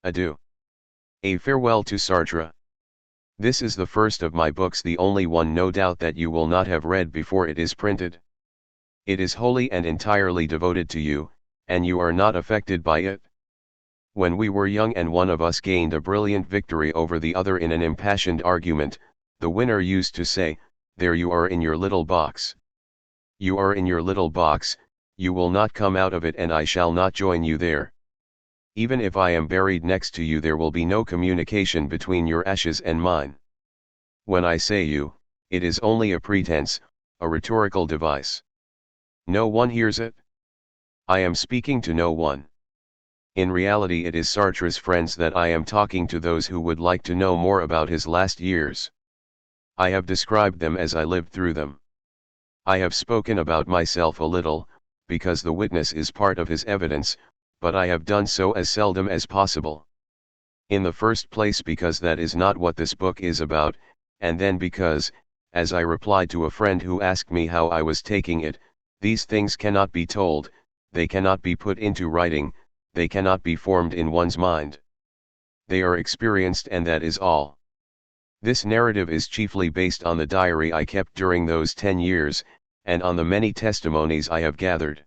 Adieu. A farewell to Sartre. This is the first of my books, the only one no doubt that you will not have read before it is printed. It is wholly and entirely devoted to you, and you are not affected by it. When we were young and one of us gained a brilliant victory over the other in an impassioned argument, the winner used to say, "There you are in your little box. You are in your little box, you will not come out of it and I shall not join you there. Even if I am buried next to you there will be no communication between your ashes and mine." When I say you, it is only a pretense, a rhetorical device. No one hears it. I am speaking to no one. In reality it is Sartre's friends that I am talking to, those who would like to know more about his last years. I have described them as I lived through them. I have spoken about myself a little, because the witness is part of his evidence, but I have done so as seldom as possible. In the first place because that is not what this book is about, and then because, as I replied to a friend who asked me how I was taking it, these things cannot be told, they cannot be put into writing, they cannot be formed in one's mind. They are experienced and that is all. This narrative is chiefly based on the diary I kept during those 10 years, and on the many testimonies I have gathered.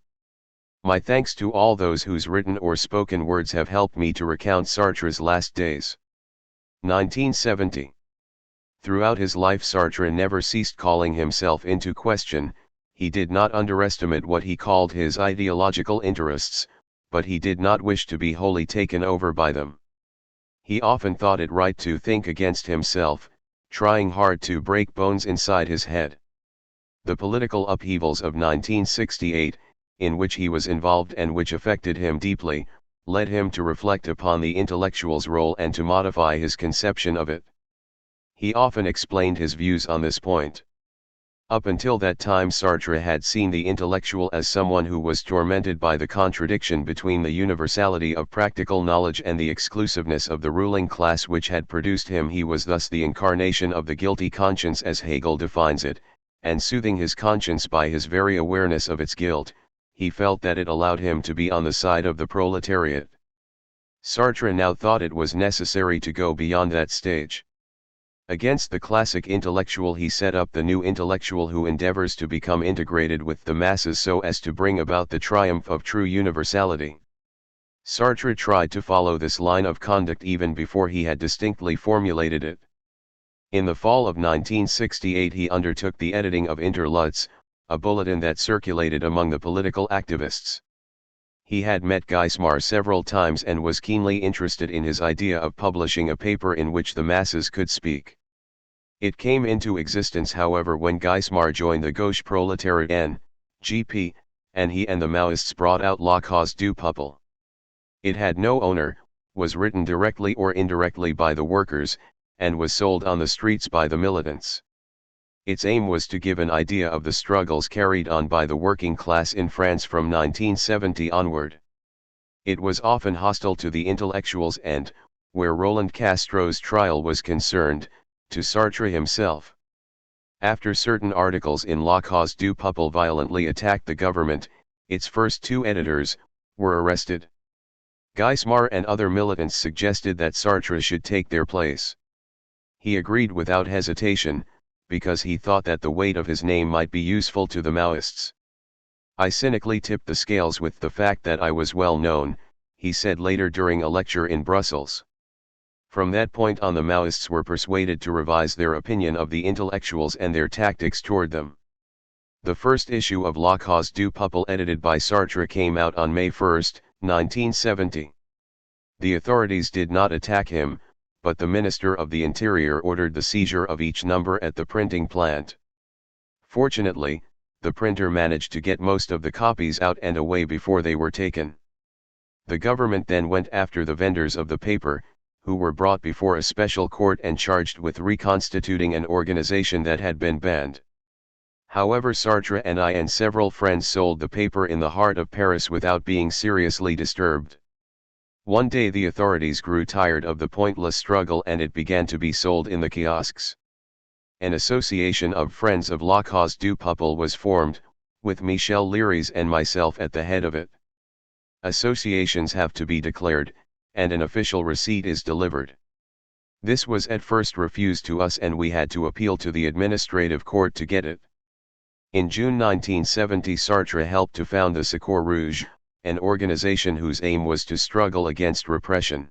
My thanks to all those whose written or spoken words have helped me to recount Sartre's last days. 1970. Throughout his life Sartre never ceased calling himself into question. He did not underestimate what he called his ideological interests, but he did not wish to be wholly taken over by them. He often thought it right to think against himself, trying hard to break bones inside his head. The political upheavals of 1968, in which he was involved and which affected him deeply, led him to reflect upon the intellectual's role and to modify his conception of it. He often explained his views on this point. Up until that time Sartre had seen the intellectual as someone who was tormented by the contradiction between the universality of practical knowledge and the exclusiveness of the ruling class which had produced him. He was thus the incarnation of the guilty conscience as Hegel defines it, and soothing his conscience by his very awareness of its guilt, he felt that it allowed him to be on the side of the proletariat. Sartre now thought it was necessary to go beyond that stage. Against the classic intellectual he set up the new intellectual who endeavors to become integrated with the masses so as to bring about the triumph of true universality. Sartre tried to follow this line of conduct even before he had distinctly formulated it. In the fall of 1968 he undertook the editing of Interludes, a bulletin that circulated among the political activists. He had met Geismar several times and was keenly interested in his idea of publishing a paper in which the masses could speak. It came into existence however when Geismar joined the Gauche Proletariat (GP), and he and the Maoists brought out La Cause du Peuple. It had no owner, was written directly or indirectly by the workers, and was sold on the streets by the militants. Its aim was to give an idea of the struggles carried on by the working class in France from 1970 onward. It was often hostile to the intellectuals and, where Roland Castro's trial was concerned, to Sartre himself. After certain articles in La Cause du Peuple violently attacked the government, its first 2 editors were arrested. Geismar and other militants suggested that Sartre should take their place. He agreed without hesitation, because he thought that the weight of his name might be useful to the Maoists. "I cynically tipped the scales with the fact that I was well known," he said later during a lecture in Brussels. From that point on the Maoists were persuaded to revise their opinion of the intellectuals and their tactics toward them. The first issue of La Cause du Peuple edited by Sartre came out on May 1, 1970. The authorities did not attack him, but the Minister of the Interior ordered the seizure of each number at the printing plant. Fortunately, the printer managed to get most of the copies out and away before they were taken. The government then went after the vendors of the paper, who were brought before a special court and charged with reconstituting an organization that had been banned. However, Sartre and I and several friends sold the paper in the heart of Paris without being seriously disturbed. One day the authorities grew tired of the pointless struggle and it began to be sold in the kiosks. An association of Friends of La Cause du Peuple was formed, with Michel Léris and myself at the head of it. Associations have to be declared, and an official receipt is delivered. This was at first refused to us and we had to appeal to the administrative court to get it. In June 1970 Sartre helped to found the Secours Rouge, an organization whose aim was to struggle against repression.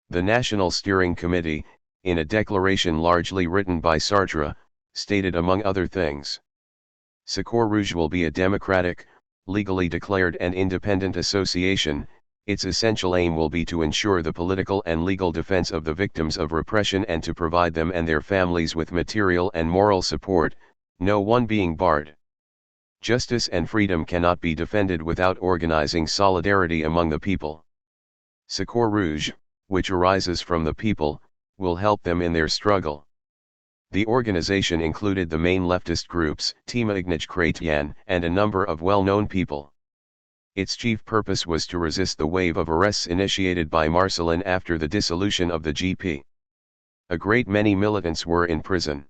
The National Steering Committee, in a declaration largely written by Sartre, stated among other things, Secours Rouge will be a democratic, legally declared and independent association. Its essential aim will be to ensure the political and legal defense of the victims of repression and to provide them and their families with material and moral support, no one being barred. Justice and freedom cannot be defended without organizing solidarity among the people. Secours Rouge, which arises from the people, will help them in their struggle. The organization included the main leftist groups, Témoignage Chrétien, and a number of well-known people. Its chief purpose was to resist the wave of arrests initiated by Marcellin after the dissolution of the GP. A great many militants were in prison.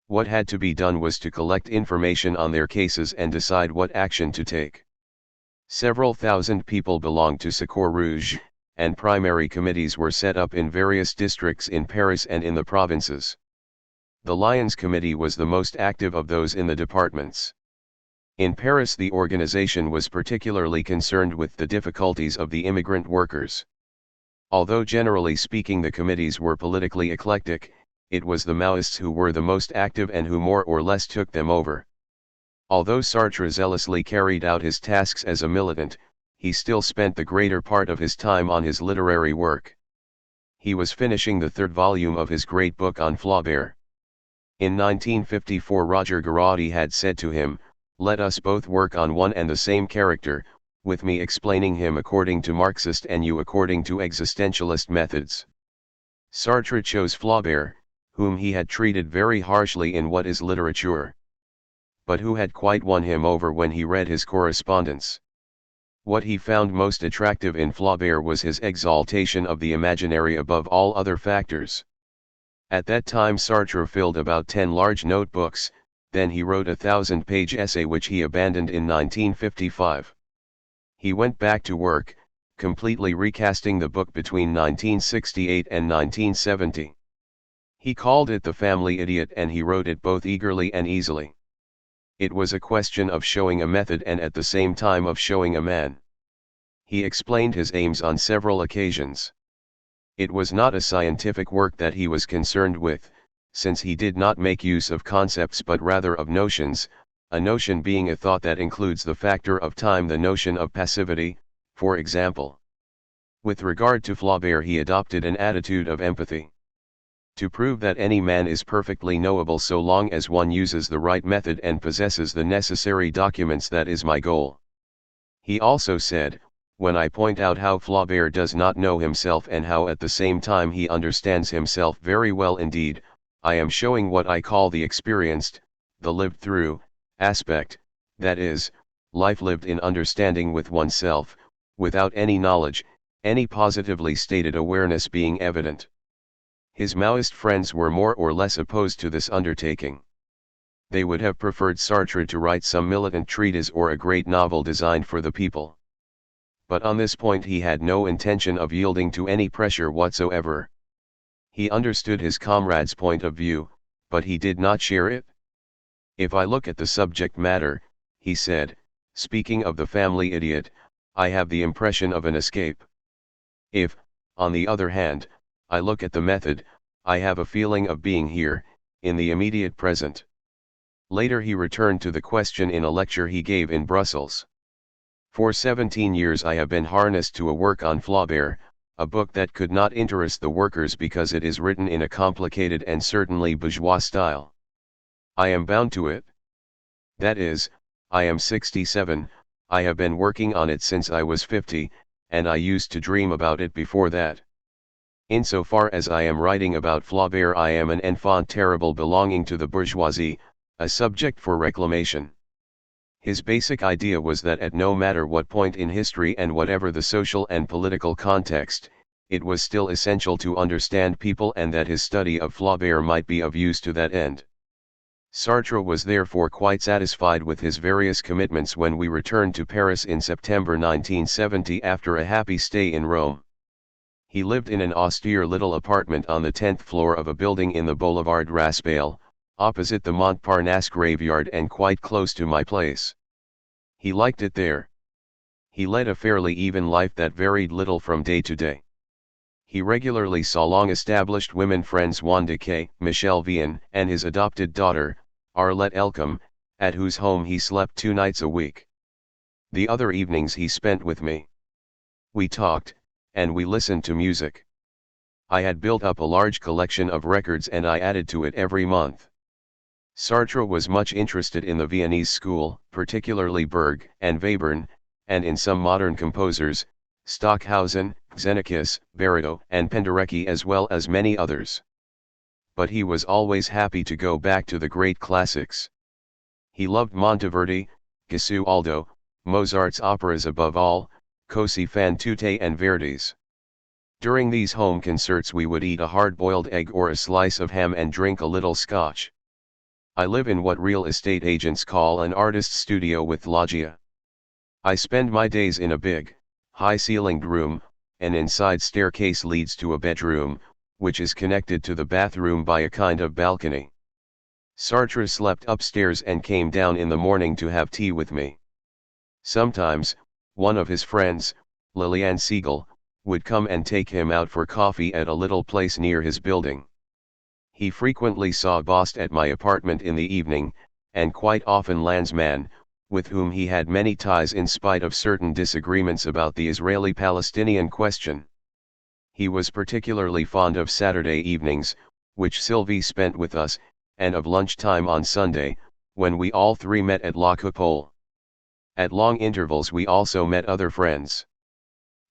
What had to be done was to collect information on their cases and decide what action to take. Several thousand people belonged to Secours Rouge, and primary committees were set up in various districts in Paris and in the provinces. The Lions Committee was the most active of those in the departments. In Paris the organization was particularly concerned with the difficulties of the immigrant workers. Although generally speaking the committees were politically eclectic, it was the Maoists who were the most active and who more or less took them over. Although Sartre zealously carried out his tasks as a militant, he still spent the greater part of his time on his literary work. He was finishing the third volume of his great book on Flaubert. In 1954 Roger Garaudy had said to him, "Let us both work on one and the same character, with me explaining him according to Marxist and you according to existentialist methods." Sartre chose Flaubert, whom he had treated very harshly in What is Literature, but who had quite won him over when he read his correspondence. What he found most attractive in Flaubert was his exaltation of the imaginary above all other factors. At that time Sartre filled about 10 large notebooks, then he wrote a 1,000-page essay which he abandoned in 1955. He went back to work, completely recasting the book between 1968 and 1970. He called it The Family Idiot and he wrote it both eagerly and easily. It was a question of showing a method and at the same time of showing a man. He explained his aims on several occasions. It was not a scientific work that he was concerned with, since he did not make use of concepts but rather of notions, a notion being a thought that includes the factor of time, the notion of passivity, for example. With regard to Flaubert he adopted an attitude of empathy. To prove that any man is perfectly knowable so long as one uses the right method and possesses the necessary documents, that is my goal. He also said, when I point out how Flaubert does not know himself and how at the same time he understands himself very well indeed, I am showing what I call the experienced, the lived through, aspect, that is, life lived in understanding with oneself, without any knowledge, any positively stated awareness being evident. His Maoist friends were more or less opposed to this undertaking. They would have preferred Sartre to write some militant treatise or a great novel designed for the people. But on this point he had no intention of yielding to any pressure whatsoever. He understood his comrade's point of view, but he did not share it. If I look at the subject matter, he said, speaking of The Family Idiot, I have the impression of an escape. If, on the other hand, I look at the method, I have a feeling of being here, in the immediate present. Later he returned to the question in a lecture he gave in Brussels. For 17 years I have been harnessed to a work on Flaubert, a book that could not interest the workers because it is written in a complicated and certainly bourgeois style. I am bound to it. That is, I am 67, I have been working on it since I was 50, and I used to dream about it before that. Insofar as I am writing about Flaubert, I am an enfant terrible belonging to the bourgeoisie, a subject for reclamation. His basic idea was that at no matter what point in history and whatever the social and political context, it was still essential to understand people and that his study of Flaubert might be of use to that end. Sartre was therefore quite satisfied with his various commitments when we returned to Paris in September 1970 after a happy stay in Rome. He lived in an austere little apartment on the 10th floor of a building in the Boulevard Raspail, opposite the Montparnasse graveyard and quite close to my place. He liked it there. He led a fairly even life that varied little from day to day. He regularly saw long-established women friends Wanda Kay, Michelle Vian, and his adopted daughter, Arlette Elcombe, at whose home he slept 2 nights a week. The other evenings he spent with me. We talked, and we listened to music. I had built up a large collection of records and I added to it every month. Sartre was much interested in the Viennese school, particularly Berg and Webern, and in some modern composers, Stockhausen, Xenakis, Barito, and Penderecki, as well as many others. But he was always happy to go back to the great classics. He loved Monteverdi, Gesualdo, Mozart's operas above all, Così fan tutte and Verdi's. During these home concerts we would eat a hard-boiled egg or a slice of ham and drink a little scotch. I live in what real estate agents call an artist's studio with loggia. I spend my days in a big, high-ceilinged room. An inside staircase leads to a bedroom, which is connected to the bathroom by a kind of balcony. Sartre slept upstairs and came down in the morning to have tea with me. Sometimes, one of his friends, Liliane Siegel, would come and take him out for coffee at a little place near his building. He frequently saw Bost at my apartment in the evening, and quite often Lanzmann, with whom he had many ties in spite of certain disagreements about the Israeli-Palestinian question. He was particularly fond of Saturday evenings, which Sylvie spent with us, and of lunchtime on Sunday, when we all three met at La Coupole. At long intervals we also met other friends.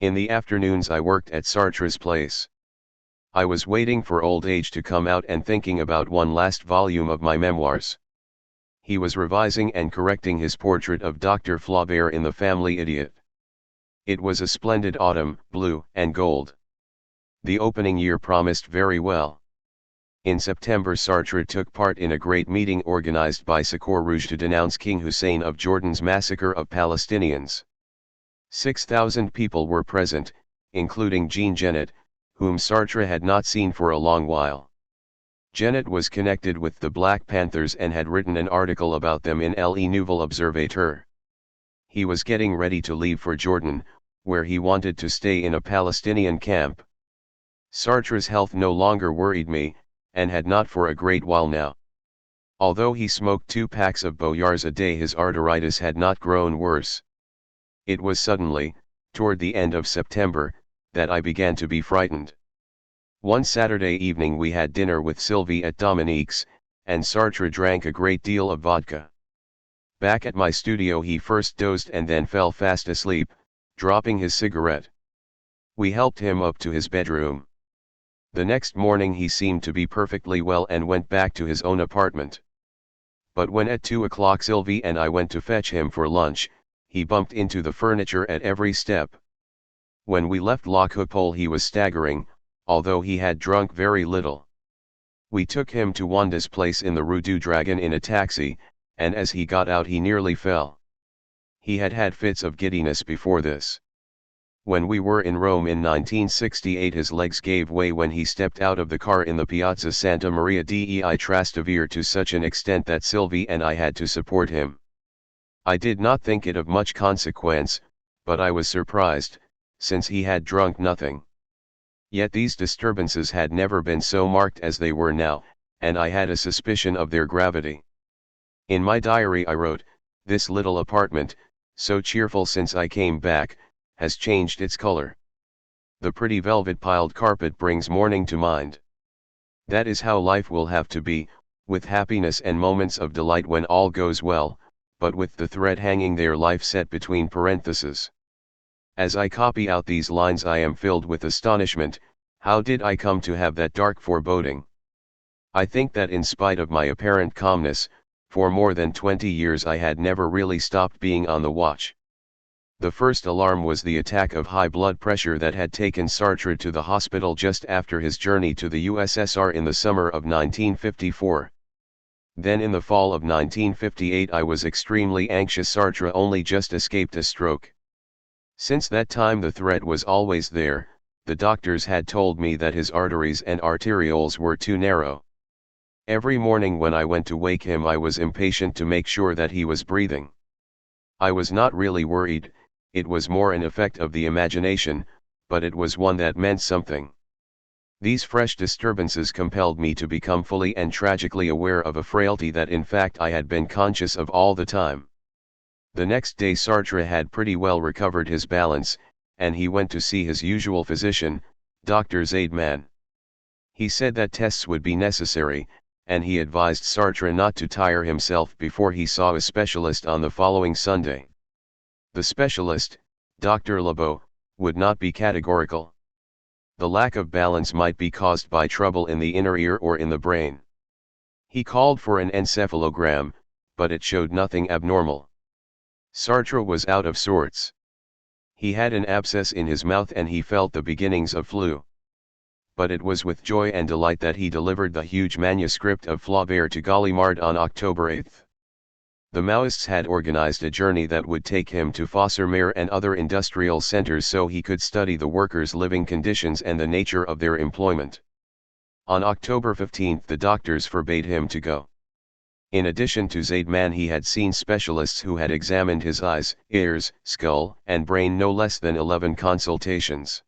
In the afternoons I worked at Sartre's place. I was waiting for old age to come out and thinking about one last volume of my memoirs. He was revising and correcting his portrait of Dr. Flaubert in The Family Idiot. It was a splendid autumn, blue and gold. The opening year promised very well. In September Sartre took part in a great meeting organized by Secours Rouge to denounce King Hussein of Jordan's massacre of Palestinians. 6,000 people were present, including Jean Genet, whom Sartre had not seen for a long while. Genet was connected with the Black Panthers and had written an article about them in Le Nouvel Observateur. He was getting ready to leave for Jordan, where he wanted to stay in a Palestinian camp. Sartre's health no longer worried me, and had not for a great while now. Although he smoked 2 packs of Beauvoirs a day, his arteritis had not grown worse. It was suddenly, toward the end of September, that I began to be frightened. One Saturday evening we had dinner with Sylvie at Dominique's, and Sartre drank a great deal of vodka. Back at my studio he first dozed and then fell fast asleep, dropping his cigarette. We helped him up to his bedroom. The next morning he seemed to be perfectly well and went back to his own apartment. But when at 2 o'clock Sylvie and I went to fetch him for lunch, he bumped into the furniture at every step. When we left La Coupole he was staggering, although he had drunk very little. We took him to Wanda's place in the Rue du Dragon in a taxi, and as he got out he nearly fell. He had had fits of giddiness before this. When we were in Rome in 1968 his legs gave way when he stepped out of the car in the Piazza Santa Maria dei Trastevere to such an extent that Sylvie and I had to support him. I did not think it of much consequence, but I was surprised, since he had drunk nothing. Yet these disturbances had never been so marked as they were now, and I had a suspicion of their gravity. In my diary I wrote, "This little apartment, so cheerful since I came back, has changed its color. The pretty velvet-piled carpet brings morning to mind." That is how life will have to be, with happiness and moments of delight when all goes well, but with the thread hanging there, life set between parentheses. As I copy out these lines I am filled with astonishment. How did I come to have that dark foreboding? I think that in spite of my apparent calmness, for more than 20 years I had never really stopped being on the watch. The first alarm was the attack of high blood pressure that had taken Sartre to the hospital just after his journey to the USSR in the summer of 1954. Then in the fall of 1958 I was extremely anxious. Sartre only just escaped a stroke. Since that time the threat was always there, the doctors had told me that his arteries and arterioles were too narrow. Every morning when I went to wake him I was impatient to make sure that he was breathing. I was not really worried, it was more an effect of the imagination, but it was one that meant something. These fresh disturbances compelled me to become fully and tragically aware of a frailty that in fact I had been conscious of all the time. The next day Sartre had pretty well recovered his balance, and he went to see his usual physician, Dr. Zaidman. He said that tests would be necessary, and he advised Sartre not to tire himself before he saw a specialist on the following Sunday. The specialist, Dr. Lebeau, would not be categorical. The lack of balance might be caused by trouble in the inner ear or in the brain. He called for an encephalogram, but it showed nothing abnormal. Sartre was out of sorts. He had an abscess in his mouth and he felt the beginnings of flu. But it was with joy and delight that he delivered the huge manuscript of Flaubert to Gallimard on October 8. The Maoists had organized a journey that would take him to Fos-sur-Mer and other industrial centers so he could study the workers' living conditions and the nature of their employment. On October 15 the doctors forbade him to go. In addition to Zaidman he had seen specialists who had examined his eyes, ears, skull, and brain no less than 11 consultations.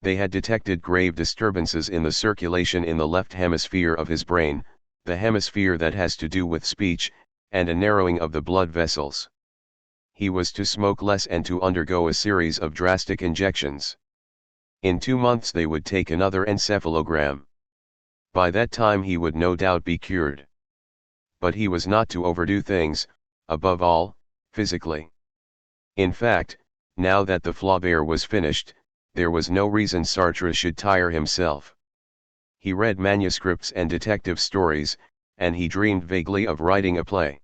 They had detected grave disturbances in the circulation in the left hemisphere of his brain, the hemisphere that has to do with speech, and a narrowing of the blood vessels. He was to smoke less and to undergo a series of drastic injections. In 2 months they would take another encephalogram. By that time he would no doubt be cured. But he was not to overdo things, above all, physically. In fact, now that the Flaubert was finished, there was no reason Sartre should tire himself. He read manuscripts and detective stories, and he dreamed vaguely of writing a play.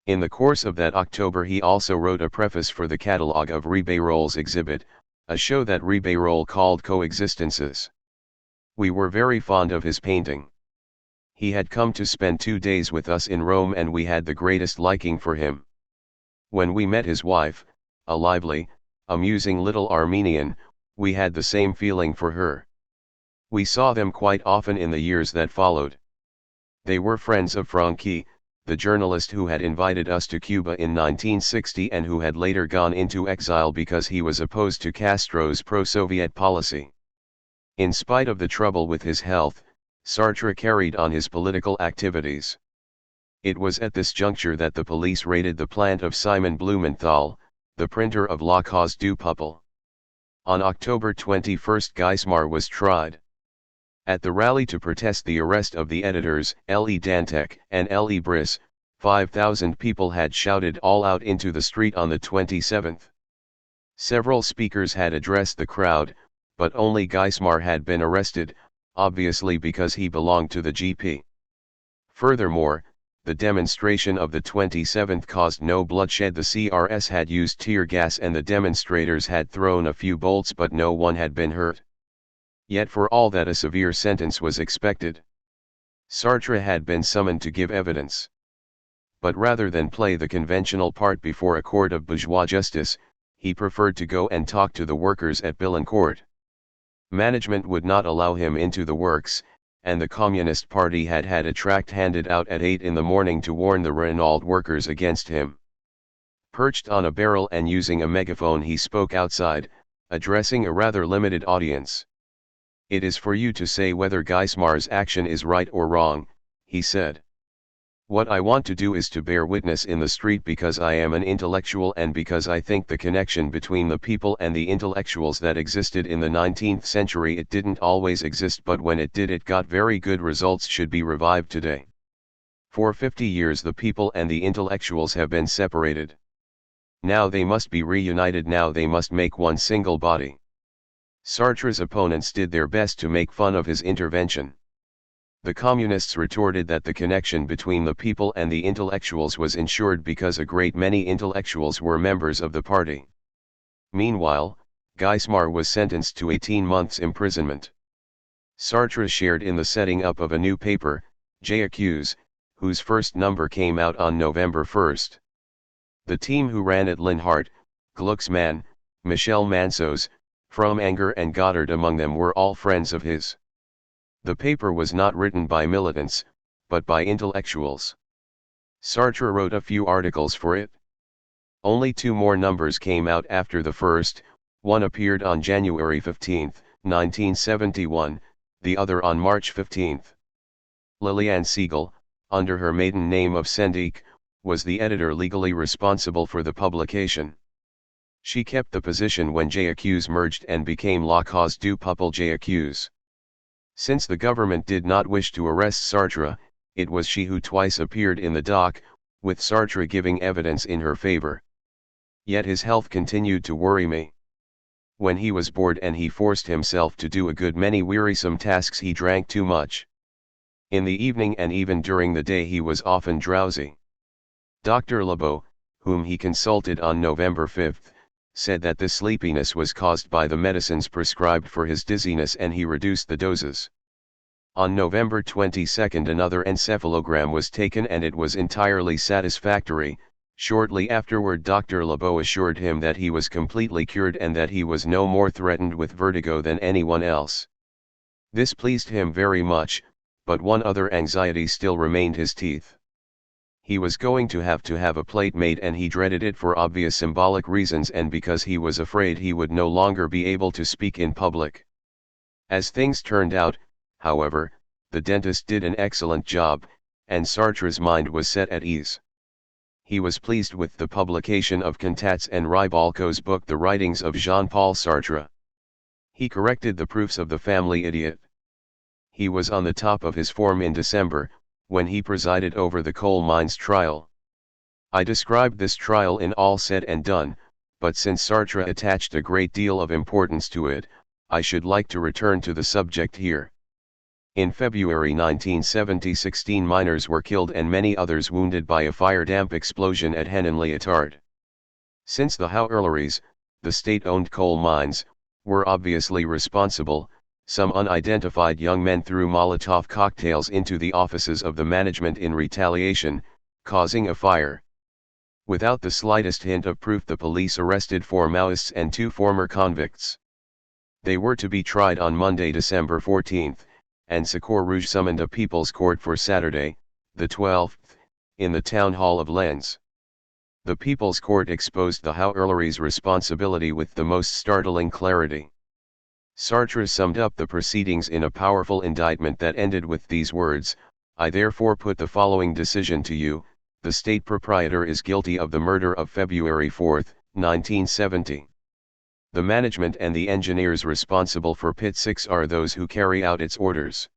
In the course of that October he also wrote a preface for the catalogue of Ribeyrol's exhibit, a show that Ribeyrol called Coexistences. We were very fond of his painting. He had come to spend 2 days with us in Rome and we had the greatest liking for him. When we met his wife, a lively, amusing little Armenian, we had the same feeling for her. We saw them quite often in the years that followed. They were friends of Franchi, the journalist who had invited us to Cuba in 1960 and who had later gone into exile because he was opposed to Castro's pro-Soviet policy. In spite of the trouble with his health, Sartre carried on his political activities. It was at this juncture that the police raided the plant of Simon Blumenthal, the printer of La Cause du Peuple. On October 21 Geismar was tried. At the rally to protest the arrest of the editors, L.E. Dantec and L.E. Briss, 5,000 people had shouted all out into the street on the 27th. Several speakers had addressed the crowd, but only Geismar had been arrested, obviously because he belonged to the GP. Furthermore, the demonstration of the 27th caused no bloodshed. The CRS had used tear gas and the demonstrators had thrown a few bolts but no one had been hurt. Yet for all that a severe sentence was expected. Sartre had been summoned to give evidence. But rather than play the conventional part before a court of bourgeois justice, he preferred to go and talk to the workers at Billancourt. Management would not allow him into the works, and the Communist Party had had a tract handed out at 8 in the morning to warn the Renault workers against him. Perched on a barrel and using a megaphone he spoke outside, addressing a rather limited audience. "It is for you to say whether Geismar's action is right or wrong," he said. "What I want to do is to bear witness in the street because I am an intellectual and because I think the connection between the people and the intellectuals that existed in the 19th century, it didn't always exist, but when it did it got very good results, should be revived today. For 50 years the people and the intellectuals have been separated. Now they must be reunited, now they must make one single body." Sartre's opponents did their best to make fun of his intervention. The communists retorted that the connection between the people and the intellectuals was ensured because a great many intellectuals were members of the party. Meanwhile, Geismar was sentenced to 18 months imprisonment. Sartre shared in the setting up of a new paper, J'accuse, whose first number came out on November 1. The team who ran it: Linhart, Glucksmann, Michel Mansos, From Anger and Goddard among them were all friends of his. The paper was not written by militants, but by intellectuals. Sartre wrote a few articles for it. Only 2 more numbers came out after the first, one appeared on January 15, 1971, the other on March 15. Liliane Siegel, under her maiden name of Sendic, was the editor legally responsible for the publication. She kept the position when J'accuse merged and became La Cause du Peuple J'accuse. Since the government did not wish to arrest Sartre, it was she who twice appeared in the dock, with Sartre giving evidence in her favor. Yet his health continued to worry me. When he was bored and he forced himself to do a good many wearisome tasks, he drank too much. In the evening and even during the day he was often drowsy. Dr. Lebeau, whom he consulted on November 5, said that this sleepiness was caused by the medicines prescribed for his dizziness and he reduced the doses. On November 22 another encephalogram was taken and it was entirely satisfactory. Shortly afterward Dr. Lebeau assured him that he was completely cured and that he was no more threatened with vertigo than anyone else. This pleased him very much, but one other anxiety still remained: his teeth. He was going to have a plate made and he dreaded it for obvious symbolic reasons and because he was afraid he would no longer be able to speak in public. As things turned out, however, the dentist did an excellent job, and Sartre's mind was set at ease. He was pleased with the publication of Contat's and Ribalco's book The Writings of Jean-Paul Sartre. He corrected the proofs of the family idiot. He was on the top of his form in December, when he presided over the coal mines trial. I described this trial in All Said and Done, but since Sartre attached a great deal of importance to it, I should like to return to the subject here. In February 1970 16 miners were killed and many others wounded by a fire-damp explosion at Henenlietard. Since the Houilleries, the state-owned coal mines, were obviously responsible, some unidentified young men threw Molotov cocktails into the offices of the management in retaliation, causing a fire. Without the slightest hint of proof, the police arrested 4 Maoists and 2 former convicts. They were to be tried on Monday, December 14, and Secours Rouge summoned a people's court for Saturday, the 12th, in the town hall of Lens. The people's court exposed the Houilleries' responsibility with the most startling clarity. Sartre summed up the proceedings in a powerful indictment that ended with these words: "I therefore put the following decision to you: the state proprietor is guilty of the murder of February 4, 1970. The management and the engineers responsible for Pit 6 are those who carry out its orders.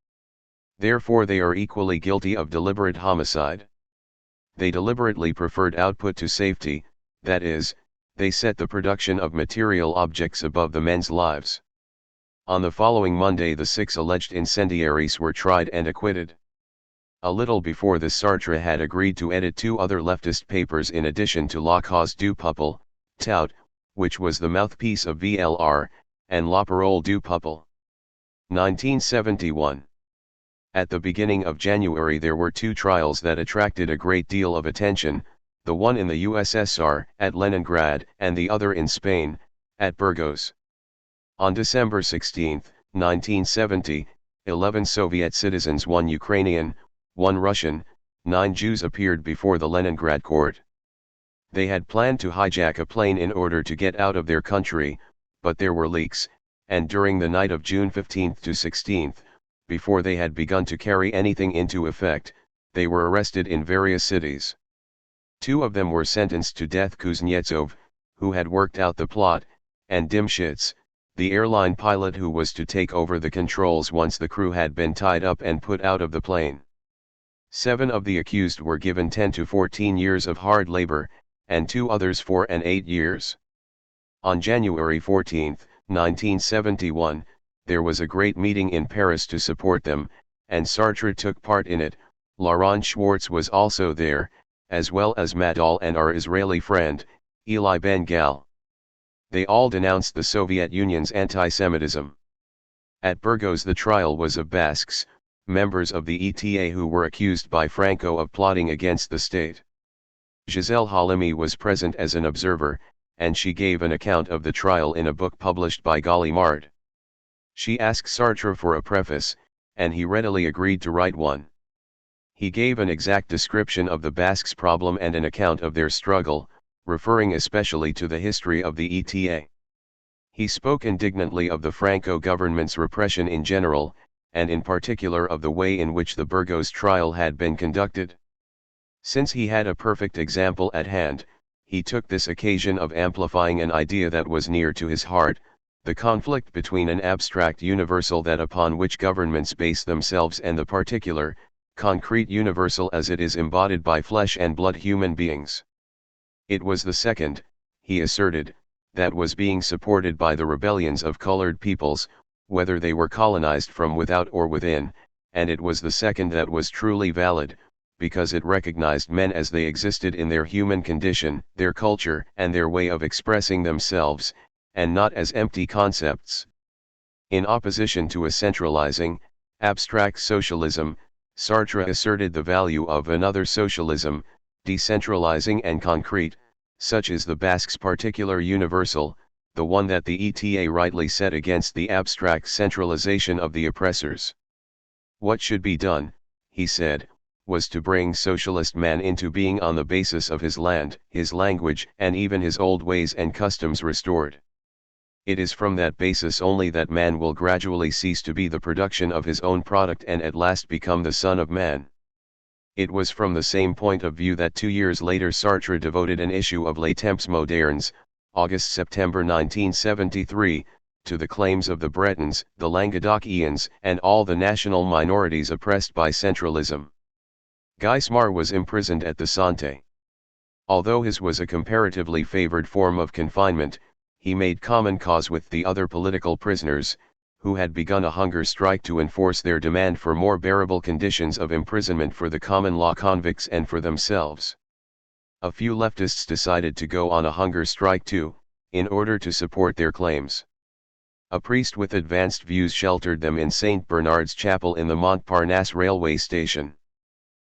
Therefore they are equally guilty of deliberate homicide. They deliberately preferred output to safety, that is, they set the production of material objects above the men's lives." On the following Monday the 6 alleged incendiaries were tried and acquitted. A little before this Sartre had agreed to edit 2 other leftist papers in addition to La Cause du Peuple, Tout, which was the mouthpiece of VLR, and La Parole du Peuple. 1971. At the beginning of January there were 2 trials that attracted a great deal of attention, the one in the USSR, at Leningrad, and the other in Spain, at Burgos. On December 16, 1970, 11 Soviet citizens, 1 Ukrainian, 1 Russian, 9 Jews appeared before the Leningrad court. They had planned to hijack a plane in order to get out of their country, but there were leaks, and during the night of June 15 to 16, before they had begun to carry anything into effect, they were arrested in various cities. 2 of them were sentenced to death: Kuznetsov, who had worked out the plot, and Dimshits, the airline pilot who was to take over the controls once the crew had been tied up and put out of the plane. 7 of the accused were given 10 to 14 years of hard labor, and 2 others 4 and 8 years. On January 14, 1971, there was a great meeting in Paris to support them, and Sartre took part in it. Laurent Schwartz was also there, as well as Madal and our Israeli friend, Eli Ben-Gal. They all denounced the Soviet Union's anti-Semitism. At Burgos the trial was of Basques, members of the ETA who were accused by Franco of plotting against the state. Giselle Halimi was present as an observer, and she gave an account of the trial in a book published by Gallimard. She asked Sartre for a preface, and he readily agreed to write one. He gave an exact description of the Basques' problem and an account of their struggle, referring especially to the history of the ETA. He spoke indignantly of the Franco government's repression in general, and in particular of the way in which the Burgos trial had been conducted. Since he had a perfect example at hand, he took this occasion of amplifying an idea that was near to his heart, the conflict between an abstract universal that upon which governments base themselves and the particular, concrete universal as it is embodied by flesh and blood human beings. It was the second, he asserted, that was being supported by the rebellions of colored peoples, whether they were colonized from without or within, and it was the second that was truly valid, because it recognized men as they existed in their human condition, their culture, and their way of expressing themselves, and not as empty concepts. In opposition to a centralizing, abstract socialism, Sartre asserted the value of another socialism, decentralizing and concrete, such as the Basques' particular universal, the one that the ETA rightly set against the abstract centralization of the oppressors. What should be done, he said, was to bring socialist man into being on the basis of his land, his language, and even his old ways and customs restored. It is from that basis only that man will gradually cease to be the production of his own product and at last become the son of man. It was from the same point of view that 2 years later Sartre devoted an issue of Les Temps Modernes, August-September 1973, to the claims of the Bretons, the Languedocians, and all the national minorities oppressed by centralism. Geismar was imprisoned at the Santé. Although his was a comparatively favored form of confinement, he made common cause with the other political prisoners, who had begun a hunger strike to enforce their demand for more bearable conditions of imprisonment for the common law convicts and for themselves. A few leftists decided to go on a hunger strike too, in order to support their claims. A priest with advanced views sheltered them in St. Bernard's Chapel in the Montparnasse railway station.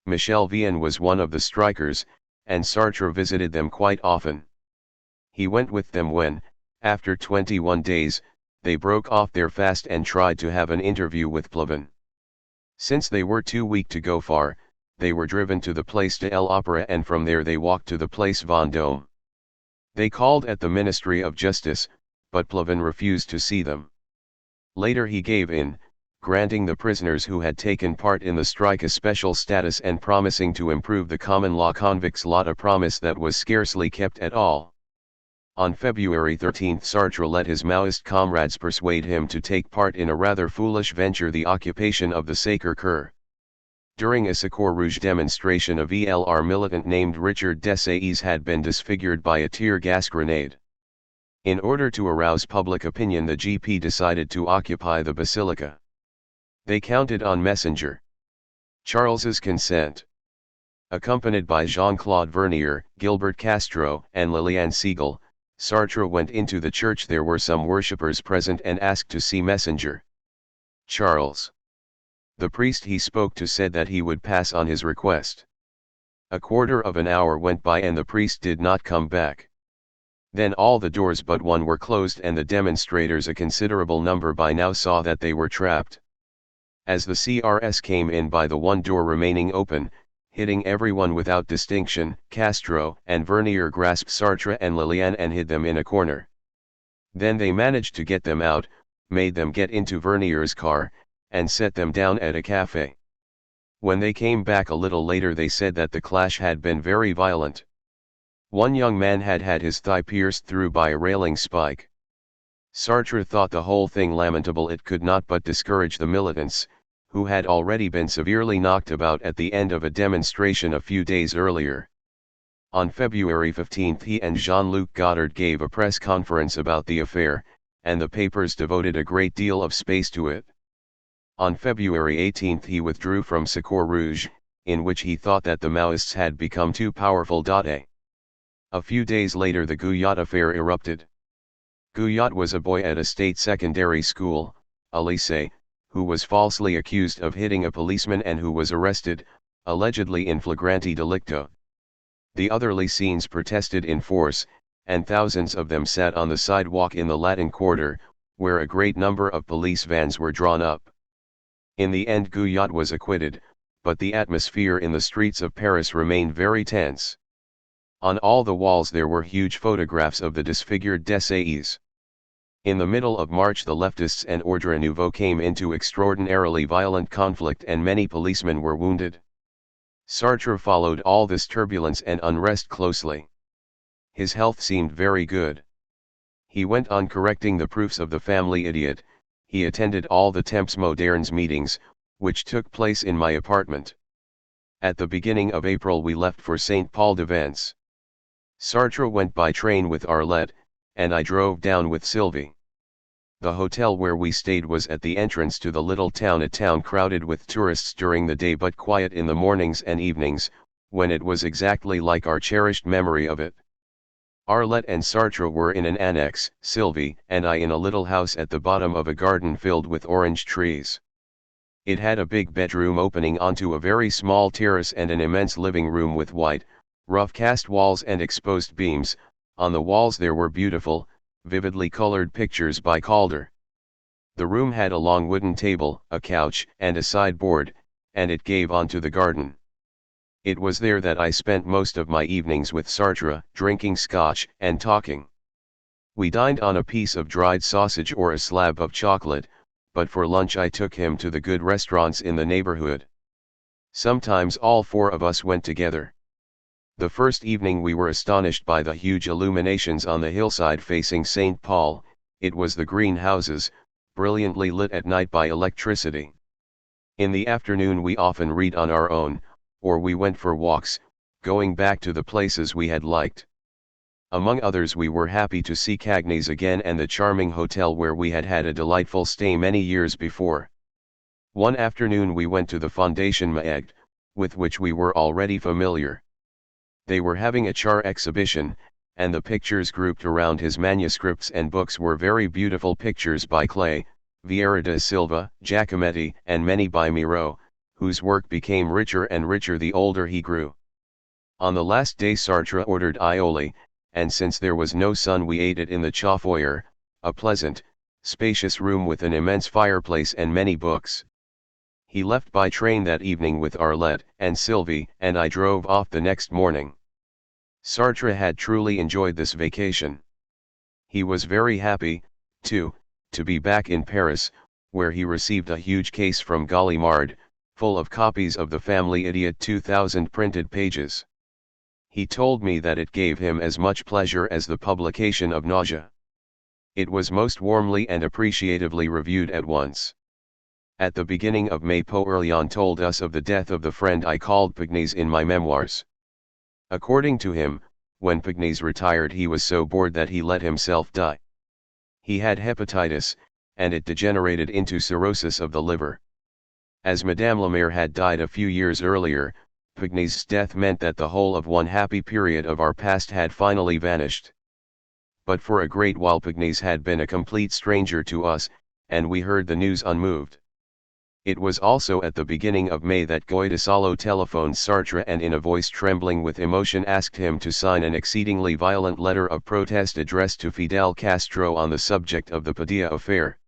Michel Vian was one of the strikers, and Sartre visited them quite often. He went with them when, after 21 days, they broke off their fast and tried to have an interview with Plavin. Since they were too weak to go far, they were driven to the Place de l'Opéra and from there they walked to the Place Vendôme. They called at the Ministry of Justice, but Plavin refused to see them. Later he gave in, granting the prisoners who had taken part in the strike a special status and promising to improve the common law convicts' lot, a promise that was scarcely kept at all. On February 13 Sartre let his Maoist comrades persuade him to take part in a rather foolish venture, the occupation of the Sacré-Cœur. During a Secours Rouge demonstration, a VLR militant named Richard Desailles had been disfigured by a tear gas grenade. In order to arouse public opinion, the GP decided to occupy the basilica. They counted on Messenger Charles's consent. Accompanied by Jean-Claude Vernier, Gilbert Castro, and Liliane Siegel, Sartre went into the church. There were some worshippers present and asked to see Messenger Charles. The priest he spoke to said that he would pass on his request. A quarter of an hour went by and the priest did not come back. Then all the doors but one were closed and the demonstrators, a considerable number by now, saw that they were trapped. As the CRS came in by the one door remaining open, hitting everyone without distinction, Castro and Vernier grasped Sartre and Liliane and hid them in a corner. Then they managed to get them out, made them get into Vernier's car, and set them down at a cafe. When they came back a little later they said that the clash had been very violent. One young man had had his thigh pierced through by a railing spike. Sartre thought the whole thing lamentable. It could not but discourage the militants, who had already been severely knocked about at the end of a demonstration a few days earlier. On February 15 he and Jean-Luc Godard gave a press conference about the affair, and the papers devoted a great deal of space to it. On February 18 he withdrew from Secours Rouge, in which he thought that the Maoists had become too powerful. A few days later the Guyot affair erupted. Guyot was a boy at a state secondary school, a lycée, who was falsely accused of hitting a policeman and who was arrested, allegedly in flagranti delicto. The other Lycéens protested in force, and thousands of them sat on the sidewalk in the Latin Quarter, where a great number of police vans were drawn up. In the end Guyot was acquitted, but the atmosphere in the streets of Paris remained very tense. On all the walls there were huge photographs of the disfigured Dessaix. In the middle of March the leftists and Ordre Nouveau came into extraordinarily violent conflict and many policemen were wounded. Sartre followed all this turbulence and unrest closely. His health seemed very good. He went on correcting the proofs of the family idiot. He attended all the Temps Modernes meetings, which took place in my apartment. At the beginning of April we left for Saint-Paul-de-Vence. Sartre went by train with Arlette, and I drove down with Sylvie. The hotel where we stayed was at the entrance to the little town, a town crowded with tourists during the day but quiet in the mornings and evenings, when it was exactly like our cherished memory of it. Arlette and Sartre were in an annex, Sylvie and I in a little house at the bottom of a garden filled with orange trees. It had a big bedroom opening onto a very small terrace and an immense living room with white, rough cast walls and exposed beams. On the walls there were beautiful, vividly colored pictures by Calder. The room had a long wooden table, a couch and a sideboard, and it gave onto the garden. It was there that I spent most of my evenings with Sartre, drinking scotch and talking. We dined on a piece of dried sausage or a slab of chocolate, but for lunch I took him to the good restaurants in the neighborhood. Sometimes all four of us went together. The first evening we were astonished by the huge illuminations on the hillside facing St. Paul. It was the green houses, brilliantly lit at night by electricity. In the afternoon we often read on our own, or we went for walks, going back to the places we had liked. Among others we were happy to see Cagnes again and the charming hotel where we had had a delightful stay many years before. One afternoon we went to the Fondation Maegd, with which we were already familiar. They were having a char exhibition, and the pictures grouped around his manuscripts and books were very beautiful pictures by Klee, Vieira da Silva, Giacometti and many by Miro, whose work became richer and richer the older he grew. On the last day Sartre ordered aioli, and since there was no sun we ate it in the Chauffoyer, a pleasant, spacious room with an immense fireplace and many books. He left by train that evening with Arlette and Sylvie, and I drove off the next morning. Sartre had truly enjoyed this vacation. He was very happy, too, to be back in Paris, where he received a huge case from Gallimard, full of copies of The Family Idiot, 2,000 printed pages. He told me that it gave him as much pleasure as the publication of Nausea. It was most warmly and appreciatively reviewed at once. At the beginning of May Poerlian told us of the death of the friend I called Pagnes in my memoirs. According to him, when Pagnes retired he was so bored that he let himself die. He had hepatitis, and it degenerated into cirrhosis of the liver. As Madame Lemaire had died a few years earlier, Pagnes' death meant that the whole of one happy period of our past had finally vanished. But for a great while Pagnes had been a complete stranger to us, and we heard the news unmoved. It was also at the beginning of May that Guy de Salo telephoned Sartre and in a voice trembling with emotion asked him to sign an exceedingly violent letter of protest addressed to Fidel Castro on the subject of the Padilla affair.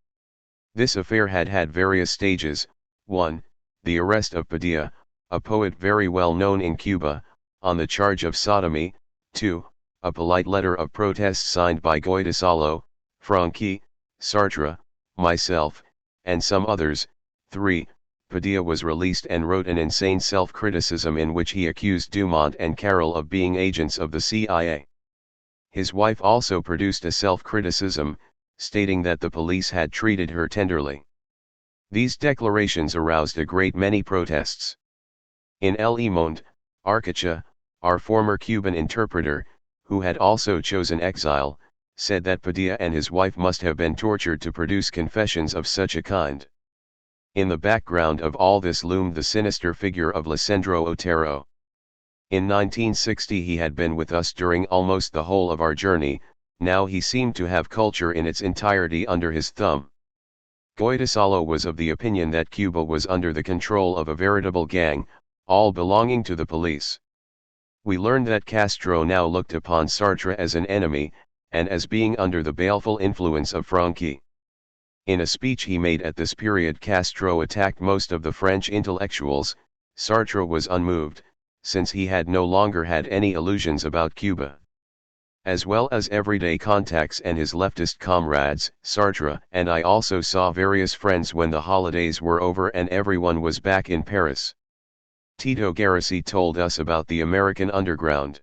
This affair had had various stages: 1. The arrest of Padilla, a poet very well known in Cuba, on the charge of sodomy. 2. A polite letter of protest signed by Guy de Salo, Franqui, Sartre, myself, and some others. 3. Padilla was released and wrote an insane self-criticism in which he accused Dumont and Carroll of being agents of the CIA. His wife also produced a self-criticism, stating that the police had treated her tenderly. These declarations aroused a great many protests. In El Monde, Arcacha, our former Cuban interpreter, who had also chosen exile, said that Padilla and his wife must have been tortured to produce confessions of such a kind. In the background of all this loomed the sinister figure of Lisandro Otero. In 1960 he had been with us during almost the whole of our journey. Now he seemed to have culture in its entirety under his thumb. Guy de Salo was of the opinion that Cuba was under the control of a veritable gang, all belonging to the police. We learned that Castro now looked upon Sartre as an enemy, and as being under the baleful influence of Franqui. In a speech he made at this period, Castro attacked most of the French intellectuals. Sartre was unmoved, since he had no longer had any illusions about Cuba. As well as everyday contacts and his leftist comrades, Sartre and I also saw various friends when the holidays were over and everyone was back in Paris. Tito Garasi told us about the American underground.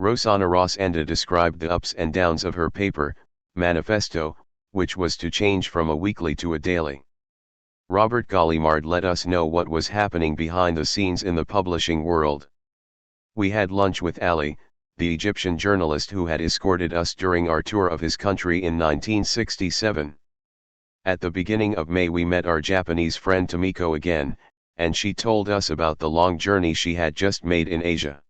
Rosana Rosenda described the ups and downs of her paper, Manifesto, which was to change from a weekly to a daily. Robert Gallimard let us know what was happening behind the scenes in the publishing world. We had lunch with Ali, the Egyptian journalist who had escorted us during our tour of his country in 1967. At the beginning of May we met our Japanese friend Tomiko again, and she told us about the long journey she had just made in Asia.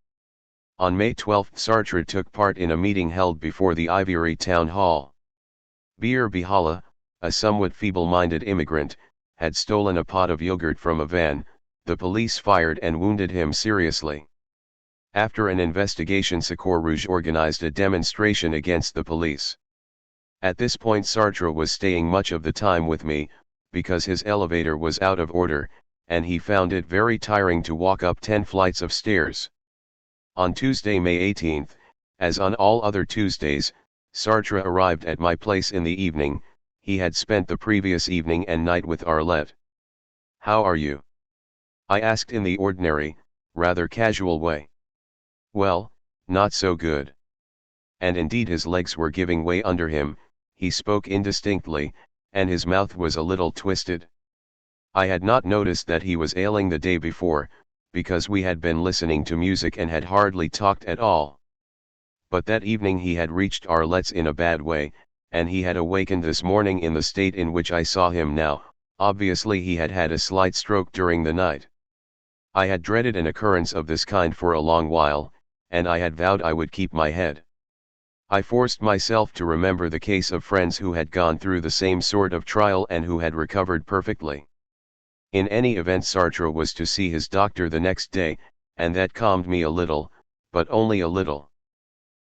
On May 12 Sartre took part in a meeting held before the Ivory Town Hall. Bir Bihala, a somewhat feeble-minded immigrant, had stolen a pot of yogurt from a van. The police fired and wounded him seriously. After an investigation, Secours Rouge organized a demonstration against the police. At this point Sartre was staying much of the time with me, because his elevator was out of order, and he found it very tiring to walk up 10 flights of stairs. On Tuesday, May 18, as on all other Tuesdays, Sartre arrived at my place in the evening. He had spent the previous evening and night with Arlette. "How are you?" I asked in the ordinary, rather casual way. "Well, not so good." And indeed his legs were giving way under him, he spoke indistinctly, and his mouth was a little twisted. I had not noticed that he was ailing the day before, because we had been listening to music and had hardly talked at all. But that evening he had reached Arlette's in a bad way, and he had awakened this morning in the state in which I saw him now. Obviously he had had a slight stroke during the night. I had dreaded an occurrence of this kind for a long while, and I had vowed I would keep my head. I forced myself to remember the case of friends who had gone through the same sort of trial and who had recovered perfectly. In any event Sartre was to see his doctor the next day, and that calmed me a little, but only a little.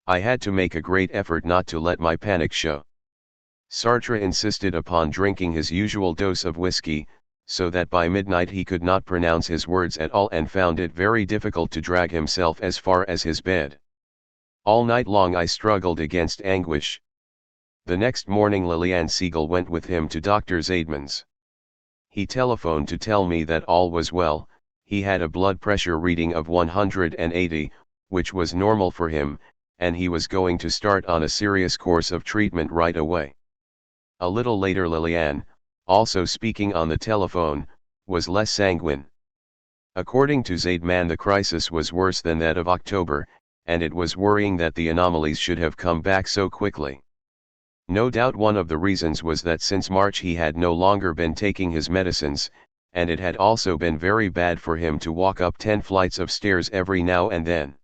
I had to make a great effort not to let my panic show. Sartre insisted upon drinking his usual dose of whiskey, so that by midnight he could not pronounce his words at all and found it very difficult to drag himself as far as his bed. All night long I struggled against anguish. The next morning Liliane Siegel went with him to Dr. Zaidman's. He telephoned to tell me that all was well. He had a blood pressure reading of 180, which was normal for him, and he was going to start on a serious course of treatment right away. A little later Liliane, also speaking on the telephone, was less sanguine. According to Zaidman the crisis was worse than that of October, and it was worrying that the anomalies should have come back so quickly. No doubt one of the reasons was that since March he had no longer been taking his medicines, and it had also been very bad for him to walk up 10 flights of stairs every now and then.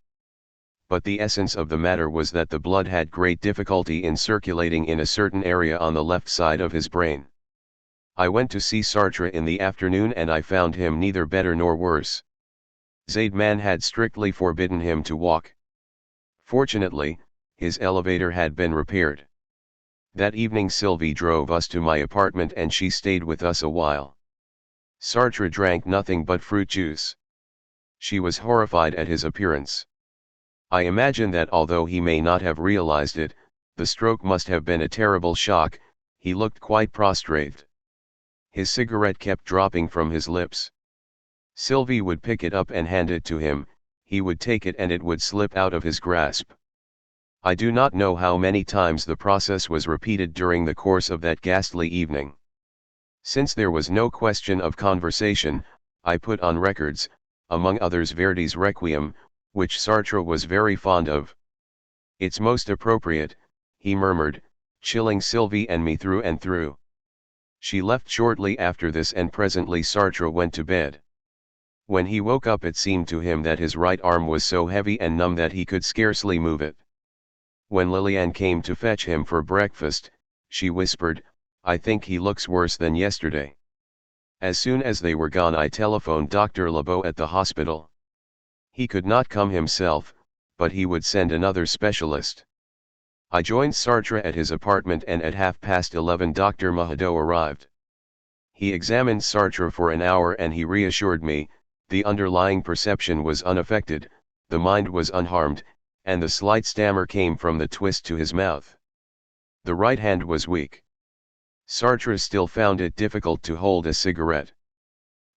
But the essence of the matter was that the blood had great difficulty in circulating in a certain area on the left side of his brain. I went to see Sartre in the afternoon and I found him neither better nor worse. Zaidman had strictly forbidden him to walk. Fortunately, his elevator had been repaired. That evening Sylvie drove us to my apartment and she stayed with us a while. Sartre drank nothing but fruit juice. She was horrified at his appearance. I imagine that although he may not have realized it, the stroke must have been a terrible shock. He looked quite prostrate. His cigarette kept dropping from his lips. Sylvie would pick it up and hand it to him, he would take it and it would slip out of his grasp. I do not know how many times the process was repeated during the course of that ghastly evening. Since there was no question of conversation, I put on records, among others Verdi's Requiem, which Sartre was very fond of. "It's most appropriate," he murmured, chilling Sylvie and me through and through. She left shortly after this and presently Sartre went to bed. When he woke up it seemed to him that his right arm was so heavy and numb that he could scarcely move it. When Liliane came to fetch him for breakfast, she whispered, "I think he looks worse than yesterday." As soon as they were gone I telephoned Dr. Lebeau at the hospital. He could not come himself, but he would send another specialist. I joined Sartre at his apartment, and at 11:30 Dr. Mahado arrived. He examined Sartre for an hour and he reassured me, the underlying perception was unaffected, the mind was unharmed, and the slight stammer came from the twist to his mouth. The right hand was weak. Sartre still found it difficult to hold a cigarette.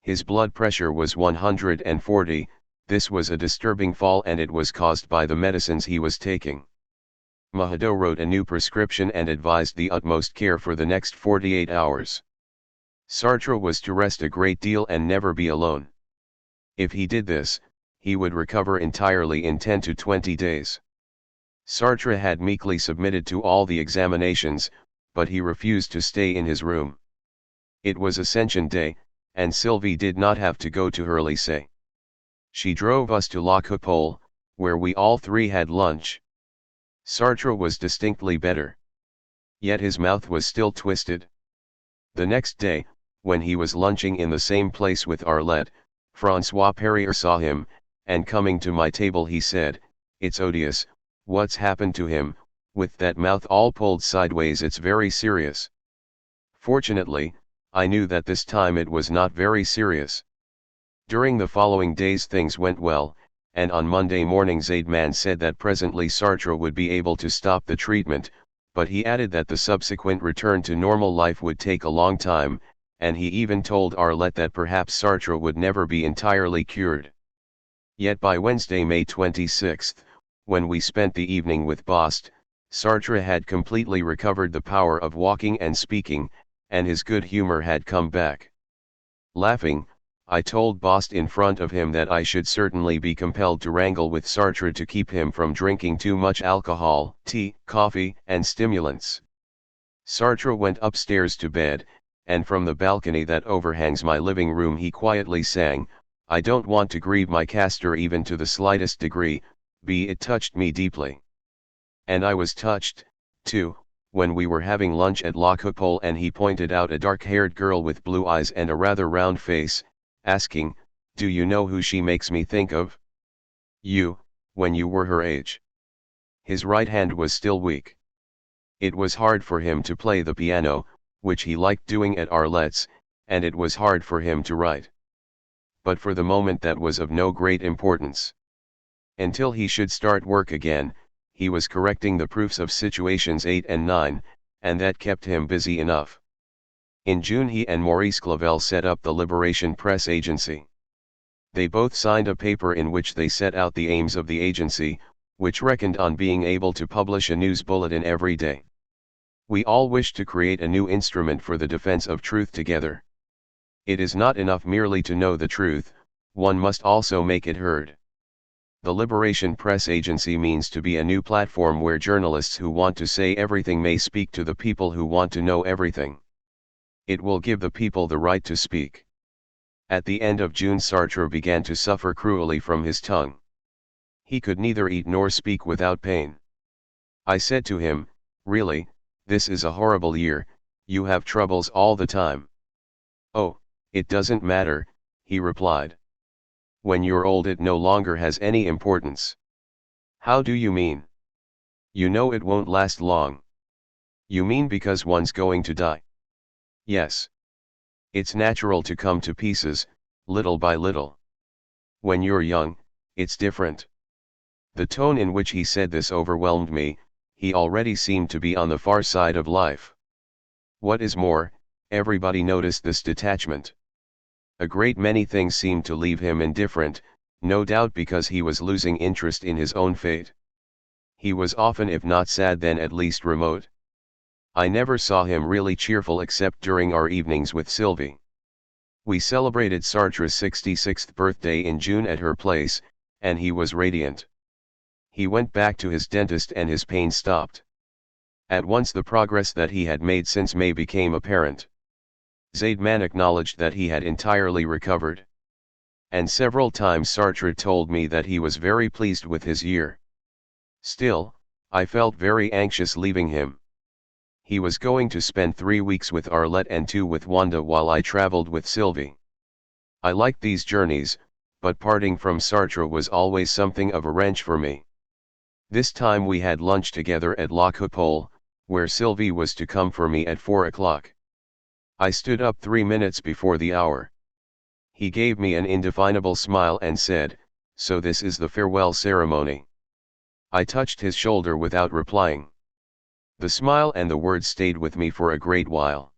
His blood pressure was 140, this was a disturbing fall and it was caused by the medicines he was taking. Mahado wrote a new prescription and advised the utmost care for the next 48 hours. Sartre was to rest a great deal and never be alone. If he did this, he would recover entirely in 10 to 20 days. Sartre had meekly submitted to all the examinations, but he refused to stay in his room. It was Ascension Day, and Sylvie did not have to go to her lycée. She drove us to La Coupole, where we all three had lunch. Sartre was distinctly better. Yet his mouth was still twisted. The next day, when he was lunching in the same place with Arlette, François Perrier saw him, and coming to my table he said, "It's odious, what's happened to him, with that mouth all pulled sideways, it's very serious." Fortunately, I knew that this time it was not very serious. During the following days things went well, and on Monday morning Zaidman said that presently Sartre would be able to stop the treatment, but he added that the subsequent return to normal life would take a long time, and he even told Arlette that perhaps Sartre would never be entirely cured. Yet by Wednesday, May 26, when we spent the evening with Bast, Sartre had completely recovered the power of walking and speaking, and his good humor had come back. Laughing, I told Bast in front of him that I should certainly be compelled to wrangle with Sartre to keep him from drinking too much alcohol, tea, coffee, and stimulants. Sartre went upstairs to bed, and from the balcony that overhangs my living room he quietly sang, "I don't want to grieve my Castor even to the slightest degree, it touched me deeply." And I was touched, too, when we were having lunch at La Coupole and he pointed out a dark-haired girl with blue eyes and a rather round face, asking, "Do you know who she makes me think of? You, when you were her age." His right hand was still weak. It was hard for him to play the piano, which he liked doing at Arlette's, and it was hard for him to write. But for the moment that was of no great importance. Until he should start work again, he was correcting the proofs of situations 8 and 9, and that kept him busy enough. In June he and Maurice Clavel set up the Liberation Press Agency. They both signed a paper in which they set out the aims of the agency, which reckoned on being able to publish a news bulletin every day. We all wished to create a new instrument for the defense of truth together. It is not enough merely to know the truth, one must also make it heard. The Liberation Press Agency means to be a new platform where journalists who want to say everything may speak to the people who want to know everything. It will give the people the right to speak. At the end of June Sartre began to suffer cruelly from his tongue. He could neither eat nor speak without pain. I said to him, "Really, this is a horrible year, you have troubles all the time." "Oh, it doesn't matter," he replied. "When you're old it no longer has any importance." "How do you mean?" "You know it won't last long." "You mean because one's going to die?" "Yes. It's natural to come to pieces, little by little. When you're young, it's different." The tone in which he said this overwhelmed me, he already seemed to be on the far side of life. What is more, everybody noticed this detachment. A great many things seemed to leave him indifferent, no doubt because he was losing interest in his own fate. He was often if not sad then at least remote. I never saw him really cheerful except during our evenings with Sylvie. We celebrated Sartre's 66th birthday in June at her place, and he was radiant. He went back to his dentist and his pain stopped. At once the progress that he had made since May became apparent. Zaidman acknowledged that he had entirely recovered. And several times Sartre told me that he was very pleased with his year. Still, I felt very anxious leaving him. He was going to spend 3 weeks with Arlette and 2 with Wanda while I traveled with Sylvie. I liked these journeys, but parting from Sartre was always something of a wrench for me. This time we had lunch together at La Coupole, where Sylvie was to come for me at 4 o'clock. I stood up 3 minutes before the hour. He gave me an indefinable smile and said, "So this is the farewell ceremony." I touched his shoulder without replying. The smile and the words stayed with me for a great while.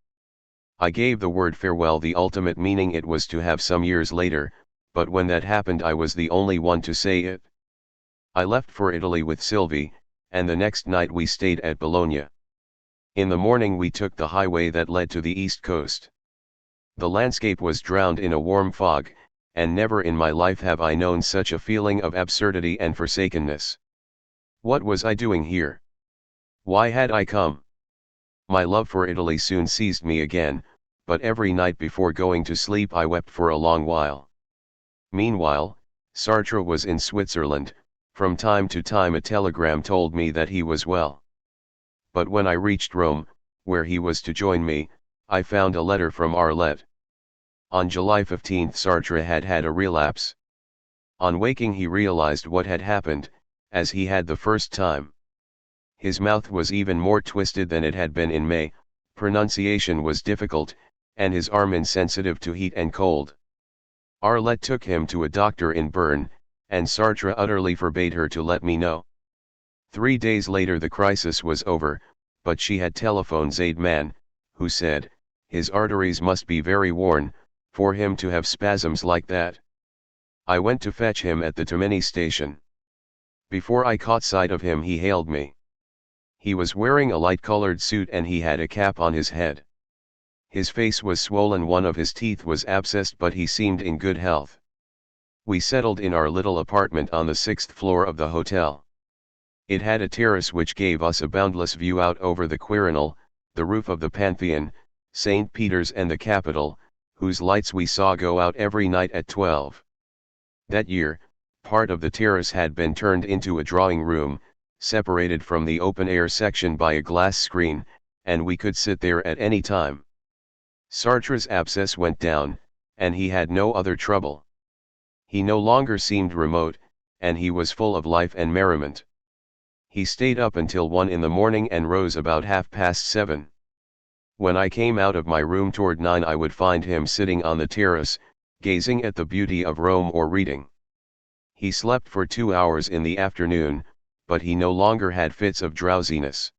I gave the word farewell the ultimate meaning it was to have some years later, but when that happened I was the only one to say it. I left for Italy with Sylvie, and the next night we stayed at Bologna. In the morning we took the highway that led to the east coast. The landscape was drowned in a warm fog, and never in my life have I known such a feeling of absurdity and forsakenness. What was I doing here? Why had I come? My love for Italy soon seized me again, but every night before going to sleep I wept for a long while. Meanwhile, Sartre was in Switzerland. From time to time a telegram told me that he was well. But when I reached Rome, where he was to join me, I found a letter from Arlette. On July 15 Sartre had had a relapse. On waking he realized what had happened, as he had the first time. His mouth was even more twisted than it had been in May, pronunciation was difficult, and his arm insensitive to heat and cold. Arlette took him to a doctor in Bern, and Sartre utterly forbade her to let me know. 3 days later the crisis was over, but she had telephoned Zaidman, who said, "His arteries must be very worn, for him to have spasms like that." I went to fetch him at the Tamini station. Before I caught sight of him he hailed me. He was wearing a light-colored suit and he had a cap on his head. His face was swollen, one of his teeth was abscessed, but he seemed in good health. We settled in our little apartment on the 6th floor of the hotel. It had a terrace which gave us a boundless view out over the Quirinal, the roof of the Pantheon, St. Peter's and the Capitol, whose lights we saw go out every night at 12. That year, part of the terrace had been turned into a drawing room, separated from the open-air section by a glass screen, and we could sit there at any time. Sartre's abscess went down, and he had no other trouble. He no longer seemed remote, and he was full of life and merriment. He stayed up until 1 in the morning and rose about 7:30. When I came out of my room toward 9 I would find him sitting on the terrace, gazing at the beauty of Rome or reading. He slept for 2 hours in the afternoon, but he no longer had fits of drowsiness.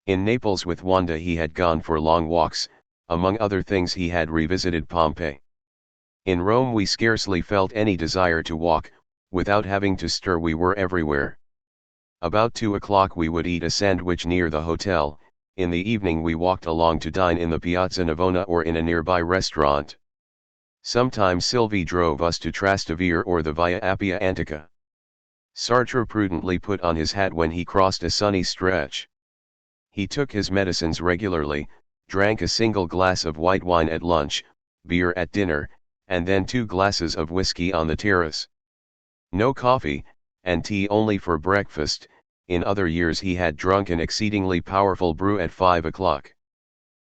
In Naples with Wanda he had gone for long walks, among other things he had revisited Pompeii. In Rome we scarcely felt any desire to walk, without having to stir we were everywhere. About 2 o'clock we would eat a sandwich near the hotel. In the evening we walked along to dine in the Piazza Navona or in a nearby restaurant. Sometimes Sylvie drove us to Trastevere or the Via Appia Antica. Sartre prudently put on his hat when he crossed a sunny stretch. He took his medicines regularly, drank a single glass of white wine at lunch, beer at dinner, and then 2 glasses of whiskey on the terrace. No coffee, and tea only for breakfast. In other years he had drunk an exceedingly powerful brew at 5 o'clock.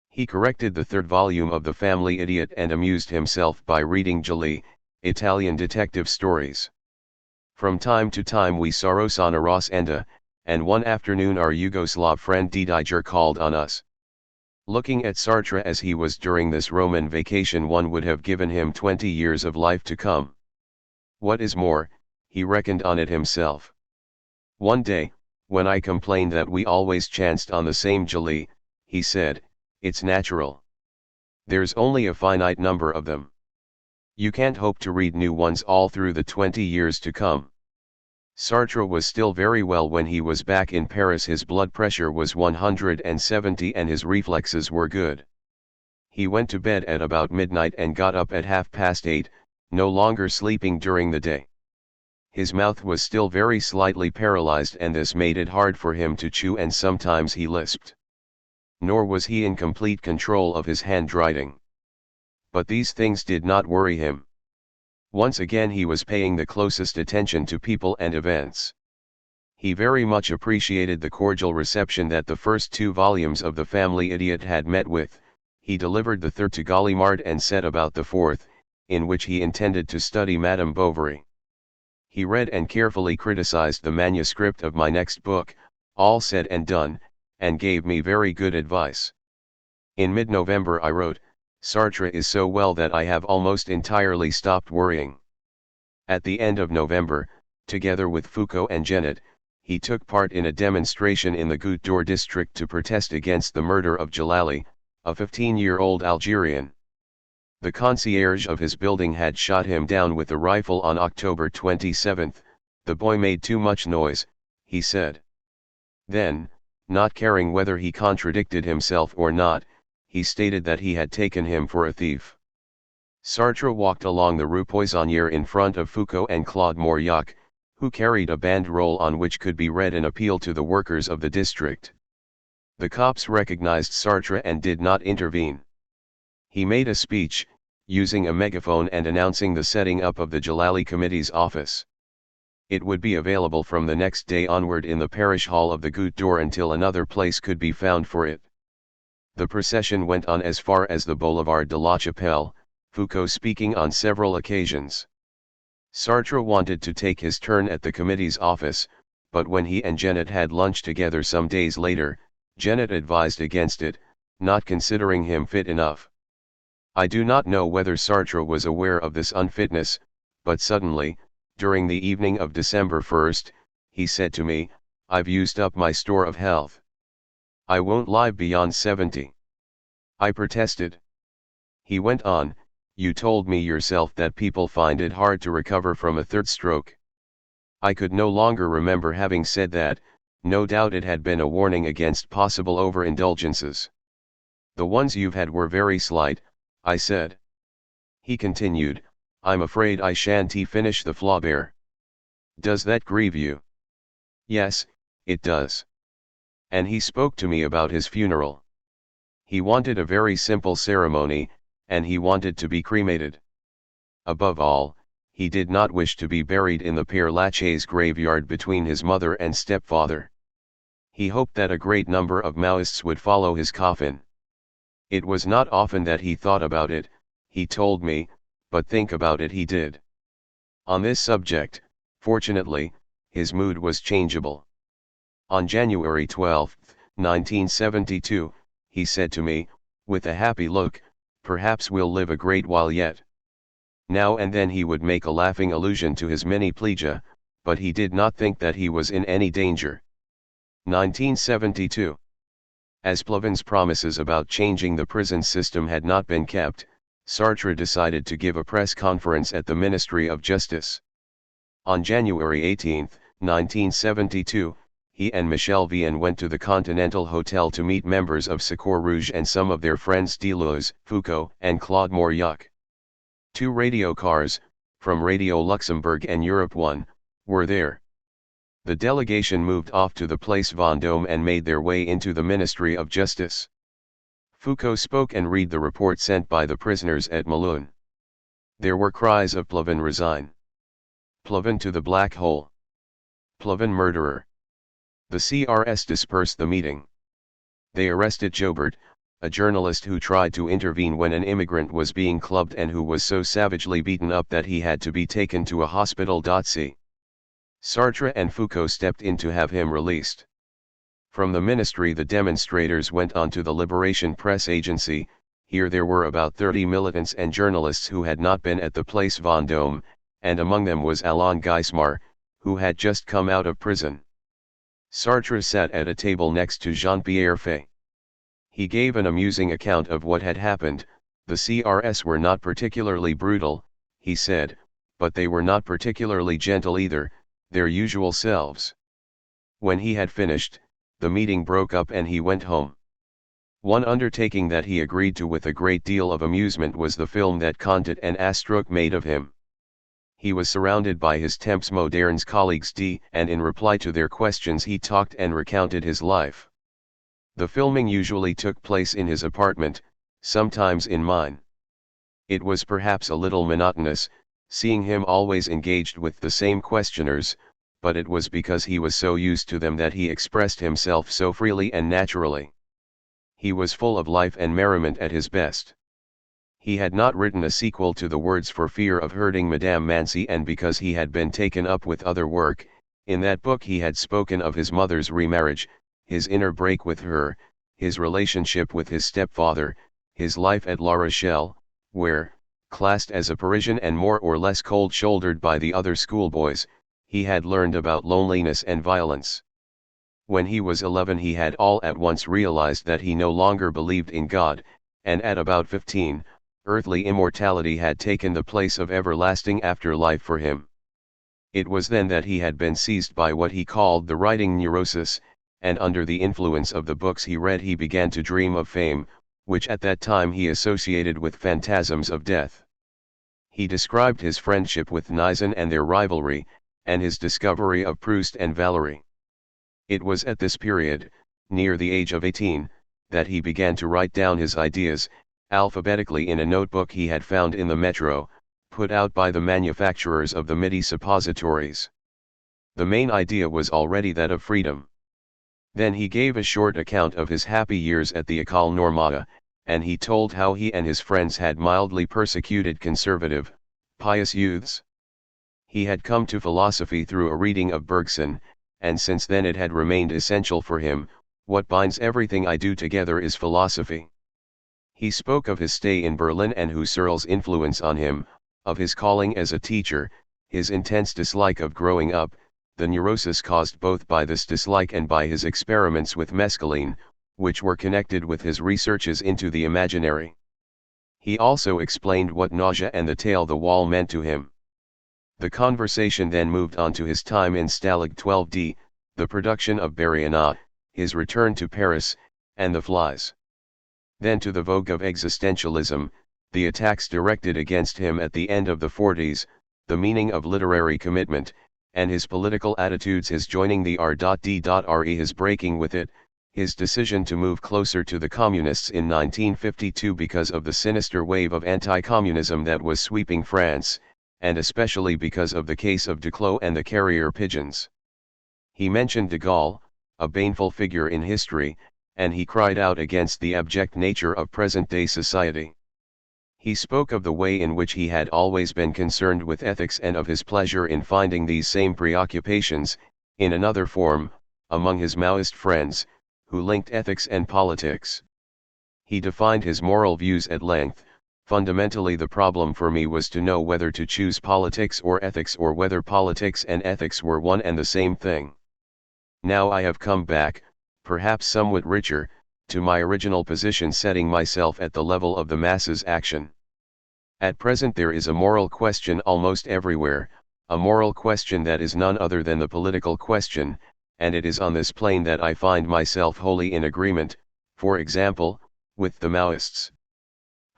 He corrected the 3rd volume of The Family Idiot and amused himself by reading jolly, Italian detective stories. From time to time we saw Rossana Rossenda, and one afternoon our Yugoslav friend Didier called on us. Looking at Sartre as he was during this Roman vacation one would have given him 20 years of life to come. What is more, he reckoned on it himself. One day, when I complained that we always chanced on the same jolly, he said, "It's natural. There's only a finite number of them. You can't hope to read new ones all through the 20 years to come." Sartre was still very well when he was back in Paris. His blood pressure was 170 and his reflexes were good. He went to bed at about midnight and got up at 8:30, no longer sleeping during the day. His mouth was still very slightly paralyzed and this made it hard for him to chew and sometimes he lisped. Nor was he in complete control of his handwriting. But these things did not worry him. Once again he was paying the closest attention to people and events. He very much appreciated the cordial reception that the first 2 volumes of The Family Idiot had met with. He delivered the 3rd to Gallimard and set about the 4th. in which he intended to study Madame Bovary. He read and carefully criticized the manuscript of my next book, All Said and Done, and gave me very good advice. In mid-November I wrote, Sartre is so well that I have almost entirely stopped worrying. At the end of November, together with Foucault and Genet, he took part in a demonstration in the Goutte d'Or district to protest against the murder of Jalali, a 15-year-old Algerian. The concierge of his building had shot him down with a rifle on October 27. The boy made too much noise, he said. Then, not caring whether he contradicted himself or not, he stated that he had taken him for a thief. Sartre walked along the Rue Poissonnière in front of Foucault and Claude Mauriac, who carried a banderole on which could be read an appeal to the workers of the district. The cops recognized Sartre and did not intervene. He made a speech, using a megaphone and announcing the setting up of the Jalali Committee's office. It would be available from the next day onward in the parish hall of the Goutte d'Or until another place could be found for it. The procession went on as far as the Boulevard de la Chapelle, Foucault speaking on several occasions. Sartre wanted to take his turn at the committee's office, but when he and Genet had lunch together some days later, Genet advised against it, not considering him fit enough. I do not know whether Sartre was aware of this unfitness, but suddenly, during the evening of December 1, he said to me, I've used up my store of health. I won't live beyond 70. I protested. He went on, you told me yourself that people find it hard to recover from a third stroke. I could no longer remember having said that, no doubt it had been a warning against possible overindulgences. The ones you've had were very slight, I said. He continued, I'm afraid I shan't finish the Flaubert. Does that grieve you? Yes, it does. And he spoke to me about his funeral. He wanted a very simple ceremony, and he wanted to be cremated. Above all, he did not wish to be buried in the Père Lachaise graveyard between his mother and stepfather. He hoped that a great number of Maoists would follow his coffin. It was not often that he thought about it, he told me, but think about it he did. On this subject, fortunately, his mood was changeable. On January 12, 1972, he said to me, with a happy look, perhaps we'll live a great while yet. Now and then he would make a laughing allusion to his mini-plegia, but he did not think that he was in any danger. 1972. As Plevin's promises about changing the prison system had not been kept, Sartre decided to give a press conference at the Ministry of Justice. On January 18, 1972, he and Michel Vian went to the Continental Hotel to meet members of Secours Rouge and some of their friends Deleuze, Foucault, and Claude Mauriac. 2 radio cars, from Radio Luxembourg and Europe 1, were there. The delegation moved off to the Place Vendôme and made their way into the Ministry of Justice. Foucault spoke and read the report sent by the prisoners at Melun. There were cries of Plevin resign. Plevin to the black hole. Plevin murderer. The CRS dispersed the meeting. They arrested Jobert, a journalist who tried to intervene when an immigrant was being clubbed and who was so savagely beaten up that he had to be taken to a hospital. Sartre and Foucault stepped in to have him released. From the ministry the demonstrators went on to the Liberation Press Agency. Here there were about 30 militants and journalists who had not been at the Place Vendôme, and among them was Alain Geismar, who had just come out of prison. Sartre sat at a table next to Jean-Pierre Fay. He gave an amusing account of what had happened. The CRS were not particularly brutal, he said, but they were not particularly gentle either, their usual selves. When he had finished, the meeting broke up and he went home. One undertaking that he agreed to with a great deal of amusement was the film that Contet and Astruc made of him. He was surrounded by his Temps Modernes colleagues and in reply to their questions he talked and recounted his life. The filming usually took place in his apartment, sometimes in mine. It was perhaps a little monotonous, seeing him always engaged with the same questioners, but it was because he was so used to them that he expressed himself so freely and naturally. He was full of life and merriment at his best. He had not written a sequel to the words for fear of hurting Madame Mancy, and because he had been taken up with other work. In that book he had spoken of his mother's remarriage, his inner break with her, his relationship with his stepfather, his life at La Rochelle, where, classed as a Parisian and more or less cold-shouldered by the other schoolboys, he had learned about loneliness and violence. When he was 11 he had all at once realized that he no longer believed in God, and at about 15, earthly immortality had taken the place of everlasting afterlife for him. It was then that he had been seized by what he called the writing neurosis, and under the influence of the books he read he began to dream of fame, which at that time he associated with phantasms of death. He described his friendship with Nizan and their rivalry, and his discovery of Proust and Valery. It was at this period, near the age of 18, that he began to write down his ideas, alphabetically in a notebook he had found in the metro, put out by the manufacturers of the Midi suppositories. The main idea was already that of freedom. Then he gave a short account of his happy years at the École Normale, and he told how he and his friends had mildly persecuted conservative, pious youths. He had come to philosophy through a reading of Bergson, and since then it had remained essential for him. What binds everything I do together is philosophy. He spoke of his stay in Berlin and Husserl's influence on him, of his calling as a teacher, his intense dislike of growing up, the neurosis caused both by this dislike and by his experiments with mescaline, which were connected with his researches into the imaginary. He also explained what nausea and the tail the wall meant to him. The conversation then moved on to his time in Stalag 12D, the production of Bariana, his return to Paris, and the flies. Then to the vogue of existentialism, the attacks directed against him at the end of the 40s, the meaning of literary commitment, and his political attitudes, his joining the R.D.Re, his breaking with it, his decision to move closer to the communists in 1952 because of the sinister wave of anti-communism that was sweeping France, and especially because of the case of Duclos and the carrier pigeons. He mentioned de Gaulle, a baneful figure in history, and he cried out against the abject nature of present-day society. He spoke of the way in which he had always been concerned with ethics and of his pleasure in finding these same preoccupations, in another form, among his Maoist friends, who linked ethics and politics. He defined his moral views at length. Fundamentally, the problem for me was to know whether to choose politics or ethics, or whether politics and ethics were one and the same thing. Now I have come back, perhaps somewhat richer, to my original position, setting myself at the level of the masses' action. At present there is a moral question almost everywhere, a moral question that is none other than the political question, and it is on this plane that I find myself wholly in agreement, for example, with the Maoists.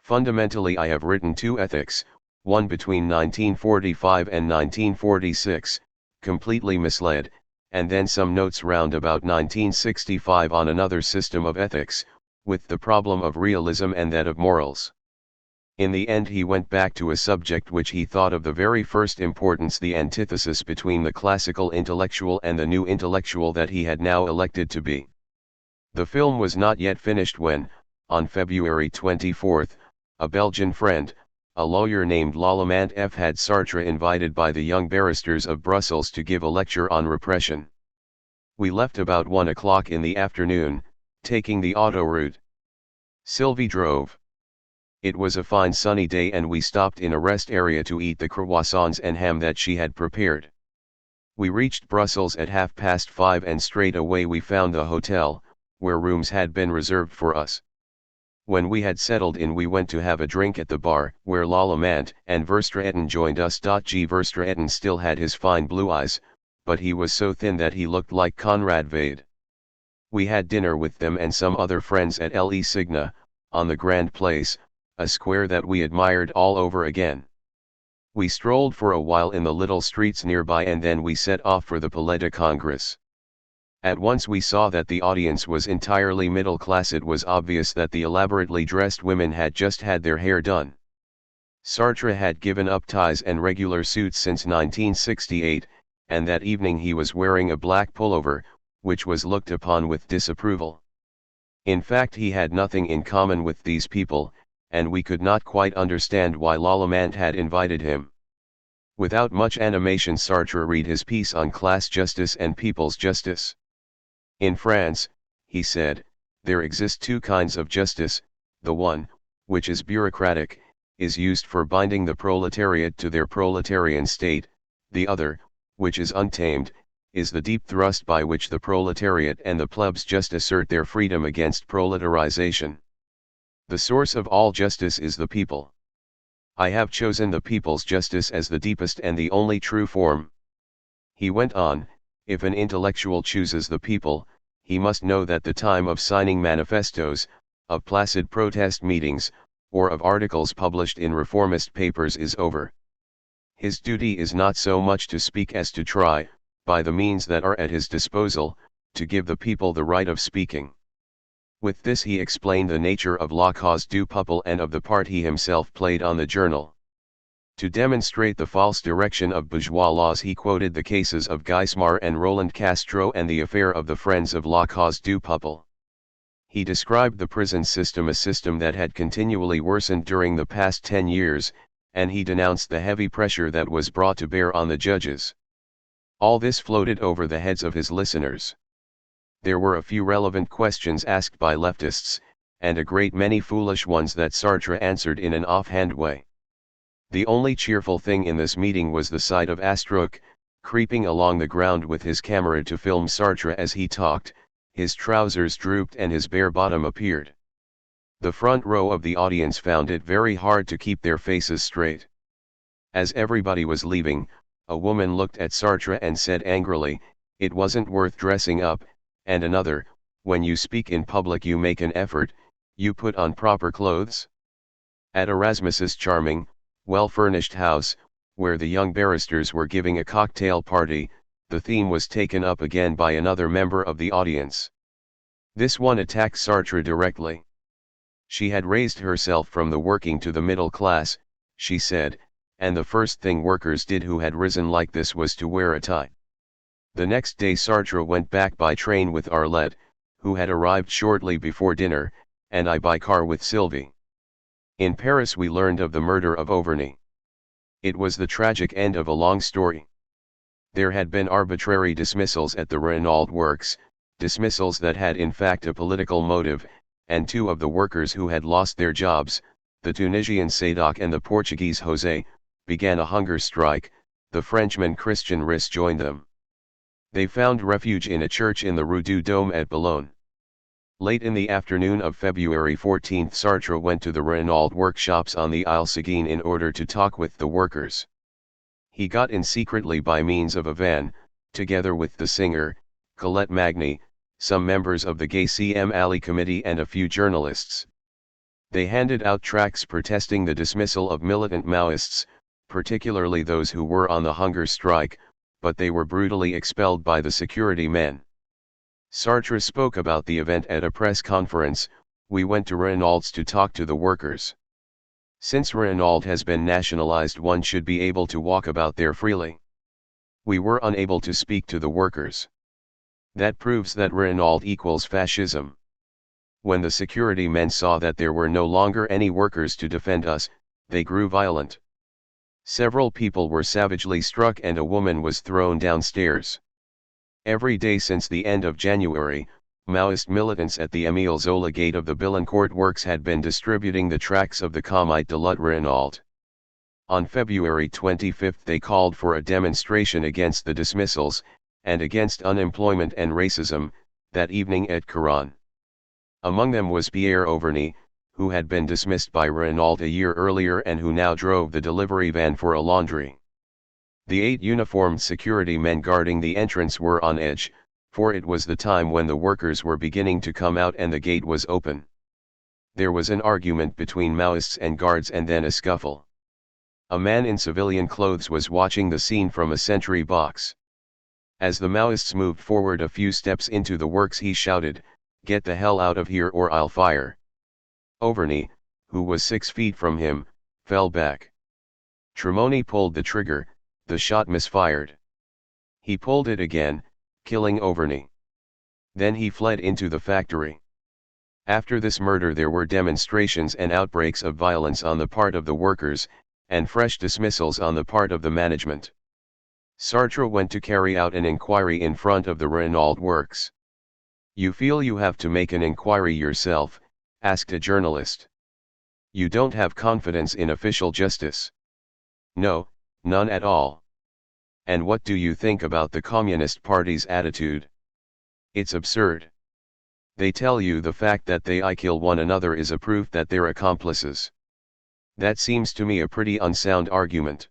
Fundamentally I have written two ethics, one between 1945 and 1946, completely misled, and then some notes round about 1965 on another system of ethics, with the problem of realism and that of morals. In the end he went back to a subject which he thought of the very first importance, the antithesis between the classical intellectual and the new intellectual that he had now elected to be. The film was not yet finished when, on February 24, a Belgian friend, a lawyer named Lallement F. had Sartre invited by the young barristers of Brussels to give a lecture on repression. We left about 1 o'clock in the afternoon, taking the autoroute. Sylvie drove. It was a fine sunny day and we stopped in a rest area to eat the croissants and ham that she had prepared. We reached Brussels at 5:30 and straight away we found the hotel, where rooms had been reserved for us. When we had settled in we went to have a drink at the bar, where Lallement and Verstraeten joined us. G. Verstraeten still had his fine blue eyes, but he was so thin that he looked like Conrad Vade. We had dinner with them and some other friends at Le Signa, on the Grand Place, a square that we admired all over again. We strolled for a while in the little streets nearby and then we set off for the Palais de Congrès. At once we saw that the audience was entirely middle class. It was obvious that the elaborately dressed women had just had their hair done. Sartre had given up ties and regular suits since 1968, and that evening he was wearing a black pullover, which was looked upon with disapproval. In fact, he had nothing in common with these people, and we could not quite understand why Lalemant had invited him. Without much animation, Sartre read his piece on class justice and people's justice. In France, he said, there exist two kinds of justice: the one, which is bureaucratic, is used for binding the proletariat to their proletarian state; the other, which is untamed, is the deep thrust by which the proletariat and the plebs just assert their freedom against proletarization. The source of all justice is the people. I have chosen the people's justice as the deepest and the only true form. He went on, if an intellectual chooses the people, he must know that the time of signing manifestos, of placid protest meetings, or of articles published in reformist papers is over. His duty is not so much to speak as to try, by the means that are at his disposal, to give the people the right of speaking. With this he explained the nature of La Cause du Peuple and of the part he himself played on the journal. To demonstrate the false direction of bourgeois laws he quoted the cases of Geismar and Roland Castro and the affair of the Friends of La Cause du Peuple. He described the prison system, a system that had continually worsened during the past 10 years, and he denounced the heavy pressure that was brought to bear on the judges. All this floated over the heads of his listeners. There were a few relevant questions asked by leftists, and a great many foolish ones that Sartre answered in an offhand way. The only cheerful thing in this meeting was the sight of Astruc, creeping along the ground with his camera to film Sartre as he talked. His trousers drooped and his bare bottom appeared. The front row of the audience found it very hard to keep their faces straight. As everybody was leaving, a woman looked at Sartre and said angrily, "It wasn't worth dressing up," and another, "When you speak in public you make an effort, you put on proper clothes." At Erasmus's charming, well-furnished house, where the young barristers were giving a cocktail party, the theme was taken up again by another member of the audience. This one attacked Sartre directly. She had raised herself from the working to the middle class, she said, and the first thing workers did who had risen like this was to wear a tie. The next day Sartre went back by train with Arlette, who had arrived shortly before dinner, and I by car with Sylvie. In Paris we learned of the murder of Auvergne. It was the tragic end of a long story. There had been arbitrary dismissals at the Renault works, dismissals that had in fact a political motive, and two of the workers who had lost their jobs, the Tunisian Sadoc and the Portuguese José, began a hunger strike. The Frenchman Christian Riss joined them. They found refuge in a church in the Rue du Dôme at Boulogne. Late in the afternoon of February 14 Sartre went to the Renault workshops on the Île Seguin in order to talk with the workers. He got in secretly by means of a van, together with the singer, Colette Magny, some members of the Gay CM Ali committee and a few journalists. They handed out tracts protesting the dismissal of militant Maoists, particularly those who were on the hunger strike, but they were brutally expelled by the security men. Sartre spoke about the event at a press conference. We went to Renault's to talk to the workers. Since Renault has been nationalized, one should be able to walk about there freely. We were unable to speak to the workers. That proves that Renault equals fascism. When the security men saw that there were no longer any workers to defend us, they grew violent. Several people were savagely struck and a woman was thrown downstairs. Every day since the end of January, Maoist militants at the Émile Zola gate of the Billancourt works had been distributing the tracts of the Comité de lutte Renault. On February 25 they called for a demonstration against the dismissals, and against unemployment and racism, that evening at Caron. Among them was Pierre Auvergne, who had been dismissed by Renault a year earlier and who now drove the delivery van for a laundry. The 8 uniformed security men guarding the entrance were on edge, for it was the time when the workers were beginning to come out and the gate was open. There was an argument between Maoists and guards and then a scuffle. A man in civilian clothes was watching the scene from a sentry box. As the Maoists moved forward a few steps into the works he shouted, "Get the hell out of here or I'll fire." Auvergne, who was 6 feet from him, fell back. Tremoni pulled the trigger, the shot misfired. He pulled it again, killing Auvergne. Then he fled into the factory. After this murder there were demonstrations and outbreaks of violence on the part of the workers, and fresh dismissals on the part of the management. Sartre went to carry out an inquiry in front of the Renault works. "You feel you have to make an inquiry yourself?" asked a journalist. "You don't have confidence in official justice?" "No, none at all." "And what do you think about the Communist Party's attitude?" "It's absurd. They tell you the fact that they kill one another is a proof that they're accomplices. That seems to me a pretty unsound argument.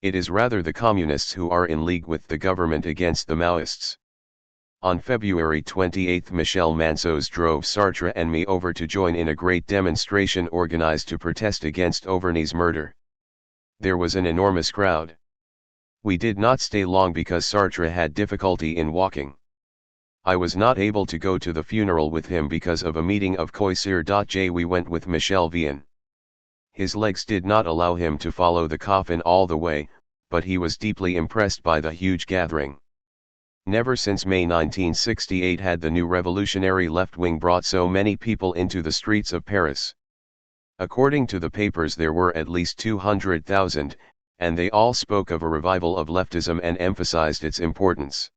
It is rather the communists who are in league with the government against the Maoists." On February 28 Michel Manceaux drove Sartre and me over to join in a great demonstration organized to protest against Auverney's murder. There was an enormous crowd. We did not stay long because Sartre had difficulty in walking. I was not able to go to the funeral with him because of a meeting of THIRD-WORLDISM. We went with Michel Vian. His legs did not allow him to follow the coffin all the way, but he was deeply impressed by the huge gathering. Never since May 1968 had the new revolutionary left wing brought so many people into the streets of Paris. According to the papers there were at least 200,000, and they all spoke of a revival of leftism and emphasized its importance.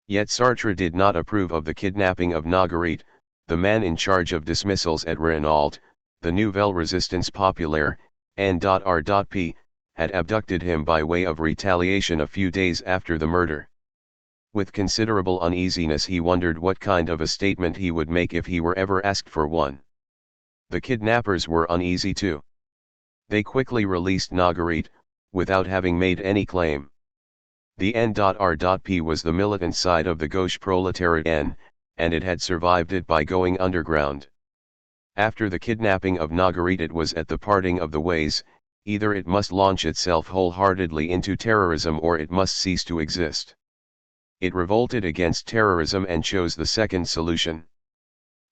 Yet Sartre did not approve of the kidnapping of Marguerite, the man in charge of dismissals at Renault. The Nouvelle Resistance Populaire, N.R.P., had abducted him by way of retaliation a few days after the murder. With considerable uneasiness he wondered what kind of a statement he would make if he were ever asked for one. The kidnappers were uneasy too. They quickly released Marguerite, without having made any claim. The N.R.P. was the militant side of the gauche proletariat, and it had survived it by going underground. After the kidnapping of Marguerite it was at the parting of the ways: either it must launch itself wholeheartedly into terrorism or it must cease to exist. It revolted against terrorism and chose the second solution.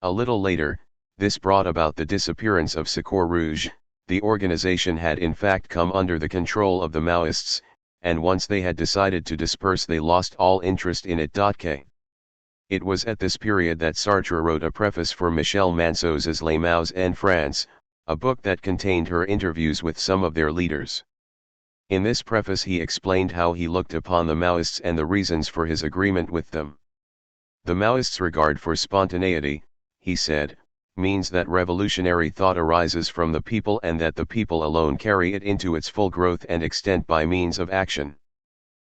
A little later, this brought about the disappearance of Secours Rouge. The organization had in fact come under the control of the Maoists, and once they had decided to disperse they lost all interest in it. It was at this period that Sartre wrote a preface for Michel Mancaux's Les Maos en France, a book that contained her interviews with some of their leaders. In this preface he explained how he looked upon the Maoists and the reasons for his agreement with them. "The Maoists' regard for spontaneity," he said, "means that revolutionary thought arises from the people and that the people alone carry it into its full growth and extent by means of action.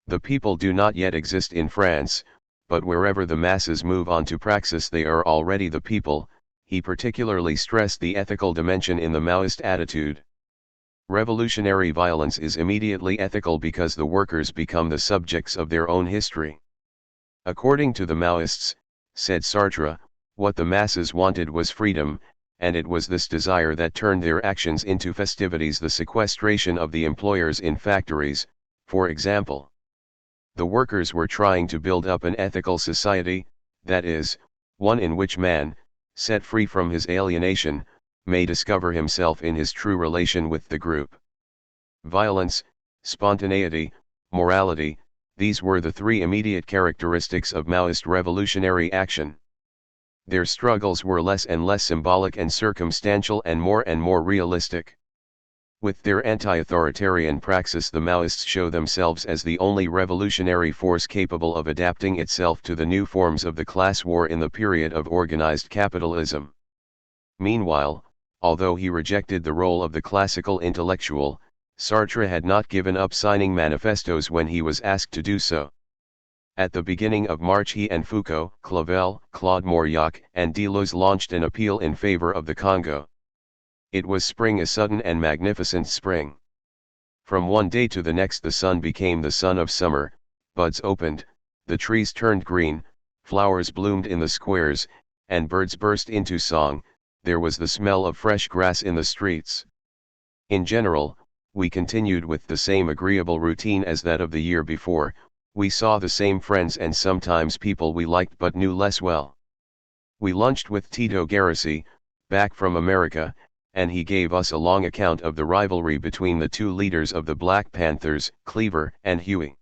The people do not yet exist in France, but wherever the masses move on to praxis they are already the people." He particularly stressed the ethical dimension in the Maoist attitude. Revolutionary violence is immediately ethical because the workers become the subjects of their own history. According to the Maoists, said Sartre, what the masses wanted was freedom, and it was this desire that turned their actions into festivities: the sequestration of the employers in factories, for example. The workers were trying to build up an ethical society, that is, one in which man, set free from his alienation, may discover himself in his true relation with the group. Violence, spontaneity, morality, these were the three immediate characteristics of Maoist revolutionary action. Their struggles were less and less symbolic and circumstantial and more realistic. With their anti-authoritarian praxis the Maoists show themselves as the only revolutionary force capable of adapting itself to the new forms of the class war in the period of organized capitalism. Meanwhile, although he rejected the role of the classical intellectual, Sartre had not given up signing manifestos when he was asked to do so. At the beginning of March he and Foucault, Clavel, Claude Mauriac, and Deleuze launched an appeal in favor of the Congo. It was spring, a sudden and magnificent spring. From one day to the next the sun became the sun of summer, buds opened, the trees turned green, flowers bloomed in the squares, and birds burst into song. There was the smell of fresh grass in the streets. In general, we continued with the same agreeable routine as that of the year before. We saw the same friends and sometimes people we liked but knew less well. We lunched with Tito Garrissy, back from America, and he gave us a long account of the rivalry between the two leaders of the Black Panthers, Cleaver and Huey.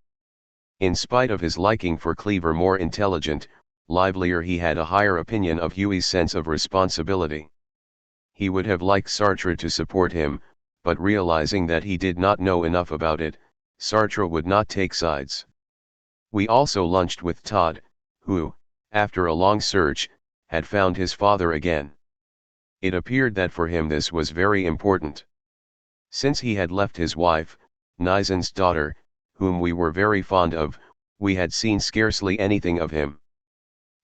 In spite of his liking for Cleaver, more intelligent, livelier. He had a higher opinion of Huey's sense of responsibility. He would have liked Sartre to support him, but realizing that he did not know enough about it, Sartre would not take sides. We also lunched with Todd, who, after a long search, had found his father again. It appeared that for him this was very important. Since he had left his wife, Nisen's daughter, whom we were very fond of, we had seen scarcely anything of him.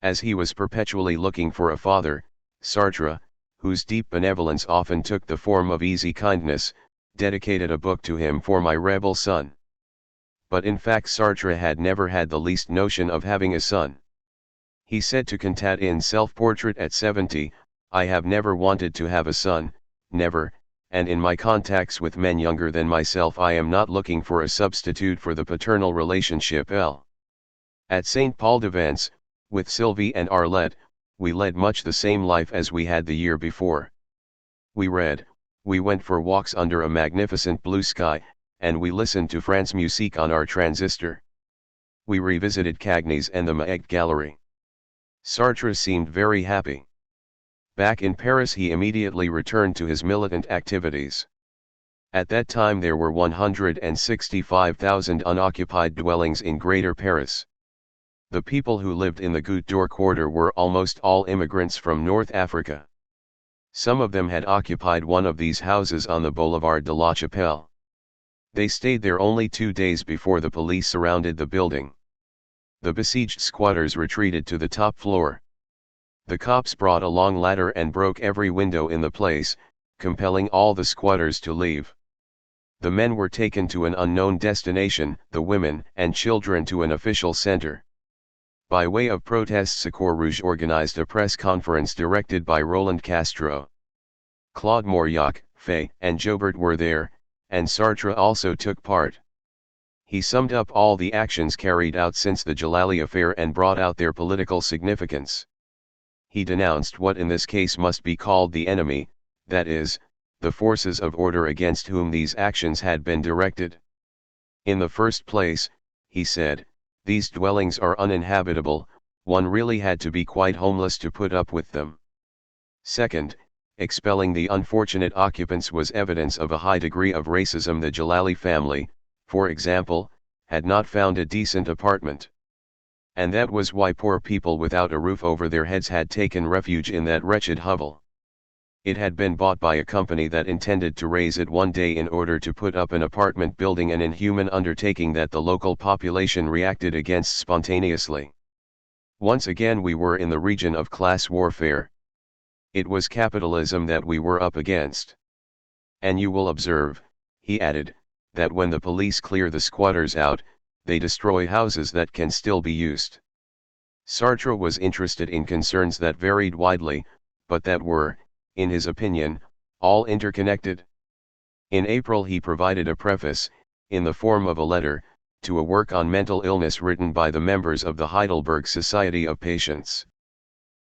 As he was perpetually looking for a father, Sartre, whose deep benevolence often took the form of easy kindness, dedicated a book to him for my rebel son. But in fact Sartre had never had the least notion of having a son. He said to Cantat in Self-Portrait at 70, "I have never wanted to have a son, never, and in my contacts with men younger than myself I am not looking for a substitute for the paternal relationship." At St. Paul de Vence, with Sylvie and Arlette, we led much the same life as we had the year before. We read, we went for walks under a magnificent blue sky, and we listened to France musique on our transistor. We revisited Cagnes and the Maegd Gallery. Sartre seemed very happy. Back in Paris he immediately returned to his militant activities. At that time there were 165,000 unoccupied dwellings in Greater Paris. The people who lived in the Goutte d'Or quarter were almost all immigrants from North Africa. Some of them had occupied one of these houses on the Boulevard de la Chapelle. They stayed there only 2 days before the police surrounded the building. The besieged squatters retreated to the top floor. The cops brought a long ladder and broke every window in the place, compelling all the squatters to leave. The men were taken to an unknown destination, the women and children to an official center. By way of protest, Secours Rouge organized a press conference directed by Roland Castro. Claude Mauriac, Fay, and Jobert were there, and Sartre also took part. He summed up all the actions carried out since the Jalali affair and brought out their political significance. He denounced what in this case must be called the enemy, that is, the forces of order against whom these actions had been directed. In the first place, he said, these dwellings are uninhabitable, one really had to be quite homeless to put up with them. Second, expelling the unfortunate occupants was evidence of a high degree of racism. The Jalali family, for example, had not found a decent apartment. And that was why poor people without a roof over their heads had taken refuge in that wretched hovel. It had been bought by a company that intended to raise it one day in order to put up an apartment building, an inhuman undertaking that the local population reacted against spontaneously. Once again we were in the region of class warfare. It was capitalism that we were up against. And you will observe, he added, that when the police clear the squatters out, they destroy houses that can still be used. Sartre was interested in concerns that varied widely, but that were, in his opinion, all interconnected. In April he provided a preface, in the form of a letter, to a work on mental illness written by the members of the Heidelberg Society of Patients.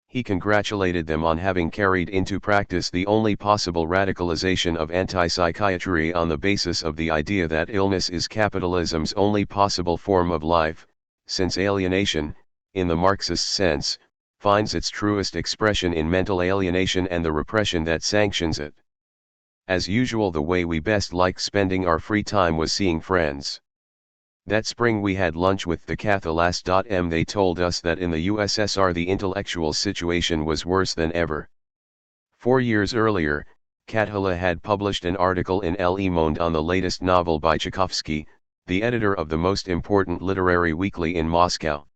He congratulated them on having carried into practice the only possible radicalization of anti-psychiatry on the basis of the idea that illness is capitalism's only possible form of life, since alienation, in the Marxist sense, finds its truest expression in mental alienation and the repression that sanctions it. As usual, the way we best liked spending our free time was seeing friends. That spring we had lunch with the Cathalas.m. They told us that in the USSR the intellectual situation was worse than ever. 4 years earlier, Cathala had published an article in Le Monde on the latest novel by Tchaikovsky, the editor of the most important literary weekly in Moscow.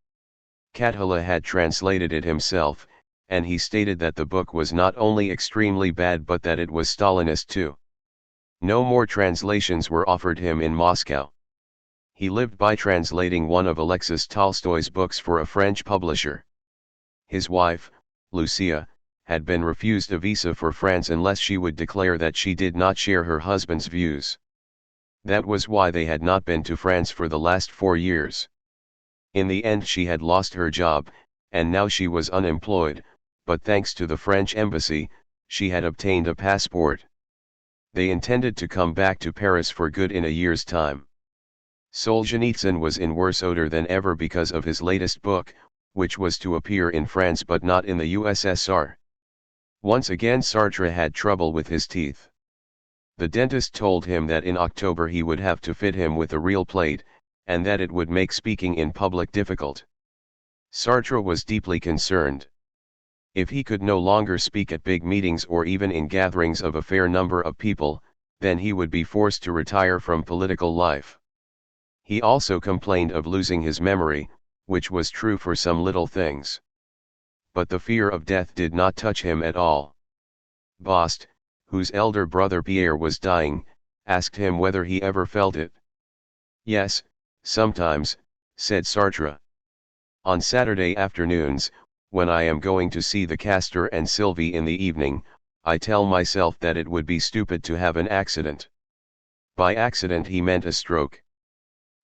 Cathala had translated it himself, and he stated that the book was not only extremely bad but that it was Stalinist too. No more translations were offered him in Moscow. He lived by translating one of Alexis Tolstoy's books for a French publisher. His wife, Lucia, had been refused a visa for France unless she would declare that she did not share her husband's views. That was why they had not been to France for the last 4 years. In the end she had lost her job, and now she was unemployed, but thanks to the French embassy, she had obtained a passport. They intended to come back to Paris for good in a year's time. Solzhenitsyn was in worse odor than ever because of his latest book, which was to appear in France but not in the USSR. Once again Sartre had trouble with his teeth. The dentist told him that in October he would have to fit him with a real plate, and that it would make speaking in public difficult. Sartre was deeply concerned. If he could no longer speak at big meetings or even in gatherings of a fair number of people, then he would be forced to retire from political life. He also complained of losing his memory, which was true for some little things. But the fear of death did not touch him at all. Bast, whose elder brother Pierre was dying, asked him whether he ever felt it. "Yes, sometimes," said Sartre. "On Saturday afternoons, when I am going to see the Castor and Sylvie in the evening, I tell myself that it would be stupid to have an accident." By accident he meant a stroke.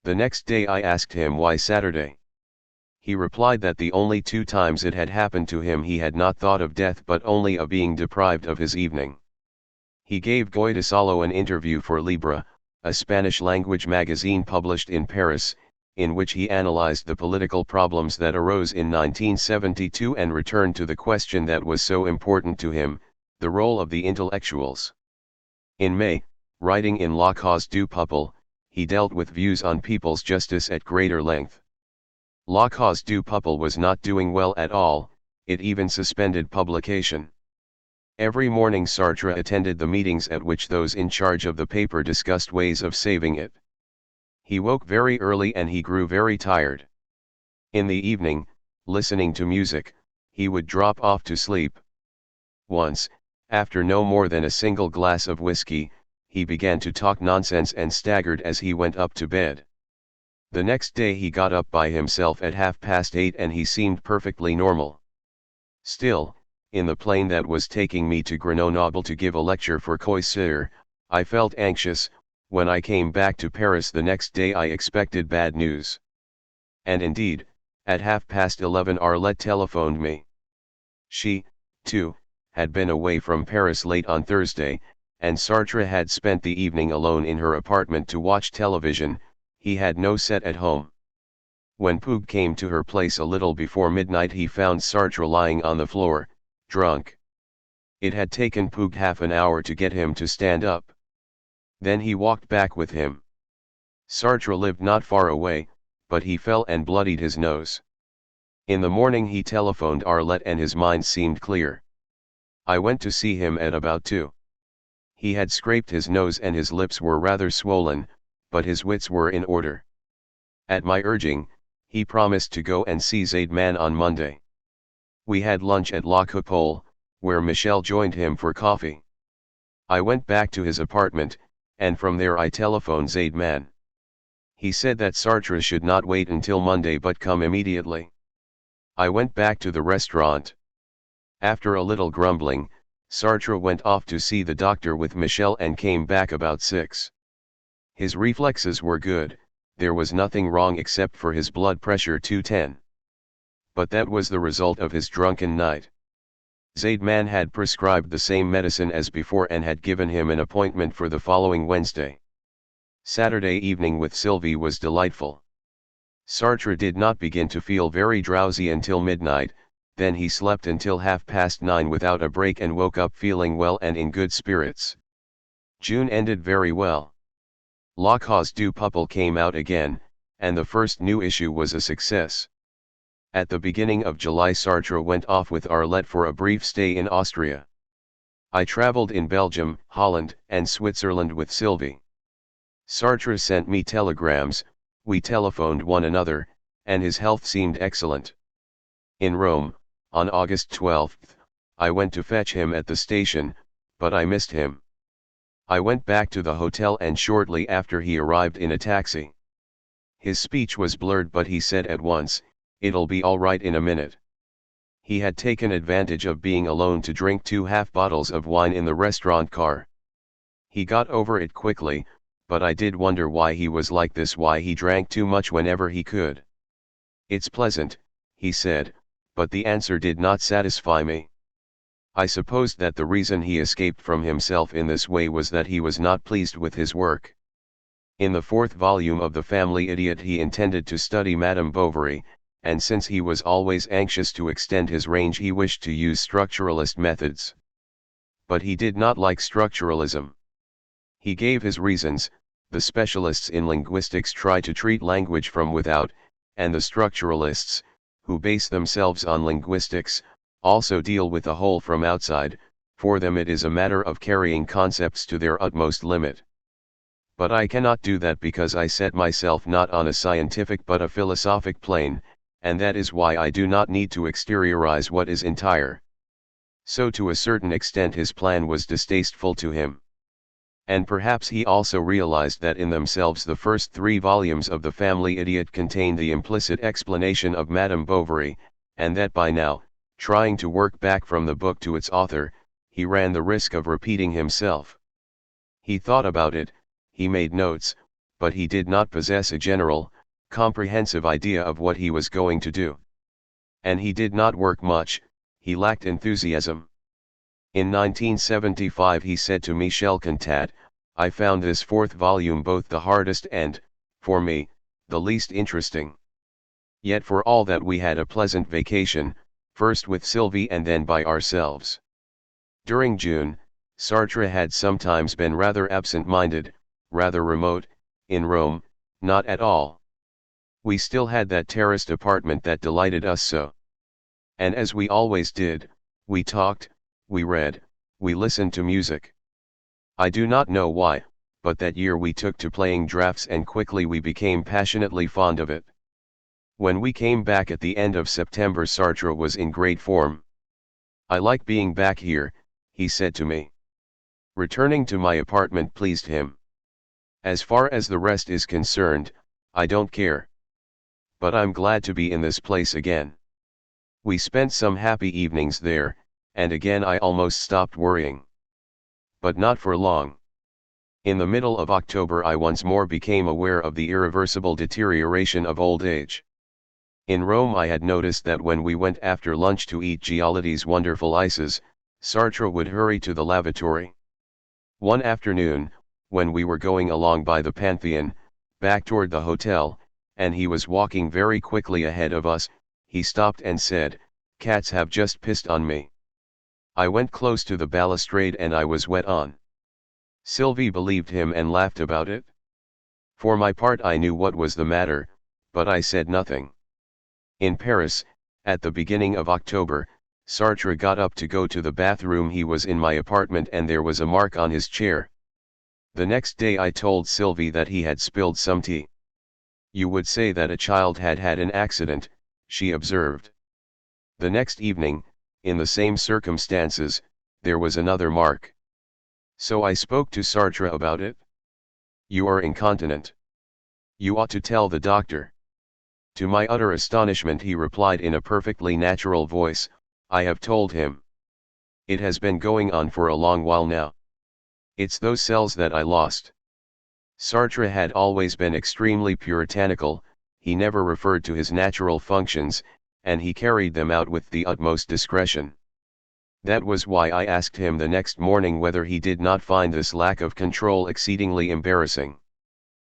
The next day I asked him why Saturday. He replied that the only 2 times it had happened to him he had not thought of death but only of being deprived of his evening. He gave Guy de Salo an interview for Libre, a Spanish-language magazine published in Paris, in which he analyzed the political problems that arose in 1972 and returned to the question that was so important to him, the role of the intellectuals. In May, writing in La Cause du Peuple, he dealt with views on people's justice at greater length. La Cause du Peuple was not doing well at all, it even suspended publication. Every morning Sartre attended the meetings at which those in charge of the paper discussed ways of saving it. He woke very early and he grew very tired. In the evening, listening to music, he would drop off to sleep. Once, after no more than a single glass of whiskey, he began to talk nonsense and staggered as he went up to bed. The next day he got up by himself at 8:30 and he seemed perfectly normal. Still, in the plane that was taking me to Grenoble to give a lecture for Coissier, I felt anxious. When I came back to Paris the next day I expected bad news. And indeed, at 11:30 Arlette telephoned me. She, too, had been away from Paris late on Thursday, and Sartre had spent the evening alone in her apartment to watch television. He had no set at home. When Poog came to her place a little before midnight he found Sartre lying on the floor, drunk. It had taken Poog half an hour to get him to stand up. Then he walked back with him. Sartre lived not far away, but he fell and bloodied his nose. In the morning he telephoned Arlette and his mind seemed clear. I went to see him at about 2. He had scraped his nose and his lips were rather swollen, but his wits were in order. At my urging, he promised to go and see Zaidman on Monday. We had lunch at La Coupole, where Michel joined him for coffee. I went back to his apartment, and from there I telephoned Zaidman. He said that Sartre should not wait until Monday but come immediately. I went back to the restaurant. After a little grumbling, Sartre went off to see the doctor with Michel and came back about 6. His reflexes were good, there was nothing wrong except for his blood pressure 210. But that was the result of his drunken night. Zaidman had prescribed the same medicine as before and had given him an appointment for the following Wednesday. Saturday evening with Sylvie was delightful. Sartre did not begin to feel very drowsy until midnight, then he slept until 9:30 without a break and woke up feeling well and in good spirits. June ended very well. La Cause du Peuple came out again, and the first new issue was a success. At the beginning of July Sartre went off with Arlette for a brief stay in Austria. I traveled in Belgium, Holland, and Switzerland with Sylvie. Sartre sent me telegrams, we telephoned one another, and his health seemed excellent. In Rome, on August 12, I went to fetch him at the station, but I missed him. I went back to the hotel and shortly after he arrived in a taxi. His speech was blurred but he said at once, "It'll be all right in a minute." He had taken advantage of being alone to drink 2 half bottles of wine in the restaurant car. He got over it quickly, but I did wonder why he was like this, why he drank too much whenever he could. "It's pleasant," he said, but the answer did not satisfy me. I supposed that the reason he escaped from himself in this way was that he was not pleased with his work. In the 4th volume of The Family Idiot he intended to study Madame Bovary, and since he was always anxious to extend his range he wished to use structuralist methods. But he did not like structuralism. He gave his reasons. The specialists in linguistics try to treat language from without, and the structuralists, who base themselves on linguistics, also deal with the whole from outside. For them it is a matter of carrying concepts to their utmost limit. But I cannot do that because I set myself not on a scientific but a philosophic plane, and that is why I do not need to exteriorize what is entire. So to a certain extent his plan was distasteful to him. And perhaps he also realized that in themselves the first 3 volumes of The Family Idiot contained the implicit explanation of Madame Bovary, and that by now, trying to work back from the book to its author, he ran the risk of repeating himself. He thought about it, he made notes, but he did not possess a general, comprehensive idea of what he was going to do. And he did not work much, he lacked enthusiasm. In 1975 he said to Michel Contat, "I found this 4th volume both the hardest and, for me, the least interesting. Yet for all that we had a pleasant vacation, first with Sylvie and then by ourselves." During June, Sartre had sometimes been rather absent-minded, rather remote, in Rome, not at all. We still had that terraced apartment that delighted us so. And as we always did, we talked, we read, we listened to music. I do not know why, but that year we took to playing draughts and quickly we became passionately fond of it. When we came back at the end of September Sartre was in great form. "I like being back here," he said to me. Returning to my apartment pleased him. "As far as the rest is concerned, I don't care. But I'm glad to be in this place again." We spent some happy evenings there, and again I almost stopped worrying. But not for long. In the middle of October I once more became aware of the irreversible deterioration of old age. In Rome I had noticed that when we went after lunch to eat Giolitti's wonderful ices, Sartre would hurry to the lavatory. One afternoon, when we were going along by the Pantheon, back toward the hotel, and he was walking very quickly ahead of us, he stopped and said, "Cats have just pissed on me." I went close to the balustrade and I was wet on. Sylvie believed him and laughed about it. For my part I knew what was the matter, but I said nothing. In Paris, at the beginning of October, Sartre got up to go to the bathroom. He was in my apartment and there was a mark on his chair. The next day I told Sylvie that he had spilled some tea. "You would say that a child had had an accident," she observed. The next evening, in the same circumstances, there was another mark. So I spoke to Sartre about it. "You are incontinent. You ought to tell the doctor." To my utter astonishment he replied in a perfectly natural voice, "I have told him. It has been going on for a long while now. It's those cells that I lost." Sartre had always been extremely puritanical, he never referred to his natural functions, and he carried them out with the utmost discretion. That was why I asked him the next morning whether he did not find this lack of control exceedingly embarrassing.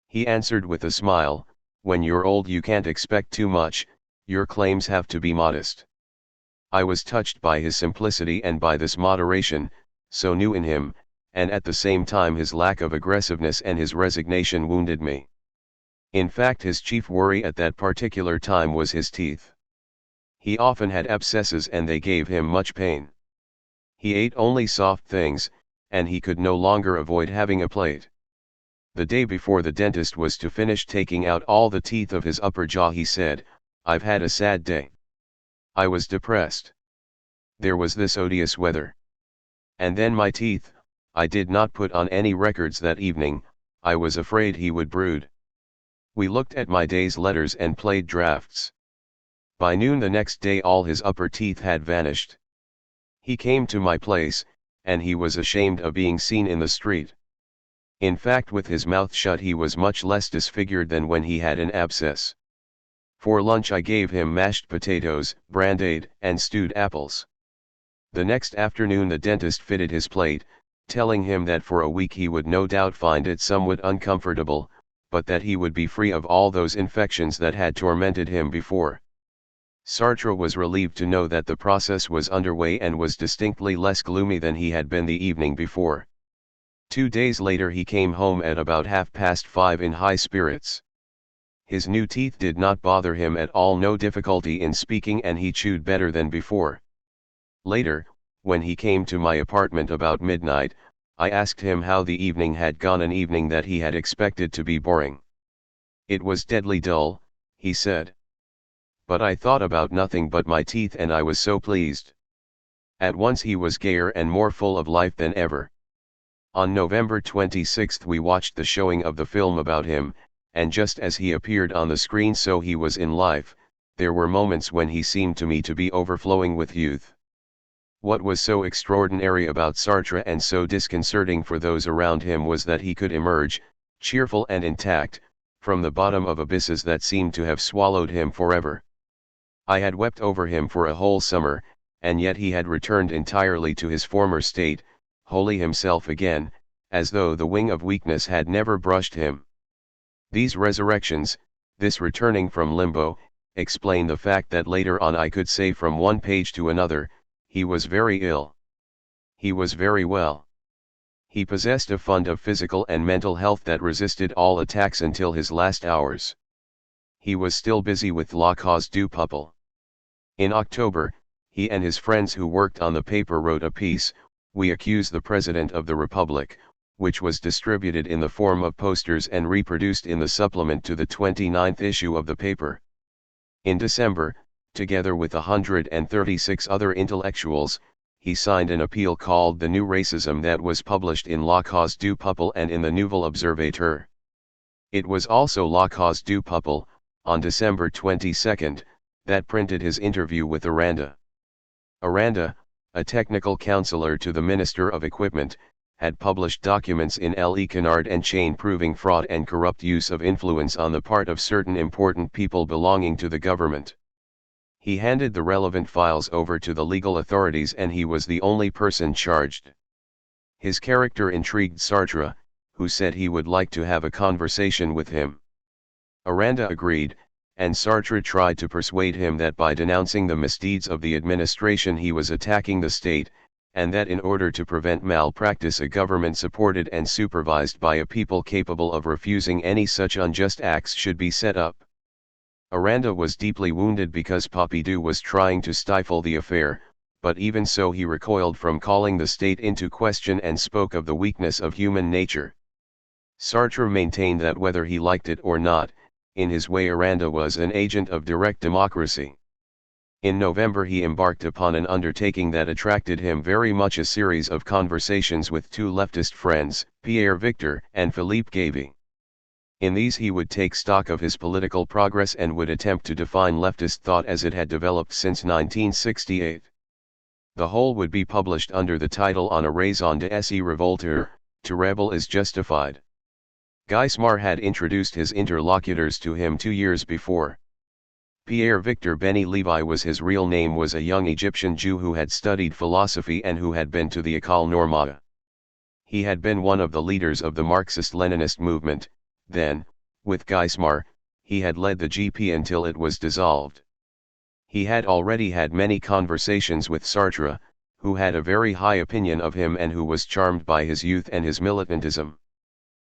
He answered with a smile, "When you're old you can't expect too much, your claims have to be modest." I was touched by his simplicity and by this moderation, so new in him, and at the same time his lack of aggressiveness and his resignation wounded me. In fact his chief worry at that particular time was his teeth. He often had abscesses and they gave him much pain. He ate only soft things, and he could no longer avoid having a plate. The day before the dentist was to finish taking out all the teeth of his upper jaw he said, "I've had a sad day. I was depressed. There was this odious weather. And then my teeth, I did not put on any records that evening, I was afraid he would brood." We looked at my day's letters and played draughts. By noon the next day all his upper teeth had vanished. He came to my place, and he was ashamed of being seen in the street. In fact with his mouth shut he was much less disfigured than when he had an abscess. For lunch I gave him mashed potatoes, brandied, and stewed apples. The next afternoon the dentist fitted his plate, telling him that for a week he would no doubt find it somewhat uncomfortable, but that he would be free of all those infections that had tormented him before. Sartre was relieved to know that the process was underway and was distinctly less gloomy than he had been the evening before. 2 days later he came home at about 5:30 in high spirits. His new teeth did not bother him at all, no difficulty in speaking, and he chewed better than before. Later, when he came to my apartment about midnight, I asked him how the evening had gone, an evening that he had expected to be boring. "It was deadly dull," he said. "But I thought about nothing but my teeth and I was so pleased." At once he was gayer and more full of life than ever. On November 26 we watched the showing of the film about him, and just as he appeared on the screen so he was in life. There were moments when he seemed to me to be overflowing with youth. What was so extraordinary about Sartre and so disconcerting for those around him was that he could emerge, cheerful and intact, from the bottom of abysses that seemed to have swallowed him forever. I had wept over him for a whole summer, and yet he had returned entirely to his former state, wholly himself again, as though the wing of weakness had never brushed him. These resurrections, this returning from limbo, explain the fact that later on I could say from one page to another, he was very ill. He was very well. He possessed a fund of physical and mental health that resisted all attacks until his last hours. He was still busy with La Cause du Peuple. In October, he and his friends who worked on the paper wrote a piece, "We Accuse the President of the Republic," which was distributed in the form of posters and reproduced in the supplement to the 29th issue of the paper. In December, together with 136 other intellectuals, he signed an appeal called The New Racism that was published in La Cause du Peuple and in the Nouvel Observateur. It was also La Cause du Peuple, on December 22, that printed his interview with Aranda. Aranda, a technical counselor to the Minister of Equipment, had published documents in Le Canard and Chain proving fraud and corrupt use of influence on the part of certain important people belonging to the government. He handed the relevant files over to the legal authorities and he was the only person charged. His character intrigued Sartre, who said he would like to have a conversation with him. Aranda agreed, and Sartre tried to persuade him that by denouncing the misdeeds of the administration he was attacking the state, and that in order to prevent malpractice a government supported and supervised by a people capable of refusing any such unjust acts should be set up. Aranda was deeply wounded because Pompidou was trying to stifle the affair, but even so he recoiled from calling the state into question and spoke of the weakness of human nature. Sartre maintained that whether he liked it or not, in his way Aranda was an agent of direct democracy. In November he embarked upon an undertaking that attracted him very much, a series of conversations with two leftist friends, Pierre Victor and Philippe Gavy. In these he would take stock of his political progress and would attempt to define leftist thought as it had developed since 1968. The whole would be published under the title "On a raison d'être révolteur, to rebel is justified." Geismar had introduced his interlocutors to him 2 years before. Pierre Victor Beni Levi was his real name, was a young Egyptian Jew who had studied philosophy and who had been to the École Normale. He had been one of the leaders of the Marxist-Leninist movement. Then, with Geismar, he had led the GP until it was dissolved. He had already had many conversations with Sartre, who had a very high opinion of him and who was charmed by his youth and his militantism.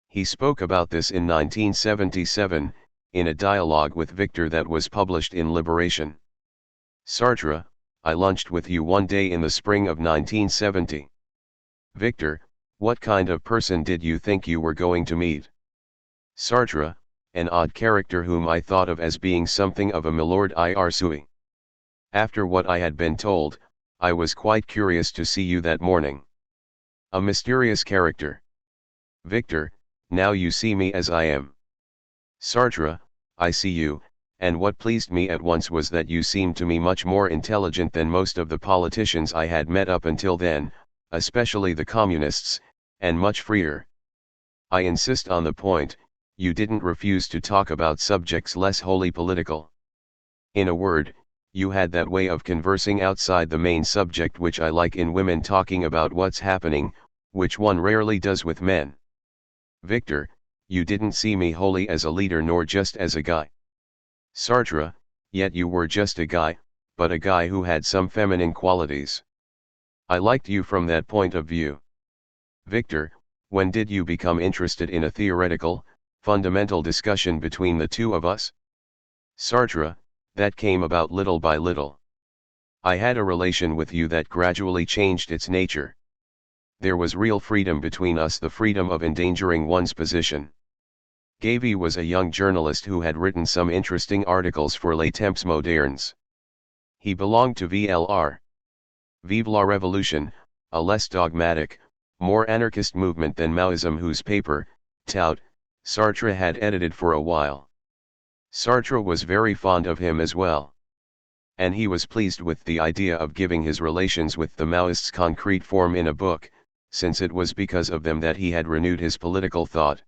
He spoke about this in 1977, in a dialogue with Victor that was published in Liberation. Sartre: "I lunched with you one day in the spring of 1970. Victor: what kind of person did you think you were going to meet? Sartre: an odd character whom I thought of as being something of a milord Irsui. After what I had been told, I was quite curious to see you that morning. A mysterious character. Victor: now you see me as I am. Sartre: I see you, and what pleased me at once was that you seemed to me much more intelligent than most of the politicians I had met up until then, especially the communists, and much freer. I insist on the point, you didn't refuse to talk about subjects less wholly political. In a word, you had that way of conversing outside the main subject which I like in women, talking about what's happening, which one rarely does with men. Victor: you didn't see me wholly as a leader nor just as a guy. Sartre: Yet you were just a guy, but a guy who had some feminine qualities. I liked you from that point of view. Victor, when did you become interested in a theoretical, fundamental discussion between the two of us? Sartre, that came about little by little. I had a relation with you that gradually changed its nature. There was real freedom between us, the freedom of endangering one's position. Gavy was a young journalist who had written some interesting articles for Les Temps Modernes. He belonged to VLR. Vive la Revolution, a less dogmatic, more anarchist movement than Maoism, whose paper, Tout, Sartre had edited for a while. Sartre was very fond of him as well. And he was pleased with the idea of giving his relations with the Maoists concrete form in a book, since it was because of them that he had renewed his political thought.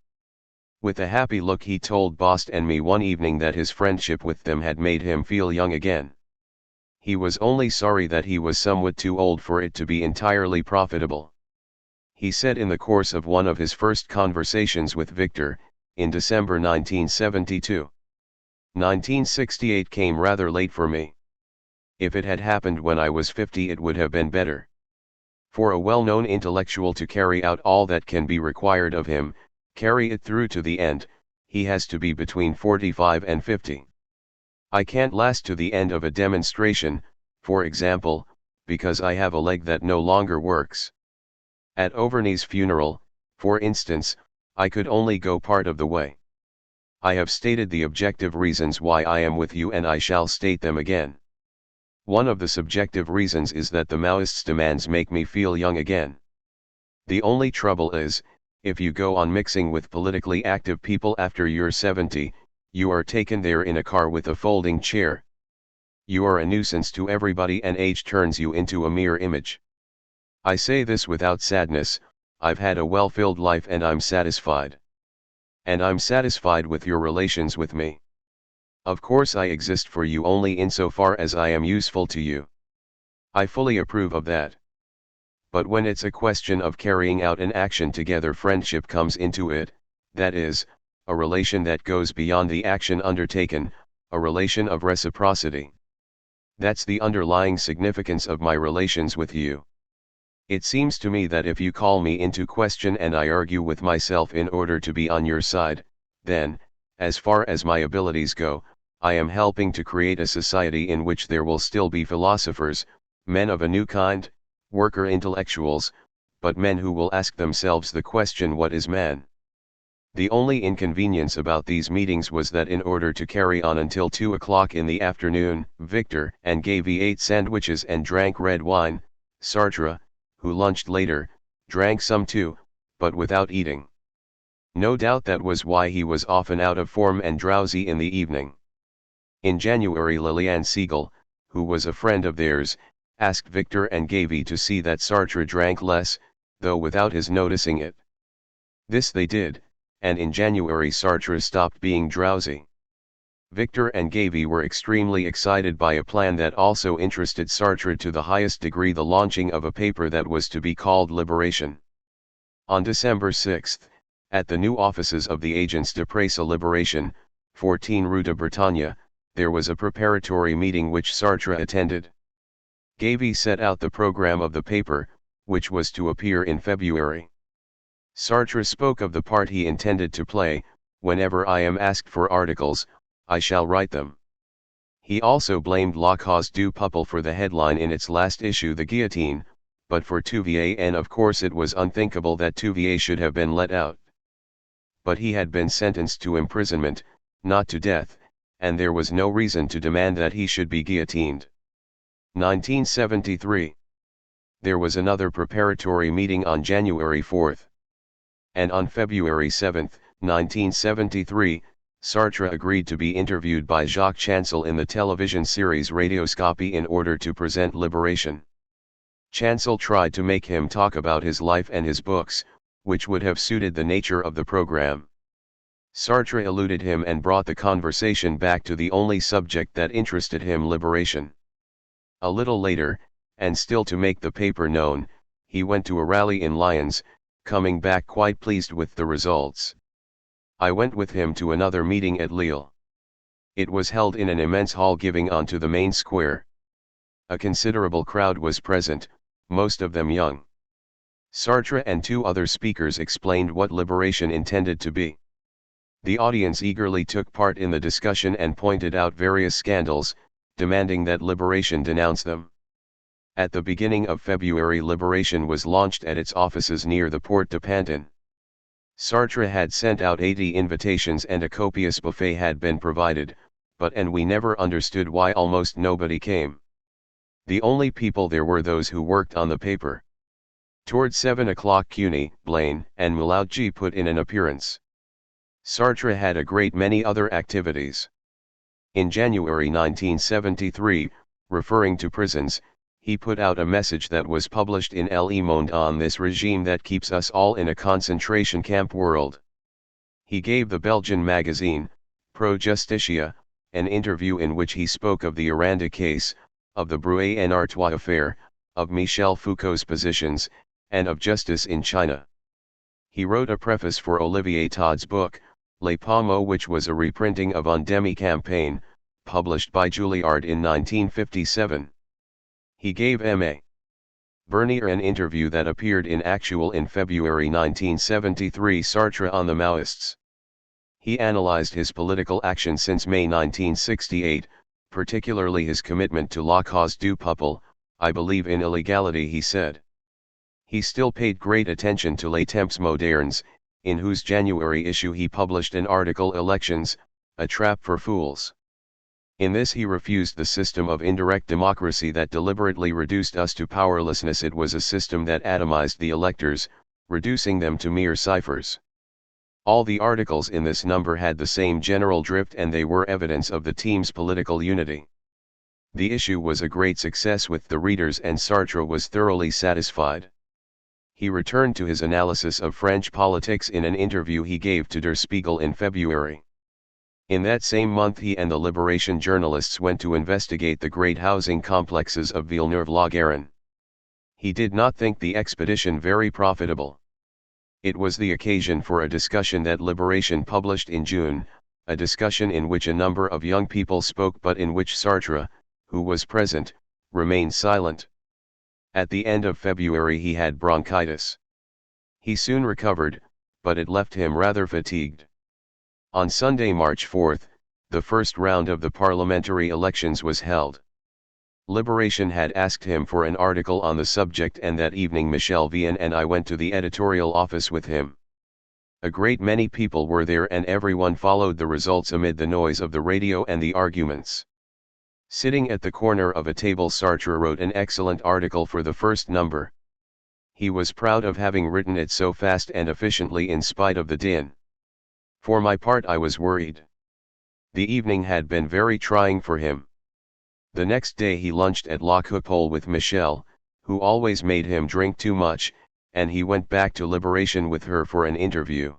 With a happy look he told Bost and me one evening that his friendship with them had made him feel young again. He was only sorry that he was somewhat too old for it to be entirely profitable. He said in the course of one of his first conversations with Victor, in December 1972. 1968 came rather late for me. If it had happened when I was 50 it would have been better. For a well-known intellectual to carry out all that can be required of him, carry it through to the end, he has to be between 45 and 50. I can't last to the end of a demonstration, for example, because I have a leg that no longer works. At Auverney's funeral, for instance, I could only go part of the way. I have stated the objective reasons why I am with you and I shall state them again. One of the subjective reasons is that the Maoists' demands make me feel young again. The only trouble is, if you go on mixing with politically active people after you're 70, you are taken there in a car with a folding chair. You are a nuisance to everybody and age turns you into a mere image. I say this without sadness, I've had a well-filled life and I'm satisfied. And I'm satisfied with your relations with me. Of course I exist for you only insofar as I am useful to you. I fully approve of that. But when it's a question of carrying out an action together, friendship comes into it, that is, a relation that goes beyond the action undertaken, a relation of reciprocity. That's the underlying significance of my relations with you. It seems to me that if you call me into question and I argue with myself in order to be on your side, then, as far as my abilities go, I am helping to create a society in which there will still be philosophers, men of a new kind, worker intellectuals, but men who will ask themselves the question, what is man? The only inconvenience about these meetings was that in order to carry on until 2 o'clock in the afternoon, Victor and Gavy ate sandwiches and drank red wine. Sartre, who lunched later, drank some too, but without eating. No doubt that was why he was often out of form and drowsy in the evening. In January Liliane Siegel, who was a friend of theirs, asked Victor and Gavy to see that Sartre drank less, though without his noticing it. This they did, and in January Sartre stopped being drowsy. Victor and Gavy were extremely excited by a plan that also interested Sartre to the highest degree, the launching of a paper that was to be called Liberation. On December 6, at the new offices of the Agence de Presse Liberation, 14 Rue de Bretagne, there was a preparatory meeting which Sartre attended. Gavy set out the program of the paper, which was to appear in February. Sartre spoke of the part he intended to play. Whenever I am asked for articles, I shall write them. He also blamed La Cause du Peuple for the headline in its last issue, the guillotine, but for Touvier, and of course it was unthinkable that Touvier should have been let out. But he had been sentenced to imprisonment, not to death, and there was no reason to demand that he should be guillotined. 1973. There was another preparatory meeting on January 4. And on February 7, 1973, Sartre agreed to be interviewed by Jacques Chancel in the television series Radioscopie in order to present Liberation. Chancel tried to make him talk about his life and his books, which would have suited the nature of the program. Sartre eluded him and brought the conversation back to the only subject that interested him, liberation. A little later, and still to make the paper known, he went to a rally in Lyons, coming back quite pleased with the results. I went with him to another meeting at Lille. It was held in an immense hall giving onto the main square. A considerable crowd was present, most of them young. Sartre and two other speakers explained what liberation intended to be. The audience eagerly took part in the discussion and pointed out various scandals, demanding that liberation denounce them. At the beginning of February, liberation was launched at its offices near the Porte de Pantin. Sartre had sent out 80 invitations and a copious buffet had been provided, and we never understood why almost nobody came. The only people there were those who worked on the paper. Toward 7 o'clock Cuny, Blaine, and Moulautji put in an appearance. Sartre had a great many other activities. In January 1973, referring to prisons, he put out a message that was published in Le Monde on this regime that keeps us all in a concentration camp world. He gave the Belgian magazine, Pro Justitia, an interview in which he spoke of the Aranda case, of the Bruay and Artois affair, of Michel Foucault's positions, and of justice in China. He wrote a preface for Olivier Todd's book, Les Pommeaux, which was a reprinting of On Demi Campagne, published by Julliard in 1957. He gave M.A. Bernier an interview that appeared in Actual in February 1973, Sartre on the Maoists. He analyzed his political action since May 1968, particularly his commitment to la cause du peuple. I believe in illegality, he said. He still paid great attention to Les Temps Modernes, in whose January issue he published an article, Elections, a Trap for Fools. In this he refused the system of indirect democracy that deliberately reduced us to powerlessness. It was a system that atomized the electors, reducing them to mere ciphers. All the articles in this number had the same general drift, and they were evidence of the team's political unity. The issue was a great success with the readers, and Sartre was thoroughly satisfied. He returned to his analysis of French politics in an interview he gave to Der Spiegel in February. In that same month he and the Liberation journalists went to investigate the great housing complexes of Villeneuve-la-Garenne. He did not think the expedition very profitable. It was the occasion for a discussion that Liberation published in June, a discussion in which a number of young people spoke but in which Sartre, who was present, remained silent. At the end of February he had bronchitis. He soon recovered, but it left him rather fatigued. On Sunday, March 4, the first round of the parliamentary elections was held. Liberation had asked him for an article on the subject, and that evening Michel Vian and I went to the editorial office with him. A great many people were there and everyone followed the results amid the noise of the radio and the arguments. Sitting at the corner of a table, Sartre wrote an excellent article for the first number. He was proud of having written it so fast and efficiently in spite of the din. For my part, I was worried. The evening had been very trying for him. The next day he lunched at La Coupole with Michel, who always made him drink too much, and he went back to Liberation with her for an interview.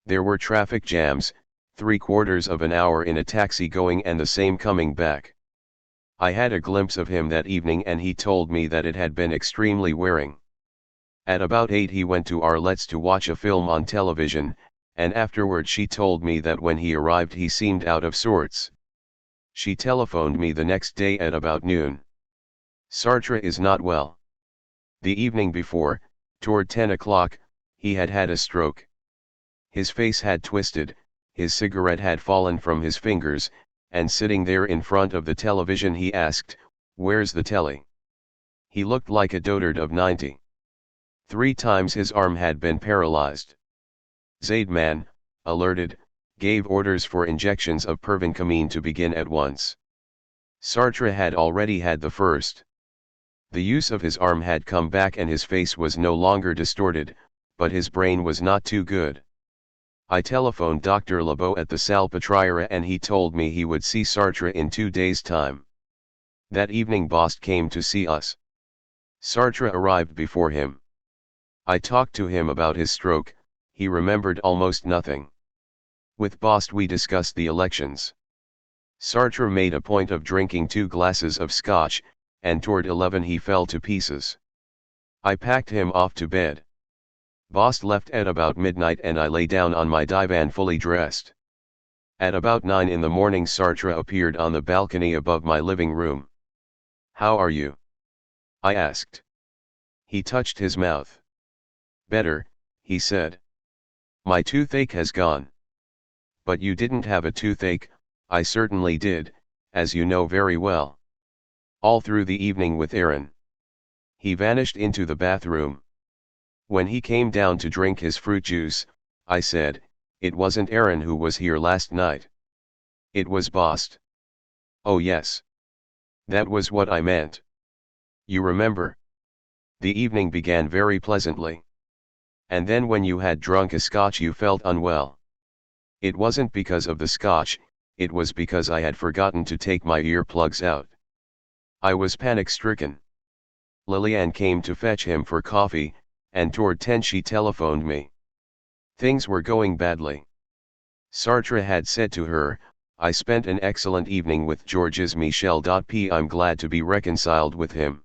There were traffic jams, 3/4 of an hour in a taxi going and the same coming back. I had a glimpse of him that evening and he told me that it had been extremely wearing. At about 8 he went to Arlet's to watch a film on television, and afterward she told me that when he arrived he seemed out of sorts. She telephoned me the next day at about noon. Sartre is not well. The evening before, toward 10 o'clock, he had had a stroke. His face had twisted, his cigarette had fallen from his fingers, and sitting there in front of the television he asked, "Where's the telly?" He looked like a dotard of 90. 3 times his arm had been paralyzed. Zaidman, alerted, gave orders for injections of pervincamine to begin at once. Sartre had already had the first. The use of his arm had come back and his face was no longer distorted, but his brain was not too good. I telephoned Dr. Lebeau at the Salpêtrière and he told me he would see Sartre in 2 days' time. That evening Bost came to see us. Sartre arrived before him. I talked to him about his stroke. He remembered almost nothing. With Bost we discussed the elections. Sartre made a point of drinking 2 glasses of scotch, and toward 11 he fell to pieces. I packed him off to bed. Bost left at about midnight and I lay down on my divan fully dressed. At about 9 in the morning Sartre appeared on the balcony above my living room. "How are you?" I asked. He touched his mouth. "Better," he said. "My toothache has gone." "But you didn't have a toothache." "I certainly did, as you know very well. All through the evening with Aaron." He vanished into the bathroom. When he came down to drink his fruit juice, I said, "It wasn't Aaron who was here last night. It was Bost." "Oh yes. That was what I meant. You remember? The evening began very pleasantly. And then when you had drunk a scotch you felt unwell. It wasn't because of the scotch, it was because I had forgotten to take my earplugs out. I was panic-stricken. Lillian came to fetch him for coffee, and toward 10 she telephoned me. Things were going badly. Sartre had said to her, "I spent an excellent evening with Georges Michel. I'm glad to be reconciled with him.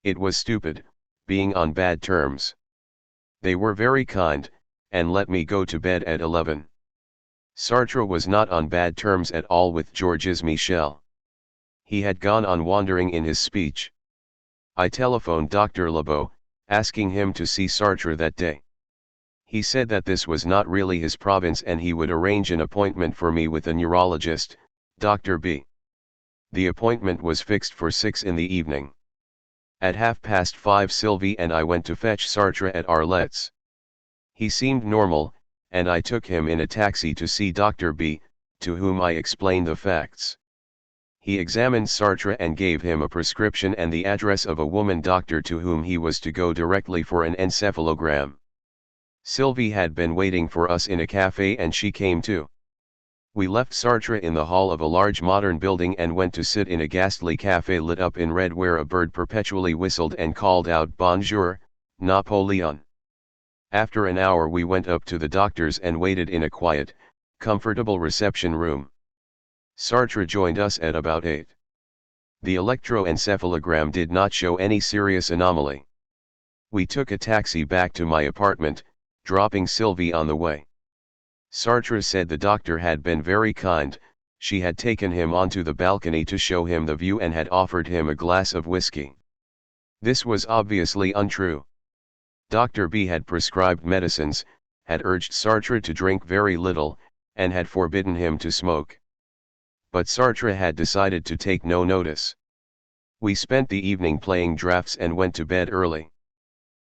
It was stupid, being on bad terms. They were very kind, and let me go to bed at 11. Sartre was not on bad terms at all with Georges Michel. He had gone on wandering in his speech. I telephoned Dr. Lebeau, asking him to see Sartre that day. He said that this was not really his province and he would arrange an appointment for me with a neurologist, Dr. B. The appointment was fixed for 6 in the evening. At 5:30 Sylvie and I went to fetch Sartre at Arlette's. He seemed normal, and I took him in a taxi to see Dr. B, to whom I explained the facts. He examined Sartre and gave him a prescription and the address of a woman doctor to whom he was to go directly for an encephalogram. Sylvie had been waiting for us in a cafe and she came too. We left Sartre in the hall of a large modern building and went to sit in a ghastly cafe lit up in red where a bird perpetually whistled and called out "Bonjour, Napoleon." After an hour we went up to the doctor's and waited in a quiet, comfortable reception room. Sartre joined us at about 8. The electroencephalogram did not show any serious anomaly. We took a taxi back to my apartment, dropping Sylvie on the way. Sartre said the doctor had been very kind, she had taken him onto the balcony to show him the view and had offered him a glass of whiskey. This was obviously untrue. Dr. B had prescribed medicines, had urged Sartre to drink very little, and had forbidden him to smoke. But Sartre had decided to take no notice. We spent the evening playing draughts and went to bed early.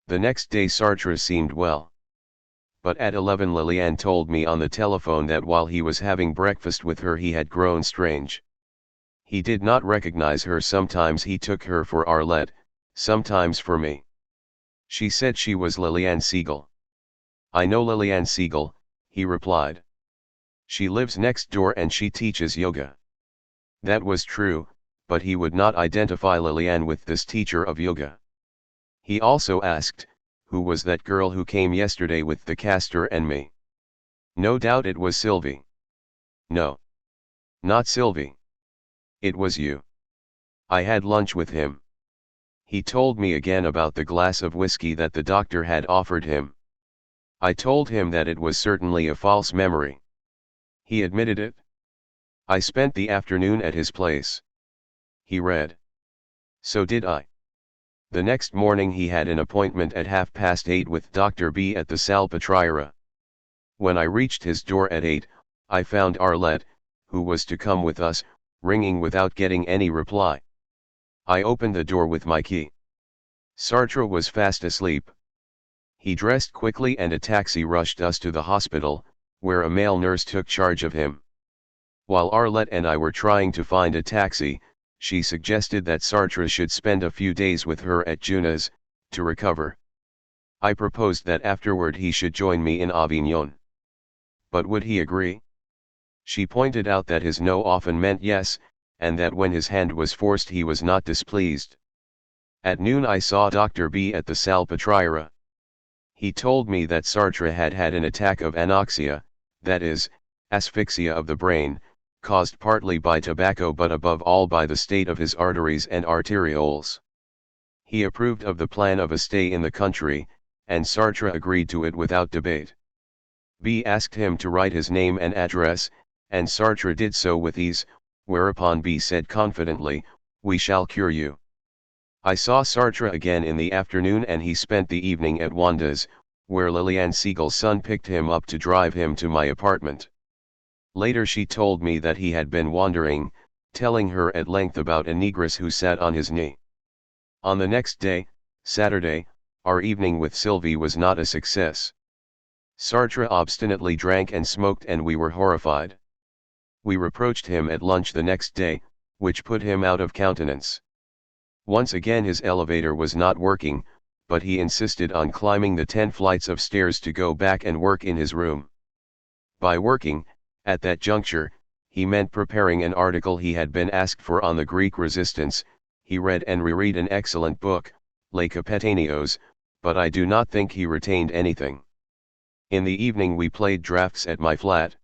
The next day Sartre seemed well. But at 11 Lillian told me on the telephone that while he was having breakfast with her he had grown strange. He did not recognize her. Sometimes he took her for Arlette, sometimes for me. She said she was Lillian Siegel. "I know Lillian Siegel," he replied. "She lives next door and she teaches yoga." That was true, but he would not identify Lillian with this teacher of yoga. He also asked, "Who was that girl who came yesterday with the castor and me?" "No doubt it was Sylvie." "No. Not Sylvie. It was you. I had lunch with him." He told me again about the glass of whiskey that the doctor had offered him. I told him that it was certainly a false memory. He admitted it. I spent the afternoon at his place. He read. So did I. The next morning he had an appointment at 8:30 with Dr. B at the Salpêtrière. When I reached his door at 8, I found Arlette, who was to come with us, ringing without getting any reply. I opened the door with my key. Sartre was fast asleep. He dressed quickly and a taxi rushed us to the hospital, where a male nurse took charge of him. While Arlette and I were trying to find a taxi, she suggested that Sartre should spend a few days with her at Junas, to recover. I proposed that afterward he should join me in Avignon. But would he agree? She pointed out that his no often meant yes, and that when his hand was forced he was not displeased. At noon I saw Dr. B at the Salpêtrière. He told me that Sartre had had an attack of anoxia, that is, asphyxia of the brain, caused partly by tobacco but above all by the state of his arteries and arterioles. He approved of the plan of a stay in the country, and Sartre agreed to it without debate. B asked him to write his name and address, and Sartre did so with ease, whereupon B said confidently, "We shall cure you." I saw Sartre again in the afternoon and he spent the evening at Wanda's, where Liliane Siegel's son picked him up to drive him to my apartment. Later she told me that he had been wandering, telling her at length about a negress who sat on his knee. On the next day, Saturday, our evening with Sylvie was not a success. Sartre obstinately drank and smoked and we were horrified. We reproached him at lunch the next day, which put him out of countenance. Once again his elevator was not working, but he insisted on climbing the 10 flights of stairs to go back and work in his room. By working, at that juncture, he meant preparing an article he had been asked for on the Greek resistance. He read and reread an excellent book, Les Capitanios, but I do not think he retained anything. In the evening we played drafts at my flat.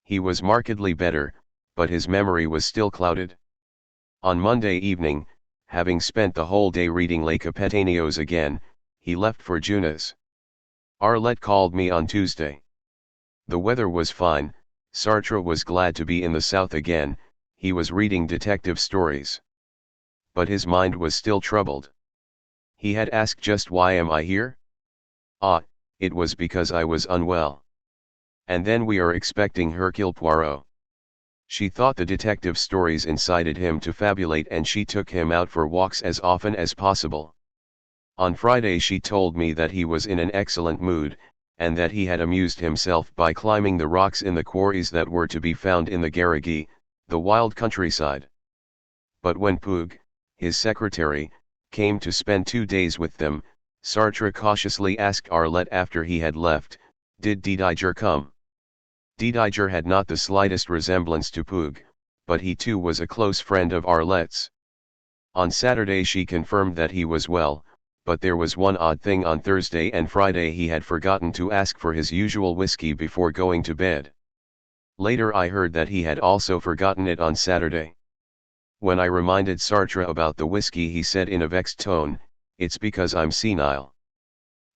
He was markedly better, but his memory was still clouded. On Monday evening, having spent the whole day reading Les Capitanios again, he left for Junas. Arlette called me on Tuesday. The weather was fine, Sartre was glad to be in the south again, he was reading detective stories. But his mind was still troubled. He had asked, "Just why am I here?" "Ah, it was because I was unwell. And then we are expecting Hercule Poirot." She thought the detective stories incited him to fabulate and she took him out for walks as often as possible. On Friday she told me that he was in an excellent mood, and that he had amused himself by climbing the rocks in the quarries that were to be found in the Garrigues, the wild countryside. But when Puig, his secretary, came to spend 2 days with them, Sartre cautiously asked Arlette after he had left, "Did deDartre come?" deDartre had not the slightest resemblance to Puig, but he too was a close friend of Arlette's. On Saturday she confirmed that he was well, but there was one odd thing: on Thursday and Friday he had forgotten to ask for his usual whiskey before going to bed. Later I heard that he had also forgotten it on Saturday. When I reminded Sartre about the whiskey he said in a vexed tone, "It's because I'm senile."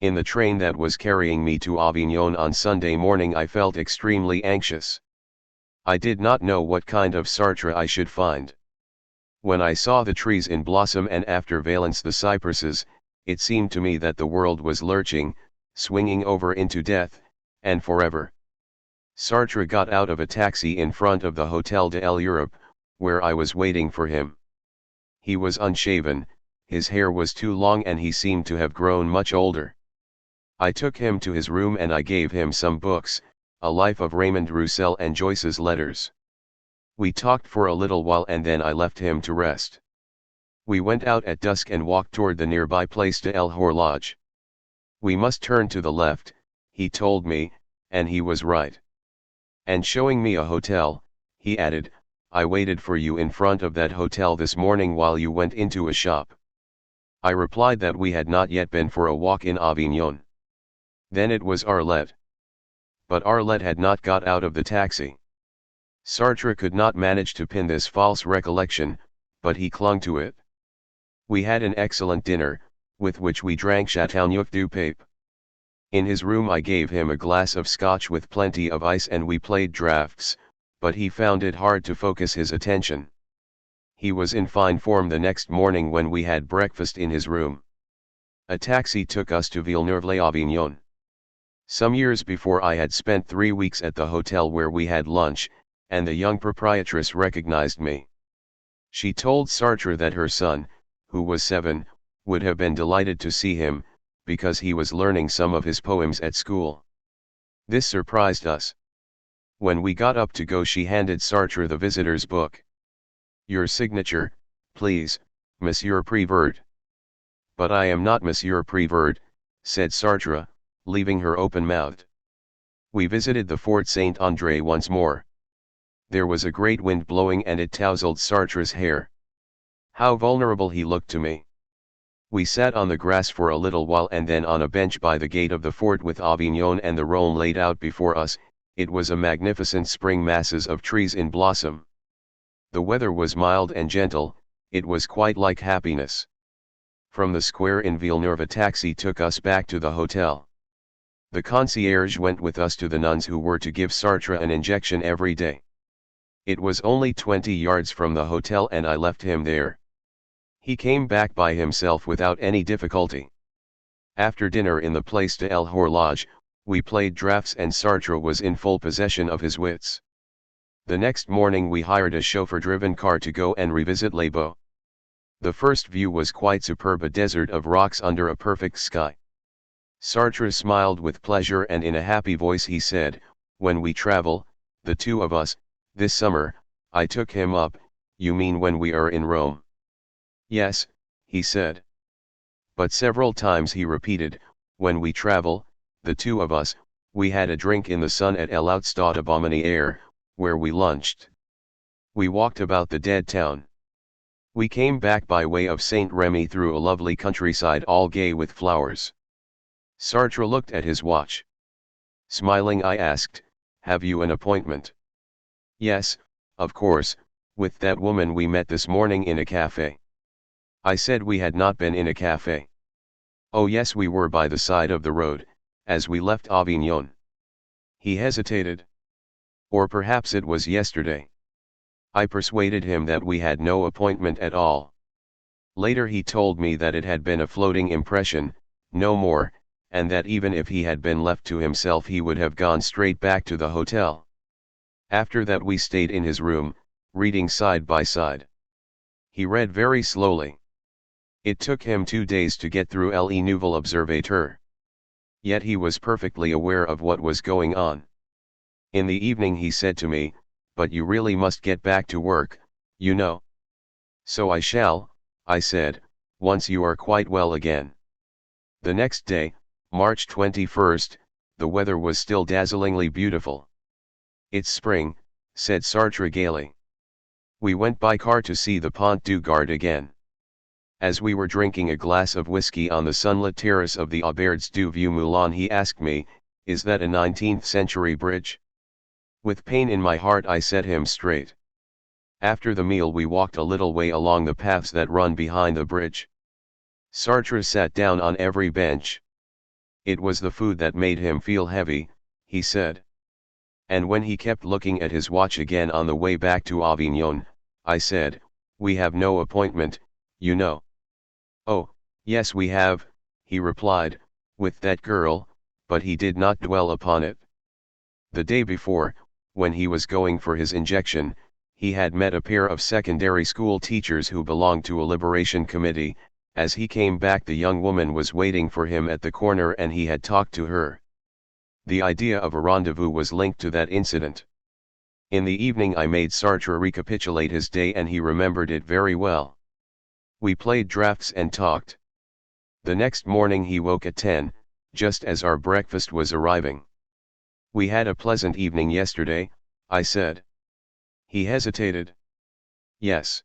In the train that was carrying me to Avignon on Sunday morning I felt extremely anxious. I did not know what kind of Sartre I should find. When I saw the trees in blossom and after Valence the cypresses, it seemed to me that the world was lurching, swinging over into death, and forever. Sartre got out of a taxi in front of the Hotel de l'Europe, where I was waiting for him. He was unshaven, his hair was too long and he seemed to have grown much older. I took him to his room and I gave him some books, A Life of Raymond Roussel and Joyce's Letters. We talked for a little while and then I left him to rest. We went out at dusk and walked toward the nearby Place de l'Horloge. "We must turn to the left," he told me, and he was right. And showing me a hotel, he added, "I waited for you in front of that hotel this morning while you went into a shop." I replied that we had not yet been for a walk in Avignon. Then it was Arlette. But Arlette had not got out of the taxi. Sartre could not manage to pin this false recollection, but he clung to it. We had an excellent dinner, with which we drank Chateauneuf du Pape. In his room I gave him a glass of scotch with plenty of ice and we played drafts, but he found it hard to focus his attention. He was in fine form the next morning when we had breakfast in his room. A taxi took us to Villeneuve-les-Avignon. Some years before I had spent 3 weeks at the hotel where we had lunch, and the young proprietress recognized me. She told Sartre that her son, who was 7, would have been delighted to see him, because he was learning some of his poems at school. This surprised us. When we got up to go she handed Sartre the visitor's book. "Your signature, please, Monsieur Prévert." "But I am not Monsieur Prévert," said Sartre, leaving her open-mouthed. We visited the Fort Saint-André once more. There was a great wind blowing and it tousled Sartre's hair. How vulnerable he looked to me. We sat on the grass for a little while and then on a bench by the gate of the fort with Avignon and the Rhône laid out before us. It was a magnificent spring, masses of trees in blossom. The weather was mild and gentle, it was quite like happiness. From the square in Villeneuve a taxi took us back to the hotel. The concierge went with us to the nuns who were to give Sartre an injection every day. It was only 20 yards from the hotel and I left him there. He came back by himself without any difficulty. After dinner in the Place de l'Horloge, we played draughts and Sartre was in full possession of his wits. The next morning we hired a chauffeur-driven car to go and revisit Les Baux. The first view was quite superb, a desert of rocks under a perfect sky. Sartre smiled with pleasure and in a happy voice he said, "When we travel, the two of us, this summer," I took him up, "You mean when we are in Rome?" "Yes," he said. But several times he repeated, "When we travel, the two of us." We had a drink in the sun at l'Haute Bomanière, where we lunched. We walked about the dead town. We came back by way of Saint Remy through a lovely countryside all gay with flowers. Sartre looked at his watch. Smiling, I asked, "Have you an appointment?" "Yes, of course, with that woman we met this morning in a café." I said we had not been in a café. "Oh yes, we were by the side of the road, as we left Avignon." He hesitated. "Or perhaps it was yesterday." I persuaded him that we had no appointment at all. Later he told me that it had been a floating impression, no more, and that even if he had been left to himself he would have gone straight back to the hotel. After that we stayed in his room, reading side by side. He read very slowly. It took him 2 days to get through Le Nouvel Observateur. Yet he was perfectly aware of what was going on. In the evening he said to me, "But you really must get back to work, you know." "So I shall," I said, "once you are quite well again." The next day, March 21st, the weather was still dazzlingly beautiful. "It's spring," said Sartre gaily. We went by car to see the Pont du Gard again. As we were drinking a glass of whiskey on the sunlit terrace of the Auberge du Vieux Moulin, he asked me, "Is that a 19th century bridge?" With pain in my heart I set him straight. After the meal we walked a little way along the paths that run behind the bridge. Sartre sat down on every bench. It was the food that made him feel heavy, he said. And when he kept looking at his watch again on the way back to Avignon, I said, "We have no appointment, you know." "Oh, yes we have," he replied, "with that girl," but he did not dwell upon it. The day before, when he was going for his injection, he had met a pair of secondary school teachers who belonged to a liberation committee. As he came back, the young woman was waiting for him at the corner and he had talked to her. The idea of a rendezvous was linked to that incident. In the evening I made Sartre recapitulate his day and he remembered it very well. We played draughts and talked. The next morning he woke at 10, just as our breakfast was arriving. "We had a pleasant evening yesterday," I said. He hesitated. "Yes.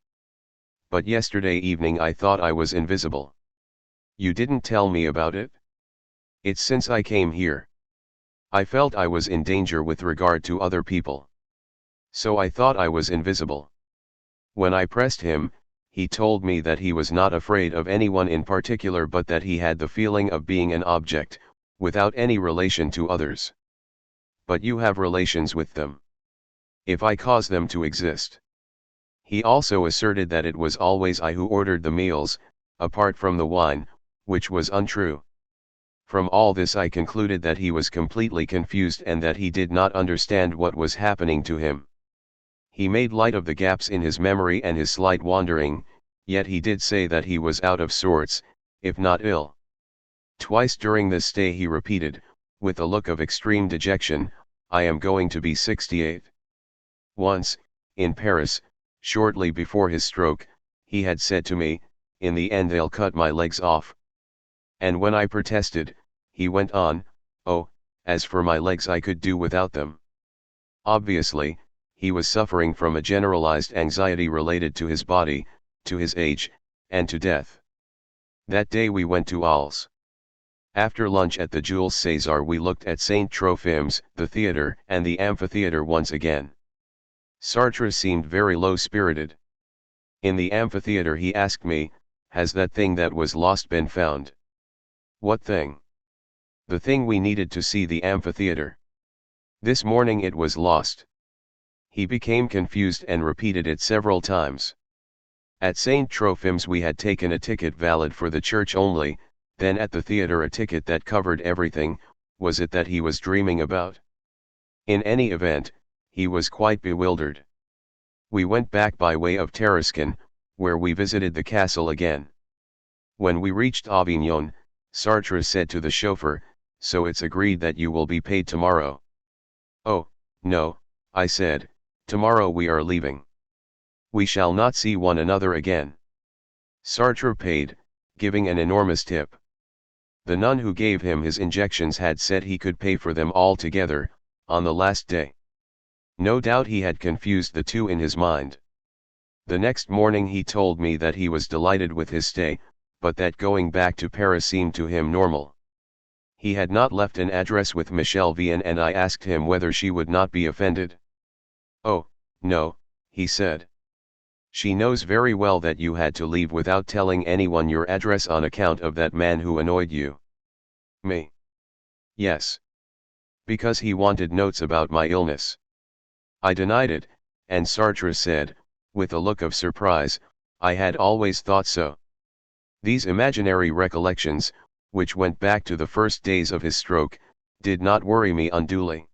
But yesterday evening I thought I was invisible." "You didn't tell me about it?" "It's since I came here. I felt I was in danger with regard to other people. So I thought I was invisible." When I pressed him, he told me that he was not afraid of anyone in particular but that he had the feeling of being an object, without any relation to others. "But you have relations with them." "If I cause them to exist." He also asserted that it was always I who ordered the meals, apart from the wine, which was untrue. From all this I concluded that he was completely confused and that he did not understand what was happening to him. He made light of the gaps in his memory and his slight wandering, yet he did say that he was out of sorts, if not ill. Twice during this stay he repeated, with a look of extreme dejection, "I am going to be 68. Once, in Paris, shortly before his stroke, he had said to me, "In the end they'll cut my legs off." And when I protested, he went on, "Oh, as for my legs I could do without them." Obviously, he was suffering from a generalized anxiety related to his body, to his age, and to death. That day we went to Arles. After lunch at the Jules César we looked at St. Trophimus, the theatre, and the amphitheatre once again. Sartre seemed very low-spirited. In the amphitheatre he asked me, "Has that thing that was lost been found?" "What thing?" "The thing we needed to see the amphitheatre. This morning it was lost." He became confused and repeated it several times. At St. Trophim's we had taken a ticket valid for the church only, then at the theatre a ticket that covered everything. Was it that he was dreaming about? In any event, he was quite bewildered. We went back by way of Tarascon, where we visited the castle again. When we reached Avignon, Sartre said to the chauffeur, "So it's agreed that you will be paid tomorrow?" "Oh, no," I said, "tomorrow we are leaving. We shall not see one another again." Sartre paid, giving an enormous tip. The nun who gave him his injections had said he could pay for them all together, on the last day. No doubt he had confused the two in his mind. The next morning he told me that he was delighted with his stay, but that going back to Paris seemed to him normal. He had not left an address with Michel Vian, and I asked him whether she would not be offended. "Oh, no," he said. "She knows very well that you had to leave without telling anyone your address on account of that man who annoyed you." "Me?" "Yes. Because he wanted notes about my illness." I denied it, and Sartre said, with a look of surprise, "I had always thought so." These imaginary recollections, which went back to the first days of his stroke, did not worry me unduly.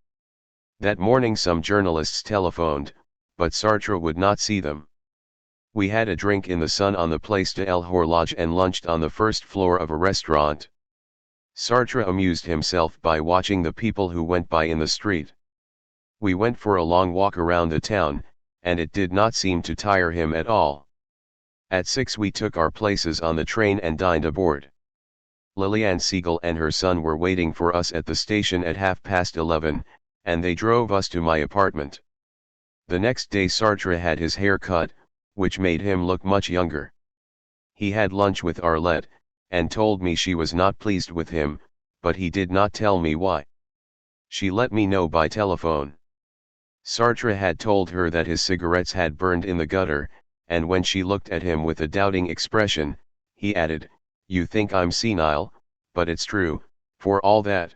That morning some journalists telephoned, but Sartre would not see them. We had a drink in the sun on the Place de l'Horloge and lunched on the first floor of a restaurant. Sartre amused himself by watching the people who went by in the street. We went for a long walk around the town, and it did not seem to tire him at all. At 6 we took our places on the train and dined aboard. Liliane Siegel and her son were waiting for us at the station at 11:30, and they drove us to my apartment. The next day Sartre had his hair cut, which made him look much younger. He had lunch with Arlette, and told me she was not pleased with him, but he did not tell me why. She let me know by telephone. Sartre had told her that his cigarettes had burned in the gutter, and when she looked at him with a doubting expression, he added, "You think I'm senile, but it's true, for all that."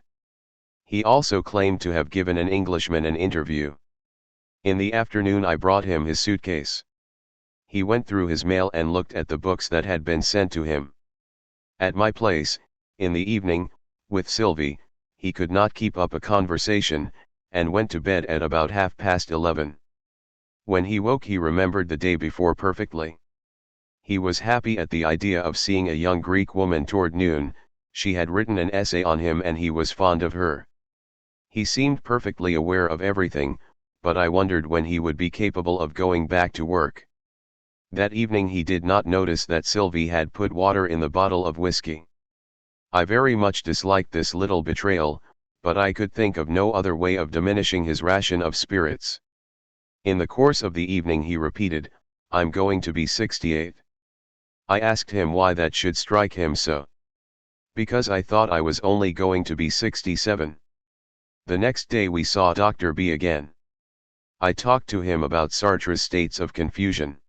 He also claimed to have given an Englishman an interview. In the afternoon I brought him his suitcase. He went through his mail and looked at the books that had been sent to him. At my place, in the evening, with Sylvie, he could not keep up a conversation, and went to bed at about 11:30. When he woke he remembered the day before perfectly. He was happy at the idea of seeing a young Greek woman toward noon. She had written an essay on him and he was fond of her. He seemed perfectly aware of everything, but I wondered when he would be capable of going back to work. That evening he did not notice that Sylvie had put water in the bottle of whiskey. I very much disliked this little betrayal, but I could think of no other way of diminishing his ration of spirits. In the course of the evening he repeated, "I'm going to be 68. I asked him why that should strike him so. "Because I thought I was only going to be 67. The next day we saw Dr. B again. I talked to him about Sartre's states of confusion.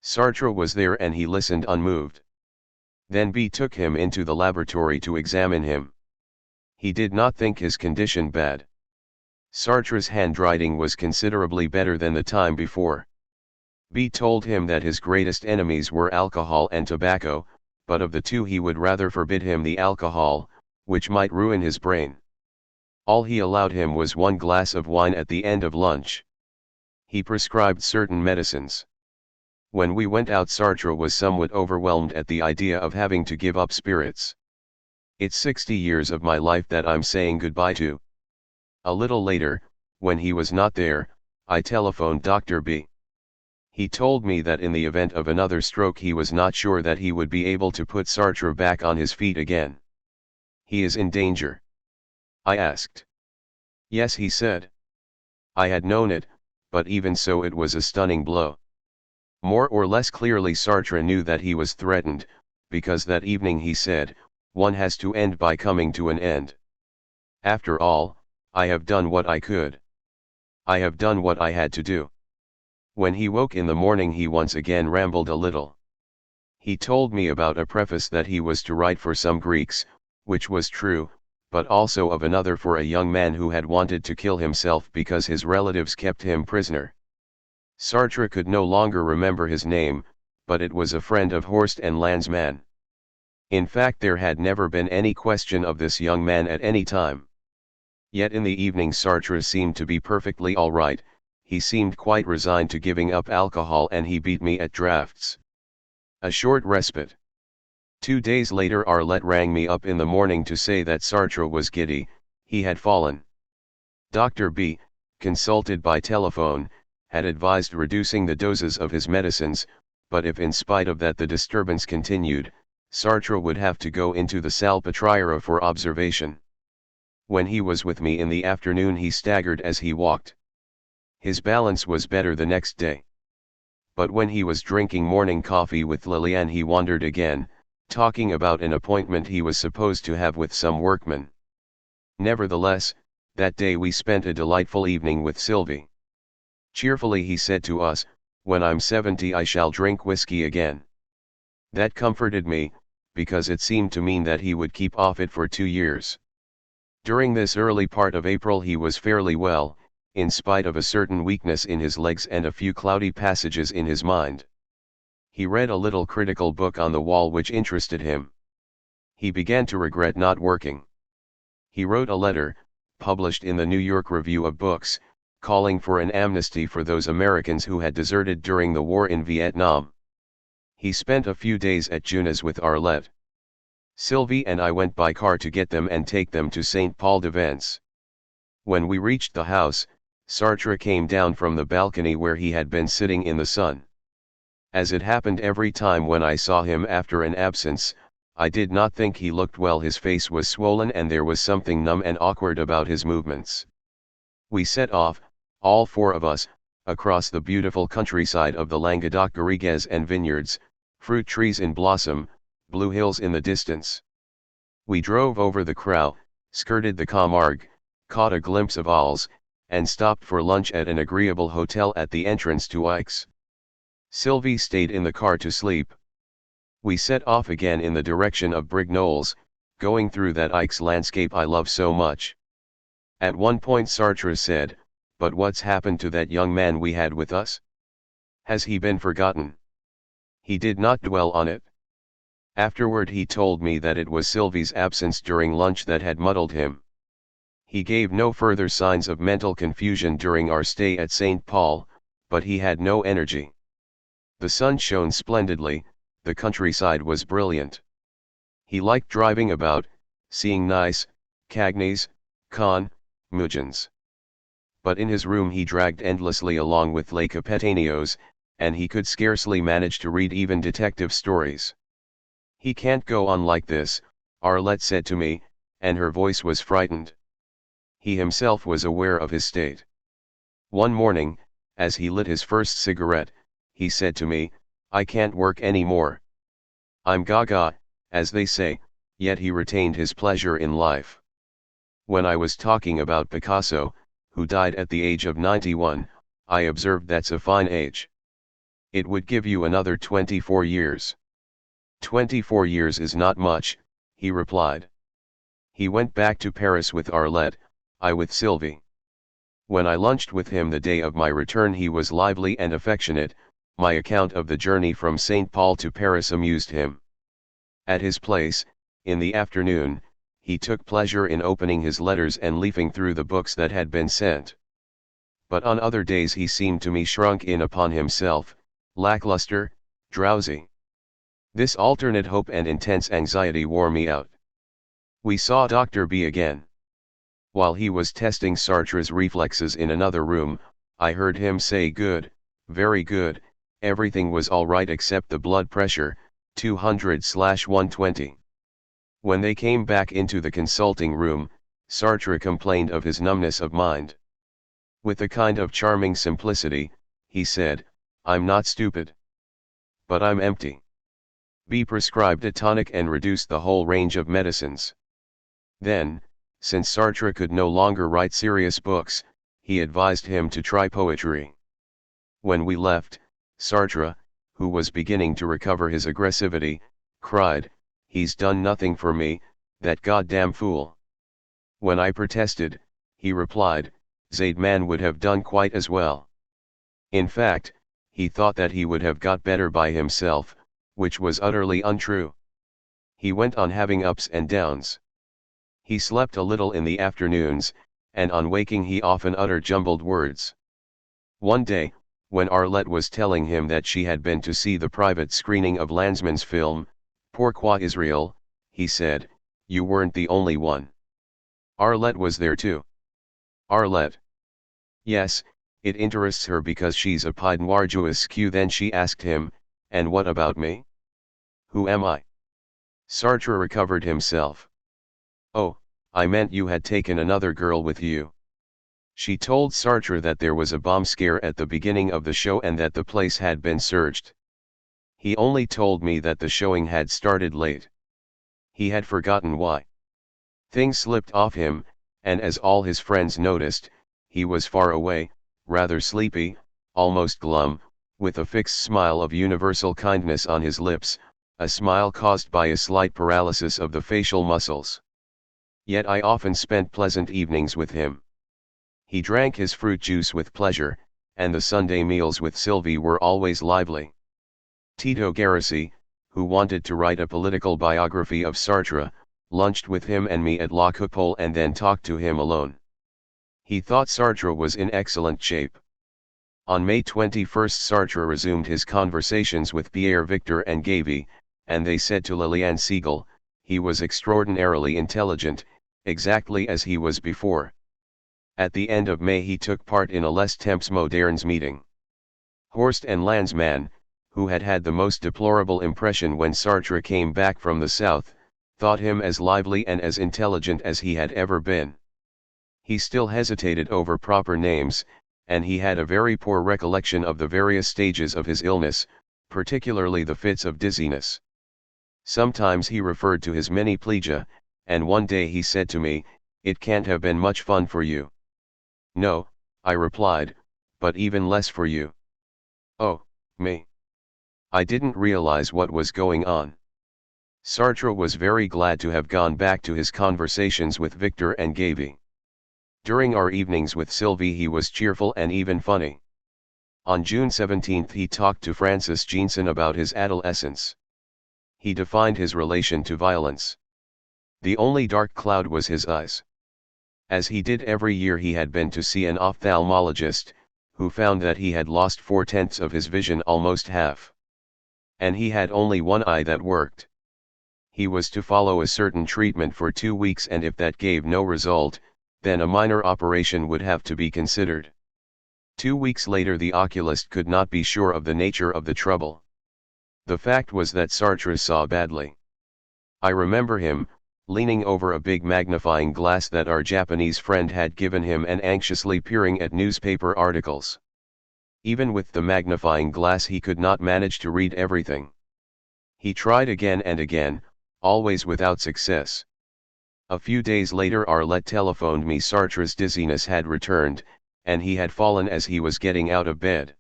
Sartre was there and he listened unmoved. Then B took him into the laboratory to examine him. He did not think his condition bad. Sartre's handwriting was considerably better than the time before. B told him that his greatest enemies were alcohol and tobacco, but of the two he would rather forbid him the alcohol, which might ruin his brain. All he allowed him was 1 glass of wine at the end of lunch. He prescribed certain medicines. When we went out Sartre was somewhat overwhelmed at the idea of having to give up spirits. "It's 60 years of my life that I'm saying goodbye to." A little later, when he was not there, I telephoned Dr. B. He told me that in the event of another stroke he was not sure that he would be able to put Sartre back on his feet again. "He is in danger?" I asked. "Yes," he said. I had known it, but even so it was a stunning blow. More or less clearly Sartre knew that he was threatened, because that evening he said, "One has to end by coming to an end. After all, I have done what I could. I have done what I had to do." When he woke in the morning he once again rambled a little. He told me about a preface that he was to write for some Greeks, which was true, but also of another for a young man who had wanted to kill himself because his relatives kept him prisoner. Sartre could no longer remember his name, but it was a friend of Horst and Landsmann. In fact, there had never been any question of this young man at any time. Yet in the evening Sartre seemed to be perfectly all right. He seemed quite resigned to giving up alcohol, and he beat me at drafts. A short respite. 2 days later Arlette rang me up in the morning to say that Sartre was giddy, he had fallen. Dr. B, consulted by telephone, had advised reducing the doses of his medicines, but if in spite of that the disturbance continued, Sartre would have to go into the Salpêtrière for observation. When he was with me in the afternoon he staggered as he walked. His balance was better the next day. But when he was drinking morning coffee with Liliane he wandered again, talking about an appointment he was supposed to have with some workman. Nevertheless, that day we spent a delightful evening with Sylvie. Cheerfully he said to us, "When I'm 70 I shall drink whiskey again." That comforted me, because it seemed to mean that he would keep off it for 2 years. During this early part of April he was fairly well, in spite of a certain weakness in his legs and a few cloudy passages in his mind. He read a little critical book on the wall which interested him. He began to regret not working. He wrote a letter, published in the New York Review of Books, calling for an amnesty for those Americans who had deserted during the war in Vietnam. He spent a few days at Junas with Arlette. Sylvie and I went by car to get them and take them to St. Paul de Vence. When we reached the house, Sartre came down from the balcony where he had been sitting in the sun. As it happened every time when I saw him after an absence, I did not think he looked well. His face was swollen and there was something numb and awkward about his movements. We set off, all 4 of us, across the beautiful countryside of the Languedoc-Garrigues and vineyards, fruit trees in blossom, blue hills in the distance. We drove over the Crau, skirted the Camargue, caught a glimpse of Arles, and stopped for lunch at an agreeable hotel at the entrance to Aix. Sylvie stayed in the car to sleep. We set off again in the direction of Brignoles, going through that Aix landscape I love so much. At one point Sartre said, "But what's happened to that young man we had with us? Has he been forgotten?" He did not dwell on it. Afterward he told me that it was Sylvie's absence during lunch that had muddled him. He gave no further signs of mental confusion during our stay at St. Paul, but he had no energy. The sun shone splendidly, the countryside was brilliant. He liked driving about, seeing Nice, Cagnes, Caen, Mougins. But in his room he dragged endlessly along with Les Capitaneos, and he could scarcely manage to read even detective stories. "He can't go on like this," Arlette said to me, and her voice was frightened. He himself was aware of his state. One morning, as he lit his first cigarette, he said to me, "I can't work any more. I'm gaga, as they say," yet he retained his pleasure in life. When I was talking about Picasso, who died at the age of 91, I observed, "That's a fine age. It would give you another 24 years. 24 years is not much," he replied. He went back to Paris with Arlette, I with Sylvie. When I lunched with him the day of my return he was lively and affectionate. My account of the journey from St. Paul to Paris amused him. At his place, in the afternoon, he took pleasure in opening his letters and leafing through the books that had been sent. But on other days he seemed to me shrunk in upon himself, lackluster, drowsy. This alternate hope and intense anxiety wore me out. We saw Dr. B again. While he was testing Sartre's reflexes in another room, I heard him say, "Good, very good, everything was all right except the blood pressure, 200/120. When they came back into the consulting room, Sartre complained of his numbness of mind. With a kind of charming simplicity, he said, "I'm not stupid. But I'm empty." B prescribed a tonic and reduced the whole range of medicines. Then, since Sartre could no longer write serious books, he advised him to try poetry. When we left, Sartre, who was beginning to recover his aggressivity, cried, "He's done nothing for me, that goddamn fool." When I protested, he replied, "Zaid man would have done quite as well." In fact, he thought that he would have got better by himself, which was utterly untrue. He went on having ups and downs. He slept a little in the afternoons, and on waking he often uttered jumbled words. One day, when Arlette was telling him that she had been to see the private screening of Lanzmann's film, Pourquoi Israel, he said, "You weren't the only one. Arlette was there too." Arlette. Yes, it interests her because she's a pied noir Jouesque. Then she asked him, "And what about me? Who am I?" Sartre recovered himself. "Oh, I meant you had taken another girl with you." She told Sartre that there was a bomb scare at the beginning of the show and that the place had been searched. He only told me that the showing had started late. He had forgotten why. Things slipped off him, and as all his friends noticed, he was far away, rather sleepy, almost glum, with a fixed smile of universal kindness on his lips, a smile caused by a slight paralysis of the facial muscles. Yet I often spent pleasant evenings with him. He drank his fruit juice with pleasure, and the Sunday meals with Sylvie were always lively. Tito Garasi, who wanted to write a political biography of Sartre, lunched with him and me at La Coupole and then talked to him alone. He thought Sartre was in excellent shape. On May 21 Sartre resumed his conversations with Pierre Victor and Gavy, and they said to Liliane Siegel, he was extraordinarily intelligent, exactly as he was before. At the end of May he took part in a Les Temps Modernes meeting. Horst and Lanzmann, who had had the most deplorable impression when Sartre came back from the south, thought him as lively and as intelligent as he had ever been. He still hesitated over proper names, and he had a very poor recollection of the various stages of his illness, particularly the fits of dizziness. Sometimes he referred to his meniplegia, and one day he said to me, "It can't have been much fun for you." "No," I replied, "but even less for you." "Oh, me." I didn't realize what was going on. Sartre was very glad to have gone back to his conversations with Victor and Gavy. During our evenings with Sylvie he was cheerful and even funny. On June 17 he talked to Francis Jeanson about his adolescence. He defined his relation to violence. The only dark cloud was his eyes. As he did every year he had been to see an ophthalmologist, who found that he had lost 4/10 of his vision, almost half. And he had only one eye that worked. He was to follow a certain treatment for 2 weeks, and if that gave no result, then a minor operation would have to be considered. 2 weeks later the oculist could not be sure of the nature of the trouble. The fact was that Sartre saw badly. I remember him, leaning over a big magnifying glass that our Japanese friend had given him and anxiously peering at newspaper articles. Even with the magnifying glass he could not manage to read everything. He tried again and again, always without success. A few days later Arlette telephoned me Sartre's dizziness had returned, and he had fallen as he was getting out of bed.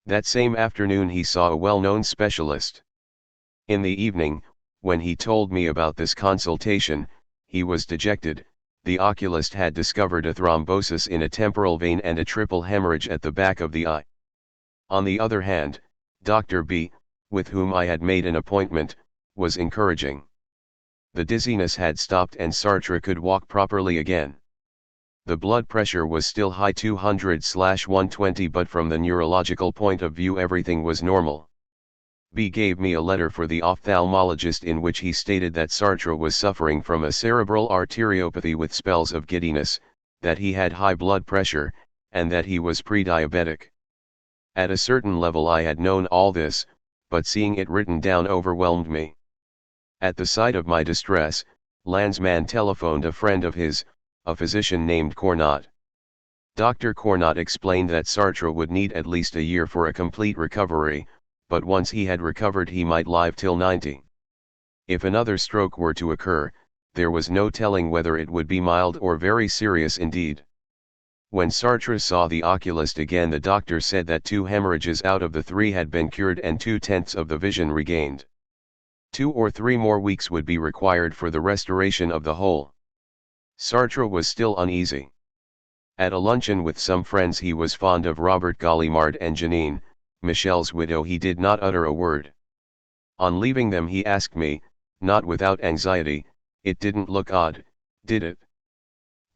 That same afternoon he saw a well-known specialist. In the evening, when he told me about this consultation, he was dejected. The oculist had discovered a thrombosis in a temporal vein and a triple hemorrhage at the back of the eye. On the other hand, Dr. B, with whom I had made an appointment, was encouraging. The dizziness had stopped and Sartre could walk properly again. The blood pressure was still high, 200/120, but from the neurological point of view everything was normal. B gave me a letter for the ophthalmologist in which he stated that Sartre was suffering from a cerebral arteriopathy with spells of giddiness, that he had high blood pressure, and that he was pre-diabetic. At a certain level I had known all this, but seeing it written down overwhelmed me. At the sight of my distress, Lanzmann telephoned a friend of his, a physician named Cornot. Dr. Cornot explained that Sartre would need at least a year for a complete recovery, but once he had recovered he might live till 90. If another stroke were to occur, there was no telling whether it would be mild or very serious indeed. When Sartre saw the oculist again, the doctor said that 2 hemorrhages out of the 3 had been cured and 2/10 of the vision regained. 2 or 3 more weeks would be required for the restoration of the whole. Sartre was still uneasy. At a luncheon with some friends he was fond of Robert Gallimard and Janine, Michel's widow. He did not utter a word. On leaving them he asked me, not without anxiety, "It didn't look odd, did it?"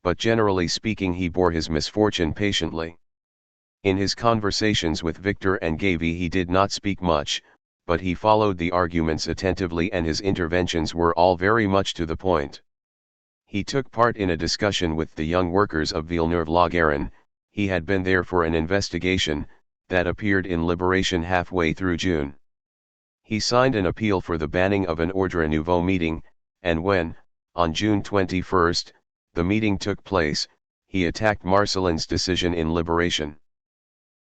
But generally speaking he bore his misfortune patiently. In his conversations with Victor and Gavy he did not speak much, but he followed the arguments attentively and his interventions were all very much to the point. He took part in a discussion with the young workers of Villeneuve-la-Garenne. He had been there for an investigation, that appeared in Liberation halfway through June. He signed an appeal for the banning of an Ordre Nouveau meeting, and when, on June 21, the meeting took place, he attacked Marcelin's decision in Liberation.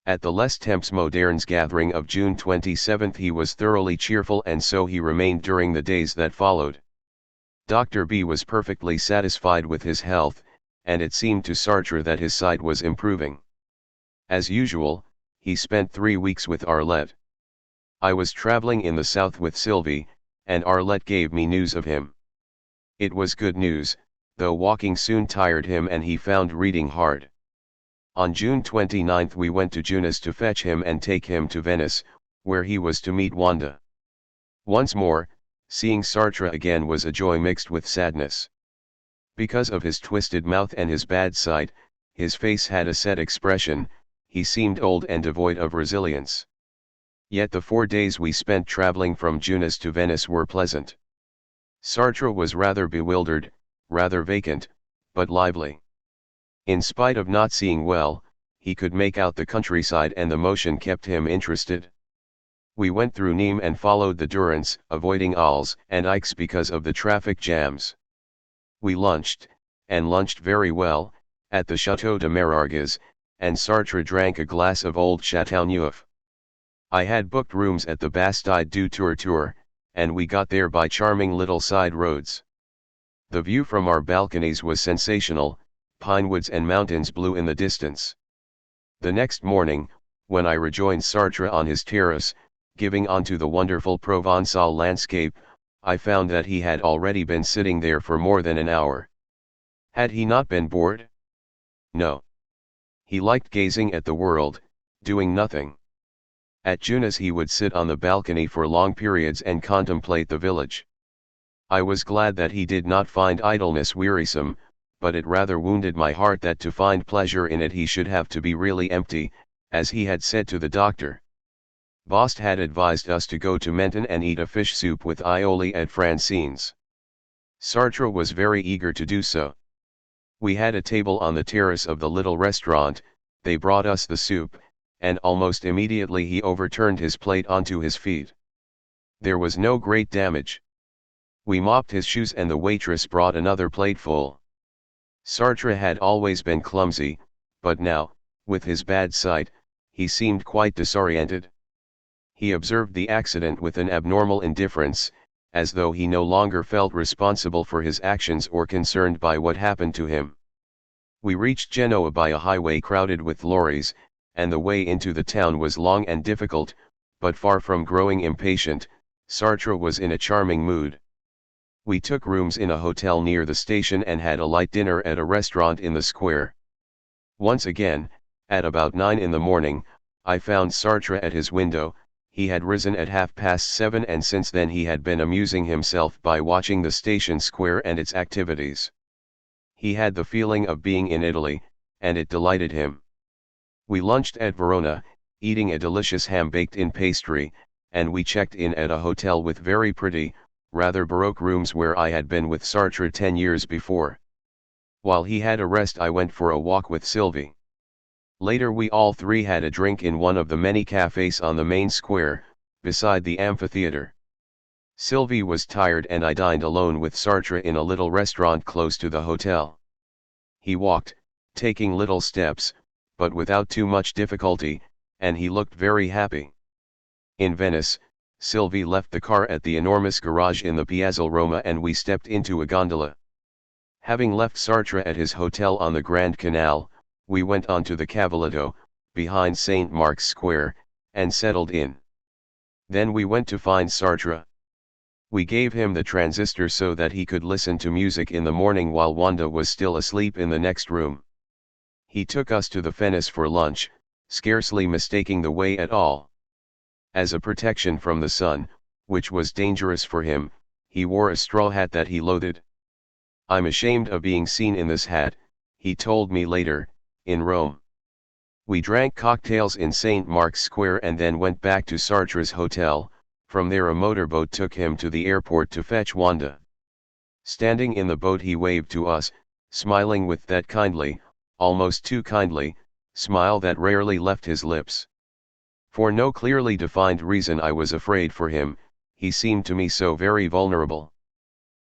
At the Les Temps Modernes gathering of June 27 he was thoroughly cheerful and so he remained during the days that followed. Dr. B was perfectly satisfied with his health, and it seemed to Sartre that his sight was improving. As usual, he spent 3 weeks with Arlette. I was traveling in the south with Sylvie, and Arlette gave me news of him. It was good news, though walking soon tired him and he found reading hard. On June 29 we went to Junis to fetch him and take him to Venice, where he was to meet Wanda. Once more, seeing Sartre again was a joy mixed with sadness. Because of his twisted mouth and his bad sight, his face had a set expression, he seemed old and devoid of resilience. Yet the 4 days we spent traveling from Junis to Venice were pleasant. Sartre was rather bewildered, rather vacant, but lively. In spite of not seeing well, he could make out the countryside and the motion kept him interested. We went through Nîmes and followed the Durance, avoiding Arles and Aix because of the traffic jams. We lunched, and lunched very well, at the Château de Marargues, and Sartre drank a glass of old Chateauneuf. I had booked rooms at the Bastide du Tour, and we got there by charming little side roads. The view from our balconies was sensational, pine woods and mountains blue in the distance. The next morning, when I rejoined Sartre on his terrace, giving onto the wonderful Provençal landscape, I found that he had already been sitting there for more than an hour. Had he not been bored? No. He liked gazing at the world, doing nothing. At Junis he would sit on the balcony for long periods and contemplate the village. I was glad that he did not find idleness wearisome, but it rather wounded my heart that to find pleasure in it he should have to be really empty, as he had said to the doctor. Bost had advised us to go to Menton and eat a fish soup with aioli at Francine's. Sartre was very eager to do so. We had a table on the terrace of the little restaurant, they brought us the soup, and almost immediately he overturned his plate onto his feet. There was no great damage. We mopped his shoes and the waitress brought another plateful. Sartre had always been clumsy, but now, with his bad sight, he seemed quite disoriented. He observed the accident with an abnormal indifference, as though he no longer felt responsible for his actions or concerned by what happened to him. We reached Genoa by a highway crowded with lorries, and the way into the town was long and difficult, but far from growing impatient, Sartre was in a charming mood. We took rooms in a hotel near the station and had a light dinner at a restaurant in the square. Once again, at about 9 in the morning, I found Sartre at his window. He had risen at 7:30 and since then he had been amusing himself by watching the station square and its activities. He had the feeling of being in Italy, and it delighted him. We lunched at Verona, eating a delicious ham baked in pastry, and we checked in at a hotel with very pretty, rather baroque rooms where I had been with Sartre 10 years before. While he had a rest I went for a walk with Sylvie. Later we all three had a drink in one of the many cafes on the main square, beside the amphitheater. Sylvie was tired and I dined alone with Sartre in a little restaurant close to the hotel. He walked, taking little steps, but without too much difficulty, and he looked very happy. In Venice, Sylvie left the car at the enormous garage in the Piazza Roma and we stepped into a gondola. Having left Sartre at his hotel on the Grand Canal, we went on to the Cavalletto, behind St. Mark's Square, and settled in. Then we went to find Sartre. We gave him the transistor so that he could listen to music in the morning while Wanda was still asleep in the next room. He took us to the Fenice for lunch, scarcely mistaking the way at all. As a protection from the sun, which was dangerous for him, he wore a straw hat that he loathed. "I'm ashamed of being seen in this hat," he told me later, in Rome. We drank cocktails in St. Mark's Square and then went back to Sartre's hotel. From there a motorboat took him to the airport to fetch Wanda. Standing in the boat he waved to us, smiling with that kindly, almost too kindly, smile that rarely left his lips. For no clearly defined reason I was afraid for him, he seemed to me so very vulnerable.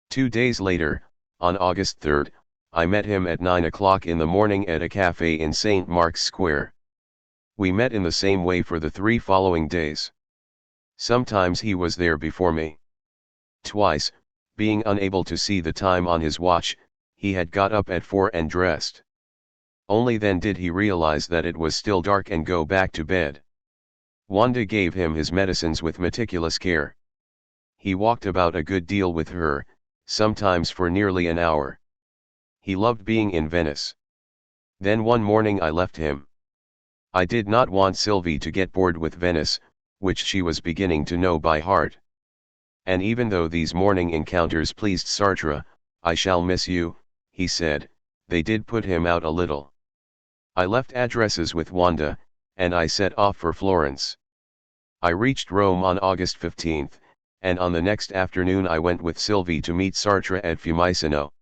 2 days later, on August 3rd, I met him at 9 o'clock in the morning at a cafe in St. Mark's Square. We met in the same way for the 3 following days. Sometimes he was there before me. Twice, being unable to see the time on his watch, he had got up at 4 and dressed. Only then did he realize that it was still dark and go back to bed. Wanda gave him his medicines with meticulous care. He walked about a good deal with her, sometimes for nearly an hour. He loved being in Venice. Then one morning I left him. I did not want Sylvie to get bored with Venice, which she was beginning to know by heart. And even though these morning encounters pleased Sartre, "I shall miss you," he said, they did put him out a little. I left addresses with Wanda, and I set off for Florence. I reached Rome on August 15th, and on the next afternoon I went with Sylvie to meet Sartre at Fiumicino.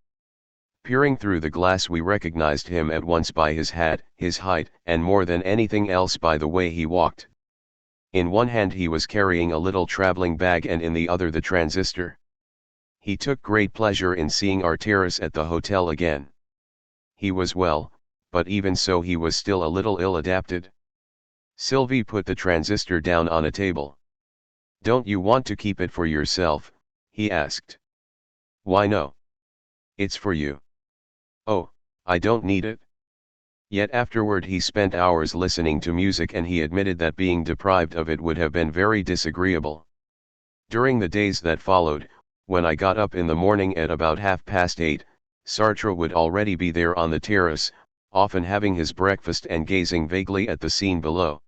Peering through the glass we recognized him at once by his hat, his height, and more than anything else by the way he walked. In one hand he was carrying a little traveling bag and in the other the transistor. He took great pleasure in seeing our terrace at the hotel again. He was well, but even so he was still a little ill-adapted. Sylvie put the transistor down on a table. "Don't you want to keep it for yourself?" he asked. "Why no? It's for you." "Oh, I don't need it." Yet afterward he spent hours listening to music and he admitted that being deprived of it would have been very disagreeable. During the days that followed, when I got up in the morning at about 8:30, Sartre would already be there on the terrace, often having his breakfast and gazing vaguely at the scene below.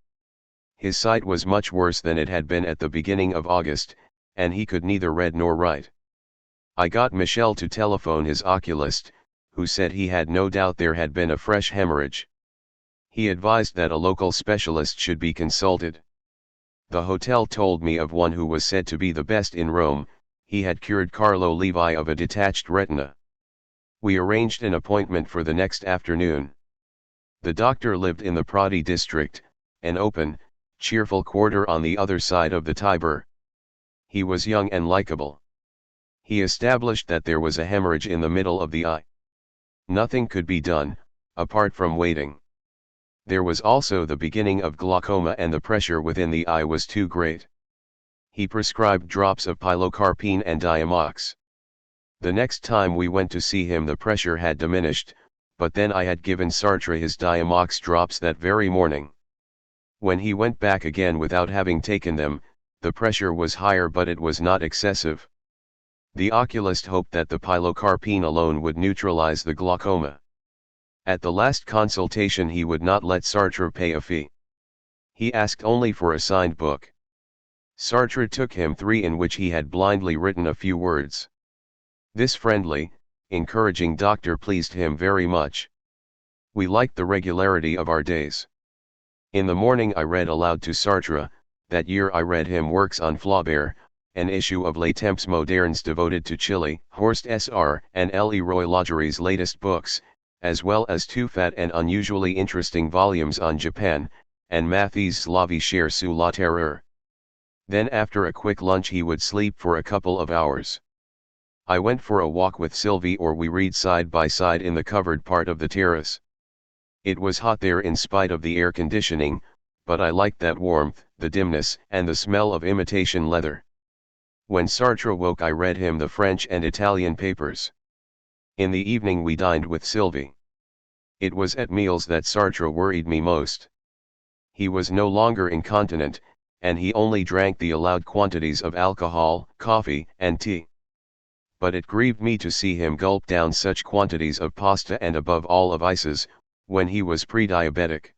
His sight was much worse than it had been at the beginning of August, and he could neither read nor write. I got Michel to telephone his oculist, who said he had no doubt there had been a fresh hemorrhage. He advised that a local specialist should be consulted. The hotel told me of one who was said to be the best in Rome. He had cured Carlo Levi of a detached retina. We arranged an appointment for the next afternoon. The doctor lived in the Prati district, an open, cheerful quarter on the other side of the Tiber. He was young and likable. He established that there was a hemorrhage in the middle of the eye. Nothing could be done, apart from waiting. There was also the beginning of glaucoma and the pressure within the eye was too great. He prescribed drops of pilocarpine and Diamox. The next time we went to see him the pressure had diminished, but then I had given Sartre his Diamox drops that very morning. When he went back again without having taken them, the pressure was higher but it was not excessive. The oculist hoped that the pilocarpine alone would neutralize the glaucoma. At the last consultation he would not let Sartre pay a fee. He asked only for a signed book. Sartre took him 3 in which he had blindly written a few words. This friendly, encouraging doctor pleased him very much. We liked the regularity of our days. In the morning I read aloud to Sartre. That year I read him works on Flaubert, an issue of Les Temps Modernes devoted to Chile, Horst S.R. and Leroy Lagery's latest books, as well as 2 fat and unusually interesting volumes on Japan, and Mathies' La vie chère sous la terreur. Then after a quick lunch he would sleep for a couple of hours. I went for a walk with Sylvie or we read side by side in the covered part of the terrace. It was hot there in spite of the air conditioning, but I liked that warmth, the dimness, and the smell of imitation leather. When Sartre woke I read him the French and Italian papers. In the evening we dined with Sylvie. It was at meals that Sartre worried me most. He was no longer incontinent, and he only drank the allowed quantities of alcohol, coffee, and tea. But it grieved me to see him gulp down such quantities of pasta and above all of ices, when he was pre-diabetic.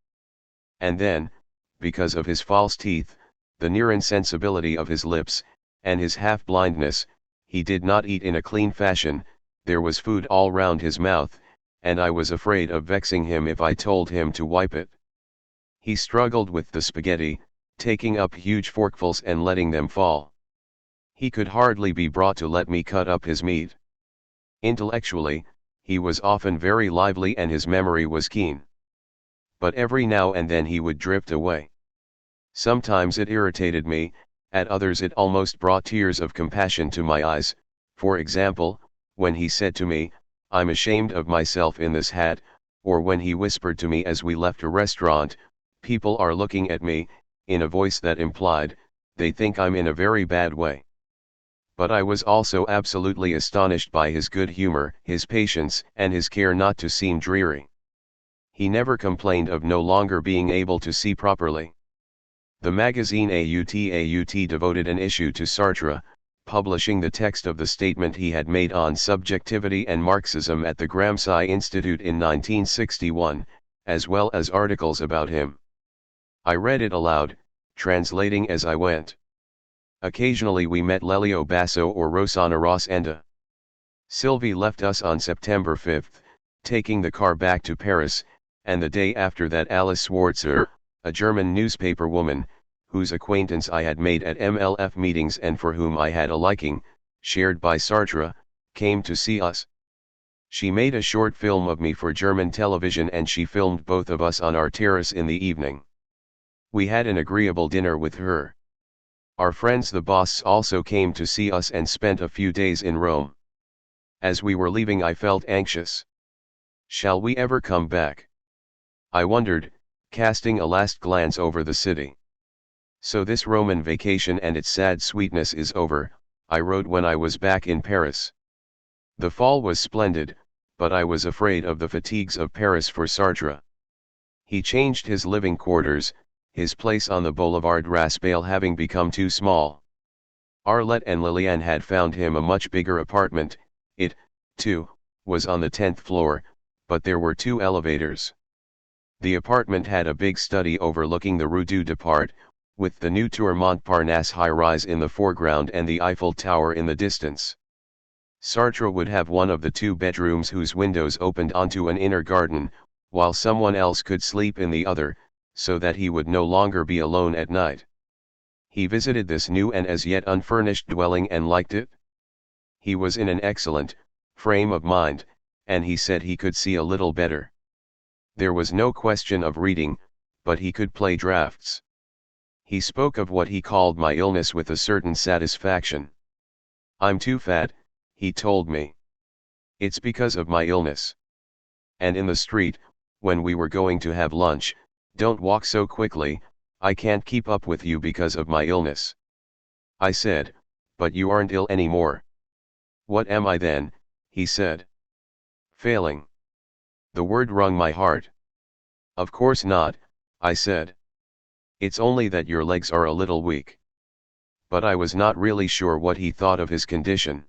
And then, because of his false teeth, the near insensibility of his lips, and his half-blindness, he did not eat in a clean fashion. There was food all round his mouth, and I was afraid of vexing him if I told him to wipe it. He struggled with the spaghetti, taking up huge forkfuls and letting them fall. He could hardly be brought to let me cut up his meat. Intellectually, he was often very lively and his memory was keen. But every now and then he would drift away. Sometimes it irritated me, at others it almost brought tears of compassion to my eyes. For example, when he said to me, "I'm ashamed of myself in this hat," or when he whispered to me as we left a restaurant, "People are looking at me," in a voice that implied, "They think I'm in a very bad way." But I was also absolutely astonished by his good humor, his patience, and his care not to seem dreary. He never complained of no longer being able to see properly. The magazine AUT devoted an issue to Sartre, publishing the text of the statement he had made on subjectivity and Marxism at the Gramsci Institute in 1961, as well as articles about him. I read it aloud, translating as I went. Occasionally we met Lelio Basso or Rossana Rossenda. Sylvie left us on September 5, taking the car back to Paris, and the day after that Alice Schwarzer, a German newspaper woman, whose acquaintance I had made at MLF meetings and for whom I had a liking, shared by Sartre, came to see us. She made a short film of me for German television and she filmed both of us on our terrace in the evening. We had an agreeable dinner with her. Our friends the Bosts also came to see us and spent a few days in Rome. As we were leaving I felt anxious. Shall we ever come back? I wondered, casting a last glance over the city. So this Roman vacation and its sad sweetness is over, I wrote when I was back in Paris. The fall was splendid, but I was afraid of the fatigues of Paris for Sartre. He changed his living quarters, his place on the Boulevard Raspail having become too small. Arlette and Liliane had found him a much bigger apartment. It, too, was on the 10th floor, but there were 2 elevators. The apartment had a big study overlooking the Rue du Depart, with the new Tour Montparnasse high-rise in the foreground and the Eiffel Tower in the distance. Sartre would have one of the 2 bedrooms whose windows opened onto an inner garden, while someone else could sleep in the other, so that he would no longer be alone at night. He visited this new and as yet unfurnished dwelling and liked it. He was in an excellent frame of mind, and he said he could see a little better. There was no question of reading, but he could play draughts. He spoke of what he called my illness with a certain satisfaction. "I'm too fat," he told me. "It's because of my illness." And in the street, when we were going to have lunch, "Don't walk so quickly, I can't keep up with you because of my illness." I said, "But you aren't ill anymore." "What am I then?" he said. "Failing." The word wrung my heart. "Of course not," I said. "It's only that your legs are a little weak." But I was not really sure what he thought of his condition.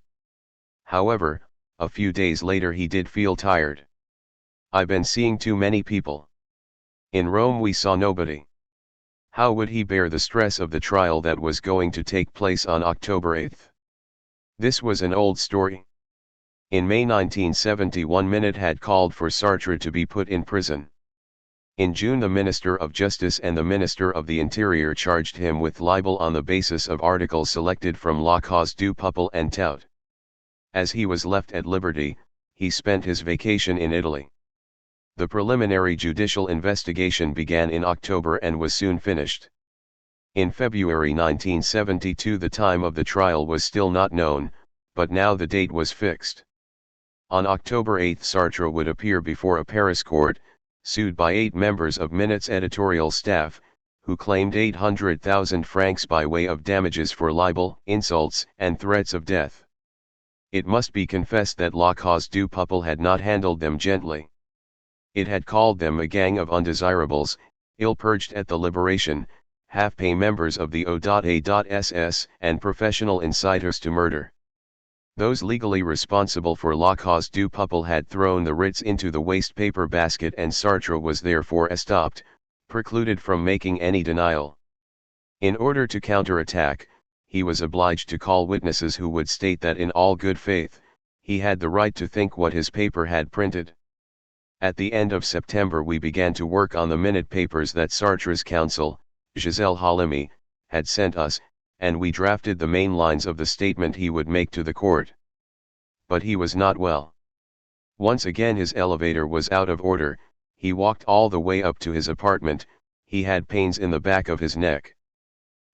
However, a few days later he did feel tired. "I've been seeing too many people. In Rome we saw nobody." How would he bear the stress of the trial that was going to take place on October 8? This was an old story. In May 1971 Minute had called for Sartre to be put in prison. In June the Minister of Justice and the Minister of the Interior charged him with libel on the basis of articles selected from La Cause du Peuple and Tout. As he was left at liberty, he spent his vacation in Italy. The preliminary judicial investigation began in October and was soon finished. In February 1972 the time of the trial was still not known, but now the date was fixed. On October 8 Sartre would appear before a Paris court, sued by 8 members of Minute's editorial staff, who claimed 800,000 francs by way of damages for libel, insults, and threats of death. It must be confessed that La Cause du Peuple had not handled them gently. It had called them a gang of undesirables, ill-purged at the liberation, half-pay members of the O.A.SS, and professional inciters to murder. Those legally responsible for la cause du peuple had thrown the writs into the waste paper basket, and Sartre was therefore estopped, precluded from making any denial. In order to counterattack, he was obliged to call witnesses who would state that in all good faith, he had the right to think what his paper had printed. At the end of September we began to work on the minute papers that Sartre's counsel, Gisèle Halimi, had sent us, and we drafted the main lines of the statement he would make to the court. But he was not well. Once again his elevator was out of order, he walked all the way up to his apartment, he had pains in the back of his neck.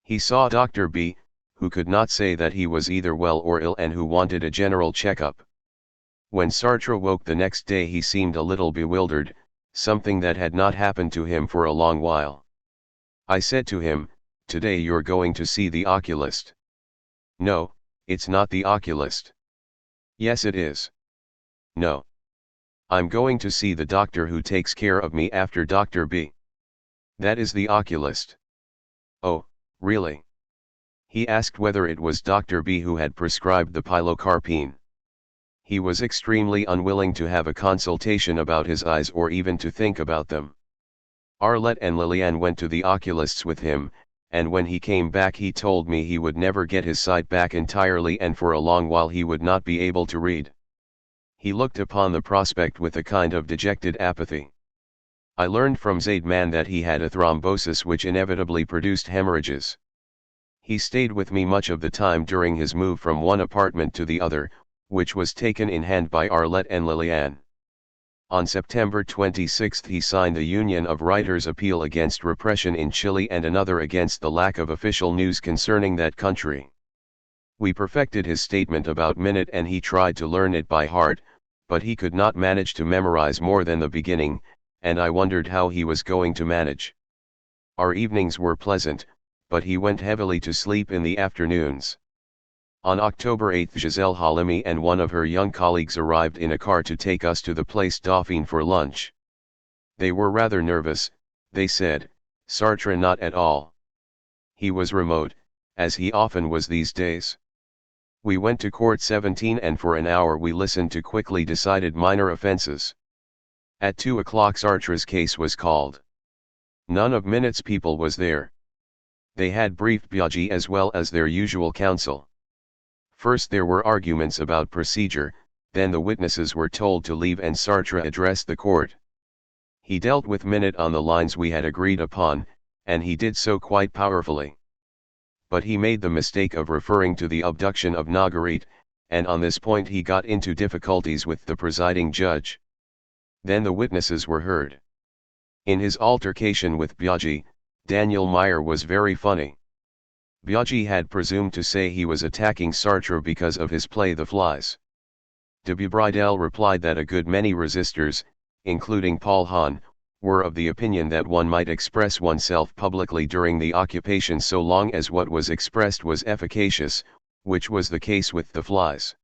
He saw Dr. B, who could not say that he was either well or ill and who wanted a general checkup. When Sartre woke the next day he seemed a little bewildered, something that had not happened to him for a long while. I said to him, "Today you're going to see the oculist." "No, it's not the oculist." "Yes it is." "No. I'm going to see the doctor who takes care of me after Dr. B. That is the oculist." "Oh, really?" He asked whether it was Dr. B who had prescribed the pilocarpine. He was extremely unwilling to have a consultation about his eyes or even to think about them. Arlette and Liliane went to the oculists with him, and when he came back he told me he would never get his sight back entirely and for a long while he would not be able to read. He looked upon the prospect with a kind of dejected apathy. I learned from Zaidman that he had a thrombosis which inevitably produced hemorrhages. He stayed with me much of the time during his move from one apartment to the other, which was taken in hand by Arlette and Liliane. On September 26 he signed the Union of Writers' appeal against repression in Chile and another against the lack of official news concerning that country. We perfected his statement about minute and he tried to learn it by heart, but he could not manage to memorize more than the beginning, and I wondered how he was going to manage. Our evenings were pleasant, but he went heavily to sleep in the afternoons. On October 8 Gisèle Halimi and one of her young colleagues arrived in a car to take us to the Place Dauphine for lunch. They were rather nervous, they said, Sartre not at all. He was remote, as he often was these days. We went to Court 17 and for an hour we listened to quickly decided minor offences. At 2 o'clock Sartre's case was called. None of Minute's people was there. They had briefed Biaggi as well as their usual counsel. First there were arguments about procedure, then the witnesses were told to leave and Sartre addressed the court. He dealt with Minute on the lines we had agreed upon, and he did so quite powerfully. But he made the mistake of referring to the abduction of Marguerite, and on this point he got into difficulties with the presiding judge. Then the witnesses were heard. In his altercation with Biaggi, Daniel Meyer was very funny. Biaggi had presumed to say he was attacking Sartre because of his play The Flies. De Bridel replied that a good many resistors, including Paul Hahn, were of the opinion that one might express oneself publicly during the occupation so long as what was expressed was efficacious, which was the case with The Flies.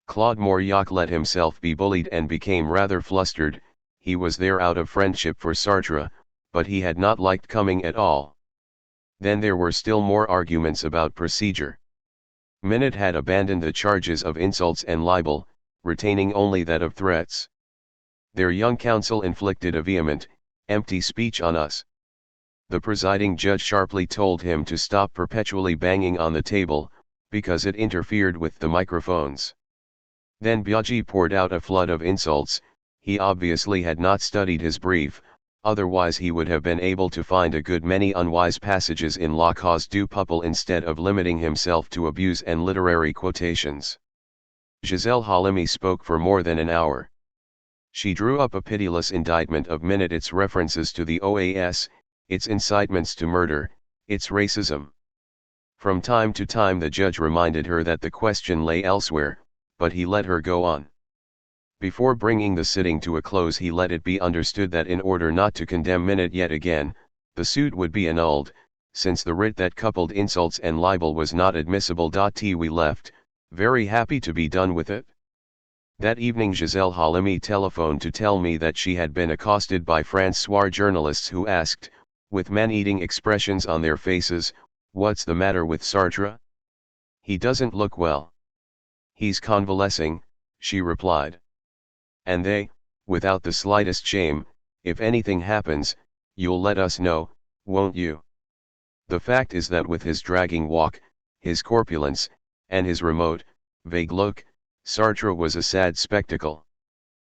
Claude Mauriac let himself be bullied and became rather flustered. He was there out of friendship for Sartre, but he had not liked coming at all. Then there were still more arguments about procedure. Minute had abandoned the charges of insults and libel, retaining only that of threats. Their young counsel inflicted a vehement, empty speech on us. The presiding judge sharply told him to stop perpetually banging on the table, because it interfered with the microphones. Then Biaggi poured out a flood of insults. He obviously had not studied his brief, otherwise he would have been able to find a good many unwise passages in La Cause du Peuple instead of limiting himself to abuse and literary quotations. Gisèle Halimi spoke for more than an hour. She drew up a pitiless indictment of Minute, its references to the OAS, its incitements to murder, its racism. From time to time the judge reminded her that the question lay elsewhere, but he let her go on. Before bringing the sitting to a close he let it be understood that in order not to condemn Minute yet again, the suit would be annulled, since the writ that coupled insults and libel was not admissible. We left, very happy to be done with it. That evening Gisèle Halimi telephoned to tell me that she had been accosted by François journalists who asked, with man-eating expressions on their faces. "What's the matter with Sartre? He doesn't look well." "He's convalescing," she replied. And they, without the slightest shame, "If anything happens, you'll let us know, won't you?" The fact is that with his dragging walk, his corpulence, and his remote, vague look, Sartre was a sad spectacle.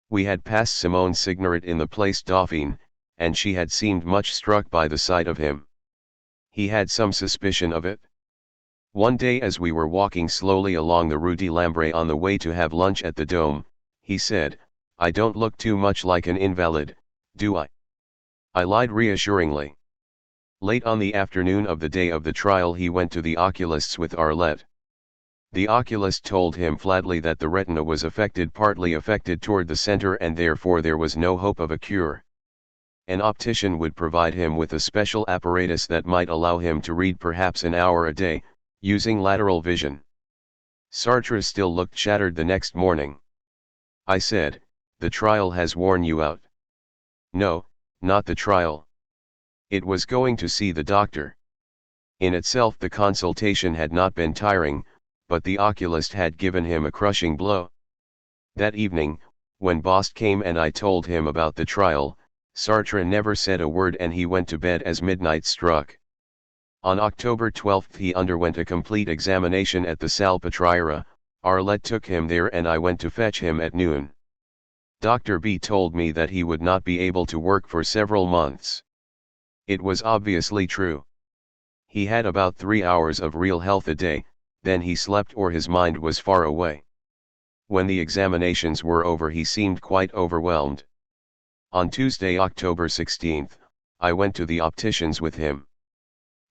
We had passed Simone Signoret in the Place Dauphine, and she had seemed much struck by the sight of him. He had some suspicion of it. One day as we were walking slowly along the Rue de Lambray on the way to have lunch at the Dome, he said, "I don't look too much like an invalid, do I?" I lied reassuringly. Late on the afternoon of the day of the trial he went to the oculist's with Arlette. The oculist told him flatly that the retina was partly affected toward the center, and therefore there was no hope of a cure. An optician would provide him with a special apparatus that might allow him to read perhaps an hour a day, using lateral vision. Sartre still looked shattered the next morning. I said, "The trial has worn you out." "No, not the trial. It was going to see the doctor." In itself the consultation had not been tiring, but the oculist had given him a crushing blow. That evening, when Bost came and I told him about the trial, Sartre never said a word and he went to bed as midnight struck. On October 12 he underwent a complete examination at the Salpêtrière. Arlette took him there and I went to fetch him at noon. Dr. B told me that he would not be able to work for several months. It was obviously true. He had about 3 hours of real health a day, then he slept or his mind was far away. When the examinations were over he seemed quite overwhelmed. On Tuesday, October 16, I went to the optician's with him.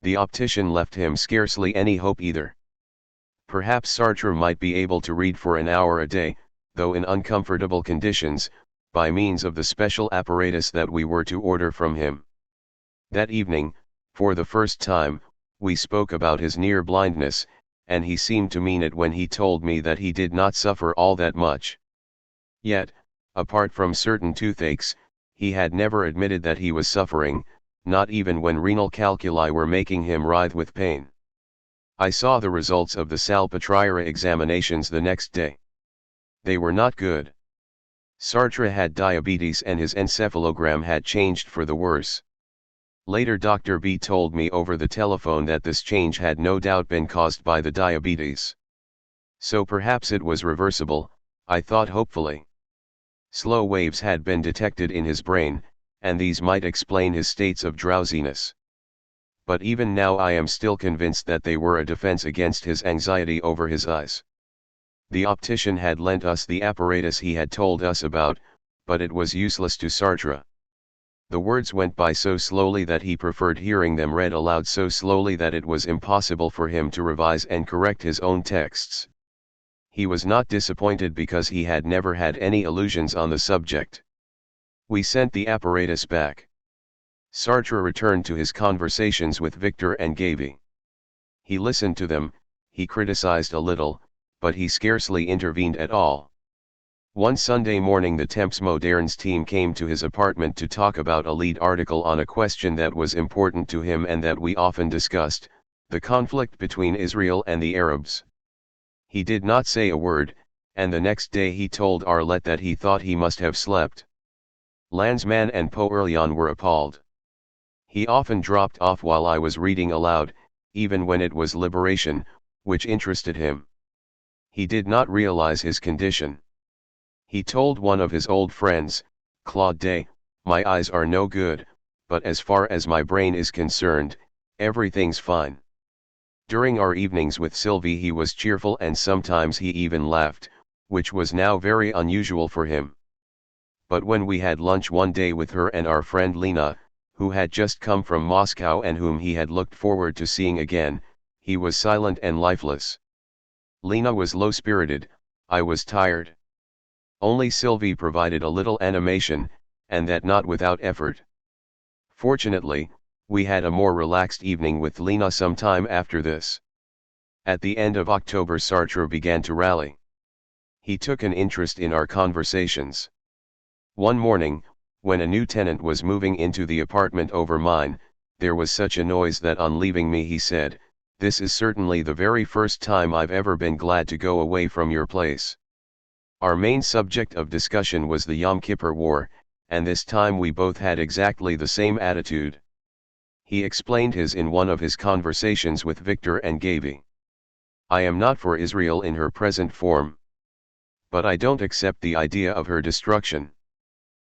The optician left him scarcely any hope either. Perhaps Sartre might be able to read for an hour a day, though in uncomfortable conditions, by means of the special apparatus that we were to order from him. That evening, for the first time, we spoke about his near blindness, and he seemed to mean it when he told me that he did not suffer all that much. Yet, apart from certain toothaches, he had never admitted that he was suffering, not even when renal calculi were making him writhe with pain. I saw the results of the Salpêtrière examinations the next day. They were not good. Sartre had diabetes and his encephalogram had changed for the worse. Later Dr. B told me over the telephone that this change had no doubt been caused by the diabetes. So perhaps it was reversible, I thought hopefully. Slow waves had been detected in his brain, and these might explain his states of drowsiness. But even now I am still convinced that they were a defense against his anxiety over his eyes. The optician had lent us the apparatus he had told us about, but it was useless to Sartre. The words went by so slowly that he preferred hearing them read aloud so slowly that it was impossible for him to revise and correct his own texts. He was not disappointed because he had never had any illusions on the subject. We sent the apparatus back. Sartre returned to his conversations with Victor and Gaby. He listened to them, he criticized a little, but he scarcely intervened at all. One Sunday morning the Temps Modernes team came to his apartment to talk about a lead article on a question that was important to him and that we often discussed, the conflict between Israel and the Arabs. He did not say a word, and the next day he told Arlette that he thought he must have slept. Lanzmann and Poerlian were appalled. He often dropped off while I was reading aloud, even when it was liberation, which interested him. He did not realize his condition. He told one of his old friends, Claude Day, "My eyes are no good, but as far as my brain is concerned, everything's fine." During our evenings with Sylvie he was cheerful and sometimes he even laughed, which was now very unusual for him. But when we had lunch one day with her and our friend Lena, who had just come from Moscow and whom he had looked forward to seeing again, he was silent and lifeless. Lena was low-spirited, I was tired. Only Sylvie provided a little animation, and that not without effort. Fortunately, we had a more relaxed evening with Lena some time after this. At the end of October Sartre began to rally. He took an interest in our conversations. One morning, when a new tenant was moving into the apartment over mine, there was such a noise that on leaving me he said, "This is certainly the very first time I've ever been glad to go away from your place." Our main subject of discussion was the Yom Kippur War, and this time we both had exactly the same attitude. He explained his in one of his conversations with Victor and Gavi. "I am not for Israel in her present form. But I don't accept the idea of her destruction.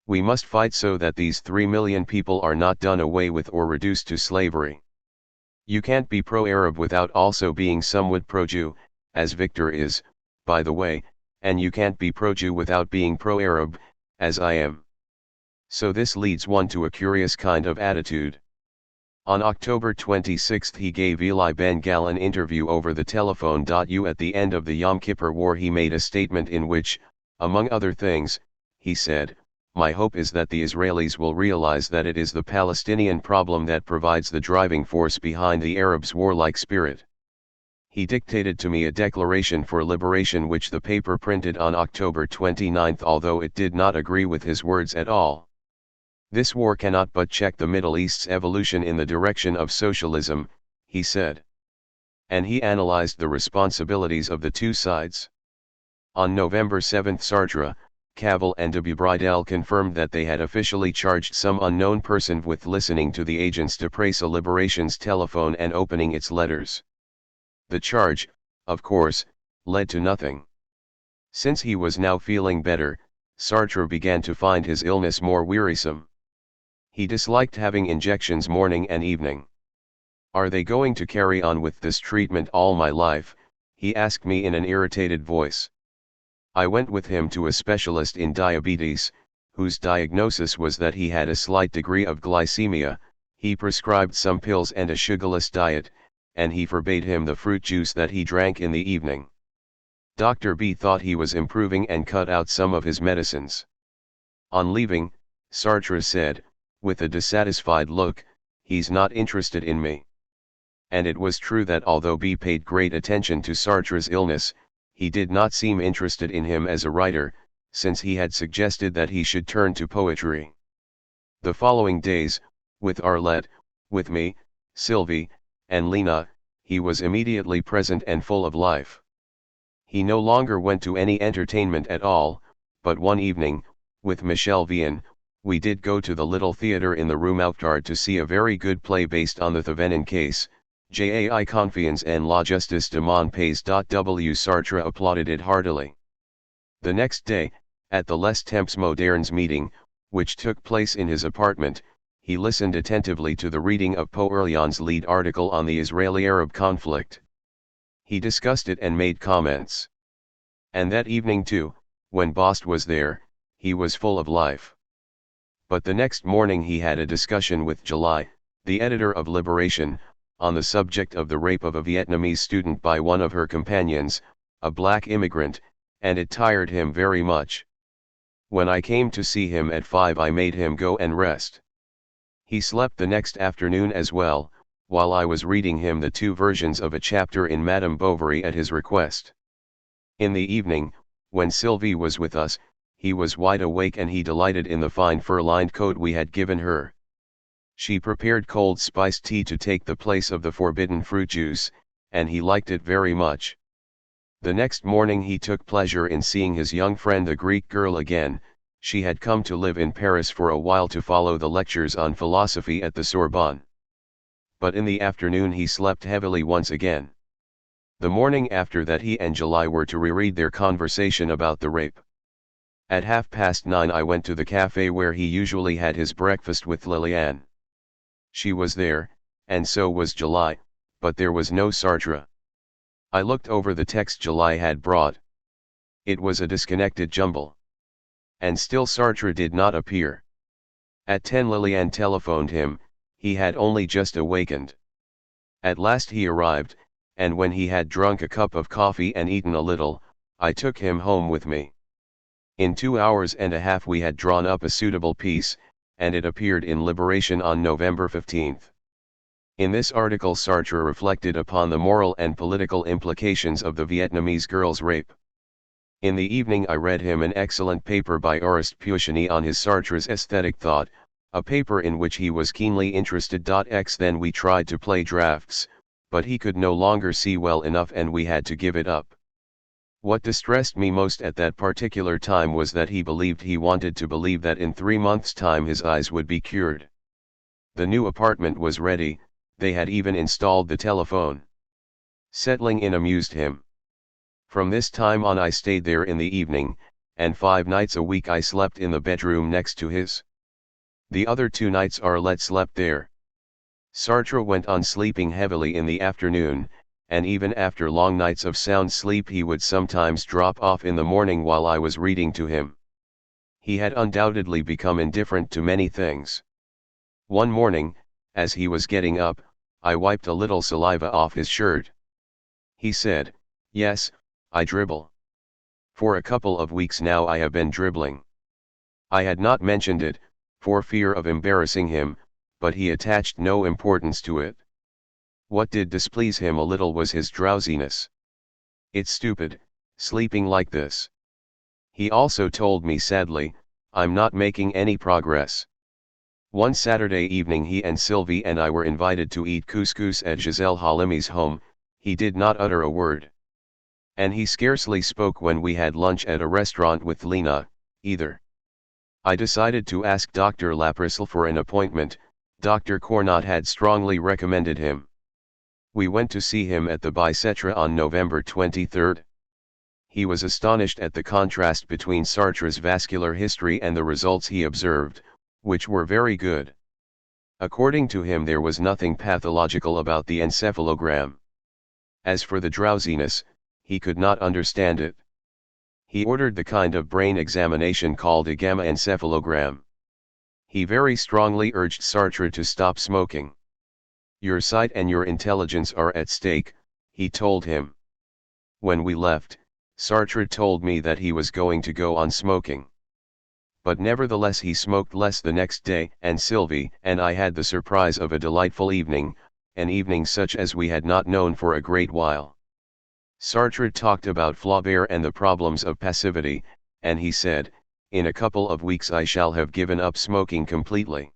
We must fight so that these 3 million people are not done away with or reduced to slavery. You can't be pro-Arab without also being somewhat pro-Jew, as Victor is, by the way, and you can't be pro-Jew without being pro-Arab, as I am. So this leads one to a curious kind of attitude." On October 26 he gave Eli Ben-Gal an interview over the telephone. At the end of the Yom Kippur War he made a statement in which, among other things, he said, "My hope is that the Israelis will realize that it is the Palestinian problem that provides the driving force behind the Arabs' warlike spirit." He dictated to me a declaration for liberation which the paper printed on October 29, although it did not agree with his words at all. "This war cannot but check the Middle East's evolution in the direction of socialism," he said. And he analyzed the responsibilities of the two sides. On November 7 Sartre, Cavill and de Beauvoir confirmed that they had officially charged some unknown person with listening to the agents de Presse Liberation's telephone and opening its letters. The charge, of course, led to nothing. Since he was now feeling better, Sartre began to find his illness more wearisome. He disliked having injections morning and evening. "Are they going to carry on with this treatment all my life?" he asked me in an irritated voice. I went with him to a specialist in diabetes, whose diagnosis was that he had a slight degree of glycemia. He prescribed some pills and a sugarless diet, and he forbade him the fruit juice that he drank in the evening. Dr. B thought he was improving and cut out some of his medicines. On leaving, Sartre said, with a dissatisfied look, "He's not interested in me." And it was true that although B paid great attention to Sartre's illness, he did not seem interested in him as a writer, since he had suggested that he should turn to poetry. The following days, with Arlette, with me, Sylvie, and Lena, he was immediately present and full of life. He no longer went to any entertainment at all, but one evening, with Michel Vian, we did go to the little theatre in the Rue Mouffetard to see a very good play based on the Thevenin case, Jai Confiance en la justice de mon pays. Sartre applauded it heartily. The next day, at the Les Temps Modernes meeting, which took place in his apartment, he listened attentively to the reading of Paul Ehrlich's lead article on the Israeli-Arab conflict. He discussed it and made comments. And that evening too, when Bost was there, he was full of life. But the next morning he had a discussion with July, the editor of Liberation, on the subject of the rape of a Vietnamese student by one of her companions, a black immigrant, and it tired him very much. When I came to see him at 5 I made him go and rest. He slept the next afternoon as well, while I was reading him the 2 versions of a chapter in Madame Bovary at his request. In the evening, when Sylvie was with us, he was wide awake and he delighted in the fine fur-lined coat we had given her. She prepared cold spiced tea to take the place of the forbidden fruit juice, and he liked it very much. The next morning he took pleasure in seeing his young friend the Greek girl again. She had come to live in Paris for a while to follow the lectures on philosophy at the Sorbonne. But in the afternoon he slept heavily once again. The morning after that he and July were to reread their conversation about the rape. At 9:30 I went to the cafe where he usually had his breakfast with Liliane. She was there, and so was July, but there was no Sartre. I looked over the text July had brought. It was a disconnected jumble. And still Sartre did not appear. At 10 Liliane telephoned him, he had only just awakened. At last he arrived, and when he had drunk a cup of coffee and eaten a little, I took him home with me. In 2 hours and a half we had drawn up a suitable piece, and it appeared in Liberation on November 15. In this article Sartre reflected upon the moral and political implications of the Vietnamese girl's rape. In the evening I read him an excellent paper by Oreste Puccini on his Sartre's aesthetic thought, a paper in which he was keenly interested. Then we tried to play drafts, but he could no longer see well enough and we had to give it up. What distressed me most at that particular time was that he wanted to believe that in 3 months' time his eyes would be cured. The new apartment was ready, they had even installed the telephone. Settling in amused him. From this time on I stayed there in the evening, and 5 nights a week I slept in the bedroom next to his. The other 2 nights Arlette slept there. Sartre went on sleeping heavily in the afternoon, and even after long nights of sound sleep he would sometimes drop off in the morning while I was reading to him. He had undoubtedly become indifferent to many things. One morning, as he was getting up, I wiped a little saliva off his shirt. He said, "Yes, I dribble. For a couple of weeks now I have been dribbling." I had not mentioned it, for fear of embarrassing him, but he attached no importance to it. What did displease him a little was his drowsiness. "It's stupid, sleeping like this." He also told me sadly, "I'm not making any progress." One Saturday evening he and Sylvie and I were invited to eat couscous at Giselle Halimi's home. He did not utter a word. And he scarcely spoke when we had lunch at a restaurant with Lena, either. I decided to ask Dr. Laprisle for an appointment. Dr. Cornot had strongly recommended him. We went to see him at the Bicetre on November 23. He was astonished at the contrast between Sartre's vascular history and the results he observed, which were very good. According to him there was nothing pathological about the encephalogram. As for the drowsiness, he could not understand it. He ordered the kind of brain examination called a gamma encephalogram. He very strongly urged Sartre to stop smoking. "Your sight and your intelligence are at stake," he told him. When we left, Sartre told me that he was going to go on smoking. But nevertheless he smoked less the next day, and Sylvie and I had the surprise of a delightful evening, an evening such as we had not known for a great while. Sartre talked about Flaubert and the problems of passivity, and he said, "In a couple of weeks I shall have given up smoking completely."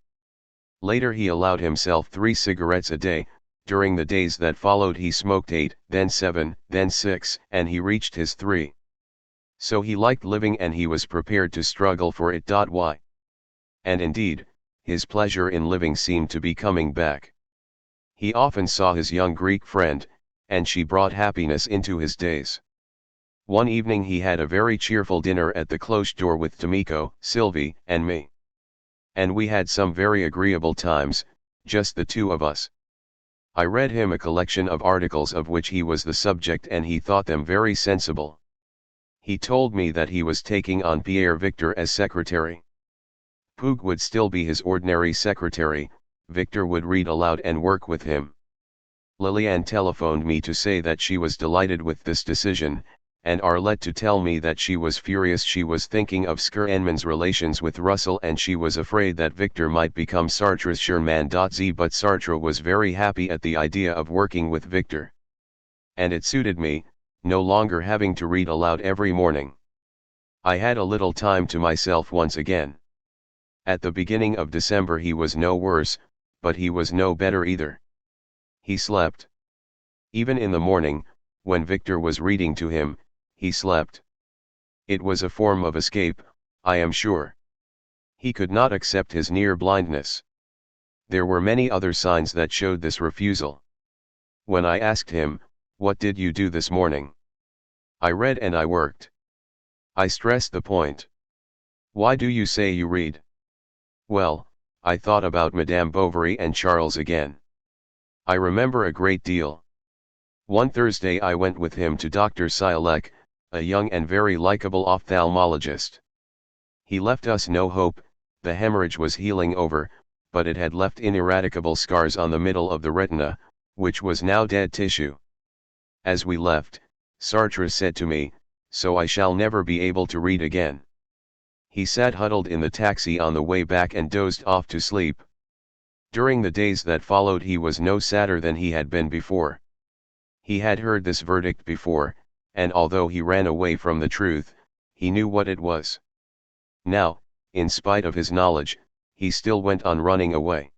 Later he allowed himself 3 cigarettes a day. During the days that followed he smoked 8, then 7, then 6, and he reached his 3. So he liked living and he was prepared to struggle for it. Why? And indeed, his pleasure in living seemed to be coming back. He often saw his young Greek friend, and she brought happiness into his days. One evening he had a very cheerful dinner at the Cloche d'Or with Tomiko, Sylvie, and me. And we had some very agreeable times, just the 2 of us. I read him a collection of articles of which he was the subject and he thought them very sensible. He told me that he was taking on Pierre Victor as secretary. Poog would still be his ordinary secretary, Victor would read aloud and work with him. Liliane telephoned me to say that she was delighted with this decision, and Arlette to tell me that she was furious. She was thinking of Skur-Enman's relations with Russell and she was afraid that Victor might become Sartre's Sherman. But Sartre was very happy at the idea of working with Victor. And it suited me, no longer having to read aloud every morning. I had a little time to myself once again. At the beginning of December he was no worse, but he was no better either. He slept. Even in the morning, when Victor was reading to him, he slept. It was a form of escape, I am sure. He could not accept his near blindness. There were many other signs that showed this refusal. When I asked him, "What did you do this morning?" "I read and I worked." I stressed the point. "Why do you say you read?" "Well, I thought about Madame Bovary and Charles again. I remember a great deal. One Thursday I went with him to Dr. Sialek, a young and very likable ophthalmologist. He left us no hope, the hemorrhage was healing over, but it had left ineradicable scars on the middle of the retina, which was now dead tissue. As we left, Sartre said to me, "So I shall never be able to read again." He sat huddled in the taxi on the way back and dozed off to sleep. During the days that followed he was no sadder than he had been before. He had heard this verdict before, and although he ran away from the truth, he knew what it was. Now, in spite of his knowledge, he still went on running away.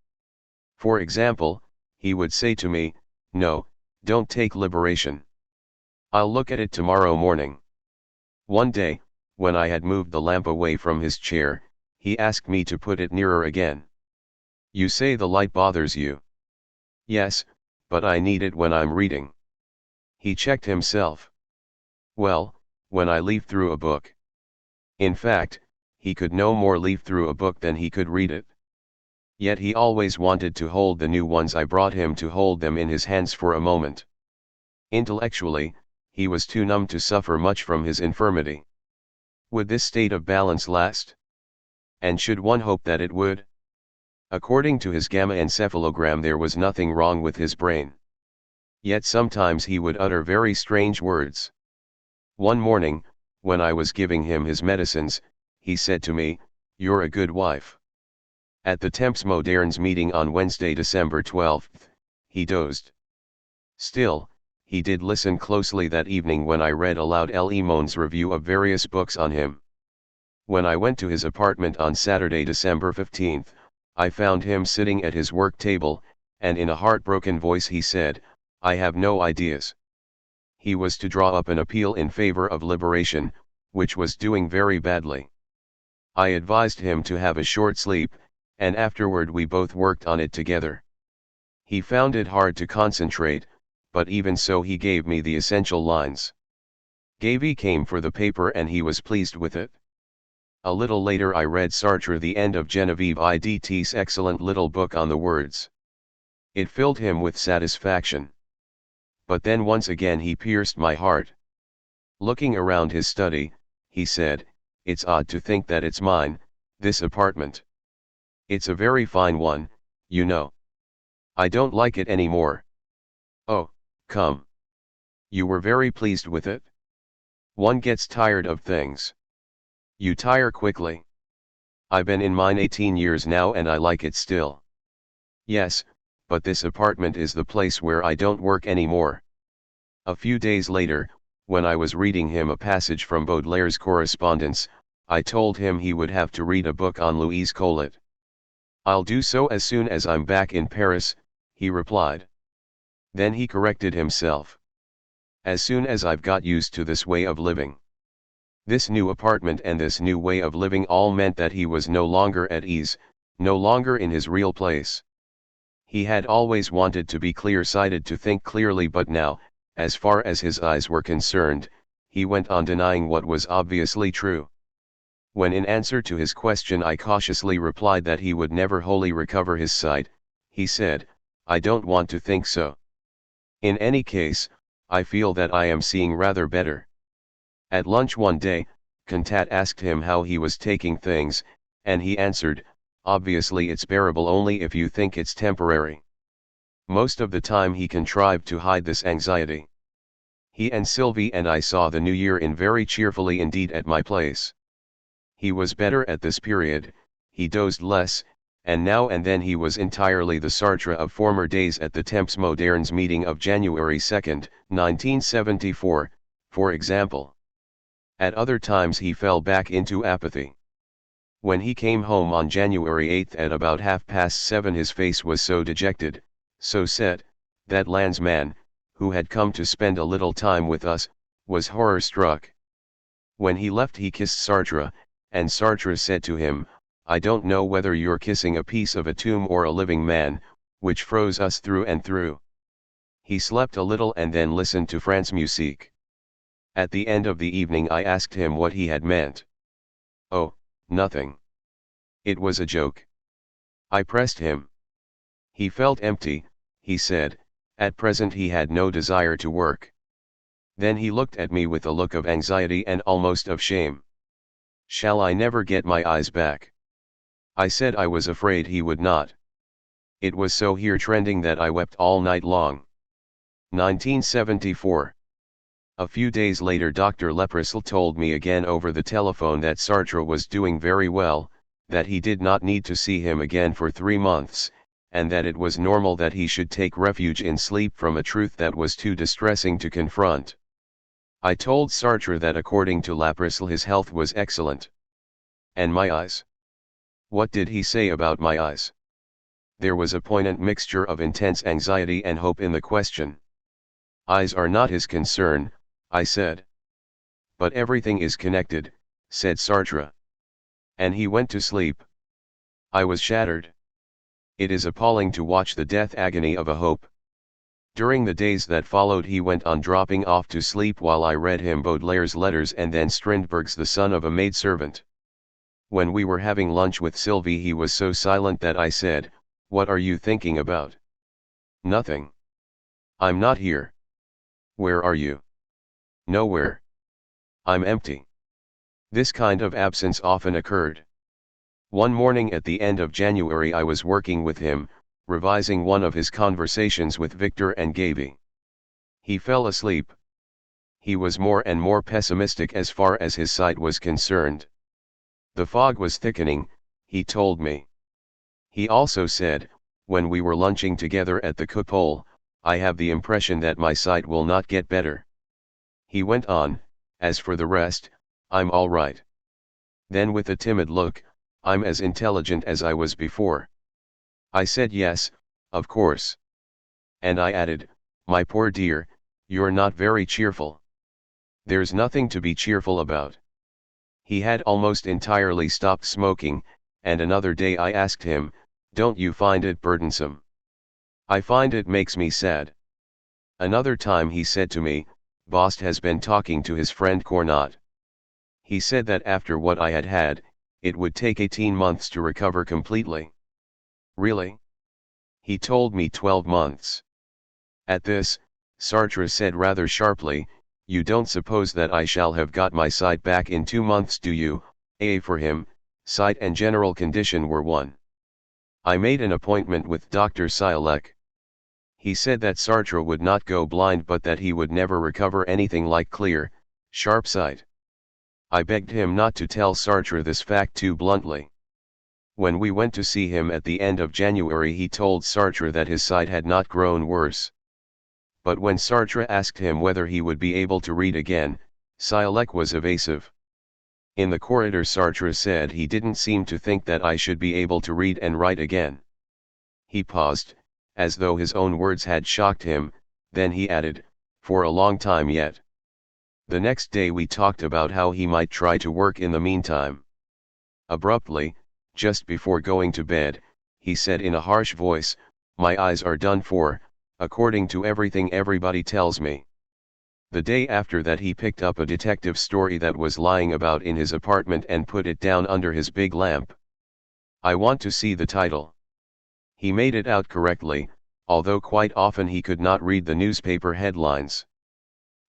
For example, he would say to me, "No, don't take liberation. I'll look at it tomorrow morning." One day, when I had moved the lamp away from his chair, he asked me to put it nearer again. "You say the light bothers you." "Yes, but I need it when I'm reading." He checked himself. "Well, when I leaf through a book." In fact, he could no more leaf through a book than he could read it. Yet he always wanted to hold the new ones I brought him, to hold them in his hands for a moment. Intellectually, he was too numb to suffer much from his infirmity. Would this state of balance last? And should one hope that it would? According to his gamma encephalogram, there was nothing wrong with his brain. Yet sometimes he would utter very strange words. One morning, when I was giving him his medicines, he said to me, "You're a good wife." At the Temps Moderns meeting on Wednesday, December 12th, he dozed. Still, he did listen closely that evening when I read aloud Lemone's review of various books on him. When I went to his apartment on Saturday, December 15th, I found him sitting at his work table, and in a heartbroken voice he said, "I have no ideas." He was to draw up an appeal in favor of liberation, which was doing very badly. I advised him to have a short sleep, and afterward we both worked on it together. He found it hard to concentrate, but even so he gave me the essential lines. Gavy came for the paper and he was pleased with it. A little later I read Sartre, the end of Genevieve Idt's excellent little book on the words. It filled him with satisfaction. But then once again he pierced my heart. Looking around his study, he said, "It's odd to think that it's mine, this apartment. It's a very fine one, you know. I don't like it anymore." "Oh, come. You were very pleased with it?" "One gets tired of things." "You tire quickly." "I've been in mine 18 years now and I like it still." "Yes, but this apartment is the place where I don't work anymore." A few days later, when I was reading him a passage from Baudelaire's correspondence, I told him he would have to read a book on Louise Collet. "I'll do so as soon as I'm back in Paris," he replied. Then he corrected himself. "As soon as I've got used to this way of living." This new apartment and this new way of living all meant that he was no longer at ease, no longer in his real place. He had always wanted to be clear-sighted, to think clearly, but now, as far as his eyes were concerned, he went on denying what was obviously true. When in answer to his question I cautiously replied that he would never wholly recover his sight, he said, "I don't want to think so. In any case, I feel that I am seeing rather better." At lunch one day, Contat asked him how he was taking things, and he answered, "Obviously it's bearable only if you think it's temporary." Most of the time he contrived to hide this anxiety. He and Sylvie and I saw the new year in very cheerfully indeed at my place. He was better at this period, he dozed less, and now and then he was entirely the Sartre of former days at the Temps Moderns meeting of January 2, 1974, for example. At other times he fell back into apathy. When he came home on January 8 at about 7:30 his face was so dejected, so set, that Landsman, who had come to spend a little time with us, was horror-struck. When he left he kissed Sartre, and Sartre said to him, "I don't know whether you're kissing a piece of a tomb or a living man," which froze us through and through. He slept a little and then listened to France musique. At the end of the evening I asked him what he had meant. "Oh, nothing. It was a joke." I pressed him. He felt empty, he said, at present he had no desire to work. Then he looked at me with a look of anxiety and almost of shame. "Shall I never get my eyes back?" I said I was afraid he would not. It was so here trending that I wept all night long. 1974. A few days later Dr. Leprissel told me again over the telephone that Sartre was doing very well, that he did not need to see him again for 3 months, and that it was normal that he should take refuge in sleep from a truth that was too distressing to confront. I told Sartre that according to Leprissel his health was excellent. And my eyes? What did he say about my eyes? There was a poignant mixture of intense anxiety and hope in the question. Eyes are not his concern, I said. But everything is connected, said Sartre. And he went to sleep. I was shattered. It is appalling to watch the death agony of a hope. During the days that followed he went on dropping off to sleep while I read him Baudelaire's letters and then Strindberg's The Son of a Maidservant. When we were having lunch with Sylvie he was so silent that I said, "What are you thinking about?" "Nothing. I'm not here." "Where are you?" "Nowhere. I'm empty." This kind of absence often occurred. One morning at the end of January I was working with him, revising one of his conversations with Victor and Gaby. He fell asleep. He was more and more pessimistic as far as his sight was concerned. The fog was thickening, he told me. He also said, when we were lunching together at the Coupole, "I have the impression that my sight will not get better." He went on, "As for the rest, I'm all right." Then with a timid look, "I'm as intelligent as I was before." I said yes, of course. And I added, "My poor dear, you're not very cheerful." "There's nothing to be cheerful about." He had almost entirely stopped smoking, and another day I asked him, "Don't you find it burdensome?" "I find it makes me sad." Another time he said to me, "Bost has been talking to his friend Cornat. He said that after what I had had, it would take 18 months to recover completely." "Really?" "He told me 12 months. At this, Sartre said rather sharply, "You don't suppose that I shall have got my sight back in 2 months, do you?" For him, sight and general condition were one. I made an appointment with Dr. Siolek. He said that Sartre would not go blind but that he would never recover anything like clear, sharp sight. I begged him not to tell Sartre this fact too bluntly. When we went to see him at the end of January he told Sartre that his sight had not grown worse. But when Sartre asked him whether he would be able to read again, Siolek was evasive. In the corridor Sartre said he didn't seem to think that I should be able to read and write again. He paused, as though his own words had shocked him, then he added, "For a long time yet." The next day we talked about how he might try to work in the meantime. Abruptly, just before going to bed, he said in a harsh voice, "My eyes are done for, according to everything everybody tells me." The day after that he picked up a detective story that was lying about in his apartment and put it down under his big lamp. "I want to see the title." He made it out correctly, although quite often he could not read the newspaper headlines.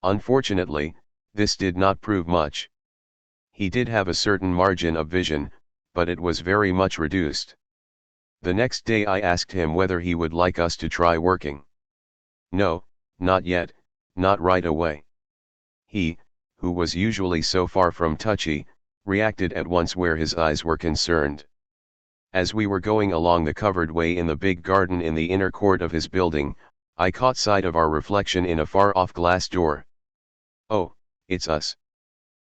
Unfortunately, this did not prove much. He did have a certain margin of vision, but it was very much reduced. The next day I asked him whether he would like us to try working. "No, not yet, not right away." He, who was usually so far from touchy, reacted at once where his eyes were concerned. As we were going along the covered way in the big garden in the inner court of his building, I caught sight of our reflection in a far-off glass door. "Oh, it's us!"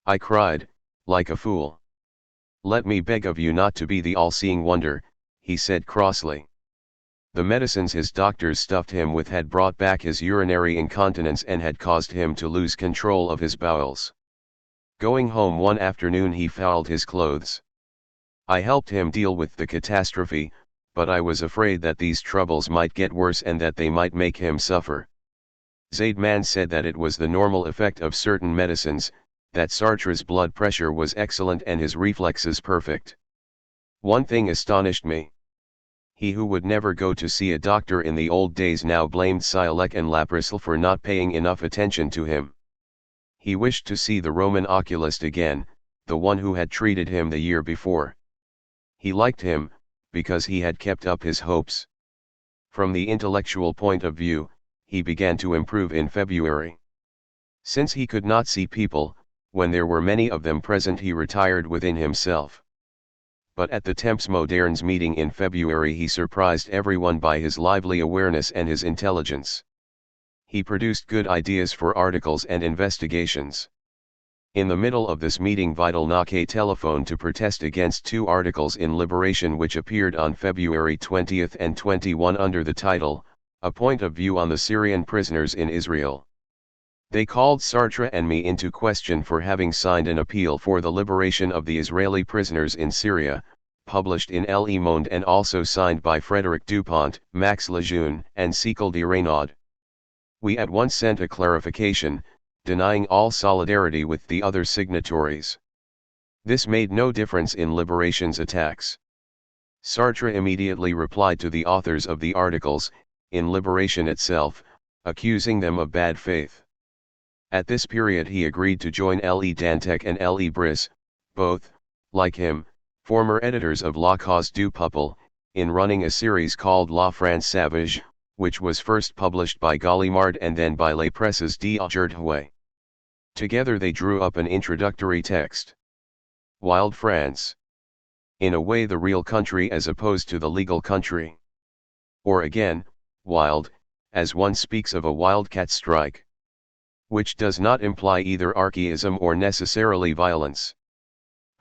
I cried, like a fool. "Let me beg of you not to be the all-seeing wonder," he said crossly. The medicines his doctors stuffed him with had brought back his urinary incontinence and had caused him to lose control of his bowels. Going home one afternoon he fouled his clothes. I helped him deal with the catastrophe, but I was afraid that these troubles might get worse and that they might make him suffer. Zaidman said that it was the normal effect of certain medicines, that Sartre's blood pressure was excellent and his reflexes perfect. One thing astonished me. He who would never go to see a doctor in the old days now blamed Siolek and Laprisle for not paying enough attention to him. He wished to see the Roman oculist again, the one who had treated him the year before. He liked him, because he had kept up his hopes. From the intellectual point of view, he began to improve in February. Since he could not see people, when there were many of them present he retired within himself. But at the Temps Modernes meeting in February he surprised everyone by his lively awareness and his intelligence. He produced good ideas for articles and investigations. In the middle of this meeting Vidal Naquet telephoned to protest against two articles in Liberation which appeared on February 20 and 21 under the title, A Point of View on the Syrian Prisoners in Israel. They called Sartre and me into question for having signed an appeal for the liberation of the Israeli prisoners in Syria, published in Le Monde and also signed by Frédéric Dupont, Max Lejeune, and Cécile de Reynaud. We at once sent a clarification, denying all solidarity with the other signatories. This made no difference in Liberation's attacks. Sartre immediately replied to the authors of the articles, in Liberation itself, accusing them of bad faith. At this period he agreed to join Le Dantec and Le Brice, both, like him, former editors of La Cause du Peuple, in running a series called La France Sauvage, which was first published by Gallimard and then by Les Presses de THIRD-WORLDISM. Together they drew up an introductory text. Wild France. In a way the real country as opposed to the legal country. Or again, wild, as one speaks of a wildcat strike. Which does not imply either archaism or necessarily violence.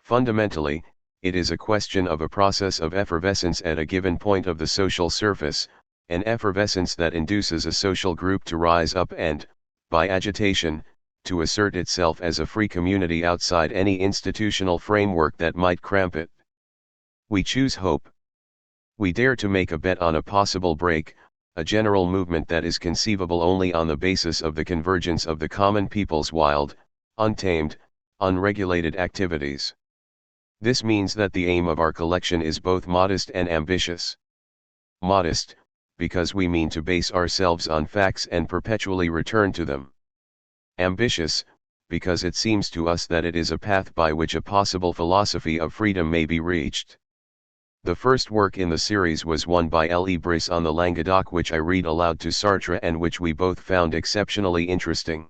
Fundamentally, it is a question of a process of effervescence at a given point of the social surface, an effervescence that induces a social group to rise up and, by agitation, to assert itself as a free community outside any institutional framework that might cramp it. We choose hope. We dare to make a bet on a possible break, a general movement that is conceivable only on the basis of the convergence of the common people's wild, untamed, unregulated activities. This means that the aim of our collection is both modest and ambitious. Modest, because we mean to base ourselves on facts and perpetually return to them. Ambitious, because it seems to us that it is a path by which a possible philosophy of freedom may be reached. The first work in the series was one by Le Brice on the Languedoc which I read aloud to Sartre and which we both found exceptionally interesting.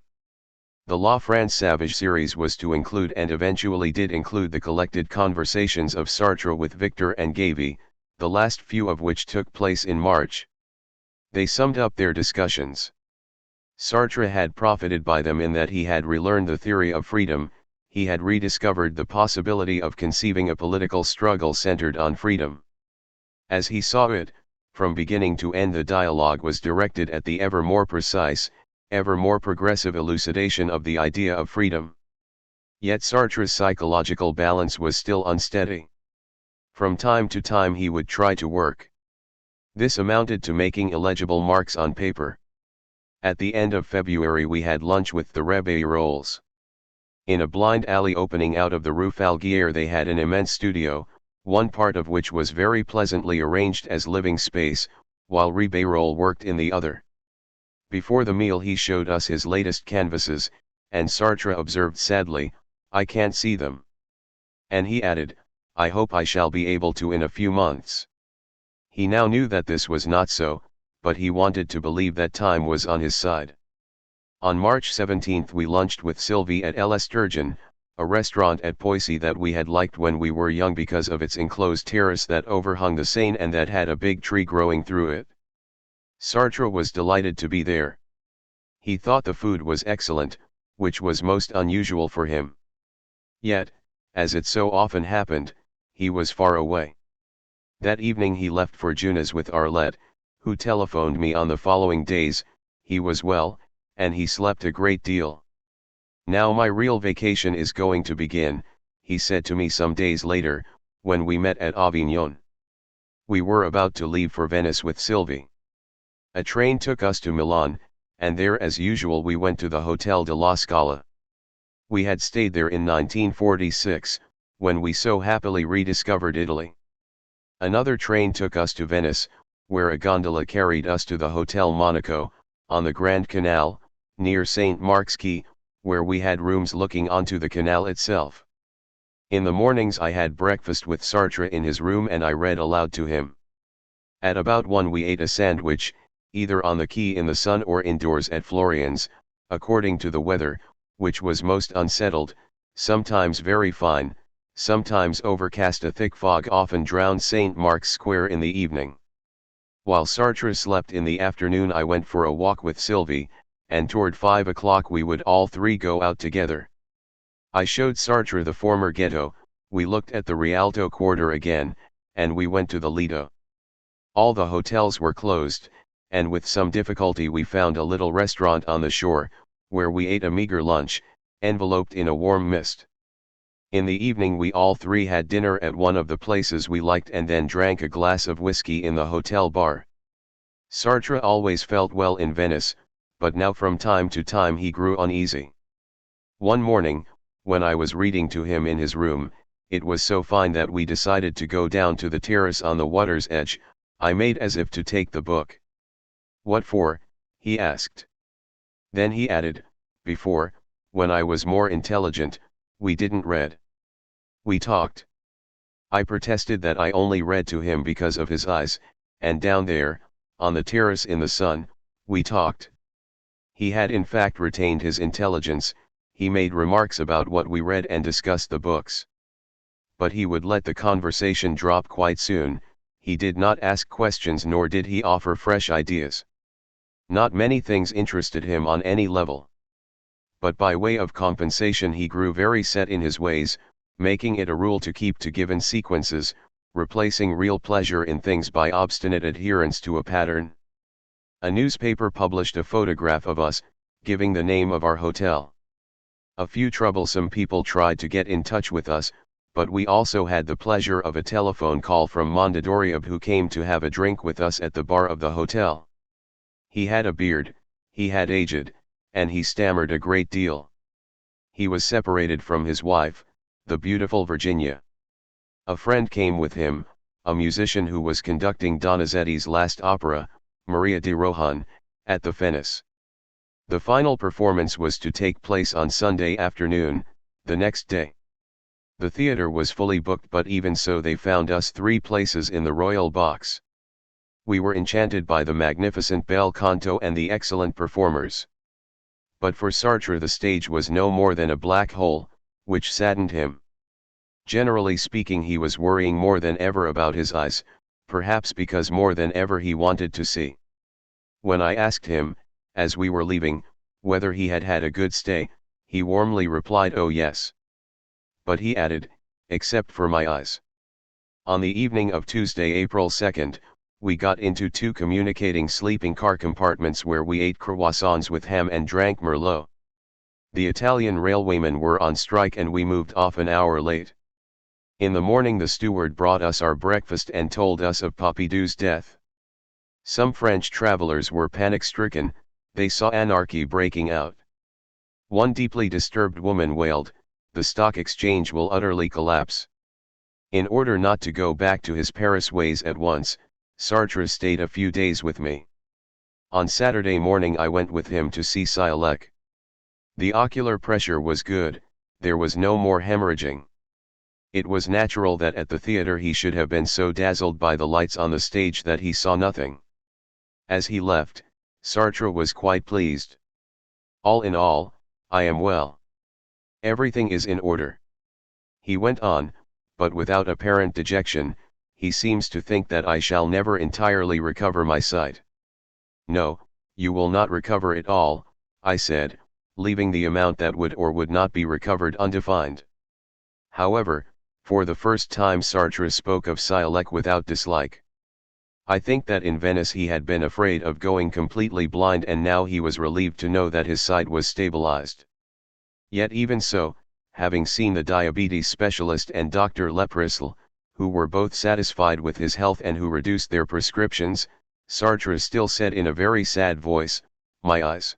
The La France Sauvage series was to include and eventually did include the collected conversations of Sartre with Victor and Gavy, the last few of which took place in March. They summed up their discussions. Sartre had profited by them in that he had relearned the theory of freedom, he had rediscovered the possibility of conceiving a political struggle centered on freedom. As he saw it, from beginning to end the dialogue was directed at the ever more precise, ever more progressive elucidation of the idea of freedom. Yet Sartre's psychological balance was still unsteady. From time to time he would try to work. This amounted to making illegible marks on paper. At the end of February we had lunch with the Réveillerols. In a blind alley opening out of the Rue Falguière they had an immense studio, one part of which was very pleasantly arranged as living space, while Réveillerols worked in the other. Before the meal he showed us his latest canvases, and Sartre observed sadly, "I can't see them." And he added, "I hope I shall be able to in a few months." He now knew that this was not so, but he wanted to believe that time was on his side. On March 17 we lunched with Sylvie at L'Esturgeon, a restaurant at Poissy that we had liked when we were young because of its enclosed terrace that overhung the Seine and that had a big tree growing through it. Sartre was delighted to be there. He thought the food was excellent, which was most unusual for him. Yet, as it so often happened, he was far away. That evening he left for Junas with Arlette, who telephoned me on the following days. He was well, and he slept a great deal. "Now my real vacation is going to begin," he said to me some days later, when we met at Avignon. We were about to leave for Venice with Sylvie. A train took us to Milan, and there as usual we went to the Hotel de la Scala. We had stayed there in 1946, when we so happily rediscovered Italy. Another train took us to Venice, where a gondola carried us to the Hotel Monaco, on the Grand Canal, near St. Mark's Quay, where we had rooms looking onto the canal itself. In the mornings I had breakfast with Sartre in his room and I read aloud to him. At about 1 we ate a sandwich, either on the quay in the sun or indoors at Florian's, according to the weather, which was most unsettled, sometimes very fine, sometimes overcast. A thick fog often drowned St. Mark's Square in the evening. While Sartre slept in the afternoon I went for a walk with Sylvie, and toward 5 o'clock we would all three go out together. I showed Sartre the former ghetto, we looked at the Rialto quarter again, and we went to the Lido. All the hotels were closed, and with some difficulty we found a little restaurant on the shore, where we ate a meager lunch, enveloped in a warm mist. In the evening we all three had dinner at one of the places we liked and then drank a glass of whiskey in the hotel bar. Sartre always felt well in Venice, but now from time to time he grew uneasy. One morning, when I was reading to him in his room, it was so fine that we decided to go down to the terrace on the water's edge. I made as if to take the book. "What for?" he asked. Then he added, "Before, when I was more intelligent, we didn't read. We talked." I protested that I only read to him because of his eyes, and down there, on the terrace in the sun, we talked. He had in fact retained his intelligence, he made remarks about what we read and discussed the books. But he would let the conversation drop quite soon, he did not ask questions nor did he offer fresh ideas. Not many things interested him on any level. But by way of compensation he grew very set in his ways, making it a rule to keep to given sequences, replacing real pleasure in things by obstinate adherence to a pattern. A newspaper published a photograph of us, giving the name of our hotel. A few troublesome people tried to get in touch with us, but we also had the pleasure of a telephone call from Mondadori, who came to have a drink with us at the bar of the hotel. He had a beard, he had aged, and he stammered a great deal. He was separated from his wife, the beautiful Virginia. A friend came with him, a musician who was conducting Donizetti's last opera, Maria di Rohan, at the Venice. The final performance was to take place on Sunday afternoon, the next day. The theater was fully booked, but even so they found us 3 places in the royal box. We were enchanted by the magnificent bel canto and the excellent performers. But for Sartre the stage was no more than a black hole, which saddened him. Generally speaking, he was worrying more than ever about his eyes, perhaps because more than ever he wanted to see. When I asked him, as we were leaving, whether he had had a good stay, he warmly replied, "Oh yes." But he added, "Except for my eyes." On the evening of Tuesday, April 2nd, we got into 2 communicating sleeping car compartments where we ate croissants with ham and drank Merlot. The Italian railwaymen were on strike and we moved off an hour late. In the morning the steward brought us our breakfast and told us of Pompidou's death. Some French travelers were panic-stricken, they saw anarchy breaking out. One deeply disturbed woman wailed, "The stock exchange will utterly collapse." In order not to go back to his Paris ways at once, Sartre stayed a few days with me. On Saturday morning I went with him to see Sialek. The ocular pressure was good, there was no more hemorrhaging. It was natural that at the theater he should have been so dazzled by the lights on the stage that he saw nothing. As he left, Sartre was quite pleased. "All in all, I am well. Everything is in order." He went on, but without apparent dejection, "He seems to think that I shall never entirely recover my sight." "No, you will not recover it all," I said, leaving the amount that would or would not be recovered undefined. However, for the first time Sartre spoke of Sialek without dislike. I think that in Venice he had been afraid of going completely blind, and now he was relieved to know that his sight was stabilized. Yet even so, having seen the diabetes specialist and Dr. Leprisle, who were both satisfied with his health and who reduced their prescriptions, Sartre still said in a very sad voice, "My eyes.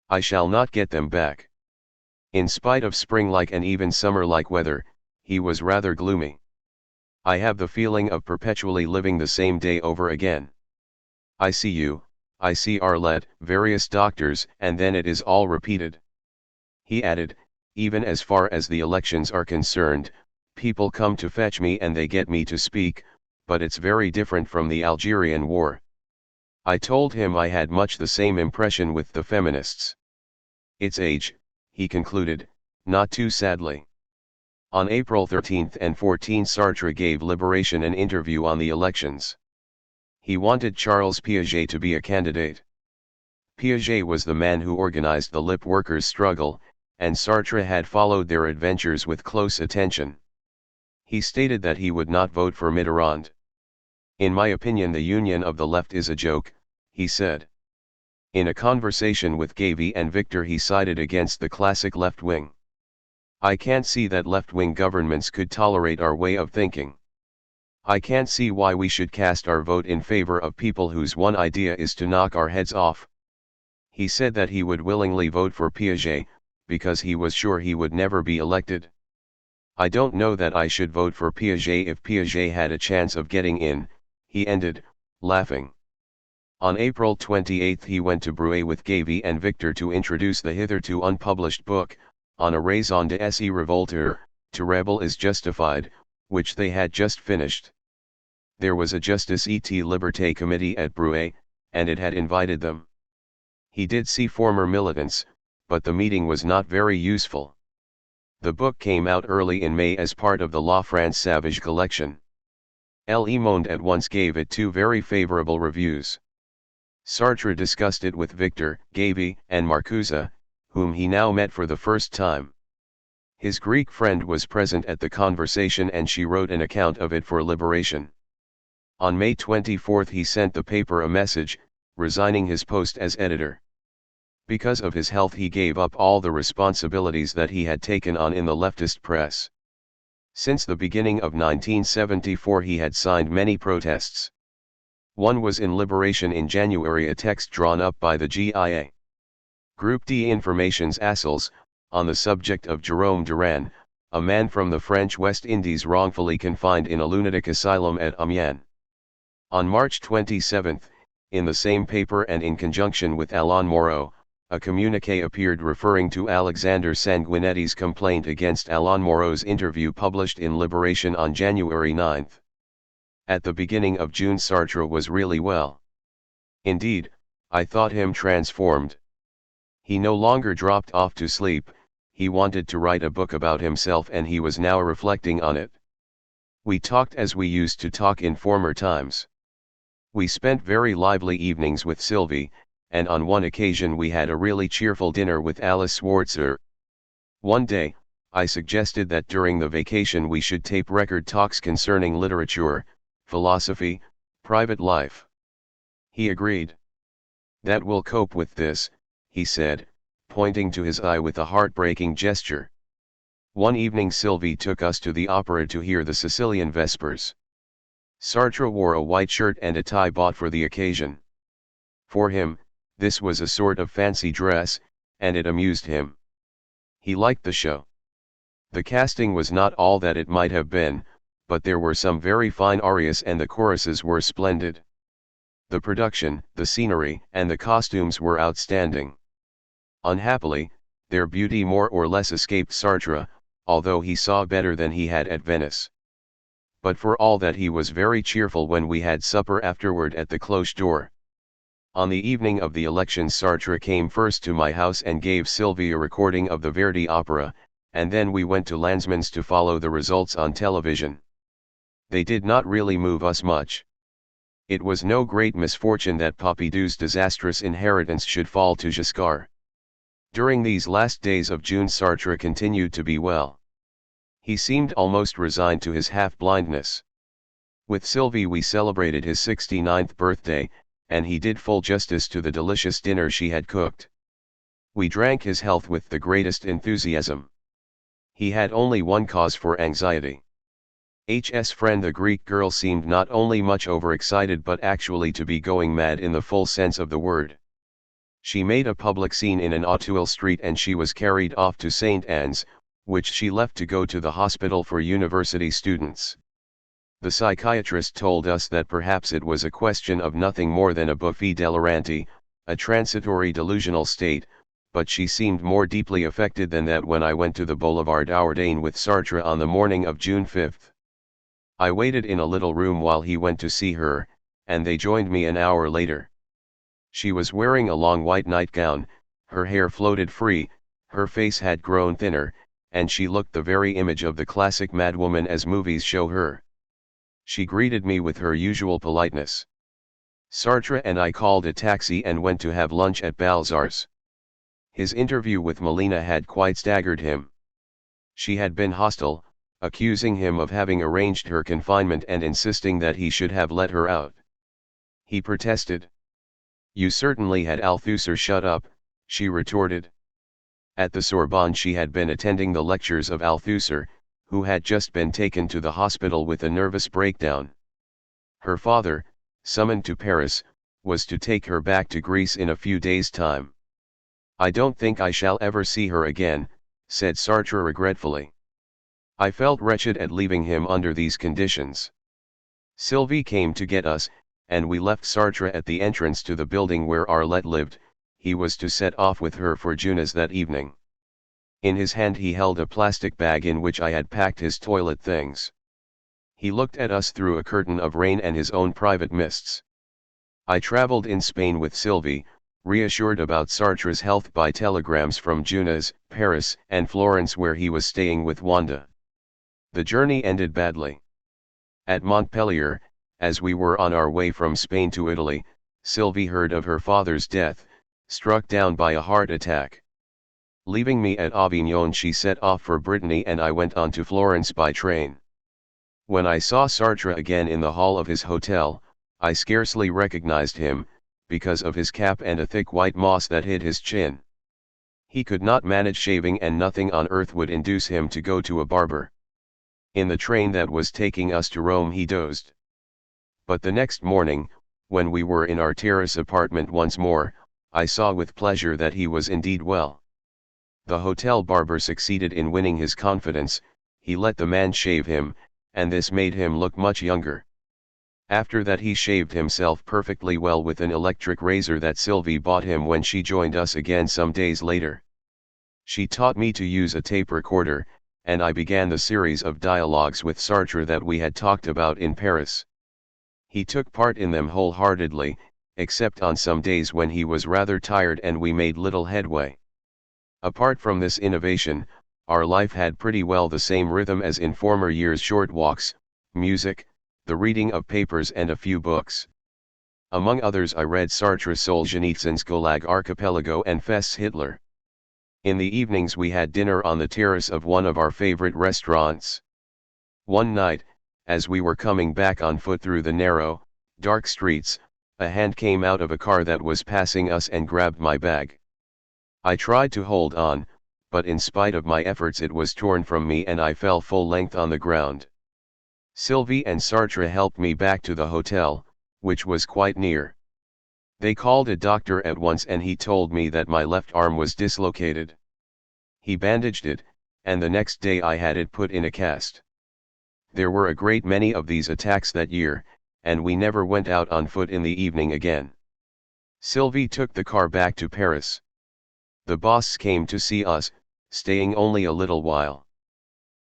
I shall not get them back." In spite of spring-like and even summer-like weather, he was rather gloomy. "I have the feeling of perpetually living the same day over again. I see you, I see Arlette, various doctors, and then it is all repeated." He added, "Even as far as the elections are concerned, people come to fetch me and they get me to speak, but it's very different from the Algerian war." I told him I had much the same impression with the feminists. "It's age," he concluded, not too sadly. On April 13 and 14 Sartre gave Liberation an interview on the elections. He wanted Charles Piaget to be a candidate. Piaget was the man who organized the lip workers' struggle, and Sartre had followed their adventures with close attention. He stated that he would not vote for Mitterrand. "In my opinion, the union of the left is a joke," he said. In a conversation with Gavy and Victor, he sided against the classic left wing. "I can't see that left-wing governments could tolerate our way of thinking. I can't see why we should cast our vote in favor of people whose one idea is to knock our heads off." He said that he would willingly vote for Piaget, because he was sure he would never be elected. "I don't know that I should vote for Piaget if Piaget had a chance of getting in," he ended, laughing. On April 28 he went to Bruay with Gavy and Victor to introduce the hitherto unpublished book, On a raison d'être révolteur, To Rebel is Justified, which they had just finished. There was a Justice et Liberté committee at Bruay, and it had invited them. He did see former militants, but the meeting was not very useful. The book came out early in May as part of the La France Savage collection. Le Monde at once gave it 2 very favorable reviews. Sartre discussed it with Victor, Gavy, and Marcuse, whom he now met for the first time. His Greek friend was present at the conversation and she wrote an account of it for Liberation. On May 24 he sent the paper a message, resigning his post as editor. Because of his health he gave up all the responsibilities that he had taken on in the leftist press. Since the beginning of 1974 he had signed many protests. One was in Liberation in January, a text drawn up by the GIA. Group D Informations Assels, on the subject of Jérôme Duran, a man from the French West Indies wrongfully confined in a lunatic asylum at Amiens. On March 27, in the same paper and in conjunction with Alain Moreau, a communiqué appeared referring to Alexander Sanguinetti's complaint against Alain Moreau's interview published in Liberation on January 9. At the beginning of June Sartre was really well. Indeed, I thought him transformed. He no longer dropped off to sleep, he wanted to write a book about himself and he was now reflecting on it. We talked as we used to talk in former times. We spent very lively evenings with Sylvie, and on one occasion we had a really cheerful dinner with Alice Schwarzer. One day, I suggested that during the vacation we should tape record talks concerning literature, philosophy, private life. He agreed. "That will cope with this," he said, pointing to his eye with a heartbreaking gesture. One evening Sylvie took us to the opera to hear the Sicilian Vespers. Sartre wore a white shirt and a tie bought for the occasion. For him, this was a sort of fancy dress, and it amused him. He liked the show. The casting was not all that it might have been, but there were some very fine arias and the choruses were splendid. The production, the scenery, and the costumes were outstanding. Unhappily, their beauty more or less escaped Sartre, although he saw better than he had at Venice. But for all that he was very cheerful when we had supper afterward at the Cloche d'Or. On the evening of the election Sartre came first to my house and gave Sylvie a recording of the Verdi opera, and then we went to Lanzmann's to follow the results on television. They did not really move us much. It was no great misfortune that Pompidou's disastrous inheritance should fall to Giscard. During these last days of June Sartre continued to be well. He seemed almost resigned to his half-blindness. With Sylvie we celebrated his 69th birthday, and he did full justice to the delicious dinner she had cooked. We drank his health with the greatest enthusiasm. He had only one cause for anxiety. H's friend the Greek girl seemed not only much overexcited but actually to be going mad in the full sense of the word. She made a public scene in an Auteuil street and she was carried off to St. Anne's, which she left to go to the hospital for university students. The psychiatrist told us that perhaps it was a question of nothing more than a bouffée délirante, a transitory delusional state, but she seemed more deeply affected than that when I went to the Boulevard Jourdain with Sartre on the morning of June 5. I waited in a little room while he went to see her, and they joined me an hour later. She was wearing a long white nightgown, her hair floated free, her face had grown thinner, and she looked the very image of the classic madwoman as movies show her. She greeted me with her usual politeness. Sartre and I called a taxi and went to have lunch at Balzar's. His interview with Melina had quite staggered him. She had been hostile, accusing him of having arranged her confinement and insisting that he should have let her out. He protested. "You certainly had Althusser shut up," she retorted. At the Sorbonne she had been attending the lectures of Althusser, who had just been taken to the hospital with a nervous breakdown. Her father, summoned to Paris, was to take her back to Greece in a few days' time. "I don't think I shall ever see her again," said Sartre regretfully. "I felt wretched at leaving him under these conditions." Sylvie came to get us, and we left Sartre at the entrance to the building where Arlette lived. He was to set off with her for Junas that evening. In his hand he held a plastic bag in which I had packed his toilet things. He looked at us through a curtain of rain and his own private mists. I traveled in Spain with Sylvie, reassured about Sartre's health by telegrams from Junas, Paris, and Florence where he was staying with Wanda. The journey ended badly. At Montpellier, as we were on our way from Spain to Italy, Sylvie heard of her father's death, struck down by a heart attack. Leaving me at Avignon, she set off for Brittany and I went on to Florence by train. When I saw Sartre again in the hall of his hotel, I scarcely recognized him, because of his cap and a thick white moss that hid his chin. He could not manage shaving and nothing on earth would induce him to go to a barber. In the train that was taking us to Rome he dozed. But the next morning, when we were in our terrace apartment once more, I saw with pleasure that he was indeed well. The hotel barber succeeded in winning his confidence. He let the man shave him, and this made him look much younger. After that he shaved himself perfectly well with an electric razor that Sylvie bought him when she joined us again some days later. She taught me to use a tape recorder, and I began the series of dialogues with Sartre that we had talked about in Paris. He took part in them wholeheartedly, except on some days when he was rather tired and we made little headway. Apart from this innovation, our life had pretty well the same rhythm as in former years: short walks, music, the reading of papers and a few books. Among others I read Sartre, Solzhenitsyn's Gulag Archipelago and Fest's Hitler. In the evenings we had dinner on the terrace of one of our favorite restaurants. One night, as we were coming back on foot through the narrow, dark streets, a hand came out of a car that was passing us and grabbed my bag. I tried to hold on, but in spite of my efforts it was torn from me and I fell full length on the ground. Sylvie and Sartre helped me back to the hotel, which was quite near. They called a doctor at once and he told me that my left arm was dislocated. He bandaged it, and the next day I had it put in a cast. There were a great many of these attacks that year, and we never went out on foot in the evening again. Sylvie took the car back to Paris. The boss came to see us, staying only a little while.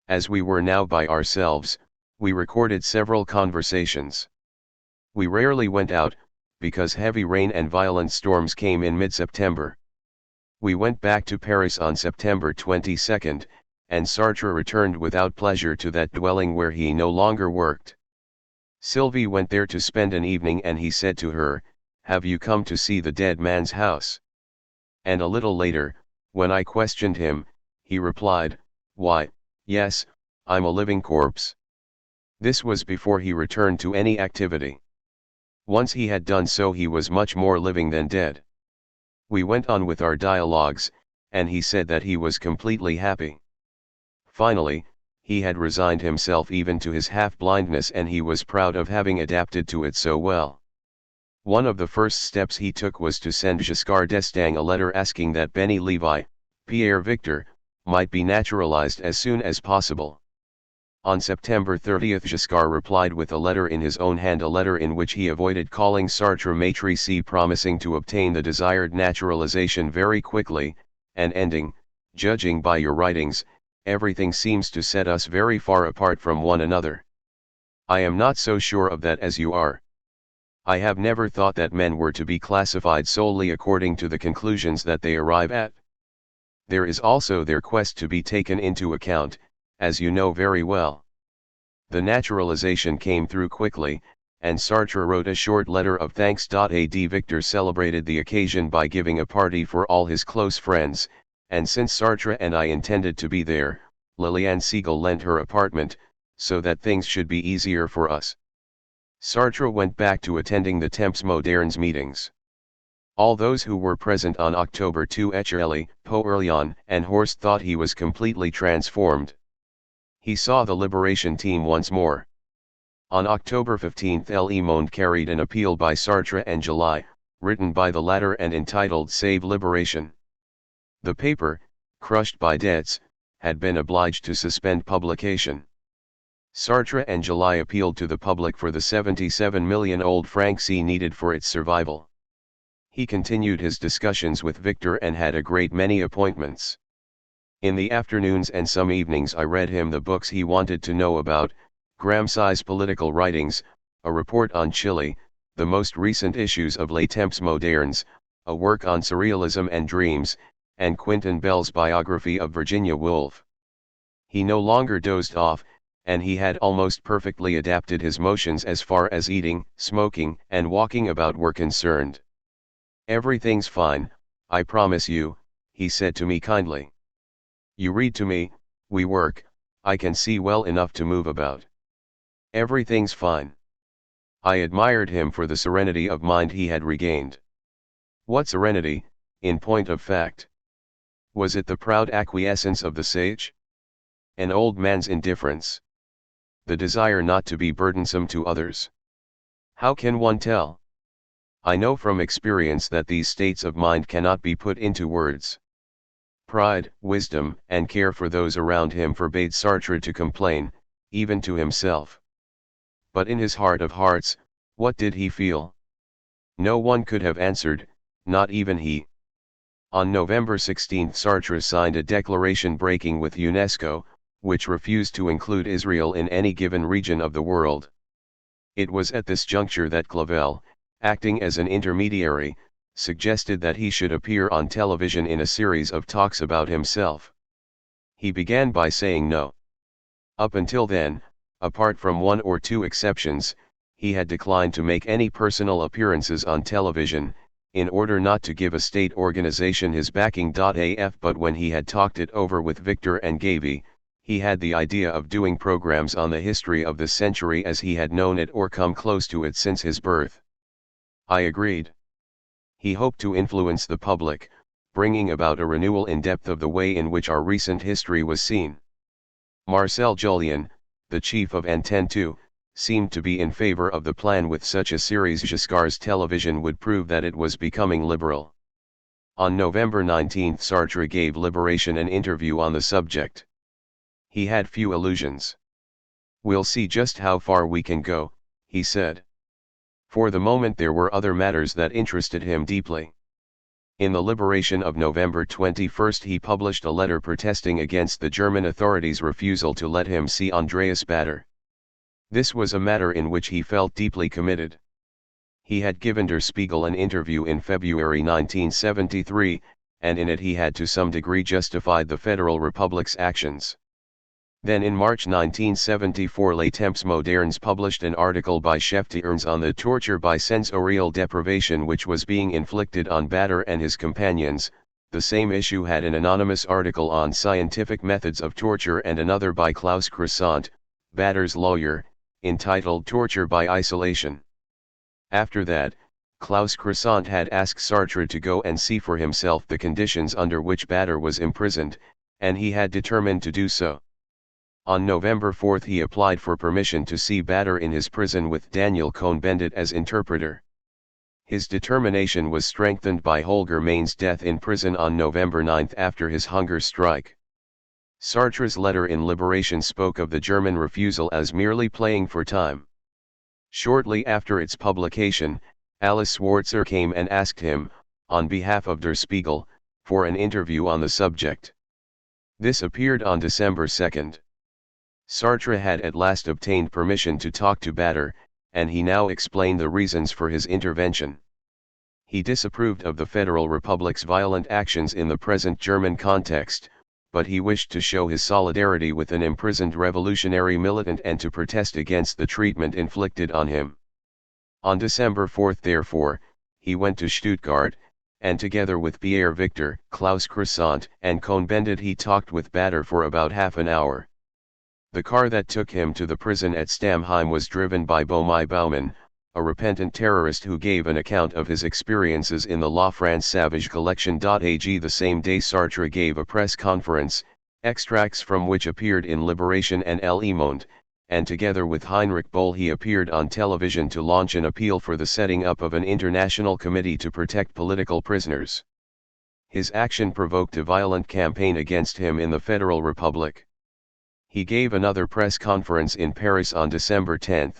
As we were now by ourselves, we recorded several conversations. We rarely went out, because heavy rain and violent storms came in mid-September. We went back to Paris on September 22, and Sartre returned without pleasure to that dwelling where he no longer worked. Sylvie went there to spend an evening and he said to her, "Have you come to see the dead man's house?" And a little later, when I questioned him, he replied, "Why, yes, I'm a living corpse." This was before he returned to any activity. Once he had done so he was much more living than dead. We went on with our dialogues, and he said that he was completely happy. Finally, he had resigned himself even to his half-blindness and he was proud of having adapted to it so well. One of the first steps he took was to send Giscard d'Estaing a letter asking that Benny Levi, Pierre Victor, might be naturalized as soon as possible. On September 30 Giscard replied with a letter in his own hand, a letter in which he avoided calling Sartre maître, promising to obtain the desired naturalization very quickly, and ending, "Judging by your writings, everything seems to set us very far apart from one another. I am not so sure of that as you are. I have never thought that men were to be classified solely according to the conclusions that they arrive at. There is also their quest to be taken into account, as you know very well. The naturalization came through quickly, and Sartre wrote a short letter of thanks. Victor celebrated the occasion by giving a party for all his close friends, and since Sartre and I intended to be there, Liliane Siegel lent her apartment, so that things should be easier for us. Sartre went back to attending the Temps Modernes meetings. All those who were present on October 2 Echerly, Poerlian, and Horst thought he was completely transformed. He saw the liberation team once more. On October 15 Le Monde carried an appeal by Sartre and July, written by the latter and entitled Save Liberation. The paper, crushed by debts, had been obliged to suspend publication. Sartre and July appealed to the public for the 77 million old francs he needed for its survival. He continued his discussions with Victor and had a great many appointments. In the afternoons and some evenings I read him the books he wanted to know about, Gramsci's political writings, a report on Chile, the most recent issues of Les Temps Modernes, a work on surrealism and dreams, and Quentin Bell's biography of Virginia Woolf. He no longer dozed off, and he had almost perfectly adapted his motions as far as eating, smoking, and walking about were concerned. "Everything's fine, I promise you," he said to me kindly. "You read to me, we work, I can see well enough to move about. Everything's fine." I admired him for the serenity of mind he had regained. What serenity, in point of fact? Was it the proud acquiescence of the sage? An old man's indifference? The desire not to be burdensome to others? How can one tell? I know from experience that these states of mind cannot be put into words. Pride, wisdom, and care for those around him forbade Sartre to complain, even to himself. But in his heart of hearts, what did he feel? No one could have answered, not even he. On November 16 Sartre signed a declaration breaking with UNESCO, which refused to include Israel in any given region of the world. It was at this juncture that Clavel, acting as an intermediary, suggested that he should appear on television in a series of talks about himself. He began by saying no. Up until then, apart from one or two exceptions, he had declined to make any personal appearances on television, in order not to give a state organization his backing. But when he had talked it over with Victor and Gavy, he had the idea of doing programs on the history of the century as he had known it or come close to it since his birth. I agreed. He hoped to influence the public, bringing about a renewal in depth of the way in which our recent history was seen. Marcel Julien, the chief of Antenne 2, seemed to be in favor of the plan with such a series. Giscard's television would prove that it was becoming liberal. On November 19 Sartre gave Liberation an interview on the subject. He had few illusions. "We'll see just how far we can go," he said. For the moment there were other matters that interested him deeply. In the Liberation of November 21 he published a letter protesting against the German authorities' refusal to let him see Andreas Bader. This was a matter in which he felt deeply committed. He had given Der Spiegel an interview in February 1973, and in it he had to some degree justified the Federal Republic's actions. Then in March 1974 Les Temps Modernes published an article by chef d'Erns on the torture by sensorial deprivation which was being inflicted on Bader and his companions. The same issue had an anonymous article on scientific methods of torture and another by Klaus Cressant, Bader's lawyer, entitled Torture by Isolation. After that, Klaus Cressant had asked Sartre to go and see for himself the conditions under which Bader was imprisoned, and he had determined to do so. On November 4 he applied for permission to see Bader in his prison with Daniel Cohn-Bendit as interpreter. His determination was strengthened by Holger Main's death in prison on November 9 after his hunger strike. Sartre's letter in Liberation spoke of the German refusal as merely playing for time. Shortly after its publication, Alice Schwarzer came and asked him, on behalf of Der Spiegel, for an interview on the subject. This appeared on December 2. Sartre had at last obtained permission to talk to Bader, and he now explained the reasons for his intervention. He disapproved of the Federal Republic's violent actions in the present German context, but he wished to show his solidarity with an imprisoned revolutionary militant and to protest against the treatment inflicted on him. On December 4 therefore, he went to Stuttgart, and together with Pierre Victor, Klaus Croissant and Cohn-Bendit he talked with Bader for about half an hour. The car that took him to the prison at Stammheim was driven by Bohmai Baumann, a repentant terrorist who gave an account of his experiences in the La France Savage collection.ag. The same day Sartre gave a press conference, extracts from which appeared in Liberation and Le Monde, and together with Heinrich Böll he appeared on television to launch an appeal for the setting up of an international committee to protect political prisoners. His action provoked a violent campaign against him in the Federal Republic. He gave another press conference in Paris on December 10,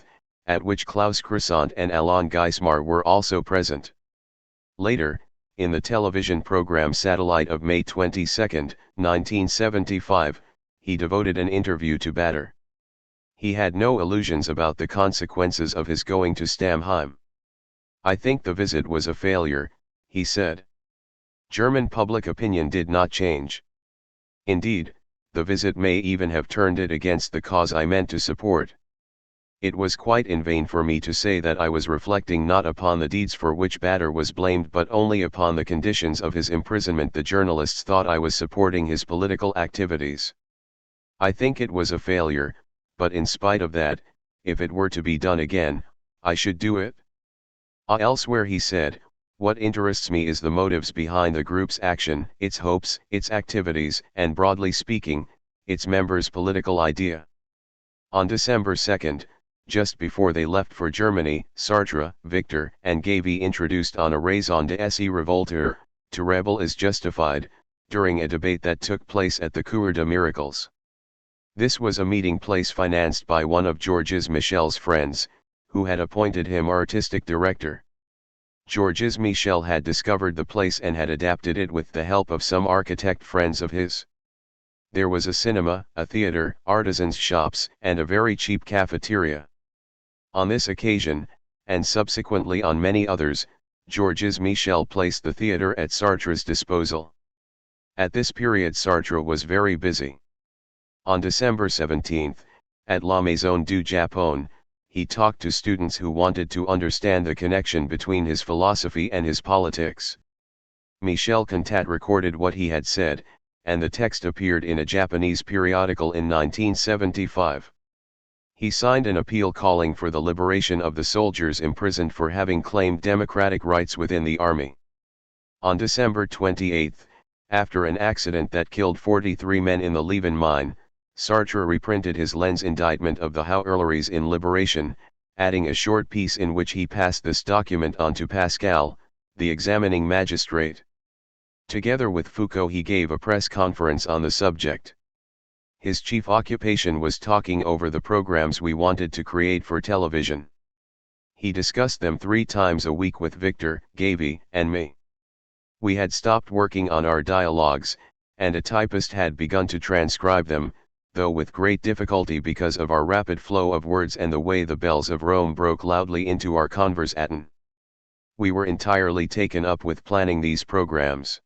at which Klaus Croissant and Alain Geismar were also present. Later, in the television program Satellite of May 22, 1975, he devoted an interview to Bader. He had no illusions about the consequences of his going to Stammheim. "I think the visit was a failure," he said. "German public opinion did not change. Indeed, the visit may even have turned it against the cause I meant to support. It was quite in vain for me to say that I was reflecting not upon the deeds for which Bader was blamed but only upon the conditions of his imprisonment. The journalists thought I was supporting his political activities. I think it was a failure, but in spite of that, if it were to be done again, I should do it." Elsewhere he said, "What interests me is the motives behind the group's action, its hopes, its activities, and broadly speaking, its members' political idea." On December 2, just before they left for Germany, Sartre, Victor, and Gavy introduced on a raison d'être revolter, "To rebel is justified," during a debate that took place at the Cour des Miracles. This was a meeting place financed by one of Georges Michel's friends, who had appointed him artistic director. Georges Michel had discovered the place and had adapted it with the help of some architect friends of his. There was a cinema, a theater, artisans' shops, and a very cheap cafeteria. On this occasion, and subsequently on many others, Georges Michel placed the theater at Sartre's disposal. At this period Sartre was very busy. On December 17, at La Maison du Japon, he talked to students who wanted to understand the connection between his philosophy and his politics. Michel Contat recorded what he had said, and the text appeared in a Japanese periodical in 1975. He signed an appeal calling for the liberation of the soldiers imprisoned for having claimed democratic rights within the army. On December 28, after an accident that killed 43 men in the Leven mine, Sartre reprinted his Lens indictment of the Houilleries in Liberation, adding a short piece in which he passed this document on to Pascal, the examining magistrate. Together with Foucault he gave a press conference on the subject. His chief occupation was talking over the programs we wanted to create for television. He discussed them 3 times a week with Victor, Gavy, and me. We had stopped working on our dialogues, and a typist had begun to transcribe them, though with great difficulty because of our rapid flow of words and the way the bells of Rome broke loudly into our conversaton. We were entirely taken up with planning these programs.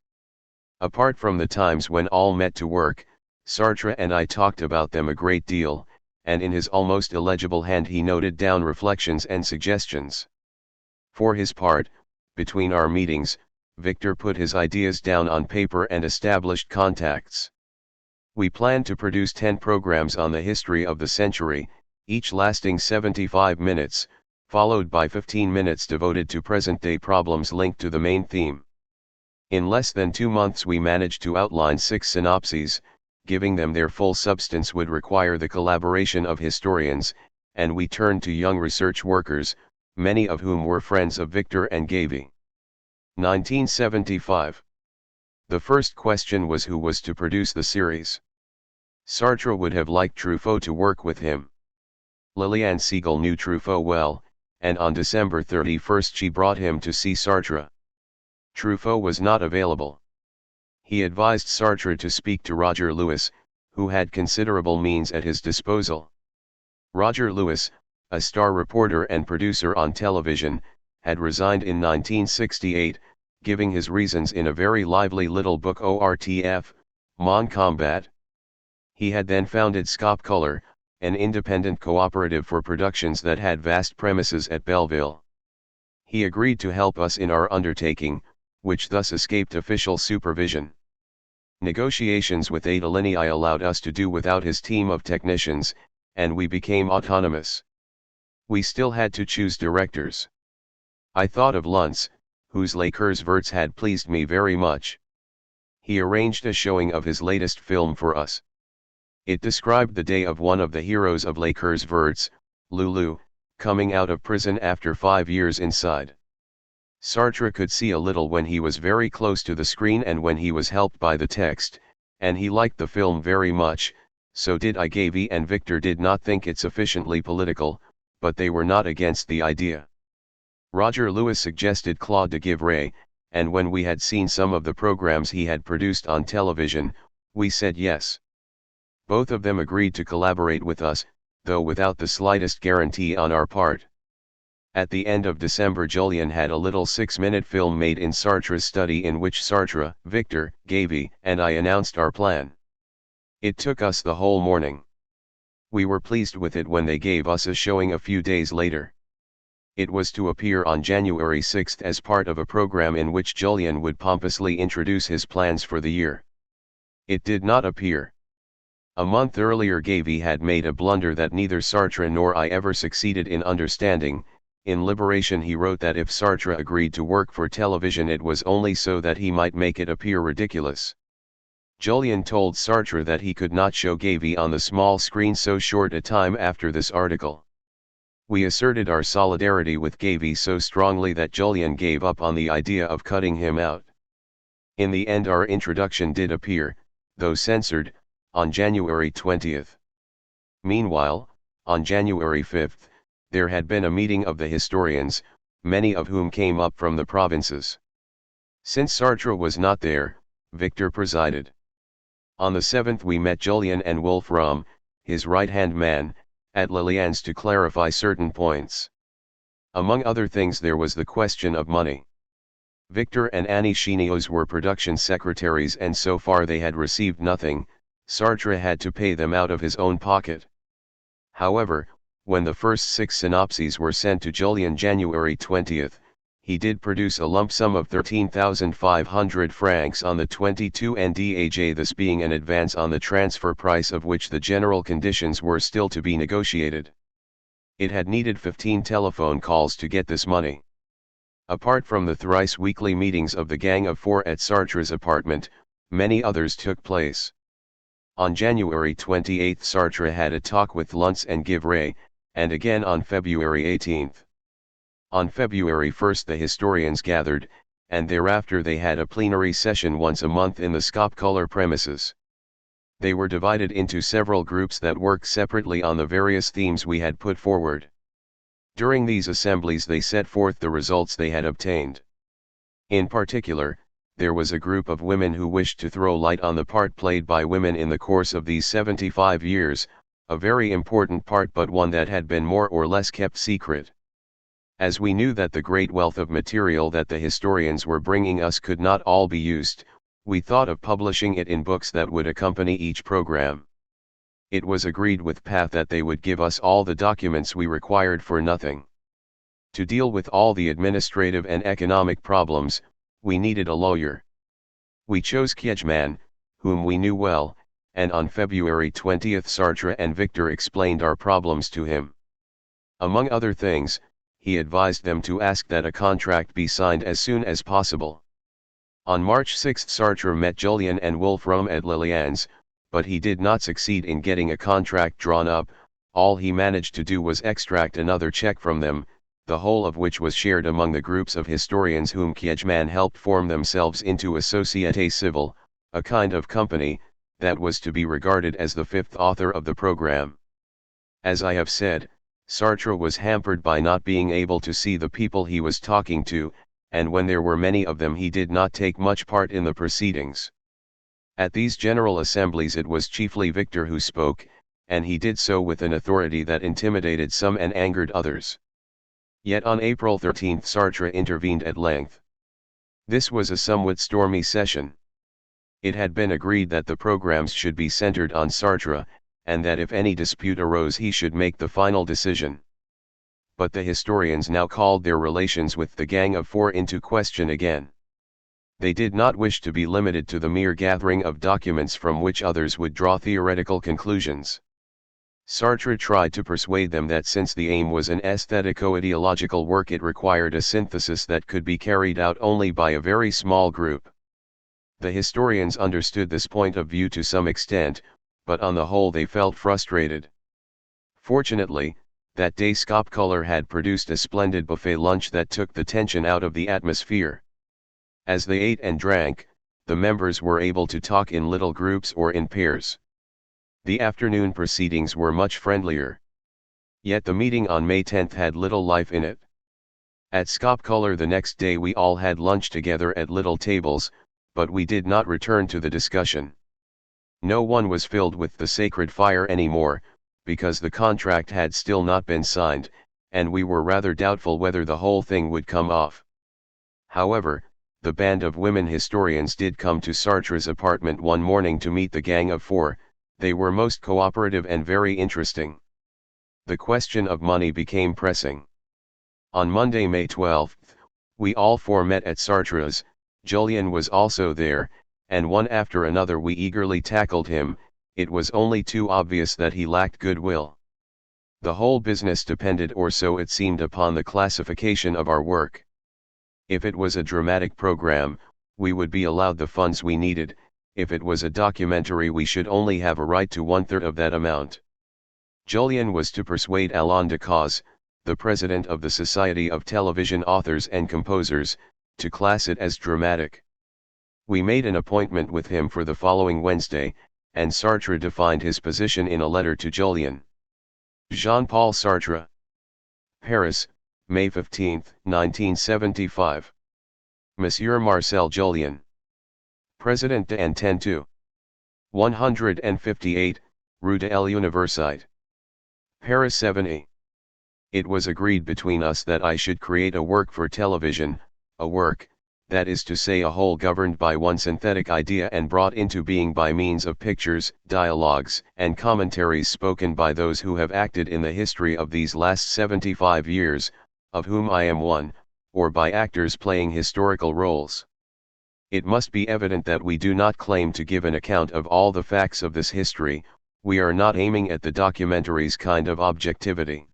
Apart from the times when all met to work, Sartre and I talked about them a great deal, and in his almost illegible hand he noted down reflections and suggestions. For his part, between our meetings, Victor put his ideas down on paper and established contacts. We planned to produce 10 programs on the history of the century, each lasting 75 minutes, followed by 15 minutes devoted to present-day problems linked to the main theme. In less than 2 months we managed to outline 6 synopses. Giving them their full substance would require the collaboration of historians, and we turned to young research workers, many of whom were friends of Victor and Gavy. 1975. The first question was who was to produce the series. Sartre would have liked Truffaut to work with him. Liliane Siegel knew Truffaut well, and on December 31 she brought him to see Sartre. Truffaut was not available. He advised Sartre to speak to Roger Lewis, who had considerable means at his disposal. Roger Lewis, a star reporter and producer on television, had resigned in 1968, giving his reasons in a very lively little book ORTF, Mon Combat. He had then founded Scop Color, an independent cooperative for productions that had vast premises at Belleville. He agreed to help us in our undertaking, which thus escaped official supervision. Negotiations with Ada Linii allowed us to do without his team of technicians, and we became autonomous. We still had to choose directors. I thought of Luntz, whose Les Coeurs Verts had pleased me very much. He arranged a showing of his latest film for us. It described the day of one of the heroes of Les Coeurs Verts, Lulu, coming out of prison after 5 years inside. Sartre could see a little when he was very close to the screen and when he was helped by the text, and he liked the film very much, so did I. Gavy and Victor did not think it sufficiently political, but they were not against the idea. Roger Lewis suggested Claude de Givray, and when we had seen some of the programs he had produced on television, we said yes. Both of them agreed to collaborate with us, though without the slightest guarantee on our part. At the end of December, Julien had a little 6-minute film made in Sartre's study in which Sartre, Victor, Gavy, and I announced our plan. It took us the whole morning. We were pleased with it when they gave us a showing a few days later. It was to appear on January 6 as part of a program in which Julien would pompously introduce his plans for the year. It did not appear. A month earlier Gavy had made a blunder that neither Sartre nor I ever succeeded in understanding. In Liberation he wrote that if Sartre agreed to work for television it was only so that he might make it appear ridiculous. Julien told Sartre that he could not show Gavy on the small screen so short a time after this article. We asserted our solidarity with Gavy so strongly that Julien gave up on the idea of cutting him out. In the end our introduction did appear, though censored, on January 20. Meanwhile, on January 5, there had been a meeting of the historians, many of whom came up from the provinces. Since Sartre was not there, Victor presided. On the 7th we met Julien and Wolfram, his right-hand man, at Lilian's to clarify certain points. Among other things there was the question of money. Victor and Annie Chenios were production secretaries and so far they had received nothing. Sartre had to pay them out of his own pocket. However, when the first 6 synopses were sent to Julien January 20, he did produce a lump sum of 13,500 francs on the 22 NDAJ, this being an advance on the transfer price of which the general conditions were still to be negotiated. It had needed 15 telephone calls to get this money. Apart from the thrice weekly meetings of the Gang of Four at Sartre's apartment, many others took place. On January 28 Sartre had a talk with Luntz and Givray, and again on February 18. On February 1 the historians gathered, and thereafter they had a plenary session once a month in the Skopkoller premises. They were divided into several groups that worked separately on the various themes we had put forward. During these assemblies they set forth the results they had obtained. In particular, there was a group of women who wished to throw light on the part played by women in the course of these 75 years, a very important part but one that had been more or less kept secret. As we knew that the great wealth of material that the historians were bringing us could not all be used, we thought of publishing it in books that would accompany each program. It was agreed with PATH that they would give us all the documents we required for nothing. To deal with all the administrative and economic problems, we needed a lawyer. We chose Kiegeman, whom we knew well, and on February 20 Sartre and Victor explained our problems to him. Among other things, he advised them to ask that a contract be signed as soon as possible. On March 6 Sartre met Julien and Wolfram at Lilian's, but he did not succeed in getting a contract drawn up. All he managed to do was extract another check from them, the whole of which was shared among the groups of historians whom Kiegeman helped form themselves into a Société Civile, a kind of company, that was to be regarded as the fifth author of the program. As I have said, Sartre was hampered by not being able to see the people he was talking to, and when there were many of them he did not take much part in the proceedings. At these general assemblies it was chiefly Victor who spoke, and he did so with an authority that intimidated some and angered others. Yet on April 13 Sartre intervened at length. This was a somewhat stormy session. It had been agreed that the programs should be centered on Sartre, and that if any dispute arose he should make the final decision. but the historians now called their relations with the Gang of Four into question again. They did not wish to be limited to the mere gathering of documents from which others would draw theoretical conclusions. Sartre tried to persuade them that since the aim was an aesthetico-ideological work, it required a synthesis that could be carried out only by a very small group. The historians understood this point of view to some extent, but on the whole they felt frustrated. Fortunately, that day Skopcolor had produced a splendid buffet lunch that took the tension out of the atmosphere. As they ate and drank, the members were able to talk in little groups or in pairs. The afternoon proceedings were much friendlier. Yet the meeting on May 10 had little life in it. At Skopcolor the next day we all had lunch together at little tables, but we did not return to the discussion. No one was filled with the sacred fire anymore, because the contract had still not been signed, and we were rather doubtful whether the whole thing would come off. However, the band of women historians did come to Sartre's apartment one morning to meet the Gang of Four. They were most cooperative and very interesting. The question of money became pressing. On Monday, May 12, we all four met at Sartre's. Julien was also there, and one after another we eagerly tackled him. It was only too obvious that he lacked goodwill. The whole business depended, or so it seemed, upon the classification of our work. If it was a dramatic program, we would be allowed the funds we needed. If it was a documentary, we should only have a right to 1/3 of that amount. Julien was to persuade Alain Decazes, the president of the Society of Television Authors and Composers, to class it as dramatic. We made an appointment with him for the following Wednesday, and Sartre defined his position in a letter to Julien. Jean-Paul Sartre. Paris, May 15, 1975. Monsieur Marcel Julien, President de Antenne 2. 158, Rue de l'Université. Paris 7e. It was agreed between us that I should create a work for television, a work, that is to say a whole governed by one synthetic idea and brought into being by means of pictures, dialogues, and commentaries spoken by those who have acted in the history of these last 75 years, of whom I am one, or by actors playing historical roles. It must be evident that we do not claim to give an account of all the facts of this history. We are not aiming at the documentary's kind of objectivity.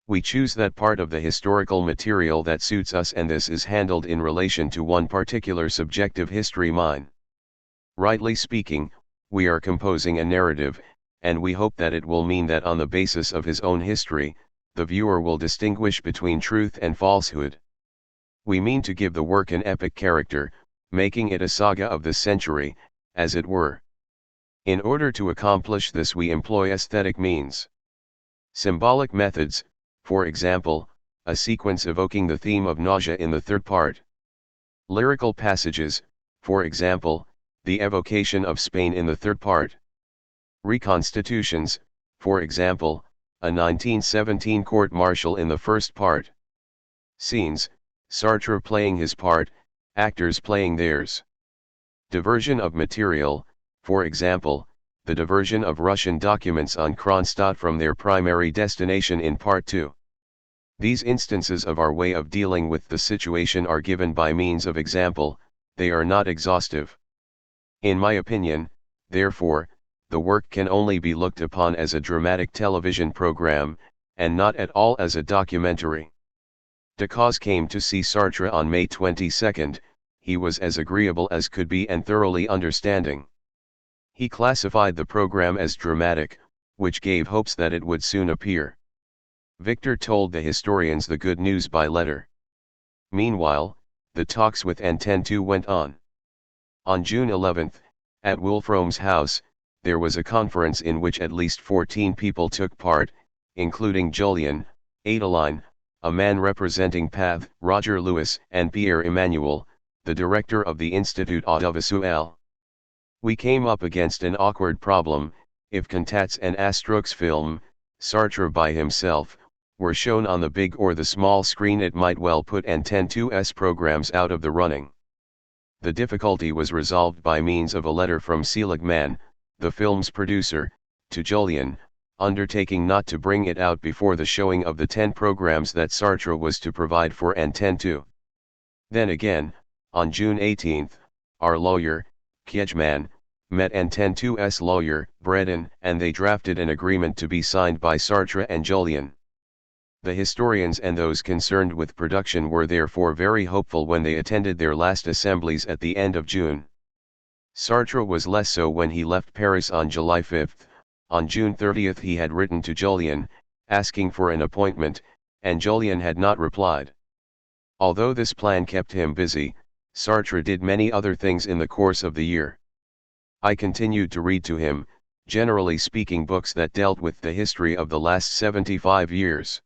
We choose that part of the historical material that suits us, and this is handled in relation to one particular subjective history, mine. Rightly speaking, we are composing a narrative, and we hope that it will mean that on the basis of his own history, the viewer will distinguish between truth and falsehood. We mean to give the work an epic character, making it a saga of the century, as it were. In order to accomplish this we employ aesthetic means. Symbolic methods, for example, a sequence evoking the theme of nausea in the third part. Lyrical passages, for example, the evocation of Spain in the third part. Reconstitutions, for example, a 1917 court-martial in the first part. Scenes, Sartre playing his part, actors playing theirs. Diversion of material, for example, the diversion of Russian documents on Kronstadt from their primary destination in Part 2. These instances of our way of dealing with the situation are given by means of example, they are not exhaustive. In my opinion, therefore, the work can only be looked upon as a dramatic television program, and not at all as a documentary. Decazes came to see Sartre on May 22. He was as agreeable as could be and thoroughly understanding. He classified the program as dramatic, which gave hopes that it would soon appear. Victor told the historians the good news by letter. Meanwhile, the talks with Antenne 2 went on. On June 11, at Wolfram's house, there was a conference in which at least 14 people took part, including Julien, Adeline, a man representing Path, Roger Louis, and Pierre Emmanuel, the director of the Institut Audiovisuel. We came up against an awkward problem. If Cantats and Astrux film, Sartre by himself, were shown on the big or the small screen, it might well put Antenne 2's programs out of the running. The difficulty was resolved by means of a letter from Seligman, the film's producer, to Julien, undertaking not to bring it out before the showing of the 10 programs that Sartre was to provide for Antenne 2. Then again, on June 18, our lawyer, Kjejman, met Antenne 2's lawyer, Bredin, and they drafted an agreement to be signed by Sartre and Julien. The historians and those concerned with production were therefore very hopeful when they attended their last assemblies at the end of June. Sartre was less so when he left Paris on July 5. On June 30 he had written to Julien, asking for an appointment, and Julien had not replied. Although this plan kept him busy, Sartre did many other things in the course of the year. I continued to read to him, generally speaking, books that dealt with the history of the last 75 years.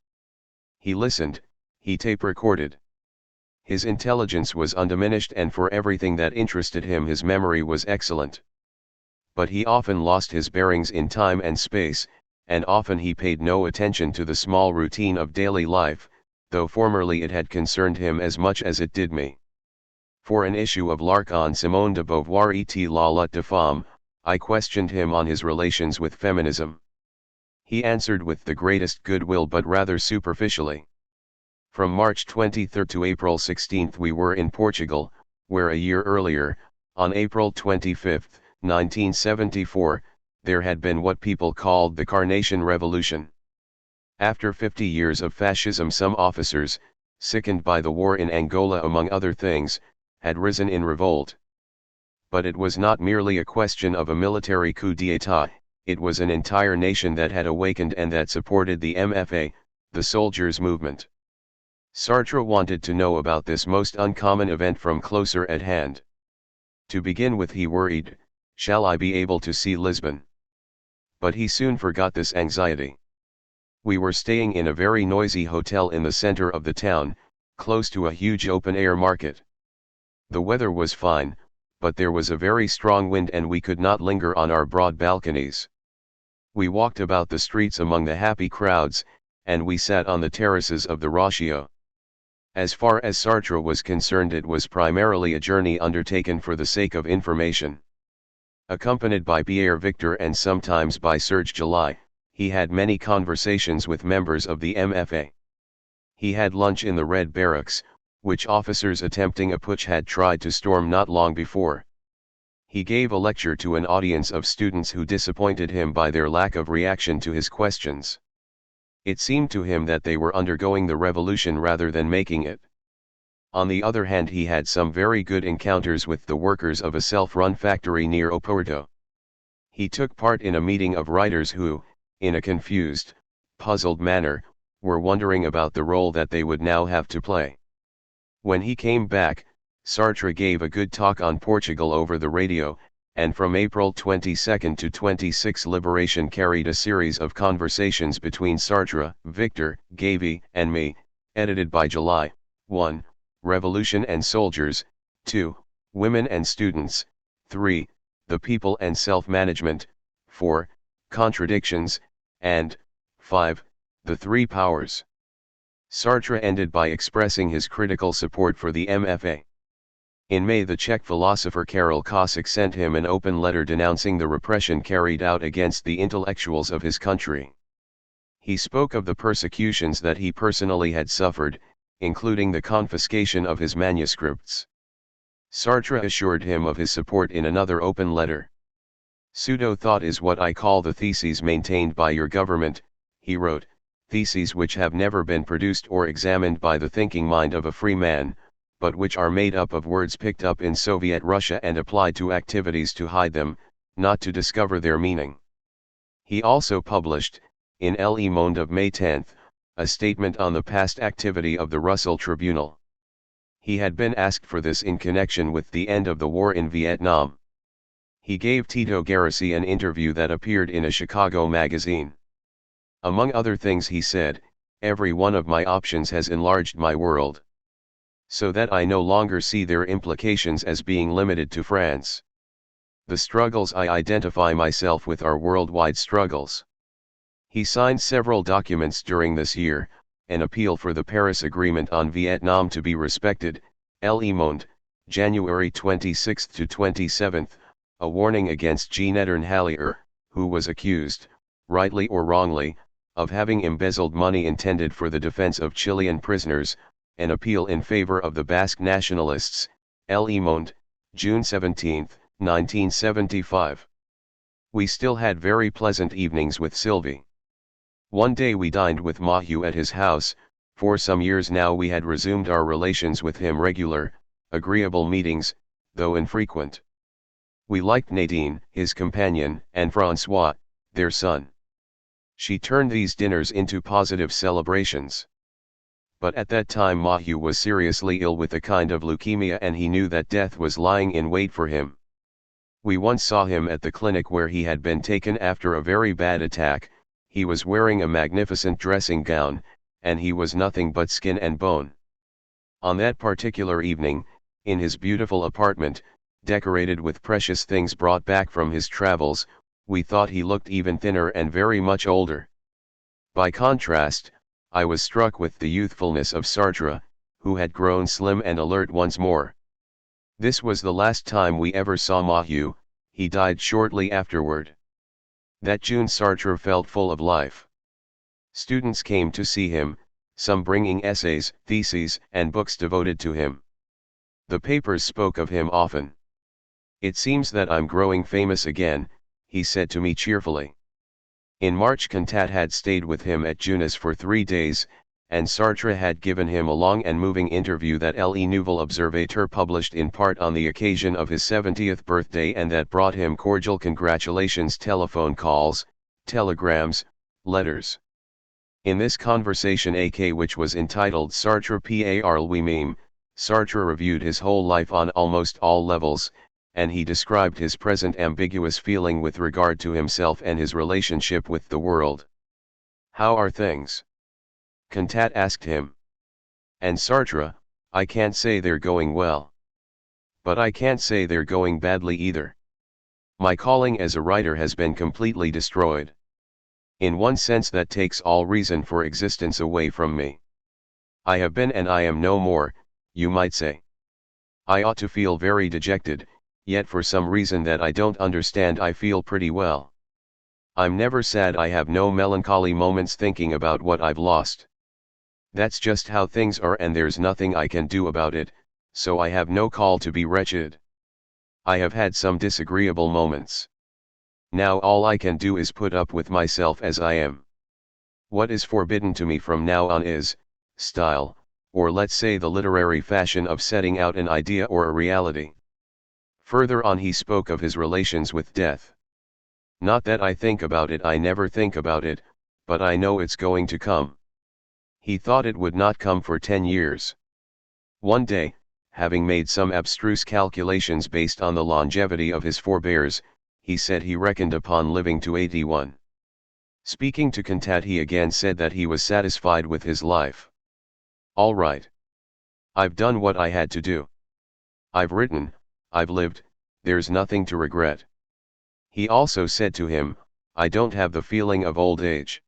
He listened, he tape-recorded. His intelligence was undiminished, and for everything that interested him his memory was excellent. But he often lost his bearings in time and space, and often he paid no attention to the small routine of daily life, though formerly it had concerned him as much as it did me. For an issue of L'Arc on Simone de Beauvoir et la lutte de femme, I questioned him on his relations with feminism. He answered with the greatest goodwill but rather superficially. From March 23 to April 16 we were in Portugal, where a year earlier, on April 25, 1974, there had been what people called the Carnation Revolution. After 50 years of fascism, some officers, sickened by the war in Angola among other things, had risen in revolt. But it was not merely a question of a military coup d'état, it was an entire nation that had awakened and that supported the MFA, the soldiers' movement. Sartre wanted to know about this most uncommon event from closer at hand. To begin with, he worried, shall I be able to see Lisbon? But he soon forgot this anxiety. We were staying in a very noisy hotel in the center of the town, close to a huge open-air market. The weather was fine, but there was a very strong wind and we could not linger on our broad balconies. We walked about the streets among the happy crowds, and we sat on the terraces of the Ratio. As far as Sartre was concerned, it was primarily a journey undertaken for the sake of information. Accompanied by Pierre Victor and sometimes by Serge July, he had many conversations with members of the MFA. He had lunch in the Red Barracks, which officers attempting a putsch had tried to storm not long before. He gave a lecture to an audience of students who disappointed him by their lack of reaction to his questions. It seemed to him that they were undergoing the revolution rather than making it. On the other hand, he had some very good encounters with the workers of a self-run factory near Oporto. He took part in a meeting of writers who, in a confused, puzzled manner, were wondering about the role that they would now have to play. When he came back, Sartre gave a good talk on Portugal over the radio, and from April 22 to 26 Liberation carried a series of conversations between Sartre, Victor, Gavy, and me, edited by July. 1. Revolution and Soldiers, 2. Women and Students, 3. The People and Self-Management, 4. Contradictions, and 5. The Three Powers. Sartre ended by expressing his critical support for the MFA. In May, the Czech philosopher Karel Kosik sent him an open letter denouncing the repression carried out against the intellectuals of his country. He spoke of the persecutions that he personally had suffered, including the confiscation of his manuscripts. Sartre assured him of his support in another open letter. Pseudo-thought is what I call the theses maintained by your government, he wrote, theses which have never been produced or examined by the thinking mind of a free man, but which are made up of words picked up in Soviet Russia and applied to activities to hide them, not to discover their meaning. He also published, in Le Monde of May 10, a statement on the past activity of the Russell Tribunal. He had been asked for this in connection with the end of the war in Vietnam. He gave Tito Garrissy an interview that appeared in a Chicago magazine. Among other things he said, "Every one of my options has enlarged my world, so that I no longer see their implications as being limited to France. The struggles I identify myself with are worldwide struggles." He signed several documents during this year, an appeal for the Paris Agreement on Vietnam to be respected, Le Monde, January 26 to 27, a warning against Jean Etern Hallier, who was accused, rightly or wrongly, of having embezzled money intended for the defense of Chilean prisoners, an appeal in favor of the Basque nationalists, Le Monde, June 17, 1975. We still had very pleasant evenings with Sylvie. One day we dined with Mahu at his house. For some years now we had resumed our relations with him, regular, agreeable meetings, though infrequent. We liked Nadine, his companion, and François, their son. She turned these dinners into positive celebrations. But at that time Mahu was seriously ill with a kind of leukemia, and he knew that death was lying in wait for him. We once saw him at the clinic where he had been taken after a very bad attack. He was wearing a magnificent dressing gown, and he was nothing but skin and bone. On that particular evening, in his beautiful apartment, decorated with precious things brought back from his travels, we thought he looked even thinner and very much older. By contrast, I was struck with the youthfulness of Sartre, who had grown slim and alert once more. This was the last time we ever saw Mahu. He died shortly afterward. That June Sartre felt full of life. Students came to see him, some bringing essays, theses, and books devoted to him. The papers spoke of him often. "It seems that I'm growing famous again," he said to me cheerfully. In March Cantat had stayed with him at Junis for 3 days, and Sartre had given him a long and moving interview that Le Nouvel Observateur published in part on the occasion of his 70th birthday, and that brought him cordial congratulations, telephone calls, telegrams, letters. In this conversation, which was entitled Sartre par lui-même, Sartre reviewed his whole life on almost all levels, and he described his present ambiguous feeling with regard to himself and his relationship with the world. "How are things?" Cantat asked him. And Sartre, "I can't say they're going well. But I can't say they're going badly either. My calling as a writer has been completely destroyed. In one sense that takes all reason for existence away from me. I have been and I am no more, you might say. I ought to feel very dejected, yet for some reason that I don't understand I feel pretty well. I'm never sad, I have no melancholy moments thinking about what I've lost. That's just how things are, and there's nothing I can do about it, so I have no call to be wretched. I have had some disagreeable moments. Now all I can do is put up with myself as I am. What is forbidden to me from now on is style, or let's say the literary fashion of setting out an idea or a reality." Further on he spoke of his relations with death. "Not that I think about it, I never think about it, but I know it's going to come." He thought it would not come for 10 years. One day, having made some abstruse calculations based on the longevity of his forebears, he said he reckoned upon living to 81. Speaking to Cantat, he again said that he was satisfied with his life. "All right. I've done what I had to do. I've written, I've lived, there's nothing to regret." He also said to him, "I don't have the feeling of old age."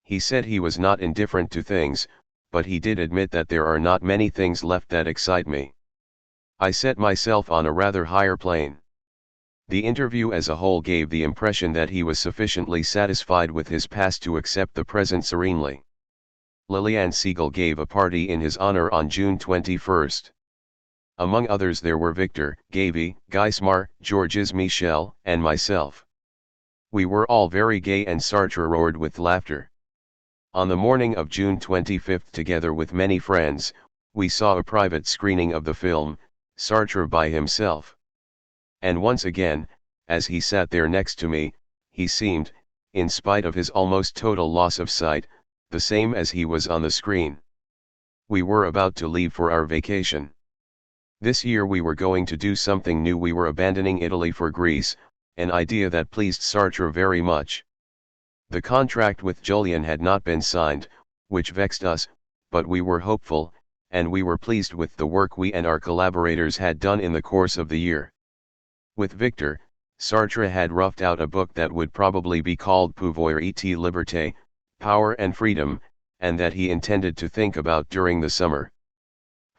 He said he was not indifferent to things, but he did admit that there are not many things left that excite me. "I set myself on a rather higher plane." The interview as a whole gave the impression that he was sufficiently satisfied with his past to accept the present serenely. Liliane Siegel gave a party in his honor on June 21. Among others there were Victor, Gaby, Geismar, Georges Michel, and myself. We were all very gay, and Sartre roared with laughter. On the morning of June 25, together with many friends, we saw a private screening of the film, Sartre by himself. And once again, as he sat there next to me, he seemed, in spite of his almost total loss of sight, the same as he was on the screen. We were about to leave for our vacation. This year we were going to do something new. We were abandoning Italy for Greece, an idea that pleased Sartre very much. The contract with Julian had not been signed, which vexed us, but we were hopeful, and we were pleased with the work we and our collaborators had done in the course of the year. With Victor, Sartre had roughed out a book that would probably be called Pouvoir et Liberté, Power and Freedom, and that he intended to think about during the summer.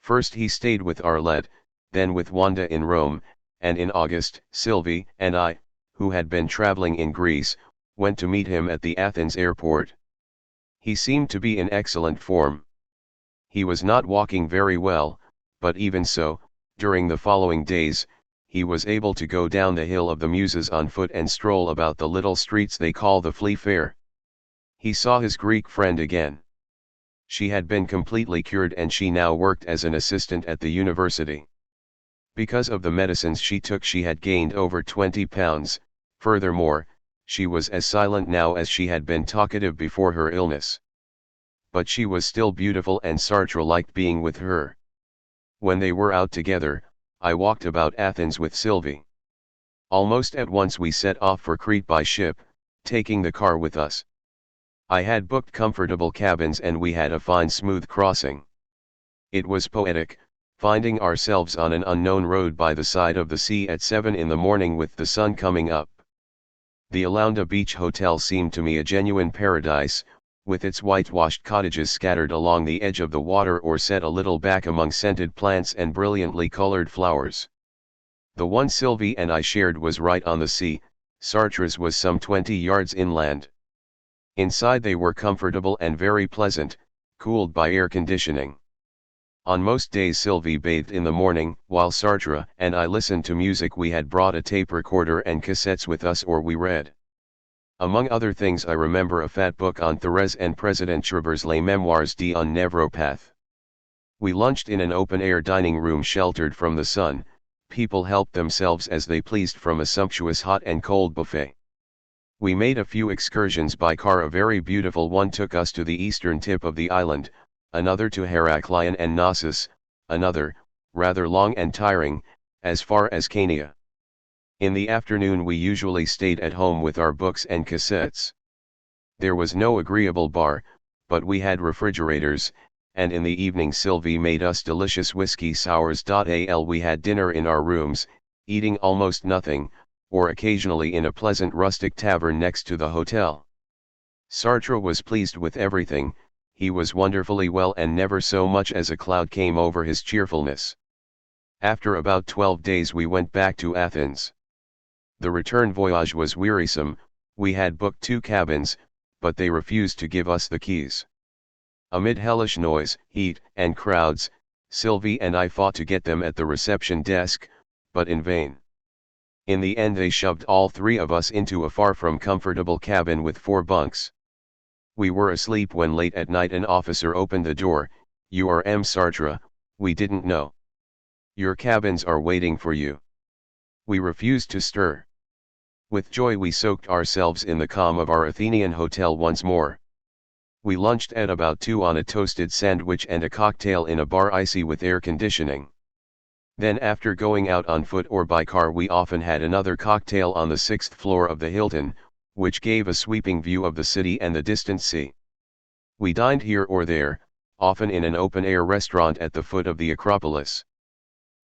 First he stayed with Arlette, then with Wanda in Rome, and in August, Sylvie and I, who had been traveling in Greece, went to meet him at the Athens airport. He seemed to be in excellent form. He was not walking very well, but even so, during the following days, he was able to go down the Hill of the Muses on foot and stroll about the little streets they call the Flea Fair. He saw his Greek friend again. She had been completely cured and she now worked as an assistant at the university. Because of the medicines she took, she had gained over 20 pounds, furthermore, she was as silent now as she had been talkative before her illness. But she was still beautiful and Sartre liked being with her. When they were out together, I walked about Athens with Sylvie. Almost at once we set off for Crete by ship, taking the car with us. I had booked comfortable cabins and we had a fine smooth crossing. It was poetic, finding ourselves on an unknown road by the side of the sea at 7 in the morning with the sun coming up. The Alounda Beach Hotel seemed to me a genuine paradise, with its whitewashed cottages scattered along the edge of the water or set a little back among scented plants and brilliantly colored flowers. The one Sylvie and I shared was right on the sea, Sartre's was some 20 yards inland. Inside they were comfortable and very pleasant, cooled by air conditioning. On most days Sylvie bathed in the morning, while Sartre and I listened to music. We had brought a tape recorder and cassettes with us or we read. Among other things I remember a fat book on Thérèse and President Schreber's Les Memoirs d'un Névropathe. We lunched in an open-air dining room sheltered from the sun. People helped themselves as they pleased from a sumptuous hot and cold buffet. We made a few excursions by car. A very beautiful one took us to the eastern tip of the island, another to Heraklion and Knossos, another, rather long and tiring, as far as Chania. In the afternoon we usually stayed at home with our books and cassettes. There was no agreeable bar, but we had refrigerators, and in the evening Sylvie made us delicious whiskey sours. We had dinner in our rooms, eating almost nothing, or occasionally in a pleasant rustic tavern next to the hotel. Sartre was pleased with everything. He was wonderfully well and never so much as a cloud came over his cheerfulness. After about 12 days we went back to Athens. The return voyage was wearisome. We had booked 2 cabins, but they refused to give us the keys. Amid hellish noise, heat, and crowds, Sylvie and I fought to get them at the reception desk, but in vain. In the end they shoved all 3 of us into a far from comfortable cabin with 4 bunks. We were asleep when late at night an officer opened the door. "You are M. Sartre, we didn't know. Your cabins are waiting for you." We refused to stir. With joy we soaked ourselves in the calm of our Athenian hotel once more. We lunched at about 2 on a toasted sandwich and a cocktail in a bar icy with air conditioning. Then after going out on foot or by car we often had another cocktail on the 6th floor of the Hilton, which gave a sweeping view of the city and the distant sea. We dined here or there, often in an open-air restaurant at the foot of the Acropolis.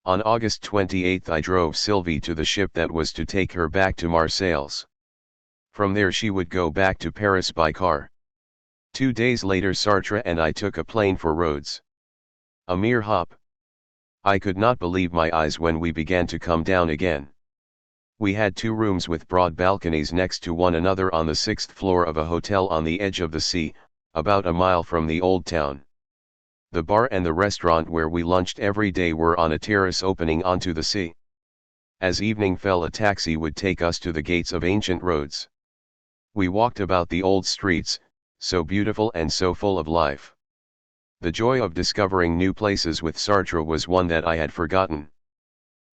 On August 28 I drove Sylvie to the ship that was to take her back to Marseilles. From there she would go back to Paris by car. 2 days later Sartre and I took a plane for Rhodes. A mere hop. I could not believe my eyes when we began to come down again. We had 2 rooms with broad balconies next to one another on the 6th floor of a hotel on the edge of the sea, about a mile from the old town. The bar and the restaurant where we lunched every day were on a terrace opening onto the sea. As evening fell a taxi would take us to the gates of ancient Rhodes. We walked about the old streets, so beautiful and so full of life. The joy of discovering new places with Sartre was one that I had forgotten.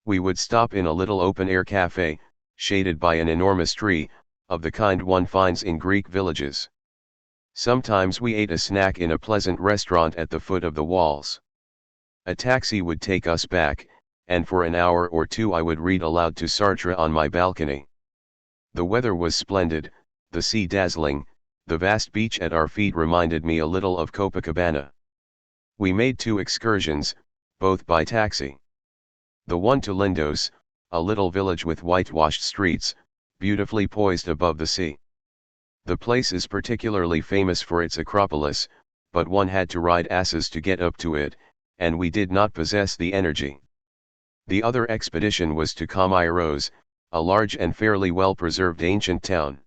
We would stop in a little open-air cafe, shaded by an enormous tree, of the kind one finds in Greek villages. Sometimes we ate a snack in a pleasant restaurant at the foot of the walls. A taxi would take us back, and for an hour or 2 I would read aloud to Sartre on my balcony. The weather was splendid, the sea dazzling, the vast beach at our feet reminded me a little of Copacabana. We made 2 excursions, both by taxi. The one to Lindos, a little village with whitewashed streets, beautifully poised above the sea. The place is particularly famous for its Acropolis, but one had to ride asses to get up to it, and we did not possess the energy. The other expedition was to Kamiros, a large and fairly well-preserved ancient town.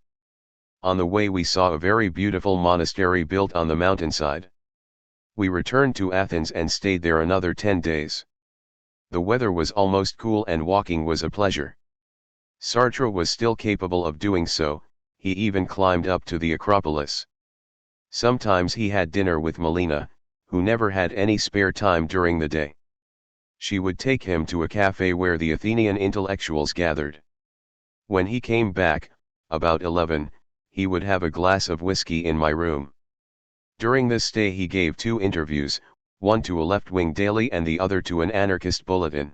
On the way we saw a very beautiful monastery built on the mountainside. We returned to Athens and stayed there another 10 days. The weather was almost cool and walking was a pleasure. Sartre was still capable of doing so, he even climbed up to the Acropolis. Sometimes he had dinner with Melina, who never had any spare time during the day. She would take him to a cafe where the Athenian intellectuals gathered. When he came back, about 11, he would have a glass of whiskey in my room. During this stay he gave 2 interviews, one to a left-wing daily and the other to an anarchist bulletin.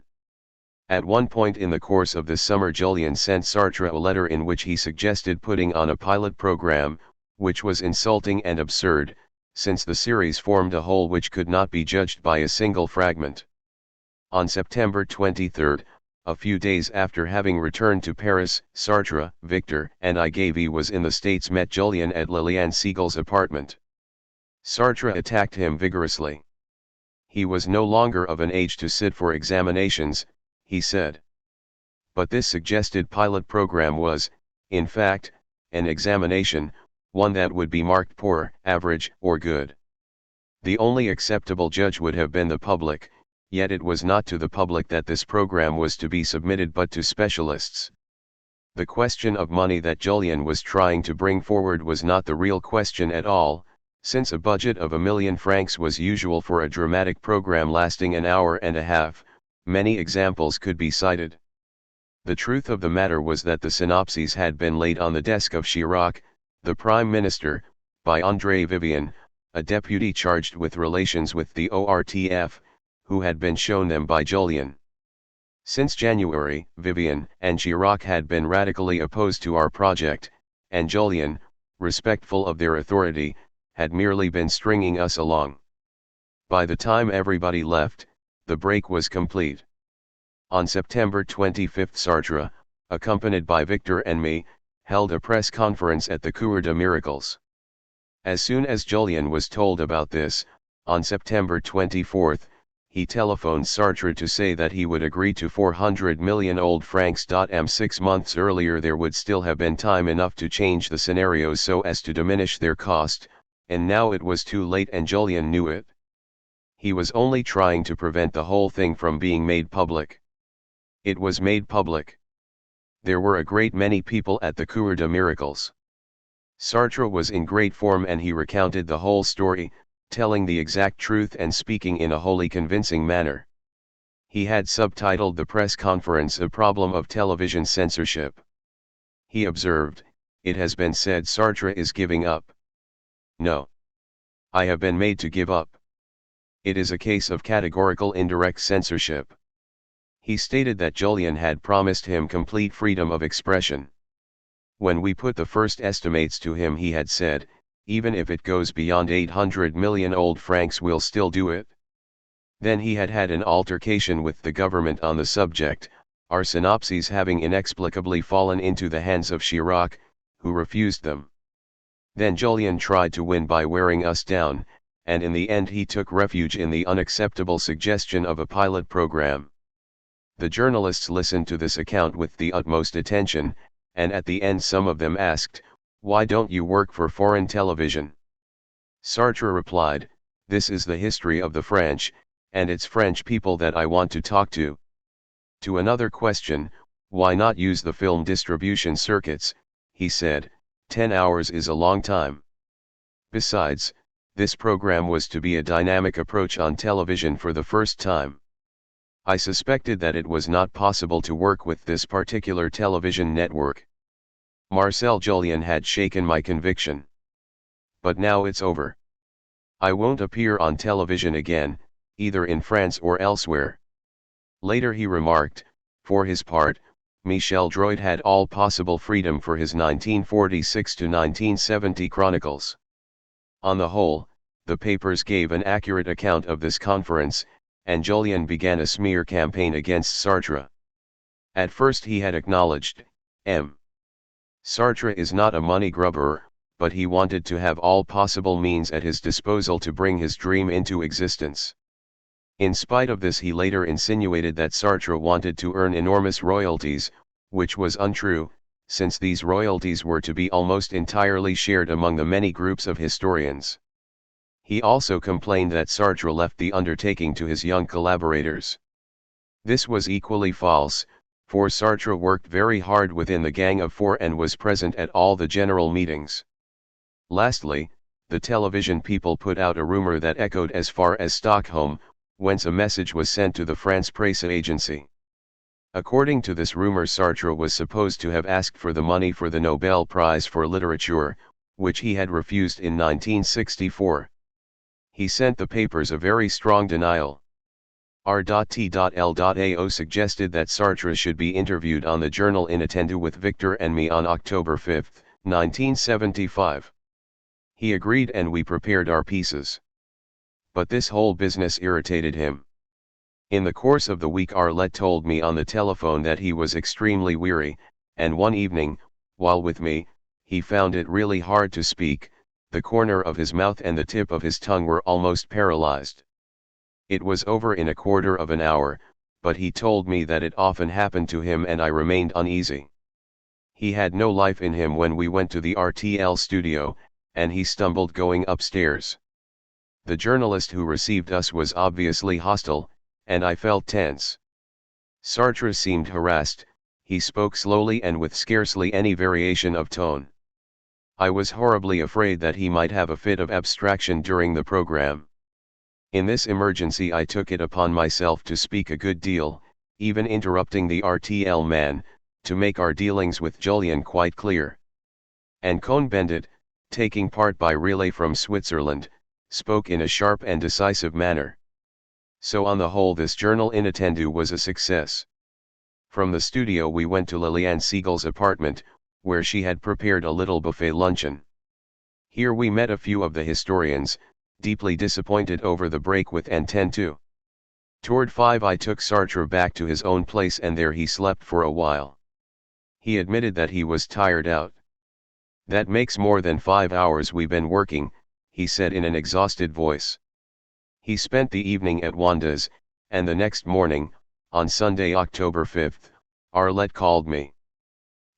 At one point in the course of this summer Julian sent Sartre a letter in which he suggested putting on a pilot program, which was insulting and absurd, since the series formed a whole which could not be judged by a single fragment. On September 23, a few days after having returned to Paris, Sartre, Victor, and I was in the States met Julian at Liliane Siegel's apartment. Sartre attacked him vigorously. He was no longer of an age to sit for examinations, he said. But this suggested pilot program was, in fact, an examination, one that would be marked poor, average, or good. The only acceptable judge would have been the public, yet it was not to the public that this program was to be submitted but to specialists. The question of money that Julian was trying to bring forward was not the real question at all, since a budget of 1,000,000 francs was usual for a dramatic program lasting an hour and a half. Many examples could be cited. The truth of the matter was that the synopses had been laid on the desk of Chirac, the Prime Minister, by André Vivian, a deputy charged with relations with the ORTF, who had been shown them by Julian. Since January, Vivian and Chirac had been radically opposed to our project, and Julian, respectful of their authority, had merely been stringing us along. By the time everybody left, the break was complete. On September 25 Sartre, accompanied by Victor and me, held a press conference at the Cours des Miracles. As soon as Julian was told about this, on September 24, he telephoned Sartre to say that he would agree to 400 million old francs. 6 months earlier there would still have been time enough to change the scenarios so as to diminish their cost, and now it was too late and Julian knew it. He was only trying to prevent the whole thing from being made public. It was made public. There were a great many people at the Cours des Miracles. Sartre was in great form and he recounted the whole story, telling the exact truth and speaking in a wholly convincing manner. He had subtitled the press conference "A Problem of Television Censorship." He observed, "It has been said Sartre is giving up. No. I have been made to give up. It is a case of categorical indirect censorship." He stated that Julian had promised him complete freedom of expression. When we put the first estimates to him he had said, "Even if it goes beyond 800 million old francs we'll still do it." Then he had had an altercation with the government on the subject, our synopses having inexplicably fallen into the hands of Chirac, who refused them. Then Julian tried to win by wearing us down, and in the end he took refuge in the unacceptable suggestion of a pilot program. The journalists listened to this account with the utmost attention, and at the end some of them asked, "Why don't you work for foreign television?" Sartre replied, "This is the history of the French, and it's French people that I want to talk to." To another question, "Why not use the film distribution circuits?" he said, 10 hours is a long time. Besides, this program was to be a dynamic approach on television for the first time. I suspected that it was not possible to work with this particular television network. Marcel Julian had shaken my conviction. But now it's over. I won't appear on television again, either in France or elsewhere. Later he remarked, for his part, Michel Droit had all possible freedom for his 1946 to 1970 chronicles. On the whole, the papers gave an accurate account of this conference, and Julian began a smear campaign against Sartre. At first he had acknowledged, M. Sartre is not a money grubber, but he wanted to have all possible means at his disposal to bring his dream into existence. In spite of this he later insinuated that Sartre wanted to earn enormous royalties, which was untrue, since these royalties were to be almost entirely shared among the many groups of historians. He also complained that Sartre left the undertaking to his young collaborators. This was equally false, for Sartre worked very hard within the Gang of Four and was present at all the general meetings. Lastly, the television people put out a rumor that echoed as far as Stockholm, whence a message was sent to the France Presse agency. According to this rumor, Sartre was supposed to have asked for the money for the Nobel Prize for Literature, which he had refused in 1964. He sent the papers a very strong denial. R.T.L.AO suggested that Sartre should be interviewed on the journal Inattendu with Victor and me on October 5, 1975. He agreed and we prepared our pieces. But this whole business irritated him. In the course of the week, Arlette told me on the telephone that he was extremely weary, and one evening, while with me, he found it really hard to speak. The corner of his mouth and the tip of his tongue were almost paralyzed. It was over in a quarter of an hour, but he told me that it often happened to him and I remained uneasy. He had no life in him when we went to the RTL studio, and he stumbled going upstairs. The journalist who received us was obviously hostile, and I felt tense. Sartre seemed harassed, he spoke slowly and with scarcely any variation of tone. I was horribly afraid that he might have a fit of abstraction during the program. In this emergency I took it upon myself to speak a good deal, even interrupting the RTL man, to make our dealings with Julian quite clear. And Cohn-Bendit, taking part by relay from Switzerland, spoke in a sharp and decisive manner. So on the whole this journal Inattendu was a success. From the studio we went to Liliane Siegel's apartment, where she had prepared a little buffet luncheon. Here we met a few of the historians, deeply disappointed over the break with Antenne 2. Toward 5 I took Sartre back to his own place and there he slept for a while. He admitted that he was tired out. "That makes more than 5 hours we've been working," he said in an exhausted voice. He spent the evening at Wanda's, and the next morning, on Sunday, October 5, Arlette called me.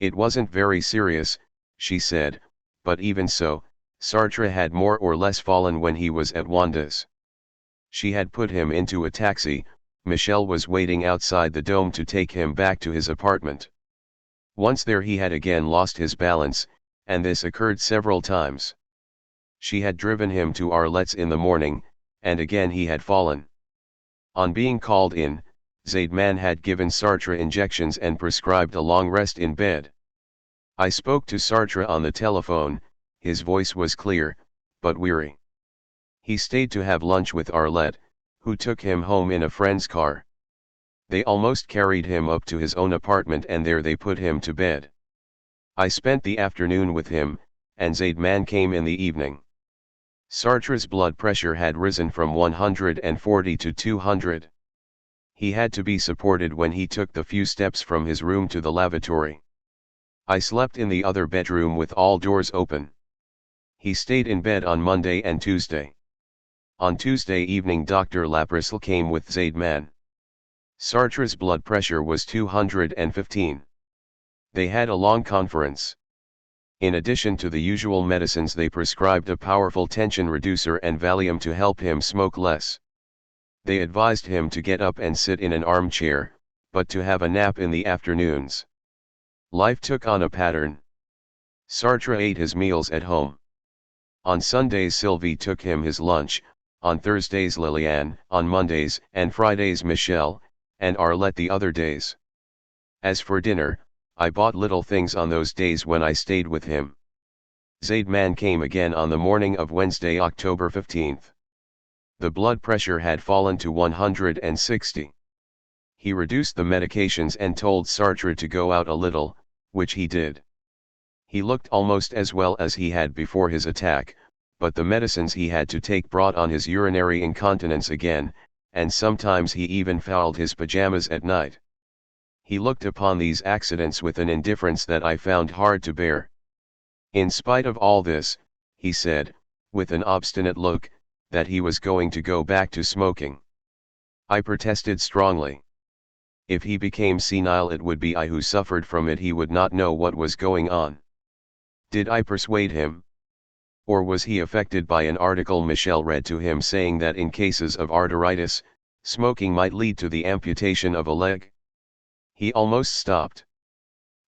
It wasn't very serious, she said, but even so, Sartre had more or less fallen when he was at Wanda's. She had put him into a taxi. Michel was waiting outside the dome to take him back to his apartment. Once there he had again lost his balance, and this occurred several times. She had driven him to Arlette's in the morning, and again he had fallen. On being called in, Zaidman had given Sartre injections and prescribed a long rest in bed. I spoke to Sartre on the telephone. His voice was clear, but weary. He stayed to have lunch with Arlette, who took him home in a friend's car. They almost carried him up to his own apartment and there they put him to bed. I spent the afternoon with him, and Zaidman came in the evening. Sartre's blood pressure had risen from 140 to 200. He had to be supported when he took the few steps from his room to the lavatory. I slept in the other bedroom with all doors open. He stayed in bed on Monday and Tuesday. On Tuesday evening Dr. Laprisle came with Zaidman. Sartre's blood pressure was 215. They had a long conference. In addition to the usual medicines they prescribed a powerful tension reducer and Valium to help him smoke less. They advised him to get up and sit in an armchair, but to have a nap in the afternoons. Life took on a pattern. Sartre ate his meals at home. On Sundays Sylvie took him his lunch, on Thursdays Liliane, on Mondays and Fridays Michel, and Arlette the other days. As for dinner, I bought little things on those days when I stayed with him. Zaidman came again on the morning of Wednesday, October 15. The blood pressure had fallen to 160. He reduced the medications and told Sartre to go out a little, which he did. He looked almost as well as he had before his attack, but the medicines he had to take brought on his urinary incontinence again, and sometimes he even fouled his pajamas at night. He looked upon these accidents with an indifference that I found hard to bear. In spite of all this, he said, with an obstinate look, that he was going to go back to smoking. I protested strongly. If he became senile, it would be I who suffered from it. He would not know what was going on. Did I persuade him? Or was he affected by an article Michel read to him saying that in cases of arteritis, smoking might lead to the amputation of a leg? He almost stopped.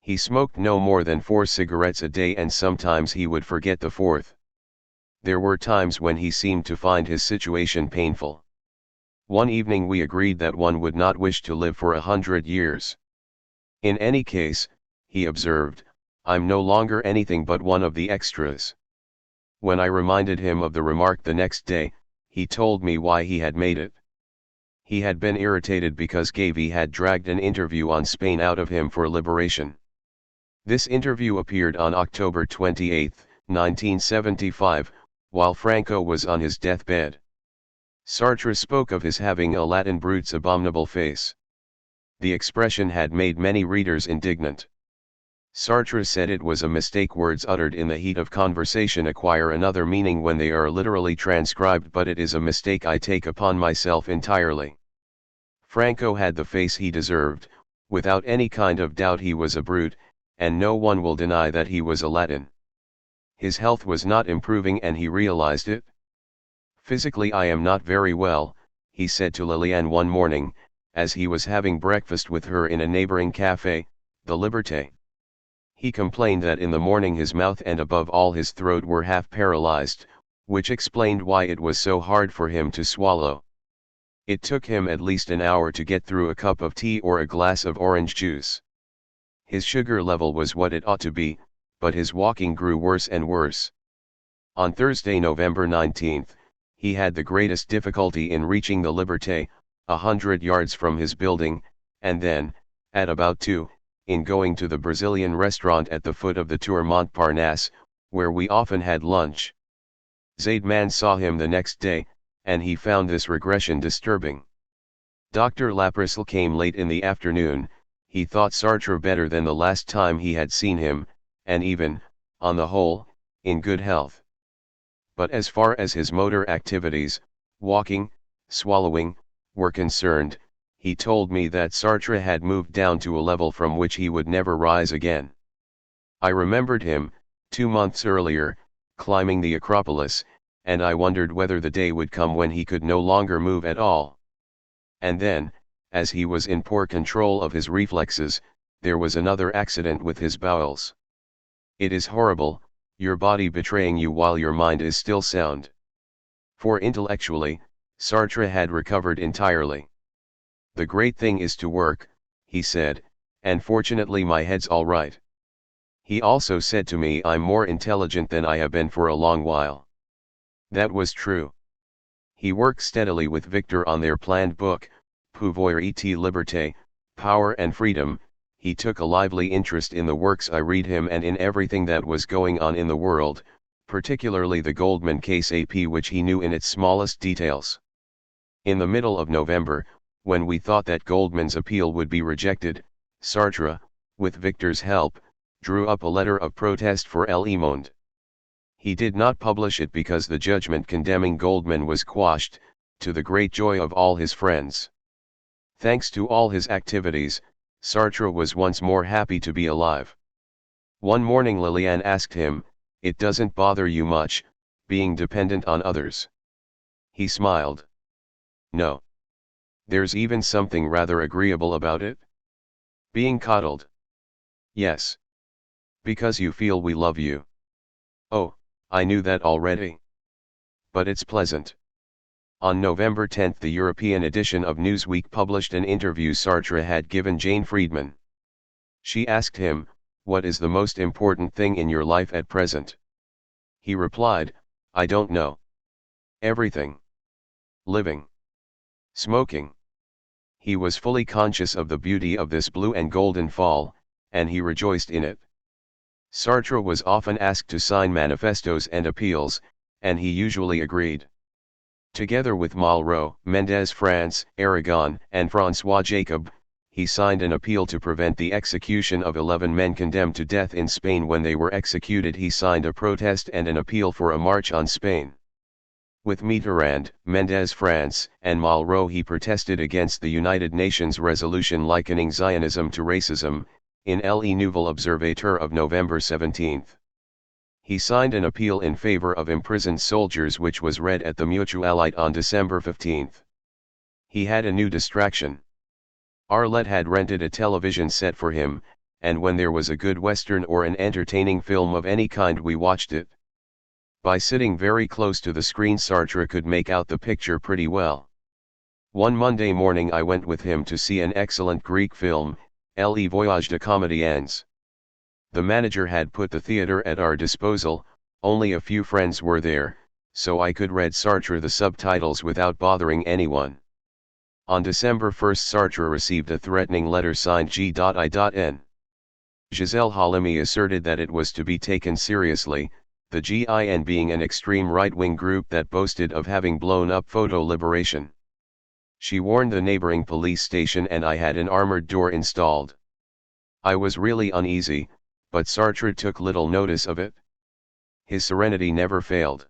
He smoked no more than 4 cigarettes a day, and sometimes he would forget the fourth. There were times when he seemed to find his situation painful. One evening we agreed that one would not wish to live for 100 years. In any case, he observed, I'm no longer anything but one of the extras. When I reminded him of the remark the next day, he told me why he had made it. He had been irritated because Gavi had dragged an interview on Spain out of him for liberation. This interview appeared on October 28, 1975, while Franco was on his deathbed. Sartre spoke of his having a Latin brute's abominable face. The expression had made many readers indignant. Sartre said it was a mistake. Words uttered in the heat of conversation acquire another meaning when they are literally transcribed, but it is a mistake I take upon myself entirely. Franco had the face he deserved. Without any kind of doubt he was a brute, and no one will deny that he was a Latin. His health was not improving and he realized it. Physically I am not very well, he said to Liliane one morning, as he was having breakfast with her in a neighboring café, the Liberté. He complained that in the morning his mouth and above all his throat were half paralyzed, which explained why it was so hard for him to swallow. It took him at least an hour to get through a cup of tea or a glass of orange juice. His sugar level was what it ought to be, but his walking grew worse and worse. On Thursday, November 19, he had the greatest difficulty in reaching the Liberté, 100 yards from his building, and then, at about 2, in going to the Brazilian restaurant at the foot of the Tour Montparnasse, where we often had lunch. Zaidman saw him the next day, and he found this regression disturbing. Dr. Laprisle came late in the afternoon. He thought Sartre better than the last time he had seen him, and even, on the whole, in good health. But as far as his motor activities, walking, swallowing, were concerned, he told me that Sartre had moved down to a level from which he would never rise again. I remembered him, 2 months earlier, climbing the Acropolis, and I wondered whether the day would come when he could no longer move at all. And then, as he was in poor control of his reflexes, there was another accident with his bowels. It is horrible, your body betraying you while your mind is still sound. For intellectually, Sartre had recovered entirely. The great thing is to work, he said, and fortunately my head's all right. He also said to me I'm more intelligent than I have been for a long while. That was true. He worked steadily with Victor on their planned book, Pouvoir et Liberté, Power and Freedom. He took a lively interest in the works I read him and in everything that was going on in the world, particularly the Goldman case AP, which he knew in its smallest details. In the middle of November, when we thought that Goldman's appeal would be rejected, Sartre, with Victor's help, drew up a letter of protest for Le Monde. He did not publish it because the judgment condemning Goldman was quashed, to the great joy of all his friends. Thanks to all his activities, Sartre was once more happy to be alive. One morning Liliane asked him, "It doesn't bother you much, being dependent on others?" He smiled. "No. There's even something rather agreeable about it." "Being coddled?" "Yes. Because you feel we love you." "Oh, I knew that already. But it's pleasant." On November 10 the European edition of Newsweek published an interview Sartre had given Jane Friedman. She asked him, "What is the most important thing in your life at present?" He replied, "I don't know. Everything. Living. Smoking." He was fully conscious of the beauty of this blue and golden fall, and he rejoiced in it. Sartre was often asked to sign manifestos and appeals, and he usually agreed. Together with Malraux, Mendès France, Aragon, and François Jacob, he signed an appeal to prevent the execution of 11 men condemned to death in Spain. When they were executed, he signed a protest and an appeal for a march on Spain. With Mitterrand, Mendès France, and Malraux he protested against the United Nations resolution likening Zionism to racism, in Le Nouvel Observateur of November 17. He signed an appeal in favor of imprisoned soldiers which was read at the Mutualite on December 15. He had a new distraction. Arlette had rented a television set for him, and when there was a good Western or an entertaining film of any kind we watched it. By sitting very close to the screen Sartre could make out the picture pretty well. One Monday morning I went with him to see an excellent Greek film, Le Voyage de Comédiens. The manager had put the theatre at our disposal, only a few friends were there, so I could read Sartre the subtitles without bothering anyone. On December 1 Sartre received a threatening letter signed G.I.N. Gisèle Halimi asserted that it was to be taken seriously, the GIN being an extreme right-wing group that boasted of having blown up photo liberation. She warned the neighboring police station and I had an armored door installed. I was really uneasy, but Sartre took little notice of it. His serenity never failed.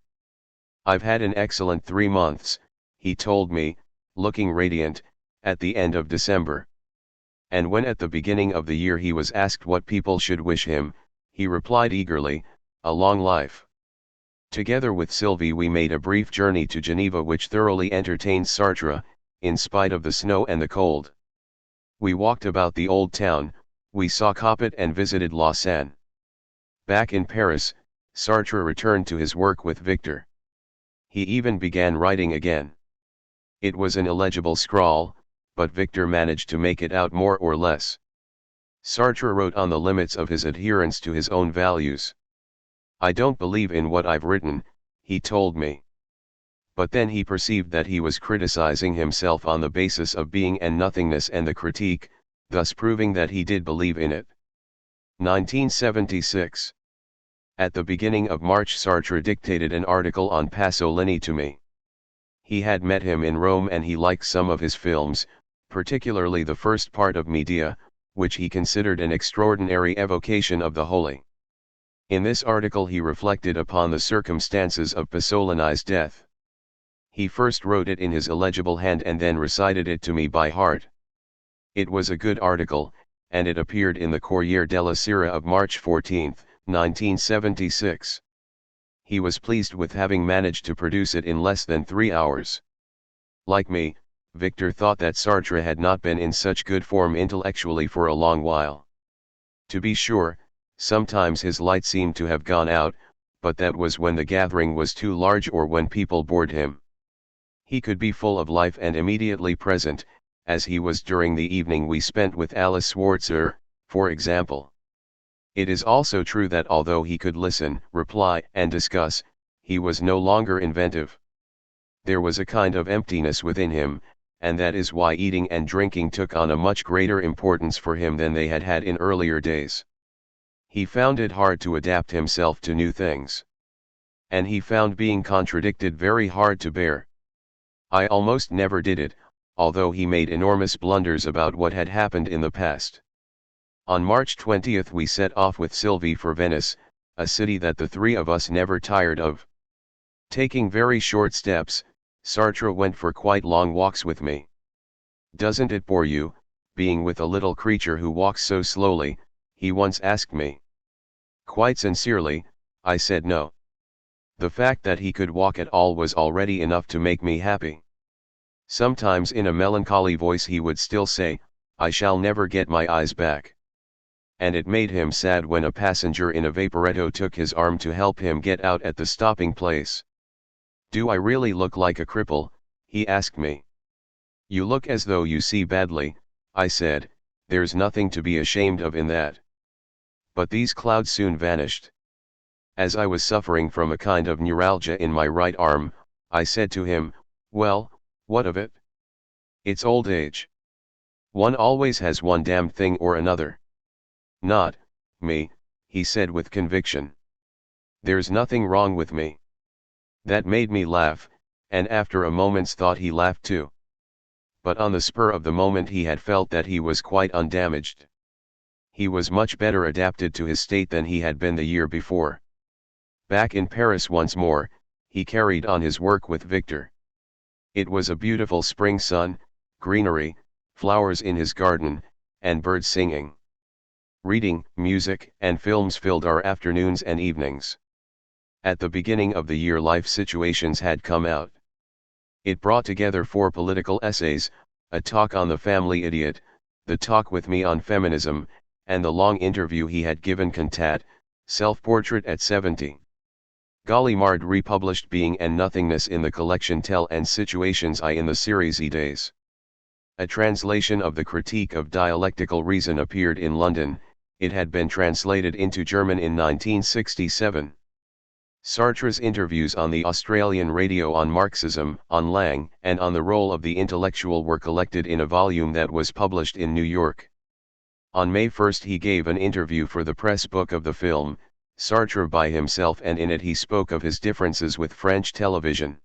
"I've had an excellent 3 months, he told me, looking radiant, at the end of December. And when at the beginning of the year he was asked what people should wish him, he replied eagerly, a long life. Together with Sylvie we made a brief journey to Geneva which thoroughly entertained Sartre, in spite of the snow and the cold. We walked about the old town, we saw Coppet and visited Lausanne. Back in Paris, Sartre returned to his work with Victor. He even began writing again. It was an illegible scrawl, but Victor managed to make it out more or less. Sartre wrote on the limits of his adherence to his own values. "I don't believe in what I've written," he told me. But then he perceived that he was criticizing himself on the basis of being and nothingness and the critique, thus proving that he did believe in it. 1976. At the beginning of March Sartre dictated an article on Pasolini to me. He had met him in Rome and he liked some of his films, particularly the first part of Medea, which he considered an extraordinary evocation of the holy. In this article he reflected upon the circumstances of Pasolini's death. He first wrote it in his illegible hand and then recited it to me by heart. It was a good article, and it appeared in the Corriere della Sera of March 14, 1976. He was pleased with having managed to produce it in less than 3 hours. Like me, Victor thought that Sartre had not been in such good form intellectually for a long while. To be sure, sometimes his light seemed to have gone out, but that was when the gathering was too large or when people bored him. He could be full of life and immediately present, as he was during the evening we spent with Alice Schwarzer, for example. It is also true that although he could listen, reply, and discuss, he was no longer inventive. There was a kind of emptiness within him, and that is why eating and drinking took on a much greater importance for him than they had had in earlier days. He found it hard to adapt himself to new things. And he found being contradicted very hard to bear. I almost never did it, although he made enormous blunders about what had happened in the past. On March 20 we set off with Sylvie for Venice, a city that the three of us never tired of. Taking very short steps, Sartre went for quite long walks with me. "Doesn't it bore you, being with a little creature who walks so slowly?" he once asked me. Quite sincerely, I said no. The fact that he could walk at all was already enough to make me happy. Sometimes in a melancholy voice he would still say, "I shall never get my eyes back." And it made him sad when a passenger in a vaporetto took his arm to help him get out at the stopping place. "Do I really look like a cripple?" he asked me. "You look as though you see badly," I said, "there's nothing to be ashamed of in that." But these clouds soon vanished. As I was suffering from a kind of neuralgia in my right arm, I said to him, "Well, what of it? It's old age. One always has one damned thing or another." "Not me," he said with conviction. "There's nothing wrong with me." That made me laugh, and after a moment's thought he laughed too. But on the spur of the moment he had felt that he was quite undamaged. He was much better adapted to his state than he had been the year before. Back in Paris once more, he carried on his work with Victor. It was a beautiful spring sun, greenery, flowers in his garden, and birds singing. Reading, music, and films filled our afternoons and evenings. At the beginning of the year, Life Situations had come out. It brought together 4 political essays, a talk on the family idiot, the talk with me on feminism, and the long interview he had given Cantat, Self-Portrait at 70. Gallimard republished Being and Nothingness in the collection Tell and Situations I in the series E-Days. A translation of the Critique of Dialectical Reason appeared in London. It had been translated into German in 1967. Sartre's interviews on the Australian radio on Marxism, on Lang, and on the role of the intellectual were collected in a volume that was published in New York. On May 1 he gave an interview for the press book of the film, Sartre by himself, and in it he spoke of his differences with French television.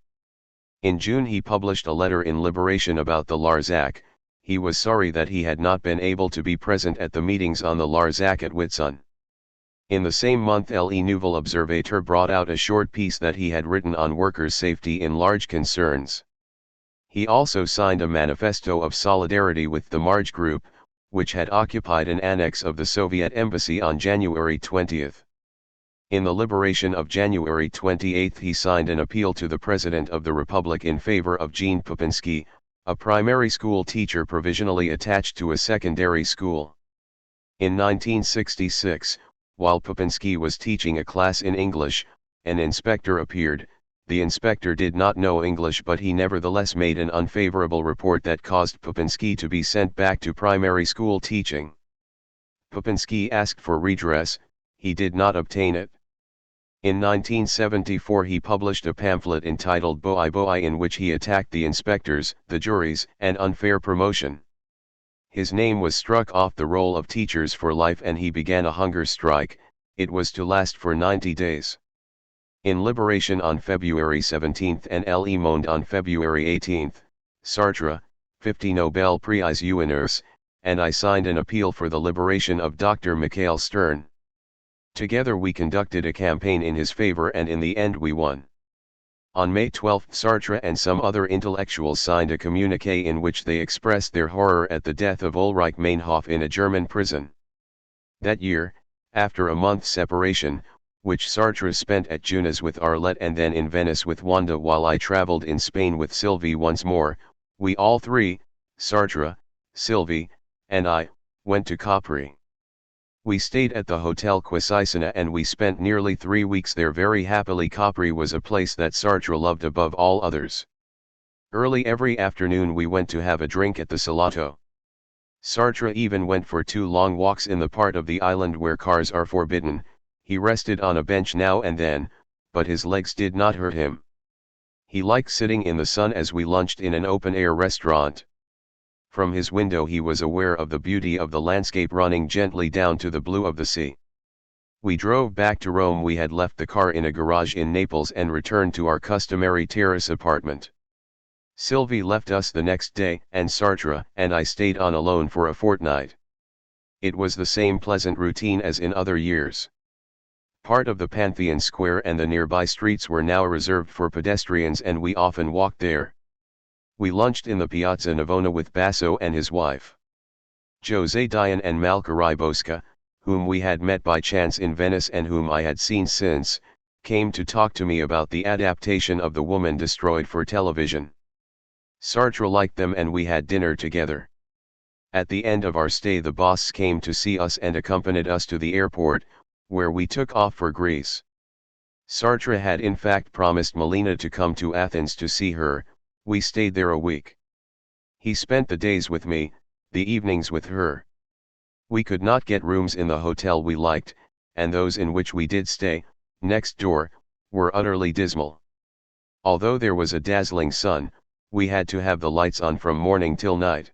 In June he published a letter in Liberation about the Larzac. He was sorry that he had not been able to be present at the meetings on the Larzac at Whitsun. In the same month Le Nouvel Observateur brought out a short piece that he had written on workers' safety in large concerns. He also signed a manifesto of solidarity with the Marge Group, which had occupied an annex of the Soviet embassy on January 20. In the Liberation of January 28 he signed an appeal to the President of the Republic in favor of Jean Popinski, a primary school teacher provisionally attached to a secondary school. In 1966, while Popinski was teaching a class in English, an inspector appeared. The inspector did not know English, but he nevertheless made an unfavorable report that caused Popinski to be sent back to primary school teaching. Popinski asked for redress, he did not obtain it. In 1974 he published a pamphlet entitled Boi Boi in which he attacked the inspectors, the juries, and unfair promotion. His name was struck off the roll of Teachers for Life and he began a hunger strike. It was to last for 90 days. In Liberation on February 17 and Le Monde on February 18, Sartre, 50 Nobel Prize winners, and I signed an appeal for the liberation of Dr. Michael Stern. Together we conducted a campaign in his favor and in the end we won. On May 12 Sartre and some other intellectuals signed a communiqué in which they expressed their horror at the death of Ulrich Meinhof in a German prison. That year, after a month's separation, which Sartre spent at Junas with Arlette and then in Venice with Wanda while I traveled in Spain with Sylvie once more, we all three, Sartre, Sylvie, and I, went to Capri. We stayed at the Hotel Quisisana and we spent nearly 3 weeks there very happily. Capri was a place that Sartre loved above all others. Early every afternoon we went to have a drink at the Salotto. Sartre even went for 2 long walks in the part of the island where cars are forbidden. He rested on a bench now and then, but his legs did not hurt him. He liked sitting in the sun as we lunched in an open-air restaurant. From his window he was aware of the beauty of the landscape running gently down to the blue of the sea. We drove back to Rome. We had left the car in a garage in Naples and returned to our customary terrace apartment. Sylvie left us the next day, and Sartre and I stayed on alone for a fortnight. It was the same pleasant routine as in other years. Part of the Pantheon Square and the nearby streets were now reserved for pedestrians and we often walked there. We lunched in the Piazza Navona with Basso and his wife. José Dion and Malka Rybowska, whom we had met by chance in Venice and whom I had seen since, came to talk to me about the adaptation of The Woman Destroyed for television. Sartre liked them and we had dinner together. At the end of our stay the boss came to see us and accompanied us to the airport, where we took off for Greece. Sartre had in fact promised Melina to come to Athens to see her. We stayed there a week. He spent the days with me, the evenings with her. We could not get rooms in the hotel we liked, and those in which we did stay, next door, were utterly dismal. Although there was a dazzling sun, we had to have the lights on from morning till night.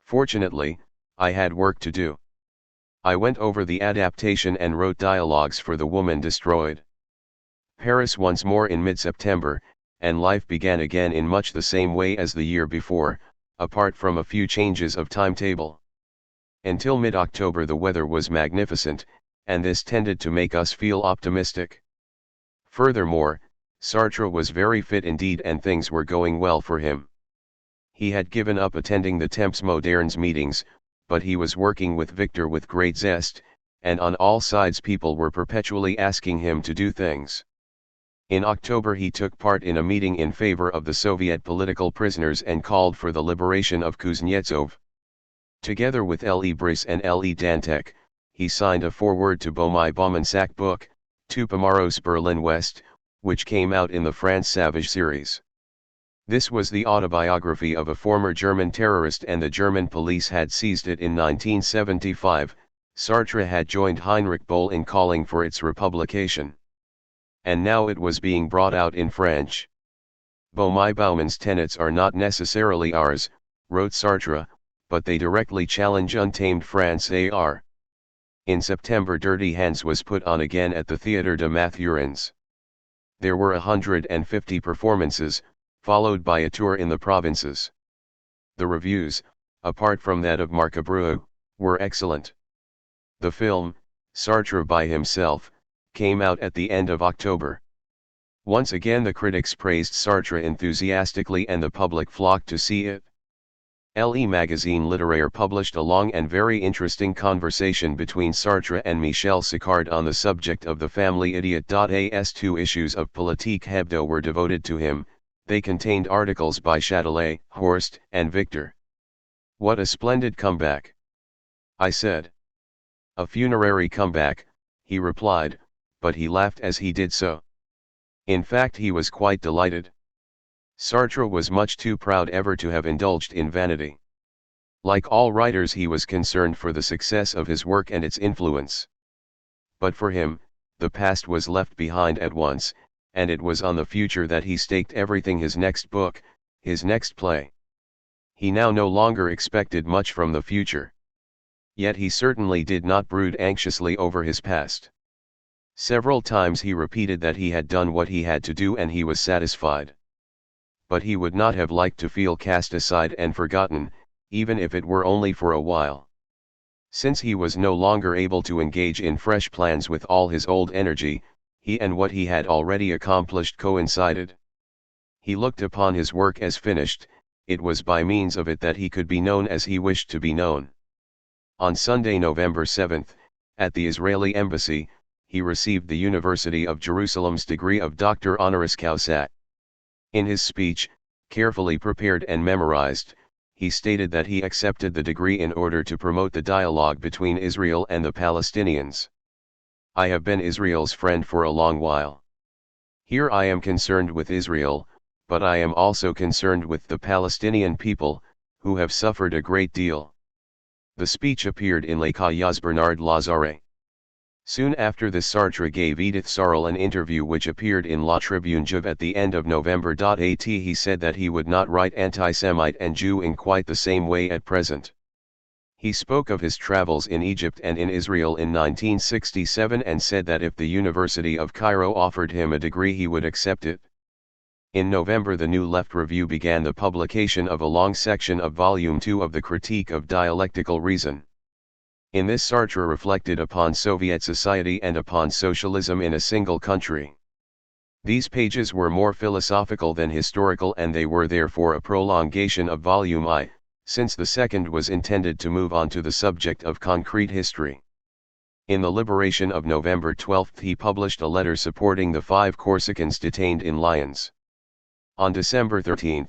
Fortunately, I had work to do. I went over the adaptation and wrote dialogues for The Woman Destroyed. Paris once more in mid-September, and life began again in much the same way as the year before, apart from a few changes of timetable. Until mid-October the weather was magnificent, and this tended to make us feel optimistic. Furthermore, Sartre was very fit indeed and things were going well for him. He had given up attending the Temps Modernes meetings, but he was working with Victor with great zest, and on all sides people were perpetually asking him to do things. In October he took part in a meeting in favor of the Soviet political prisoners and called for the liberation of Kuznetsov. Together with L.E. Brice and L.E. Dantec, he signed a foreword to Beaumont Baumansac book, Tupamaros Berlin West, which came out in the France Savage series. This was the autobiography of a former German terrorist and the German police had seized it in 1975. Sartre had joined Heinrich Böll in calling for its republication. And now it was being brought out in French. Beaumont Bauman's tenets are not necessarily ours, wrote Sartre, but they directly challenge untamed France AR. In September Dirty Hands was put on again at the Théâtre de Mathurins. There were 150 performances, followed by a tour in the provinces. The reviews, apart from that of Marc Abreu, were excellent. The film, Sartre by himself, came out at the end of October. Once again the critics praised Sartre enthusiastically and the public flocked to see it. Le Magazine Littéraire published a long and very interesting conversation between Sartre and Michel Sicard on the subject of the family idiot. As 2 issues of Politique Hebdo were devoted to him, they contained articles by Châtelet, Horst, and Victor. What a splendid comeback! I said. A funerary comeback, he replied, but he laughed as he did so. In fact he was quite delighted. Sartre was much too proud ever to have indulged in vanity. Like all writers he was concerned for the success of his work and its influence. But for him, the past was left behind at once, and it was on the future that he staked everything: his next book, his next play. He now no longer expected much from the future. Yet he certainly did not brood anxiously over his past. Several times he repeated that he had done what he had to do and he was satisfied. But he would not have liked to feel cast aside and forgotten, even if it were only for a while. Since he was no longer able to engage in fresh plans with all his old energy, he and what he had already accomplished coincided. He looked upon his work as finished. It was by means of it that he could be known as he wished to be known. On Sunday, November 7, at the Israeli embassy, he received the University of Jerusalem's degree of Doctor Honoris Causa. In his speech, carefully prepared and memorized, he stated that he accepted the degree in order to promote the dialogue between Israel and the Palestinians. I have been Israel's friend for a long while. Here I am concerned with Israel, but I am also concerned with the Palestinian people, who have suffered a great deal. The speech appeared in Les Cahiers Bernard Lazare. Soon after this Sartre gave Edith Sarel an interview which appeared in La Tribune Juive at the end of November. He said that he would not write anti-Semite and Jew in quite the same way at present. He spoke of his travels in Egypt and in Israel in 1967 and said that if the University of Cairo offered him a degree he would accept it. In November the New Left Review began the publication of a long section of Volume 2 of the Critique of Dialectical Reason. In this Sartre reflected upon Soviet society and upon socialism in a single country. These pages were more philosophical than historical and they were therefore a prolongation of Volume I, since the second was intended to move on to the subject of concrete history. In the Liberation of November 12 he published a letter supporting the 5 Corsicans detained in Lyons. On December 13,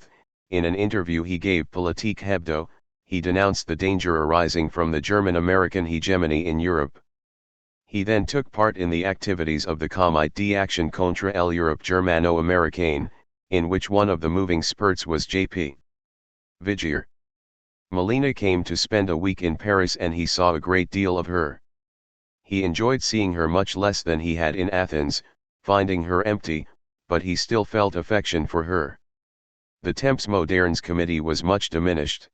in an interview he gave Politique Hebdo, he denounced the danger arising from the German-American hegemony in Europe. He then took part in the activities of the Comité d'Action contre l'Europe Germano-Américaine, in which one of the moving spurts was J.P. Vigier. Molina came to spend a week in Paris and he saw a great deal of her. He enjoyed seeing her much less than he had in Athens, finding her empty, but he still felt affection for her. The Temps Modernes committee was much diminished.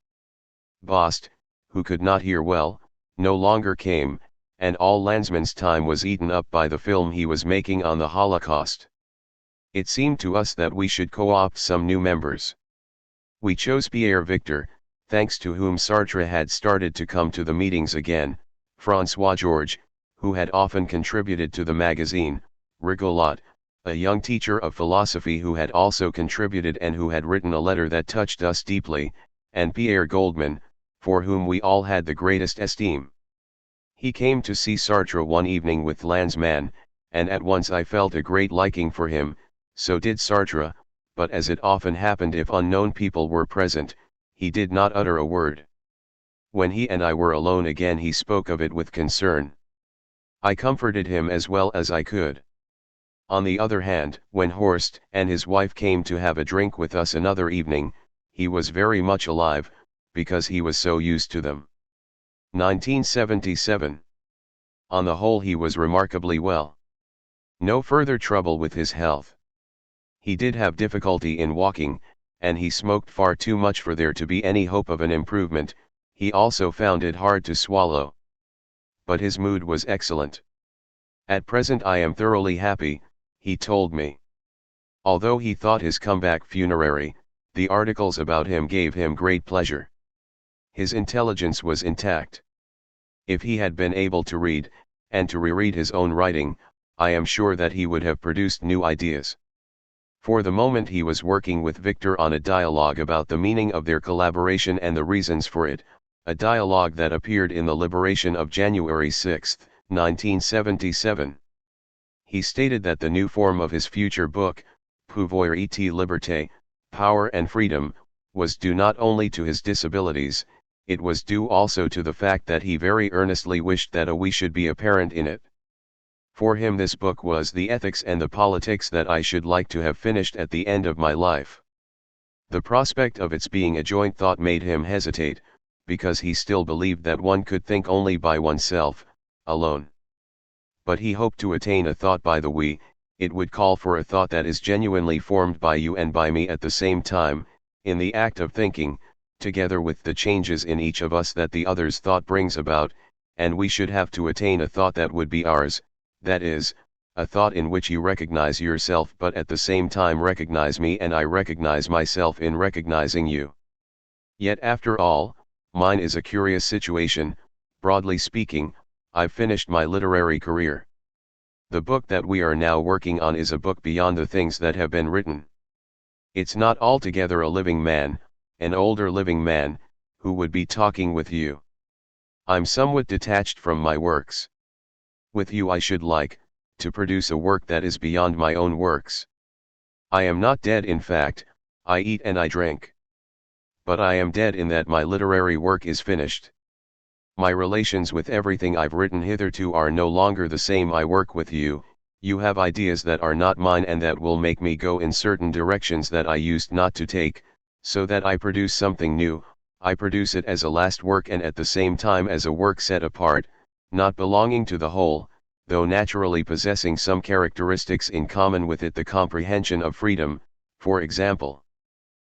Bost, who could not hear well, no longer came, and all Landsman's time was eaten up by the film he was making on the Holocaust. It seemed to us that we should co-opt some new members. We chose Pierre Victor, thanks to whom Sartre had started to come to the meetings again, François Georges, who had often contributed to the magazine, Rigolot, a young teacher of philosophy who had also contributed and who had written a letter that touched us deeply, and Pierre Goldman, for whom we all had the greatest esteem. He came to see Sartre one evening with Lanzmann, and at once I felt a great liking for him, so did Sartre, but as it often happened if unknown people were present, he did not utter a word. When he and I were alone again he spoke of it with concern. I comforted him as well as I could. On the other hand, when Horst and his wife came to have a drink with us another evening, he was very much alive, because he was so used to them. 1977. On the whole he was remarkably well. No further trouble with his health. He did have difficulty in walking, and he smoked far too much for there to be any hope of an improvement. He also found it hard to swallow. But his mood was excellent. At present I am thoroughly happy, he told me. Although he thought his comeback funerary, the articles about him gave him great pleasure. His intelligence was intact. If he had been able to read, and to reread his own writing, I am sure that he would have produced new ideas. For the moment he was working with Victor on a dialogue about the meaning of their collaboration and the reasons for it, a dialogue that appeared in the Liberation of January 6, 1977. He stated that the new form of his future book, Pouvoir et Liberté, Power and Freedom, was due not only to his disabilities, it was due also to the fact that he very earnestly wished that a we should be apparent in it. For him this book was the ethics and the politics that I should like to have finished at the end of my life. The prospect of its being a joint thought made him hesitate, because he still believed that one could think only by oneself, alone. But he hoped to attain a thought by the we. It would call for a thought that is genuinely formed by you and by me at the same time, in the act of thinking, together with the changes in each of us that the other's thought brings about, and we should have to attain a thought that would be ours, that is, a thought in which you recognize yourself but at the same time recognize me and I recognize myself in recognizing you. Yet after all, mine is a curious situation. Broadly speaking, I've finished my literary career. The book that we are now working on is a book beyond the things that have been written. It's not altogether a living man, an older living man, who would be talking with you. I'm somewhat detached from my works. With you I should like to produce a work that is beyond my own works. I am not dead in fact, I eat and I drink. But I am dead in that my literary work is finished. My relations with everything I've written hitherto are no longer the same. I work with you, you have ideas that are not mine and that will make me go in certain directions that I used not to take, so that I produce something new. I produce it as a last work and at the same time as a work set apart, not belonging to the whole, though naturally possessing some characteristics in common with it, the comprehension of freedom, for example.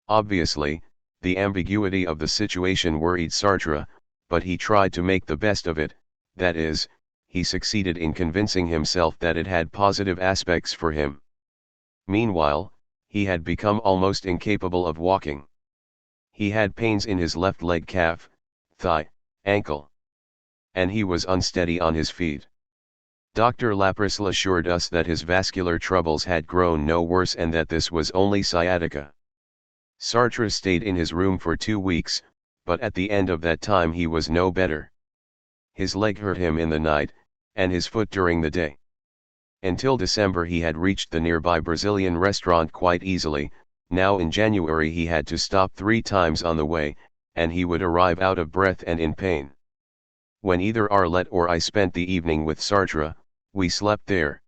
Obviously, the ambiguity of the situation worried Sartre, but he tried to make the best of it, that is, he succeeded in convincing himself that it had positive aspects for him. Meanwhile, he had become almost incapable of walking. He had pains in his left leg, calf, thigh, ankle. And he was unsteady on his feet. Dr. Laprisle assured us that his vascular troubles had grown no worse and that this was only sciatica. Sartre stayed in his room for 2 weeks, but at the end of that time he was no better. His leg hurt him in the night, and his foot during the day. Until December he had reached the nearby Brazilian restaurant quite easily. Now in January he had to stop 3 times on the way, and he would arrive out of breath and in pain. When either Arlette or I spent the evening with Sartre, we slept there.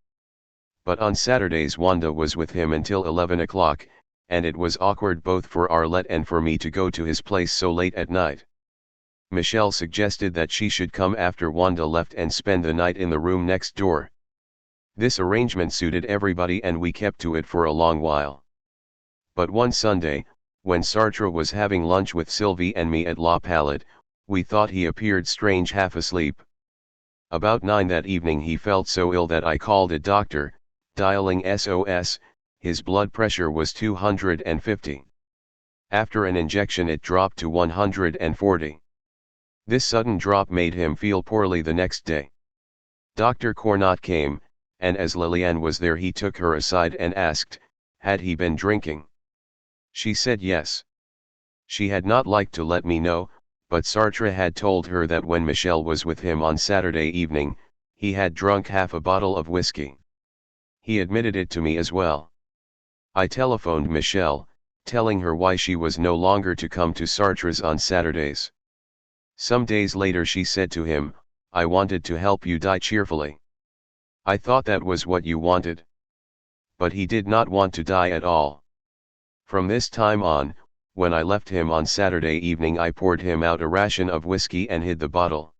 But on Saturdays Wanda was with him until 11 o'clock, and it was awkward both for Arlette and for me to go to his place so late at night. Michel suggested that she should come after Wanda left and spend the night in the room next door. This arrangement suited everybody and we kept to it for a long while. But one Sunday, when Sartre was having lunch with Sylvie and me at La Palette, we thought he appeared strange, half asleep. About 9 that evening he felt so ill that I called a doctor, dialing SOS, his blood pressure was 250. After an injection it dropped to 140. This sudden drop made him feel poorly the next day. Dr. Cornot came, and as Lillian was there he took her aside and asked, had he been drinking? She said yes. She had not liked to let me know, but Sartre had told her that when Michel was with him on Saturday evening, he had drunk half a bottle of whiskey. He admitted it to me as well. I telephoned Michel, telling her why she was no longer to come to Sartre's on Saturdays. Some days later she said to him, I wanted to help you die cheerfully. I thought that was what you wanted. But he did not want to die at all. From this time on, when I left him on Saturday evening I poured him out a ration of whiskey and hid the bottle.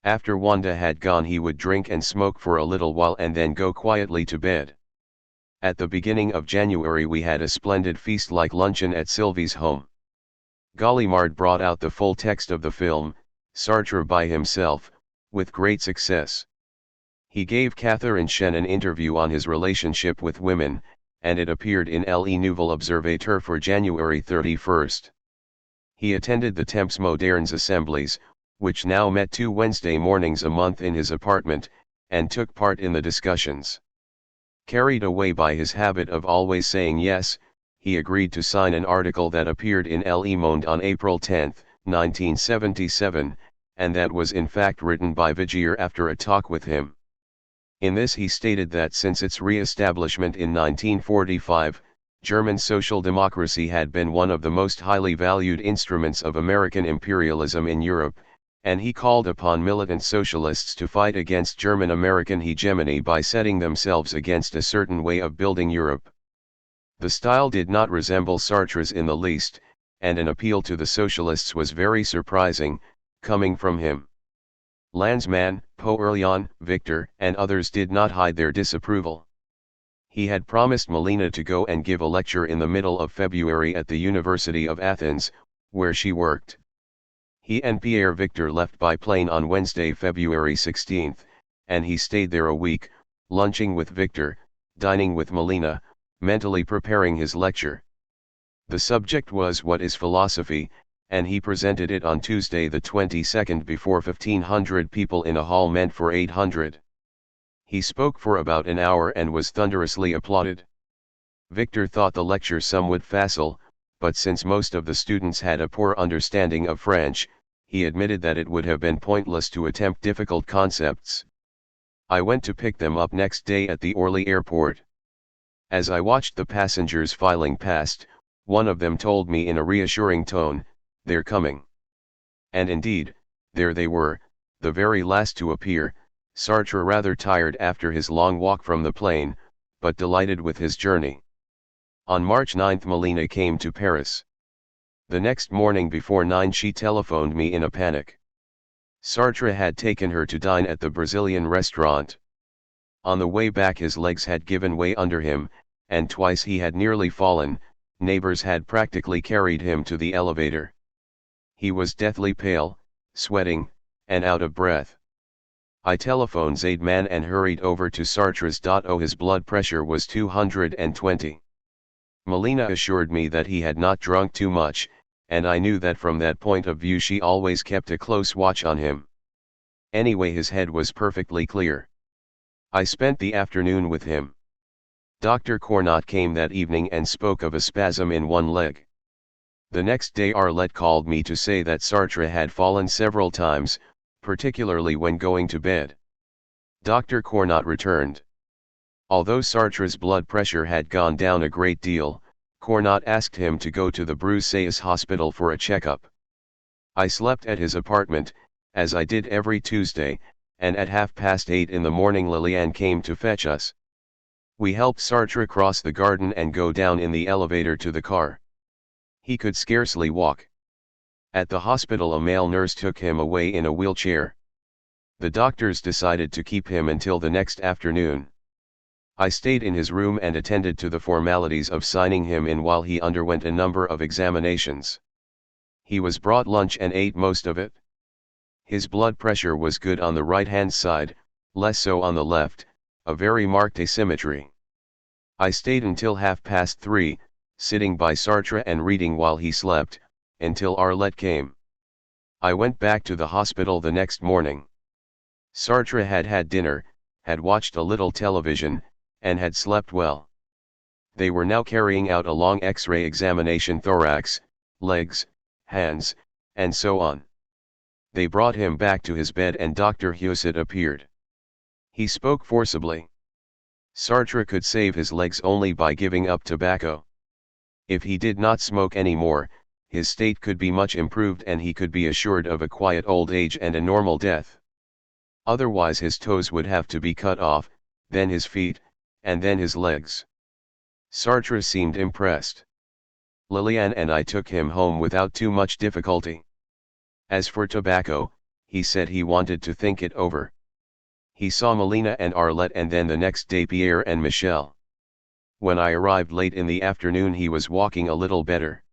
After Wanda had gone he would drink and smoke for a little while and then go quietly to bed. At the beginning of January we had a splendid feast-like luncheon at Sylvie's home. Gallimard brought out the full text of the film, Sartre by himself, with great success. He gave Catherine Chen an interview on his relationship with women, and it appeared in Le Nouvel Observateur for January 31st. He attended the Temps Modernes assemblies, which now met 2 Wednesday mornings a month in his apartment, and took part in the discussions. Carried away by his habit of always saying yes, he agreed to sign an article that appeared in Le Monde on April 10, 1977, and that was in fact written by Vigier after a talk with him. In this he stated that since its re-establishment in 1945, German social democracy had been one of the most highly valued instruments of American imperialism in Europe, and he called upon militant socialists to fight against German-American hegemony by setting themselves against a certain way of building Europe. The style did not resemble Sartre's in the least, and an appeal to the socialists was very surprising, coming from him. Lanzmann, Poerlian, Victor, and others did not hide their disapproval. He had promised Melina to go and give a lecture in the middle of February at the University of Athens, where she worked. He and Pierre Victor left by plane on Wednesday, February 16, and he stayed there a week, lunching with Victor, dining with Melina, mentally preparing his lecture. The subject was What is Philosophy, and he presented it on Tuesday the 22nd before 1,500 people in a hall meant for 800. He spoke for about an hour and was thunderously applauded. Victor thought the lecture somewhat facile, but since most of the students had a poor understanding of French, he admitted that it would have been pointless to attempt difficult concepts. I went to pick them up next day at the Orly airport. As I watched the passengers filing past, one of them told me in a reassuring tone, "They're coming." And indeed, there they were, the very last to appear, Sartre rather tired after his long walk from the plane, but delighted with his journey. On March 9 Melina came to Paris. The next morning before 9 she telephoned me in a panic. Sartre had taken her to dine at the Brazilian restaurant. On the way back his legs had given way under him, and twice he had nearly fallen. Neighbors had practically carried him to the elevator. He was deathly pale, sweating, and out of breath. I telephoned Zaidman and hurried over to Sartre's. His blood pressure was 220. Melina assured me that he had not drunk too much, and I knew that from that point of view she always kept a close watch on him. Anyway, his head was perfectly clear. I spent the afternoon with him. Dr. Cornot came that evening and spoke of a spasm in one leg. The next day Arlette called me to say that Sartre had fallen several times, particularly when going to bed. Dr. Cornot returned. Although Sartre's blood pressure had gone down a great deal, Cornot asked him to go to the Bruxelles hospital for a checkup. I slept at his apartment, as I did every Tuesday, and at 8:30 in the morning Lillian came to fetch us. We helped Sartre cross the garden and go down in the elevator to the car. He could scarcely walk. At the hospital a male nurse took him away in a wheelchair. The doctors decided to keep him until the next afternoon. I stayed in his room and attended to the formalities of signing him in while he underwent a number of examinations. He was brought lunch and ate most of it. His blood pressure was good on the right-hand side, less so on the left, a very marked asymmetry. I stayed until 3:30, sitting by Sartre and reading while he slept, until Arlette came. I went back to the hospital the next morning. Sartre had had dinner, had watched a little television, and had slept well. They were now carrying out a long X-ray examination: thorax, legs, hands, and so on. They brought him back to his bed and Dr. Husset appeared. He spoke forcibly. Sartre could save his legs only by giving up tobacco. If he did not smoke any more, his state could be much improved and he could be assured of a quiet old age and a normal death. Otherwise his toes would have to be cut off, then his feet, and then his legs. Sartre seemed impressed. Liliane and I took him home without too much difficulty. As for tobacco, he said he wanted to think it over. He saw Melina and Arlette and then the next day Pierre and Michel. When I arrived late in the afternoon he was walking a little better.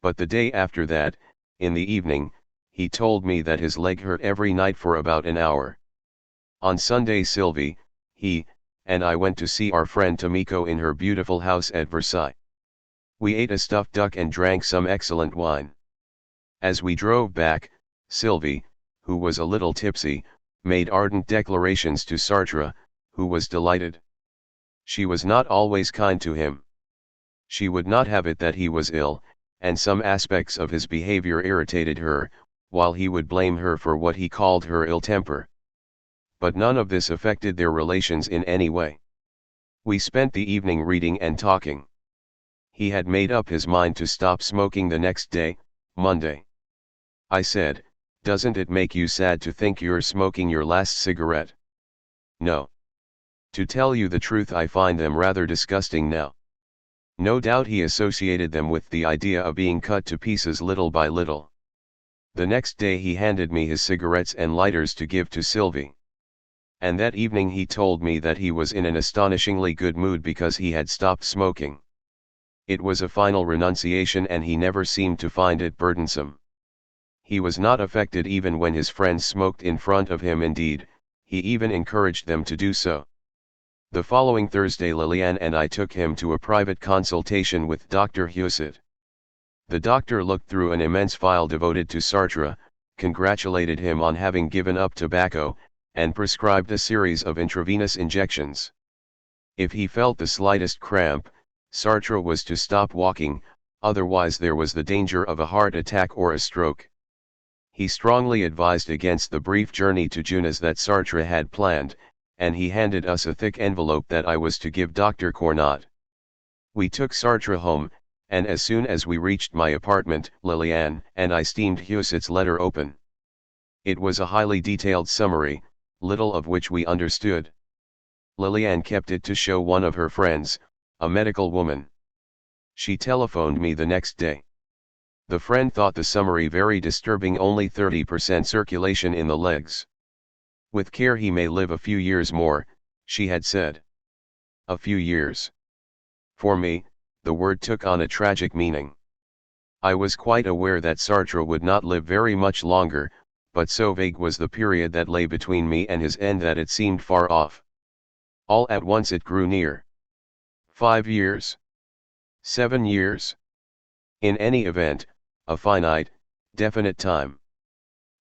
But the day after that, in the evening, he told me that his leg hurt every night for about an hour. On Sunday Sylvie, he, and I went to see our friend Tomiko in her beautiful house at Versailles. We ate a stuffed duck and drank some excellent wine. As we drove back, Sylvie, who was a little tipsy, made ardent declarations to Sartre, who was delighted. She was not always kind to him. She would not have it that he was ill, and some aspects of his behavior irritated her, while he would blame her for what he called her ill temper. But none of this affected their relations in any way. We spent the evening reading and talking. He had made up his mind to stop smoking the next day, Monday. I said, "Doesn't it make you sad to think you're smoking your last cigarette?" "No. To tell you the truth, I find them rather disgusting now." No doubt he associated them with the idea of being cut to pieces little by little. The next day he handed me his cigarettes and lighters to give to Sylvie. And that evening he told me that he was in an astonishingly good mood because he had stopped smoking. It was a final renunciation and he never seemed to find it burdensome. He was not affected even when his friends smoked in front of him. Indeed, he even encouraged them to do so. The following Thursday Liliane and I took him to a private consultation with Dr. Husset. The doctor looked through an immense file devoted to Sartre, congratulated him on having given up tobacco, and prescribed a series of intravenous injections. If he felt the slightest cramp, Sartre was to stop walking, otherwise there was the danger of a heart attack or a stroke. He strongly advised against the brief journey to Junas that Sartre had planned, and he handed us a thick envelope that I was to give Dr. Cornat. We took Sartre home, and as soon as we reached my apartment, Liliane and I steamed Husset's letter open. It was a highly detailed summary, little of which we understood. Liliane kept it to show one of her friends, a medical woman. She telephoned me the next day. The friend thought the summary very disturbing: only 30% circulation in the legs. With care he may live a few years more, she had said. A few years. For me, the word took on a tragic meaning. I was quite aware that Sartre would not live very much longer, but so vague was the period that lay between me and his end that it seemed far off. All at once it grew near. 5 years. 7 years. In any event, a finite, definite time.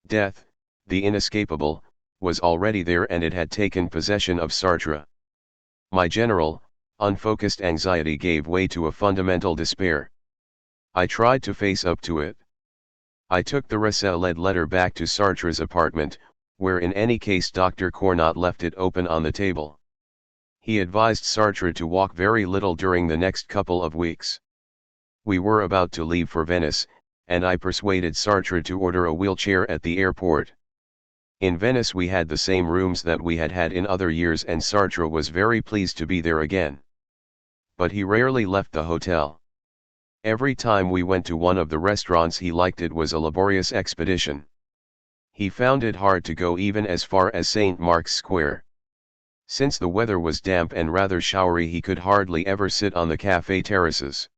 Death, the inescapable, was already there and it had taken possession of Sartre. My general, unfocused anxiety gave way to a fundamental despair. I tried to face up to it. I took the Ressel-led letter back to Sartre's apartment, where in any case Dr. Cornat left it open on the table. He advised Sartre to walk very little during the next couple of weeks. We were about to leave for Venice, and I persuaded Sartre to order a wheelchair at the airport. In Venice we had the same rooms that we had had in other years and Sartre was very pleased to be there again. But he rarely left the hotel. Every time we went to one of the restaurants he liked it was a laborious expedition. He found it hard to go even as far as St. Mark's Square. Since the weather was damp and rather showery he could hardly ever sit on the café terraces.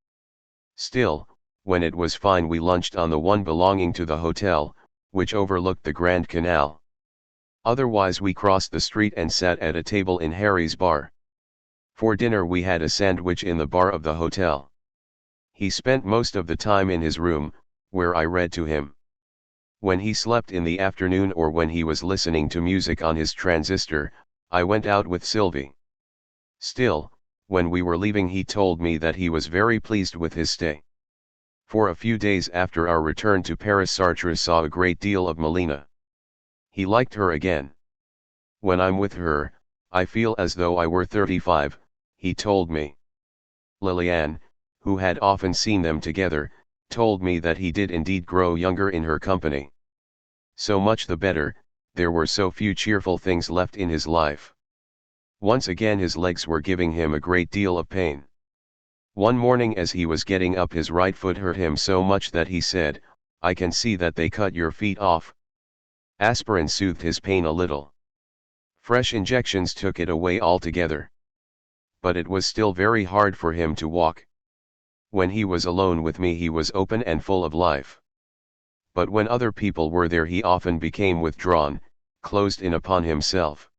Still, when it was fine we lunched on the one belonging to the hotel, which overlooked the Grand Canal. Otherwise we crossed the street and sat at a table in Harry's bar. For dinner we had a sandwich in the bar of the hotel. He spent most of the time in his room, where I read to him. When he slept in the afternoon or when he was listening to music on his transistor, I went out with Sylvie. Still, when we were leaving he told me that he was very pleased with his stay. For a few days after our return to Paris Sartre saw a great deal of Melina. He liked her again. When I'm with her, I feel as though I were 35, he told me. Liliane, who had often seen them together, told me that he did indeed grow younger in her company. So much the better, there were so few cheerful things left in his life. Once again his legs were giving him a great deal of pain. One morning as he was getting up his right foot hurt him so much that he said, "I can see that they cut your feet off." Aspirin soothed his pain a little. Fresh injections took it away altogether. But it was still very hard for him to walk. When he was alone with me he was open and full of life. But when other people were there he often became withdrawn, closed in upon himself.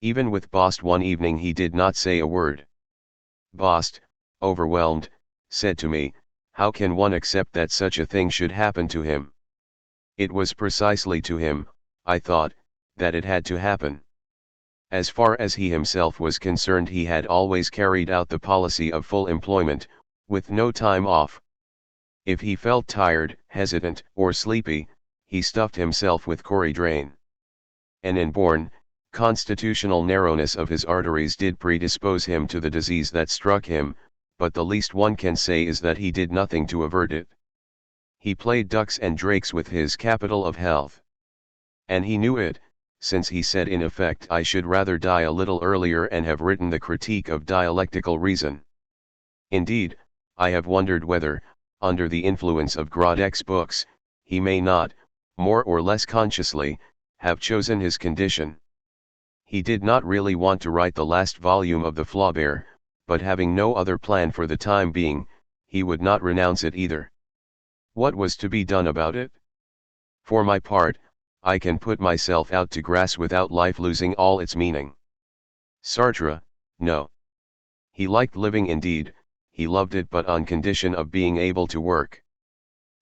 Even with Bost one evening he did not say a word. Bost, overwhelmed, said to me, "How can one accept that such a thing should happen to him?" It was precisely to him, I thought, that it had to happen. As far as he himself was concerned he had always carried out the policy of full employment, with no time off. If he felt tired, hesitant, or sleepy, he stuffed himself with coridrain. An inborn, constitutional narrowness of his arteries did predispose him to the disease that struck him, but the least one can say is that he did nothing to avert it. He played ducks and drakes with his capital of health. And he knew it, since he said in effect, "I should rather die a little earlier and have written the Critique of Dialectical Reason." Indeed, I have wondered whether, under the influence of Grodek's books, he may not, more or less consciously, have chosen his condition. He did not really want to write the last volume of the Flaubert, but having no other plan for the time being, he would not renounce it either. What was to be done about it? For my part, I can put myself out to grass without life losing all its meaning. Sartre, no. He liked living indeed, he loved it but on condition of being able to work.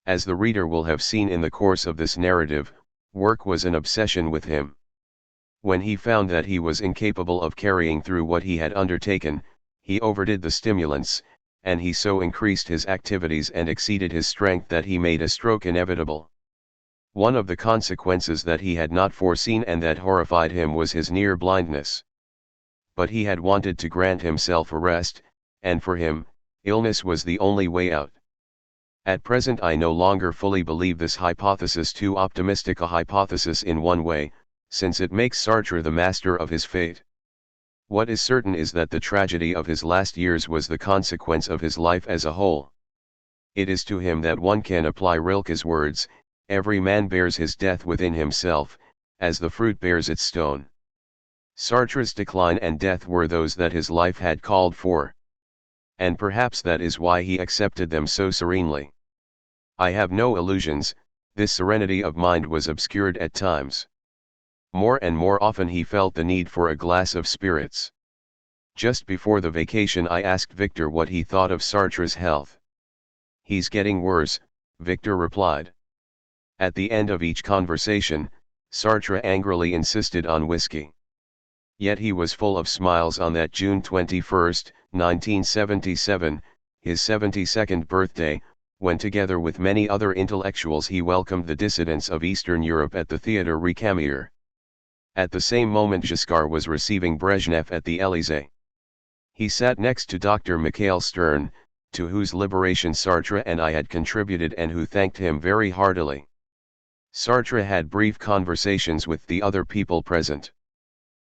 As the reader will have seen in the course of this narrative, work was an obsession with him. When he found that he was incapable of carrying through what he had undertaken, he overdid the stimulants, and he so increased his activities and exceeded his strength that he made a stroke inevitable. One of the consequences that he had not foreseen and that horrified him was his near blindness. But he had wanted to grant himself a rest, and for him, illness was the only way out. At present I no longer fully believe this hypothesis too optimistic a hypothesis in one way, since it makes Sartre the master of his fate. What is certain is that the tragedy of his last years was the consequence of his life as a whole. It is to him that one can apply Rilke's words, "Every man bears his death within himself, as the fruit bears its stone." Sartre's decline and death were those that his life had called for. And perhaps that is why he accepted them so serenely. I have no illusions, this serenity of mind was obscured at times. More and more often he felt the need for a glass of spirits. Just before the vacation I asked Victor what he thought of Sartre's health. "He's getting worse," Victor replied. At the end of each conversation, Sartre angrily insisted on whiskey. Yet he was full of smiles on that June 21, 1977, his 72nd birthday, when together with many other intellectuals he welcomed the dissidents of Eastern Europe at the Theatre Recamier. At the same moment Giscard was receiving Brezhnev at the Élysée. He sat next to Dr. Mikhail Stern, to whose liberation Sartre and I had contributed and who thanked him very heartily. Sartre had brief conversations with the other people present.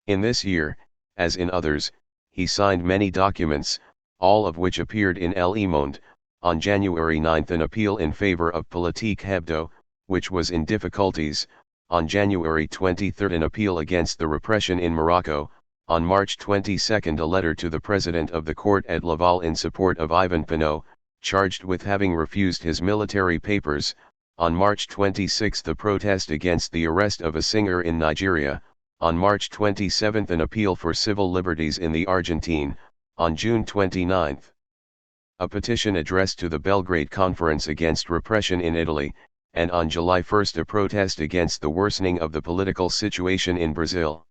In this year, as in others, he signed many documents, all of which appeared in Le Monde. On January 9 an appeal in favor of Politique Hebdo, which was in difficulties. On January 23 an appeal against the repression in Morocco. On March 22 a letter to the president of the court at Laval in support of Ivan Pinot, charged with having refused his military papers. On March 26 a protest against the arrest of a singer in Nigeria. On March 27 an appeal for civil liberties in the Argentine. On June 29 a petition addressed to the Belgrade Conference against repression in Italy, and on July 1 a protest against the worsening of the political situation in Brazil.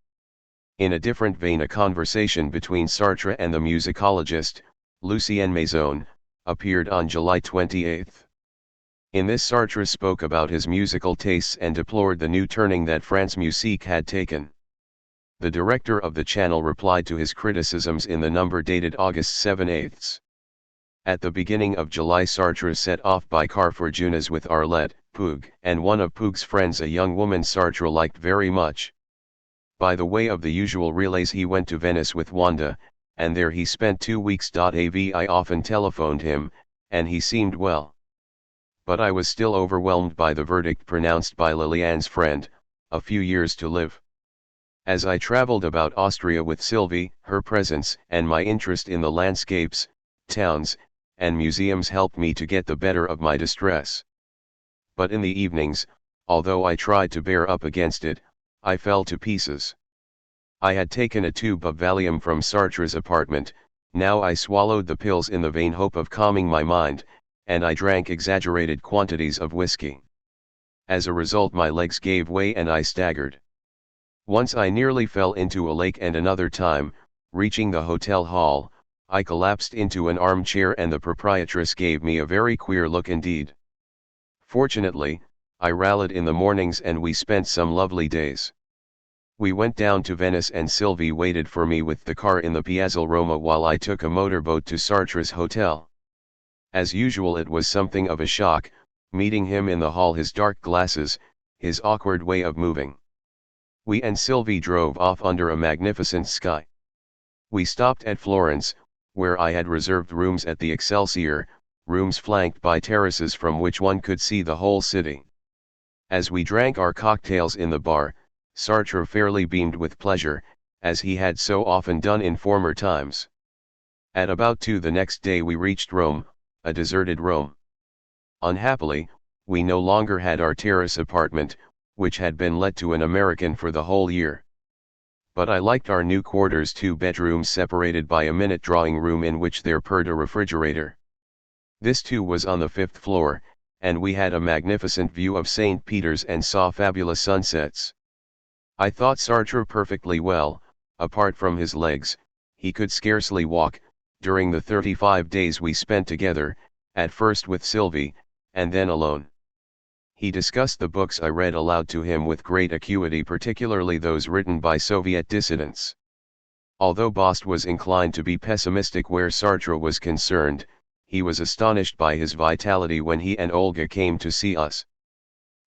In a different vein, a conversation between Sartre and the musicologist, Lucien Maison, appeared on July 28. In this Sartre spoke about his musical tastes and deplored the new turning that France musique had taken. The director of the channel replied to his criticisms in the number dated August 7/8. At the beginning of July, Sartre set off by car for Junas with Arlette, Poog, and one of Poog's friends, a young woman Sartre liked very much. By the way of the usual relays, he went to Venice with Wanda, and there he spent 2 weeks. I often telephoned him, and he seemed well. But I was still overwhelmed by the verdict pronounced by Liliane's friend, a few years to live. As I traveled about Austria with Sylvie, her presence and my interest in the landscapes, towns, and museums helped me to get the better of my distress. But in the evenings, although I tried to bear up against it, I fell to pieces. I had taken a tube of Valium from Sartre's apartment. Now I swallowed the pills in the vain hope of calming my mind, and I drank exaggerated quantities of whiskey. As a result, my legs gave way and I staggered. Once I nearly fell into a lake, and another time, reaching the hotel hall, I collapsed into an armchair and the proprietress gave me a very queer look indeed. Fortunately, I rallied in the mornings and we spent some lovely days. We went down to Venice and Sylvie waited for me with the car in the Piazzale Roma while I took a motorboat to Sartre's hotel. As usual, it was something of a shock, meeting him in the hall, his dark glasses, his awkward way of moving. We and Sylvie drove off under a magnificent sky. We stopped at Florence, where I had reserved rooms at the Excelsior, rooms flanked by terraces from which one could see the whole city. As we drank our cocktails in the bar, Sartre fairly beamed with pleasure, as he had so often done in former times. At about 2 the next day we reached Rome, a deserted Rome. Unhappily, we no longer had our terrace apartment, which had been let to an American for the whole year. But I liked our new quarters, 2 bedrooms separated by a minute drawing room in which there purred a refrigerator. This too was on the 5th floor, and we had a magnificent view of St. Peter's and saw fabulous sunsets. I thought Sartre perfectly well. Apart from his legs, he could scarcely walk. During the 35 days we spent together, at first with Sylvie, and then alone. He discussed the books I read aloud to him with great acuity, particularly those written by Soviet dissidents. Although Bost was inclined to be pessimistic where Sartre was concerned, he was astonished by his vitality when he and Olga came to see us.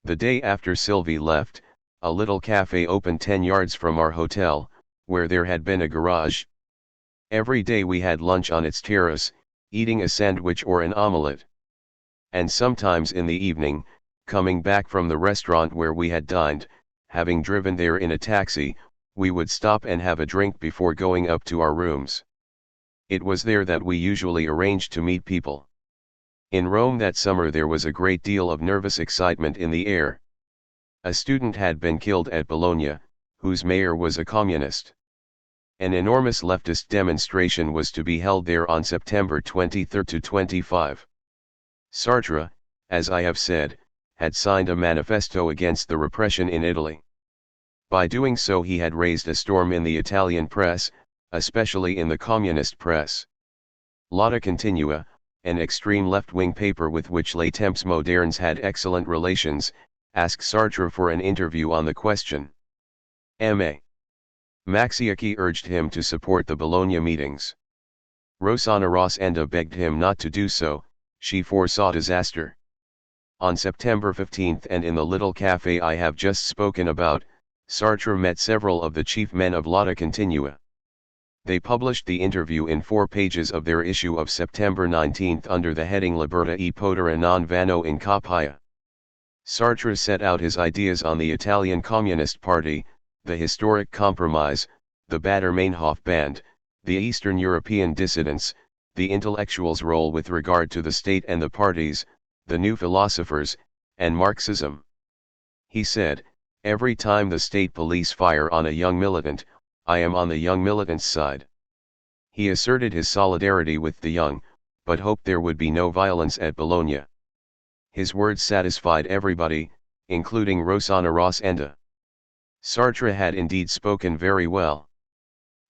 The day after Sylvie left, a little cafe opened 10 yards from our hotel, where there had been a garage. Every day we had lunch on its terrace, eating a sandwich or an omelette. And sometimes in the evening, coming back from the restaurant where we had dined, having driven there in a taxi, we would stop and have a drink before going up to our rooms. It was there that we usually arranged to meet people. In Rome that summer there was a great deal of nervous excitement in the air. A student had been killed at Bologna, whose mayor was a communist. An enormous leftist demonstration was to be held there on September 23 to 25. Sartre, as I have said, had signed a manifesto against the repression in Italy. By doing so he had raised a storm in the Italian press, especially in the communist press. Lotta Continua, an extreme left-wing paper with which Les Temps Modernes had excellent relations, asked Sartre for an interview on the question. M.A. Maxiacchi urged him to support the Bologna meetings. Rossana Rossenda begged him not to do so, she foresaw disaster. On September 15 and in the little cafe I have just spoken about, Sartre met several of the chief men of Lotta Continua. They published the interview in 4 pages of their issue of September 19 under the heading Libertà e potere non vanno in coppia. Sartre set out his ideas on the Italian Communist Party, the historic compromise, the Baader-Meinhof Band, the Eastern European dissidents, the intellectuals' role with regard to the state and the parties, the new philosophers, and Marxism. He said, "Every time the state police fire on a young militant, I am on the young militant's side." He asserted his solidarity with the young, but hoped there would be no violence at Bologna. His words satisfied everybody, including Rossana Rossenda. Sartre had indeed spoken very well.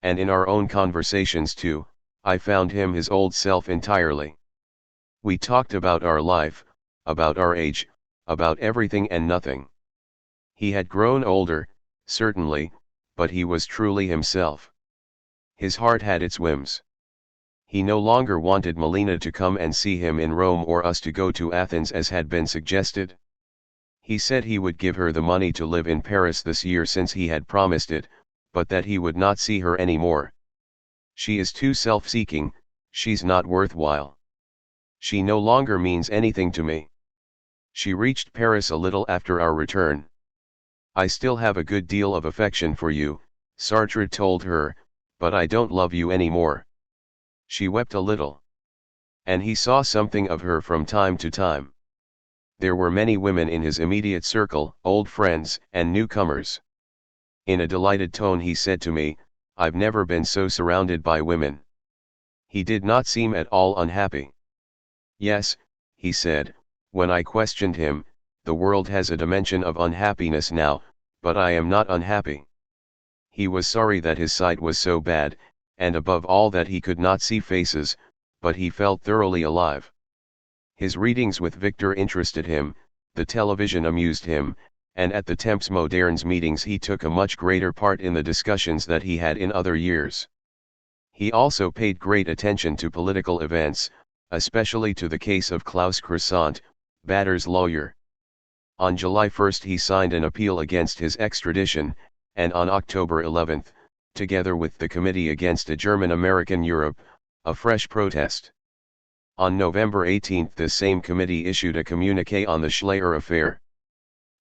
And in our own conversations too, I found him his old self entirely. We talked about our life, about our age, about everything and nothing. He had grown older, certainly, but he was truly himself. His heart had its whims. He no longer wanted Melina to come and see him in Rome or us to go to Athens as had been suggested. He said he would give her the money to live in Paris this year since he had promised it, but that he would not see her any more. She is too self-seeking, she's not worthwhile. She no longer means anything to me. She reached Paris a little after our return. I still have a good deal of affection for you, Sartre told her, but I don't love you anymore. She wept a little. And he saw something of her from time to time. There were many women in his immediate circle, old friends and newcomers. In a delighted tone he said to me, I've never been so surrounded by women. He did not seem at all unhappy. Yes, he said, when I questioned him, the world has a dimension of unhappiness now, but I am not unhappy. He was sorry that his sight was so bad, and above all that he could not see faces, but he felt thoroughly alive. His readings with Victor interested him, the television amused him, and at the Temps Modernes meetings he took a much greater part in the discussions that he had in other years. He also paid great attention to political events, especially to the case of Klaus Croissant, Batter's lawyer. On July 1 he signed an appeal against his extradition, and on October 11, together with the Committee Against a German-American Europe, a fresh protest. On November 18 the same committee issued a communiqué on the Schleyer affair.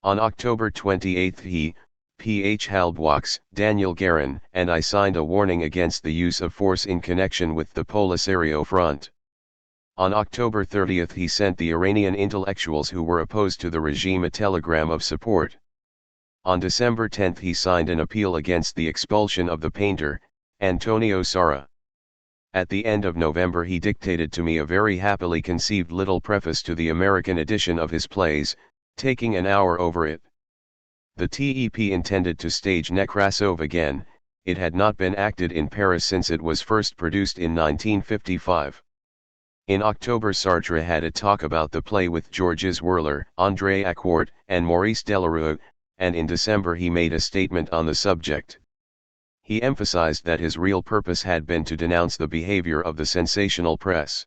On October 28 he, P.H. Halbwachs, Daniel Guerin, and I signed a warning against the use of force in connection with the Polisario Front. On October 30 he sent the Iranian intellectuals who were opposed to the regime a telegram of support. On December 10 he signed an appeal against the expulsion of the painter, Antonio Sarra. At the end of November he dictated to me a very happily conceived little preface to the American edition of his plays, taking an hour over it. The TEP intended to stage Nekrasov again, it had not been acted in Paris since it was first produced in 1955. In October Sartre had a talk about the play with Georges Wurler, André Acquart, and Maurice Delarue, and in December he made a statement on the subject. He emphasized that his real purpose had been to denounce the behavior of the sensational press.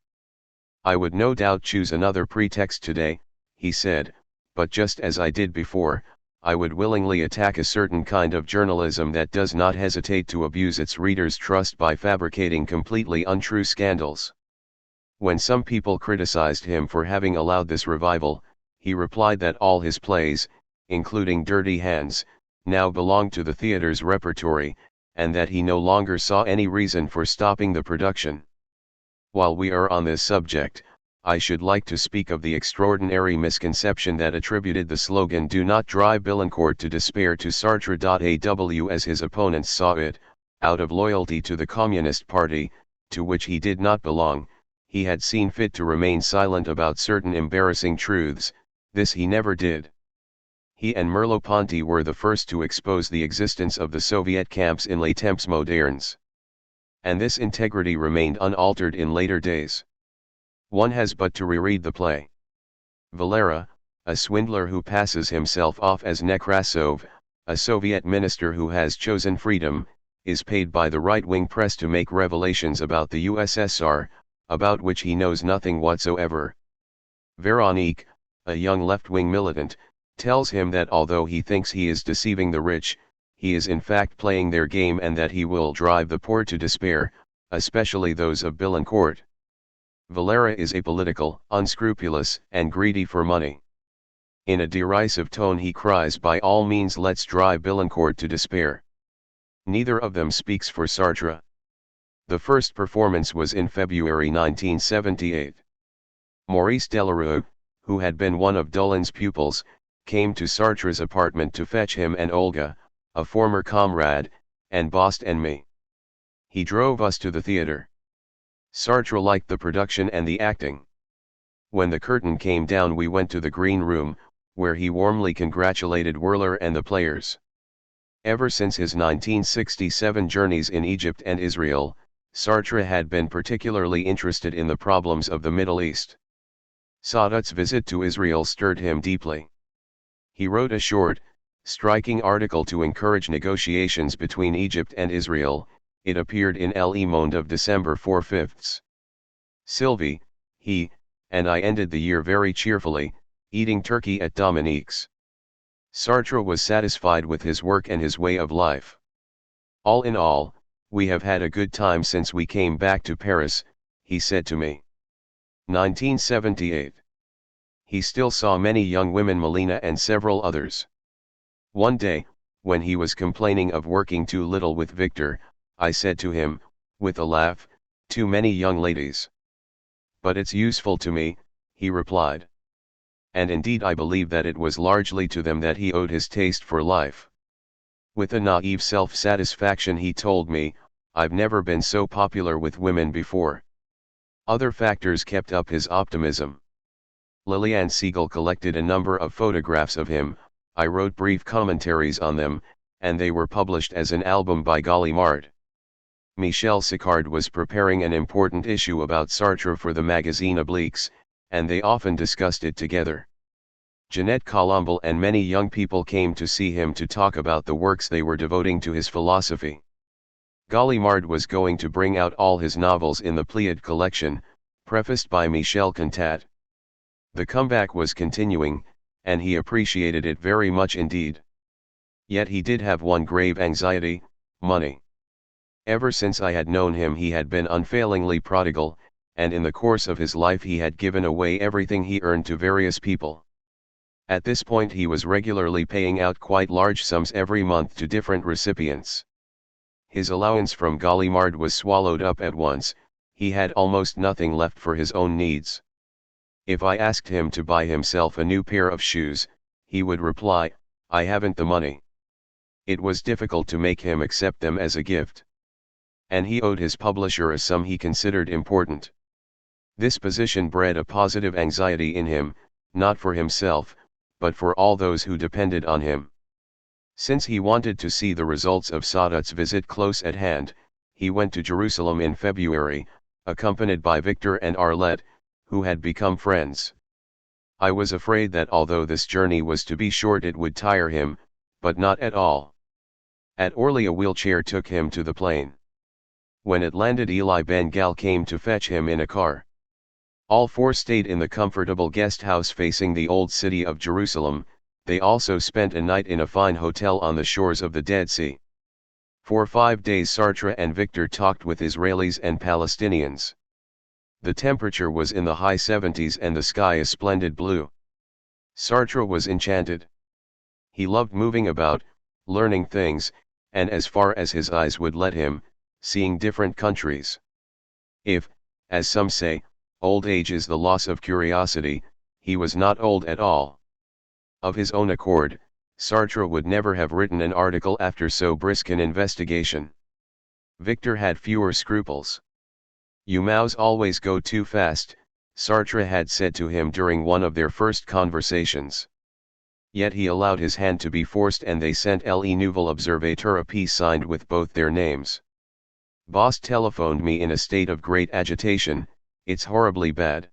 I would no doubt choose another pretext today, he said, but just as I did before, I would willingly attack a certain kind of journalism that does not hesitate to abuse its readers' trust by fabricating completely untrue scandals. When some people criticized him for having allowed this revival, he replied that all his plays, including Dirty Hands, now belonged to the theater's repertory, and that he no longer saw any reason for stopping the production. While we are on this subject, I should like to speak of the extraordinary misconception that attributed the slogan "Do not drive Billancourt to despair" to Sartre. As his opponents saw it, out of loyalty to the Communist Party, to which he did not belong, he had seen fit to remain silent about certain embarrassing truths. This he never did. He and Merleau-Ponty were the first to expose the existence of the Soviet camps in Les Temps Modernes. And this integrity remained unaltered in later days. One has but to reread the play. Valera, a swindler who passes himself off as Nekrasov, a Soviet minister who has chosen freedom, is paid by the right-wing press to make revelations about the USSR, about which he knows nothing whatsoever. Veronique, a young left-wing militant, tells him that although he thinks he is deceiving the rich, he is in fact playing their game and that he will drive the poor to despair, especially those of Billancourt. Valera is apolitical, unscrupulous, and greedy for money. In a derisive tone he cries, by all means let's drive Billancourt to despair. Neither of them speaks for Sartre. The first performance was in February 1978. Maurice Delarue, who had been one of Dolin's pupils, came to Sartre's apartment to fetch him and Olga, a former comrade, and Bost and me. He drove us to the theater. Sartre liked the production and the acting. When the curtain came down we went to the green room, where he warmly congratulated Wurler and the players. Ever since his 1967 journeys in Egypt and Israel, Sartre had been particularly interested in the problems of the Middle East. Sartre's visit to Israel stirred him deeply. He wrote a short, striking article to encourage negotiations between Egypt and Israel. It appeared in Le Monde of December 4/5. Sylvie, he, and I ended the year very cheerfully, eating turkey at Dominique's. Sartre was satisfied with his work and his way of life. All in all, we have had a good time since we came back to Paris, he said to me. 1978. He still saw many young women, Melina and several others. One day, when he was complaining of working too little with Victor, I said to him, with a laugh, too many young ladies. But it's useful to me, he replied. And indeed I believe that it was largely to them that he owed his taste for life. With a naive self-satisfaction he told me, I've never been so popular with women before. Other factors kept up his optimism. Liliane Siegel collected a number of photographs of him, I wrote brief commentaries on them, and they were published as an album by Gallimard. Michel Sicard was preparing an important issue about Sartre for the magazine Obliques, and they often discussed it together. Jeanette Colomble and many young people came to see him to talk about the works they were devoting to his philosophy. Gallimard was going to bring out all his novels in the Pléiade collection, prefaced by Michel Contat. The comeback was continuing, and he appreciated it very much indeed. Yet he did have one grave anxiety: money. Ever since I had known him he had been unfailingly prodigal, and in the course of his life he had given away everything he earned to various people. At this point he was regularly paying out quite large sums every month to different recipients. His allowance from Gallimard was swallowed up at once, he had almost nothing left for his own needs. If I asked him to buy himself a new pair of shoes, he would reply, I haven't the money. It was difficult to make him accept them as a gift. And he owed his publisher a sum he considered important. This position bred a positive anxiety in him, not for himself, but for all those who depended on him. Since he wanted to see the results of Sartre's visit close at hand, he went to Jerusalem in February, accompanied by Victor and Arlette, who had become friends. I was afraid that although this journey was to be short it would tire him, but not at all. At Orly a wheelchair took him to the plane. When it landed Eli Ben-Gal came to fetch him in a car. All four stayed in the comfortable guest house facing the old city of Jerusalem. They also spent a night in a fine hotel on the shores of the Dead Sea. For 5 days Sartre and Victor talked with Israelis and Palestinians. The temperature was in the high 70s and the sky a splendid blue. Sartre was enchanted. He loved moving about, learning things, and as far as his eyes would let him, seeing different countries. If, as some say, old age is the loss of curiosity, he was not old at all. Of his own accord, Sartre would never have written an article after so brisk an investigation. Victor had fewer scruples. You mouse always go too fast, Sartre had said to him during one of their first conversations. Yet he allowed his hand to be forced and they sent Le Nouvel Observateur a piece signed with both their names. Boss telephoned me in a state of great agitation, it's horribly bad.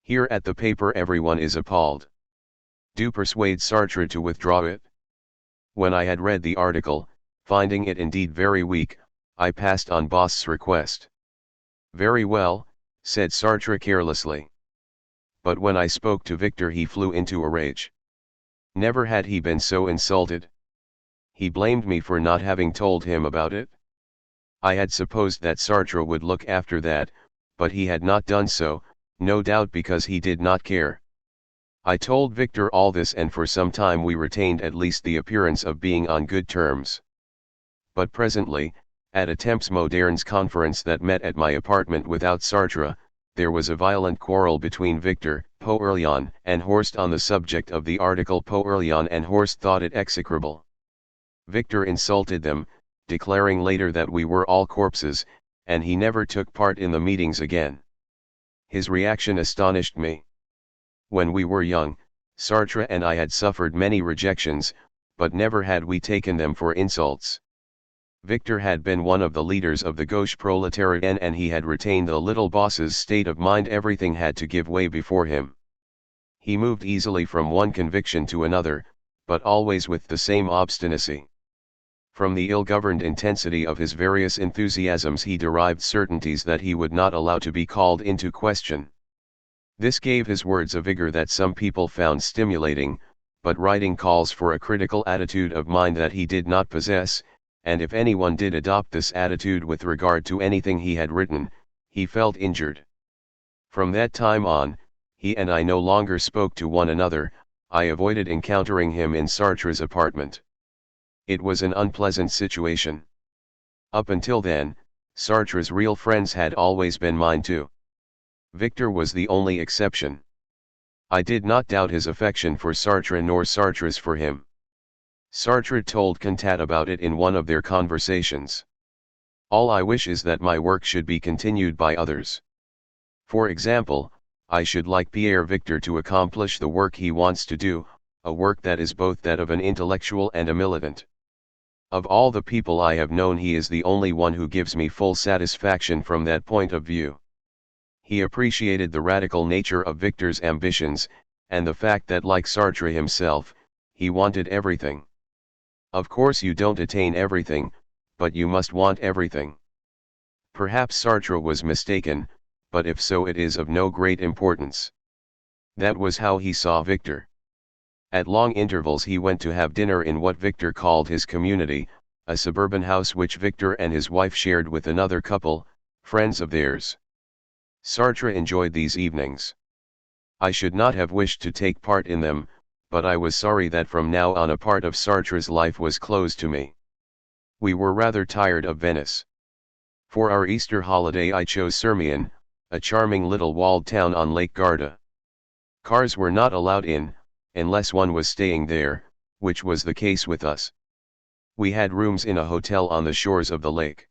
Here at the paper everyone is appalled. Do persuade Sartre to withdraw it. When I had read the article, finding it indeed very weak, I passed on Boss's request. Very well, said Sartre carelessly. But when I spoke to Victor he flew into a rage. Never had he been so insulted. He blamed me for not having told him about it. I had supposed that Sartre would look after that, but he had not done so, no doubt because he did not care. I told Victor all this and for some time we retained at least the appearance of being on good terms. But presently, at a Temps Modernes conference that met at my apartment without Sartre, there was a violent quarrel between Victor, Poerlian and Horst on the subject of the article. Poerlian and Horst thought it execrable. Victor insulted them, declaring later that we were all corpses, and he never took part in the meetings again. His reaction astonished me. When we were young, Sartre and I had suffered many rejections, but never had we taken them for insults. Victor had been one of the leaders of the gauche proletariat and he had retained the little boss's state of mind. Everything had to give way before him. He moved easily from one conviction to another, but always with the same obstinacy. From the ill-governed intensity of his various enthusiasms he derived certainties that he would not allow to be called into question. This gave his words a vigor that some people found stimulating, but writing calls for a critical attitude of mind that he did not possess, and if anyone did adopt this attitude with regard to anything he had written, he felt injured. From that time on, he and I no longer spoke to one another. I avoided encountering him in Sartre's apartment. It was an unpleasant situation. Up until then, Sartre's real friends had always been mine too. Victor was the only exception. I did not doubt his affection for Sartre nor Sartre's for him. Sartre told Cantat about it in one of their conversations. All I wish is that my work should be continued by others. For example, I should like Pierre Victor to accomplish the work he wants to do, a work that is both that of an intellectual and a militant. Of all the people I have known, he is the only one who gives me full satisfaction from that point of view. He appreciated the radical nature of Victor's ambitions, and the fact that, like Sartre himself, he wanted everything. Of course you don't attain everything, but you must want everything. Perhaps Sartre was mistaken, but if so it is of no great importance. That was how he saw Victor. At long intervals he went to have dinner in what Victor called his community, a suburban house which Victor and his wife shared with another couple, friends of theirs. Sartre enjoyed these evenings. I should not have wished to take part in them, but I was sorry that from now on a part of Sartre's life was closed to me. We were rather tired of Venice. For our Easter holiday I chose Sirmium, a charming little walled town on Lake Garda. Cars were not allowed in, unless one was staying there, which was the case with us. We had rooms in a hotel on the shores of the lake.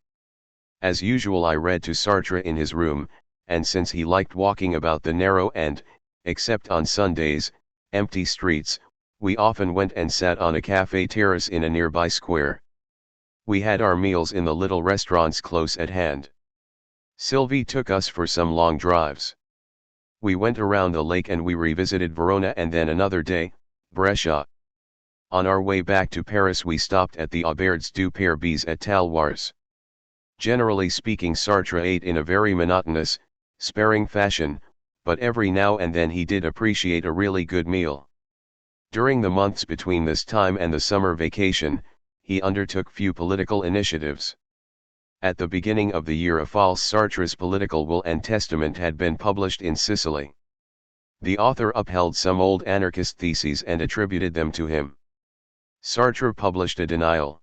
As usual I read to Sartre in his room, and since he liked walking about the narrow and, except on Sundays, empty streets, we often went and sat on a café terrace in a nearby square. We had our meals in the little restaurants close at hand. Sylvie took us for some long drives. We went around the lake and we revisited Verona and then another day, Brescia. On our way back to Paris we stopped at the Auberge du Père Bise at Talwars. Generally speaking Sartre ate in a very monotonous, sparing fashion, but every now and then he did appreciate a really good meal. During the months between this time and the summer vacation, he undertook few political initiatives. At the beginning of the year a false Sartre's Political Will and Testament had been published in Sicily. The author upheld some old anarchist theses and attributed them to him. Sartre published a denial.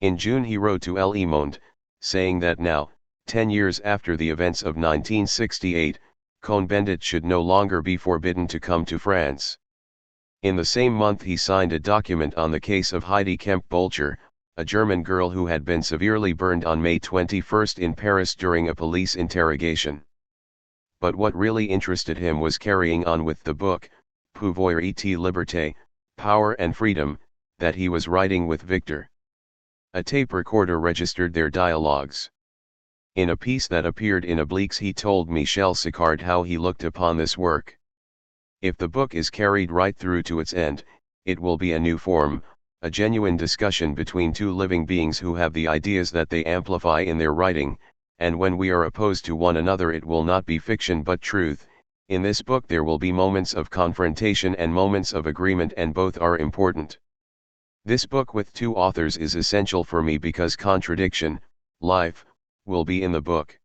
In June he wrote to Le Monde, saying that now, 10 years after the events of 1968, Cohn-Bendit should no longer be forbidden to come to France. In the same month he signed a document on the case of Heidi Kemp-Bolcher, a German girl who had been severely burned on May 21 in Paris during a police interrogation. But what really interested him was carrying on with the book, Pouvoir et Liberté, Power and Freedom, that he was writing with Victor. A tape recorder registered their dialogues. In a piece that appeared in Obliques he told Michel Sicard how he looked upon this work. If the book is carried right through to its end, it will be a new form, a genuine discussion between two living beings who have the ideas that they amplify in their writing, and when we are opposed to one another it will not be fiction but truth. In this book there will be moments of confrontation and moments of agreement, and both are important. This book with two authors is essential for me because contradiction, life, will be in the book.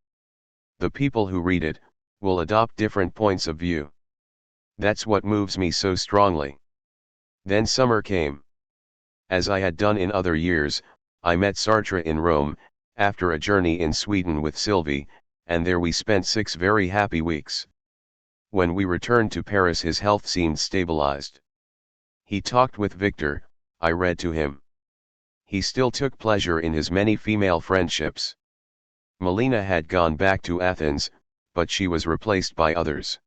The people who read it, will adopt different points of view. That's what moves me so strongly. Then summer came. As I had done in other years, I met Sartre in Rome, after a journey in Sweden with Sylvie, and there we spent 6 very happy weeks. When we returned to Paris his health seemed stabilized. He talked with Victor, I read to him. He still took pleasure in his many female friendships. Melina had gone back to Athens, but she was replaced by others.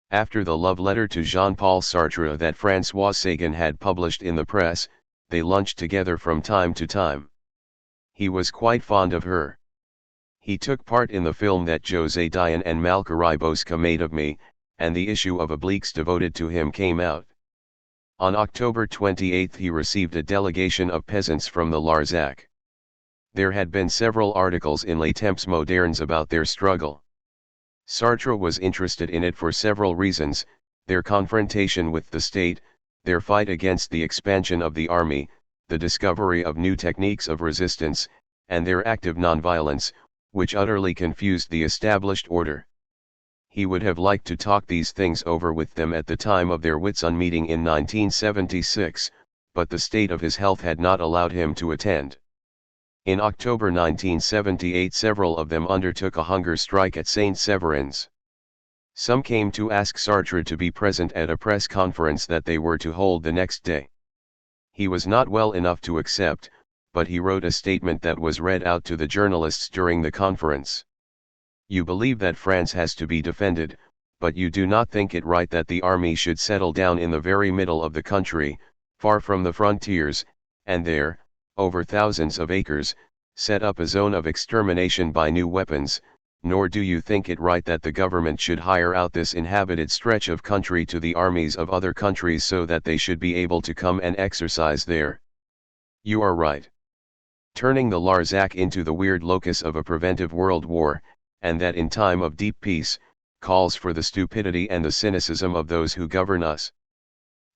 After the love letter to Jean-Paul Sartre that François Sagan had published in the press, they lunched together from time to time. He was quite fond of her. He took part in the film that José Dion and Malcari Bosca made of me, and the issue of Obliques devoted to him came out. On October 28 he received a delegation of peasants from the Larzac. There had been several articles in Les Temps Modernes about their struggle. Sartre was interested in it for several reasons: their confrontation with the state, their fight against the expansion of the army, the discovery of new techniques of resistance, and their active nonviolence, which utterly confused the established order. He would have liked to talk these things over with them at the time of their Whitsun meeting in 1976, but the state of his health had not allowed him to attend. In October 1978 several of them undertook a hunger strike at St. Severin's. Some came to ask Sartre to be present at a press conference that they were to hold the next day. He was not well enough to accept, but he wrote a statement that was read out to the journalists during the conference. You believe that France has to be defended, but you do not think it right that the army should settle down in the very middle of the country, far from the frontiers, and there, over thousands of acres, set up a zone of extermination by new weapons, nor do you think it right that the government should hire out this inhabited stretch of country to the armies of other countries so that they should be able to come and exercise there. You are right. Turning the Larzac into the weird locus of a preventive world war, and that in time of deep peace, calls for the stupidity and the cynicism of those who govern us.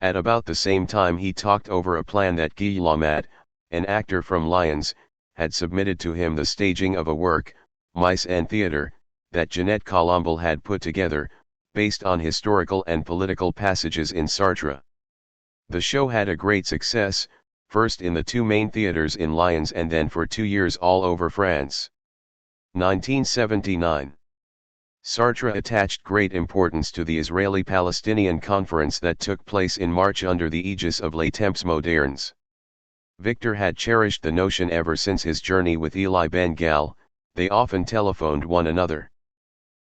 At about the same time he talked over a plan that Guy Lamat, an actor from Lyons, had submitted to him, the staging of a work, Mice and Theatre, that Jeanette Colombel had put together, based on historical and political passages in Sartre. The show had a great success, first in the two main theatres in Lyons and then for 2 years all over France. 1979. Sartre attached great importance to the Israeli-Palestinian conference that took place in March under the aegis of Les Temps Modernes. Victor had cherished the notion ever since his journey with Eli Ben-Gal. They often telephoned one another.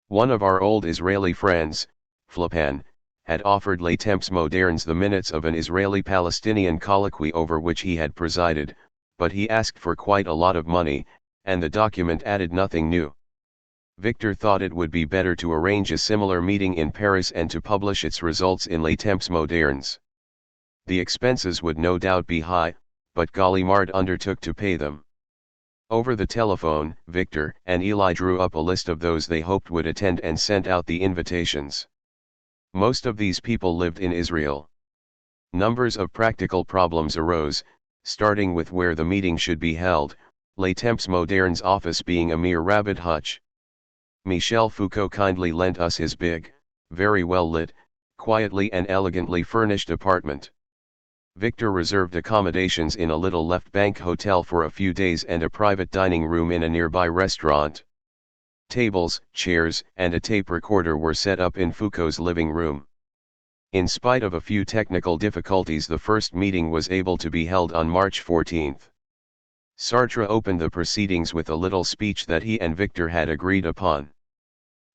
One of our old Israeli friends, Flipan, had offered Les Temps Modernes the minutes of an Israeli-Palestinian colloquy over which he had presided, but he asked for quite a lot of money, and the document added nothing new. Victor thought it would be better to arrange a similar meeting in Paris and to publish its results in Les Temps Modernes. The expenses would no doubt be high, but Gallimard undertook to pay them. Over the telephone, Victor and Eli drew up a list of those they hoped would attend and sent out the invitations. Most of these people lived in Israel. Numbers of practical problems arose, starting with where the meeting should be held, Les Temps Modernes office being a mere rabbit hutch. Michel Foucault kindly lent us his big, very well lit, quietly and elegantly furnished apartment. Victor reserved accommodations in a little left bank hotel for a few days and a private dining room in a nearby restaurant. Tables, chairs, and a tape recorder were set up in Foucault's living room. In spite of a few technical difficulties, the first meeting was able to be held on March 14. Sartre opened the proceedings with a little speech that he and Victor had agreed upon.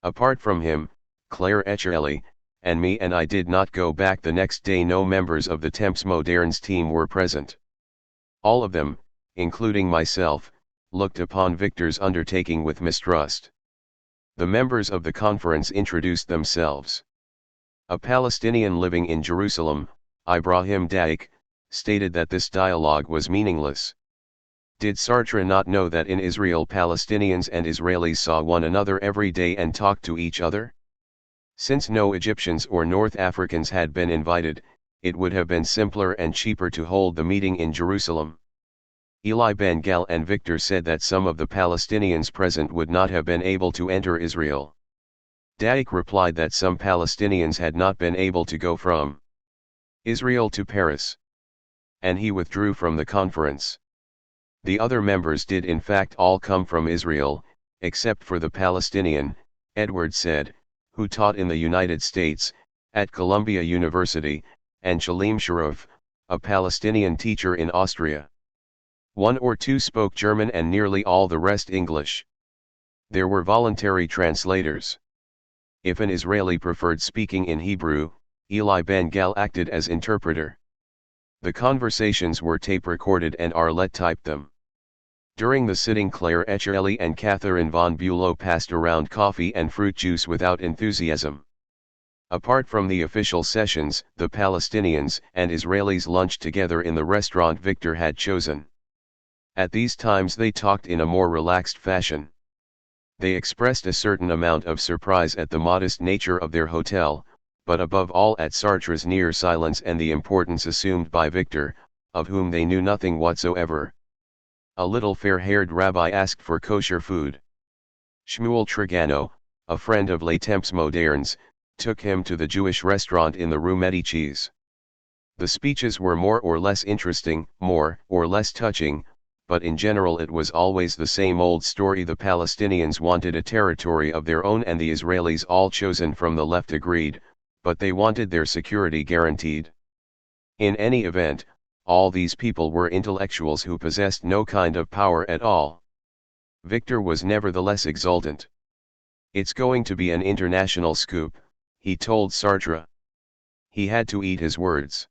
Apart from him, Claire Echirelli, and me, and I did not go back the next day. No members of the Temps Modernes team were present. All of them, including myself, looked upon Victor's undertaking with mistrust. The members of the conference introduced themselves. A Palestinian living in Jerusalem, Ibrahim Daik, stated that this dialogue was meaningless. Did Sartre not know that in Israel Palestinians and Israelis saw one another every day and talked to each other? Since no Egyptians or North Africans had been invited, it would have been simpler and cheaper to hold the meeting in Jerusalem. Eli Ben-Gal and Victor said that some of the Palestinians present would not have been able to enter Israel. Daik replied that some Palestinians had not been able to go from Israel to Paris, and he withdrew from the conference. The other members did in fact all come from Israel, except for the Palestinian, Edward said, who taught in the United States, at Columbia University, and Shalim Sharif, a Palestinian teacher in Austria. One or two spoke German and nearly all the rest English. There were voluntary translators. If an Israeli preferred speaking in Hebrew, Eli Ben-Gal acted as interpreter. The conversations were tape-recorded and Arlette typed them. During the sitting, Claire Echarelli and Catherine von Bülow passed around coffee and fruit juice without enthusiasm. Apart from the official sessions, the Palestinians and Israelis lunched together in the restaurant Victor had chosen. At these times they talked in a more relaxed fashion. They expressed a certain amount of surprise at the modest nature of their hotel, but above all at Sartre's near silence and the importance assumed by Victor, of whom they knew nothing whatsoever. A little fair-haired rabbi asked for kosher food. Shmuel Trigano, a friend of Les Temps Modernes, took him to the Jewish restaurant in the Rue Medicis. The speeches were more or less interesting, more or less touching, but in general it was always the same old story. The Palestinians wanted a territory of their own and the Israelis, all chosen from the left, agreed, but they wanted their security guaranteed. In any event, all these people were intellectuals who possessed no kind of power at all. Victor was nevertheless exultant. "It's going to be an international scoop," he told Sartre. He had to eat his words.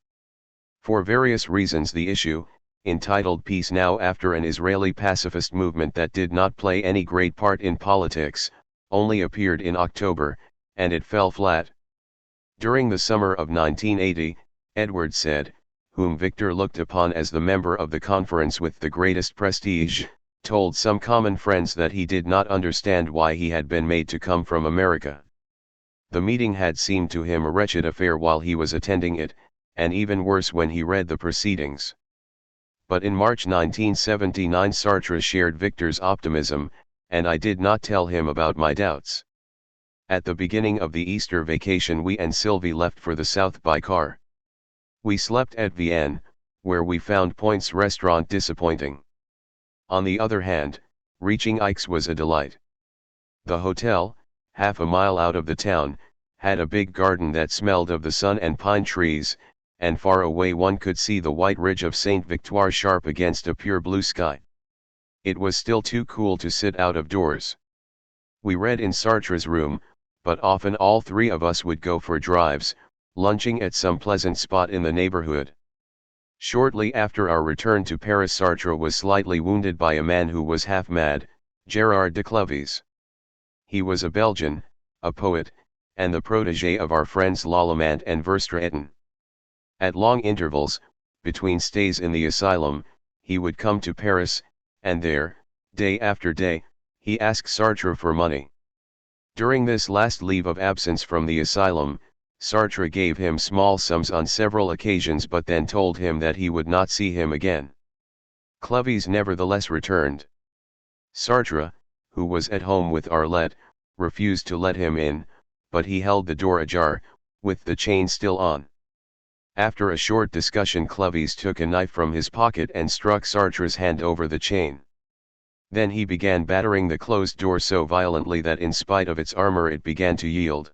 For various reasons the issue, entitled Peace Now after an Israeli pacifist movement that did not play any great part in politics, only appeared in October, and it fell flat. During the summer of 1980, Edward Said, whom Victor looked upon as the member of the conference with the greatest prestige, told some common friends that he did not understand why he had been made to come from America. The meeting had seemed to him a wretched affair while he was attending it, and even worse when he read the proceedings. But in March 1979 Sartre shared Victor's optimism, and I did not tell him about my doubts. At the beginning of the Easter vacation we and Sylvie left for the south by car. We slept at Vienne, where we found Point's restaurant disappointing. On the other hand, reaching Ike's was a delight. The hotel, half a mile out of the town, had a big garden that smelled of the sun and pine trees, and far away one could see the white ridge of Saint Victoire sharp against a pure blue sky. It was still too cool to sit out of doors. We read in Sartre's room, but often all three of us would go for drives, lunching at some pleasant spot in the neighborhood. Shortly after our return to Paris, Sartre was slightly wounded by a man who was half mad, Gérard de Clovis. He was a Belgian, a poet, and the protégé of our friends Lallemant and Verstraeten. At long intervals, between stays in the asylum, he would come to Paris, and there, day after day, he asked Sartre for money. During this last leave of absence from the asylum, Sartre gave him small sums on several occasions but then told him that he would not see him again. Clovis nevertheless returned. Sartre, who was at home with Arlette, refused to let him in, but he held the door ajar, with the chain still on. After a short discussion Clovis took a knife from his pocket and struck Sartre's hand over the chain. Then he began battering the closed door so violently that in spite of its armor it began to yield.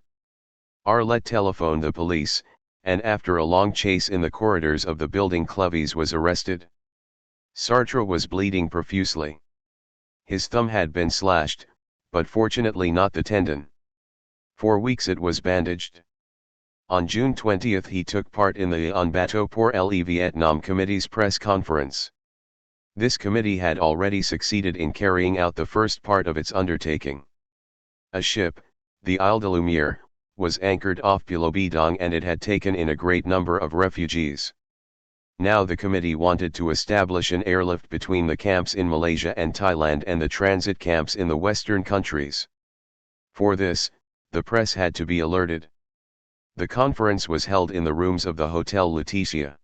Arlette telephoned the police, and after a long chase in the corridors of the building Clovis was arrested. Sartre was bleeding profusely. His thumb had been slashed, but fortunately not the tendon. For weeks it was bandaged. On June 20 he took part in the Un bateau pour le Vietnam Committee's press conference. This committee had already succeeded in carrying out the first part of its undertaking. A ship, the Isle de Lumière, was anchored off Pulau Bidang and it had taken in a great number of refugees. Now the committee wanted to establish an airlift between the camps in Malaysia and Thailand and the transit camps in the Western countries. For this, the press had to be alerted. The conference was held in the rooms of the Hotel Laetitia.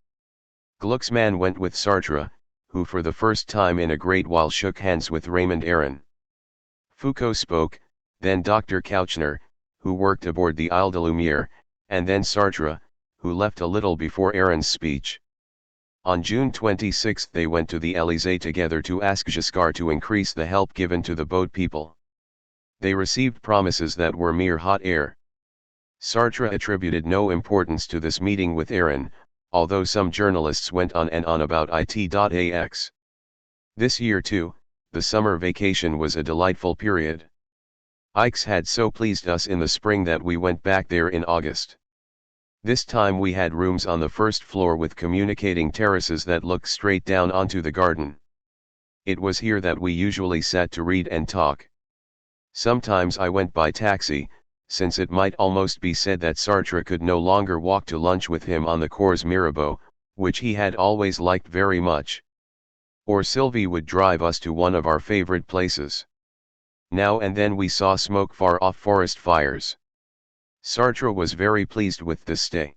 Glucksmann went with Sartre, who for the first time in a great while shook hands with Raymond Aron. Foucault spoke, then Dr. Kouchner, who worked aboard the Isle de Lumière, and then Sartre, who left a little before Aron's speech. On June 26 they went to the Élysée together to ask Giscard to increase the help given to the boat people. They received promises that were mere hot air. Sartre attributed no importance to this meeting with Aron, although some journalists went on and on about it.ax. This year too, the summer vacation was a delightful period. Ike's had so pleased us in the spring that we went back there in August. This time we had rooms on the first floor with communicating terraces that looked straight down onto the garden. It was here that we usually sat to read and talk. Sometimes I went by taxi, since it might almost be said that Sartre could no longer walk to lunch with him on the Cours Mirabeau, which he had always liked very much. Or Sylvie would drive us to one of our favorite places. Now and then we saw smoke far off forest fires. Sartre was very pleased with this stay.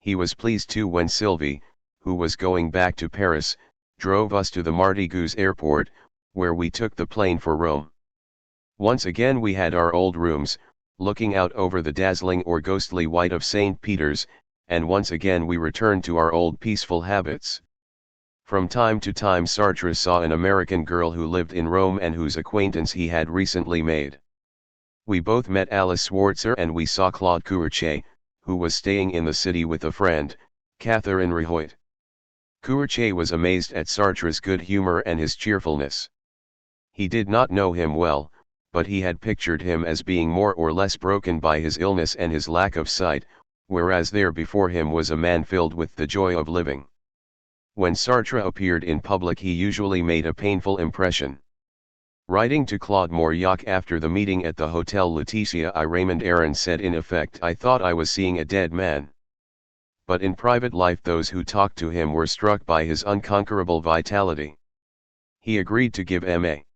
He was pleased too when Sylvie, who was going back to Paris, drove us to the Martigues airport, where we took the plane for Rome. Once again we had our old rooms, looking out over the dazzling or ghostly white of St. Peter's, and once again we returned to our old peaceful habits. From time to time Sartre saw an American girl who lived in Rome and whose acquaintance he had recently made. We both met Alice Schwarzer and we saw Claude Courtier, who was staying in the city with a friend, Catherine Rehoit. Courtier was amazed at Sartre's good humor and his cheerfulness. He did not know him well, but he had pictured him as being more or less broken by his illness and his lack of sight, whereas there before him was a man filled with the joy of living. When Sartre appeared in public he usually made a painful impression. Writing to Claude Mauriac after the meeting at the Hotel Laetitia I Raymond Aron said in effect, "I thought I was seeing a dead man." But in private life those who talked to him were struck by his unconquerable vitality. He agreed to give M.A.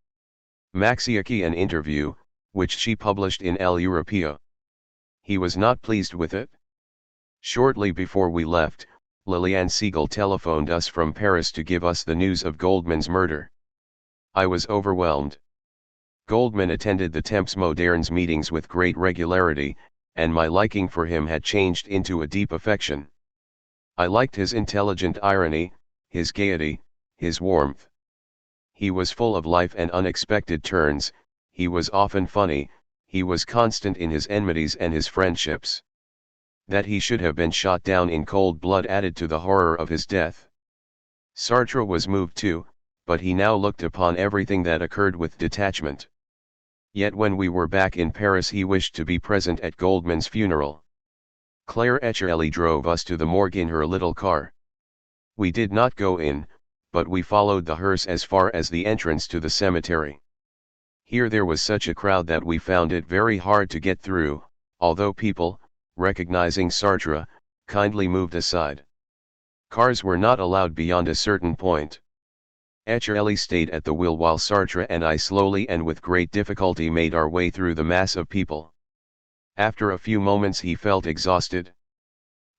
Maxiaki an interview, which she published in El Europeo. He was not pleased with it. Shortly before we left, Liliane Siegel telephoned us from Paris to give us the news of Goldman's murder. I was overwhelmed. Goldman attended the Temps Modernes meetings with great regularity, and my liking for him had changed into a deep affection. I liked his intelligent irony, his gaiety, his warmth. He was full of life and unexpected turns, he was often funny, he was constant in his enmities and his friendships. That he should have been shot down in cold blood added to the horror of his death. Sartre was moved too, but he now looked upon everything that occurred with detachment. Yet when we were back in Paris he wished to be present at Goldman's funeral. Claire Echarelli drove us to the morgue in her little car. We did not go in, but we followed the hearse as far as the entrance to the cemetery. Here there was such a crowd that we found it very hard to get through, although people, recognizing Sartre, kindly moved aside. Cars were not allowed beyond a certain point. Echarelli stayed at the wheel while Sartre and I slowly and with great difficulty made our way through the mass of people. After a few moments he felt exhausted.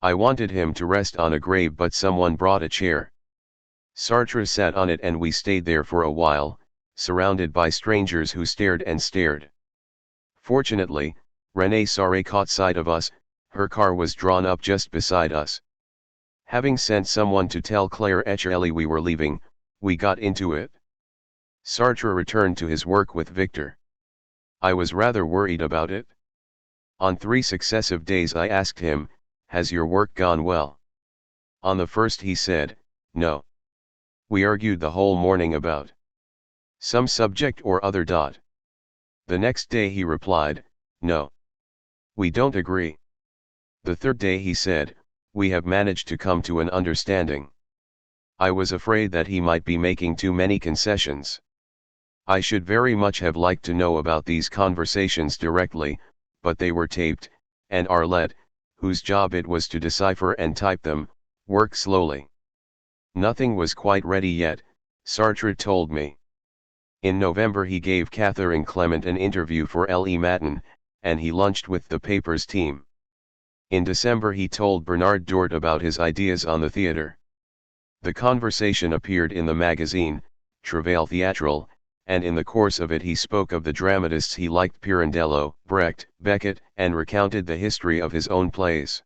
I wanted him to rest on a grave but someone brought a chair. Sartre sat on it and we stayed there for a while, surrounded by strangers who stared and stared. Fortunately, Renée Sarré caught sight of us, her car was drawn up just beside us. Having sent someone to tell Claire Echarelli we were leaving, we got into it. Sartre returned to his work with Victor. I was rather worried about it. On 3 successive days I asked him, "Has your work gone well?" On the first he said, "No." We argued the whole morning about some subject or other. The next day he replied, "No. We don't agree." The third day he said, "We have managed to come to an understanding." I was afraid that he might be making too many concessions. I should very much have liked to know about these conversations directly, but they were taped, and Arlette, whose job it was to decipher and type them, worked slowly. Nothing was quite ready yet, Sartre told me. In November he gave Catherine Clement an interview for Le Matin, and he lunched with the paper's team. In December he told Bernard Dort about his ideas on the theatre. The conversation appeared in the magazine, Travail Théâtral, and in the course of it he spoke of the dramatists he liked, Pirandello, Brecht, Beckett, and recounted the history of his own plays.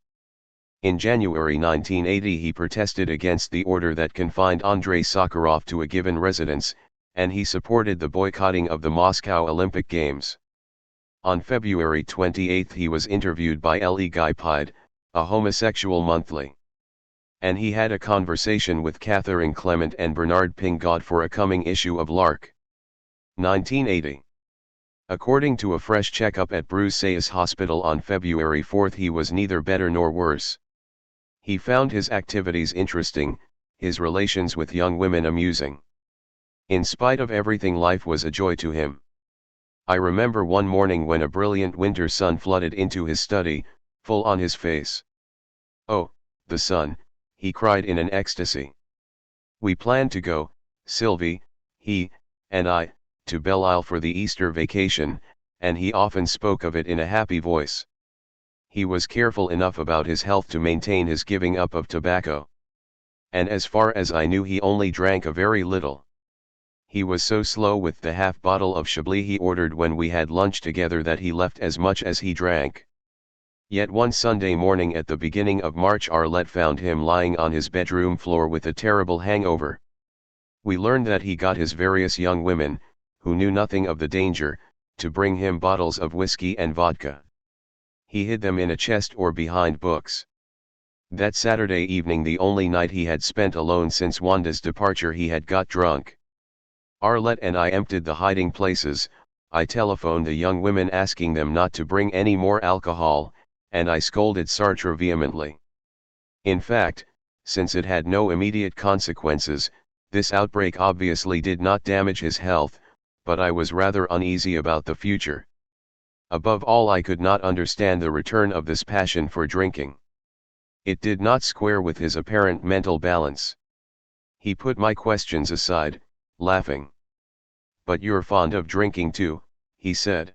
In January 1980 he protested against the order that confined Andrei Sakharov to a given residence, and he supported the boycotting of the Moscow Olympic Games. On February 28 he was interviewed by Le Guipide, a homosexual monthly. And he had a conversation with Catherine Clement and Bernard Pingod for a coming issue of L'Arc. 1980. According to a fresh checkup at Bruxelles Hospital on February 4, he was neither better nor worse. He found his activities interesting, his relations with young women amusing. In spite of everything, life was a joy to him. I remember one morning when a brilliant winter sun flooded into his study, full on his face. "Oh, the sun," he cried in an ecstasy. We planned to go, Sylvie, he, and I, to Belle Isle for the Easter vacation, and he often spoke of it in a happy voice. He was careful enough about his health to maintain his giving up of tobacco. And as far as I knew, he only drank a very little. He was so slow with the half bottle of Chablis he ordered when we had lunch together that he left as much as he drank. Yet one Sunday morning at the beginning of March, Arlette found him lying on his bedroom floor with a terrible hangover. We learned that he got his various young women, who knew nothing of the danger, to bring him bottles of whiskey and vodka. He hid them in a chest or behind books. That Saturday evening, the only night he had spent alone since Wanda's departure, he had got drunk. Arlette and I emptied the hiding places. I telephoned the young women asking them not to bring any more alcohol, and I scolded Sartre vehemently. In fact, since it had no immediate consequences, this outbreak obviously did not damage his health, but I was rather uneasy about the future. Above all, I could not understand the return of this passion for drinking. It did not square with his apparent mental balance. He put my questions aside, laughing. "But you're fond of drinking too," he said.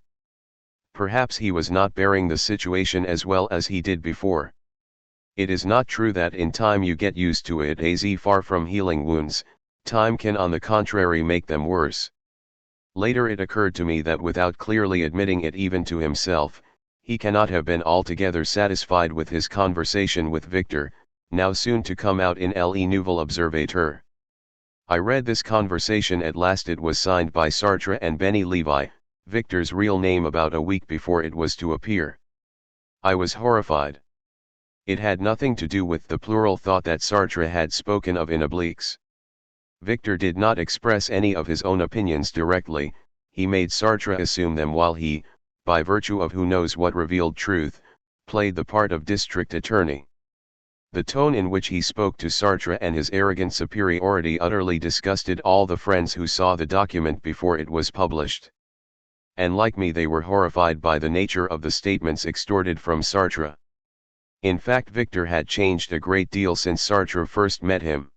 Perhaps he was not bearing the situation as well as he did before. It is not true that in time you get used to it, as far from healing wounds, time can on the contrary make them worse. Later it occurred to me that without clearly admitting it even to himself, he cannot have been altogether satisfied with his conversation with Victor, now soon to come out in Le Nouvel Observateur. I read this conversation at last. It was signed by Sartre and Benny Levi, Victor's real name, about a week before it was to appear. I was horrified. It had nothing to do with the plural thought that Sartre had spoken of in obliques. Victor did not express any of his own opinions directly, he made Sartre assume them while he, by virtue of who knows what revealed truth, played the part of district attorney. The tone in which he spoke to Sartre and his arrogant superiority utterly disgusted all the friends who saw the document before it was published. And like me, they were horrified by the nature of the statements extorted from Sartre. In fact, Victor had changed a great deal since Sartre first met him.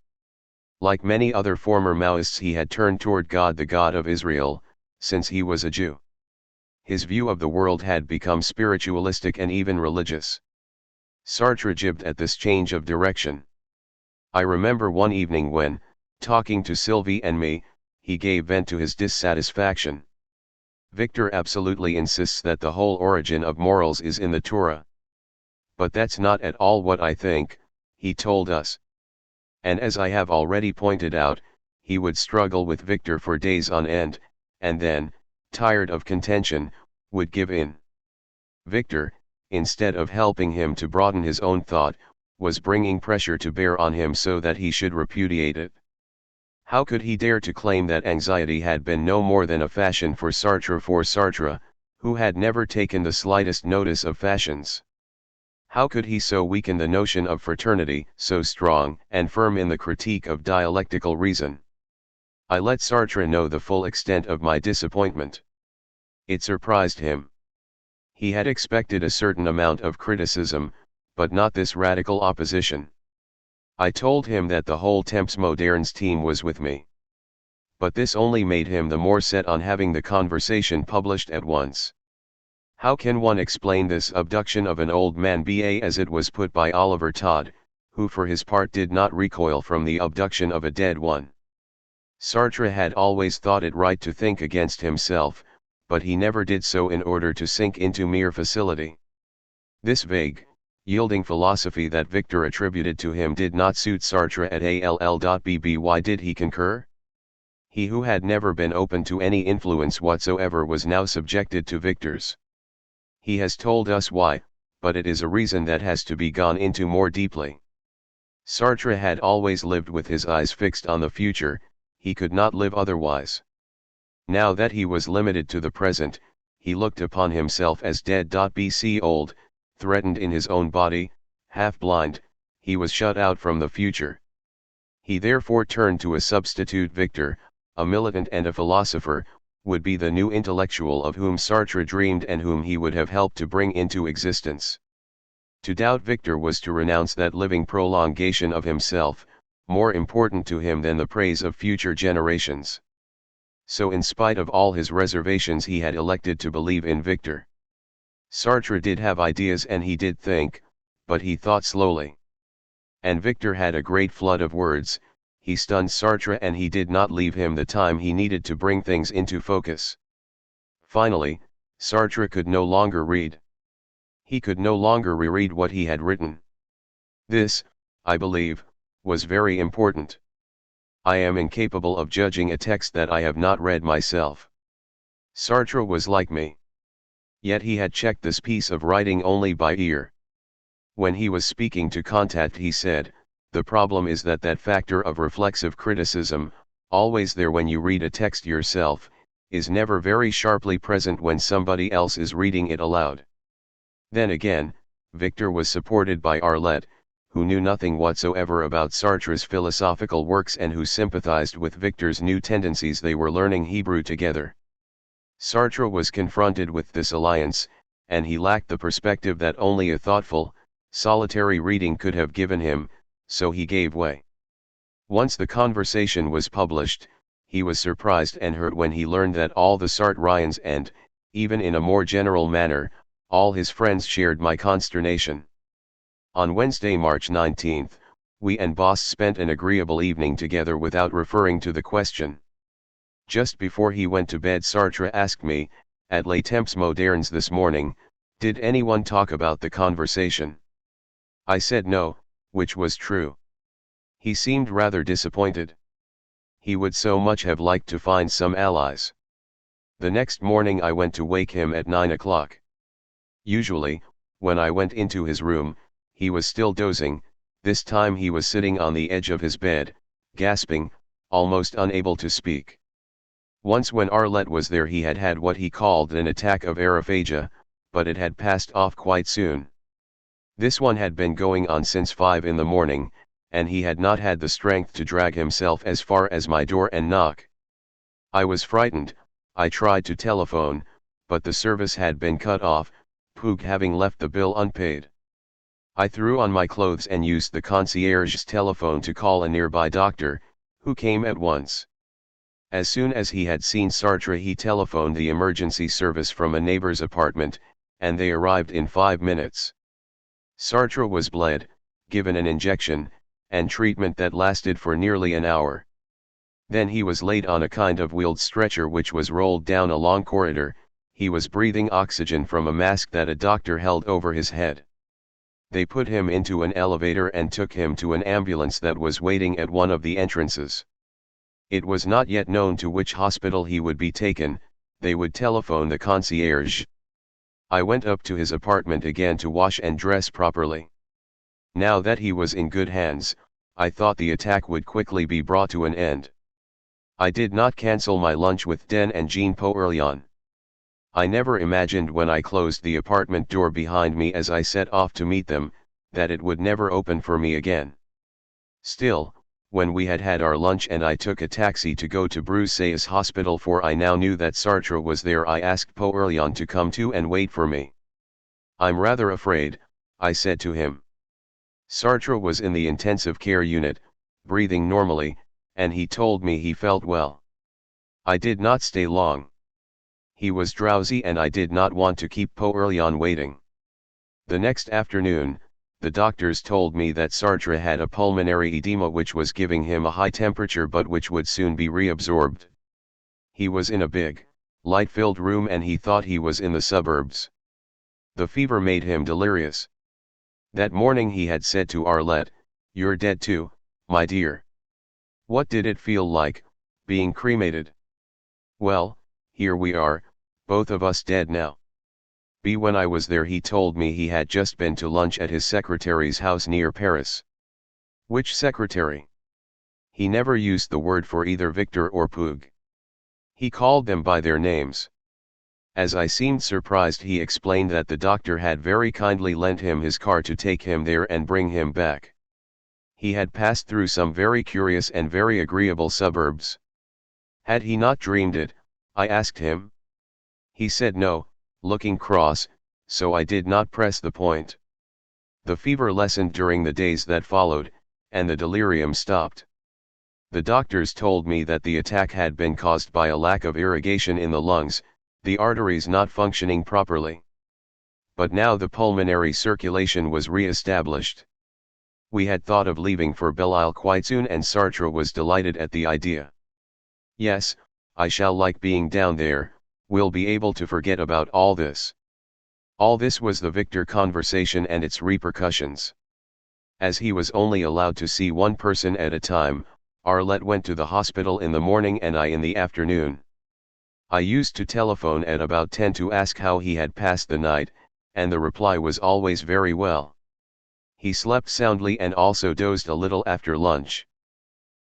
Like many other former Maoists, he had turned toward God, the God of Israel, since he was a Jew. His view of the world had become spiritualistic and even religious. Sartre jibbed at this change of direction. I remember one evening when, talking to Sylvie and me, he gave vent to his dissatisfaction. "Victor absolutely insists that the whole origin of morals is in the Torah. But that's not at all what I think," he told us. And as I have already pointed out, he would struggle with Victor for days on end, and then, tired of contention, would give in. Victor, instead of helping him to broaden his own thought, was bringing pressure to bear on him so that he should repudiate it. How could he dare to claim that anxiety had been no more than a fashion for Sartre, who had never taken the slightest notice of fashions? How could he so weaken the notion of fraternity, so strong and firm in the critique of dialectical reason? I let Sartre know the full extent of my disappointment. It surprised him. He had expected a certain amount of criticism, but not this radical opposition. I told him that the whole Temps Modernes team was with me. But this only made him the more set on having the conversation published at once. How can one explain this abduction of an old man, as it was put by Oliver Todd, who for his part did not recoil from the abduction of a dead one? Sartre had always thought it right to think against himself, but he never did so in order to sink into mere facility. This vague, yielding philosophy that Victor attributed to him did not suit Sartre at all. Why did he concur? He who had never been open to any influence whatsoever was now subjected to Victor's. He has told us why, but it is a reason that has to be gone into more deeply. Sartre had always lived with his eyes fixed on the future, he could not live otherwise. Now that he was limited to the present, he looked upon himself as dead. Bc old, threatened in his own body, half blind, he was shut out from the future. He therefore turned to a substitute. Victor, a militant and a philosopher, would be the new intellectual of whom Sartre dreamed and whom he would have helped to bring into existence. To doubt Victor was to renounce that living prolongation of himself, more important to him than the praise of future generations. So in spite of all his reservations he had elected to believe in Victor. Sartre did have ideas and he did think, but he thought slowly. And Victor had a great flood of words, he stunned Sartre and he did not leave him the time he needed to bring things into focus. Finally, Sartre could no longer read. He could no longer reread what he had written. This, I believe, was very important. I am incapable of judging a text that I have not read myself. Sartre was like me. Yet he had checked this piece of writing only by ear. When he was speaking to Contact he said, the problem is that factor of reflexive criticism, always there when you read a text yourself, is never very sharply present when somebody else is reading it aloud. Then again, Victor was supported by Arlette, who knew nothing whatsoever about Sartre's philosophical works and who sympathized with Victor's new tendencies. They were learning Hebrew together. Sartre was confronted with this alliance, and he lacked the perspective that only a thoughtful, solitary reading could have given him, so he gave way. Once the conversation was published, he was surprised and hurt when he learned that all the Sartrians and, even in a more general manner, all his friends shared my consternation. On Wednesday, March 19, we and Boss spent an agreeable evening together without referring to the question. Just before he went to bed, Sartre asked me, at Les Temps Modernes this morning, did anyone talk about the conversation? I said no, which was true. He seemed rather disappointed. He would so much have liked to find some allies. The next morning I went to wake him at 9 o'clock. Usually, when I went into his room, he was still dozing. This time he was sitting on the edge of his bed, gasping, almost unable to speak. Once when Arlette was there he had had what he called an attack of aerophagia, but it had passed off quite soon. This one had been going on since 5 in the morning, and he had not had the strength to drag himself as far as my door and knock. I was frightened. I tried to telephone, but the service had been cut off, Poog having left the bill unpaid. I threw on my clothes and used the concierge's telephone to call a nearby doctor, who came at once. As soon as he had seen Sartre he telephoned the emergency service from a neighbor's apartment, and they arrived in 5 minutes. Sartre was bled, given an injection, and treatment that lasted for nearly an hour. Then he was laid on a kind of wheeled stretcher which was rolled down a long corridor. He was breathing oxygen from a mask that a doctor held over his head. They put him into an elevator and took him to an ambulance that was waiting at one of the entrances. It was not yet known to which hospital he would be taken. They would telephone the concierge. I went up to his apartment again to wash and dress properly. Now that he was in good hands, I thought the attack would quickly be brought to an end. I did not cancel my lunch with Den and Jean Poerlian. I never imagined when I closed the apartment door behind me as I set off to meet them, that it would never open for me again. Still, when we had had our lunch and I took a taxi to go to Bruxelles Hospital, for I now knew that Sartre was there, I asked Poerlian to come too and wait for me. I'm rather afraid, I said to him. Sartre was in the intensive care unit, breathing normally, and he told me he felt well. I did not stay long. He was drowsy and I did not want to keep Poerlian waiting. The next afternoon, the doctors told me that Sartre had a pulmonary edema which was giving him a high temperature but which would soon be reabsorbed. He was in a big, light-filled room and he thought he was in the suburbs. The fever made him delirious. That morning he had said to Arlette, "You're dead too, my dear." What did it feel like, being cremated? Well, here we are, both of us dead now. When I was there he told me he had just been to lunch at his secretary's house near Paris. Which secretary? He never used the word for either Victor or Poog. He called them by their names. As I seemed surprised, he explained that the doctor had very kindly lent him his car to take him there and bring him back. He had passed through some very curious and very agreeable suburbs. Had he not dreamed it? I asked him. He said no, looking cross, so I did not press the point. The fever lessened during the days that followed, and the delirium stopped. The doctors told me that the attack had been caused by a lack of irrigation in the lungs, the arteries not functioning properly. But now the pulmonary circulation was re-established. We had thought of leaving for Belle Isle quite soon, and Sartre was delighted at the idea. Yes, I shall like being down there, we'll be able to forget about all this. All this was the Victor conversation and its repercussions. As he was only allowed to see one person at a time, Arlette went to the hospital in the morning and I in the afternoon. I used to telephone at about 10 to ask how he had passed the night, and the reply was always very well. He slept soundly and also dozed a little after lunch.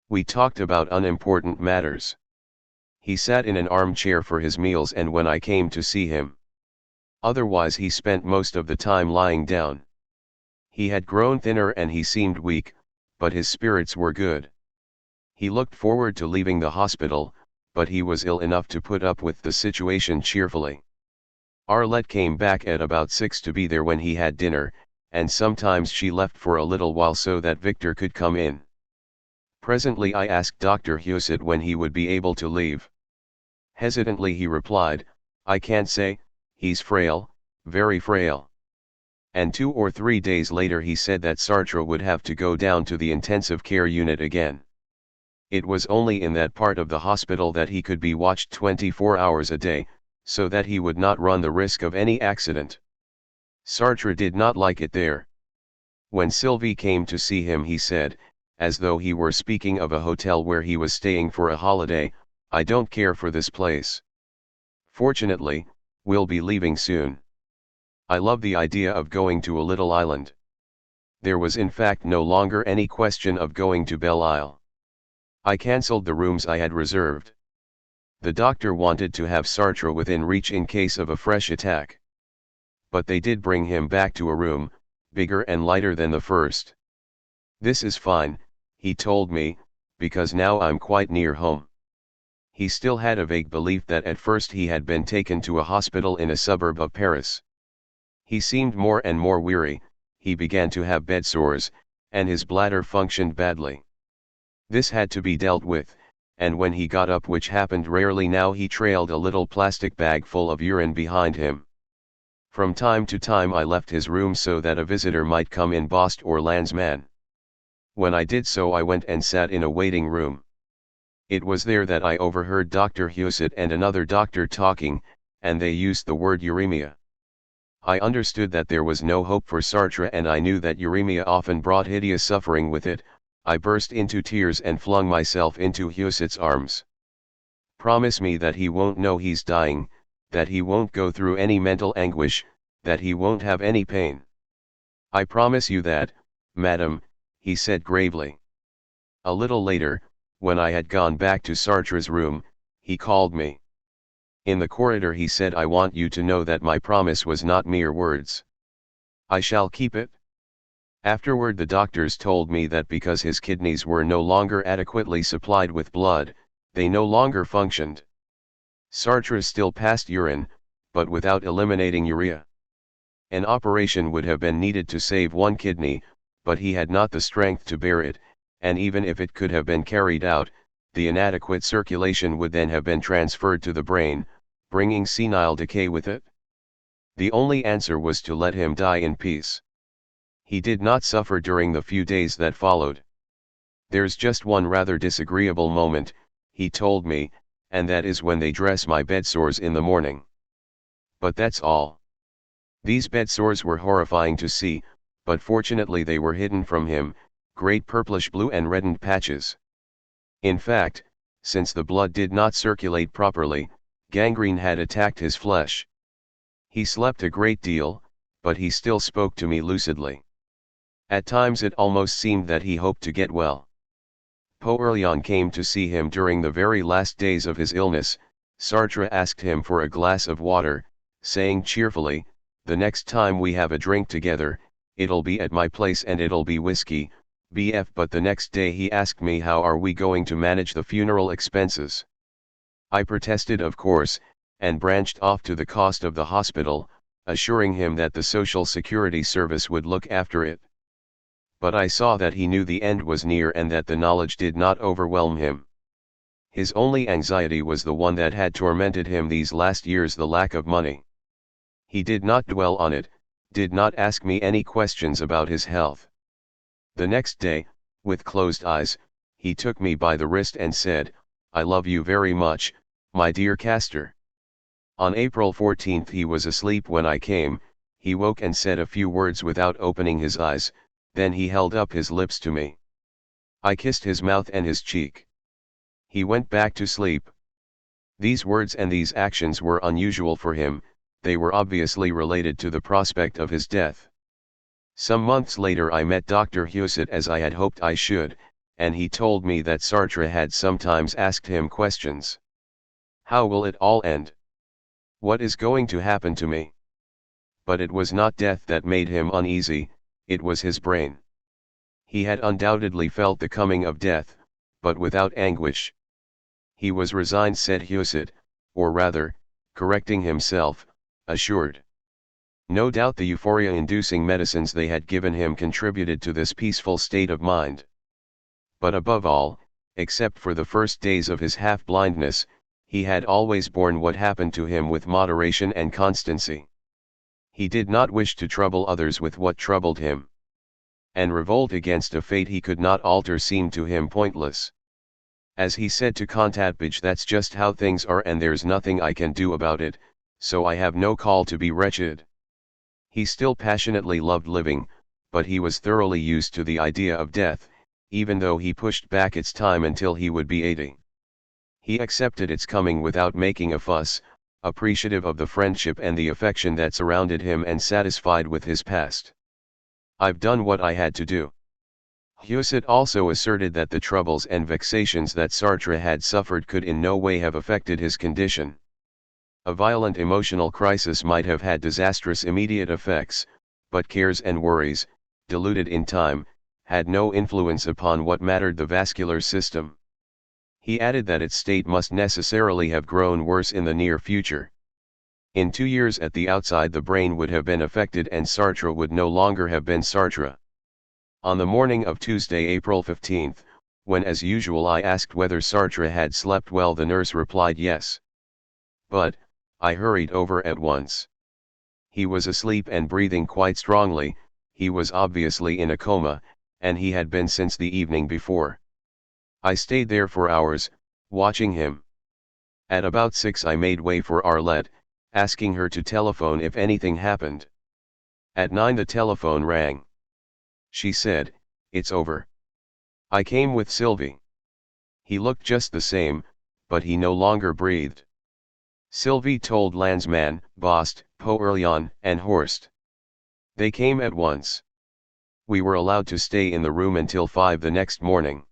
We talked about unimportant matters. He sat in an armchair for his meals and when I came to see him. Otherwise he spent most of the time lying down. He had grown thinner and he seemed weak, but his spirits were good. He looked forward to leaving the hospital, but he was ill enough to put up with the situation cheerfully. Arlette came back at about 6 to be there when he had dinner, and sometimes she left for a little while so that Victor could come in. Presently I asked Dr. Husett when he would be able to leave. Hesitantly he replied, I can't say, he's frail, very frail. And 2 or 3 days later he said that Sartre would have to go down to the intensive care unit again. It was only in that part of the hospital that he could be watched 24 hours a day, so that he would not run the risk of any accident. Sartre did not like it there. When Sylvie came to see him he said, as though he were speaking of a hotel where he was staying for a holiday, I don't care for this place. Fortunately, we'll be leaving soon. I love the idea of going to a little island. There was in fact no longer any question of going to Belle Isle. I cancelled the rooms I had reserved. The doctor wanted to have Sartre within reach in case of a fresh attack. But they did bring him back to a room, bigger and lighter than the first. This is fine, he told me, because now I'm quite near home. He still had a vague belief that at first he had been taken to a hospital in a suburb of Paris. He seemed more and more weary, he began to have bed sores, and his bladder functioned badly. This had to be dealt with, and when he got up, which happened rarely now, he trailed a little plastic bag full of urine behind him. From time to time I left his room so that a visitor might come in, boss or landsman. When I did so I went and sat in a waiting room. It was there that I overheard Dr. Husett and another doctor talking, and they used the word uremia. I understood that there was no hope for Sartre, and I knew that uremia often brought hideous suffering with it. I burst into tears and flung myself into Husett's arms. Promise me that he won't know he's dying, that he won't go through any mental anguish, that he won't have any pain. I promise you that, madam, he said gravely. A little later, when I had gone back to Sartre's room, he called me. In the corridor he said, I want you to know that my promise was not mere words. I shall keep it. Afterward the doctors told me that because his kidneys were no longer adequately supplied with blood, they no longer functioned. Sartre still passed urine, but without eliminating urea. An operation would have been needed to save one kidney, but he had not the strength to bear it, and even if it could have been carried out, the inadequate circulation would then have been transferred to the brain, bringing senile decay with it. The only answer was to let him die in peace. He did not suffer during the few days that followed. There's just one rather disagreeable moment, he told me, and that is when they dress my bed sores in the morning. But that's all. These bed sores were horrifying to see, but fortunately they were hidden from him, great purplish blue and reddened patches. In fact, since the blood did not circulate properly, gangrene had attacked his flesh. He slept a great deal, but he still spoke to me lucidly. At times it almost seemed that he hoped to get well. Poeurlian came to see him during the very last days of his illness, Sartre asked him for a glass of water, saying cheerfully, "The next time we have a drink together, it'll be at my place and it'll be whiskey, BF." But the next day he asked me how are we going to manage the funeral expenses. I protested of course, and branched off to the cost of the hospital, assuring him that the Social Security Service would look after it. But I saw that he knew the end was near and that the knowledge did not overwhelm him. His only anxiety was the one that had tormented him these last years, the lack of money. He did not dwell on it, did not ask me any questions about his health. The next day, with closed eyes, he took me by the wrist and said, "I love you very much, my dear Castor." On April 14 he was asleep when I came. He woke and said a few words without opening his eyes, then he held up his lips to me. I kissed his mouth and his cheek. He went back to sleep. These words and these actions were unusual for him, they were obviously related to the prospect of his death. Some months later I met Dr. Husset as I had hoped I should, and he told me that Sartre had sometimes asked him questions. How will it all end? What is going to happen to me? But it was not death that made him uneasy, it was his brain. He had undoubtedly felt the coming of death, but without anguish. He was resigned, said Husset, or rather, correcting himself, assured. No doubt the euphoria-inducing medicines they had given him contributed to this peaceful state of mind. But above all, except for the first days of his half-blindness, he had always borne what happened to him with moderation and constancy. He did not wish to trouble others with what troubled him. And revolt against a fate he could not alter seemed to him pointless. As he said to Contatbage, "That's just how things are and there's nothing I can do about it, so I have no call to be wretched." He still passionately loved living, but he was thoroughly used to the idea of death, even though he pushed back its time until he would be 80. He accepted its coming without making a fuss, appreciative of the friendship and the affection that surrounded him and satisfied with his past. "I've done what I had to do." Husset also asserted that the troubles and vexations that Sartre had suffered could in no way have affected his condition. A violent emotional crisis might have had disastrous immediate effects, but cares and worries, diluted in time, had no influence upon what mattered, the vascular system. He added that its state must necessarily have grown worse in the near future. In 2 years at the outside the brain would have been affected and Sartre would no longer have been Sartre. On the morning of Tuesday, April 15, when as usual I asked whether Sartre had slept well, the nurse replied yes. But, I hurried over at once. He was asleep and breathing quite strongly, he was obviously in a coma, and he had been since the evening before. I stayed there for hours, watching him. At about 6 I made way for Arlette, asking her to telephone if anything happened. At 9 the telephone rang. She said, "It's over." I came with Sylvie. He looked just the same, but he no longer breathed. Sylvie told Landsman, Bost, Poerlian, and Horst. They came at once. We were allowed to stay in the room until 5 the next morning.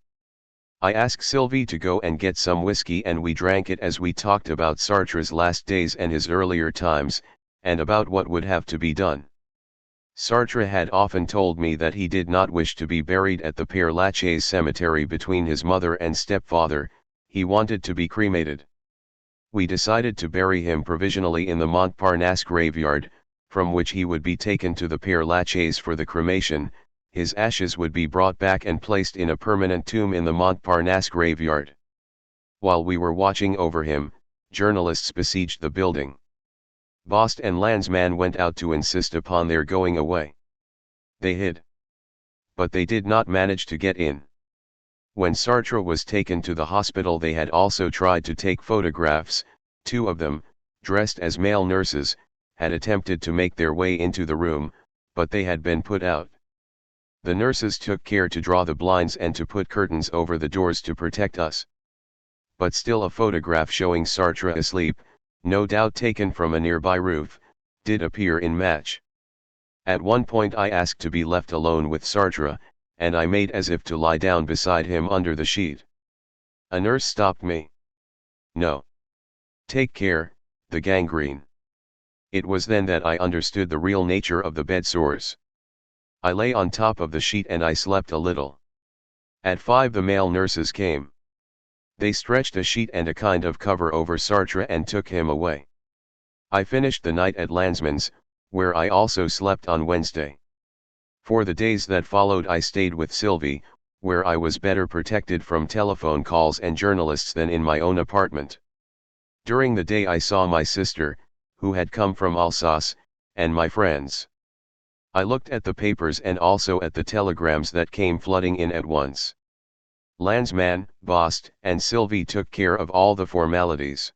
I asked Sylvie to go and get some whiskey and we drank it as we talked about Sartre's last days and his earlier times, and about what would have to be done. Sartre had often told me that he did not wish to be buried at the Père Lachaise cemetery between his mother and stepfather, he wanted to be cremated. We decided to bury him provisionally in the Montparnasse graveyard, from which he would be taken to the Père Lachaise for the cremation. His ashes would be brought back and placed in a permanent tomb in the Montparnasse graveyard. While we were watching over him, journalists besieged the building. Bost and Landsman went out to insist upon their going away. They hid. But they did not manage to get in. When Sartre was taken to the hospital they had also tried to take photographs. 2 of them, dressed as male nurses, had attempted to make their way into the room, but they had been put out. The nurses took care to draw the blinds and to put curtains over the doors to protect us. But still a photograph showing Sartre asleep, no doubt taken from a nearby roof, did appear in Match. At one point I asked to be left alone with Sartre, and I made as if to lie down beside him under the sheet. A nurse stopped me. "No. Take care, the gangrene. It was then that I understood the real nature of the bed sores. I lay on top of the sheet and I slept a little. At 5 the male nurses came. They stretched a sheet and a kind of cover over Sartre and took him away. I finished the night at Landsman's, where I also slept on Wednesday. For the days that followed I stayed with Sylvie, where I was better protected from telephone calls and journalists than in my own apartment. During the day I saw my sister, who had come from Alsace, and my friends. I looked at the papers and also at the telegrams that came flooding in at once. Landsman, Bost, and Sylvie took care of all the formalities.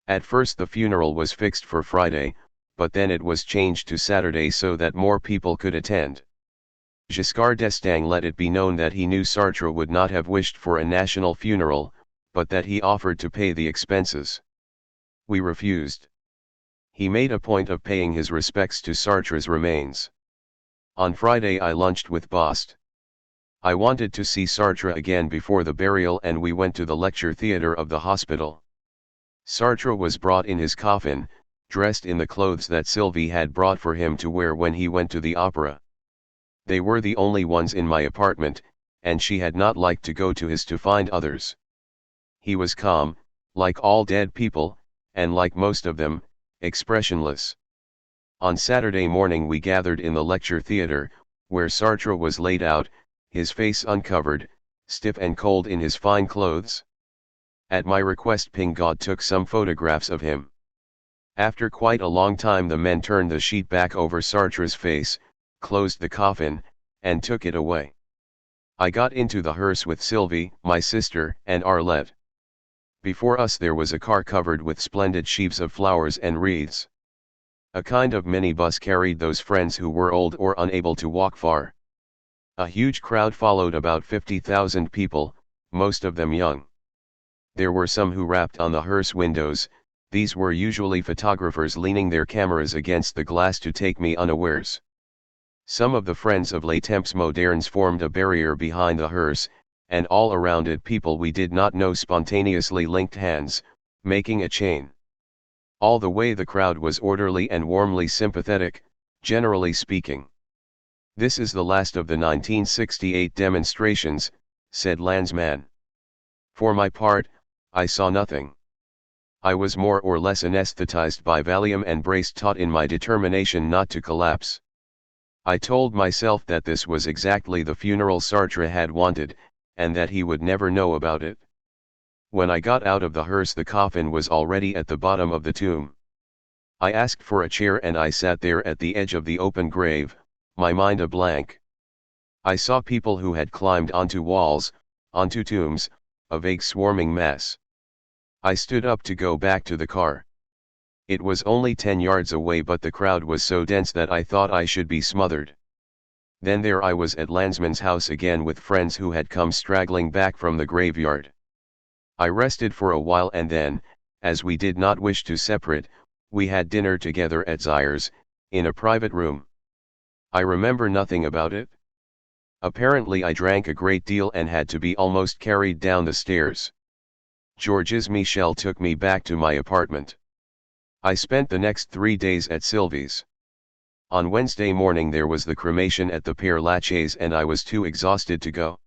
At first the funeral was fixed for Friday, but then it was changed to Saturday so that more people could attend. Giscard d'Estaing let it be known that he knew Sartre would not have wished for a national funeral, but that he offered to pay the expenses. We refused. He made a point of paying his respects to Sartre's remains. On Friday I lunched with Bost. I wanted to see Sartre again before the burial and we went to the lecture theatre of the hospital. Sartre was brought in his coffin, dressed in the clothes that Sylvie had brought for him to wear when he went to the opera. They were the only ones in my apartment, and she had not liked to go to his to find others. He was calm, like all dead people, and like most of them, expressionless. On Saturday morning we gathered in the lecture theatre, where Sartre was laid out, his face uncovered, stiff and cold in his fine clothes. At my request Pingaud took some photographs of him. After quite a long time the men turned the sheet back over Sartre's face, closed the coffin, and took it away. I got into the hearse with Sylvie, my sister, and Arlette. Before us there was a car covered with splendid sheaves of flowers and wreaths. A kind of minibus carried those friends who were old or unable to walk far. A huge crowd followed, about 50,000 people, most of them young. There were some who rapped on the hearse windows. These were usually photographers leaning their cameras against the glass to take me unawares. Some of the friends of Les Temps Modernes formed a barrier behind the hearse, and all around it people we did not know spontaneously linked hands, making a chain. All the way the crowd was orderly and warmly sympathetic, generally speaking. "This is the last of the 1968 demonstrations," said Landsman. For my part, I saw nothing. I was more or less anesthetized by Valium and braced taut in my determination not to collapse. I told myself that this was exactly the funeral Sartre had wanted, and that he would never know about it. When I got out of the hearse the coffin was already at the bottom of the tomb. I asked for a chair and I sat there at the edge of the open grave, my mind a blank. I saw people who had climbed onto walls, onto tombs, a vague swarming mass. I stood up to go back to the car. It was only 10 yards away, but the crowd was so dense that I thought I should be smothered. Then there I was at Landsman's house again with friends who had come straggling back from the graveyard. I rested for a while and then, as we did not wish to separate, we had dinner together at Zaire's, in a private room. I remember nothing about it. Apparently I drank a great deal and had to be almost carried down the stairs. Georges Michel took me back to my apartment. I spent the next 3 days at Sylvie's. On Wednesday morning there was the cremation at the Père Lachaise and I was too exhausted to go.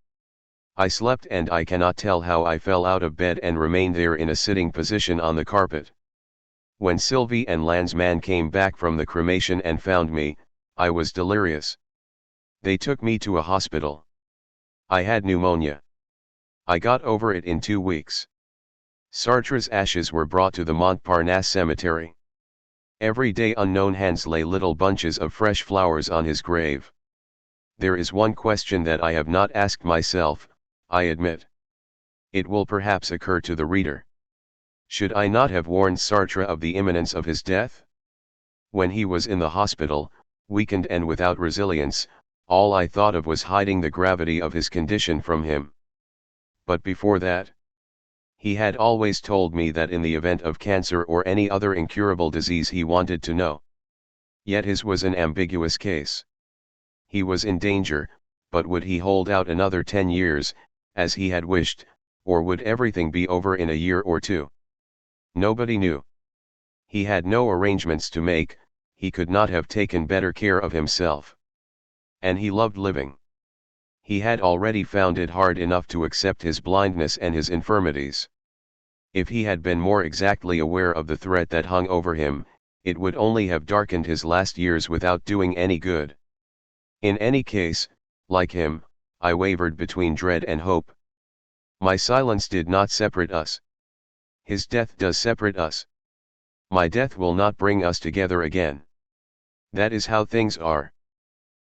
I slept and I cannot tell how I fell out of bed and remained there in a sitting position on the carpet. When Sylvie and Landsman came back from the cremation and found me, I was delirious. They took me to a hospital. I had pneumonia. I got over it in 2 weeks. Sartre's ashes were brought to the Montparnasse cemetery. Every day unknown hands lay little bunches of fresh flowers on his grave. There is one question that I have not asked myself, I admit. It will perhaps occur to the reader. Should I not have warned Sartre of the imminence of his death? When he was in the hospital, weakened and without resilience, all I thought of was hiding the gravity of his condition from him. But before that, he had always told me that in the event of cancer or any other incurable disease he wanted to know. Yet his was an ambiguous case. He was in danger, but would he hold out another 10 years, as he had wished, or would everything be over in a year or two? Nobody knew. He had no arrangements to make, he could not have taken better care of himself. And he loved living. He had already found it hard enough to accept his blindness and his infirmities. If he had been more exactly aware of the threat that hung over him, it would only have darkened his last years without doing any good. In any case, like him, I wavered between dread and hope. My silence did not separate us. His death does separate us. My death will not bring us together again. That is how things are.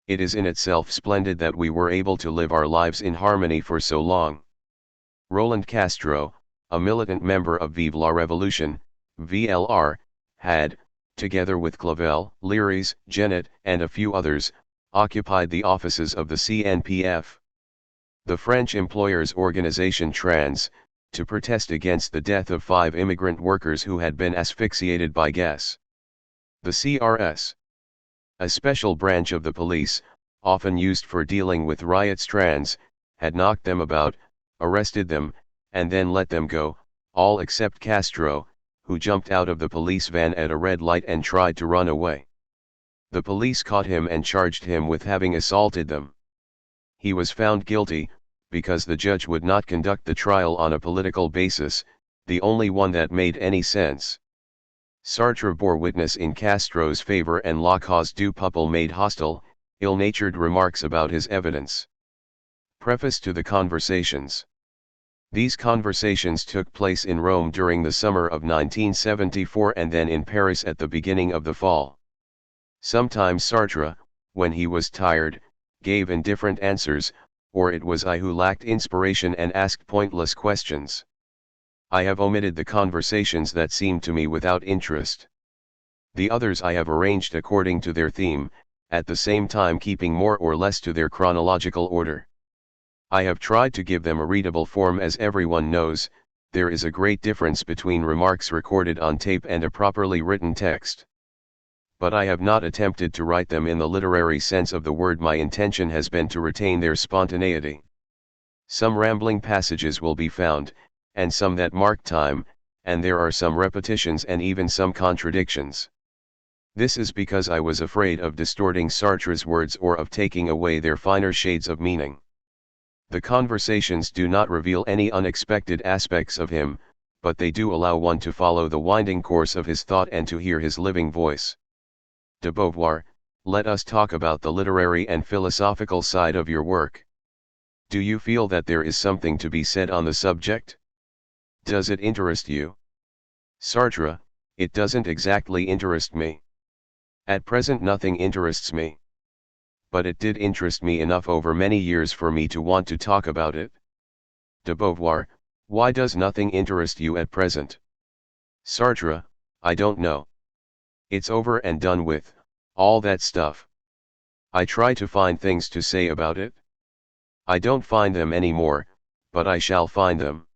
It is in itself splendid that we were able to live our lives in harmony for so long. Roland Castro, a militant member of Vive la Revolution, VLR, had, together with Clavel, Leary's, Jennett, and a few others, occupied the offices of the CNPF. The French employers' organization Trans, to protest against the death of 5 immigrant workers who had been asphyxiated by gas. The CRS, a special branch of the police, often used for dealing with riots. Trans, had knocked them about, arrested them, and then let them go, all except Castro, who jumped out of the police van at a red light and tried to run away. The police caught him and charged him with having assaulted them. He was found guilty, because the judge would not conduct the trial on a political basis, the only one that made any sense. Sartre bore witness in Castro's favor, and La Cause du Peuple made hostile, ill-natured remarks about his evidence. Preface to the conversations. These conversations took place in Rome during the summer of 1974 and then in Paris at the beginning of the fall. Sometimes Sartre, when he was tired, gave indifferent answers, or it was I who lacked inspiration and asked pointless questions. I have omitted the conversations that seemed to me without interest. The others I have arranged according to their theme, at the same time keeping more or less to their chronological order. I have tried to give them a readable form. As everyone knows, there is a great difference between remarks recorded on tape and a properly written text. But I have not attempted to write them in the literary sense of the word. My intention has been to retain their spontaneity. Some rambling passages will be found, and some that mark time, and there are some repetitions and even some contradictions. This is because I was afraid of distorting Sartre's words or of taking away their finer shades of meaning. The conversations do not reveal any unexpected aspects of him, but they do allow one to follow the winding course of his thought and to hear his living voice. De Beauvoir, let us talk about the literary and philosophical side of your work. Do you feel that there is something to be said on the subject? Does it interest you? Sartre, it doesn't exactly interest me. At present nothing interests me. But it did interest me enough over many years for me to want to talk about it. De Beauvoir, why does nothing interest you at present? Sartre, I don't know. It's over and done with, all that stuff. I try to find things to say about it. I don't find them anymore, but I shall find them.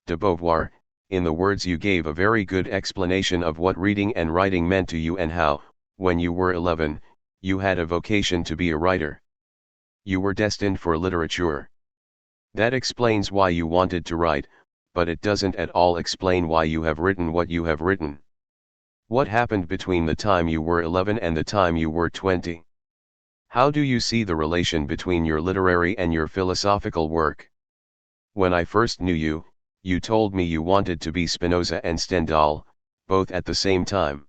De Beauvoir, in the words you gave a very good explanation of what reading and writing meant to you and how, when you were 11, you had a vocation to be a writer. You were destined for literature. That explains why you wanted to write, but it doesn't at all explain why you have written what you have written. What happened between the time you were 11 and the time you were 20? How do you see the relation between your literary and your philosophical work? When I first knew you, you told me you wanted to be Spinoza and Stendhal, both at the same time.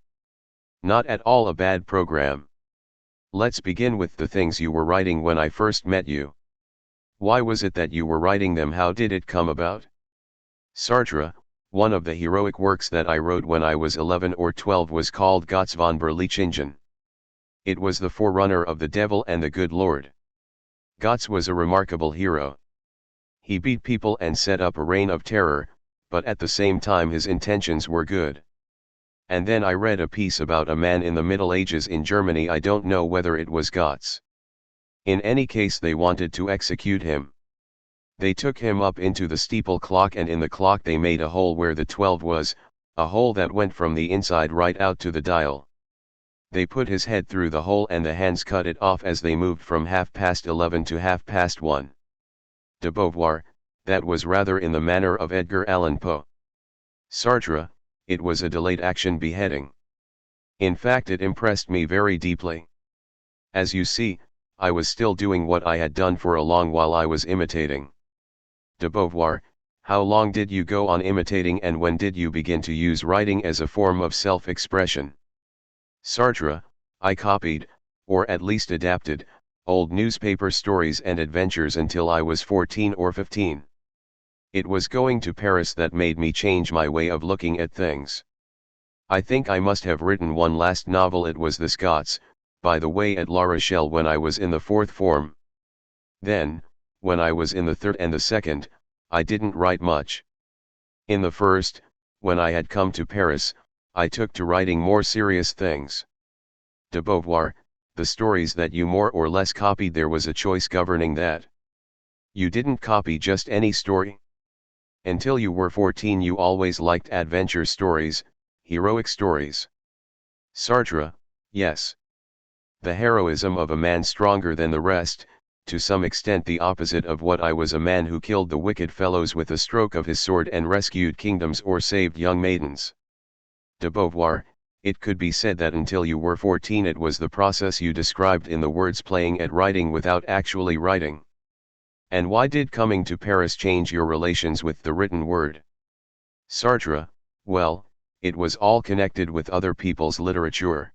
Not at all a bad program. Let's begin with the things you were writing when I first met you. Why was it that you were writing them? How did it come about? Sartre, one of the heroic works that I wrote when I was 11 or 12 was called Gotts von Berlichingen. It was the forerunner of The Devil and the Good Lord. Gotts was a remarkable hero. He beat people and set up a reign of terror, but at the same time his intentions were good. And then I read a piece about a man in the Middle Ages in Germany. I don't know whether it was Gotts. In any case, they wanted to execute him. They took him up into the steeple clock, and in the clock they made a hole where the 12 was, a hole that went from the inside right out to the dial. They put his head through the hole and the hands cut it off as they moved from 11:30 to 1:30. De Beauvoir, that was rather in the manner of Edgar Allan Poe. Sartre, it was a delayed action beheading. In fact, it impressed me very deeply. As you see, I was still doing what I had done for a long while. I was imitating. De Beauvoir, how long did you go on imitating, and when did you begin to use writing as a form of self-expression? Sartre, I copied, or at least adapted, old newspaper stories and adventures until I was 14 or 15. It was going to Paris that made me change my way of looking at things. I think I must have written one last novel. It was The Scots, by the way, at La Rochelle when I was in the 4th form. Then, when I was in the 3rd and the 2nd, I didn't write much. In the 1st, when I had come to Paris, I took to writing more serious things. De Beauvoir, the stories that you more or less copied, there was a choice governing that. You didn't copy just any story. Until you were 14 you always liked adventure stories, heroic stories. Sartre, yes. The heroism of a man stronger than the rest, to some extent the opposite of what I was, a man who killed the wicked fellows with a stroke of his sword and rescued kingdoms or saved young maidens. De Beauvoir, it could be said that until you were 14 it was the process you described in the words, playing at writing without actually writing. And why did coming to Paris change your relations with the written word? Sartre, well, it was all connected with other people's literature.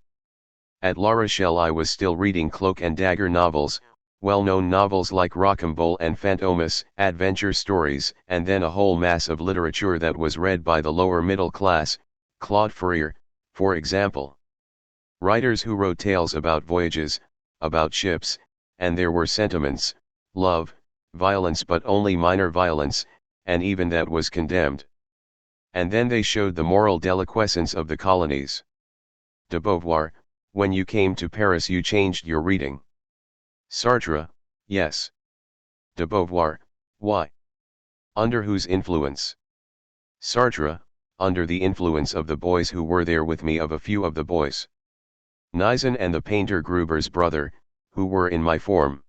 At La Rochelle I was still reading cloak and dagger novels, well-known novels like Rocambole and Fantomas, adventure stories, and then a whole mass of literature that was read by the lower middle class, Claude Fourier, for example. Writers who wrote tales about voyages, about ships, and there were sentiments, love, violence, but only minor violence, and even that was condemned. And then they showed the moral deliquescence of the colonies. De Beauvoir, when you came to Paris you changed your reading. Sartre, yes. De Beauvoir, why? Under whose influence? Sartre, under the influence of the boys who were there with me, of a few of the boys. Nizan and the painter Gruber's brother, who were in my form.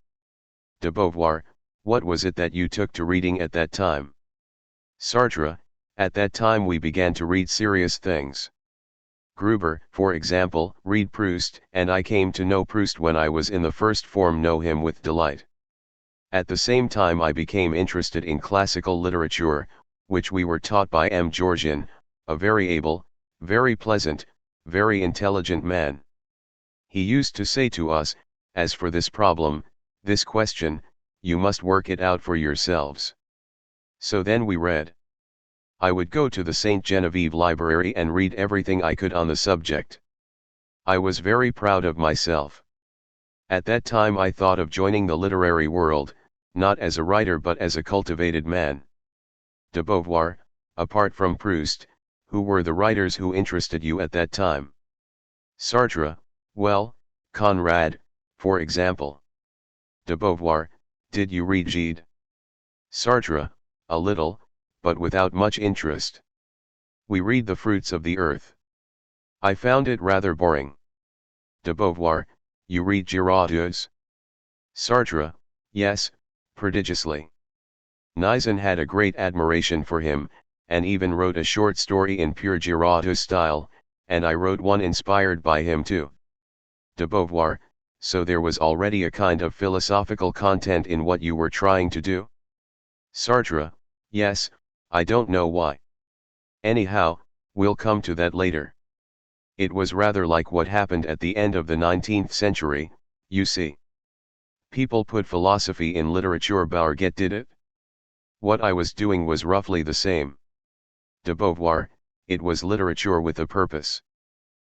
De Beauvoir, what was it that you took to reading at that time? Sartre, at that time we began to read serious things. Gruber, for example, read Proust, and I came to know Proust when I was in the 1st form, know him with delight. At the same time I became interested in classical literature, which we were taught by M. Georgian, a very able, very pleasant, very intelligent man. He used to say to us, as for this problem, this question, you must work it out for yourselves. So then we read. I would go to the St. Genevieve Library and read everything I could on the subject. I was very proud of myself. At that time I thought of joining the literary world, not as a writer but as a cultivated man. De Beauvoir, apart from Proust, who were the writers who interested you at that time? Sartre, well, Conrad, for example. De Beauvoir, did you read Gide? Sartre, a little, but without much interest. We read The Fruits of the Earth. I found it rather boring. De Beauvoir, you read Giraudoux? Sartre, yes, prodigiously. Nizan had a great admiration for him, and even wrote a short story in pure Giraudoux style, and I wrote one inspired by him too. De Beauvoir, so there was already a kind of philosophical content in what you were trying to do? Sartre, yes, I don't know why. Anyhow, we'll come to that later. It was rather like what happened at the end of the 19th century, you see. People put philosophy in literature. Bourget did it. What I was doing was roughly the same. De Beauvoir, it was literature with a purpose.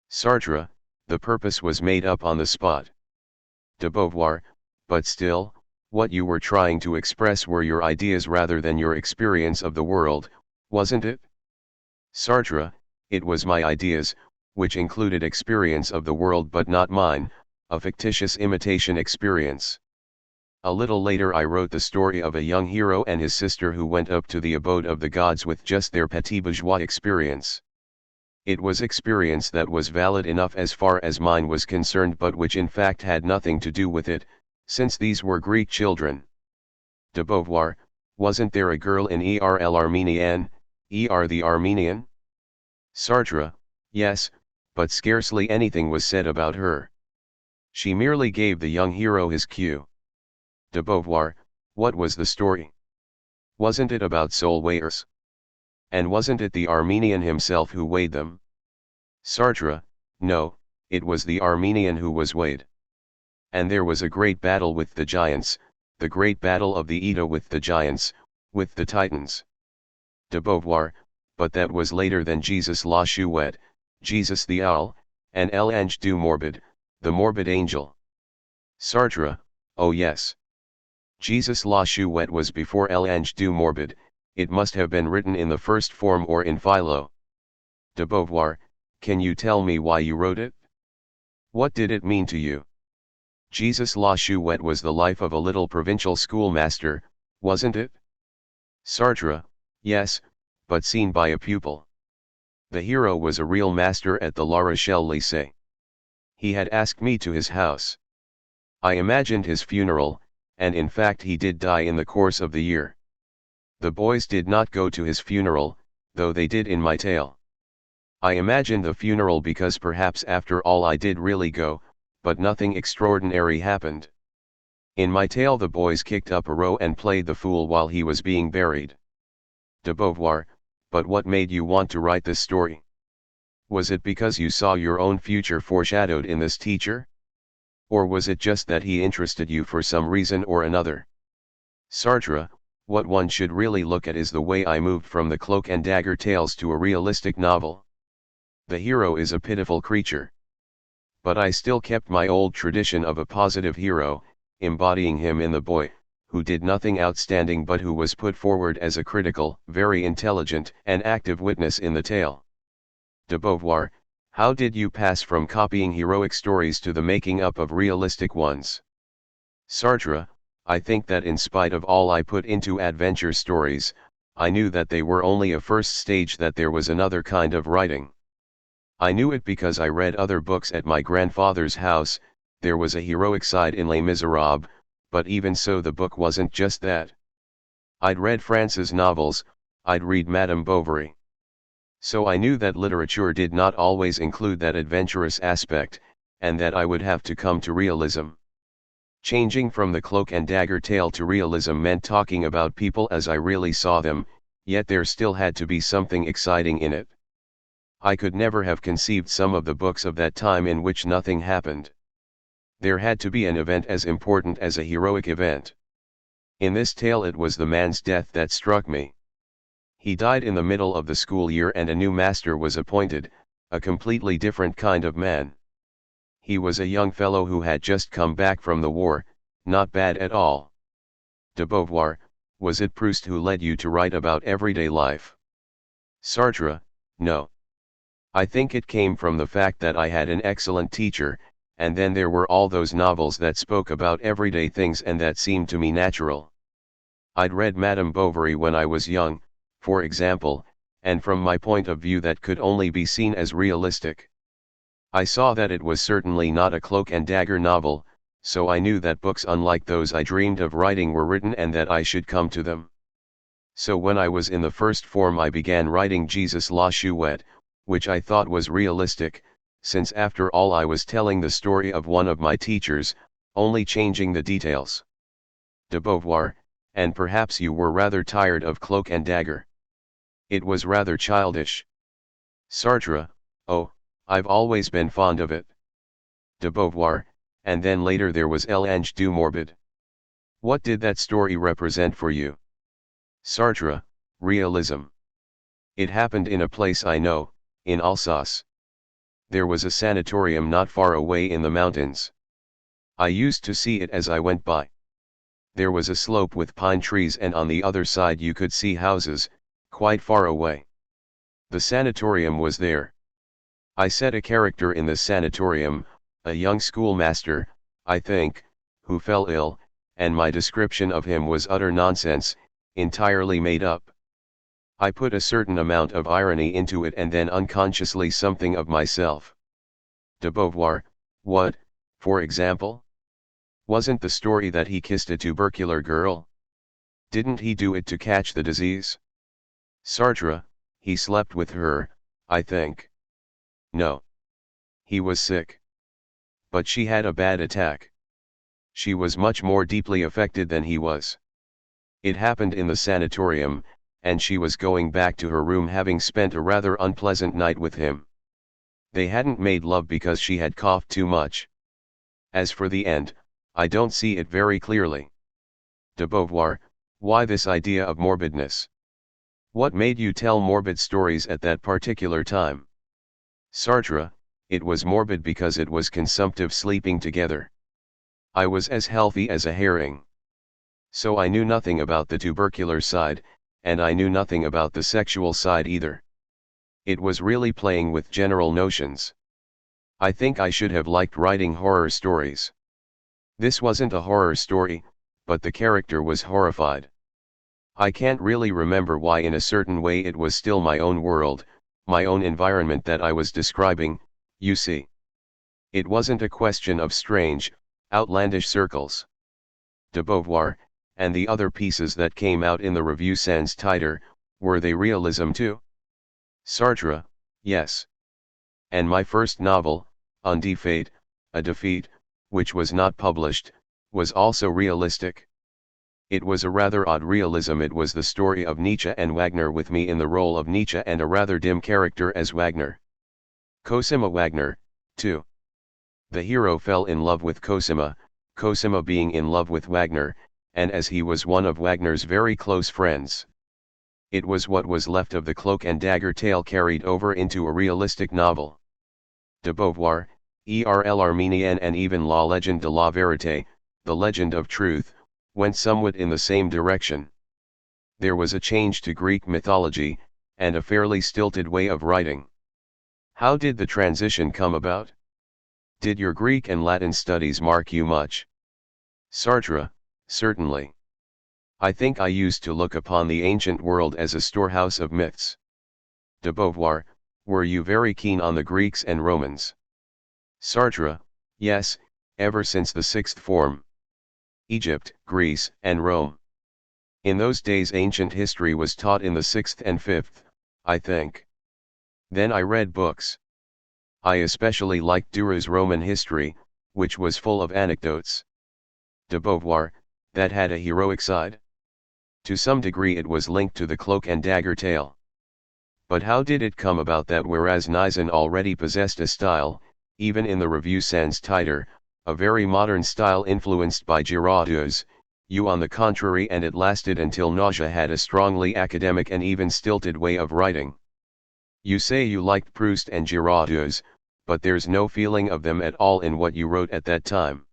Sartre, the purpose was made up on the spot. De Beauvoir, but still, what you were trying to express were your ideas rather than your experience of the world, wasn't it? Sartre, it was my ideas, which included experience of the world but not mine, a fictitious imitation experience. A little later I wrote the story of a young hero and his sister who went up to the abode of the gods with just their petit bourgeois experience. It was experience that was valid enough as far as mine was concerned, but which in fact had nothing to do with it, since these were Greek children. De Beauvoir, wasn't there a girl in Er l'Arménienne, Er the Armenian? Sartre, yes, but scarcely anything was said about her. She merely gave the young hero his cue. De Beauvoir, what was the story? Wasn't it about soul weighers? And wasn't it the Armenian himself who weighed them? Sartre, no, it was the Armenian who was weighed. And there was a great battle with the giants, the great battle of the Edda with the giants, with the titans. De Beauvoir, but that was later than Jesus la Chouette, Jesus the owl, and l'ange du morbide, the morbid angel. Sartre, oh yes. Jesus la Chouette was before l'ange du morbide, it must have been written in the first form or in philo. De Beauvoir, can you tell me why you wrote it? What did it mean to you? Jesus la Chouette was the life of a little provincial schoolmaster, wasn't it? Sartre, yes, but seen by a pupil. The hero was a real master at the La Rochelle Lycée. He had asked me to his house. I imagined his funeral, and in fact he did die in the course of the year. The boys did not go to his funeral, though they did in my tale. I imagined the funeral because perhaps after all I did really go, but nothing extraordinary happened. In my tale the boys kicked up a row and played the fool while he was being buried. De Beauvoir, but what made you want to write this story? Was it because you saw your own future foreshadowed in this teacher? Or was it just that he interested you for some reason or another? Sartre, what one should really look at is the way I moved from the cloak and dagger tales to a realistic novel. The hero is a pitiful creature. But I still kept my old tradition of a positive hero, embodying him in the boy, who did nothing outstanding but who was put forward as a critical, very intelligent and active witness in the tale. De Beauvoir, how did you pass from copying heroic stories to the making up of realistic ones? Sartre, I think that in spite of all I put into adventure stories, I knew that they were only a first stage, that there was another kind of writing. I knew it because I read other books at my grandfather's house. There was a heroic side in Les Miserables, but even so the book wasn't just that. I'd read France's novels, I'd read Madame Bovary. So I knew that literature did not always include that adventurous aspect, and that I would have to come to realism. Changing from the cloak and dagger tale to realism meant talking about people as I really saw them, yet there still had to be something exciting in it. I could never have conceived some of the books of that time in which nothing happened. There had to be an event as important as a heroic event. In this tale it was the man's death that struck me. He died in the middle of the school year and a new master was appointed, a completely different kind of man. He was a young fellow who had just come back from the war, not bad at all. De Beauvoir, was it Proust who led you to write about everyday life? Sartre, no. I think it came from the fact that I had an excellent teacher, and then there were all those novels that spoke about everyday things and that seemed to me natural. I'd read Madame Bovary when I was young, for example, and from my point of view that could only be seen as realistic. I saw that it was certainly not a cloak and dagger novel, so I knew that books unlike those I dreamed of writing were written and that I should come to them. So when I was in the first form I began writing Jesus la Chouette, which I thought was realistic, since after all I was telling the story of one of my teachers, only changing the details. De Beauvoir, and perhaps you were rather tired of cloak and dagger. It was rather childish. Sartre, oh, I've always been fond of it. De Beauvoir, and then later there was l'ange du morbide. What did that story represent for you? Sartre, realism. It happened in a place I know, in Alsace. There was a sanatorium not far away in the mountains. I used to see it as I went by. There was a slope with pine trees and on the other side you could see houses, quite far away. The sanatorium was there. I set a character in the sanatorium, a young schoolmaster, I think, who fell ill, and my description of him was utter nonsense, entirely made up. I put a certain amount of irony into it and then unconsciously something of myself. De Beauvoir, what, for example? Wasn't the story that he kissed a tubercular girl? Didn't he do it to catch the disease? Sartre, he slept with her, I think. No. He was sick. But she had a bad attack. She was much more deeply affected than he was. It happened in the sanatorium, and she was going back to her room having spent a rather unpleasant night with him. They hadn't made love because she had coughed too much. As for the end, I don't see it very clearly. De Beauvoir, why this idea of morbidness? What made you tell morbid stories at that particular time? Sartre, it was morbid because it was consumptive sleeping together. I was as healthy as a herring. So I knew nothing about the tubercular side, and I knew nothing about the sexual side either. It was really playing with general notions. I think I should have liked writing horror stories. This wasn't a horror story, but the character was horrified. I can't really remember why in a certain way it was still my own world, my own environment that I was describing, you see. It wasn't a question of strange, outlandish circles. De Beauvoir, and the other pieces that came out in the review sans titre, were they realism too? Sartre, yes. And my first novel, Un Defeat, A Defeat, which was not published, was also realistic. It was a rather odd realism. It was the story of Nietzsche and Wagner with me in the role of Nietzsche and a rather dim character as Wagner. Cosima Wagner, too. The hero fell in love with Cosima, Cosima being in love with Wagner, and as he was one of Wagner's very close friends. It was what was left of the cloak and dagger tale carried over into a realistic novel. De Beauvoir, ERL Arménienne and even La Legende de la Vérité, The Legend of Truth, went somewhat in the same direction. There was a change to Greek mythology, and a fairly stilted way of writing. How did the transition come about? Did your Greek and Latin studies mark you much? Sartre, certainly. I think I used to look upon the ancient world as a storehouse of myths. De Beauvoir, were you very keen on the Greeks and Romans? Sartre, yes, ever since the sixth form. Egypt, Greece, and Rome. In those days ancient history was taught in the sixth and fifth, I think. Then I read books. I especially liked Duroux's Roman history, which was full of anecdotes. De Beauvoir, that had a heroic side? To some degree it was linked to the cloak and dagger tale. But how did it come about that whereas Nizan already possessed a style, even in the review sans titre, a very modern style influenced by Girardot's, you on the contrary, and it lasted until nausea, had a strongly academic and even stilted way of writing? You say you liked Proust and Girardot's, but there's no feeling of them at all in what you wrote at that time.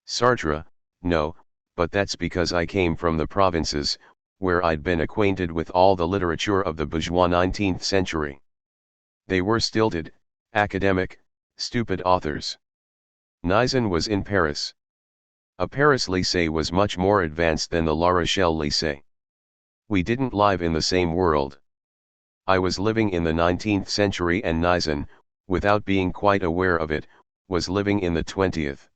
Sartre, no, but that's because I came from the provinces, where I'd been acquainted with all the literature of the bourgeois 19th century. They were stilted, academic, stupid authors. Nizan was in Paris. A Paris lycée was much more advanced than the La Rochelle lycée. We didn't live in the same world. I was living in the 19th century and Nizan, without being quite aware of it, was living in the 20th.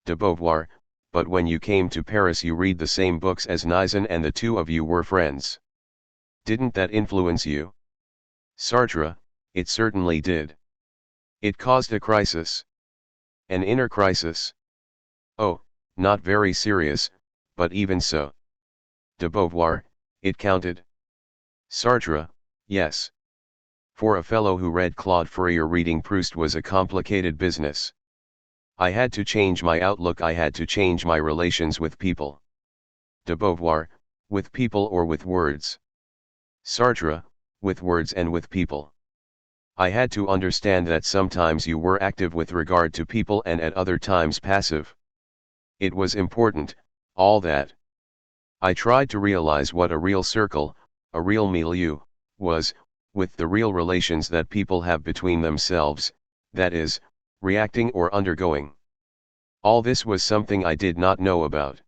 De Beauvoir, but when you came to Paris you read the same books as Nizan and the two of you were friends. Didn't that influence you? Sartre, it certainly did. It caused a crisis. An inner crisis. Oh, not very serious, but even so. De Beauvoir, it counted. Sartre, yes. For a fellow who read Claude Fourier, reading Proust was a complicated business. I had to change my outlook, I had to change my relations with people. De Beauvoir, with people or with words? Sartre, with words and with people. I had to understand that sometimes you were active with regard to people and at other times passive. It was important, all that. I tried to realize what a real circle, a real milieu, was, with the real relations that people have between themselves, that is, reacting or undergoing. All this was something I did not know about.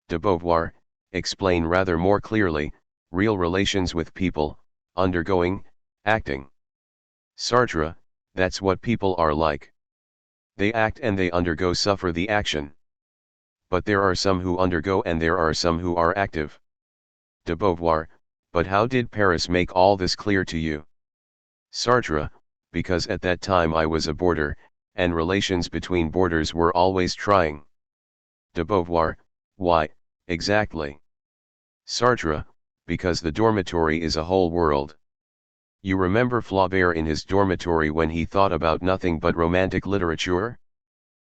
De Beauvoir, explain rather more clearly, real relations with people, undergoing, acting. Sartre, that's what people are like. They act and they undergo, suffer the action. But there are some who undergo and there are some who are active. De Beauvoir, but how did Paris make all this clear to you? Sartre, because at that time I was a boarder, and relations between boarders were always trying. De Beauvoir, why, exactly. Sartre, because the dormitory is a whole world. You remember Flaubert in his dormitory when he thought about nothing but romantic literature?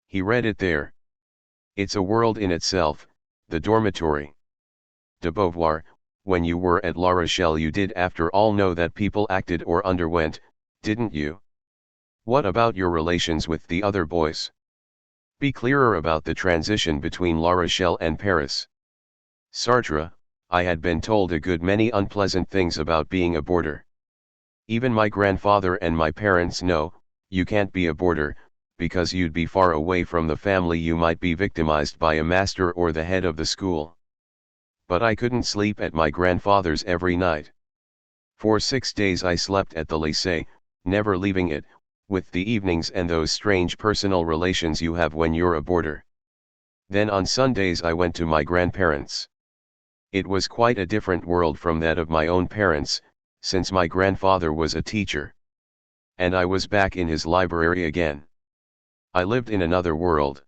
He read it there. It's a world in itself, the dormitory. De Beauvoir, when you were at La Rochelle you did after all know that people acted or underwent, didn't you? What about your relations with the other boys? Be clearer about the transition between La Rochelle and Paris. Sartre, I had been told a good many unpleasant things about being a boarder. Even my grandfather and my parents know, you can't be a boarder, because you'd be far away from the family, you might be victimized by a master or the head of the school. But I couldn't sleep at my grandfather's every night. For 6 days I slept at the lycée, never leaving it, with the evenings and those strange personal relations you have when you're a boarder. Then on Sundays I went to my grandparents'. It was quite a different world from that of my own parents, since my grandfather was a teacher. And I was back in his library again. I lived in another world.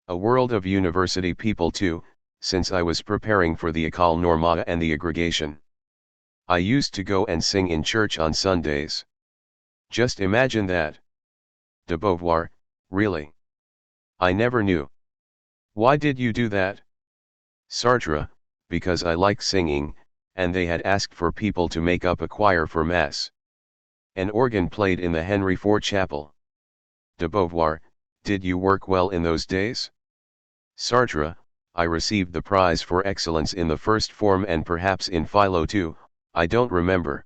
A world of university people too, since I was preparing for the École Normale and the aggregation. I used to go and sing in church on Sundays. Just imagine that. De Beauvoir, really? I never knew. Why did you do that? Sartre, because I like singing, and they had asked for people to make up a choir for Mass. An organ played in the Henry IV Chapel. De Beauvoir, did you work well in those days? Sartre, I received the prize for excellence in the first form and perhaps in philo too, I don't remember.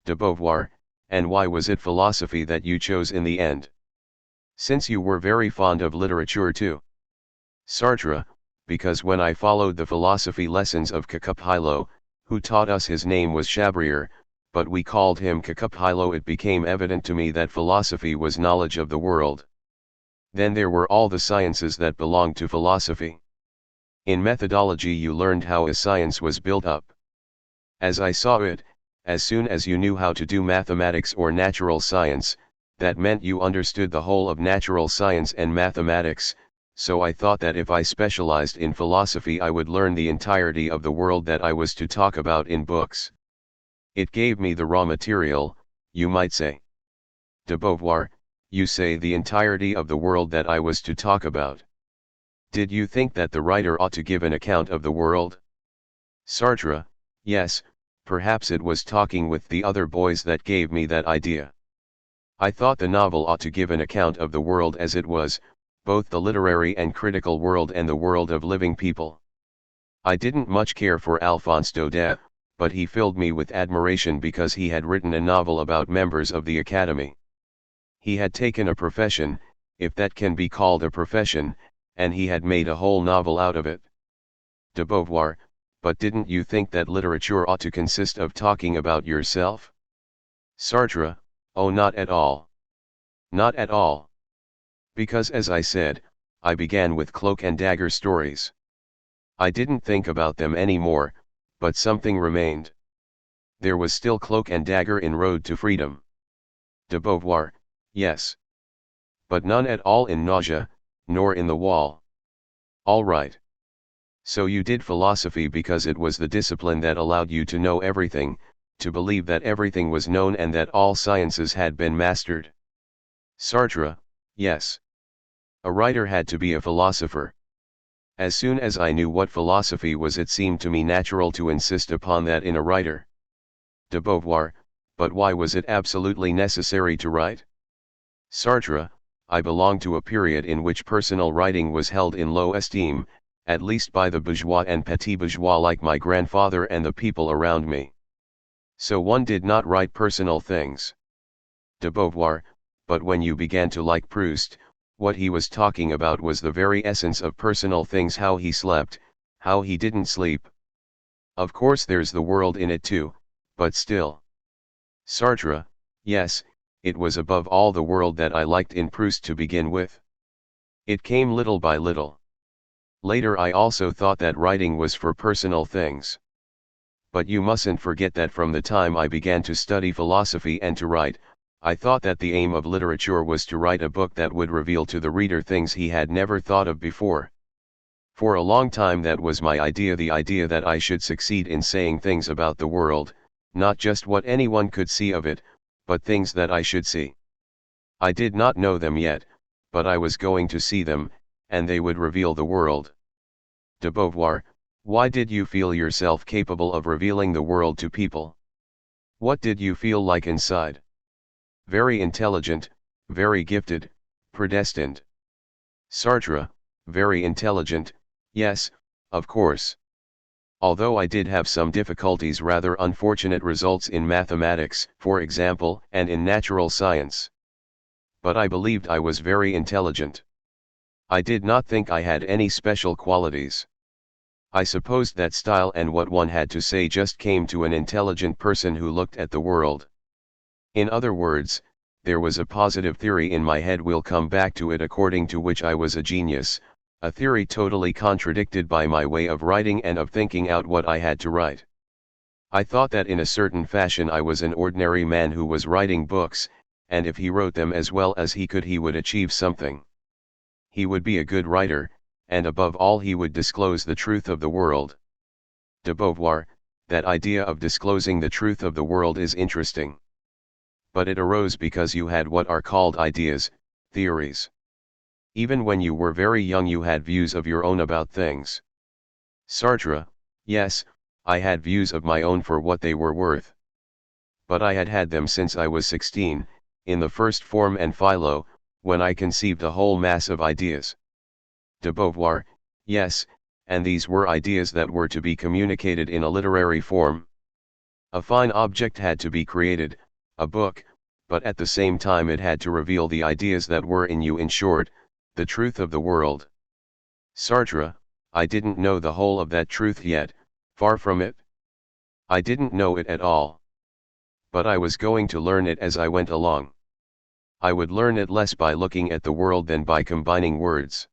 De Beauvoir, and why was it philosophy that you chose in the end? Since you were very fond of literature too. Sartre, because when I followed the philosophy lessons of Cacup-Hilo, who taught us his name was Chabrier, but we called him Cacup-Hilo, it became evident to me that philosophy was knowledge of the world. Then there were all the sciences that belonged to philosophy. In methodology you learned how a science was built up. As I saw it, as soon as you knew how to do mathematics or natural science, that meant you understood the whole of natural science and mathematics, so I thought that if I specialized in philosophy I would learn the entirety of the world that I was to talk about in books. It gave me the raw material, you might say. De Beauvoir, you say the entirety of the world that I was to talk about. Did you think that the writer ought to give an account of the world? Sartre, yes, perhaps it was talking with the other boys that gave me that idea. I thought the novel ought to give an account of the world as it was, both the literary and critical world and the world of living people. I didn't much care for Alphonse Daudet, but he filled me with admiration because he had written a novel about members of the Academy. He had taken a profession, if that can be called a profession, and he had made a whole novel out of it. De Beauvoir, but didn't you think that literature ought to consist of talking about yourself? Sartre, oh, not at all. Not at all. Because as I said, I began with cloak and dagger stories. I didn't think about them anymore, but something remained. There was still cloak and dagger in Road to Freedom. De Beauvoir, yes. But none at all in Nausea, nor in The Wall. All right. So you did philosophy because it was the discipline that allowed you to know everything, to believe that everything was known and that all sciences had been mastered. Sartre, yes. A writer had to be a philosopher. As soon as I knew what philosophy was, it seemed to me natural to insist upon that in a writer. De Beauvoir, but why was it absolutely necessary to write? Sartre, I belong to a period in which personal writing was held in low esteem, at least by the bourgeois and petit bourgeois like my grandfather and the people around me. So one did not write personal things. De Beauvoir, but when you began to like Proust, what he was talking about was the very essence of personal things, how he slept, how he didn't sleep. Of course there's the world in it too, but still. Sartre, yes, it was above all the world that I liked in Proust to begin with. It came little by little. Later I also thought that writing was for personal things. But you mustn't forget that from the time I began to study philosophy and to write, I thought that the aim of literature was to write a book that would reveal to the reader things he had never thought of before. For a long time that was my idea, the idea that I should succeed in saying things about the world, not just what anyone could see of it, but things that I should see. I did not know them yet, but I was going to see them, and they would reveal the world. De Beauvoir, why did you feel yourself capable of revealing the world to people? What did you feel like inside? Very intelligent, very gifted, predestined. Sartre, very intelligent, yes, of course. Although I did have some difficulties, rather unfortunate results in mathematics, for example, and in natural science. But I believed I was very intelligent. I did not think I had any special qualities. I supposed that style and what one had to say just came to an intelligent person who looked at the world. In other words, there was a positive theory in my head, we'll come back to it, according to which I was a genius, a theory totally contradicted by my way of writing and of thinking out what I had to write. I thought that in a certain fashion I was an ordinary man who was writing books, and if he wrote them as well as he could, he would achieve something. He would be a good writer, and above all he would disclose the truth of the world. De Beauvoir, that idea of disclosing the truth of the world is interesting. But it arose because you had what are called ideas, theories. Even when you were very young you had views of your own about things. Sartre, yes, I had views of my own for what they were worth. But I had had them since I was 16, in the first form and philo, when I conceived a whole mass of ideas. De Beauvoir, yes, and these were ideas that were to be communicated in a literary form. A fine object had to be created, a book, but at the same time it had to reveal the ideas that were in you, in short, the truth of the world. Sartre, I didn't know the whole of that truth yet, far from it. I didn't know it at all. But I was going to learn it as I went along. I would learn it less by looking at the world than by combining words.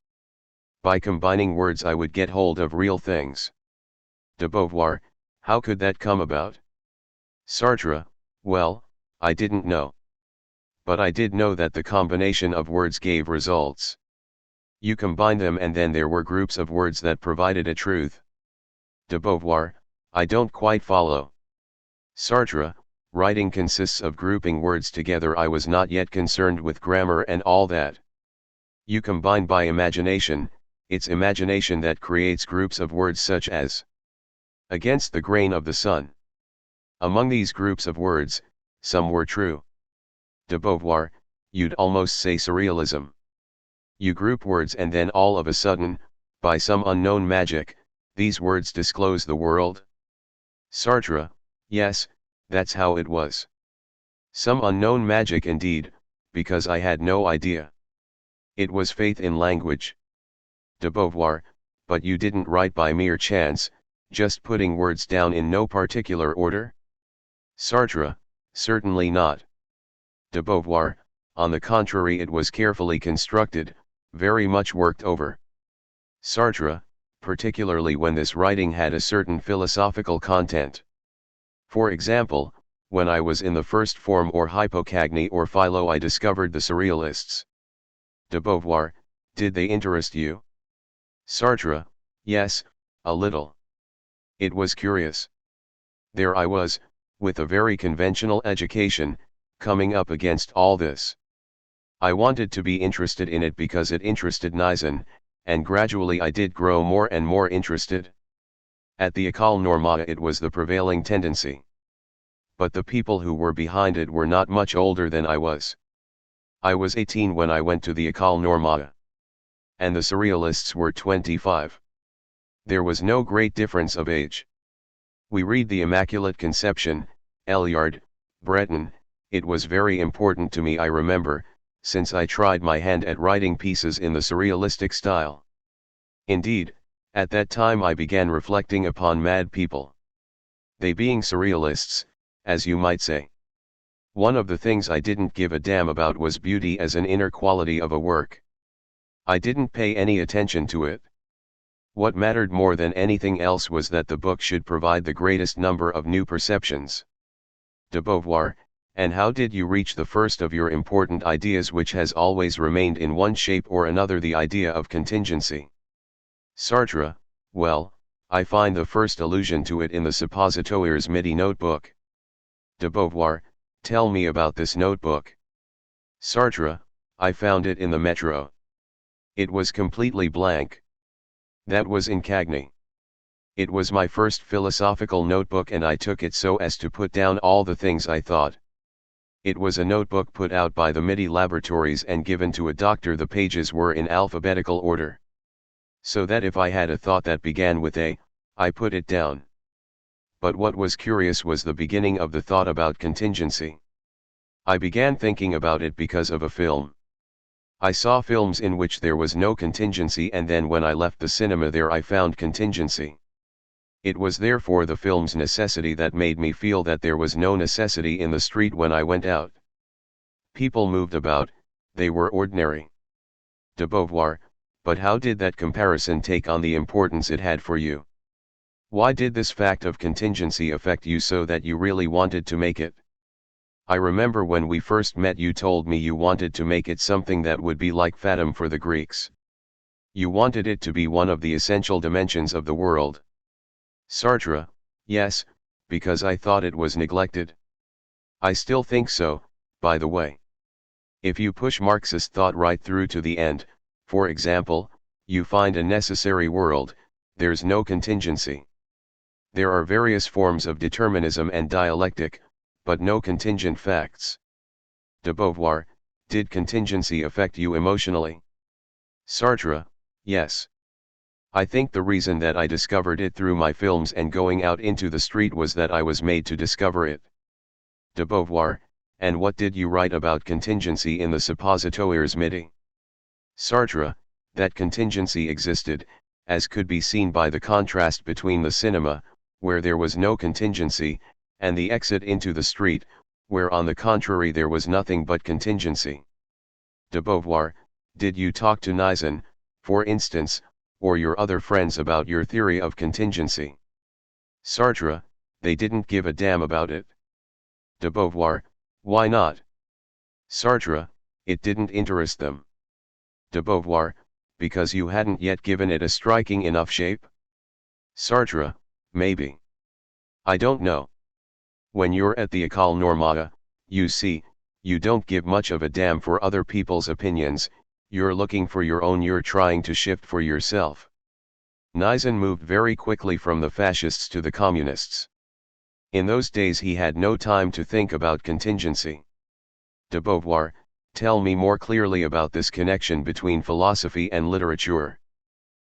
By combining words I would get hold of real things. De Beauvoir, how could that come about? Sartre, well, I didn't know. But I did know that the combination of words gave results. You combine them and then there were groups of words that provided a truth. De Beauvoir, I don't quite follow. Sartre, writing consists of grouping words together. I was not yet concerned with grammar and all that. You combine by imagination, it's imagination that creates groups of words such as against the grain of the sun. Among these groups of words, some were true. De Beauvoir, you'd almost say surrealism. You group words and then all of a sudden, by some unknown magic, these words disclose the world. Sartre, yes, that's how it was. Some unknown magic indeed, because I had no idea. It was faith in language. De Beauvoir, but you didn't write by mere chance, just putting words down in no particular order? Sartre, certainly not. De Beauvoir, on the contrary, it was carefully constructed, very much worked over. Sartre, particularly when this writing had a certain philosophical content. For example, when I was in the first form or hypocagny or philo, I discovered the surrealists. De Beauvoir, did they interest you? Sartre, yes, a little. It was curious. There I was, with a very conventional education, coming up against all this. I wanted to be interested in it because it interested Nizan, and gradually I did grow more and more interested. At the École Normale it was the prevailing tendency. But the people who were behind it were not much older than I was. I was 18 when I went to the École Normale. And the surrealists were 25. There was no great difference of age. We read the Immaculate Conception, Eliard, Breton. It was very important to me, I remember, since I tried my hand at writing pieces in the surrealistic style. Indeed, at that time I began reflecting upon mad people. They being surrealists, as you might say. One of the things I didn't give a damn about was beauty as an inner quality of a work. I didn't pay any attention to it. What mattered more than anything else was that the book should provide the greatest number of new perceptions. De Beauvoir, and how did you reach the first of your important ideas which has always remained in one shape or another, the idea of contingency? Sartre, well, I find the first allusion to it in the Suppositoires Midi notebook. De Beauvoir, tell me about this notebook. Sartre, I found it in the metro. It was completely blank. That was in Cagny. It was my first philosophical notebook and I took it so as to put down all the things I thought. It was a notebook put out by the Midi laboratories and given to a doctor. The pages were in alphabetical order. So that if I had a thought that began with A, I put it down. But what was curious was the beginning of the thought about contingency. I began thinking about it because of a film. I saw films in which there was no contingency, and then when I left the cinema there I found contingency. It was therefore the film's necessity that made me feel that there was no necessity in the street when I went out. People moved about, they were ordinary. De Beauvoir, but how did that comparison take on the importance it had for you? Why did this fact of contingency affect you so that you really wanted to make it? I remember when we first met you told me you wanted to make it something that would be like Fatum for the Greeks. You wanted it to be one of the essential dimensions of the world. Sartre, yes, because I thought it was neglected. I still think so, by the way. If you push Marxist thought right through to the end, for example, you find a necessary world, there's no contingency. There are various forms of determinism and dialectic, but no contingent facts. De Beauvoir, did contingency affect you emotionally? Sartre, yes. I think the reason that I discovered it through my films and going out into the street was that I was made to discover it. De Beauvoir, and what did you write about contingency in the Suppositoires Midi? Sartre, that contingency existed, as could be seen by the contrast between the cinema, where there was no contingency, and the exit into the street, where on the contrary there was nothing but contingency. De Beauvoir, did you talk to Nizan, for instance, or your other friends about your theory of contingency? Sartre, they didn't give a damn about it. De Beauvoir, why not? Sartre, it didn't interest them. De Beauvoir, because you hadn't yet given it a striking enough shape? Sartre, maybe. I don't know. When you're at the École Normale, you see, you don't give much of a damn for other people's opinions, you're looking for your own, you're trying to shift for yourself. Nizan moved very quickly from the fascists to the communists. In those days he had no time to think about contingency. De Beauvoir, tell me more clearly about this connection between philosophy and literature.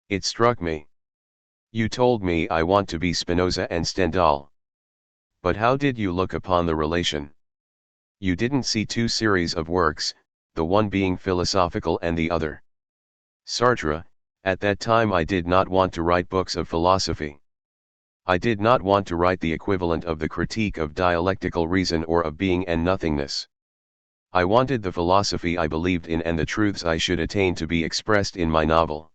It struck me. You told me I want to be Spinoza and Stendhal. But how did you look upon the relation? You didn't see two series of works, the one being philosophical and the other. Sartre, at that time I did not want to write books of philosophy. I did not want to write the equivalent of the critique of dialectical reason or of being and nothingness. I wanted the philosophy I believed in and the truths I should attain to be expressed in my novel.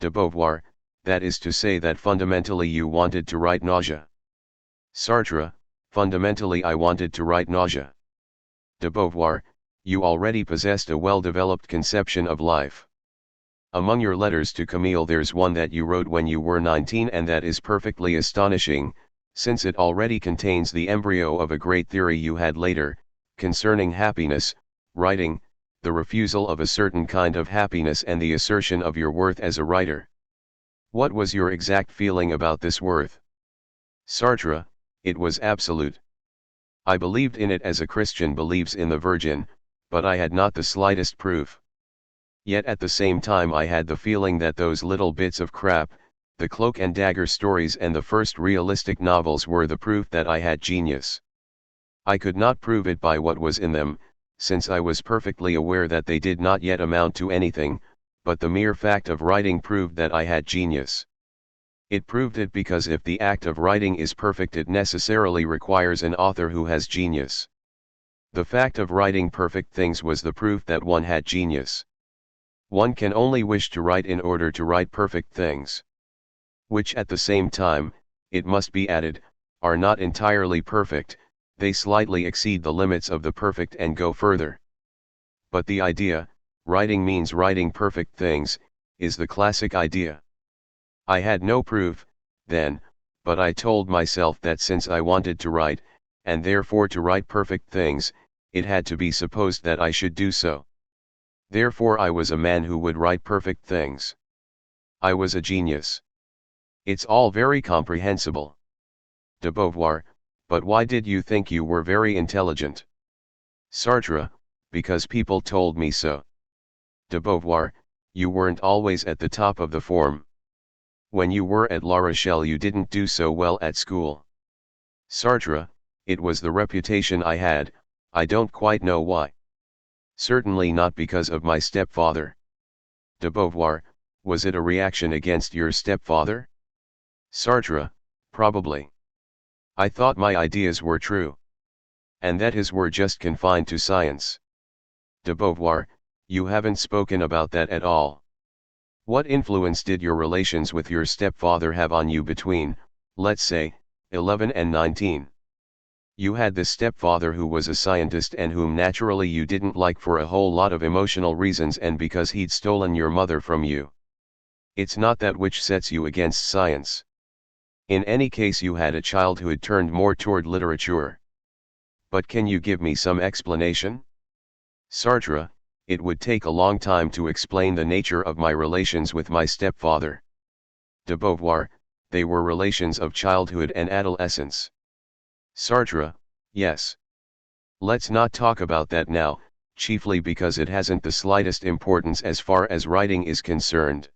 De Beauvoir, that is to say that fundamentally you wanted to write nausea. Sartre, fundamentally I wanted to write nausea. De Beauvoir, you already possessed a well-developed conception of life. Among your letters to Camille there's one that you wrote when you were 19 and that is perfectly astonishing, since it already contains the embryo of a great theory you had later, concerning happiness, writing, the refusal of a certain kind of happiness and the assertion of your worth as a writer. What was your exact feeling about this worth? Sartre, it was absolute. I believed in it as a Christian believes in the Virgin, but I had not the slightest proof. Yet at the same time I had the feeling that those little bits of crap, the cloak and dagger stories and the first realistic novels were the proof that I had genius. I could not prove it by what was in them, since I was perfectly aware that they did not yet amount to anything, but the mere fact of writing proved that I had genius. It proved it because if the act of writing is perfect it necessarily requires an author who has genius. The fact of writing perfect things was the proof that one had genius. One can only wish to write in order to write perfect things. which at the same time, it must be added, are not entirely perfect, they slightly exceed the limits of the perfect and go further. But the idea, writing means writing perfect things, is the classic idea. I had no proof, then, but I told myself that since I wanted to write, and therefore to write perfect things, it had to be supposed that I should do so. Therefore I was a man who would write perfect things. I was a genius. It's all very comprehensible. De Beauvoir, but why did you think you were very intelligent? Sartre, because people told me so. De Beauvoir, you weren't always at the top of the form. When you were at La Rochelle you didn't do so well at school. Sartre, it was the reputation I had, I don't quite know why. Certainly not because of my stepfather. De Beauvoir, was it a reaction against your stepfather? Sartre, probably. I thought my ideas were true. And that his were just confined to science. De Beauvoir, you haven't spoken about that at all. What influence did your relations with your stepfather have on you between, let's say, 11 and 19? You had this stepfather who was a scientist and whom naturally you didn't like for a whole lot of emotional reasons and because he'd stolen your mother from you. It's not that which sets you against science. In any case you had a childhood turned more toward literature. But can you give me some explanation? Sartre, it would take a long time to explain the nature of my relations with my stepfather. De Beauvoir, they were relations of childhood and adolescence. Sartre, yes. Let's not talk about that now, chiefly because it hasn't the slightest importance as far as writing is concerned.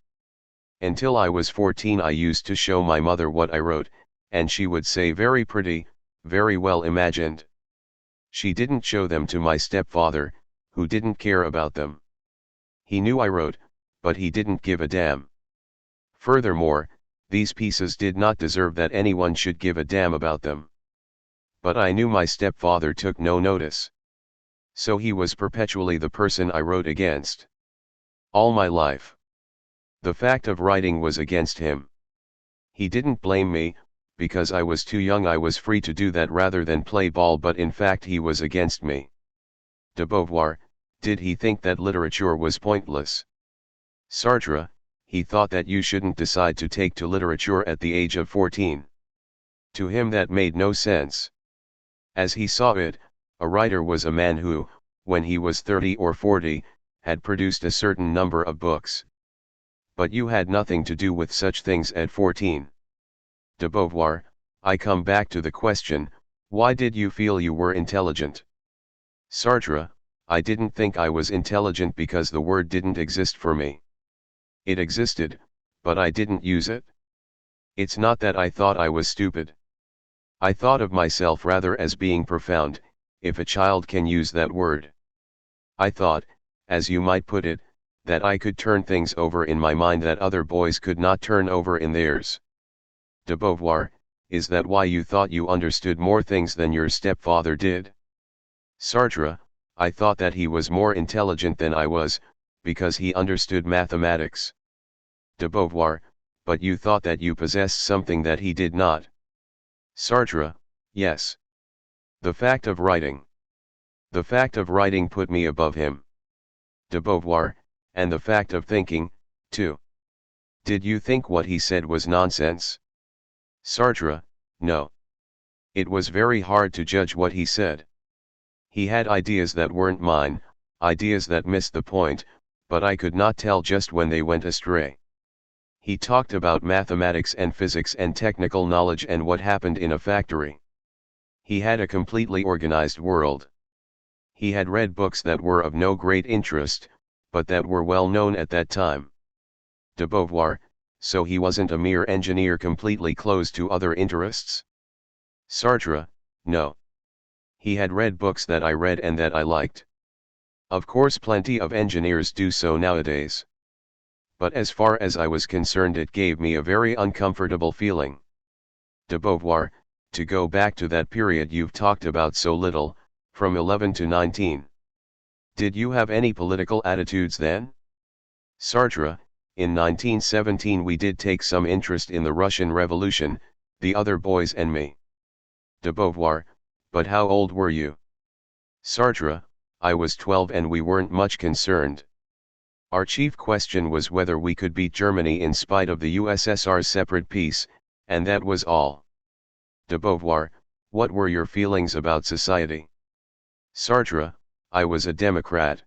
Until I was 14 I used to show my mother what I wrote, and she would say very pretty, very well imagined. She didn't show them to my stepfather, who didn't care about them. He knew I wrote, but he didn't give a damn. Furthermore, these pieces did not deserve that anyone should give a damn about them. But I knew my stepfather took no notice. So he was perpetually the person I wrote against. All my life. The fact of writing was against him. He didn't blame me, because I was too young I was free to do that rather than play ball, but in fact he was against me. De Beauvoir, did he think that literature was pointless? Sartre, he thought that you shouldn't decide to take to literature at the age of 14. To him that made no sense. As he saw it, a writer was a man who, when he was 30 or 40, had produced a certain number of books. But you had nothing to do with such things at 14. De Beauvoir, I come back to the question, why did you feel you were intelligent? Sartre, I didn't think I was intelligent because the word didn't exist for me. It existed, but I didn't use it. It's not that I thought I was stupid. I thought of myself rather as being profound, if a child can use that word. I thought, as you might put it, that I could turn things over in my mind that other boys could not turn over in theirs. De Beauvoir, is that why you thought you understood more things than your stepfather did? Sartre, I thought that he was more intelligent than I was, because he understood mathematics. De Beauvoir, but you thought that you possessed something that he did not. Sartre, yes. The fact of writing. The fact of writing put me above him. De Beauvoir, and the fact of thinking, too. Did you think what he said was nonsense? Sartre, no. It was very hard to judge what he said. He had ideas that weren't mine, ideas that missed the point, but I could not tell just when they went astray. He talked about mathematics and physics and technical knowledge and what happened in a factory. He had a completely organized world. He had read books that were of no great interest, but that were well known at that time. De Beauvoir, so he wasn't a mere engineer completely closed to other interests? Sartre, no. He had read books that I read and that I liked. Of course plenty of engineers do so nowadays. But as far as I was concerned it gave me a very uncomfortable feeling. De Beauvoir, to go back to that period you've talked about so little, from 11 to 19. Did you have any political attitudes then? Sartre, In 1917 we did take some interest in the Russian Revolution, the other boys and me. De Beauvoir, but how old were you? Sartre, I was 12 and we weren't much concerned. Our chief question was whether we could beat Germany in spite of the USSR's separate peace, and that was all. De Beauvoir, what were your feelings about society? Sartre, I was a Democrat.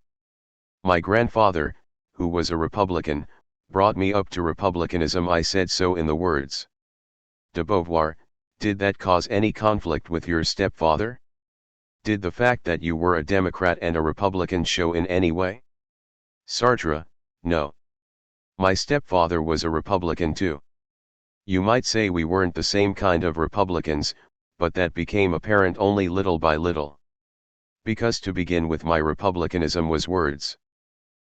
My grandfather, who was a Republican, brought me up to republicanism. I said so in the words. De Beauvoir, did that cause any conflict with your stepfather? Did the fact that you were a Democrat and a Republican show in any way? Sartre, no. My stepfather was a Republican too. You might say we weren't the same kind of Republicans, but that became apparent only little by little. Because to begin with, my republicanism was words.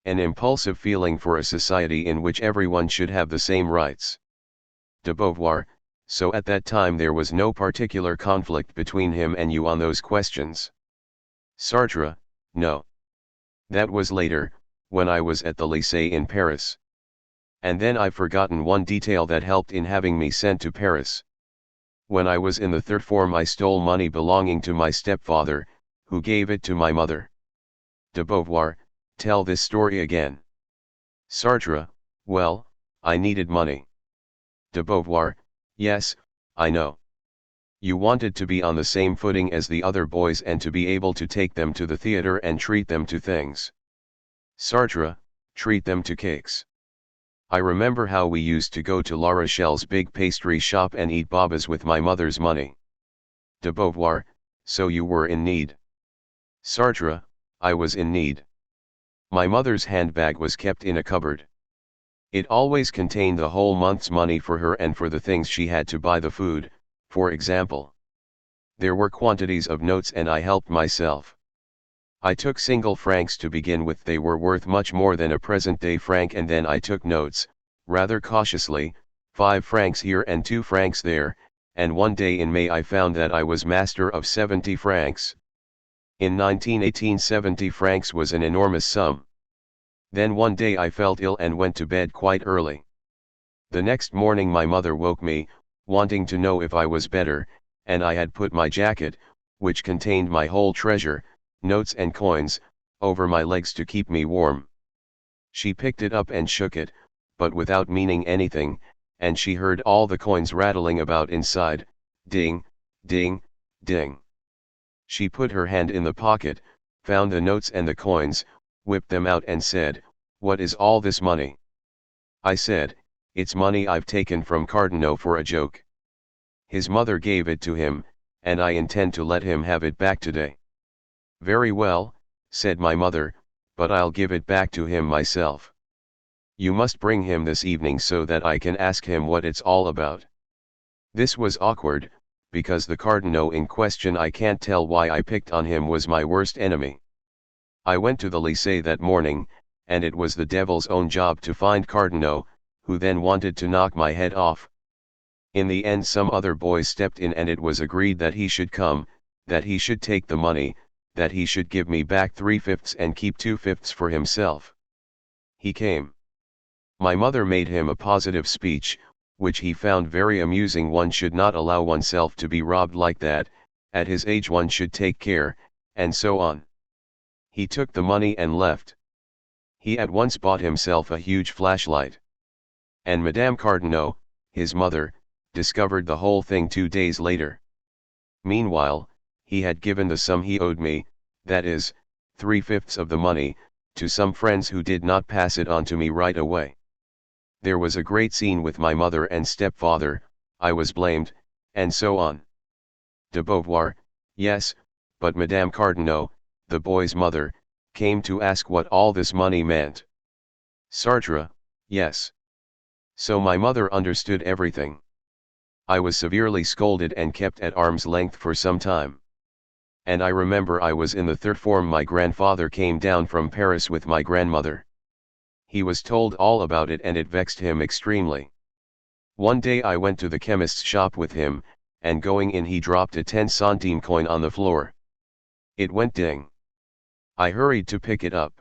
An impulsive feeling for a society in which everyone should have the same rights. De Beauvoir, so at that time there was no particular conflict between him and you on those questions. Sartre, no. That was later, when I was at the lycée in Paris. And then I've forgotten one detail that helped in having me sent to Paris. When I was in the third form I stole money belonging to my stepfather, who gave it to my mother. De Beauvoir, tell this story again. Sartre, well, I needed money. De Beauvoir, yes, I know. You wanted to be on the same footing as the other boys and to be able to take them to the theater and treat them to things. Sartre, treat them to cakes. I remember how we used to go to La Rochelle's big pastry shop and eat babas with my mother's money. De Beauvoir, so you were in need. Sartre, I was in need. My mother's handbag was kept in a cupboard. It always contained the whole month's money for her and for the things she had to buy, the food, for example. There were quantities of notes and I helped myself. I took single francs to begin with. They were worth much more than a present-day franc, and then I took notes, rather cautiously, 5 francs here and 2 francs there, and one day in May I found that I was master of 70 francs. In 1918 70 francs was an enormous sum. Then one day I felt ill and went to bed quite early. The next morning my mother woke me, wanting to know if I was better, and I had put my jacket, which contained my whole treasure, notes and coins, over my legs to keep me warm. She picked it up and shook it, but without meaning anything, and she heard all the coins rattling about inside, ding, ding, ding. She put her hand in the pocket, found the notes and the coins, whipped them out and said, "What is all this money?" I said, "It's money I've taken from Cardinal for a joke. His mother gave it to him, and I intend to let him have it back today." "Very well," said my mother, "but I'll give it back to him myself. You must bring him this evening so that I can ask him what it's all about." This was awkward, because the Cardinal in question, I can't tell why I picked on him, was my worst enemy. I went to the lycée that morning, and it was the devil's own job to find Cardinal, who then wanted to knock my head off. In the end some other boys stepped in and it was agreed that he should come, that he should take the money, that he should give me back 3/5 and keep 2/5 for himself. He came. My mother made him a positive speech, which he found very amusing. One should not allow oneself to be robbed like that, at his age one should take care, and so on. He took the money and left. He at once bought himself a huge flashlight. And Madame Cardinal, his mother, discovered the whole thing 2 days later. Meanwhile, he had given the sum he owed me, that is, 3/5 of the money, to some friends who did not pass it on to me right away. There was a great scene with my mother and stepfather, I was blamed, and so on. De Beauvoir, yes, but Madame Cardinal, the boy's mother, came to ask what all this money meant. Sartre, yes. So my mother understood everything. I was severely scolded and kept at arm's length for some time. And I remember I was in the third form. My grandfather came down from Paris with my grandmother. He was told all about it and it vexed him extremely. One day I went to the chemist's shop with him, and going in he dropped a 10-centime coin on the floor. It went ding. I hurried to pick it up.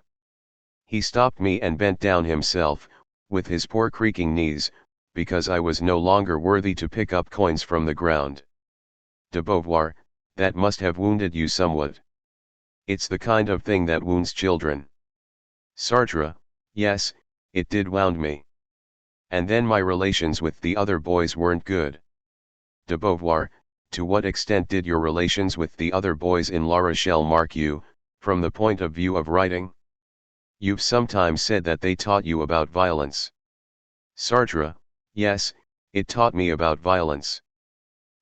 He stopped me and bent down himself, with his poor creaking knees, because I was no longer worthy to pick up coins from the ground. De Beauvoir, that must have wounded you somewhat. It's the kind of thing that wounds children. Sartre, yes, it did wound me. And then my relations with the other boys weren't good. De Beauvoir, to what extent did your relations with the other boys in La Rochelle mark you, from the point of view of writing? You've sometimes said that they taught you about violence. Sartre, yes, it taught me about violence.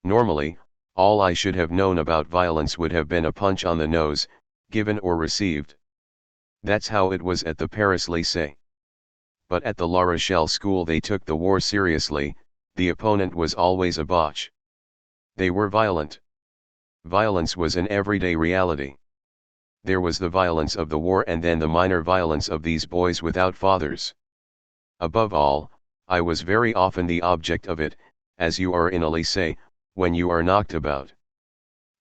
Normally, all I should have known about violence would have been a punch on the nose, given or received. That's how it was at the Paris Lycée. But at the La Rochelle school they took the war seriously, the opponent was always a Boche. They were violent. Violence was an everyday reality. There was the violence of the war and then the minor violence of these boys without fathers. Above all, I was very often the object of it, as you are in a lycée, when you are knocked about.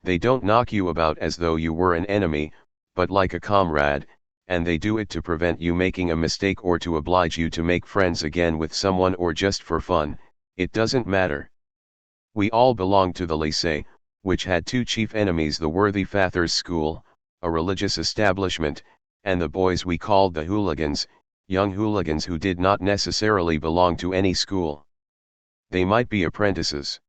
They don't knock you about as though you were an enemy, but like a comrade, and they do it to prevent you making a mistake or to oblige you to make friends again with someone or just for fun, it doesn't matter. We all belonged to the lycée, which had two chief enemies: the worthy Fathers' School, a religious establishment, and the boys we called the hooligans, young hooligans who did not necessarily belong to any school. They might be apprentices.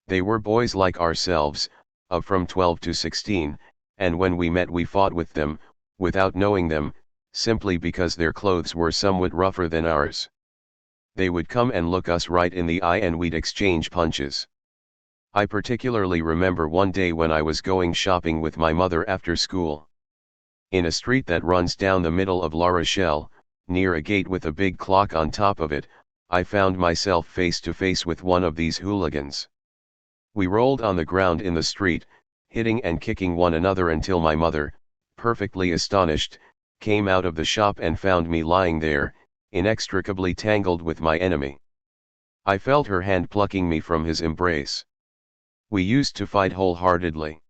They were boys like ourselves, of from 12 to 16, and when we met we fought with them, without knowing them, simply because their clothes were somewhat rougher than ours. They would come and look us right in the eye and we'd exchange punches. I particularly remember one day when I was going shopping with my mother after school. In a street that runs down the middle of La Rochelle, near a gate with a big clock on top of it, I found myself face to face with one of these hooligans. We rolled on the ground in the street, hitting and kicking one another until my mother, perfectly astonished, came out of the shop and found me lying there, inextricably tangled with my enemy. I felt her hand plucking me from his embrace. We used to fight wholeheartedly.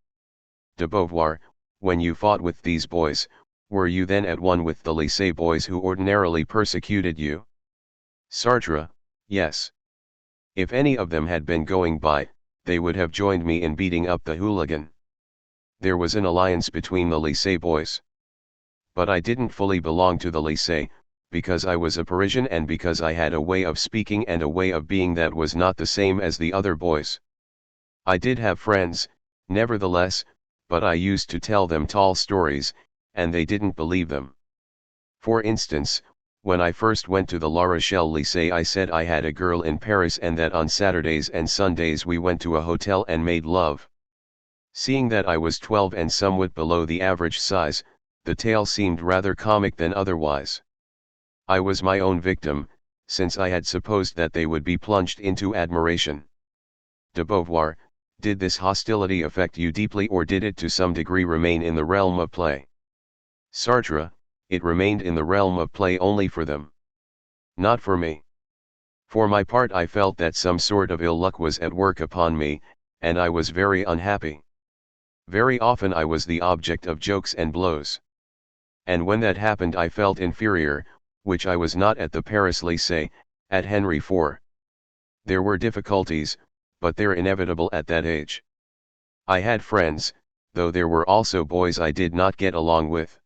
De Beauvoir, when you fought with these boys, were you then at one with the lycée boys who ordinarily persecuted you? Sartre, yes. If any of them had been going by, they would have joined me in beating up the hooligan. There was an alliance between the lycée boys. But I didn't fully belong to the lycée, because I was a Parisian and because I had a way of speaking and a way of being that was not the same as the other boys. I did have friends, nevertheless, but I used to tell them tall stories, and they didn't believe them. For instance, when I first went to the La Rochelle Lycée I said I had a girl in Paris and that on Saturdays and Sundays we went to a hotel and made love. Seeing that I was 12 and somewhat below the average size, the tale seemed rather comic than otherwise. I was my own victim, since I had supposed that they would be plunged into admiration. De Beauvoir, did this hostility affect you deeply or did it to some degree remain in the realm of play? Sartre, it remained in the realm of play only for them. Not for me. For my part I felt that some sort of ill luck was at work upon me, and I was very unhappy. Very often I was the object of jokes and blows. And when that happened I felt inferior, which I was not at the Paris Lycée, at Henry IV. There were difficulties, but they're inevitable at that age. I had friends, though there were also boys I did not get along with.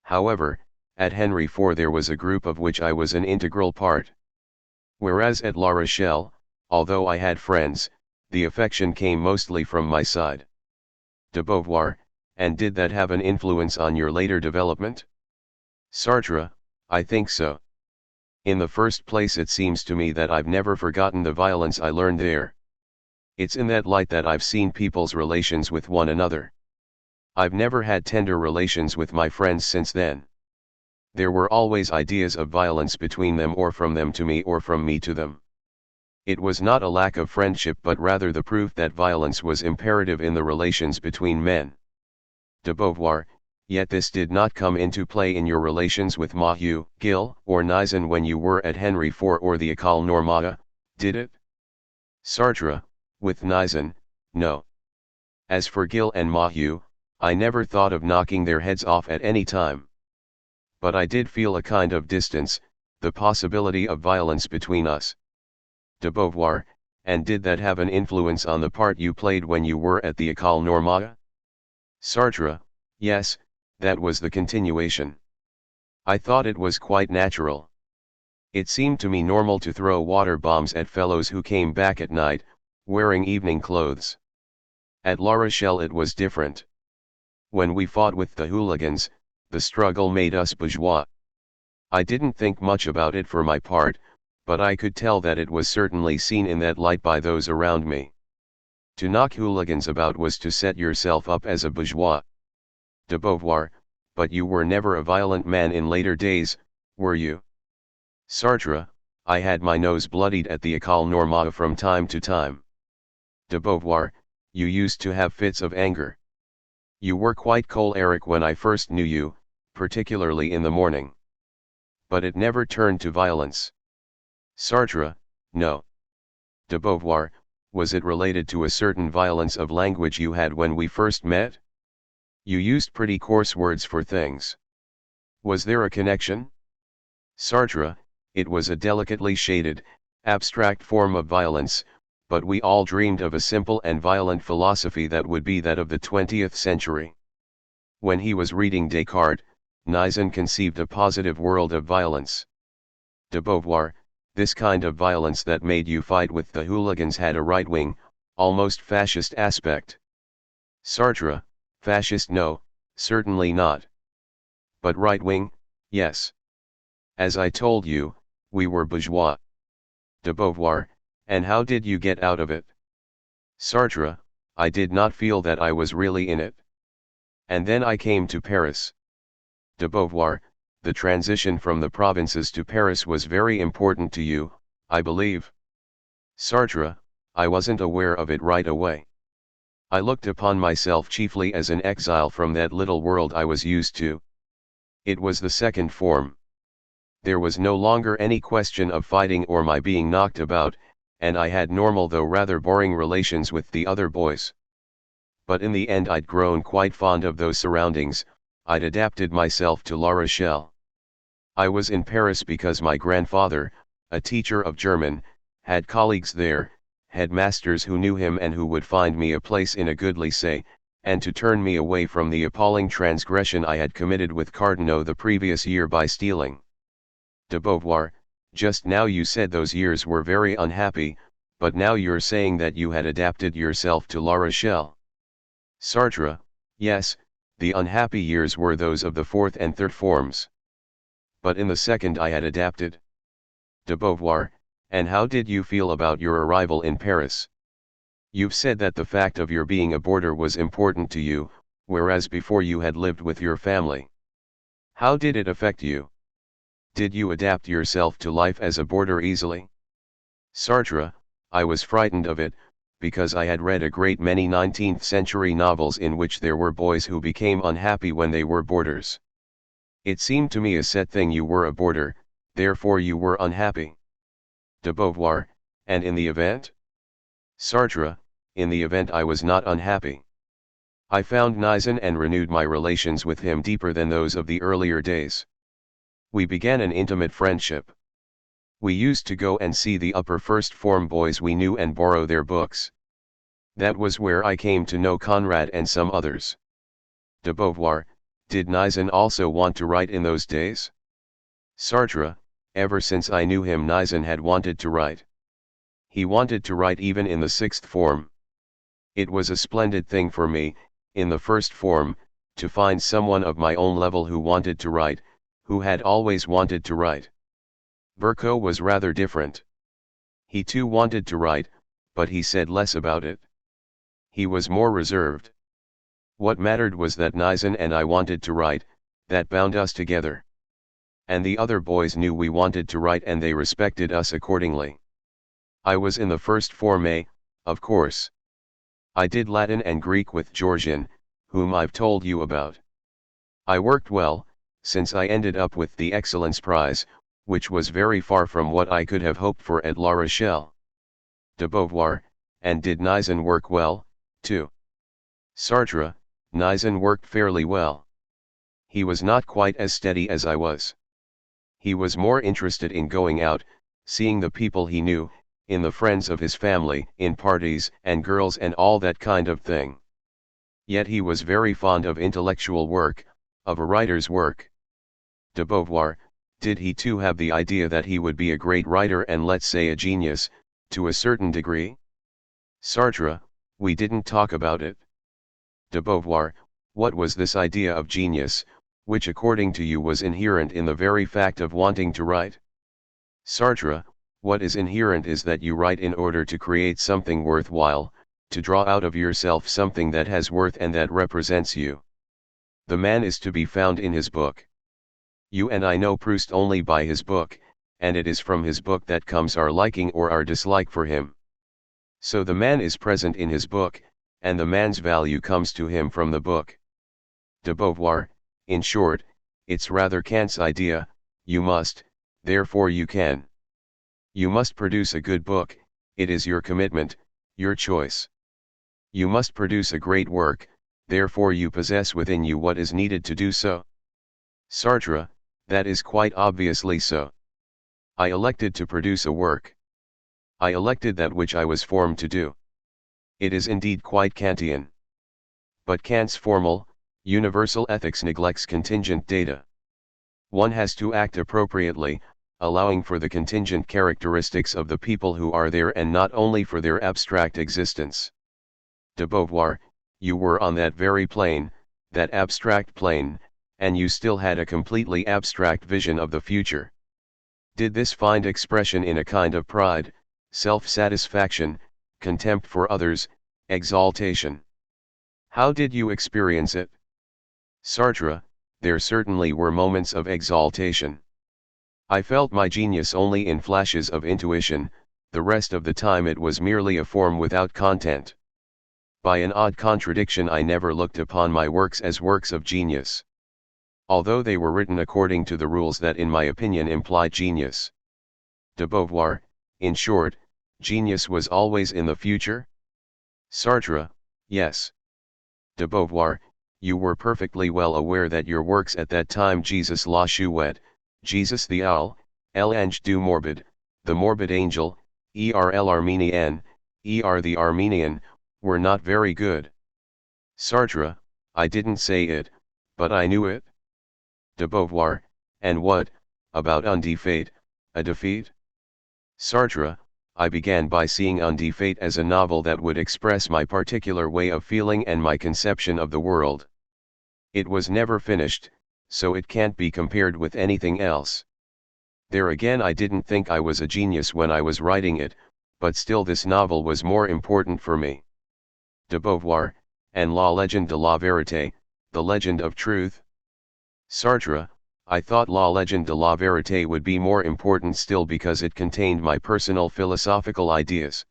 However, at Henry IV there was a group of which I was an integral part. Whereas at La Rochelle, although I had friends, the affection came mostly from my side. De Beauvoir, and did that have an influence on your later development? Sartre, I think so. In the first place it seems to me that I've never forgotten the violence I learned there. It's in that light that I've seen people's relations with one another. I've never had tender relations with my friends since then. There were always ideas of violence between them or from them to me or from me to them. It was not a lack of friendship but rather the proof that violence was imperative in the relations between men. De Beauvoir, yet this did not come into play in your relations with Mahieu, Gil, or Nizan when you were at Henry IV or the École Normale, did it? Sartre, with Nizan, no. As for Gil and Mahieu, I never thought of knocking their heads off at any time. But I did feel a kind of distance, the possibility of violence between us. De Beauvoir, and did that have an influence on the part you played when you were at the École Normale? Sartre, yes, that was the continuation. I thought it was quite natural. It seemed to me normal to throw water bombs at fellows who came back at night, wearing evening clothes. At La Rochelle it was different. When we fought with the hooligans, the struggle made us bourgeois. I didn't think much about it for my part, but I could tell that it was certainly seen in that light by those around me. To knock hooligans about was to set yourself up as a bourgeois. De Beauvoir, but you were never a violent man in later days, were you? Sartre, I had my nose bloodied at the École Normale from time to time. De Beauvoir, you used to have fits of anger. You were quite choleric when I first knew you, particularly in the morning. But it never turned to violence. Sartre, no. De Beauvoir, was it related to a certain violence of language you had when we first met? You used pretty coarse words for things. Was there a connection? Sartre, it was a delicately shaded, abstract form of violence, but we all dreamed of a simple and violent philosophy that would be that of the 20th century. When he was reading Descartes, Nizan conceived a positive world of violence. De Beauvoir, this kind of violence that made you fight with the hooligans had a right-wing, almost fascist aspect. Sartre, fascist no, certainly not. But right-wing, yes. As I told you, we were bourgeois. De Beauvoir, and how did you get out of it? Sartre, I did not feel that I was really in it. And then I came to Paris. De Beauvoir, the transition from the provinces to Paris was very important to you, I believe. Sartre, I wasn't aware of it right away. I looked upon myself chiefly as an exile from that little world I was used to. It was the second form. There was no longer any question of fighting or my being knocked about, and I had normal though rather boring relations with the other boys. But in the end I'd grown quite fond of those surroundings, I'd adapted myself to La Rochelle. I was in Paris because my grandfather, a teacher of German, had colleagues there, headmasters who knew him and who would find me a place in a good lycée, and to turn me away from the appalling transgression I had committed with Cardinaux the previous year by stealing. De Beauvoir, just now you said those years were very unhappy, but now you're saying that you had adapted yourself to La Rochelle. Sartre, yes, the unhappy years were those of the fourth and third forms. But in the second I had adapted. De Beauvoir, and how did you feel about your arrival in Paris? You've said that the fact of your being a boarder was important to you, whereas before you had lived with your family. How did it affect you? Did you adapt yourself to life as a boarder easily? Sartre, I was frightened of it, because I had read a great many 19th century novels in which there were boys who became unhappy when they were boarders. It seemed to me a set thing you were a boarder, therefore you were unhappy. De Beauvoir, and in the event? Sartre, in the event I was not unhappy. I found Nizan and renewed my relations with him deeper than those of the earlier days. We began an intimate friendship. We used to go and see the upper first form boys we knew and borrow their books. That was where I came to know Conrad and some others. De Beauvoir, did Nizan also want to write in those days? Sartre, ever since I knew him Nizan had wanted to write. He wanted to write even in the sixth form. It was a splendid thing for me, in the first form, to find someone of my own level who wanted to write, who had always wanted to write. Berko was rather different. He too wanted to write, but he said less about it. He was more reserved. What mattered was that Nizan and I wanted to write, that bound us together. And the other boys knew we wanted to write and they respected us accordingly. I was in the first form A, of course. I did Latin and Greek with Georgian, whom I've told you about. I worked well, since I ended up with the Excellence Prize, which was very far from what I could have hoped for at La Rochelle. De Beauvoir, and did Nizan work well, too? Sartre, Nizan worked fairly well. He was not quite as steady as I was. He was more interested in going out, seeing the people he knew, in the friends of his family, in parties and girls and all that kind of thing. Yet he was very fond of intellectual work, of a writer's work. De Beauvoir, did he too have the idea that he would be a great writer and, let's say, a genius, to a certain degree? Sartre, we didn't talk about it. De Beauvoir, what was this idea of genius, which according to you was inherent in the very fact of wanting to write? Sartre, what is inherent is that you write in order to create something worthwhile, to draw out of yourself something that has worth and that represents you. The man is to be found in his book. You and I know Proust only by his book, and it is from his book that comes our liking or our dislike for him. So the man is present in his book, and the man's value comes to him from the book. De Beauvoir, in short, it's rather Kant's idea, you must, therefore you can. You must produce a good book, it is your commitment, your choice. You must produce a great work, therefore you possess within you what is needed to do so. Sartre, that is quite obviously so. I elected to produce a work. I elected that which I was formed to do. It is indeed quite Kantian. But Kant's formal, universal ethics neglects contingent data. One has to act appropriately, allowing for the contingent characteristics of the people who are there and not only for their abstract existence. De Beauvoir, you were on that very plane, that abstract plane, and you still had a completely abstract vision of the future. Did this find expression in a kind of pride, self-satisfaction, contempt for others, exaltation? How did you experience it? Sartre, there certainly were moments of exaltation. I felt my genius only in flashes of intuition, the rest of the time it was merely a form without content. By an odd contradiction, I never looked upon my works as works of genius, although they were written according to the rules that in my opinion implied genius. De Beauvoir, in short, genius was always in the future? Sartre, yes. De Beauvoir, you were perfectly well aware that your works at that time, Jesus la Chouette, Jesus the Owl, L'Ange du Morbid, the Morbid Angel, l'Arménien, the Armenian, were not very good. Sartre, I didn't say it, but I knew it. De Beauvoir, and what, about Un Defeat, a defeat? Sartre, I began by seeing Un Defeat as a novel that would express my particular way of feeling and my conception of the world. It was never finished, so it can't be compared with anything else. There again, I didn't think I was a genius when I was writing it, but still this novel was more important for me. De Beauvoir, and La Legende de la Vérité, the legend of truth? Sartre, I thought La Legende de la Vérité would be more important still because it contained my personal philosophical ideas.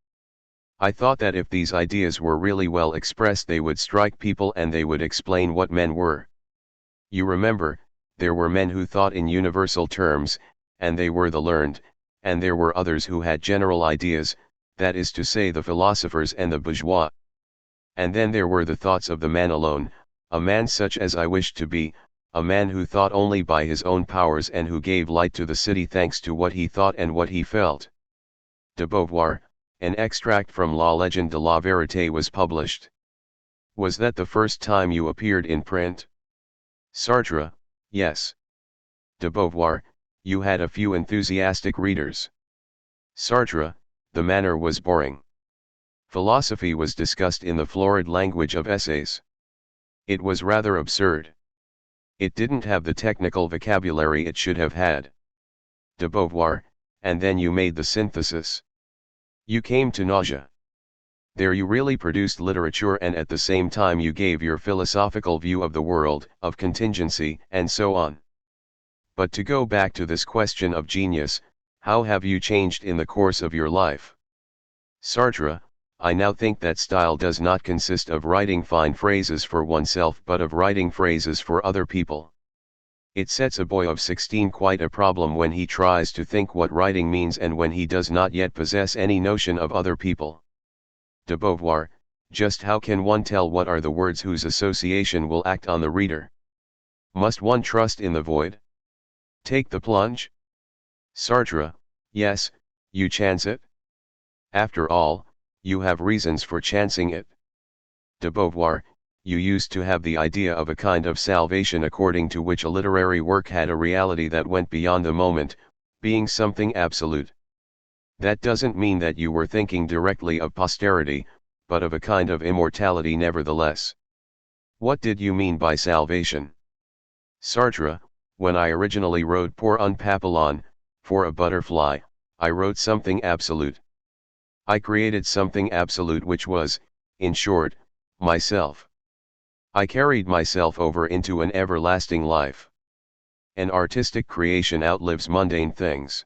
I thought that if these ideas were really well expressed they would strike people and they would explain what men were. You remember, there were men who thought in universal terms, and they were the learned, and there were others who had general ideas, that is to say the philosophers and the bourgeois. And then there were the thoughts of the man alone, a man such as I wished to be, a man who thought only by his own powers and who gave light to the city thanks to what he thought and what he felt. De Beauvoir, an extract from La Legende de la Vérité was published. Was that the first time you appeared in print? Sartre, yes. De Beauvoir, you had a few enthusiastic readers. Sartre, the manner was boring. Philosophy was discussed in the florid language of essays. It was rather absurd. It didn't have the technical vocabulary it should have had. De Beauvoir, and then you made the synthesis. You came to nausea. There you really produced literature and at the same time you gave your philosophical view of the world, of contingency, and so on. But to go back to this question of genius, how have you changed in the course of your life? Sartre, I now think that style does not consist of writing fine phrases for oneself but of writing phrases for other people. It sets a boy of 16 quite a problem when he tries to think what writing means and when he does not yet possess any notion of other people. De Beauvoir, just how can one tell what are the words whose association will act on the reader? Must one trust in the void? Take the plunge? Sartre, yes, you chance it. After all, you have reasons for chancing it. De Beauvoir, you used to have the idea of a kind of salvation according to which a literary work had a reality that went beyond the moment, being something absolute. That doesn't mean that you were thinking directly of posterity, but of a kind of immortality nevertheless. What did you mean by salvation? Sartre, when I originally wrote Pour un papillon, for a butterfly, I wrote something absolute. I created something absolute which was, in short, myself. I carried myself over into an everlasting life. An artistic creation outlives mundane things.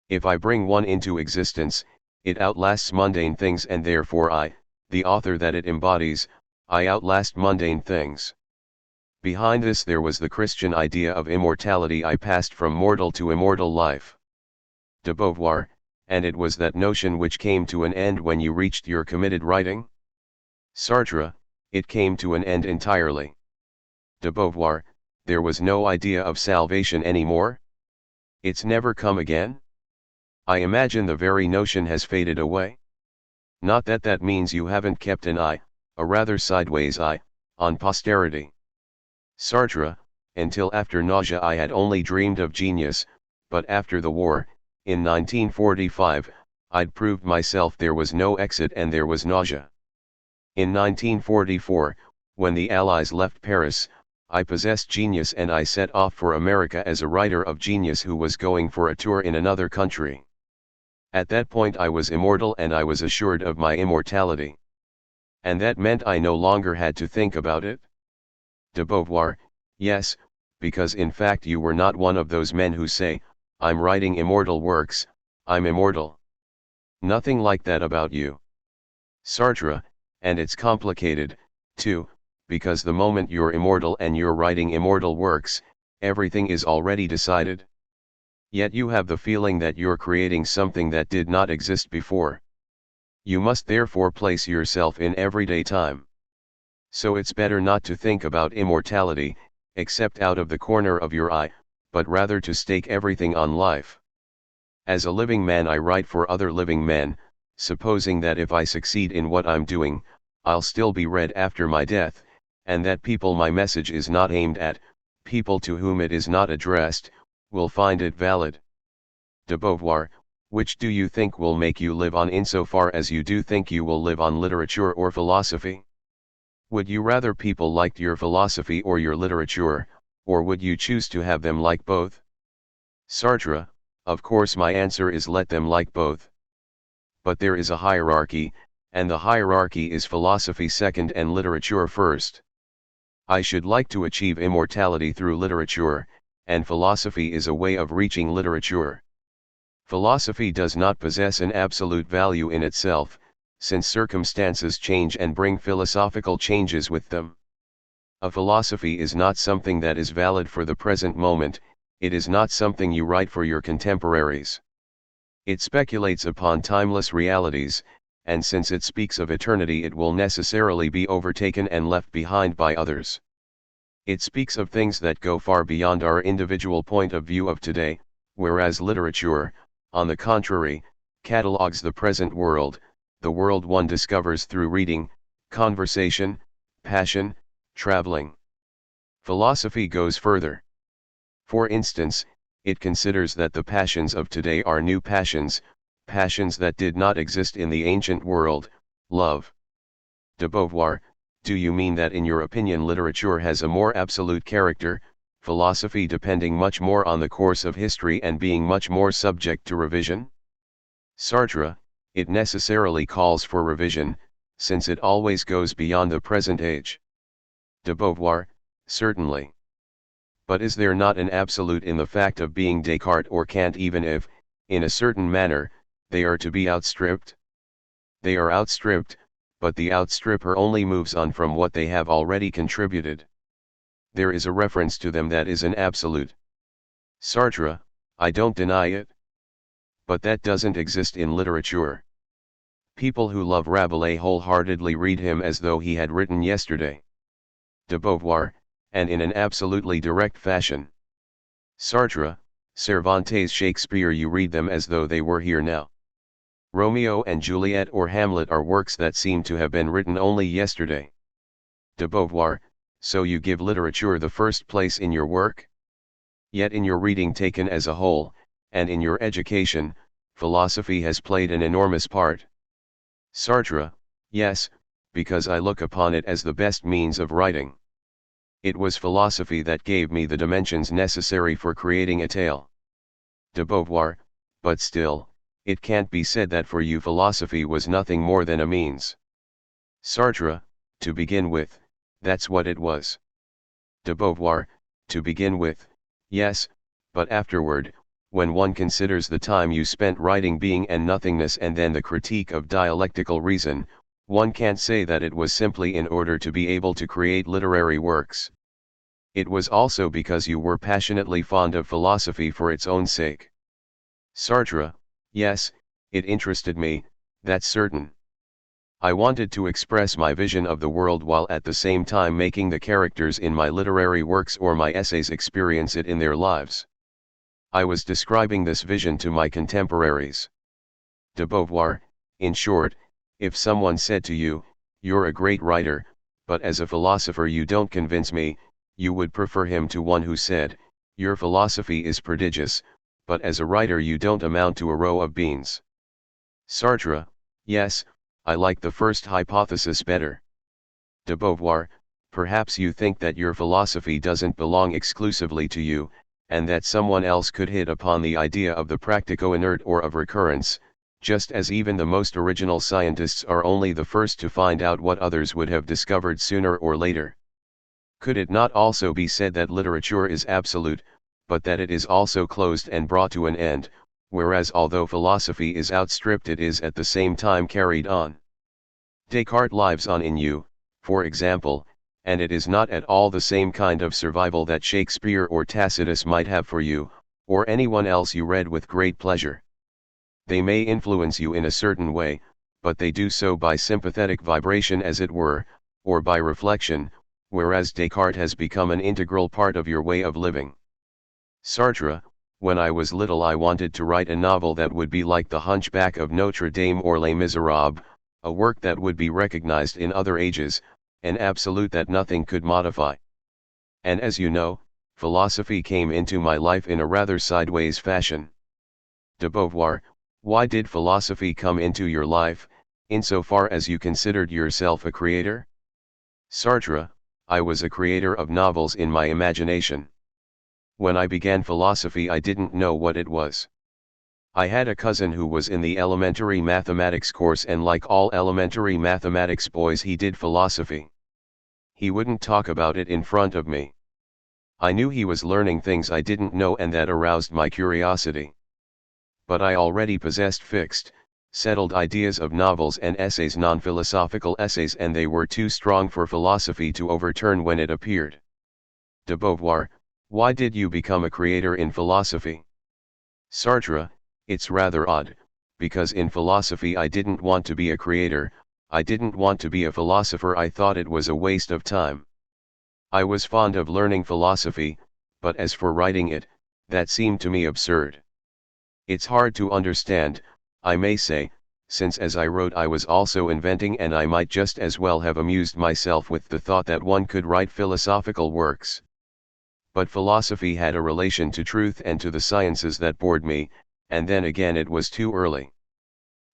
If I bring one into existence, it outlasts mundane things, and therefore I, the author that it embodies, I outlast mundane things. Behind this there was the Christian idea of immortality. I passed from mortal to immortal life. De Beauvoir, and it was that notion which came to an end when you reached your committed writing? Sartre, it came to an end entirely. De Beauvoir, there was no idea of salvation anymore? It's never come again? I imagine the very notion has faded away. Not that that means you haven't kept an eye, a rather sideways eye, on posterity. Sartre, until after nausea I had only dreamed of genius, but after the war, in 1945, I'd proved myself there was no exit and there was nausea. In 1944, when the Allies left Paris, I possessed genius and I set off for America as a writer of genius who was going for a tour in another country. At that point I was immortal and I was assured of my immortality. And that meant I no longer had to think about it? De Beauvoir, yes, because in fact you were not one of those men who say, I'm writing immortal works, I'm immortal. Nothing like that about you. Sartre, and it's complicated, too, because the moment you're immortal and you're writing immortal works, everything is already decided. Yet you have the feeling that you're creating something that did not exist before. You must therefore place yourself in everyday time. So it's better not to think about immortality, except out of the corner of your eye, but rather to stake everything on life. As a living man I write for other living men, supposing that if I succeed in what I'm doing, I'll still be read after my death, and that people my message is not aimed at, people to whom it is not addressed, will find it valid. De Beauvoir, which do you think will make you live on insofar as you do think you will live on, literature or philosophy? Would you rather people liked your philosophy or your literature, or would you choose to have them like both? Sartre, of course my answer is let them like both. But there is a hierarchy, and the hierarchy is philosophy second and literature first. I should like to achieve immortality through literature, and philosophy is a way of reaching literature. Philosophy does not possess an absolute value in itself, since circumstances change and bring philosophical changes with them. A philosophy is not something that is valid for the present moment, it is not something you write for your contemporaries. It speculates upon timeless realities, and since it speaks of eternity it will necessarily be overtaken and left behind by others. It speaks of things that go far beyond our individual point of view of today, whereas literature, on the contrary, catalogues the present world, the world one discovers through reading, conversation, passion, traveling. Philosophy goes further. For instance, it considers that the passions of today are new passions, passions that did not exist in the ancient world, love. De Beauvoir, do you mean that in your opinion literature has a more absolute character, philosophy depending much more on the course of history and being much more subject to revision? Sartre, it necessarily calls for revision, since it always goes beyond the present age. De Beauvoir, certainly. But is there not an absolute in the fact of being Descartes or Kant, even if, in a certain manner, they are to be outstripped? They are outstripped, but the outstripper only moves on from what they have already contributed. There is a reference to them that is an absolute. Sartre, I don't deny it. But that doesn't exist in literature. People who love Rabelais wholeheartedly read him as though he had written yesterday. De Beauvoir, and in an absolutely direct fashion. Sartre, Cervantes' Shakespeare, you read them as though they were here now. Romeo and Juliet or Hamlet are works that seem to have been written only yesterday. De Beauvoir, so you give literature the first place in your work? Yet in your reading taken as a whole, and in your education, philosophy has played an enormous part. Sartre, yes, because I look upon it as the best means of writing. It was philosophy that gave me the dimensions necessary for creating a tale. De Beauvoir, but still, it can't be said that for you philosophy was nothing more than a means. Sartre, to begin with, that's what it was. De Beauvoir, to begin with, yes, but afterward, when one considers the time you spent writing Being and Nothingness and then the critique of dialectical reason, one can't say that it was simply in order to be able to create literary works. It was also because you were passionately fond of philosophy for its own sake. Sartre, yes, it interested me, that's certain. I wanted to express my vision of the world while at the same time making the characters in my literary works or my essays experience it in their lives. I was describing this vision to my contemporaries. De Beauvoir, in short, if someone said to you, "You're a great writer, but as a philosopher you don't convince me," you would prefer him to one who said, "Your philosophy is prodigious, but as a writer you don't amount to a row of beans." Sartre, yes, I like the first hypothesis better. De Beauvoir, perhaps you think that your philosophy doesn't belong exclusively to you, and that someone else could hit upon the idea of the practico-inert or of recurrence, just as even the most original scientists are only the first to find out what others would have discovered sooner or later. Could it not also be said that literature is absolute, but that it is also closed and brought to an end, whereas although philosophy is outstripped it is at the same time carried on? Descartes lives on in you, for example, and it is not at all the same kind of survival that Shakespeare or Tacitus might have for you, or anyone else you read with great pleasure. They may influence you in a certain way, but they do so by sympathetic vibration as it were, or by reflection, whereas Descartes has become an integral part of your way of living. Sartre, when I was little I wanted to write a novel that would be like The Hunchback of Notre Dame or Les Miserables, a work that would be recognized in other ages, an absolute that nothing could modify. And as you know, philosophy came into my life in a rather sideways fashion. De Beauvoir, why did philosophy come into your life, insofar as you considered yourself a creator? Sartre, I was a creator of novels in my imagination. When I began philosophy I didn't know what it was. I had a cousin who was in the elementary mathematics course and like all elementary mathematics boys he did philosophy. He wouldn't talk about it in front of me. I knew he was learning things I didn't know and that aroused my curiosity. But I already possessed fixed, settled ideas of novels and essays, non-philosophical essays, and they were too strong for philosophy to overturn when it appeared. De Beauvoir, why did you become a creator in philosophy? Sartre, it's rather odd, because in philosophy I didn't want to be a creator, I didn't want to be a philosopher, I thought it was a waste of time. I was fond of learning philosophy, but as for writing it, that seemed to me absurd. It's hard to understand, I may say, since as I wrote I was also inventing and I might just as well have amused myself with the thought that one could write philosophical works. But philosophy had a relation to truth and to the sciences that bored me, and then again it was too early.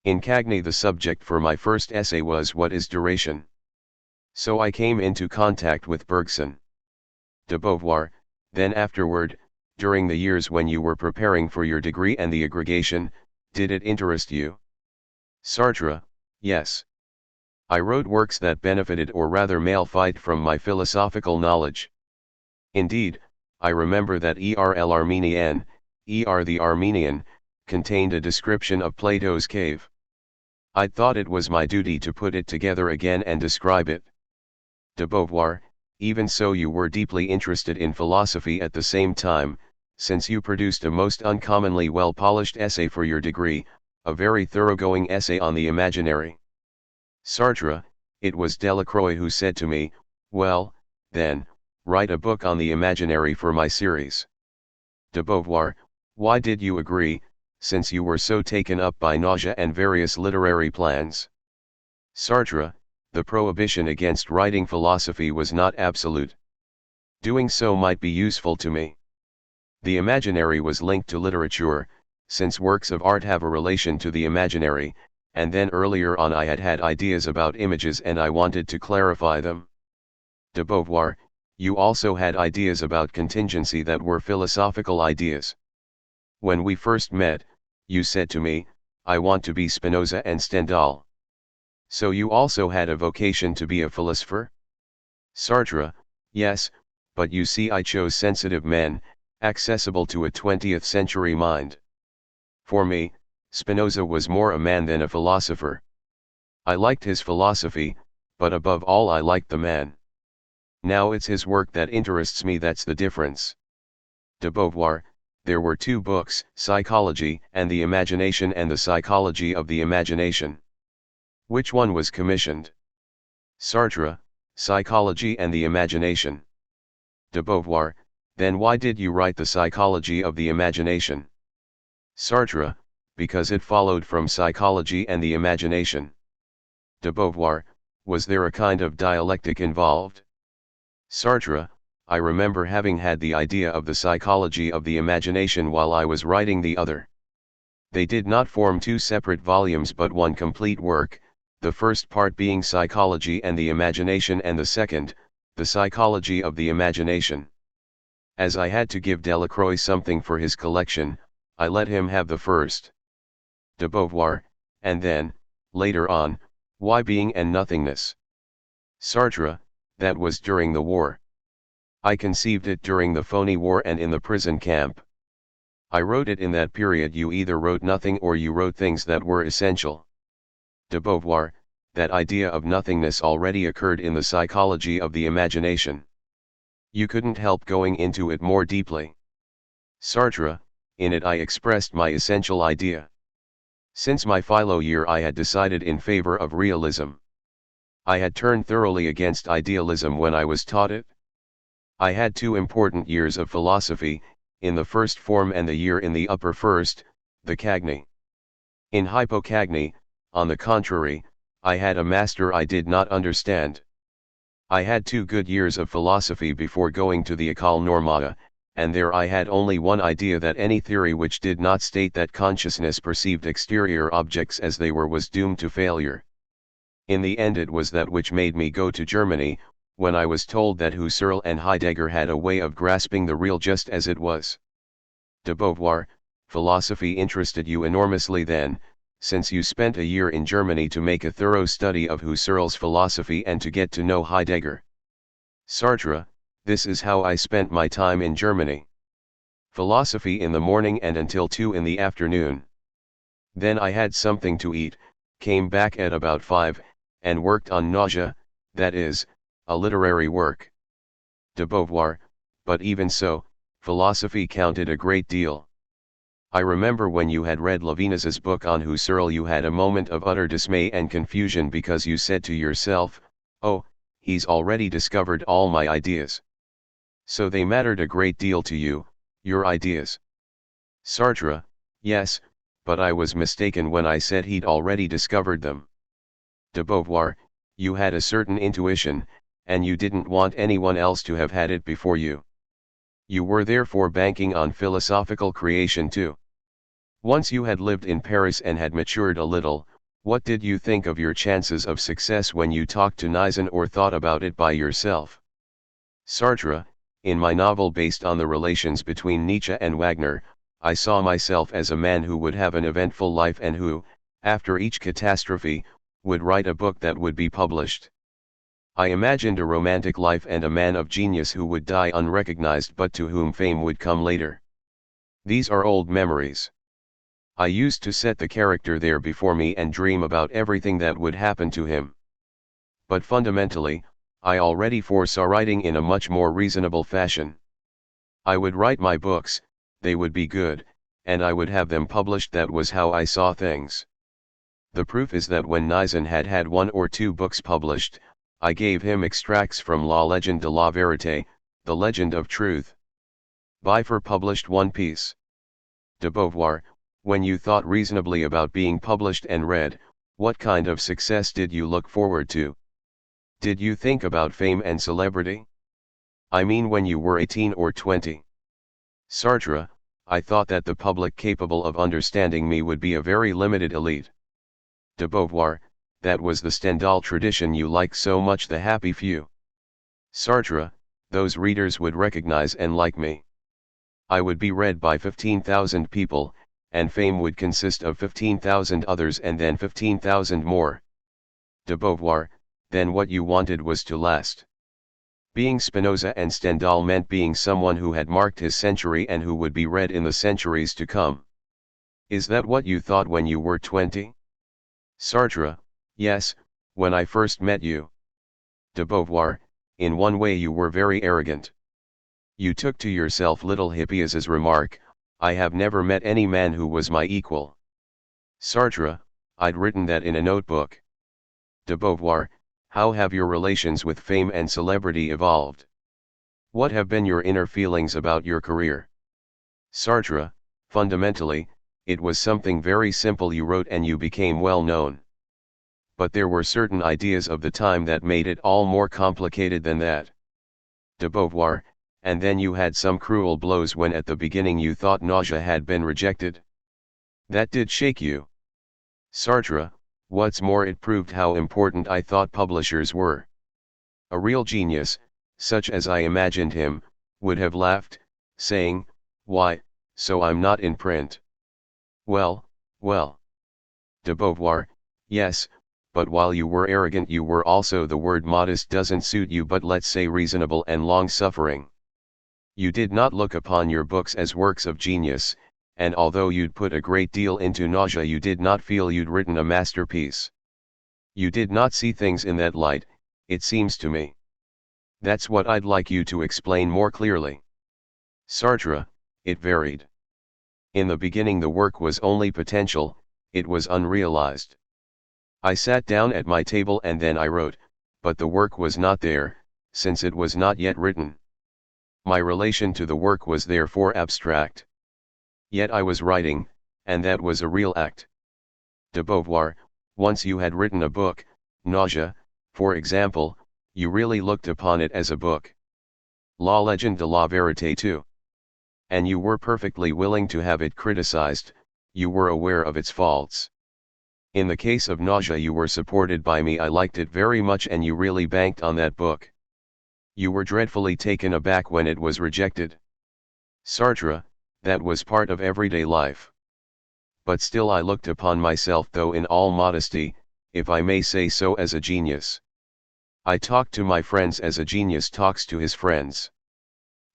In Cagny the subject for my first essay was What is Duration? So I came into contact with Bergson. De Beauvoir, then afterward, during the years when you were preparing for your degree and the aggregation, did it interest you? Sartre, yes. I wrote works that benefited or rather malefit from my philosophical knowledge. Indeed, I remember that the Armenian, contained a description of Plato's cave. I thought it was my duty to put it together again and describe it. De Beauvoir, even so you were deeply interested in philosophy at the same time, since you produced a most uncommonly well-polished essay for your degree, a very thoroughgoing essay on the imaginary. Sartre, it was Delacroix who said to me, well, then, write a book on the imaginary for my series. De Beauvoir, Why did you agree, since you were so taken up by nausea and various literary plans? Sartre, the prohibition against writing philosophy was not absolute. Doing so might be useful to me. The imaginary was linked to literature, since works of art have a relation to the imaginary, and then earlier on I had had ideas about images and I wanted to clarify them. De Beauvoir, you also had ideas about contingency that were philosophical ideas. When we first met, you said to me, I want to be Spinoza and Stendhal. So you also had a vocation to be a philosopher? Sartre, yes, but you see I chose sensitive men, accessible to a 20th century mind. For me, Spinoza was more a man than a philosopher. I liked his philosophy, but above all I liked the man. Now it's his work that interests me, that's the difference. De Beauvoir, there were two books, Psychology and the Imagination and the Psychology of the Imagination. Which one was commissioned? Sartre, Psychology and the Imagination. De Beauvoir, then why did you write the Psychology of the Imagination? Sartre, because it followed from Psychology and the Imagination. De Beauvoir, was there a kind of dialectic involved? Sartre, I remember having had the idea of the Psychology of the Imagination while I was writing the other. They did not form two separate volumes but one complete work, the first part being Psychology and the Imagination and the second, the Psychology of the Imagination. As I had to give Delacroix something for his collection, I let him have the first. De Beauvoir, and then, later on, why being and nothingness? Sartre, that was during the war. I conceived it during the phony war and in the prison camp. I wrote it in that period. You either wrote nothing or you wrote things that were essential. De Beauvoir, that idea of nothingness already occurred in the Psychology of the Imagination. You couldn't help going into it more deeply. Sartre, in it I expressed my essential idea. Since my philo year I had decided in favor of realism. I had turned thoroughly against idealism when I was taught it. I had 2 important years of philosophy, in the first form and the year in the upper first, the Cagni. In hypocagny, on the contrary, I had a master I did not understand. I had 2 good years of philosophy before going to the École Normale, and there I had only one idea, that any theory which did not state that consciousness perceived exterior objects as they were was doomed to failure. In the end it was that which made me go to Germany, when I was told that Husserl and Heidegger had a way of grasping the real just as it was. De Beauvoir, philosophy interested you enormously then, since you spent a year in Germany to make a thorough study of Husserl's philosophy and to get to know Heidegger. Sartre, this is how I spent my time in Germany. Philosophy in the morning and until 2 in the afternoon. Then I had something to eat, came back at about 5, and worked on nausea, that is, a literary work. De Beauvoir, but even so, philosophy counted a great deal. I remember when you had read Levinas's book on Husserl you had a moment of utter dismay and confusion because you said to yourself, oh, he's already discovered all my ideas. So they mattered a great deal to you, your ideas. Sartre, yes, but I was mistaken when I said he'd already discovered them. De Beauvoir, you had a certain intuition, and you didn't want anyone else to have had it before you. You were therefore banking on philosophical creation too. Once you had lived in Paris and had matured a little, what did you think of your chances of success when you talked to Nizan or thought about it by yourself? Sartre, in my novel based on the relations between Nietzsche and Wagner, I saw myself as a man who would have an eventful life and who, after each catastrophe, would write a book that would be published. I imagined a romantic life and a man of genius who would die unrecognized but to whom fame would come later. These are old memories. I used to set the character there before me and dream about everything that would happen to him. But fundamentally, I already foresaw writing in a much more reasonable fashion. I would write my books, they would be good, and I would have them published. That was how I saw things. The proof is that when Nizan had had 1 or 2 books published, I gave him extracts from La Legende de la Vérité, The Legend of Truth. Beauvoir published one piece. De Beauvoir, when you thought reasonably about being published and read, what kind of success did you look forward to? Did you think about fame and celebrity? I mean when you were 18 or 20. Sartre, I thought that the public capable of understanding me would be a very limited elite. De Beauvoir, that was the Stendhal tradition you like so much, the happy few. Sartre, those readers would recognize and like me. I would be read by 15,000 people, and fame would consist of 15,000 others and then 15,000 more. De Beauvoir, then what you wanted was to last. Being Spinoza and Stendhal meant being someone who had marked his century and who would be read in the centuries to come. Is that what you thought when you were 20? Sartre, yes, when I first met you. De Beauvoir, in one way you were very arrogant. You took to yourself little Hippias's remark, I have never met any man who was my equal. Sartre, I'd written that in a notebook. De Beauvoir, how have your relations with fame and celebrity evolved? What have been your inner feelings about your career? Sartre, fundamentally, it was something very simple you wrote and you became well known. But there were certain ideas of the time that made it all more complicated than that. De Beauvoir, and then you had some cruel blows when at the beginning you thought nausea had been rejected. That did shake you. Sartre, what's more, it proved how important I thought publishers were. A real genius, such as I imagined him, would have laughed, saying, why, so I'm not in print. Well, well. De Beauvoir, yes, but while you were arrogant you were also, the word modest doesn't suit you, but let's say reasonable and long-suffering. You did not look upon your books as works of genius, and although you'd put a great deal into nausea you did not feel you'd written a masterpiece. You did not see things in that light, it seems to me. That's what I'd like you to explain more clearly. Sartre, it varied. In the beginning the work was only potential, it was unrealized. I sat down at my table and then I wrote, but the work was not there, since it was not yet written. My relation to the work was therefore abstract. Yet I was writing, and that was a real act. De Beauvoir, once you had written a book, Nausea, for example, you really looked upon it as a book. La Legende de la Vérité too. And you were perfectly willing to have it criticized, you were aware of its faults. In the case of Nausea you were supported by me, I liked it very much and you really banked on that book. You were dreadfully taken aback when it was rejected. Sartre, that was part of everyday life. But still I looked upon myself, though in all modesty, if I may say so, as a genius. I talked to my friends as a genius talks to his friends.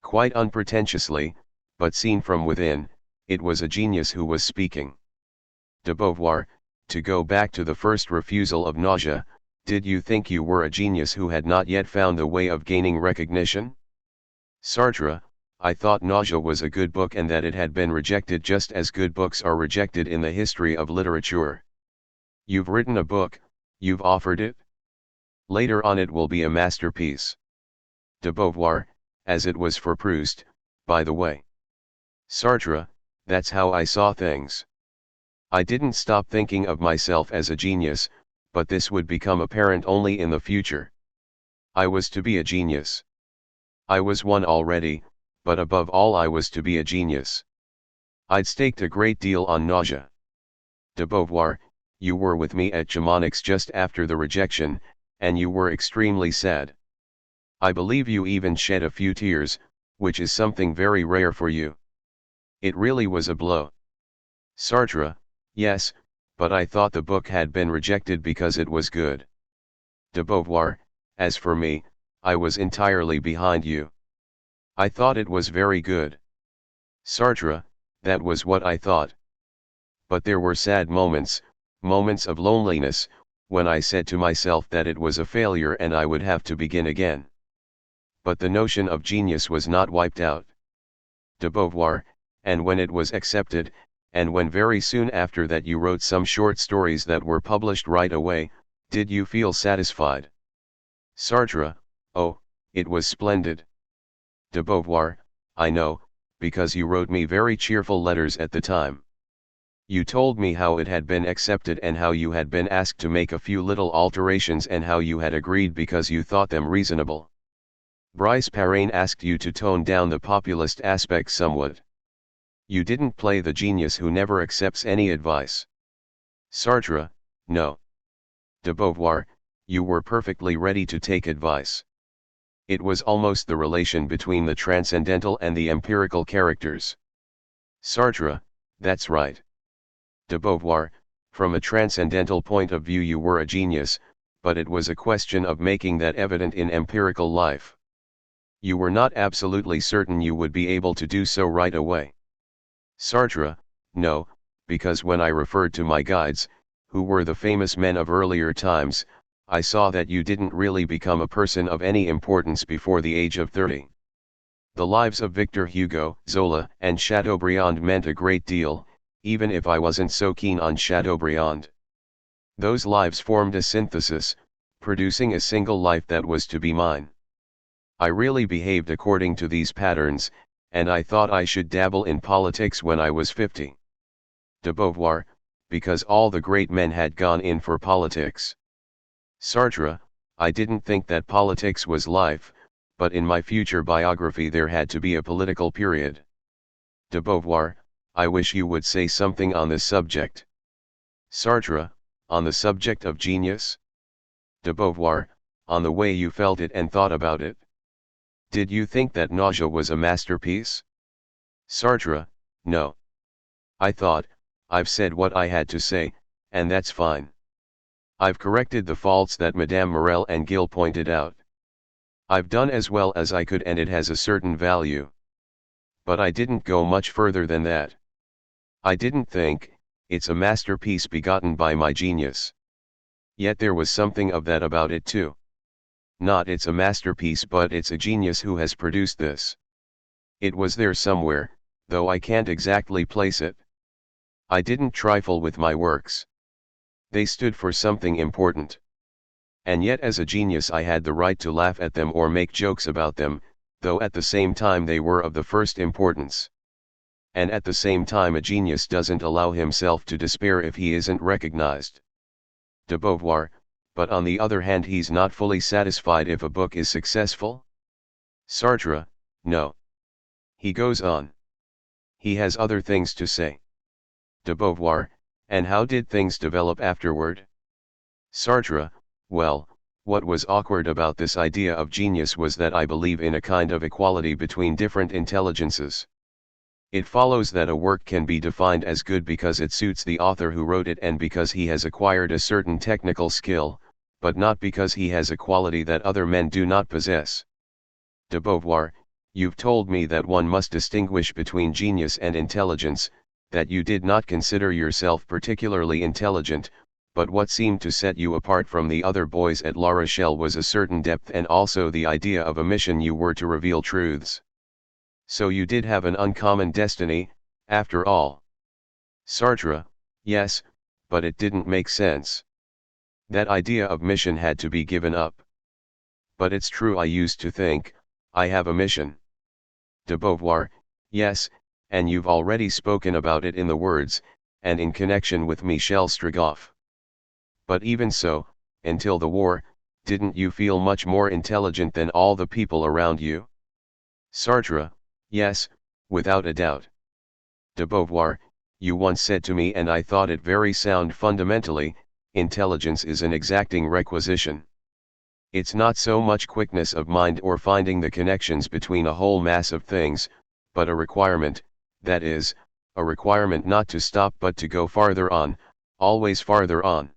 Quite unpretentiously, but seen from within, it was a genius who was speaking. De Beauvoir, to go back to the first refusal of Nausea, did you think you were a genius who had not yet found the way of gaining recognition? Sartre, I thought Nausea was a good book and that it had been rejected just as good books are rejected in the history of literature. You've written a book, you've offered it. Later on it will be a masterpiece. De Beauvoir, as it was for Proust, by the way. Sartre, that's how I saw things. I didn't stop thinking of myself as a genius, but this would become apparent only in the future. I was to be a genius. I was one already, but above all I was to be a genius. I'd staked a great deal on Nausea. De Beauvoir, you were with me at Chamonix just after the rejection, and you were extremely sad. I believe you even shed a few tears, which is something very rare for you. It really was a blow. Sartre, yes, but I thought the book had been rejected because it was good. De Beauvoir, as for me, I was entirely behind you. I thought it was very good. Sartre, that was what I thought. But there were sad moments, moments of loneliness, when I said to myself that it was a failure and I would have to begin again. But the notion of genius was not wiped out. De Beauvoir, and when it was accepted, and when very soon after that you wrote some short stories that were published right away, did you feel satisfied? Sartre, oh, it was splendid. De Beauvoir, I know, because you wrote me very cheerful letters at the time. You told me how it had been accepted and how you had been asked to make a few little alterations and how you had agreed because you thought them reasonable. Brice Parain asked you to tone down the populist aspect somewhat. You didn't play the genius who never accepts any advice. Sartre, no. De Beauvoir, you were perfectly ready to take advice. It was almost the relation between the transcendental and the empirical characters. Sartre, that's right. De Beauvoir, from a transcendental point of view you were a genius, but it was a question of making that evident in empirical life. You were not absolutely certain you would be able to do so right away. Sartre, no, because when I referred to my guides, who were the famous men of earlier times, I saw that you didn't really become a person of any importance before the age of 30. The lives of Victor Hugo, Zola, and Chateaubriand meant a great deal, even if I wasn't so keen on Chateaubriand. Those lives formed a synthesis, producing a single life that was to be mine. I really behaved according to these patterns, and I thought I should dabble in politics when I was 50. De Beauvoir, because all the great men had gone in for politics. Sartre, I didn't think that politics was life, but in my future biography there had to be a political period. De Beauvoir, I wish you would say something on this subject. Sartre, on the subject of genius? De Beauvoir, on the way you felt it and thought about it. Did you think that Nausea was a masterpiece? Sartre, no. I thought, I've said what I had to say, and that's fine. I've corrected the faults that Madame Morel and Gill pointed out. I've done as well as I could and it has a certain value. But I didn't go much further than that. I didn't think, it's a masterpiece begotten by my genius. Yet there was something of that about it too. Not it's a masterpiece but it's a genius who has produced this. It was there somewhere, though I can't exactly place it. I didn't trifle with my works. They stood for something important. And yet as a genius I had the right to laugh at them or make jokes about them, though at the same time they were of the first importance. And at the same time a genius doesn't allow himself to despair if he isn't recognized. De Beauvoir, but on the other hand he's not fully satisfied if a book is successful? Sartre, no. He goes on. He has other things to say. De Beauvoir, and how did things develop afterward? Sartre, well, what was awkward about this idea of genius was that I believe in a kind of equality between different intelligences. It follows that a work can be defined as good because it suits the author who wrote it and because he has acquired a certain technical skill, but not because he has a quality that other men do not possess. De Beauvoir, you've told me that one must distinguish between genius and intelligence, that you did not consider yourself particularly intelligent, but what seemed to set you apart from the other boys at La Rochelle was a certain depth and also the idea of a mission you were to reveal truths. So you did have an uncommon destiny, after all. Sartre, yes, but it didn't make sense. That idea of mission had to be given up. But it's true I used to think, I have a mission. De Beauvoir, yes, and you've already spoken about it in the words, and in connection with Michel Strogoff. But even so, until the war, didn't you feel much more intelligent than all the people around you? Sartre, yes, without a doubt. De Beauvoir, you once said to me and I thought it very sound fundamentally, intelligence is an exacting requisition. It's not so much quickness of mind or finding the connections between a whole mass of things, but a requirement, that is, a requirement not to stop but to go farther on, always farther on.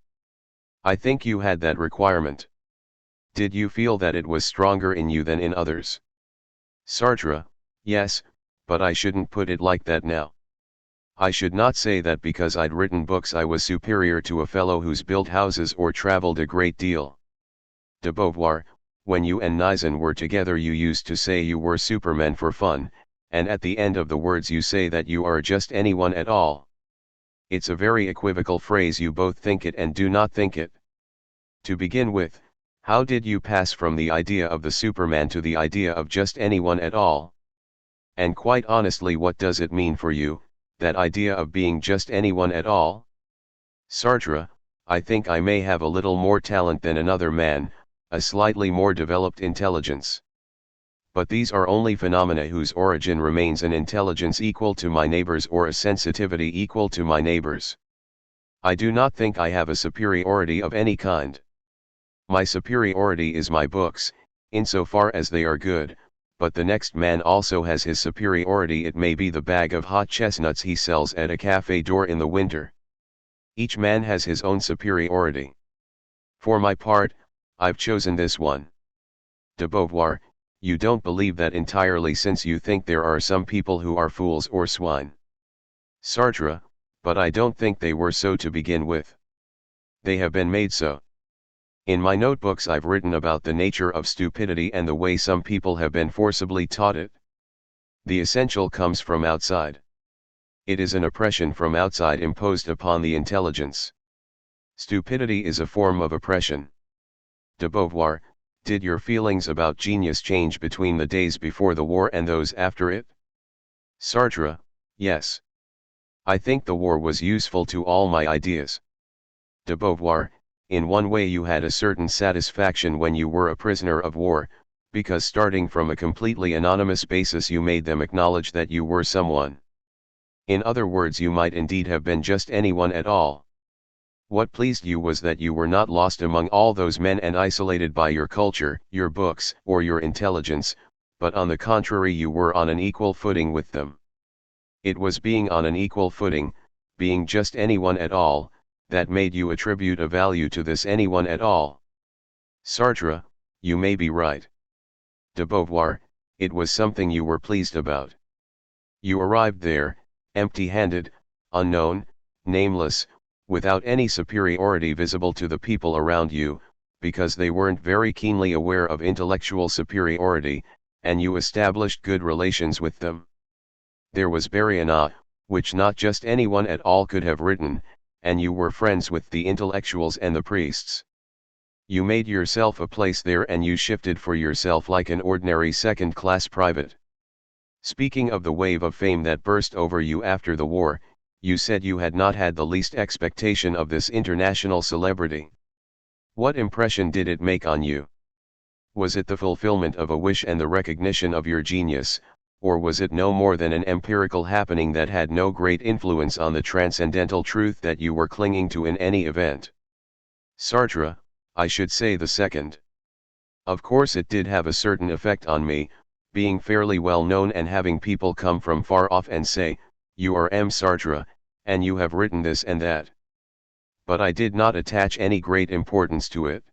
I think you had that requirement. Did you feel that it was stronger in you than in others? Sartre, yes, but I shouldn't put it like that now. I should not say that because I'd written books I was superior to a fellow who's built houses or traveled a great deal. De Beauvoir, when you and Nizan were together you used to say you were Superman for fun, and at the end of the words you say that you are just anyone at all. It's a very equivocal phrase, you both think it and do not think it. To begin with, how did you pass from the idea of the Superman to the idea of just anyone at all? And quite honestly, what does it mean for you, that idea of being just anyone at all? Sartre, I think I may have a little more talent than another man, a slightly more developed intelligence. But these are only phenomena whose origin remains an intelligence equal to my neighbors or a sensitivity equal to my neighbors. I do not think I have a superiority of any kind. My superiority is my books, insofar as they are good, but the next man also has his superiority. It may be the bag of hot chestnuts he sells at a cafe door in the winter. Each man has his own superiority. For my part, I've chosen this one. De Beauvoir, you don't believe that entirely, since you think there are some people who are fools or swine. Sartre, but I don't think they were so to begin with. They have been made so. In my notebooks I've written about the nature of stupidity and the way some people have been forcibly taught it. The essential comes from outside. It is an oppression from outside imposed upon the intelligence. Stupidity is a form of oppression. De Beauvoir, did your feelings about genius change between the days before the war and those after it? Sartre, yes. I think the war was useful to all my ideas. De Beauvoir, in one way you had a certain satisfaction when you were a prisoner of war, because starting from a completely anonymous basis you made them acknowledge that you were someone. In other words, you might indeed have been just anyone at all. What pleased you was that you were not lost among all those men and isolated by your culture, your books, or your intelligence, but on the contrary you were on an equal footing with them. It was being on an equal footing, being just anyone at all, that made you attribute a value to this anyone at all. Sartre, you may be right. De Beauvoir, it was something you were pleased about. You arrived there, empty-handed, unknown, nameless, without any superiority visible to the people around you, because they weren't very keenly aware of intellectual superiority, and you established good relations with them. There was Bariana, which not just anyone at all could have written, and you were friends with the intellectuals and the priests. You made yourself a place there and you shifted for yourself like an ordinary second-class private. Speaking of the wave of fame that burst over you after the war, you said you had not had the least expectation of this international celebrity. What impression did it make on you? Was it the fulfillment of a wish and the recognition of your genius, or was it no more than an empirical happening that had no great influence on the transcendental truth that you were clinging to in any event? Sartre, I should say the second. Of course it did have a certain effect on me, being fairly well known and having people come from far off and say, "You are M. Sartre, and you have written this and that." But I did not attach any great importance to it.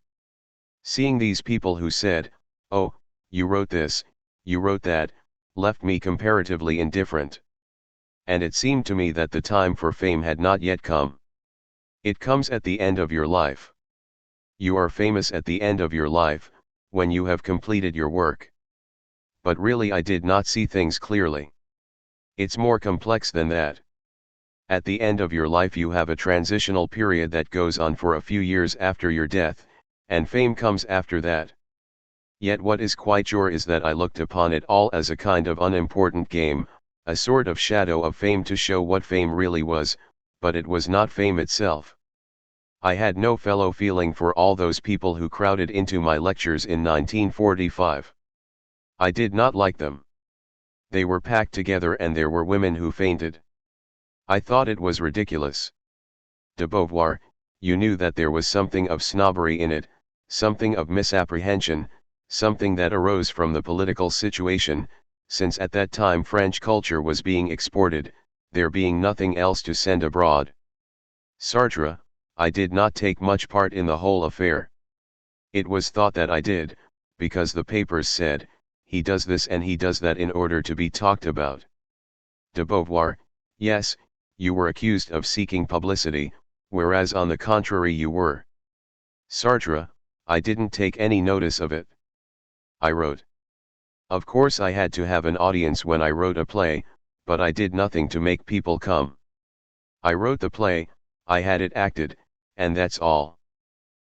Seeing these people who said, "Oh, you wrote this, you wrote that," left me comparatively indifferent. And it seemed to me that the time for fame had not yet come. It comes at the end of your life. You are famous at the end of your life, when you have completed your work. But really I did not see things clearly. It's more complex than that. At the end of your life you have a transitional period that goes on for a few years after your death, and fame comes after that. Yet what is quite sure is that I looked upon it all as a kind of unimportant game, a sort of shadow of fame to show what fame really was, but it was not fame itself. I had no fellow feeling for all those people who crowded into my lectures in 1945. I did not like them. They were packed together and there were women who fainted. I thought it was ridiculous. De Beauvoir, you knew that there was something of snobbery in it, something of misapprehension, something that arose from the political situation, since at that time French culture was being exported, there being nothing else to send abroad. Sartre, I did not take much part in the whole affair. It was thought that I did, because the papers said, "He does this and he does that in order to be talked about." De Beauvoir, yes, you were accused of seeking publicity, whereas on the contrary you were. Sartre, I didn't take any notice of it. I wrote. Of course I had to have an audience when I wrote a play, but I did nothing to make people come. I wrote the play, I had it acted, and that's all.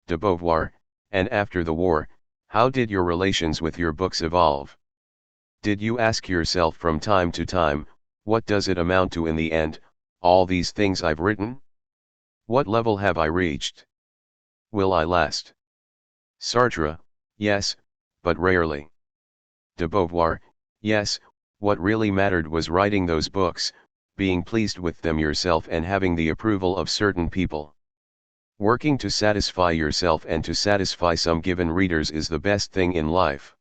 De Beauvoir, and after the war, how did your relations with your books evolve? Did you ask yourself from time to time, what does it amount to in the end, all these things I've written? What level have I reached? Will I last? Sartre, yes, but rarely. De Beauvoir, yes, what really mattered was writing those books, being pleased with them yourself and having the approval of certain people. Working to satisfy yourself and to satisfy some given readers is the best thing in life.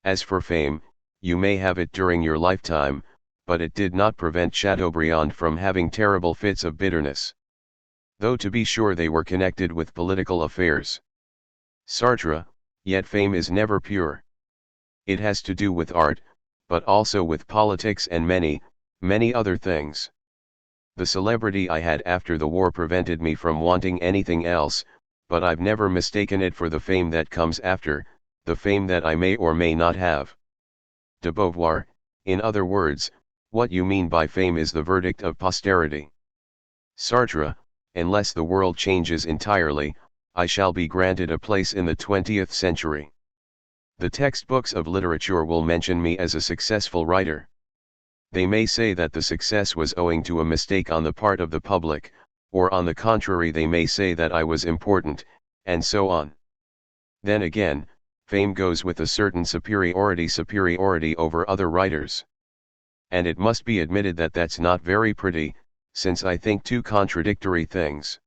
As for fame, you may have it during your lifetime, but it did not prevent Chateaubriand from having terrible fits of bitterness. Though to be sure they were connected with political affairs. Sartre, yet fame is never pure. It has to do with art, but also with politics and many, many other things. The celebrity I had after the war prevented me from wanting anything else, but I've never mistaken it for the fame that comes after, the fame that I may or may not have. De Beauvoir, in other words, what you mean by fame is the verdict of posterity. Sartre, unless the world changes entirely, I shall be granted a place in the 20th century. The textbooks of literature will mention me as a successful writer. They may say that the success was owing to a mistake on the part of the public, or on the contrary they may say that I was important, and so on. Then again, fame goes with a certain superiority over other writers. And it must be admitted that that's not very pretty, since I think two contradictory things.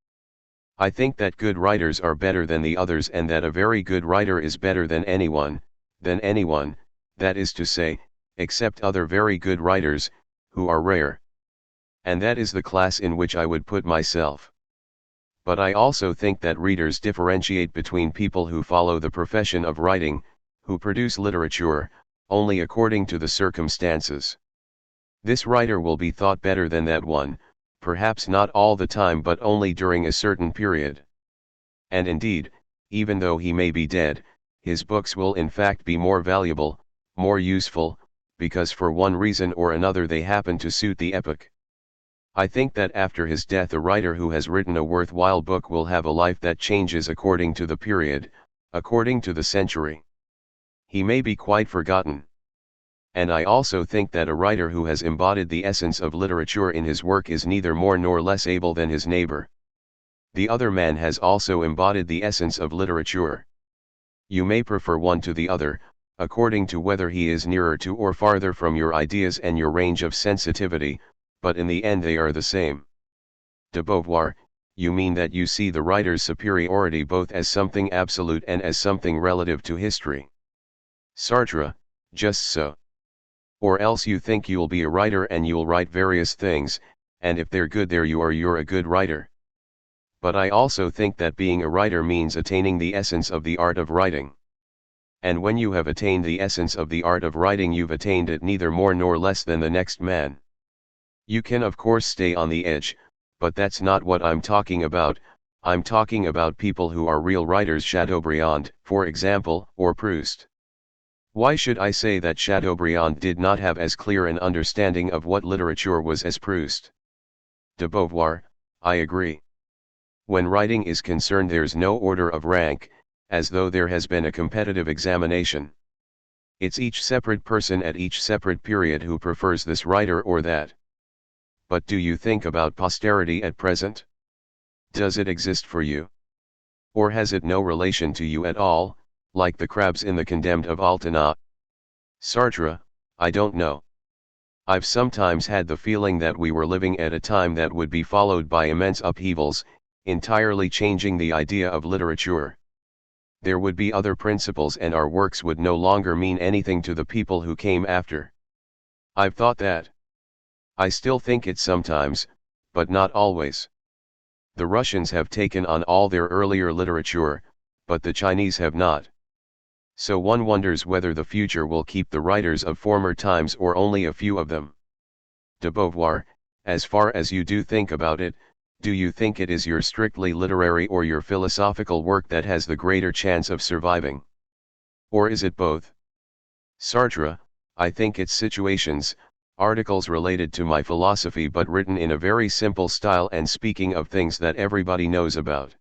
I think that good writers are better than the others and that a very good writer is better than anyone, that is to say, except other very good writers, who are rare. And that is the class in which I would put myself. But I also think that readers differentiate between people who follow the profession of writing, who produce literature, only according to the circumstances. This writer will be thought better than that one, perhaps not all the time but only during a certain period. And indeed, even though he may be dead, his books will in fact be more valuable, more useful, because for one reason or another they happen to suit the epoch. I think that after his death a writer who has written a worthwhile book will have a life that changes according to the period, according to the century. He may be quite forgotten. And I also think that a writer who has embodied the essence of literature in his work is neither more nor less able than his neighbor. The other man has also embodied the essence of literature. You may prefer one to the other, according to whether he is nearer to or farther from your ideas and your range of sensitivity, but in the end they are the same. De Beauvoir, you mean that you see the writer's superiority both as something absolute and as something relative to history. Sartre, just so. Or else you think you'll be a writer and you'll write various things, and if they're good there you're a good writer. But I also think that being a writer means attaining the essence of the art of writing. And when you have attained the essence of the art of writing you've attained it neither more nor less than the next man. You can of course stay on the edge, but that's not what I'm talking about. I'm talking about people who are real writers, Chateaubriand, for example, or Proust. Why should I say that Chateaubriand did not have as clear an understanding of what literature was as Proust? De Beauvoir, I agree. When writing is concerned there's no order of rank, as though there has been a competitive examination. It's each separate person at each separate period who prefers this writer or that. But do you think about posterity at present? Does it exist for you? Or has it no relation to you at all, like the crabs in the Condemned of Altena? Sartre, I don't know. I've sometimes had the feeling that we were living at a time that would be followed by immense upheavals, entirely changing the idea of literature. There would be other principles and our works would no longer mean anything to the people who came after. I've thought that. I still think it sometimes, but not always. The Russians have taken on all their earlier literature, but the Chinese have not. So one wonders whether the future will keep the writers of former times or only a few of them. De Beauvoir, as far as you do think about it, do you think it is your strictly literary or your philosophical work that has the greater chance of surviving? Or is it both? Sartre, I think it's situations, articles related to my philosophy but written in a very simple style and speaking of things that everybody knows about.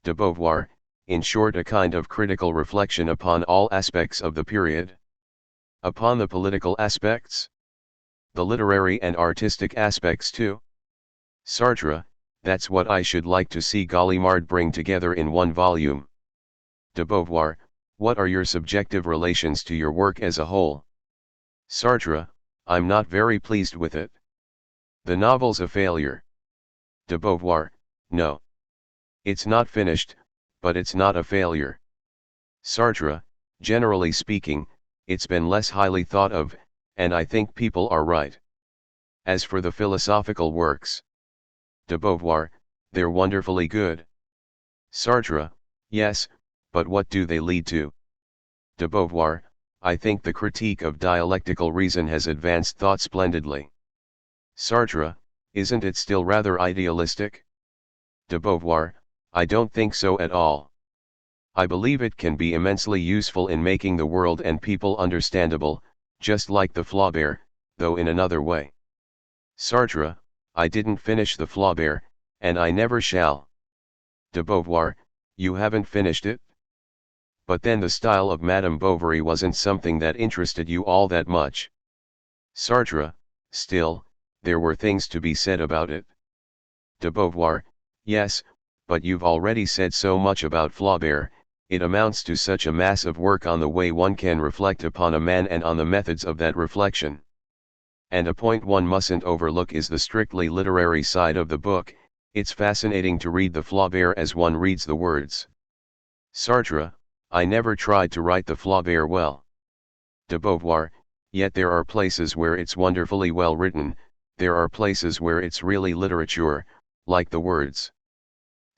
De Beauvoir, in short a kind of critical reflection upon all aspects of the period. Upon the political aspects? The literary and artistic aspects too? Sartre, that's what I should like to see Gallimard bring together in one volume. De Beauvoir, what are your subjective relations to your work as a whole? Sartre, I'm not very pleased with it. The novel's a failure. De Beauvoir, no. It's not finished, but it's not a failure. Sartre, generally speaking, it's been less highly thought of, and I think people are right. As for the philosophical works, de Beauvoir, they're wonderfully good. Sartre, yes, but what do they lead to? De Beauvoir, I think the critique of dialectical reason has advanced thought splendidly. Sartre, isn't it still rather idealistic? De Beauvoir, I don't think so at all. I believe it can be immensely useful in making the world and people understandable, just like the Flaubert, though in another way. Sartre, I didn't finish the Flaubert, and I never shall. De Beauvoir, you haven't finished it? But then the style of Madame Bovary wasn't something that interested you all that much. Sartre, still, there were things to be said about it. De Beauvoir, yes, but you've already said so much about Flaubert, it amounts to such a mass of work on the way one can reflect upon a man and on the methods of that reflection. And a point one mustn't overlook is the strictly literary side of the book. It's fascinating to read the Flaubert as one reads the words. Sartre, I never tried to write the Flaubert well. De Beauvoir, yet there are places where it's wonderfully well written, there are places where it's really literature, like the words.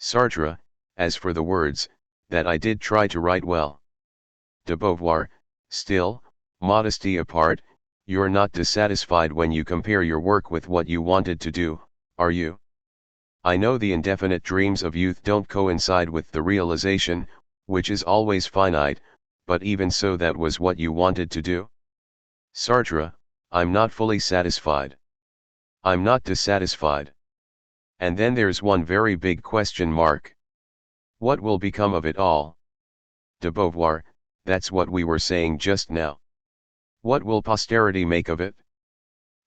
Sartre, as for the words, that I did try to write well. De Beauvoir, still, modesty apart, you're not dissatisfied when you compare your work with what you wanted to do, are you? I know the indefinite dreams of youth don't coincide with the realization, which is always finite, but even so that was what you wanted to do? Sartre, I'm not fully satisfied. I'm not dissatisfied. And then there's one very big question mark. What will become of it all? De Beauvoir, that's what we were saying just now. What will posterity make of it?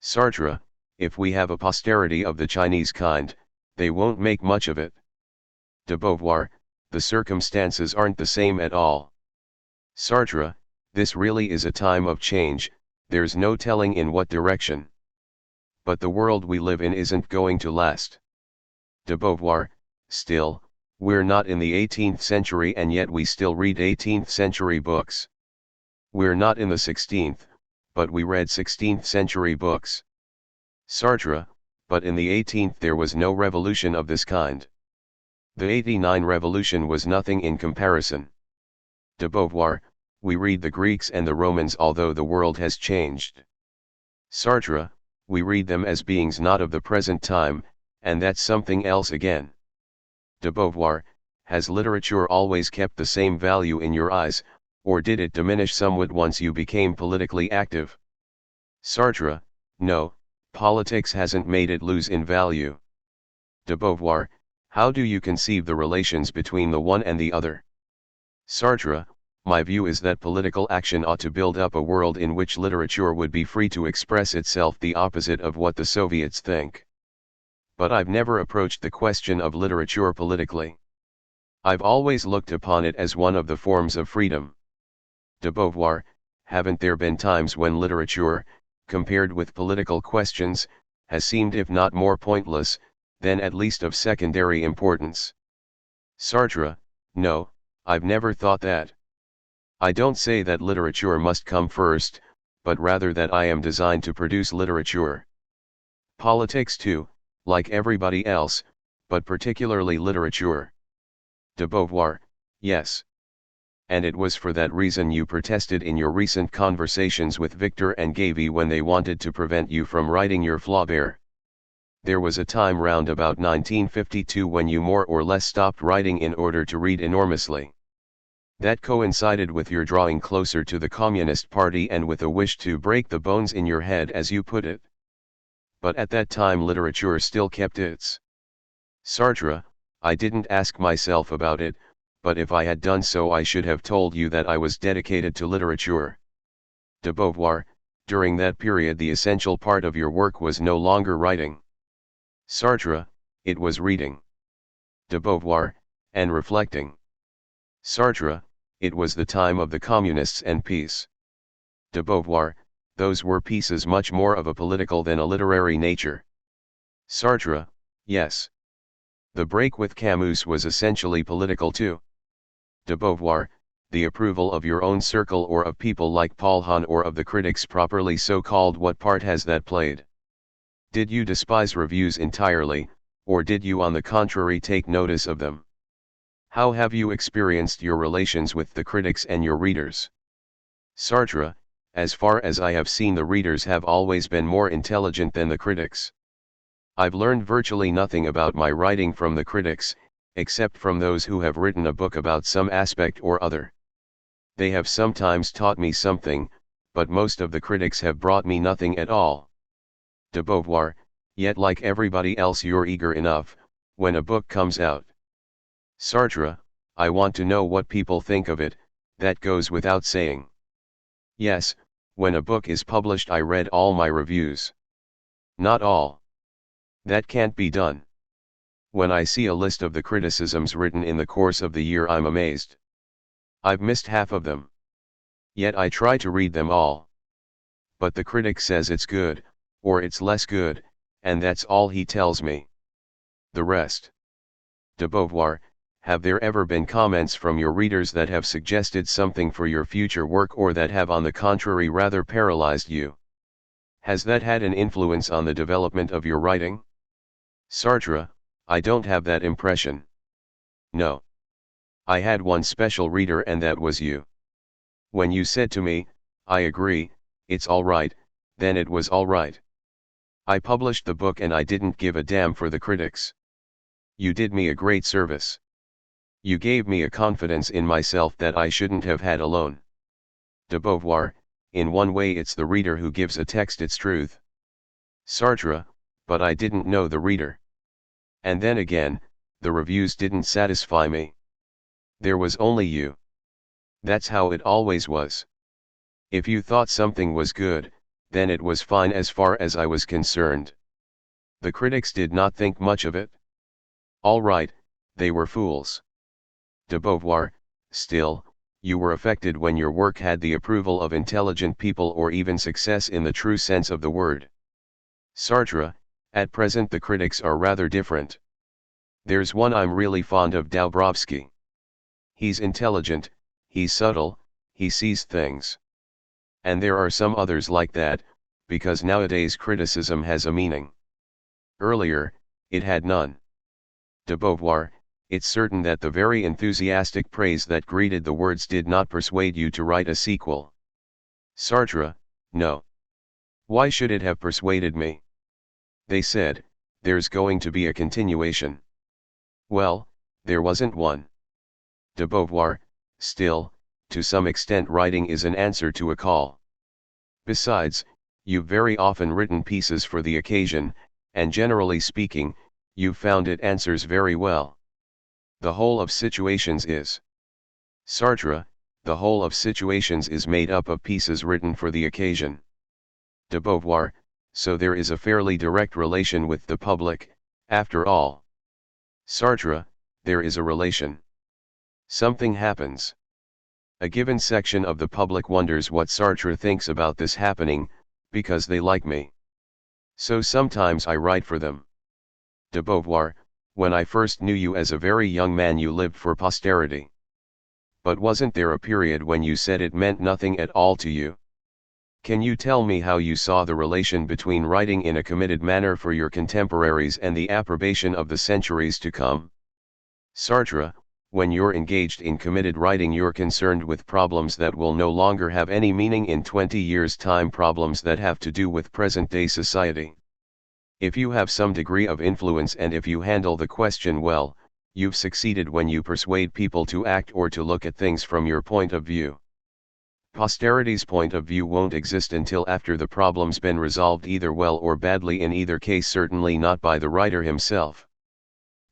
Sartre, if we have a posterity of the Chinese kind, they won't make much of it. De Beauvoir, the circumstances aren't the same at all. Sartre, this really is a time of change, there's no telling in what direction. But the world we live in isn't going to last. De Beauvoir, still, we're not in the 18th century and yet we still read 18th century books. We're not in the 16th, but we read 16th century books. Sartre, but in the 18th there was no revolution of this kind. The 89 revolution was nothing in comparison. De Beauvoir, we read the Greeks and the Romans although the world has changed. Sartre, we read them as beings not of the present time, and that's something else again. De Beauvoir, has literature always kept the same value in your eyes, or did it diminish somewhat once you became politically active? Sartre, no, politics hasn't made it lose in value. De Beauvoir, how do you conceive the relations between the one and the other? Sartre, my view is that political action ought to build up a world in which literature would be free to express itself the opposite of what the Soviets think. But I've never approached the question of literature politically. I've always looked upon it as one of the forms of freedom. De Beauvoir, haven't there been times when literature, compared with political questions, has seemed if not more pointless, then at least of secondary importance? Sartre, no, I've never thought that. I don't say that literature must come first, but rather that I am designed to produce literature. Politics too, like everybody else, but particularly literature. De Beauvoir, yes. And it was for that reason you protested in your recent conversations with Victor and Gavy when they wanted to prevent you from writing your Flaubert. There was a time round about 1952 when you more or less stopped writing in order to read enormously. That coincided with your drawing closer to the Communist Party and with a wish to break the bones in your head as you put it. But at that time literature still kept its. Sartre, I didn't ask myself about it, but if I had done so I should have told you that I was dedicated to literature. De Beauvoir, during that period the essential part of your work was no longer writing. Sartre, it was reading. De Beauvoir, and reflecting. Sartre, it was the time of the communists and peace. De Beauvoir, those were pieces much more of a political than a literary nature. Sartre, yes. The break with Camus was essentially political too. De Beauvoir, the approval of your own circle or of people like Paul Hahn or of the critics properly so-called, what part has that played? Did you despise reviews entirely, or did you on the contrary take notice of them? How have you experienced your relations with the critics and your readers? Sartre, as far as I have seen, the readers have always been more intelligent than the critics. I've learned virtually nothing about my writing from the critics, except from those who have written a book about some aspect or other. They have sometimes taught me something, but most of the critics have brought me nothing at all. De Beauvoir, yet like everybody else you're eager enough, when a book comes out. Sartre, I want to know what people think of it, that goes without saying. Yes, when a book is published I read all my reviews. Not all. That can't be done. When I see a list of the criticisms written in the course of the year I'm amazed. I've missed half of them. Yet I try to read them all. But the critic says it's good, or it's less good, and that's all he tells me. The rest. De Beauvoir, have there ever been comments from your readers that have suggested something for your future work or that have on the contrary rather paralyzed you? Has that had an influence on the development of your writing? Sartre, I don't have that impression. No. I had one special reader and that was you. When you said to me, I agree, it's all right, then it was all right. I published the book and I didn't give a damn for the critics. You did me a great service. You gave me a confidence in myself that I shouldn't have had alone. De Beauvoir, in one way it's the reader who gives a text its truth. Sartre, but I didn't know the reader. And then again, the reviews didn't satisfy me. There was only you. That's how it always was. If you thought something was good, then it was fine as far as I was concerned. The critics did not think much of it. All right, they were fools. De Beauvoir, still, you were affected when your work had the approval of intelligent people or even success in the true sense of the word. Sartre, at present the critics are rather different. There's one I'm really fond of, Dabrowski. He's intelligent, he's subtle, he sees things. And there are some others like that, because nowadays criticism has a meaning. Earlier, it had none. De Beauvoir, it's certain that the very enthusiastic praise that greeted the words did not persuade you to write a sequel. Sartre, no. Why should it have persuaded me? They said, there's going to be a continuation. Well, there wasn't one. De Beauvoir, still, to some extent writing is an answer to a call. Besides, you've very often written pieces for the occasion, and generally speaking, you've found it answers very well. The whole of Situations is. Sartre, the whole of Situations is made up of pieces written for the occasion. De Beauvoir, so there is a fairly direct relation with the public, after all. Sartre, there is a relation. Something happens. A given section of the public wonders what Sartre thinks about this happening, because they like me. So sometimes I write for them. De Beauvoir, when I first knew you as a very young man you lived for posterity. But wasn't there a period when you said it meant nothing at all to you? Can you tell me how you saw the relation between writing in a committed manner for your contemporaries and the approbation of the centuries to come? Sartre, when you're engaged in committed writing you're concerned with problems that will no longer have any meaning in 20 years' time, problems that have to do with present-day society. If you have some degree of influence and if you handle the question well, you've succeeded when you persuade people to act or to look at things from your point of view. Posterity's point of view won't exist until after the problem's been resolved, either well or badly, in either case certainly not by the writer himself.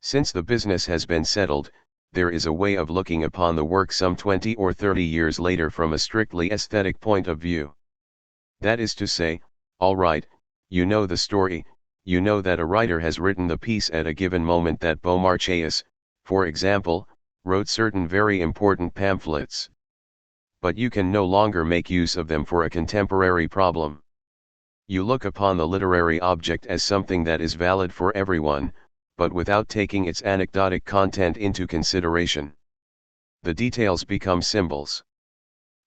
Since the business has been settled, there is a way of looking upon the work some 20 or 30 years later from a strictly aesthetic point of view. That is to say, all right, you know the story, you know that a writer has written the piece at a given moment, that Beaumarchais, for example, wrote certain very important pamphlets. But you can no longer make use of them for a contemporary problem. You look upon the literary object as something that is valid for everyone, but without taking its anecdotic content into consideration. The details become symbols.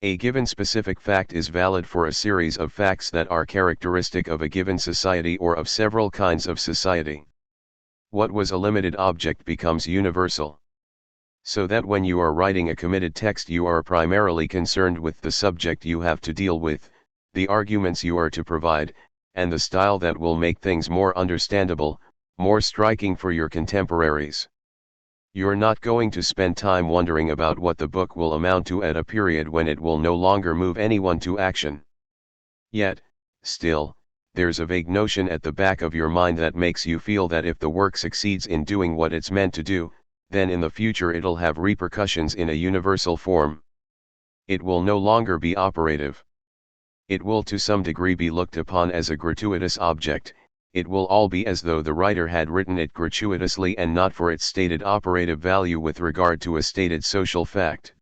A given specific fact is valid for a series of facts that are characteristic of a given society or of several kinds of society. What was a limited object becomes universal. So that when you are writing a committed text, you are primarily concerned with the subject you have to deal with, the arguments you are to provide, and the style that will make things more understandable, more striking for your contemporaries. You're not going to spend time wondering about what the book will amount to at a period when it will no longer move anyone to action. Yet, still, there's a vague notion at the back of your mind that makes you feel that if the work succeeds in doing what it's meant to do, then in the future it'll have repercussions in a universal form. It will no longer be operative. It will to some degree be looked upon as a gratuitous object. It will all be as though the writer had written it gratuitously and not for its stated operative value with regard to a stated social fact.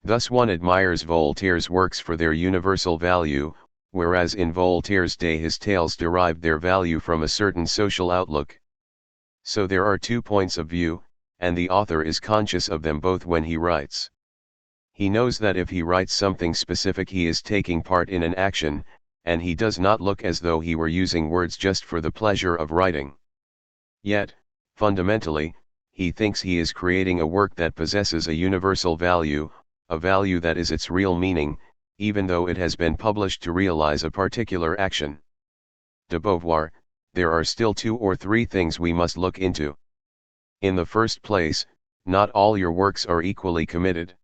Thus one admires Voltaire's works for their universal value, whereas in Voltaire's day his tales derived their value from a certain social outlook. So there are two points of view, and the author is conscious of them both when he writes. He knows that if he writes something specific he is taking part in an action, and he does not look as though he were using words just for the pleasure of writing. Yet, fundamentally, he thinks he is creating a work that possesses a universal value, a value that is its real meaning, even though it has been published to realize a particular action. De Beauvoir, there are still 2 or 3 things we must look into. In the first place, not all your works are equally committed.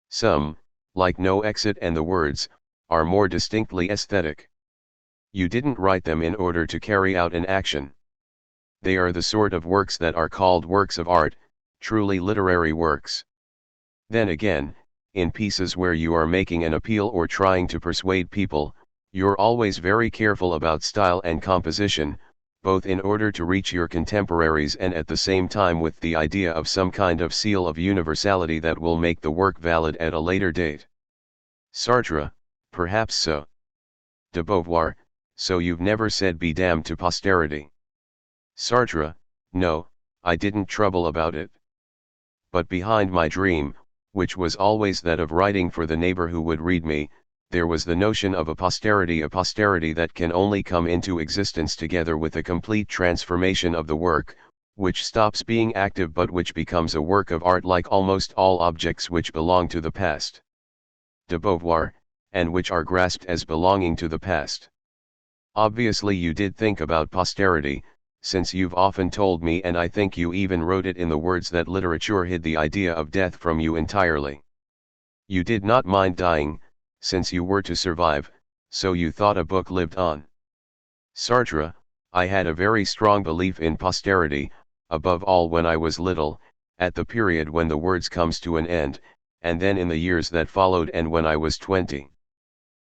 Some, like No Exit and The Words, are more distinctly aesthetic. You didn't write them in order to carry out an action. They are the sort of works that are called works of art, truly literary works. Then again, in pieces where you are making an appeal or trying to persuade people, you're always very careful about style and composition, both in order to reach your contemporaries and at the same time with the idea of some kind of seal of universality that will make the work valid at a later date. Sartre, perhaps so. De Beauvoir, so you've never said be damned to posterity. Sartre, no, I didn't trouble about it. But behind my dream, which was always that of writing for the neighbor who would read me, there was the notion of a posterity that can only come into existence together with a complete transformation of the work, which stops being active but which becomes a work of art like almost all objects which belong to the past. De Beauvoir, and which are grasped as belonging to the past. Obviously you did think about posterity, since you've often told me, and I think you even wrote it in the words, that literature hid the idea of death from you entirely. You did not mind dying, since you were to survive, so you thought a book lived on. Sartre, I had a very strong belief in posterity, above all when I was little, at the period when The Words comes to an end, and then in the years that followed and when I was 20.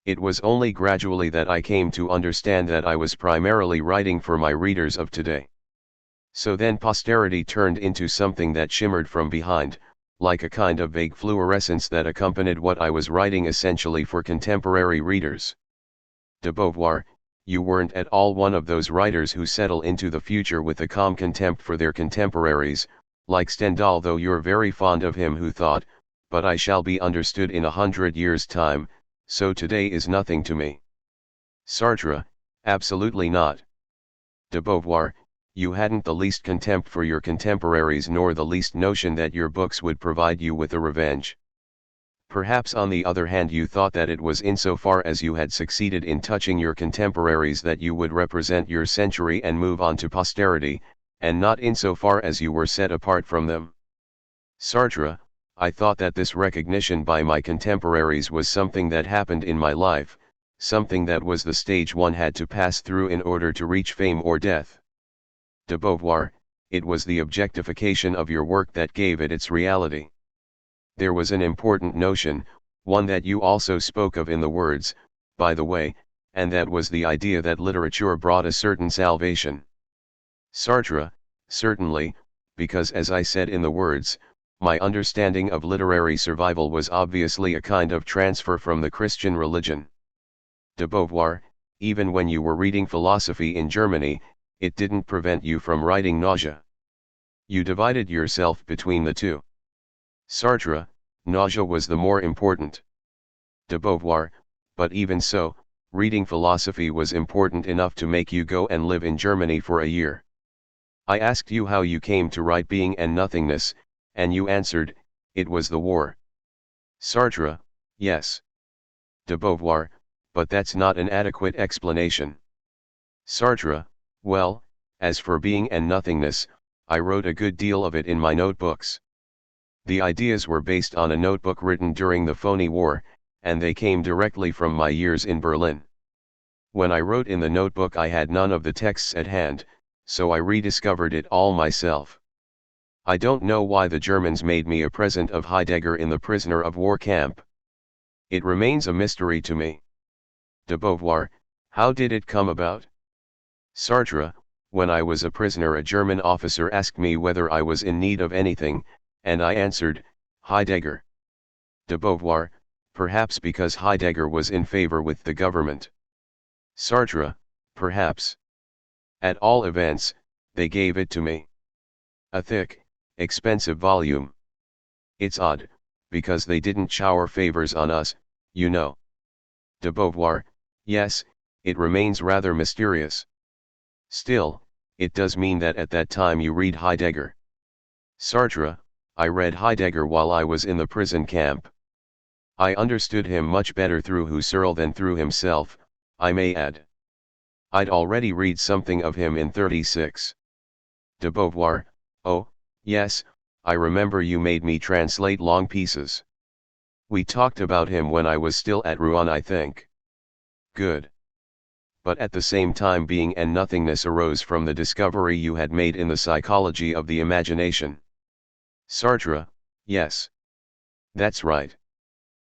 It was only gradually that I came to understand that I was primarily writing for my readers of today. So then posterity turned into something that shimmered from behind, like a kind of vague fluorescence that accompanied what I was writing essentially for contemporary readers. De Beauvoir, you weren't at all one of those writers who settle into the future with a calm contempt for their contemporaries, like Stendhal, though you're very fond of him, who thought, but I shall be understood in 100 years' time, so today is nothing to me. Sartre, absolutely not. De Beauvoir, you hadn't the least contempt for your contemporaries nor the least notion that your books would provide you with a revenge. Perhaps on the other hand you thought that it was insofar as you had succeeded in touching your contemporaries that you would represent your century and move on to posterity, and not insofar as you were set apart from them. Sartre, I thought that this recognition by my contemporaries was something that happened in my life, something that was the stage one had to pass through in order to reach fame or death. De Beauvoir, it was the objectification of your work that gave it its reality. There was an important notion, one that you also spoke of in The Words, by the way, and that was the idea that literature brought a certain salvation. Sartre, certainly, because as I said in the words, my understanding of literary survival was obviously a kind of transfer from the Christian religion. De Beauvoir, even when you were reading philosophy in Germany, it didn't prevent you from writing nausea. You divided yourself between the two. Sartre, nausea was the more important. De Beauvoir, but even so, reading philosophy was important enough to make you go and live in Germany for a year. I asked you how you came to write Being and Nothingness, and you answered, it was the war. Sartre, yes. De Beauvoir, but that's not an adequate explanation. Sartre, well, as for Being and Nothingness, I wrote a good deal of it in my notebooks. The ideas were based on a notebook written during the phony war, and they came directly from my years in Berlin. When I wrote in the notebook I had none of the texts at hand, so I rediscovered it all myself. I don't know why the Germans made me a present of Heidegger in the prisoner of war camp. It remains a mystery to me. De Beauvoir, how did it come about? Sartre, when I was a prisoner a German officer asked me whether I was in need of anything, and I answered, Heidegger. De Beauvoir, perhaps because Heidegger was in favor with the government. Sartre, perhaps. At all events, they gave it to me. A thick, expensive volume. It's odd, because they didn't shower favors on us, you know. De Beauvoir, yes, it remains rather mysterious. Still, it does mean that at that time you read Heidegger. Sartre, I read Heidegger while I was in the prison camp. I understood him much better through Husserl than through himself, I may add. I'd already read something of him in 36. De Beauvoir, oh, yes, I remember you made me translate long pieces. We talked about him when I was still at Rouen, I think. Good. But at the same time Being and Nothingness arose from the discovery you had made in the psychology of the imagination. Sartre, yes. That's right.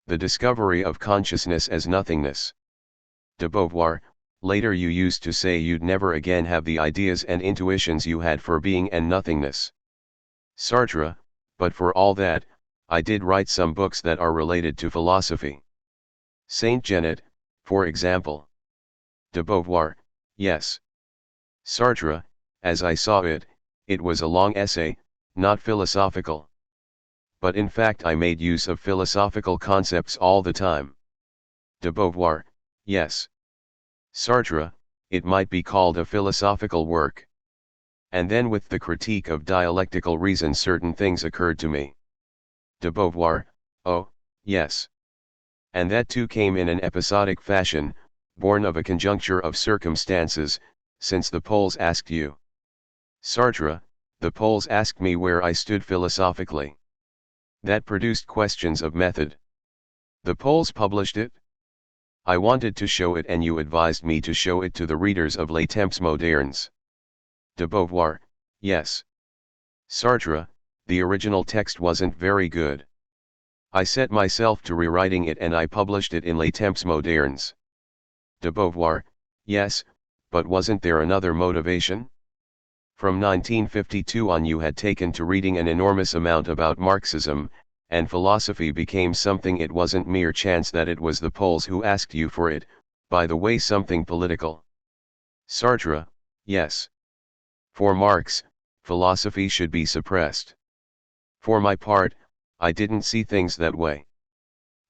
The discovery of consciousness as nothingness. De Beauvoir, later you used to say you'd never again have the ideas and intuitions you had for Being and Nothingness. Sartre, but for all that, I did write some books that are related to philosophy. Saint Genet, for example. De Beauvoir, yes. Sartre, as I saw it, it was a long essay, not philosophical. But in fact I made use of philosophical concepts all the time. De Beauvoir, yes. Sartre, it might be called a philosophical work. And then with the critique of dialectical reason certain things occurred to me. De Beauvoir, oh, yes. And that too came in an episodic fashion, born of a conjuncture of circumstances, since the Poles asked you. Sartre, the Poles asked me where I stood philosophically. That produced questions of method. The Poles published it. I wanted to show it and you advised me to show it to the readers of Les Temps Modernes. De Beauvoir, yes. Sartre, the original text wasn't very good. I set myself to rewriting it and I published it in Les Temps Modernes. De Beauvoir, yes, but wasn't there another motivation? From 1952 on you had taken to reading an enormous amount about Marxism, and philosophy became something. It wasn't mere chance that it was the Poles who asked you for it, by the way, something political. Sartre, yes. For Marx, philosophy should be suppressed. For my part, I didn't see things that way.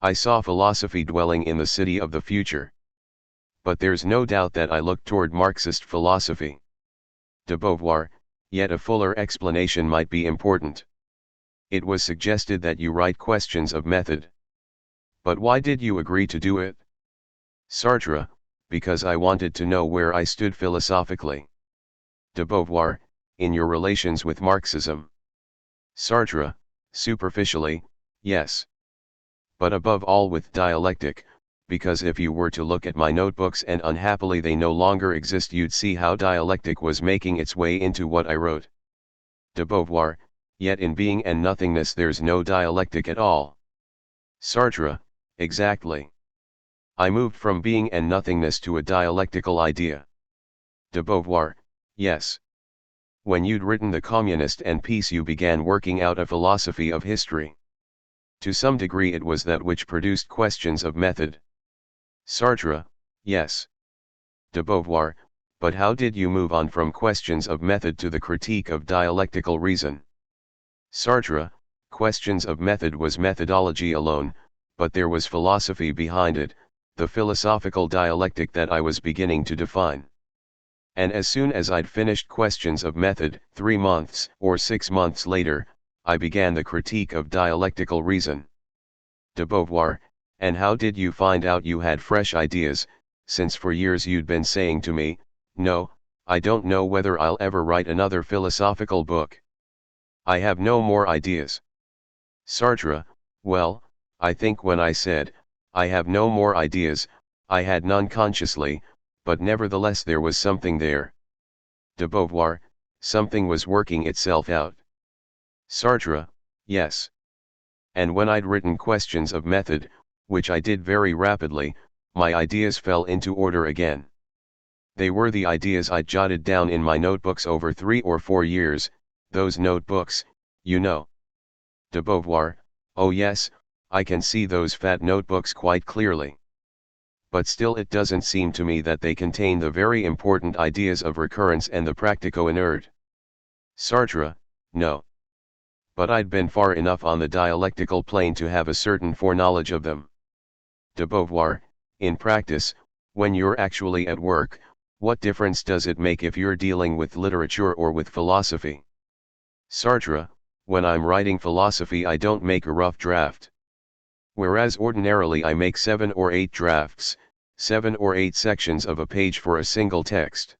I saw philosophy dwelling in the city of the future. But there's no doubt that I looked toward Marxist philosophy. De Beauvoir, yet a fuller explanation might be important. It was suggested that you write questions of method. But why did you agree to do it? Sartre, because I wanted to know where I stood philosophically. De Beauvoir, in your relations with Marxism. Sartre, superficially, yes. But above all with dialectic, because if you were to look at my notebooks, and unhappily they no longer exist, you'd see how dialectic was making its way into what I wrote. De Beauvoir, yet in Being and Nothingness there's no dialectic at all. Sartre, exactly. I moved from being and nothingness to a dialectical idea. De Beauvoir, yes. When you'd written The Communist and Peace, you began working out a philosophy of history. To some degree it was that which produced questions of method. Sartre, yes. De Beauvoir, but how did you move on from questions of method to the critique of dialectical reason? Sartre, questions of method was methodology alone, but there was philosophy behind it, the philosophical dialectic that I was beginning to define. And as soon as I'd finished questions of method, 3 months or 6 months later, I began the critique of dialectical reason. De Beauvoir, and how did you find out you had fresh ideas, since for years you'd been saying to me, no, I don't know whether I'll ever write another philosophical book. I have no more ideas. Sartre, well, I think when I said, I have no more ideas, I had none consciously, but nevertheless there was something there. De Beauvoir, something was working itself out. Sartre, yes. And when I'd written questions of method, which I did very rapidly, my ideas fell into order again. They were the ideas I'd jotted down in my notebooks over 3 or 4 years, those notebooks, you know. De Beauvoir, oh yes, I can see those fat notebooks quite clearly. But still it doesn't seem to me that they contain the very important ideas of recurrence and the practico inert. Sartre, no. But I'd been far enough on the dialectical plane to have a certain foreknowledge of them. De Beauvoir, in practice, when you're actually at work, what difference does it make if you're dealing with literature or with philosophy? Sartre, when I'm writing philosophy I don't make a rough draft. Whereas ordinarily I make 7 or 8 drafts, 7 or 8 sections of a page for a single text.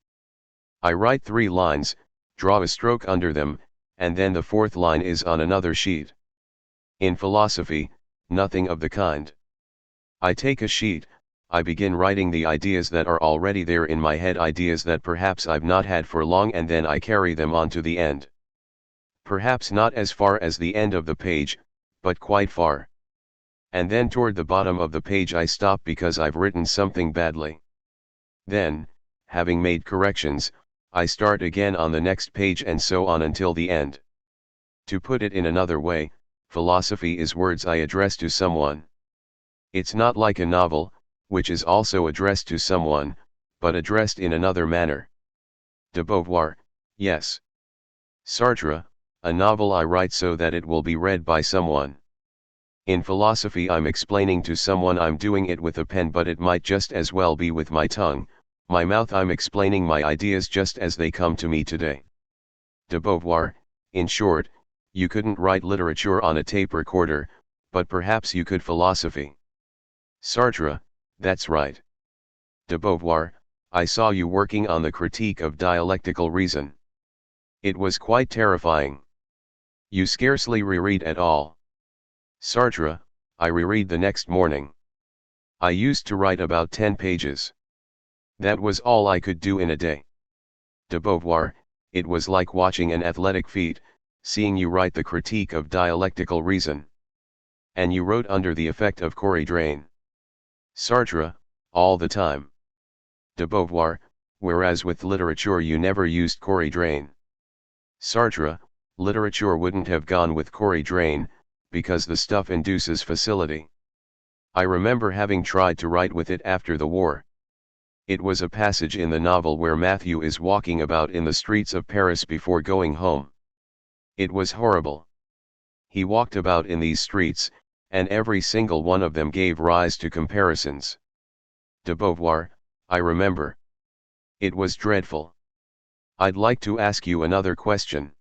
I write 3 lines, draw a stroke under them, and then the 4th line is on another sheet. In philosophy, nothing of the kind. I take a sheet, I begin writing the ideas that are already there in my head, ideas that perhaps I've not had for long, and then I carry them on to the end. Perhaps not as far as the end of the page, but quite far. And then toward the bottom of the page I stop because I've written something badly. Then, having made corrections, I start again on the next page and so on until the end. To put it in another way, philosophy is words I address to someone. It's not like a novel, which is also addressed to someone, but addressed in another manner. De Beauvoir, yes. Sartre, a novel I write so that it will be read by someone. In philosophy I'm explaining to someone, I'm doing it with a pen, but it might just as well be with my tongue, my mouth. I'm explaining my ideas just as they come to me today. De Beauvoir, in short, you couldn't write literature on a tape recorder, but perhaps you could philosophy. Sartre, that's right. De Beauvoir, I saw you working on the critique of dialectical reason. It was quite terrifying. You scarcely reread at all. Sartre, I reread the next morning. I used to write about 10 pages. That was all I could do in a day. De Beauvoir, it was like watching an athletic feat, seeing you write the critique of dialectical reason. And you wrote under the effect of Drain. Sartre, all the time. De Beauvoir, whereas with literature you never used Drain. Sartre, literature wouldn't have gone with Drain, because the stuff induces facility. I remember having tried to write with it after the war. It was a passage in the novel where Matthew is walking about in the streets of Paris before going home. It was horrible. He walked about in these streets, and every single one of them gave rise to comparisons. De Beauvoir, I remember. It was dreadful. I'd like to ask you another question.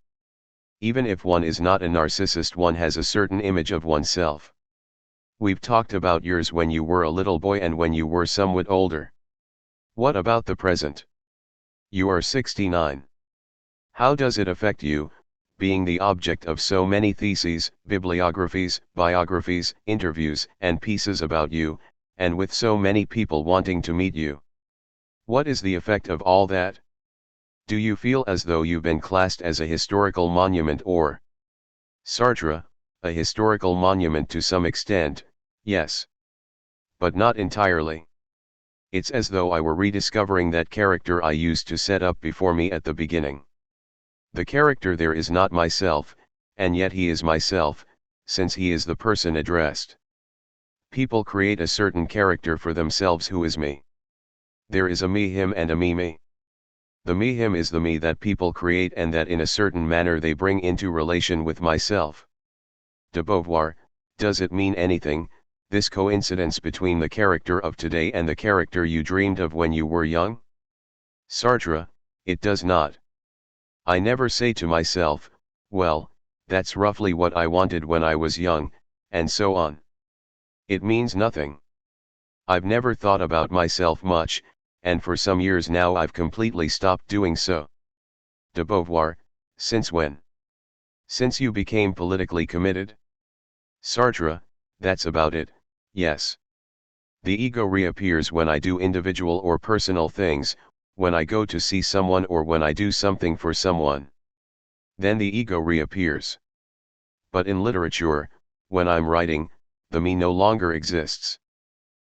Even if one is not a narcissist, one has a certain image of oneself. We've talked about yours when you were a little boy and when you were somewhat older. What about the present? You are 69. How does it affect you, being the object of so many theses, bibliographies, biographies, interviews, and pieces about you, and with so many people wanting to meet you? What is the effect of all that? Do you feel as though you've been classed as a historical monument or? Sartre, a historical monument to some extent, yes. But not entirely. It's as though I were rediscovering that character I used to set up before me at the beginning. The character there is not myself, and yet he is myself, since he is the person addressed. People create a certain character for themselves who is me. There is a me-him and a me-me. The me-him is the me that people create and that in a certain manner they bring into relation with myself. De Beauvoir, does it mean anything, this coincidence between the character of today and the character you dreamed of when you were young? Sartre, it does not. I never say to myself, well, that's roughly what I wanted when I was young, and so on. It means nothing. I've never thought about myself much, and for some years now I've completely stopped doing so. De Beauvoir, since when? Since you became politically committed? Sartre, that's about it, yes. The ego reappears when I do individual or personal things, when I go to see someone or when I do something for someone. Then the ego reappears. But in literature, when I'm writing, the me no longer exists.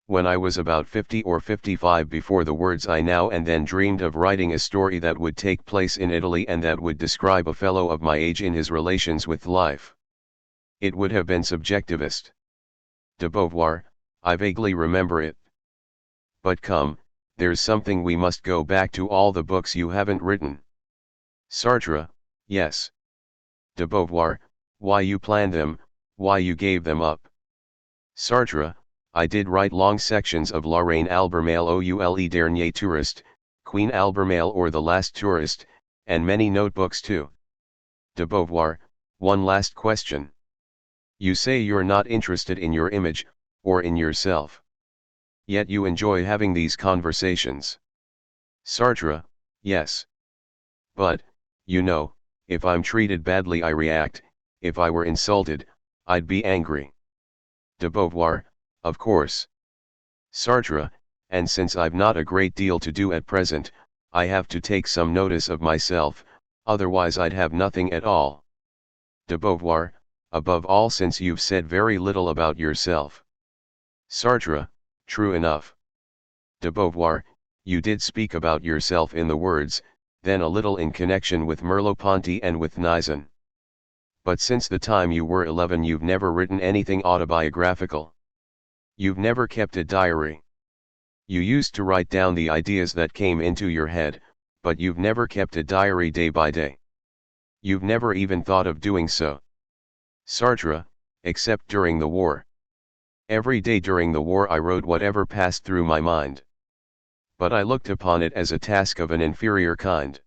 When I was about 50 or 55 before the words I now and then dreamed of writing a story that would take place in Italy and that would describe a fellow of my age in his relations with life. It would have been subjectivist. De Beauvoir, I vaguely remember it. But come, there's something we must go back to all the books you haven't written. Sartre, yes. De Beauvoir, why you planned them, why you gave them up. Sartre, I did write long sections of La Reine Albermale ou Le Dernier Touriste, Queen Albermale or The Last Tourist, and many notebooks too. De Beauvoir, one last question. You say you're not interested in your image, or in yourself. Yet you enjoy having these conversations. Sartre, yes. But, you know, if I'm treated badly I react, if I were insulted, I'd be angry. De Beauvoir, of course. Sartre, and since I've not a great deal to do at present, I have to take some notice of myself, otherwise I'd have nothing at all. De Beauvoir, above all since you've said very little about yourself. Sartre, true enough. De Beauvoir, you did speak about yourself in the words, then a little in connection with Merleau-Ponty and with Nizan. But since the time you were 11 you've never written anything autobiographical. You've never kept a diary. You used to write down the ideas that came into your head, but you've never kept a diary day by day. You've never even thought of doing so. Sartre, except during the war. Every day during the war I wrote whatever passed through my mind. But I looked upon it as a task of an inferior kind.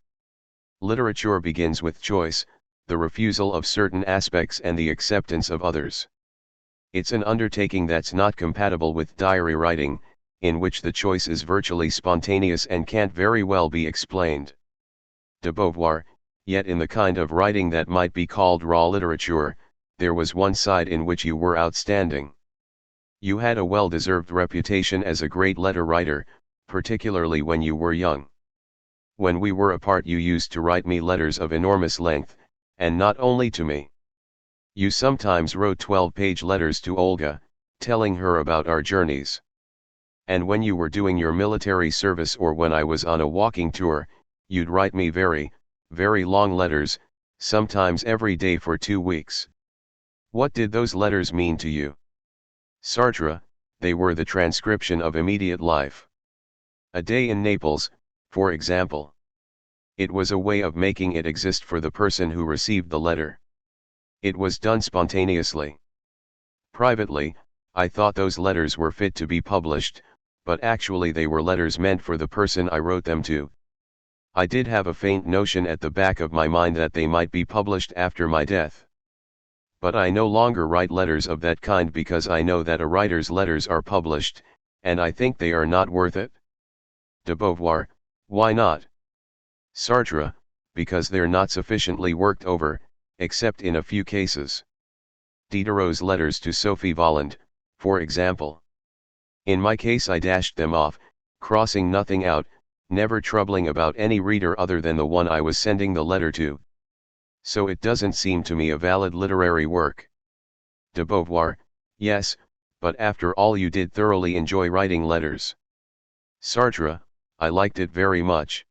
Literature begins with choice, the refusal of certain aspects and the acceptance of others. It's an undertaking that's not compatible with diary writing, in which the choice is virtually spontaneous and can't very well be explained. De Beauvoir, yet in the kind of writing that might be called raw literature, there was one side in which you were outstanding. You had a well-deserved reputation as a great letter writer, particularly when you were young. When we were apart you used to write me letters of enormous length, and not only to me. You sometimes wrote 12-page letters to Olga, telling her about our journeys. And when you were doing your military service or when I was on a walking tour, you'd write me very, very long letters, sometimes every day for 2 weeks. What did those letters mean to you? Sartre, they were the transcription of immediate life. A day in Naples, for example. It was a way of making it exist for the person who received the letter. It was done spontaneously. Privately, I thought those letters were fit to be published, but actually they were letters meant for the person I wrote them to. I did have a faint notion at the back of my mind that they might be published after my death. But I no longer write letters of that kind because I know that a writer's letters are published, and I think they are not worth it. De Beauvoir, why not? Sartre, because they're not sufficiently worked over, except in a few cases. Diderot's letters to Sophie Volland, for example. In my case I dashed them off, crossing nothing out, never troubling about any reader other than the one I was sending the letter to. So it doesn't seem to me a valid literary work. De Beauvoir, yes, but after all you did thoroughly enjoy writing letters. Sartre, I liked it very much.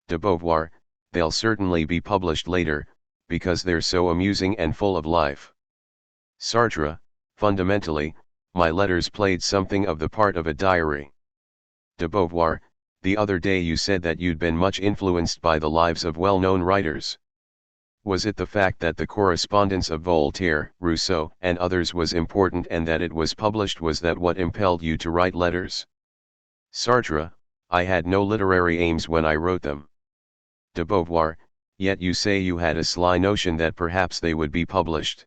De Beauvoir, they'll certainly be published later, because they're so amusing and full of life. Sartre, fundamentally, my letters played something of the part of a diary. De Beauvoir, the other day you said that you'd been much influenced by the lives of well-known writers. Was it the fact that the correspondence of Voltaire, Rousseau, and others was important and that it was published? Was that what impelled you to write letters? Sartre, I had no literary aims when I wrote them. De Beauvoir, yet you say you had a sly notion that perhaps they would be published.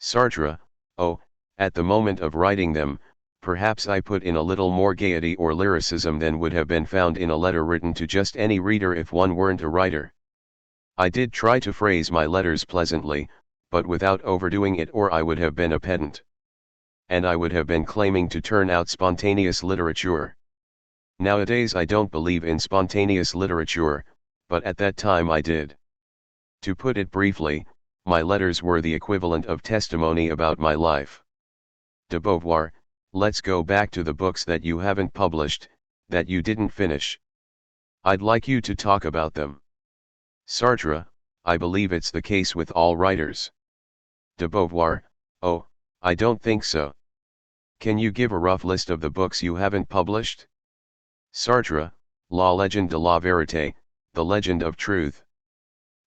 Sartre, oh, at the moment of writing them, perhaps I put in a little more gaiety or lyricism than would have been found in a letter written to just any reader if one weren't a writer. I did try to phrase my letters pleasantly, but without overdoing it, or I would have been a pedant. And I would have been claiming to turn out spontaneous literature. Nowadays I don't believe in spontaneous literature, but at that time I did. To put it briefly, my letters were the equivalent of testimony about my life. De Beauvoir, let's go back to the books that you haven't published, that you didn't finish. I'd like you to talk about them. Sartre, I believe it's the case with all writers. De Beauvoir, oh, I don't think so. Can you give a rough list of the books you haven't published? Sartre, La Legende de la Vérité, The Legend of Truth.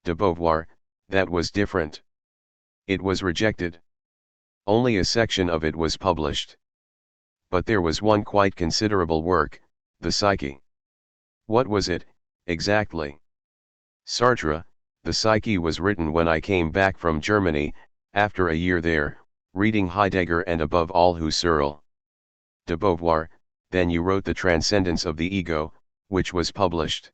De Beauvoir, that was different. It was rejected. Only a section of it was published. But there was one quite considerable work, The Psyche. What was it, exactly? Sartre, The Psyche was written when I came back from Germany, after a year there, reading Heidegger and above all Husserl. De Beauvoir, then you wrote The Transcendence of the Ego, which was published.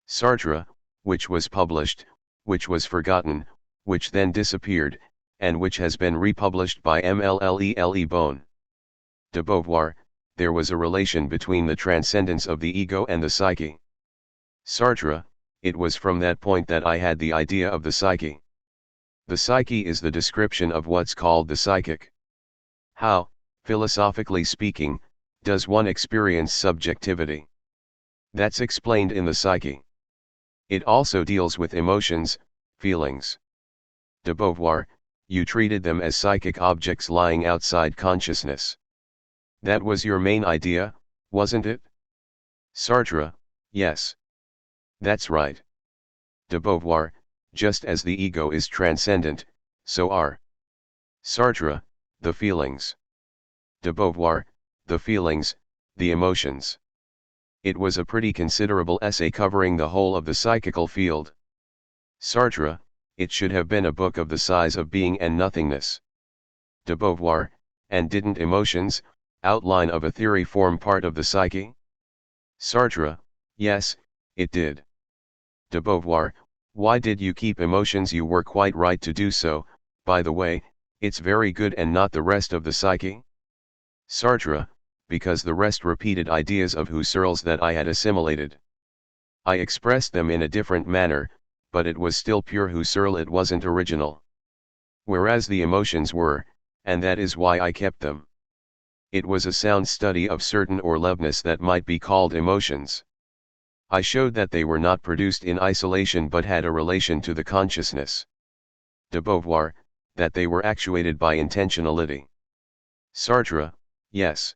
Sartre, which was published, which was forgotten, which then disappeared, and which has been republished by Mlle Bone. De Beauvoir, there was a relation between The Transcendence of the Ego and the Psyche. Sartre, it was from that point that I had the idea of the psyche. The psyche is the description of what's called the psychic. How, philosophically speaking, does one experience subjectivity? That's explained in the psyche. It also deals with emotions, feelings. De Beauvoir, you treated them as psychic objects lying outside consciousness. That was your main idea, wasn't it? Sartre, yes. That's right. De Beauvoir, just as the ego is transcendent, so are Sartre, the feelings. De Beauvoir, the feelings, the emotions. It was a pretty considerable essay covering the whole of the psychical field. Sartre, it should have been a book of the size of Being and Nothingness. De Beauvoir, and didn't emotions, outline of a theory, form part of the psyche? Sartre, yes, it did. De Beauvoir, why did you keep emotions? You were quite right to do so, by the way, it's very good and not the rest of the psyche? Sartre, because the rest repeated ideas of Husserl's that I had assimilated. I expressed them in a different manner, but it was still pure Husserl, it wasn't original. Whereas the emotions were, and that is why I kept them. It was a sound study of certain Orlevness that might be called emotions. I showed that they were not produced in isolation but had a relation to the consciousness. De Beauvoir, that they were actuated by intentionality. Sartre, yes.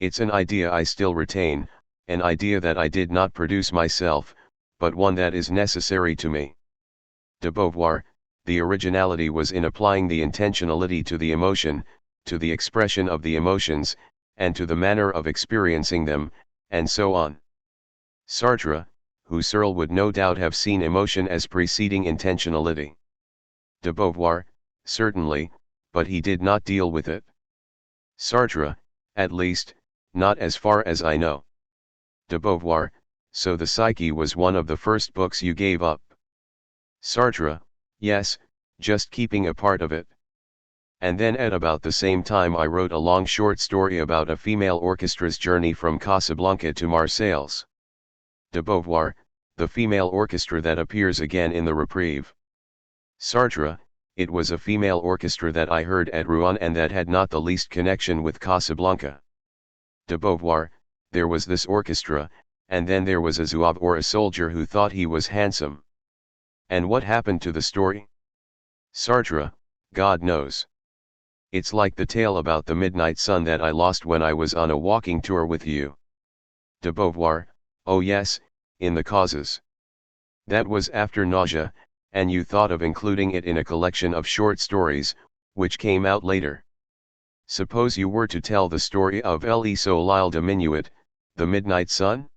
It's an idea I still retain, an idea that I did not produce myself, but one that is necessary to me. De Beauvoir, the originality was in applying the intentionality to the emotion, to the expression of the emotions, and to the manner of experiencing them, and so on. Sartre, Husserl would no doubt have seen emotion as preceding intentionality. De Beauvoir, certainly, but he did not deal with it. Sartre, at least, not as far as I know. De Beauvoir, so the Psyche was one of the first books you gave up. Sartre, yes, just keeping a part of it. And then at about the same time I wrote a long short story about a female orchestra's journey from Casablanca to Marseilles. De Beauvoir, the female orchestra that appears again in the Reprieve. Sartre, it was a female orchestra that I heard at Rouen and that had not the least connection with Casablanca. De Beauvoir, there was this orchestra, and then there was a zouave or a soldier who thought he was handsome. And what happened to the story? Sartre, God knows. It's like the tale about the midnight sun that I lost when I was on a walking tour with you. De Beauvoir, oh yes, in the causes. That was after Nausea, and you thought of including it in a collection of short stories, which came out later. Suppose you were to tell the story of Le Soleil de Minuit, the midnight sun?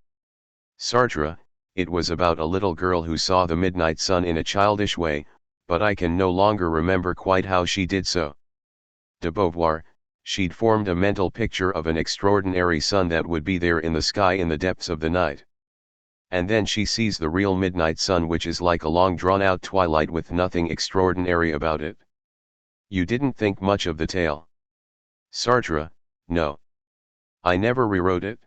Sartre, it was about a little girl who saw the midnight sun in a childish way, but I can no longer remember quite how she did so. De Beauvoir, she'd formed a mental picture of an extraordinary sun that would be there in the sky in the depths of the night. And then she sees the real midnight sun, which is like a long drawn-out twilight with nothing extraordinary about it. You didn't think much of the tale. Sartre, no. I never rewrote it.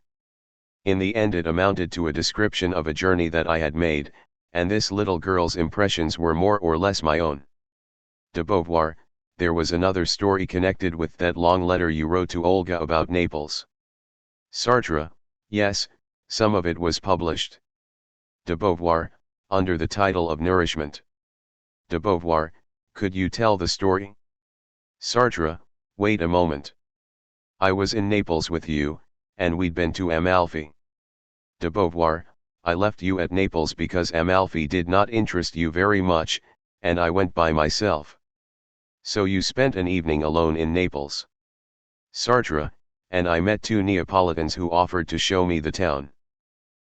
In the end it amounted to a description of a journey that I had made, and this little girl's impressions were more or less my own. De Beauvoir, there was another story connected with that long letter you wrote to Olga about Naples. Sartre, yes, some of it was published. De Beauvoir, under the title of Nourishment. De Beauvoir, could you tell the story? Sartre, wait a moment. I was in Naples with you, and we'd been to Amalfi. De Beauvoir, I left you at Naples because Amalfi did not interest you very much, and I went by myself. So you spent an evening alone in Naples. Sartre, and I met two Neapolitans who offered to show me the town.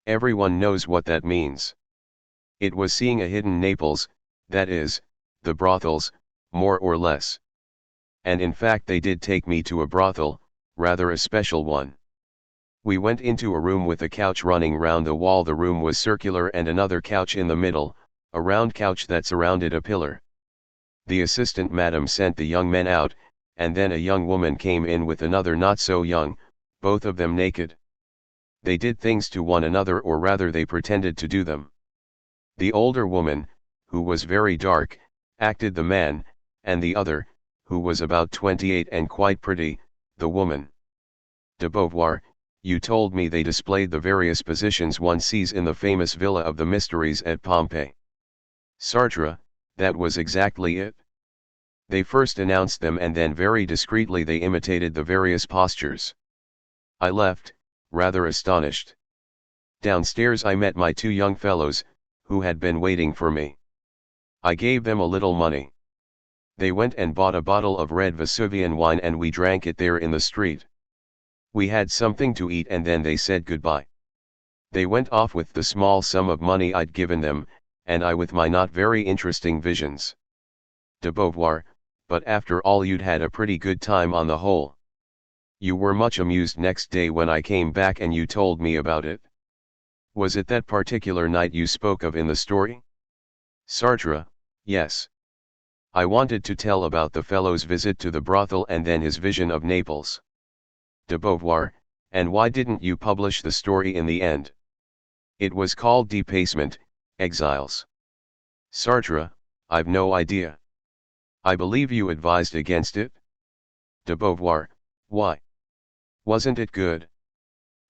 Everyone knows what that means. It was seeing a hidden Naples, that is, the brothels, more or less. And in fact they did take me to a brothel, rather a special one. We went into a room with a couch running round the wall. The room was circular and another couch in the middle, a round couch that surrounded a pillar. The assistant madam sent the young men out, and then a young woman came in with another not so young, both of them naked. They did things to one another, or rather they pretended to do them. The older woman, who was very dark, acted the man, and the other, who was about 28 and quite pretty, the woman. De Beauvoir, you told me they displayed the various positions one sees in the famous Villa of the Mysteries at Pompeii. Sartre, that was exactly it. They first announced them and then very discreetly they imitated the various postures. I left, rather astonished. Downstairs I met my two young fellows, who had been waiting for me. I gave them a little money. They went and bought a bottle of red Vesuvian wine and we drank it there in the street. We had something to eat and then they said goodbye. They went off with the small sum of money I'd given them, and I with my not very interesting visions. De Beauvoir, but after all you'd had a pretty good time on the whole. You were much amused next day when I came back and you told me about it. Was it that particular night you spoke of in the story? Sartre, yes. I wanted to tell about the fellow's visit to the brothel and then his vision of Naples. De Beauvoir, and why didn't you publish the story in the end? It was called Depasement, Exiles. Sartre, I've no idea. I believe you advised against it? De Beauvoir, why? Wasn't it good?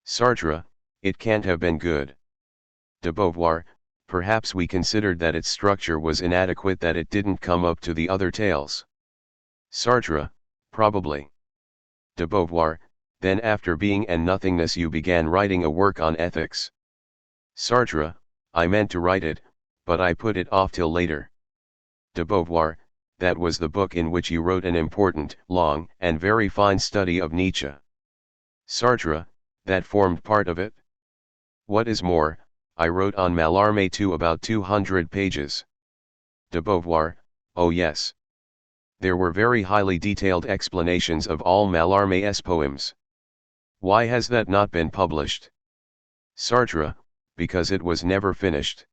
Sartre, it can't have been good. De Beauvoir, perhaps we considered that its structure was inadequate, that it didn't come up to the other tales. Sartre, probably. De Beauvoir, then after being and nothingness you began writing a work on ethics. Sartre, I meant to write it, but I put it off till later. De Beauvoir, that was the book in which you wrote an important, long, and very fine study of Nietzsche. Sartre, that formed part of it. What is more, I wrote on Mallarmé too, about 200 pages. De Beauvoir, oh yes. There were very highly detailed explanations of all Mallarmé's poems. Why has that not been published? Sartre, because it was never finished.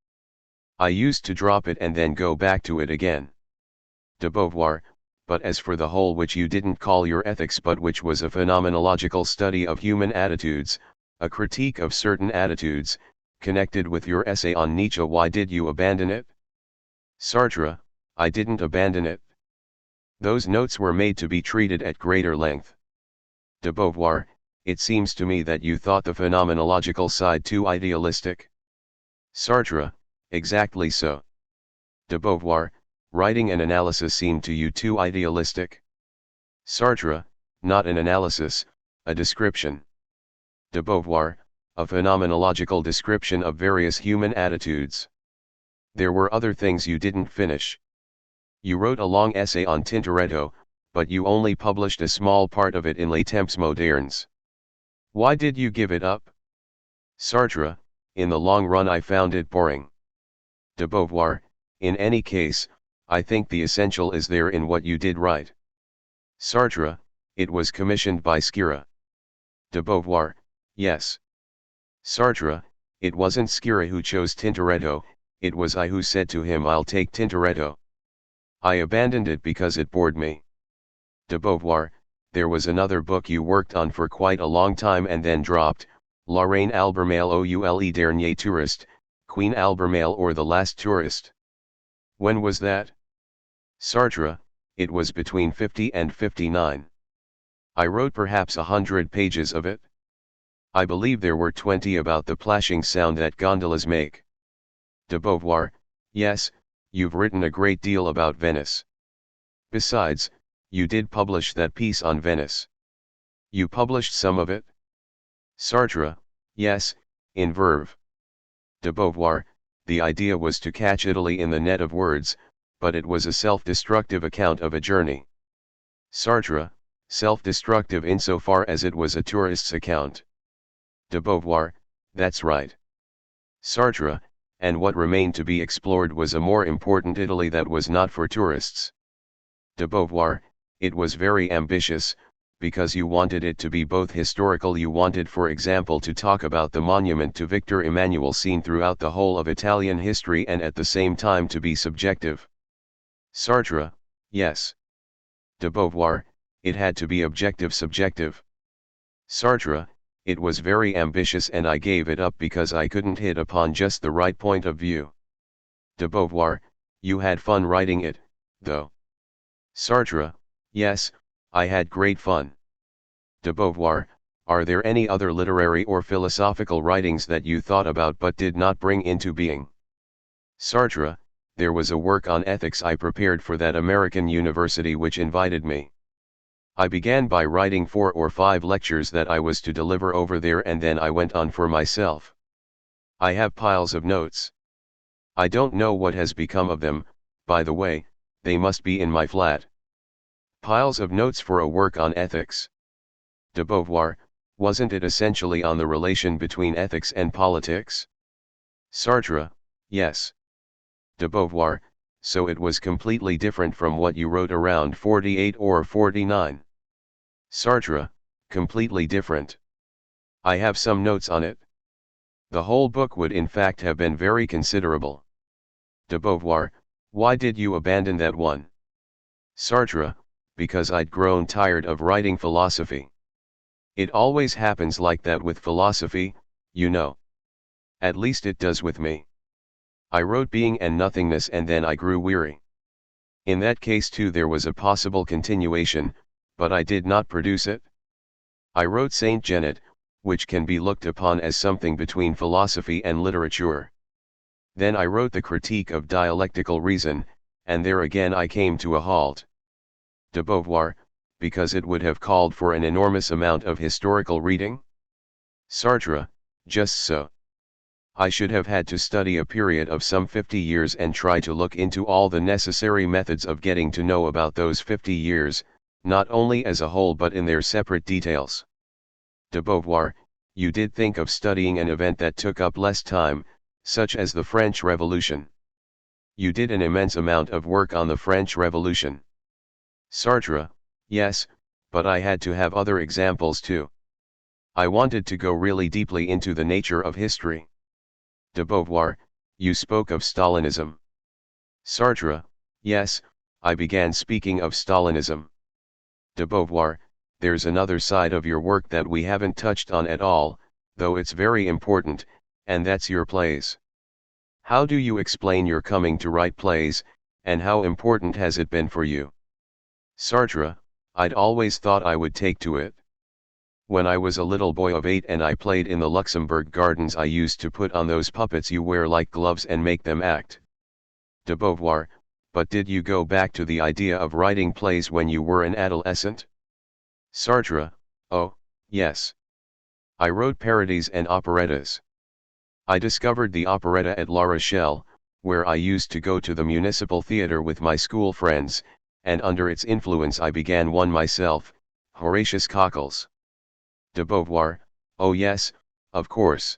I used to drop it and then go back to it again. De Beauvoir, but as for the whole, which you didn't call your ethics but which was a phenomenological study of human attitudes, a critique of certain attitudes, connected with your essay on Nietzsche, why did you abandon it? Sartre, I didn't abandon it. Those notes were made to be treated at greater length. De Beauvoir, it seems to me that you thought the phenomenological side too idealistic. Sartre, exactly so. De Beauvoir, writing an analysis seemed to you too idealistic. Sartre, not an analysis, a description. De Beauvoir, a phenomenological description of various human attitudes. There were other things you didn't finish. You wrote a long essay on Tintoretto, but you only published a small part of it in Les Temps Modernes. Why did you give it up? Sartre, in the long run I found it boring. De Beauvoir, in any case, I think the essential is there in what you did right. Sartre, it was commissioned by Skira. De Beauvoir, yes. Sartre, it wasn't Skira who chose Tintoretto, it was I who said to him I'll take Tintoretto. I abandoned it because it bored me. De Beauvoir, there was another book you worked on for quite a long time and then dropped, La Reine Albermale ou Le Dernier Touriste, Queen Albermale or The Last Tourist. When was that? Sartre, it was between 50 and 59. I wrote perhaps 100 pages of it. I believe there were 20 about the plashing sound that gondolas make. De Beauvoir, yes, you've written a great deal about Venice. Besides, you did publish that piece on Venice. You published some of it? Sartre, yes, in Verve. De Beauvoir, the idea was to catch Italy in the net of words, but it was a self-destructive account of a journey. Sartre, self-destructive insofar as it was a tourist's account. De Beauvoir, that's right. Sartre, and what remained to be explored was a more important Italy that was not for tourists. De Beauvoir, it was very ambitious, because you wanted it to be both historical. You wanted, for example, to talk about the monument to Victor Emmanuel seen throughout the whole of Italian history and at the same time to be subjective. Sartre, yes. De Beauvoir, it had to be objective-subjective. Sartre, it was very ambitious and I gave it up because I couldn't hit upon just the right point of view. De Beauvoir, you had fun writing it, though. Sartre, yes, I had great fun. De Beauvoir, are there any other literary or philosophical writings that you thought about but did not bring into being? Sartre, there was a work on ethics I prepared for that American university which invited me. I began by writing 4 or 5 lectures that I was to deliver over there and then I went on for myself. I have piles of notes. I don't know what has become of them, by the way, they must be in my flat. Piles of notes for a work on ethics. De Beauvoir, wasn't it essentially on the relation between ethics and politics? Sartre, yes. De Beauvoir, so it was completely different from what you wrote around 48 or 49. Sartre, completely different. I have some notes on it. The whole book would in fact have been very considerable. De Beauvoir, why did you abandon that one? Sartre, because I'd grown tired of writing philosophy. It always happens like that with philosophy, you know. At least it does with me. I wrote Being and Nothingness and then I grew weary. In that case too there was a possible continuation, but I did not produce it. I wrote Saint Genet, which can be looked upon as something between philosophy and literature. Then I wrote the Critique of Dialectical Reason, and there again I came to a halt. De Beauvoir, because it would have called for an enormous amount of historical reading? Sartre, just so. I should have had to study a period of some 50 years and try to look into all the necessary methods of getting to know about those 50 years, not only as a whole but in their separate details. De Beauvoir, you did think of studying an event that took up less time, such as the French Revolution. You did an immense amount of work on the French Revolution. Sartre, yes, but I had to have other examples too. I wanted to go really deeply into the nature of history. De Beauvoir, you spoke of Stalinism. Sartre, yes, I began speaking of Stalinism. De Beauvoir, there's another side of your work that we haven't touched on at all, though it's very important, and that's your plays. How do you explain your coming to write plays, and how important has it been for you? Sartre, I'd always thought I would take to it. When I was a little boy of 8 and I played in the Luxembourg Gardens, I used to put on those puppets you wear like gloves and make them act. De Beauvoir, but did you go back to the idea of writing plays when you were an adolescent? Sartre, oh, yes. I wrote parodies and operettas. I discovered the operetta at La Rochelle, where I used to go to the municipal theatre with my school friends, and under its influence I began one myself, Horatius Cockles. De Beauvoir, oh yes, of course.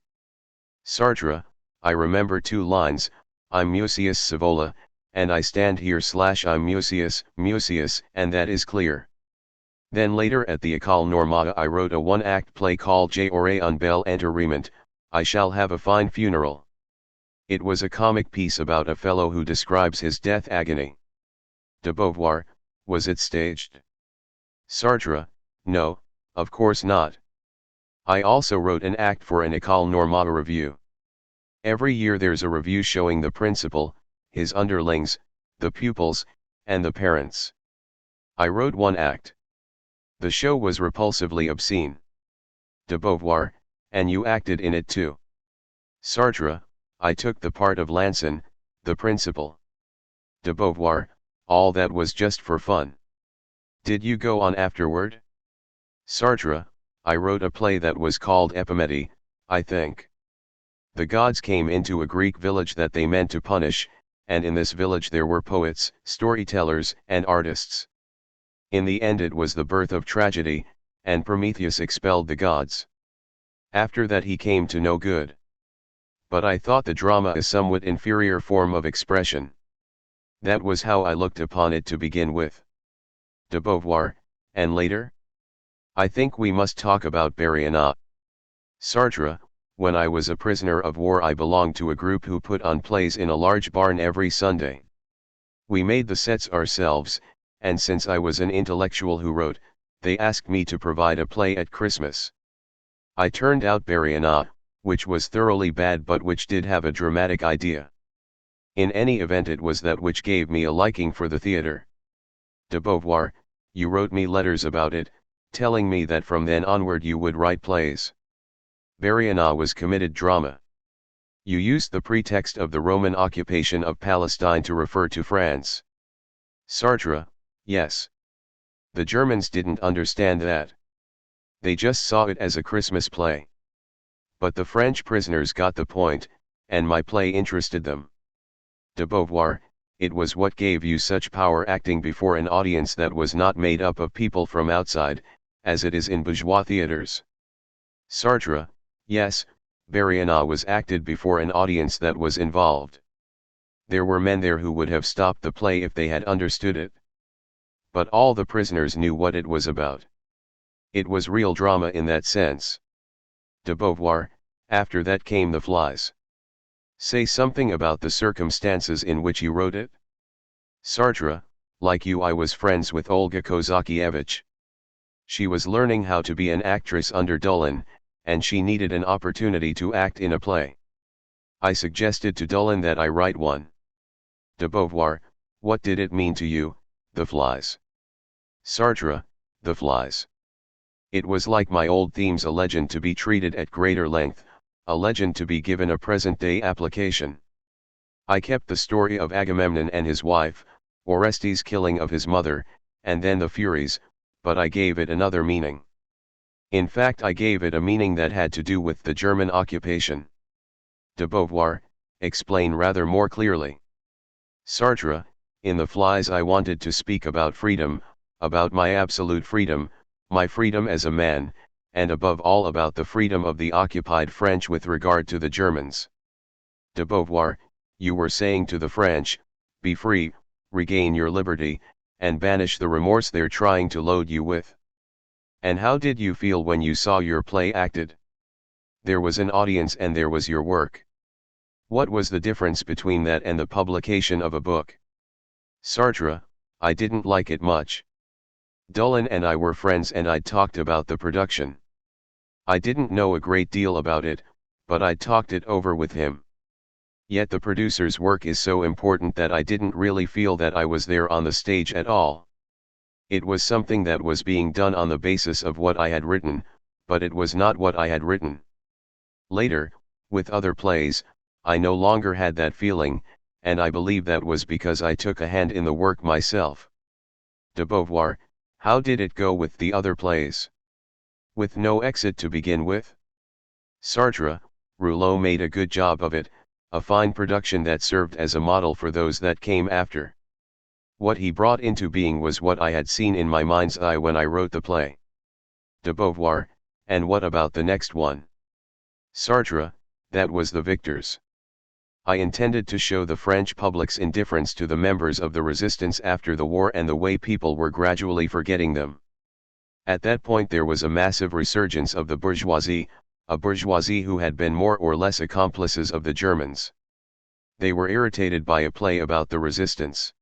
Sartre, I remember 2 lines, I'm Mucius Scaevola, and I stand here / I'm Mucius, and that is clear. Then later at the École Normale I wrote a 1-act play called J'aurai un bel enterrement, I shall have a fine funeral. It was a comic piece about a fellow who describes his death agony. De Beauvoir, was it staged? Sartre, no, of course not. I also wrote an act for an École Normale review. Every year there's a review showing the principal, his underlings, the pupils, and the parents. I wrote 1 act. The show was repulsively obscene. De Beauvoir, and you acted in it too. Sartre, I took the part of Lanson, the principal. De Beauvoir, all that was just for fun. Did you go on afterward? Sartre, I wrote a play that was called Epimete, I think. The gods came into a Greek village that they meant to punish, and in this village there were poets, storytellers, and artists. In the end it was the birth of tragedy, and Prometheus expelled the gods. After that he came to no good. But I thought the drama a somewhat inferior form of expression. That was how I looked upon it to begin with. De Beauvoir, and later? I think we must talk about Barriana. Sartre, when I was a prisoner of war I belonged to a group who put on plays in a large barn every Sunday. We made the sets ourselves, and since I was an intellectual who wrote, they asked me to provide a play at Christmas. I turned out Barriana, which was thoroughly bad but which did have a dramatic idea. In any event it was that which gave me a liking for the theatre. De Beauvoir, you wrote me letters about it, telling me that from then onward you would write plays. Barriana was committed drama. You used the pretext of the Roman occupation of Palestine to refer to France. Sartre, yes. The Germans didn't understand that. They just saw it as a Christmas play. But the French prisoners got the point, and my play interested them. De Beauvoir, it was what gave you such power acting before an audience that was not made up of people from outside, as it is in bourgeois theatres. Sartre, yes, Barriana was acted before an audience that was involved. There were men there who would have stopped the play if they had understood it. But all the prisoners knew what it was about. It was real drama in that sense. De Beauvoir, after that came The Flies. Say something about the circumstances in which you wrote it? Sartre, like you I was friends with Olga Kozakiewicz. She was learning how to be an actress under Dolan, and she needed an opportunity to act in a play. I suggested to Dolan that I write one. De Beauvoir, what did it mean to you, The Flies? Sartre, The Flies. It was like my old themes, a legend to be treated at greater length, a legend to be given a present-day application. I kept the story of Agamemnon and his wife, Orestes' killing of his mother, and then the Furies, but I gave it another meaning. In fact I gave it a meaning that had to do with the German occupation. De Beauvoir, explain rather more clearly. Sartre, in The Flies I wanted to speak about freedom, about my absolute freedom, my freedom as a man, and above all about the freedom of the occupied French with regard to the Germans. De Beauvoir, you were saying to the French, be free, regain your liberty, and banish the remorse they're trying to load you with. And how did you feel when you saw your play acted? There was an audience and there was your work. What was the difference between that and the publication of a book? Sartre, I didn't like it much. Dolan and I were friends and I'd talked about the production. I didn't know a great deal about it, but I'd talked it over with him. Yet the producer's work is so important that I didn't really feel that I was there on the stage at all. It was something that was being done on the basis of what I had written, but it was not what I had written. Later, with other plays, I no longer had that feeling, and I believe that was because I took a hand in the work myself. De Beauvoir, how did it go with the other plays? With no exit to begin with? Sartre, Rouleau made a good job of it, a fine production that served as a model for those that came after. What he brought into being was what I had seen in my mind's eye when I wrote the play. De Beauvoir, and what about the next one? Sartre, that was the victors. I intended to show the French public's indifference to the members of the resistance after the war and the way people were gradually forgetting them. At that point there was a massive resurgence of the bourgeoisie, a bourgeoisie who had been more or less accomplices of the Germans. They were irritated by a play about the resistance.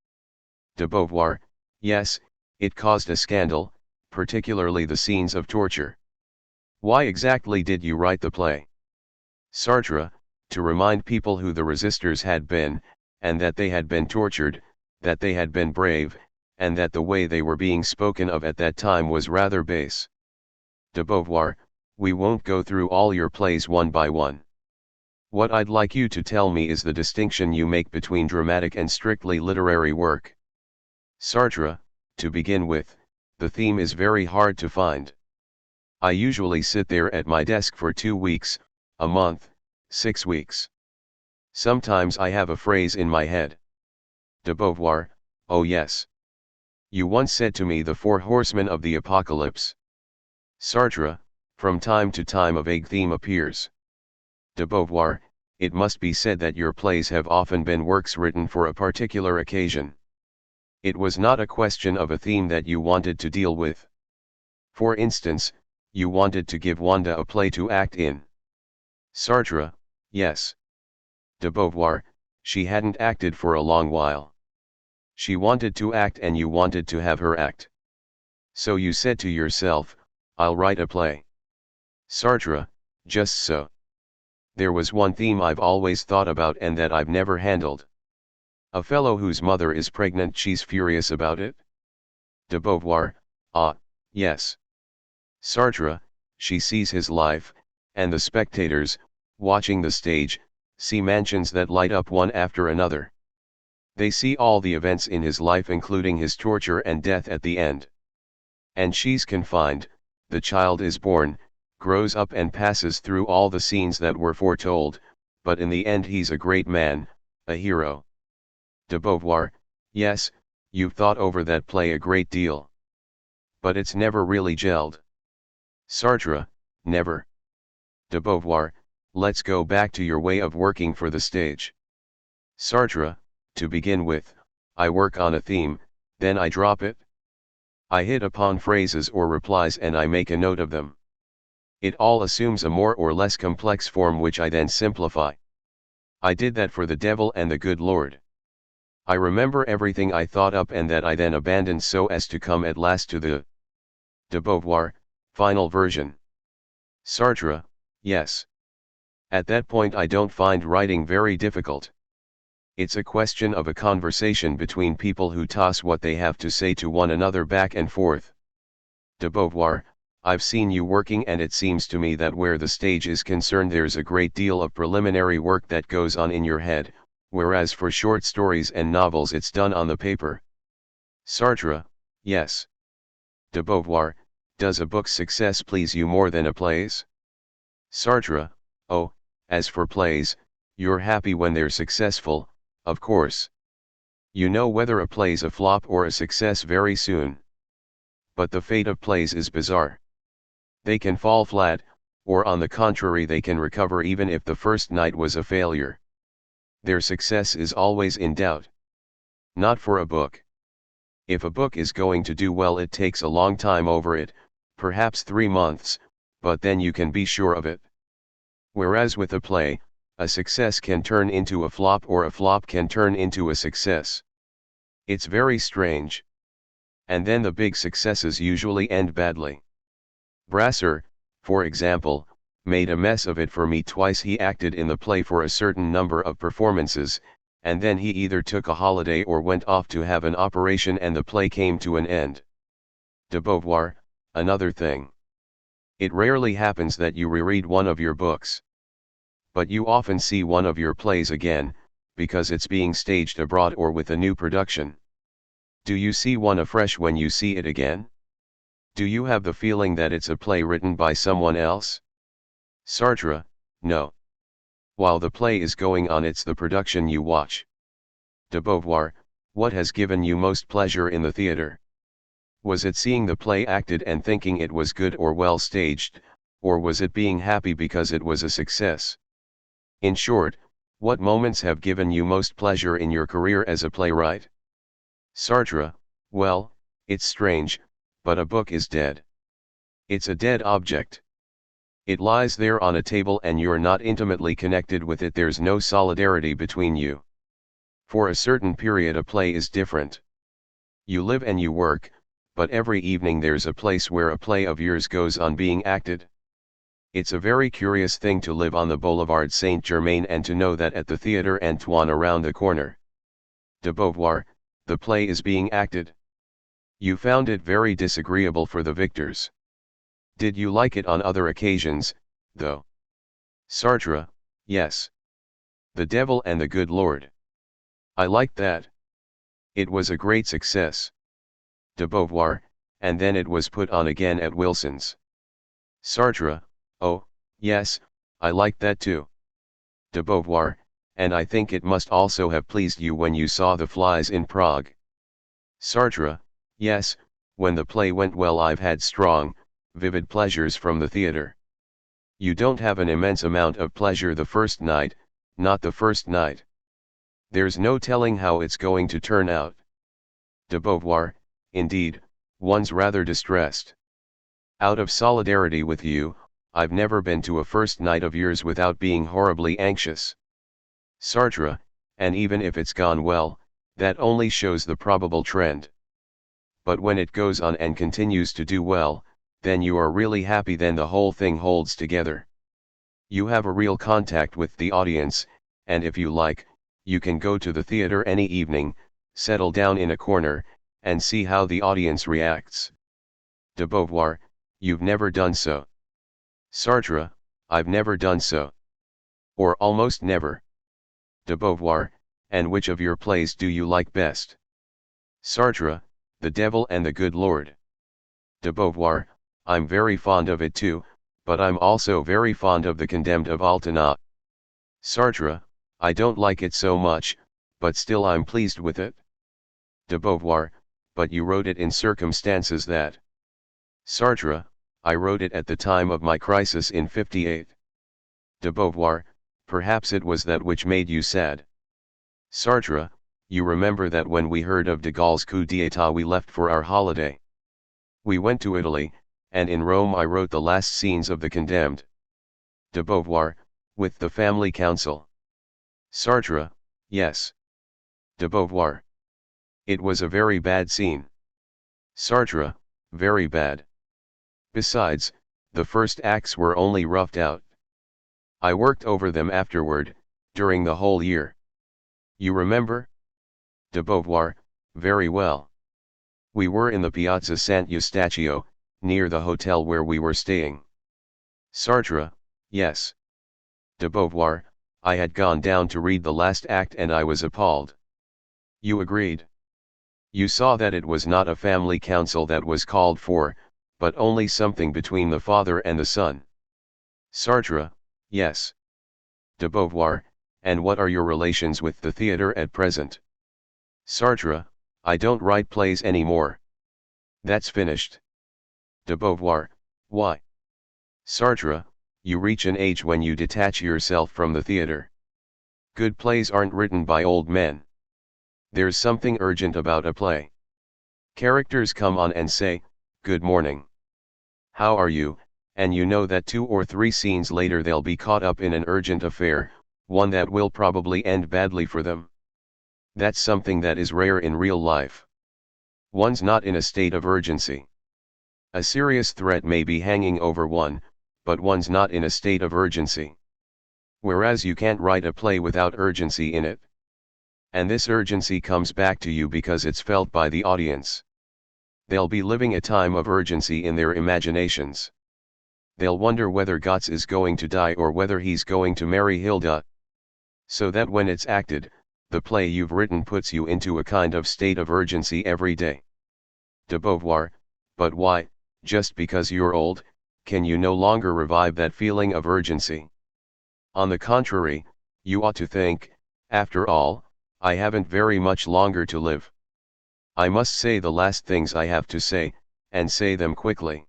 De Beauvoir, yes, it caused a scandal, particularly the scenes of torture. Why exactly did you write the play? Sartre, to remind people who the resistors had been, and that they had been tortured, that they had been brave, and that the way they were being spoken of at that time was rather base. De Beauvoir, we won't go through all your plays one by one. What I'd like you to tell me is the distinction you make between dramatic and strictly literary work. Sartre, to begin with, the theme is very hard to find. I usually sit there at my desk for 2 weeks, a month, 6 weeks. Sometimes I have a phrase in my head. De Beauvoir, oh yes. You once said to me the 4 horsemen of the apocalypse. Sartre, from time to time a vague theme appears. De Beauvoir, it must be said that your plays have often been works written for a particular occasion. It was not a question of a theme that you wanted to deal with. For instance, you wanted to give Wanda a play to act in. Sartre, yes. De Beauvoir, she hadn't acted for a long while. She wanted to act and you wanted to have her act. So you said to yourself, I'll write a play. Sartre, just so. There was one theme I've always thought about and that I've never handled. A fellow whose mother is pregnant, she's furious about it? De Beauvoir, ah, yes. Sartre, she sees his life, and the spectators, watching the stage, see mansions that light up one after another. They see all the events in his life including his torture and death at the end. And she's confined, the child is born, grows up and passes through all the scenes that were foretold, but in the end he's a great man, a hero. De Beauvoir, yes, you've thought over that play a great deal. But it's never really gelled. Sartre, never. De Beauvoir, let's go back to your way of working for the stage. Sartre, to begin with, I work on a theme, then I drop it. I hit upon phrases or replies and I make a note of them. It all assumes a more or less complex form which I then simplify. I did that for the devil and the good Lord. I remember everything I thought up and that I then abandoned so as to come at last to the De Beauvoir, final version. Sartre, yes. At that point I don't find writing very difficult. It's a question of a conversation between people who toss what they have to say to one another back and forth. De Beauvoir, I've seen you working and it seems to me that where the stage is concerned there's a great deal of preliminary work that goes on in your head, whereas for short stories and novels it's done on the paper. Sartre, yes. De Beauvoir, does a book's success please you more than a play's? Sartre, oh, as for plays, you're happy when they're successful, of course. You know whether a play's a flop or a success very soon. But the fate of plays is bizarre. They can fall flat, or on the contrary they can recover even if the first night was a failure. Their success is always in doubt. Not for a book. If a book is going to do well it takes a long time over it, perhaps 3 months, but then you can be sure of it. Whereas with a play, a success can turn into a flop or a flop can turn into a success. It's very strange. And then the big successes usually end badly. Brasseur, for example, made a mess of it for me twice. He acted in the play for a certain number of performances, and then he either took a holiday or went off to have an operation and the play came to an end. De Beauvoir, another thing. It rarely happens that you reread one of your books. But you often see one of your plays again, because it's being staged abroad or with a new production. Do you see one afresh when you see it again? Do you have the feeling that it's a play written by someone else? Sartre, no. While the play is going on, it's the production you watch. De Beauvoir, what has given you most pleasure in the theater? Was it seeing the play acted and thinking it was good or well staged, or was it being happy because it was a success? In short, what moments have given you most pleasure in your career as a playwright? Sartre, well, it's strange, but a book is dead. It's a dead object. It lies there on a table and you're not intimately connected with it, there's no solidarity between you. For a certain period a play is different. You live and you work, but every evening there's a place where a play of yours goes on being acted. It's a very curious thing to live on the Boulevard Saint-Germain and to know that at the Theatre Antoine around the corner, De Beauvoir, the play is being acted. You found it very disagreeable for the victors. Did you like it on other occasions, though? Sartre, yes. The Devil and the Good Lord. I liked that. It was a great success. De Beauvoir, and then it was put on again at Wilson's. Sartre, oh, yes, I liked that too. De Beauvoir, and I think it must also have pleased you when you saw The Flies in Prague. Sartre, yes, when the play went well I've had strong, vivid pleasures from the theatre. You don't have an immense amount of pleasure the first night, not the first night. There's no telling how it's going to turn out. De Beauvoir, indeed, one's rather distressed. Out of solidarity with you, I've never been to a first night of yours without being horribly anxious. Sartre, and even if it's gone well, that only shows the probable trend. But when it goes on and continues to do well, then you are really happy, then the whole thing holds together. You have a real contact with the audience, and if you like, you can go to the theater any evening, settle down in a corner, and see how the audience reacts. De Beauvoir, you've never done so. Sartre, I've never done so. Or almost never. De Beauvoir, and which of your plays do you like best? Sartre, The Devil and the Good Lord. De Beauvoir, I'm very fond of it too, but I'm also very fond of The Condemned of Altona. Sartre, I don't like it so much, but still I'm pleased with it. De Beauvoir, but you wrote it in circumstances that. Sartre, I wrote it at the time of my crisis in '58. De Beauvoir, perhaps it was that which made you sad. Sartre, you remember that when we heard of de Gaulle's coup d'état we left for our holiday. We went to Italy, and in Rome I wrote the last scenes of The Condemned. De Beauvoir, with the family council. Sartre, yes. De Beauvoir. It was a very bad scene. Sartre, very bad. Besides, the first acts were only roughed out. I worked over them afterward, during the whole year. You remember? De Beauvoir, very well. We were in the Piazza Sant'Eustachio, near the hotel where we were staying. Sartre, yes. De Beauvoir, I had gone down to read the last act and I was appalled. You agreed. You saw that it was not a family council that was called for, but only something between the father and the son. Sartre, yes. De Beauvoir, and what are your relations with the theatre at present? Sartre, I don't write plays anymore. That's finished. De Beauvoir, why? Sartre, you reach an age when you detach yourself from the theatre. Good plays aren't written by old men. There's something urgent about a play. Characters come on and say, "Good morning. How are you?" and you know that 2 or 3 scenes later they'll be caught up in an urgent affair, one that will probably end badly for them. That's something that is rare in real life. One's not in a state of urgency. A serious threat may be hanging over one, but one's not in a state of urgency. Whereas you can't write a play without urgency in it. And this urgency comes back to you because it's felt by the audience. They'll be living a time of urgency in their imaginations. They'll wonder whether Götz is going to die or whether he's going to marry Hilda. So that when it's acted, the play you've written puts you into a kind of state of urgency every day. De Beauvoir, but why, just because you're old, can you no longer revive that feeling of urgency? On the contrary, you ought to think, after all, I haven't very much longer to live. I must say the last things I have to say, and say them quickly.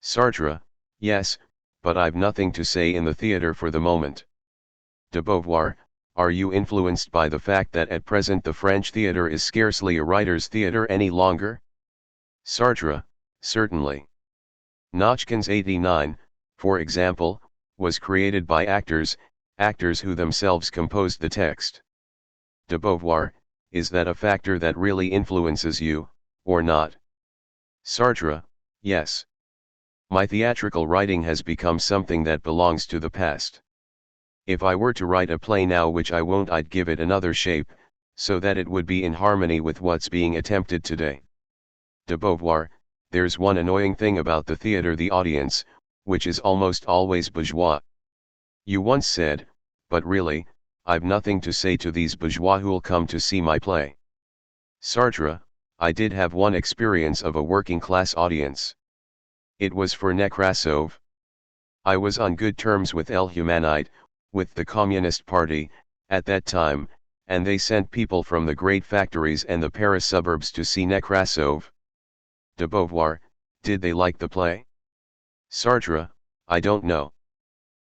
Sartre, yes, but I've nothing to say in the theatre for the moment. De Beauvoir, are you influenced by the fact that at present the French theatre is scarcely a writer's theatre any longer? Sartre, certainly. Notchkin's 89, for example, was created by actors who themselves composed the text. De Beauvoir, is that a factor that really influences you, or not? Sartre, yes. My theatrical writing has become something that belongs to the past. If I were to write a play now, which I won't, I'd give it another shape, so that it would be in harmony with what's being attempted today. De Beauvoir, there's one annoying thing about the theatre: the audience, which is almost always bourgeois. You once said, but really, I've nothing to say to these bourgeois who'll come to see my play. Sartre, I did have one experience of a working class audience. It was for Nekrasov. I was on good terms with El Humanite, with the Communist Party, at that time, and they sent people from the great factories and the Paris suburbs to see Nekrasov. De Beauvoir, did they like the play? Sartre, I don't know.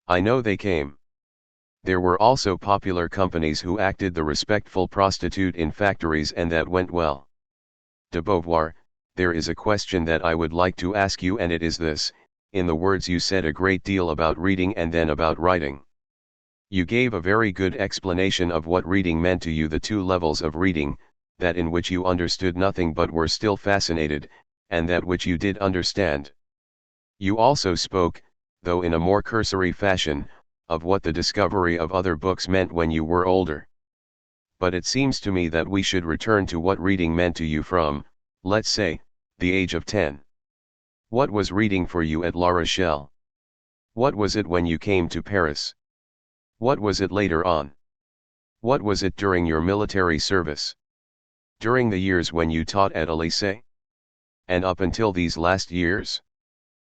I know they came. There were also popular companies who acted the respectful prostitute in factories, and that went well. De Beauvoir, there is a question that I would like to ask you, and it is this: in the words you said a great deal about reading and then about writing. You gave a very good explanation of what reading meant to you, the two levels of reading, that in which you understood nothing but were still fascinated, and that which you did understand. You also spoke, though in a more cursory fashion, of what the discovery of other books meant when you were older. But it seems to me that we should return to what reading meant to you from, let's say, the age of 10. What was reading for you at La Rochelle? What was it when you came to Paris? What was it later on? What was it during your military service? During the years when you taught at a lycée? And up until these last years?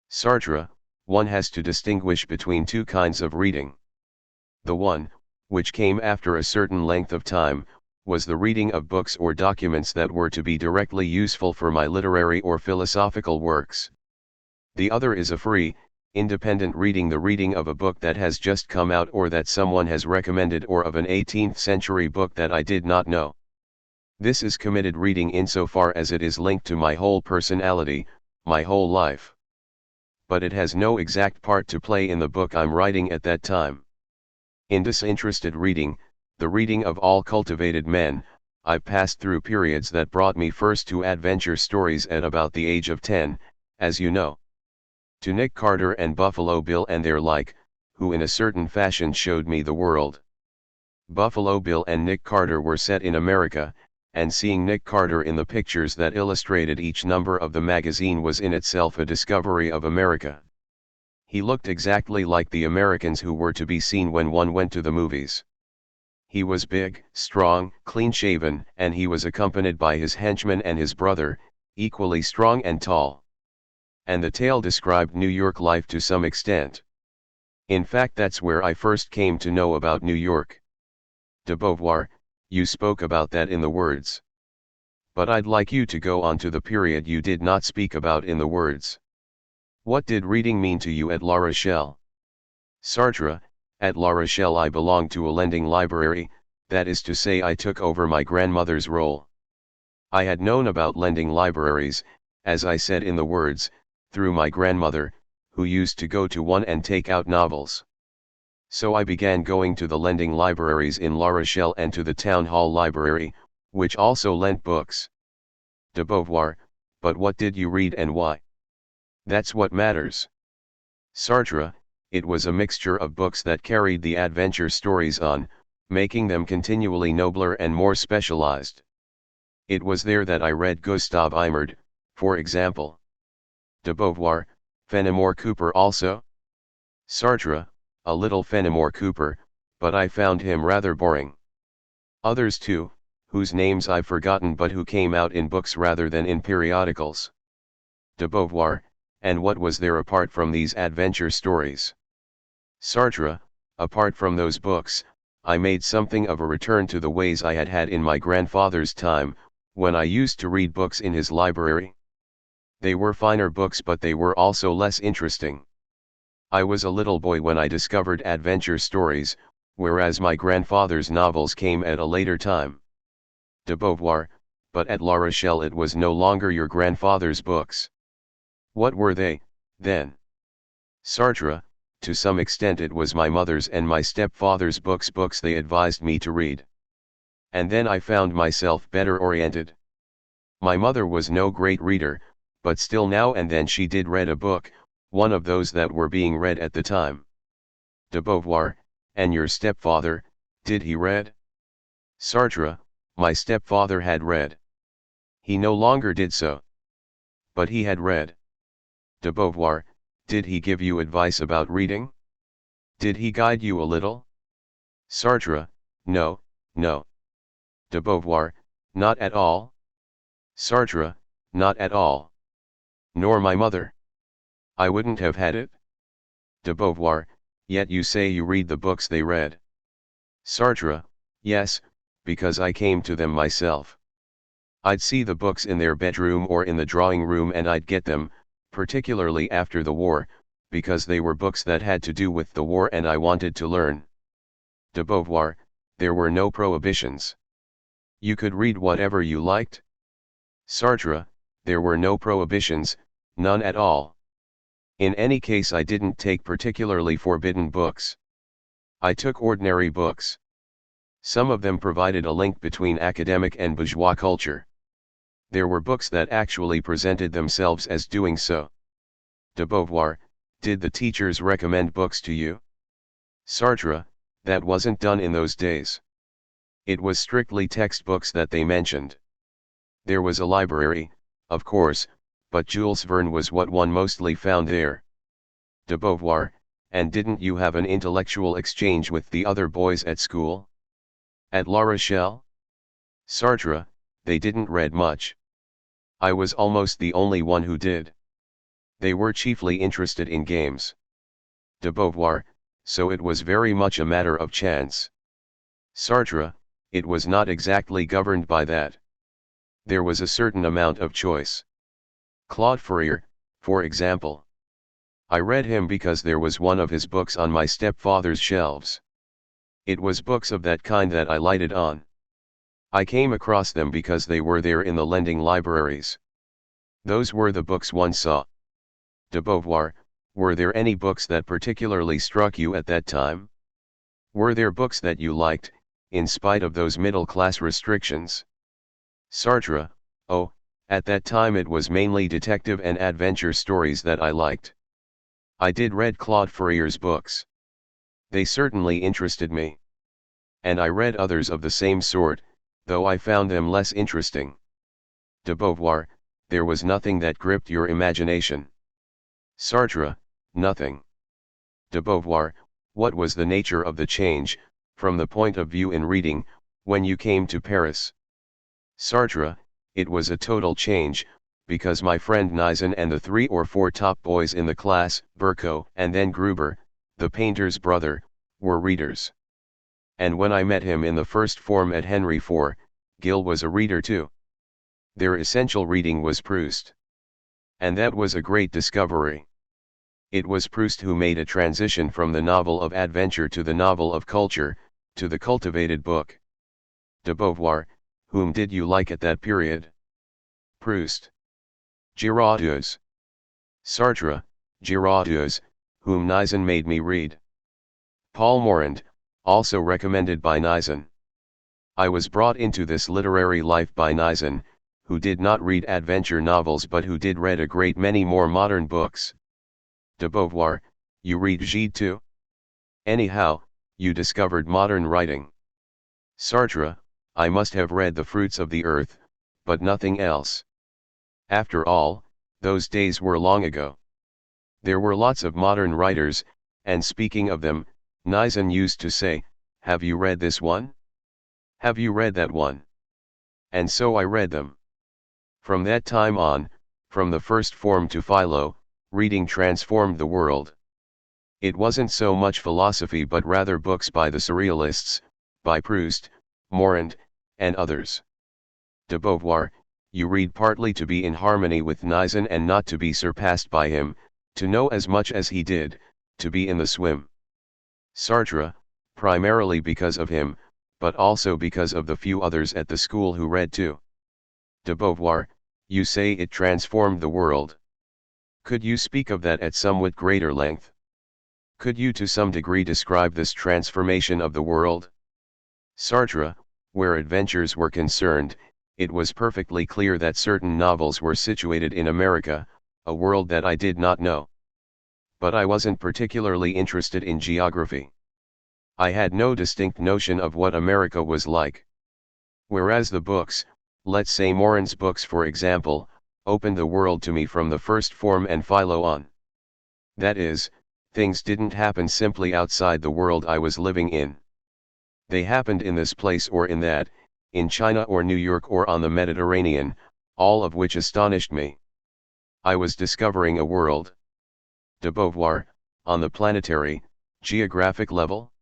Sartre, one has to distinguish between two kinds of reading. The one, which came after a certain length of time, was the reading of books or documents that were to be directly useful for my literary or philosophical works. The other is a free, independent reading, the reading of a book that has just come out or that someone has recommended, or of an 18th century book that I did not know. This is committed reading insofar as it is linked to my whole personality, my whole life. But it has no exact part to play in the book I'm writing at that time. In disinterested reading, the reading of all cultivated men, I've passed through periods that brought me first to adventure stories at about the age of 10, as you know. To Nick Carter and Buffalo Bill and their like, who in a certain fashion showed me the world. Buffalo Bill and Nick Carter were set in America, and seeing Nick Carter in the pictures that illustrated each number of the magazine was in itself a discovery of America. He looked exactly like the Americans who were to be seen when one went to the movies. He was big, strong, clean-shaven, and he was accompanied by his henchman and his brother, equally strong and tall. And the tale described New York life to some extent. In fact, that's where I first came to know about New York. De Beauvoir, you spoke about that in the words. But I'd like you to go on to the period you did not speak about in the words. What did reading mean to you at La Rochelle? Sartre, at La Rochelle I belonged to a lending library, that is to say I took over my grandmother's role. I had known about lending libraries, as I said in the words, through my grandmother, who used to go to one and take out novels. So I began going to the lending libraries in La Rochelle and to the town hall library, which also lent books. De Beauvoir, but what did you read and why? That's what matters. Sartre, it was a mixture of books that carried the adventure stories on, making them continually nobler and more specialized. It was there that I read Gustav Imard, for example. De Beauvoir, Fenimore Cooper also? Sartre, a little Fenimore Cooper, but I found him rather boring. Others too, whose names I've forgotten but who came out in books rather than in periodicals. De Beauvoir, and what was there apart from these adventure stories? Sartre, apart from those books, I made something of a return to the ways I had had in my grandfather's time, when I used to read books in his library. They were finer books but they were also less interesting. I was a little boy when I discovered adventure stories, whereas my grandfather's novels came at a later time. De Beauvoir, but at La Rochelle it was no longer your grandfather's books. What were they, then? Sartre, to some extent it was my mother's and my stepfather's books they advised me to read. And then I found myself better oriented. My mother was no great reader, but still now and then she did read a book, one of those that were being read at the time. De Beauvoir, and your stepfather, did he read? Sartre, my stepfather had read. He no longer did so. But he had read. De Beauvoir, did he give you advice about reading? Did he guide you a little? Sartre, no, no. De Beauvoir, not at all? Sartre, not at all. Nor my mother. I wouldn't have had it? De Beauvoir, yet you say you read the books they read. Sartre, yes, because I came to them myself. I'd see the books in their bedroom or in the drawing room and I'd get them, particularly after the war, because they were books that had to do with the war and I wanted to learn. De Beauvoir, there were no prohibitions. You could read whatever you liked? Sartre, there were no prohibitions, none at all. In any case I didn't take particularly forbidden books. I took ordinary books. Some of them provided a link between academic and bourgeois culture. There were books that actually presented themselves as doing so. De Beauvoir, did the teachers recommend books to you? Sartre, that wasn't done in those days. It was strictly textbooks that they mentioned. There was a library, of course, but Jules Verne was what one mostly found there. De Beauvoir, and didn't you have an intellectual exchange with the other boys at school? At La Rochelle? Sartre, they didn't read much. I was almost the only one who did. They were chiefly interested in games. De Beauvoir, so it was very much a matter of chance. Sartre, it was not exactly governed by that. There was a certain amount of choice. Claude Fourier, for example. I read him because there was one of his books on my stepfather's shelves. It was books of that kind that I lighted on. I came across them because they were there in the lending libraries. Those were the books one saw. De Beauvoir, were there any books that particularly struck you at that time? Were there books that you liked, in spite of those middle-class restrictions? Sartre, oh, at that time it was mainly detective and adventure stories that I liked. I did read Claude Fourier's books. They certainly interested me. And I read others of the same sort, though I found them less interesting. De Beauvoir, there was nothing that gripped your imagination. Sartre, nothing. De Beauvoir, what was the nature of the change, from the point of view in reading, when you came to Paris? Sartre, it was a total change, because my friend Nizan and the 3 or 4 top boys in the class, Burko and then Gruber, the painter's brother, were readers. And when I met him in the first form at Henry IV, Gil was a reader too. Their essential reading was Proust. And that was a great discovery. It was Proust who made a transition from the novel of adventure to the novel of culture, to the cultivated book. De Beauvoir, whom did you like at that period? Proust. Giraudoux. Sartre, Giraudoux, whom Nizan made me read. Paul Morand, also recommended by Nizan. I was brought into this literary life by Nizan, who did not read adventure novels but who did read a great many more modern books. De Beauvoir, you read Gide too? Anyhow, you discovered modern writing. Sartre, I must have read The Fruits of the Earth, but nothing else. After all, those days were long ago. There were lots of modern writers, and speaking of them, Nizan used to say, "Have you read this one? Have you read that one?" And so I read them. From that time on, from the first form to philo, reading transformed the world. It wasn't so much philosophy but rather books by the Surrealists, by Proust, Morand, and others. De Beauvoir, you read partly to be in harmony with Nizan and not to be surpassed by him, to know as much as he did, to be in the swim. Sartre, primarily because of him, but also because of the few others at the school who read too. De Beauvoir, you say it transformed the world. Could you speak of that at somewhat greater length? Could you to some degree describe this transformation of the world? Sartre, where adventures were concerned, it was perfectly clear that certain novels were situated in America, a world that I did not know. But I wasn't particularly interested in geography. I had no distinct notion of what America was like. Whereas the books, let's say Morand's books for example, opened the world to me from the first form and philo on. That is, things didn't happen simply outside the world I was living in. They happened in this place or in that, in China or New York or on the Mediterranean, all of which astonished me. I was discovering a world. De Beauvoir, on the planetary, geographic level?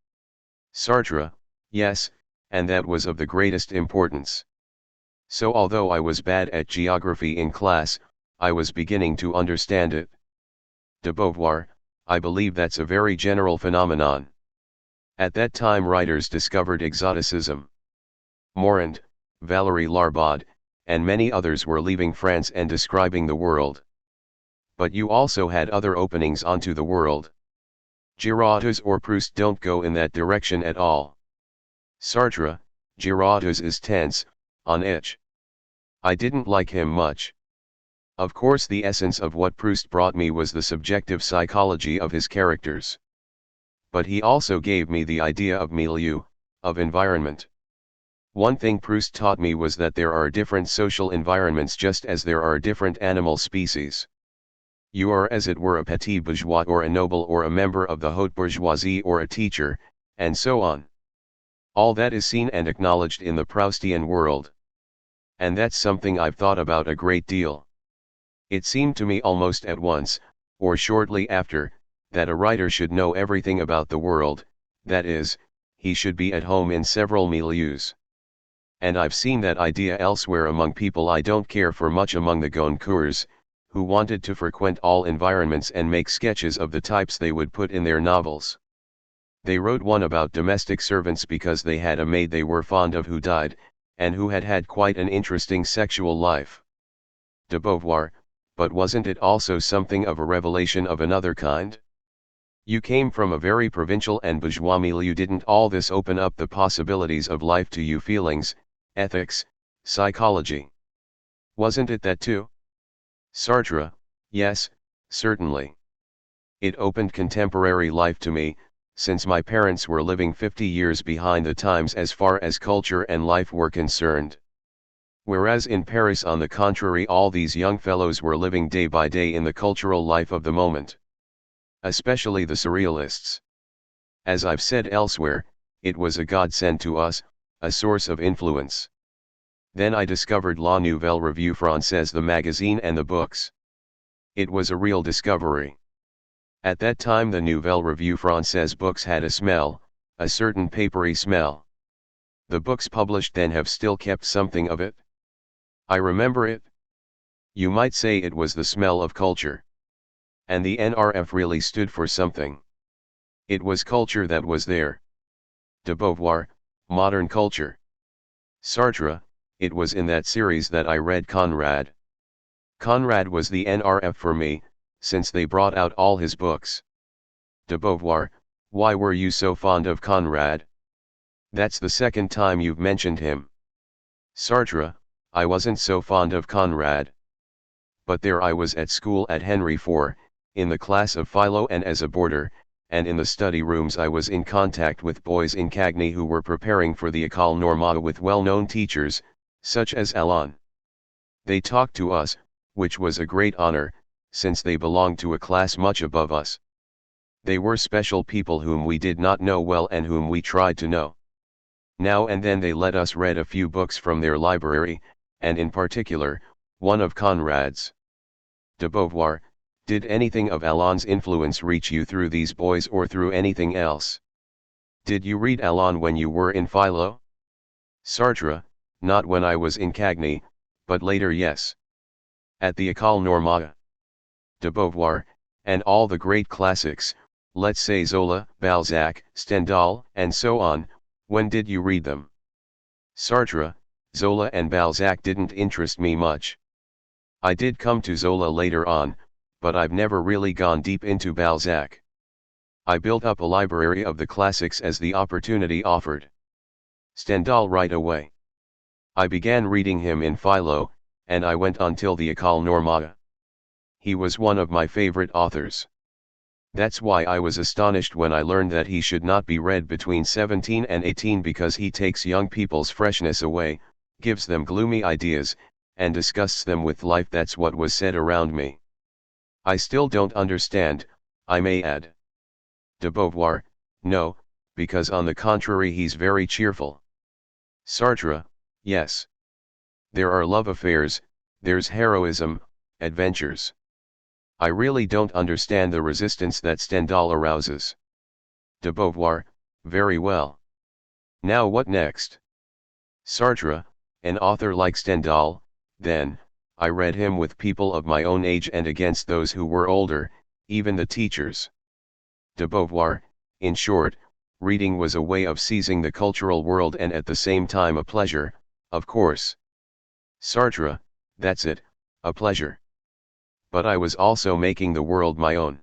Sartre, yes, and that was of the greatest importance. So although I was bad at geography in class, I was beginning to understand it. De Beauvoir, I believe that's a very general phenomenon. At that time writers discovered exoticism. Morand, Valéry Larbaud, and many others were leaving France and describing the world. But you also had other openings onto the world. Giraudoux or Proust don't go in that direction at all. Sartre, Giraudoux is tense, on edge. I didn't like him much. Of course the essence of what Proust brought me was the subjective psychology of his characters. But he also gave me the idea of milieu, of environment. One thing Proust taught me was that there are different social environments just as there are different animal species. You are as it were a petit bourgeois or a noble or a member of the haute bourgeoisie or a teacher, and so on. All that is seen and acknowledged in the Proustian world. And that's something I've thought about a great deal. It seemed to me almost at once, or shortly after, that a writer should know everything about the world, that is, he should be at home in several milieus. And I've seen that idea elsewhere among people I don't care for much, among the Goncourts, who wanted to frequent all environments and make sketches of the types they would put in their novels. They wrote one about domestic servants because they had a maid they were fond of who died, and who had had quite an interesting sexual life. De Beauvoir, but wasn't it also something of a revelation of another kind? You came from a very provincial and bourgeois milieu. Didn't all this open up the possibilities of life to you? Feelings, ethics, psychology. Wasn't it that too? Sartre, yes, certainly. It opened contemporary life to me, since my parents were living 50 years behind the times as far as culture and life were concerned. Whereas in Paris, on the contrary, all these young fellows were living day by day in the cultural life of the moment. Especially the Surrealists. As I've said elsewhere, it was a godsend to us, a source of influence. Then I discovered La Nouvelle Revue Française, the magazine and the books. It was a real discovery. At that time the Nouvelle Revue Française books had a smell, a certain papery smell. The books published then have still kept something of it. I remember it. You might say it was the smell of culture. And the NRF really stood for something. It was culture that was there. De Beauvoir, modern culture. Sartre, it was in that series that I read Conrad. Conrad was the NRF for me, since they brought out all his books. De Beauvoir, why were you so fond of Conrad? That's the second time you've mentioned him. Sartre, I wasn't so fond of Conrad. But there I was at school at Henry IV, in the class of philo and as a boarder, and in the study rooms I was in contact with boys in Cagny who were preparing for the École Normale with well-known teachers, such as Alain. They talked to us, which was a great honor, since they belonged to a class much above us. They were special people whom we did not know well and whom we tried to know. Now and then they let us read a few books from their library, and in particular, one of Conrad's. De Beauvoir. Did anything of Alain's influence reach you through these boys or through anything else? Did you read Alain when you were in Philo? Sartre, not when I was in Cagny, but later, yes. At the École Normale. De Beauvoir, and all the great classics, let's say Zola, Balzac, Stendhal, and so on, when did you read them? Sartre, Zola and Balzac didn't interest me much. I did come to Zola later on, but I've never really gone deep into Balzac. I built up a library of the classics as the opportunity offered. Stendhal right away. I began reading him in Philo, and I went on till the École Normale. He was one of my favorite authors. That's why I was astonished when I learned that he should not be read between 17 and 18 because he takes young people's freshness away, gives them gloomy ideas, and disgusts them with life. That's what was said around me. I still don't understand, I may add. De Beauvoir, no, because on the contrary he's very cheerful. Sartre, yes. There are love affairs, there's heroism, adventures. I really don't understand the resistance that Stendhal arouses. De Beauvoir, very well. Now what next? Sartre, an author like Stendhal, then, I read him with people of my own age and against those who were older, even the teachers. De Beauvoir, in short, reading was a way of seizing the cultural world and at the same time a pleasure, of course. Sartre, that's it, a pleasure. But I was also making the world my own.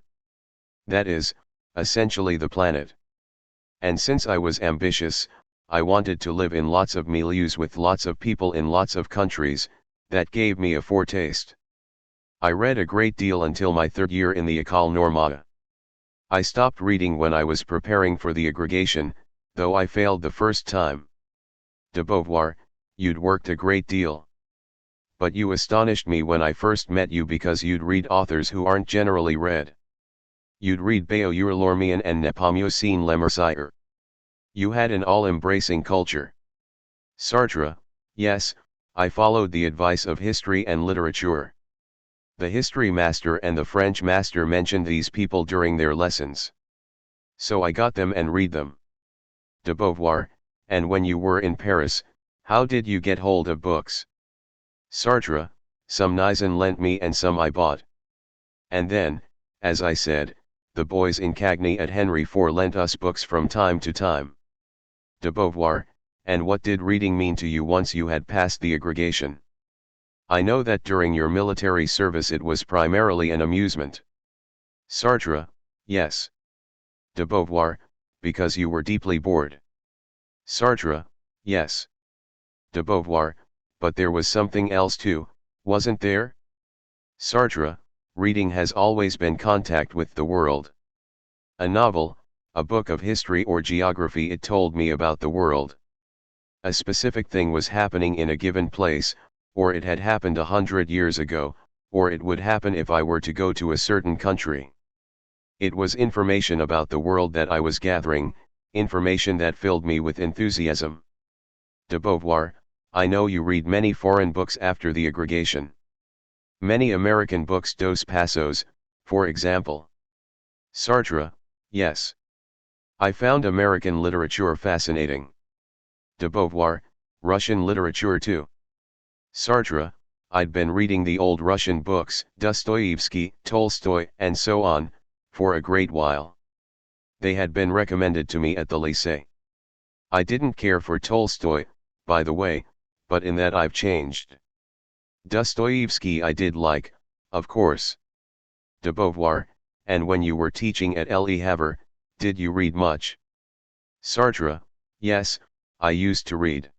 That is, essentially the planet. And since I was ambitious, I wanted to live in lots of milieus with lots of people in lots of countries, that gave me a foretaste. I read a great deal until my third year in the École Normale. I stopped reading when I was preparing for the aggregation, though I failed the first time. De Beauvoir, you'd worked a great deal. But you astonished me when I first met you because you'd read authors who aren't generally read. You'd read Beauvoir-Lormian and Nepomucene Lemercier. You had an all-embracing culture. Sartre, yes, I followed the advice of history and literature. The history master and the French master mentioned these people during their lessons. So I got them and read them. De Beauvoir, and when you were in Paris, how did you get hold of books? Sartre, some Nizan lent me and some I bought. And then, as I said, the boys in Cagny at Henry IV lent us books from time to time. De Beauvoir, and what did reading mean to you once you had passed the aggregation? I know that during your military service it was primarily an amusement. Sartre, yes. De Beauvoir, because you were deeply bored. Sartre, yes. De Beauvoir, but there was something else too, wasn't there? Sartre, reading has always been contact with the world. A novel, a book of history or geography, it told me about the world. A specific thing was happening in a given place, or it had happened 100 years ago, or it would happen if I were to go to a certain country. It was information about the world that I was gathering, information that filled me with enthusiasm. De Beauvoir, I know you read many foreign books after the aggregation. Many American books, Dos Passos, for example. Sartre, yes. I found American literature fascinating. De Beauvoir, Russian literature too. Sartre, I'd been reading the old Russian books, Dostoevsky, Tolstoy, and so on, for a great while. They had been recommended to me at the lycée. I didn't care for Tolstoy, by the way, but in that I've changed. Dostoevsky I did like, of course. De Beauvoir, and when you were teaching at Le Havre, did you read much? Sartre, yes, I used to read.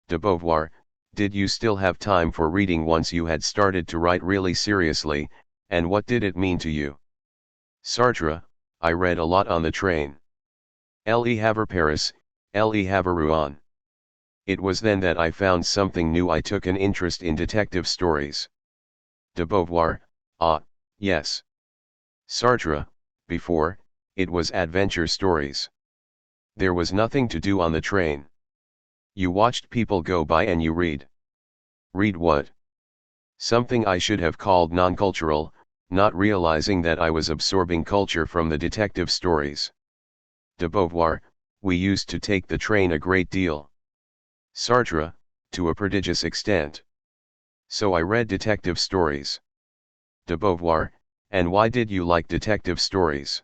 De Beauvoir, did you still have time for reading once you had started to write really seriously, and what did it mean to you? Sartre, I read a lot on the train. Le Havre Paris, Le Havre Rouen. It was then that I found something new. I took an interest in detective stories. De Beauvoir, ah, yes. Sartre, before, it was adventure stories. There was nothing to do on the train. You watched people go by and you read. Read what? Something I should have called non-cultural, not realizing that I was absorbing culture from the detective stories. De Beauvoir, we used to take the train a great deal. Sartre, to a prodigious extent. So I read detective stories. De Beauvoir, and why did you like detective stories?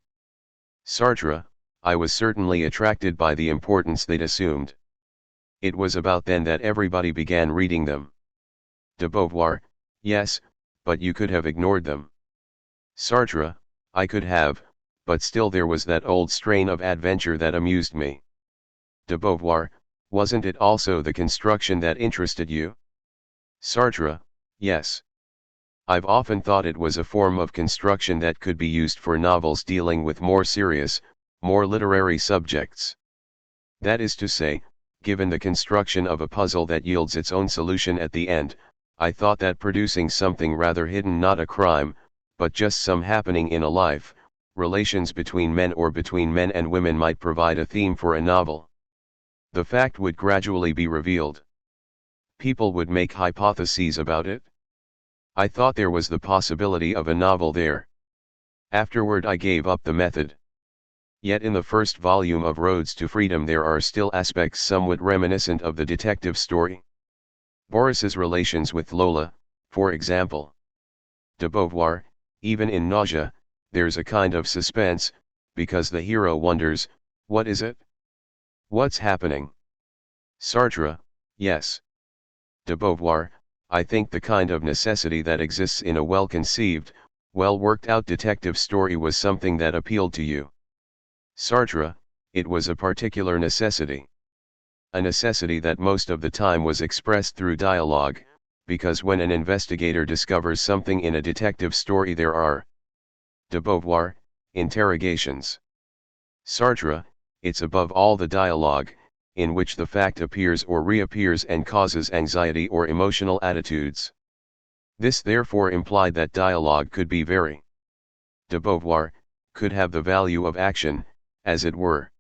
Sartre, I was certainly attracted by the importance they'd assumed. It was about then that everybody began reading them. De Beauvoir, yes, but you could have ignored them. Sartre, I could have, but still there was that old strain of adventure that amused me. De Beauvoir, wasn't it also the construction that interested you? Sartre, yes. I've often thought it was a form of construction that could be used for novels dealing with more serious, more literary subjects. That is to say, given the construction of a puzzle that yields its own solution at the end, I thought that producing something rather hidden, not a crime, but just some happening in a life, relations between men or between men and women, might provide a theme for a novel. The fact would gradually be revealed. People would make hypotheses about it. I thought there was the possibility of a novel there. Afterward I gave up the method. Yet in the first volume of Roads to Freedom there are still aspects somewhat reminiscent of the detective story. Boris's relations with Lola, for example. De Beauvoir, even in Nausea, there's a kind of suspense, because the hero wonders, what is it? What's happening? Sartre, yes. De Beauvoir, I think the kind of necessity that exists in a well-conceived, well-worked-out detective story was something that appealed to you. Sartre, it was a particular necessity. A necessity that most of the time was expressed through dialogue, because when an investigator discovers something in a detective story there are, de Beauvoir, interrogations. Sartre, it's above all the dialogue, in which the fact appears or reappears and causes anxiety or emotional attitudes. This therefore implied that dialogue could be very, de Beauvoir, could have the value of action, as it were.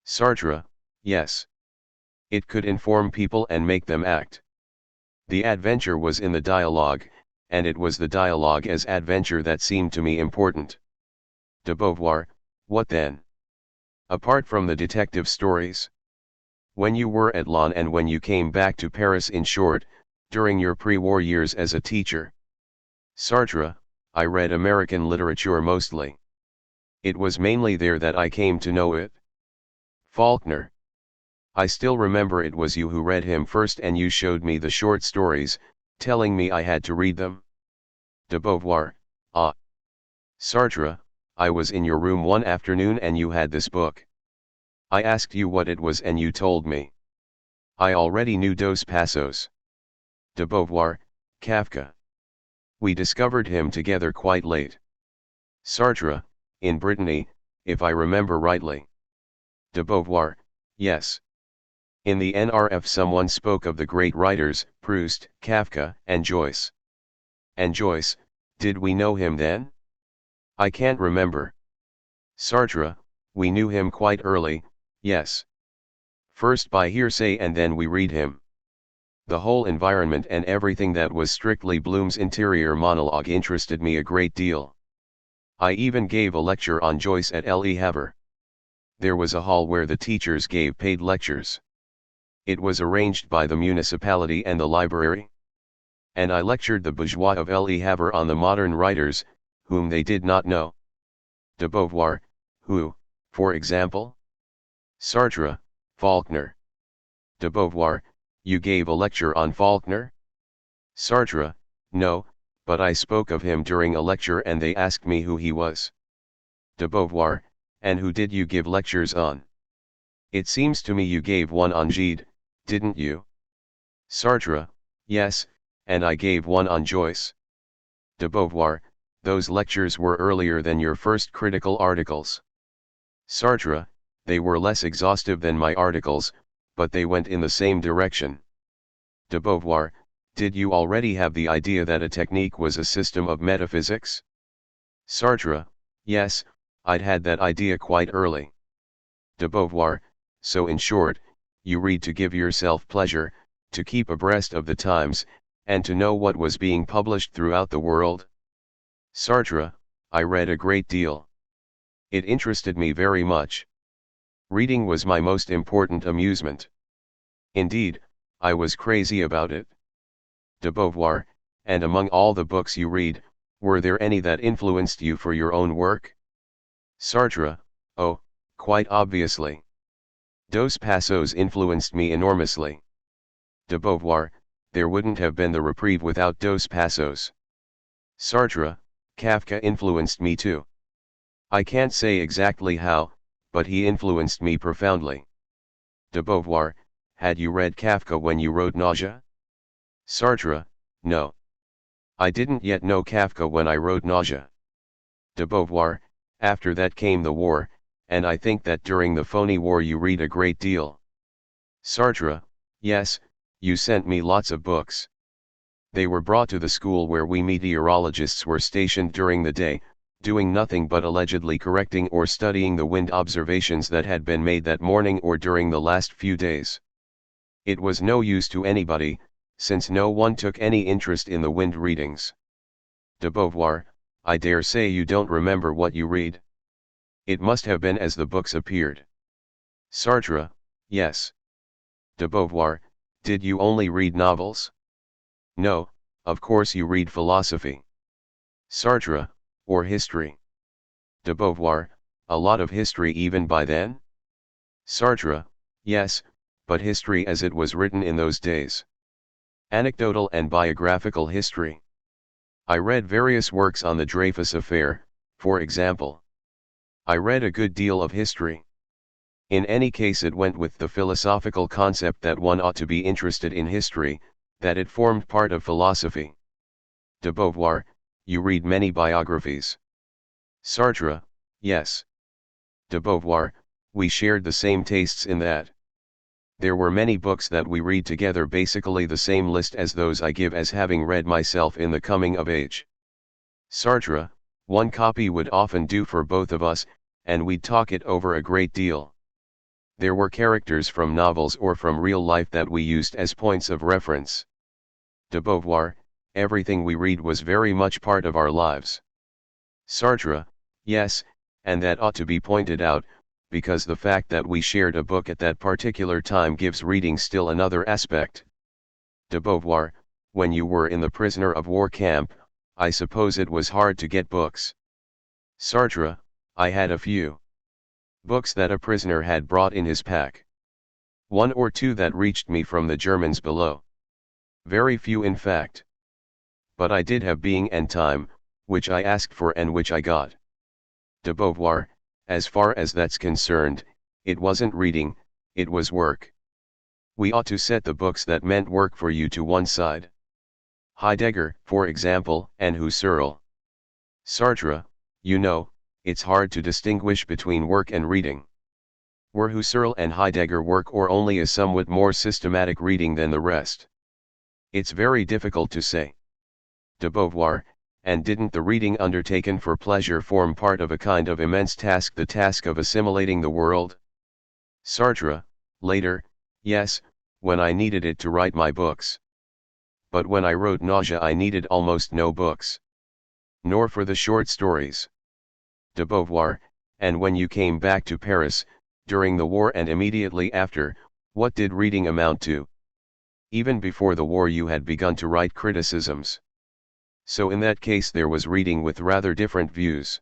Sartre, yes. It could inform people and make them act. The adventure was in the dialogue, and it was the dialogue as adventure that seemed to me important. De Beauvoir, what then? Apart from the detective stories? When you were at Laon and when you came back to Paris, in short, during your pre-war years as a teacher. Sartre, I read American literature mostly. It was mainly there that I came to know it. Faulkner. I still remember it was you who read him first and you showed me the short stories, telling me I had to read them. De Beauvoir, ah. Sartre, I was in your room one afternoon and you had this book. I asked you what it was and you told me. I already knew Dos Passos. De Beauvoir, Kafka. We discovered him together quite late. Sartre, in Brittany, if I remember rightly. De Beauvoir, yes. In the NRF someone spoke of the great writers, Proust, Kafka, and Joyce. And Joyce, did we know him then? I can't remember. Sartre, we knew him quite early, yes. First by hearsay and then we read him. The whole environment and everything that was strictly Bloom's interior monologue interested me a great deal. I even gave a lecture on Joyce at Le Havre. There was a hall where the teachers gave paid lectures. It was arranged by the municipality and the library. And I lectured the bourgeois of Le Havre on the modern writers, whom they did not know. De Beauvoir, who, for example? Sartre, Faulkner. De Beauvoir, you gave a lecture on Faulkner? Sartre, no, but I spoke of him during a lecture and they asked me who he was. De Beauvoir, and who did you give lectures on? It seems to me you gave one on Gide, didn't you? Sartre, yes, and I gave one on Joyce. De Beauvoir, those lectures were earlier than your first critical articles. Sartre, they were less exhaustive than my articles, but they went in the same direction. De Beauvoir, Did you already have the idea that a technique was a system of metaphysics? Sartre, yes, I'd had that idea quite early. De Beauvoir, so in short, you read to give yourself pleasure, to keep abreast of the times, and to know what was being published throughout the world? Sartre, I read a great deal. It interested me very much. Reading was my most important amusement. Indeed, I was crazy about it. De Beauvoir, and among all the books you read, were there any that influenced you for your own work? Sartre, oh, quite obviously. Dos Passos influenced me enormously. De Beauvoir, there wouldn't have been the reprieve without Dos Passos. Sartre, Kafka influenced me too. I can't say exactly how, but he influenced me profoundly. De Beauvoir, had you read Kafka when you wrote Nausea? Sartre, no. I didn't yet know Kafka when I wrote Nausea. De Beauvoir, after that came the war, and I think that during the phony war you read a great deal. Sartre, yes, you sent me lots of books. They were brought to the school where we meteorologists were stationed during the day, doing nothing but allegedly correcting or studying the wind observations that had been made that morning or during the last few days. It was no use to anybody, since no one took any interest in the wind readings. De Beauvoir, I dare say you don't remember what you read. It must have been as the books appeared. Sartre, yes. De Beauvoir, did you only read novels? No, of course you read philosophy. Sartre, or history. De Beauvoir, a lot of history even by then? Sartre, yes, but history as it was written in those days. Anecdotal and biographical history. I read various works on the Dreyfus affair, for example. I read a good deal of history. In any case, it went with the philosophical concept that one ought to be interested in history, that it formed part of philosophy. De Beauvoir, you read many biographies. Sartre, yes. De Beauvoir, we shared the same tastes in that. There were many books that we read together, basically the same list as those I give as having read myself in the coming of age. Sartre, one copy would often do for both of us, and we'd talk it over a great deal. There were characters from novels or from real life that we used as points of reference. De Beauvoir, everything we read was very much part of our lives. Sartre, yes, and that ought to be pointed out, because the fact that we shared a book at that particular time gives reading still another aspect. De Beauvoir, when you were in the prisoner of war camp, I suppose it was hard to get books. Sartre, I had a few books that a prisoner had brought in his pack. One or two that reached me from the Germans below. Very few in fact. But I did have Being and Time, which I asked for and which I got. De Beauvoir, as far as that's concerned, it wasn't reading, it was work. We ought to set the books that meant work for you to one side. Heidegger, for example, and Husserl. Sartre, you know, it's hard to distinguish between work and reading. Were Husserl and Heidegger work or only a somewhat more systematic reading than the rest? It's very difficult to say. De Beauvoir, and didn't the reading undertaken for pleasure form part of a kind of immense task, the task of assimilating the world? Sartre, later, yes, when I needed it to write my books. But when I wrote Nausea I needed almost no books. Nor for the short stories. De Beauvoir, and when you came back to Paris, during the war and immediately after, what did reading amount to? Even before the war you had begun to write criticisms. So in that case there was reading with rather different views.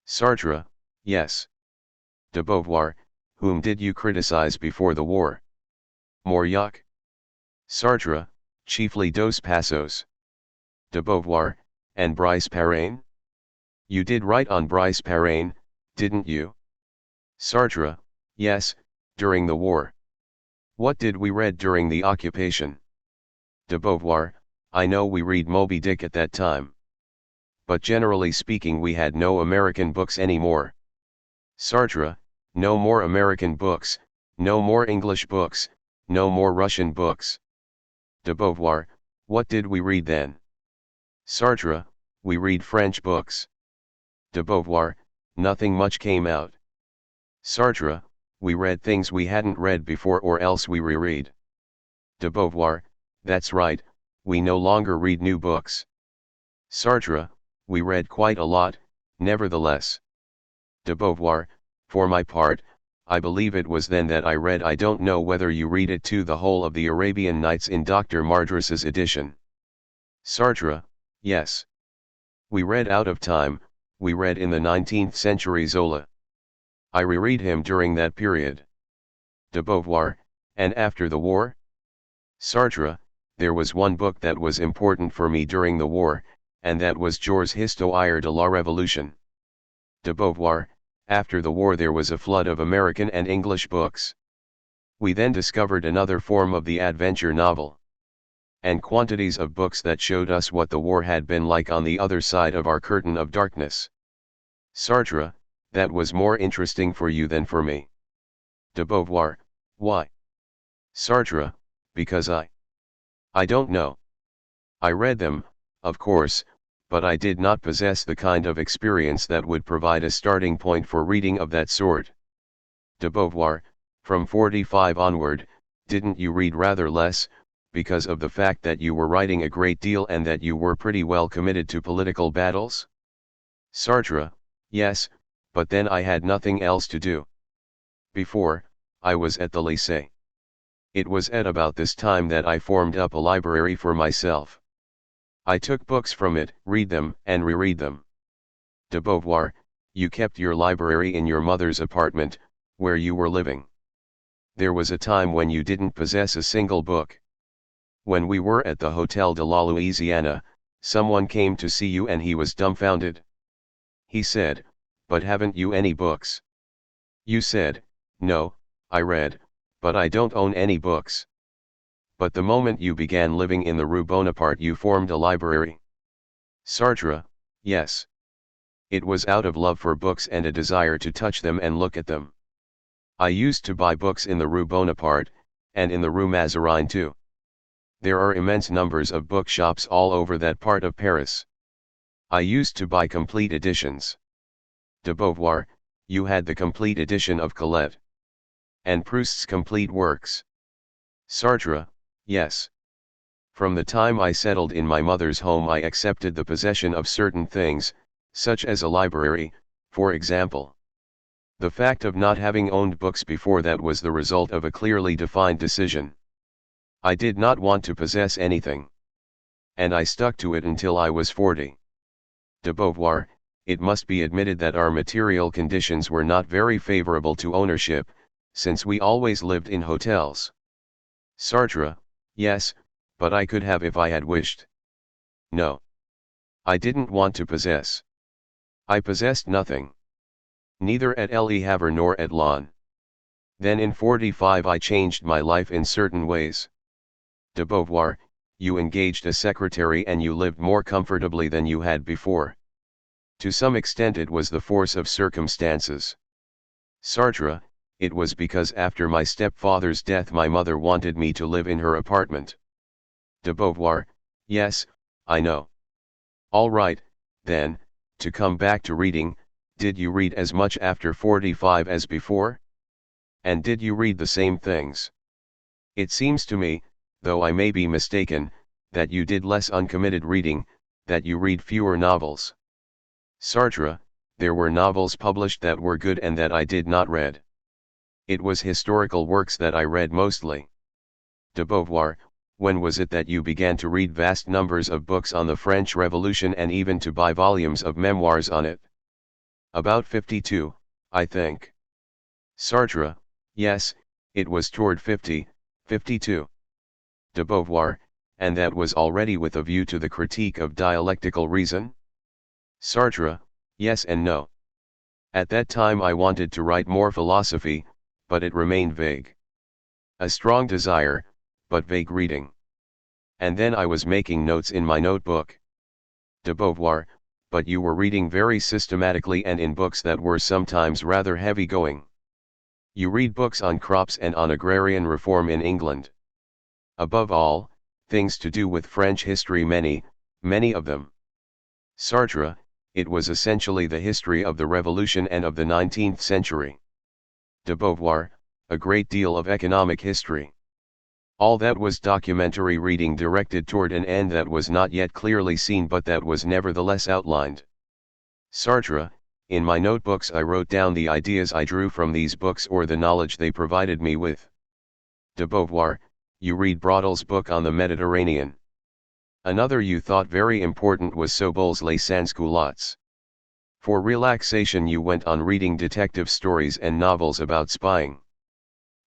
Sartre, yes. De Beauvoir, whom did you criticize before the war? Mauriac? Sartre, chiefly Dos Passos. De Beauvoir, and Brice Parain? You did write on Brice Parain, didn't you? Sartre, yes, during the war. What did we read during the occupation? De Beauvoir, I know we read Moby Dick at that time. But generally speaking we had no American books anymore. Sartre, no more American books, no more English books, no more Russian books. De Beauvoir, What did we read then? Sartre, we read French books. De Beauvoir, nothing much came out. Sartre, we read things we hadn't read before or else we reread. De Beauvoir, that's right, we no longer read new books. Sartre, we read quite a lot, nevertheless. De Beauvoir, for my part, I believe it was then that I read. I don't know whether you read it too, the whole of the Arabian Nights in Dr. Mardrus's edition. Sartre, yes. We read Out of Time, we read in the 19th century Zola. I reread him during that period. De Beauvoir, and after the war? Sartre, there was one book that was important for me during the war, and that was Georges' Histoire de la Révolution. De Beauvoir, after the war there was a flood of American and English books. We then discovered another form of the adventure novel. And quantities of books that showed us what the war had been like on the other side of our curtain of darkness. Sartre, that was more interesting for you than for me. De Beauvoir, why? Sartre, because I don't know. I read them, of course, but I did not possess the kind of experience that would provide a starting point for reading of that sort. De Beauvoir, from 45 onward, didn't you read rather less, because of the fact that you were writing a great deal and that you were pretty well committed to political battles? Sartre, yes, but then I had nothing else to do. Before, I was at the lycée. It was at about this time that I formed up a library for myself. I took books from it, read them, and reread them. De Beauvoir, you kept your library in your mother's apartment, where you were living. There was a time when you didn't possess a single book. When we were at the Hotel de la Louisiana, someone came to see you and he was dumbfounded. He said, "But haven't you any books?" You said, "No, I read, but I don't own any books." But the moment you began living in the Rue Bonaparte you formed a library. Sartre, yes. It was out of love for books and a desire to touch them and look at them. I used to buy books in the Rue Bonaparte, and in the Rue Mazarine too. There are immense numbers of bookshops all over that part of Paris. I used to buy complete editions. De Beauvoir, you had the complete edition of Colette. And Proust's complete works. Sartre, yes. From the time I settled in my mother's home I accepted the possession of certain things, such as a library, for example. The fact of not having owned books before that was the result of a clearly defined decision. I did not want to possess anything. And I stuck to it until I was 40. De Beauvoir, it must be admitted that our material conditions were not very favorable to ownership, since we always lived in hotels. Sartre, yes, but I could have if I had wished. No. I didn't want to possess. I possessed nothing. Neither at Le Havre nor at Laon. Then in 45 I changed my life in certain ways. De Beauvoir, you engaged a secretary and you lived more comfortably than you had before. To some extent it was the force of circumstances. Sartre, it was because after my stepfather's death my mother wanted me to live in her apartment. De Beauvoir, yes, I know. All right, then, to come back to reading, did you read as much after 45 as before? And did you read the same things? It seems to me, though I may be mistaken, that you did less uncommitted reading, that you read fewer novels. Sartre, there were novels published that were good and that I did not read. It was historical works that I read mostly. De Beauvoir, when was it that you began to read vast numbers of books on the French Revolution and even to buy volumes of memoirs on it? About 52, I think. Sartre, yes, it was toward 50, 52. De Beauvoir, and that was already with a view to the critique of dialectical reason? Sartre, yes and no. At that time I wanted to write more philosophy, but it remained vague. A strong desire, but vague reading. And then I was making notes in my notebook. De Beauvoir, but you were reading very systematically and in books that were sometimes rather heavy-going. You read books on crops and on agrarian reform in England. Above all, things to do with French history, many of them. Sartre, it was essentially the history of the Revolution and of the 19th century. De Beauvoir, a great deal of economic history. All that was documentary reading directed toward an end that was not yet clearly seen but that was nevertheless outlined. Sartre, in my notebooks I wrote down the ideas I drew from these books or the knowledge they provided me with. De Beauvoir, you read Braudel's book on the Mediterranean. Another you thought very important was Sobel's Les Sans-Culottes. For relaxation you went on reading detective stories and novels about spying.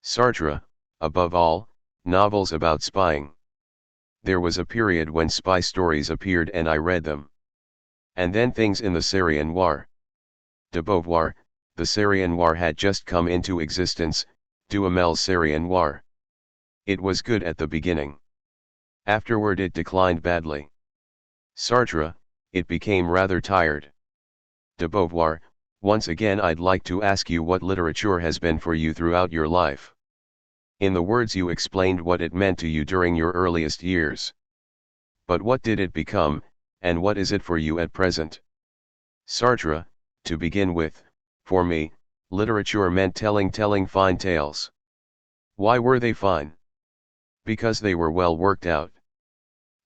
Sartre, above all, novels about spying. There was a period when spy stories appeared and I read them. And then things in the Série Noire. De Beauvoir, the Série Noire had just come into existence, Duhamel's Série Noire. It was good at the beginning. Afterward it declined badly. Sartre, it became rather tired. De Beauvoir, once again I'd like to ask you what literature has been for you throughout your life. In the words you explained what it meant to you during your earliest years. But what did it become, and what is it for you at present? Sartre, to begin with, for me, literature meant telling fine tales. Why were they fine? Because they were well worked out.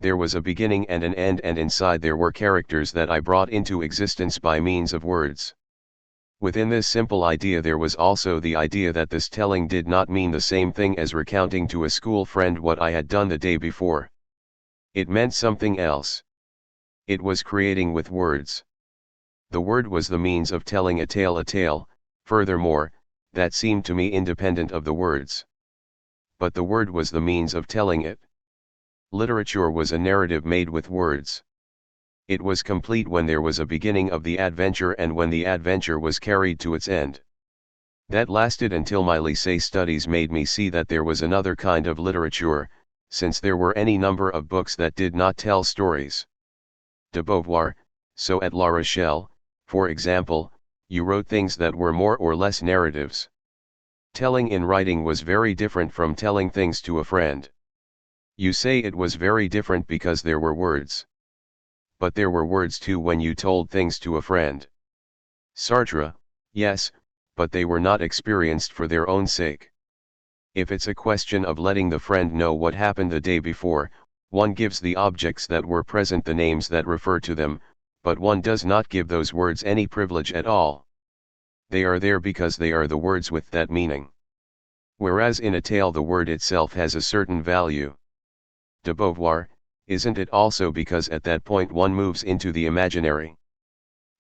There was a beginning and an end, and inside there were characters that I brought into existence by means of words. Within this simple idea there was also the idea that this telling did not mean the same thing as recounting to a school friend what I had done the day before. It meant something else. It was creating with words. The word was the means of telling a tale, furthermore, that seemed to me independent of the words. But the word was the means of telling it. Literature was a narrative made with words. It was complete when there was a beginning of the adventure and when the adventure was carried to its end. That lasted until my lycée studies made me see that there was another kind of literature, since there were any number of books that did not tell stories. De Beauvoir, so at La Rochelle, for example, you wrote things that were more or less narratives. Telling in writing was very different from telling things to a friend. You say it was very different because there were words. But there were words too when you told things to a friend. Sartre, yes, but they were not experienced for their own sake. If it's a question of letting the friend know what happened the day before, one gives the objects that were present the names that refer to them, but one does not give those words any privilege at all. They are there because they are the words with that meaning. Whereas in a tale the word itself has a certain value. De Beauvoir, isn't it also because at that point one moves into the imaginary?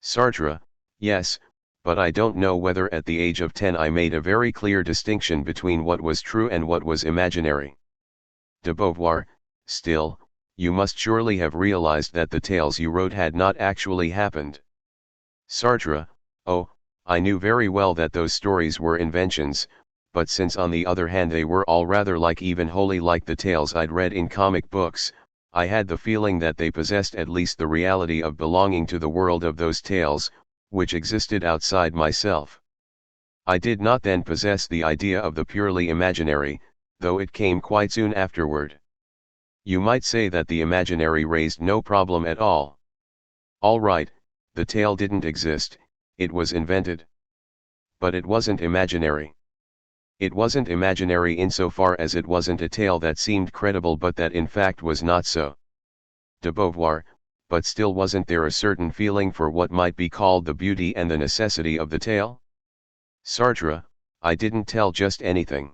Sartre, yes, but I don't know whether at the age of 10 I made a very clear distinction between what was true and what was imaginary. De Beauvoir, still, you must surely have realized that the tales you wrote had not actually happened. Sartre, oh, I knew very well that those stories were inventions, but since on the other hand they were all rather like, even wholly like the tales I'd read in comic books, I had the feeling that they possessed at least the reality of belonging to the world of those tales, which existed outside myself. I did not then possess the idea of the purely imaginary, though it came quite soon afterward. You might say that the imaginary raised no problem at all. All right, the tale didn't exist, it was invented. But it wasn't imaginary. It wasn't imaginary insofar as it wasn't a tale that seemed credible but that in fact was not so. De Beauvoir, but still wasn't there a certain feeling for what might be called the beauty and the necessity of the tale? Sartre, I didn't tell just anything.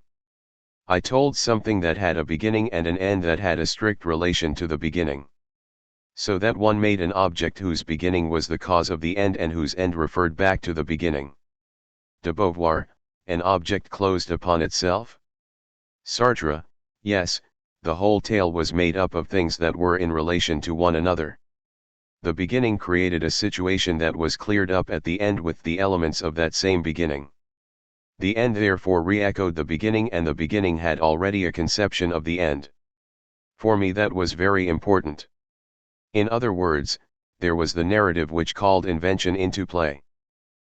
I told something that had a beginning and an end that had a strict relation to the beginning. So that one made an object whose beginning was the cause of the end and whose end referred back to the beginning. De Beauvoir, an object closed upon itself? Sartre, yes, the whole tale was made up of things that were in relation to one another. The beginning created a situation that was cleared up at the end with the elements of that same beginning. The end therefore re-echoed the beginning, and the beginning had already a conception of the end. For me that was very important. In other words, there was the narrative which called invention into play.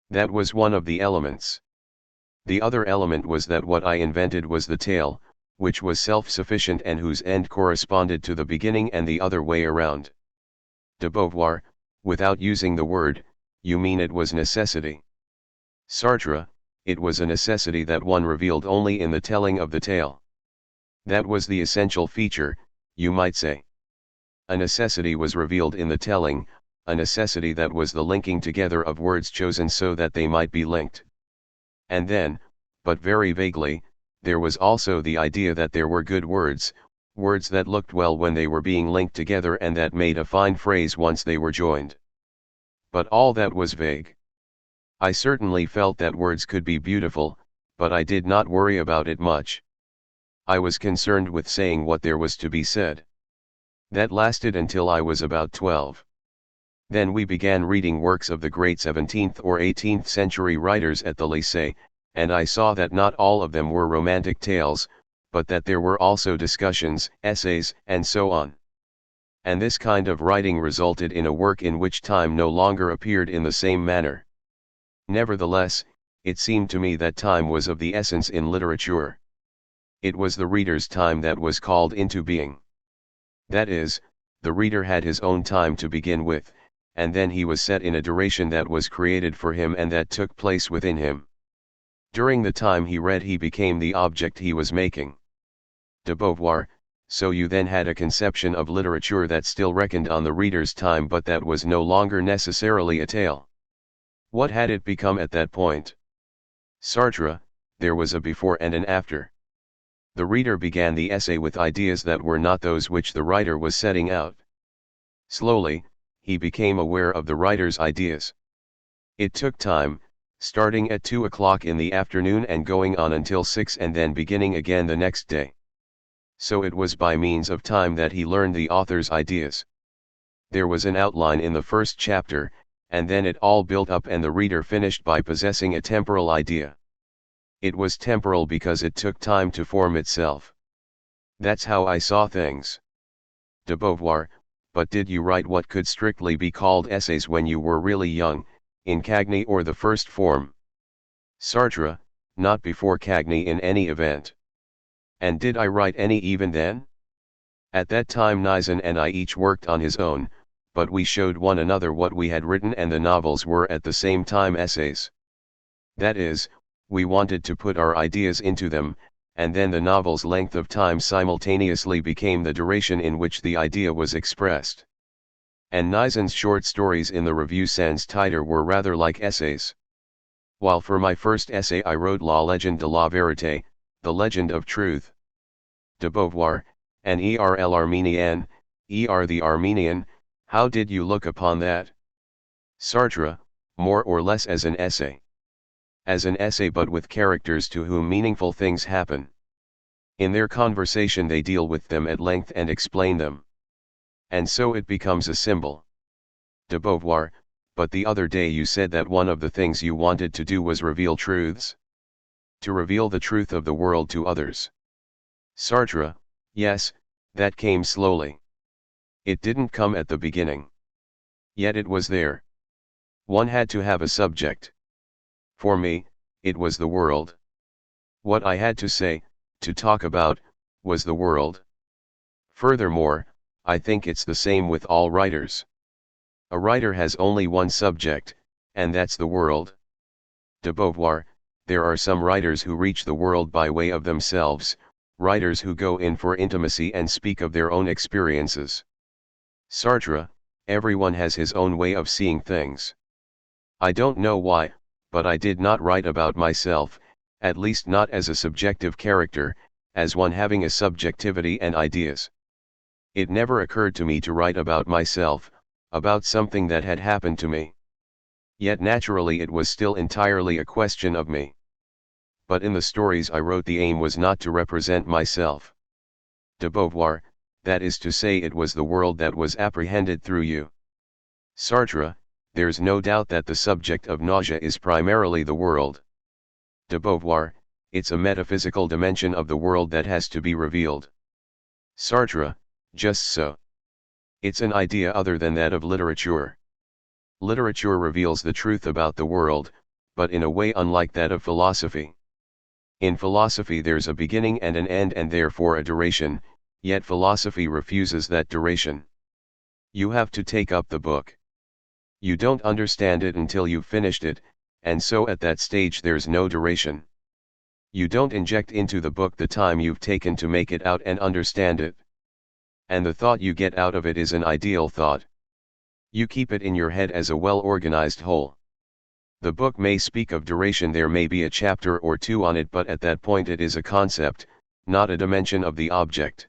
That was one of the elements. The other element was that what I invented was the tale, which was self-sufficient and whose end corresponded to the beginning and the other way around. De Beauvoir, without using the word, you mean it was necessity. Sartre, it was a necessity that one revealed only in the telling of the tale. That was the essential feature, you might say. A necessity was revealed in the telling, a necessity that was the linking together of words chosen so that they might be linked. And then, but very vaguely, there was also the idea that there were good words, words that looked well when they were being linked together and that made a fine phrase once they were joined. But all that was vague. I certainly felt that words could be beautiful, but I did not worry about it much. I was concerned with saying what there was to be said. That lasted until I was about 12. Then we began reading works of the great 17th or 18th century writers at the lycée, and I saw that not all of them were romantic tales, but that there were also discussions, essays, and so on. And this kind of writing resulted in a work in which time no longer appeared in the same manner. Nevertheless, it seemed to me that time was of the essence in literature. It was the reader's time that was called into being. That is, the reader had his own time to begin with, and then he was set in a duration that was created for him and that took place within him. During the time he read he became the object he was making. De Beauvoir, so you then had a conception of literature that still reckoned on the reader's time but that was no longer necessarily a tale. What had it become at that point? Sartre, there was a before and an after. The reader began the essay with ideas that were not those which the writer was setting out. Slowly, he became aware of the writer's ideas. It took time, starting at 2 o'clock in the afternoon and going on until 6 and then beginning again the next day. So it was by means of time that he learned the author's ideas. There was an outline in the first chapter, and then it all built up and the reader finished by possessing a temporal idea. It was temporal because it took time to form itself. That's how I saw things. De Beauvoir, but did you write what could strictly be called essays when you were really young, in Cagny or the first form? Sartre, not before Cagny in any event. And did I write any even then? At that time Nizan and I each worked on his own, but we showed one another what we had written and the novels were at the same time essays. That is, we wanted to put our ideas into them, and then the novel's length of time simultaneously became the duration in which the idea was expressed. And Nizan's short stories in the Revue sans titre were rather like essays. While for my first essay I wrote La Legende de la Vérité, the legend of truth. De Beauvoir, and ERL Arménien, the Armenian, how did you look upon that? Sartre, more or less as an essay. As an essay but with characters to whom meaningful things happen. In their conversation they deal with them at length and explain them. And so it becomes a symbol. De Beauvoir, but the other day you said that one of the things you wanted to do was reveal truths. To reveal the truth of the world to others. Sartre, yes, that came slowly. It didn't come at the beginning. Yet it was there. One had to have a subject. For me, it was the world. What I had to say, to talk about, was the world. Furthermore, I think it's the same with all writers. A writer has only one subject, and that's the world. De Beauvoir, there are some writers who reach the world by way of themselves, writers who go in for intimacy and speak of their own experiences. Sartre, everyone has his own way of seeing things. I don't know why, but I did not write about myself, at least not as a subjective character, as one having a subjectivity and ideas. It never occurred to me to write about myself, about something that had happened to me. Yet naturally it was still entirely a question of me. But in the stories I wrote the aim was not to represent myself. De Beauvoir, that is to say it was the world that was apprehended through you. Sartre, there's no doubt that the subject of nausea is primarily the world. De Beauvoir, it's a metaphysical dimension of the world that has to be revealed. Sartre, just so. It's an idea other than that of literature. Literature reveals the truth about the world, but in a way unlike that of philosophy. In philosophy there's a beginning and an end and therefore a duration, yet philosophy refuses that duration. You have to take up the book. You don't understand it until you've finished it, and so at that stage there's no duration. You don't inject into the book the time you've taken to make it out and understand it. And the thought you get out of it is an ideal thought. You keep it in your head as a well-organized whole. The book may speak of duration, there may be a chapter or two on it, but at that point it is a concept, not a dimension of the object.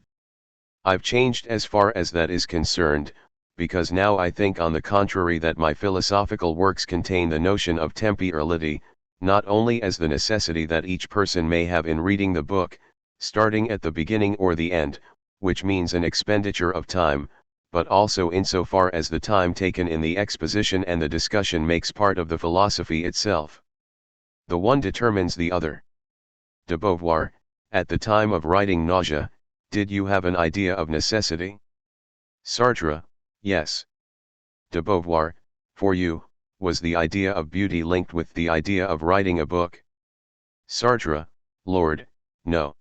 I've changed as far as that is concerned, because now I think on the contrary that my philosophical works contain the notion of temporality, not only as the necessity that each person may have in reading the book, starting at the beginning or the end, which means an expenditure of time, but also insofar as the time taken in the exposition and the discussion makes part of the philosophy itself. The one determines the other. De Beauvoir, at the time of writing Nausea, did you have an idea of necessity? Sartre, yes. De Beauvoir, for you, was the idea of beauty linked with the idea of writing a book? Sartre, Lord, no.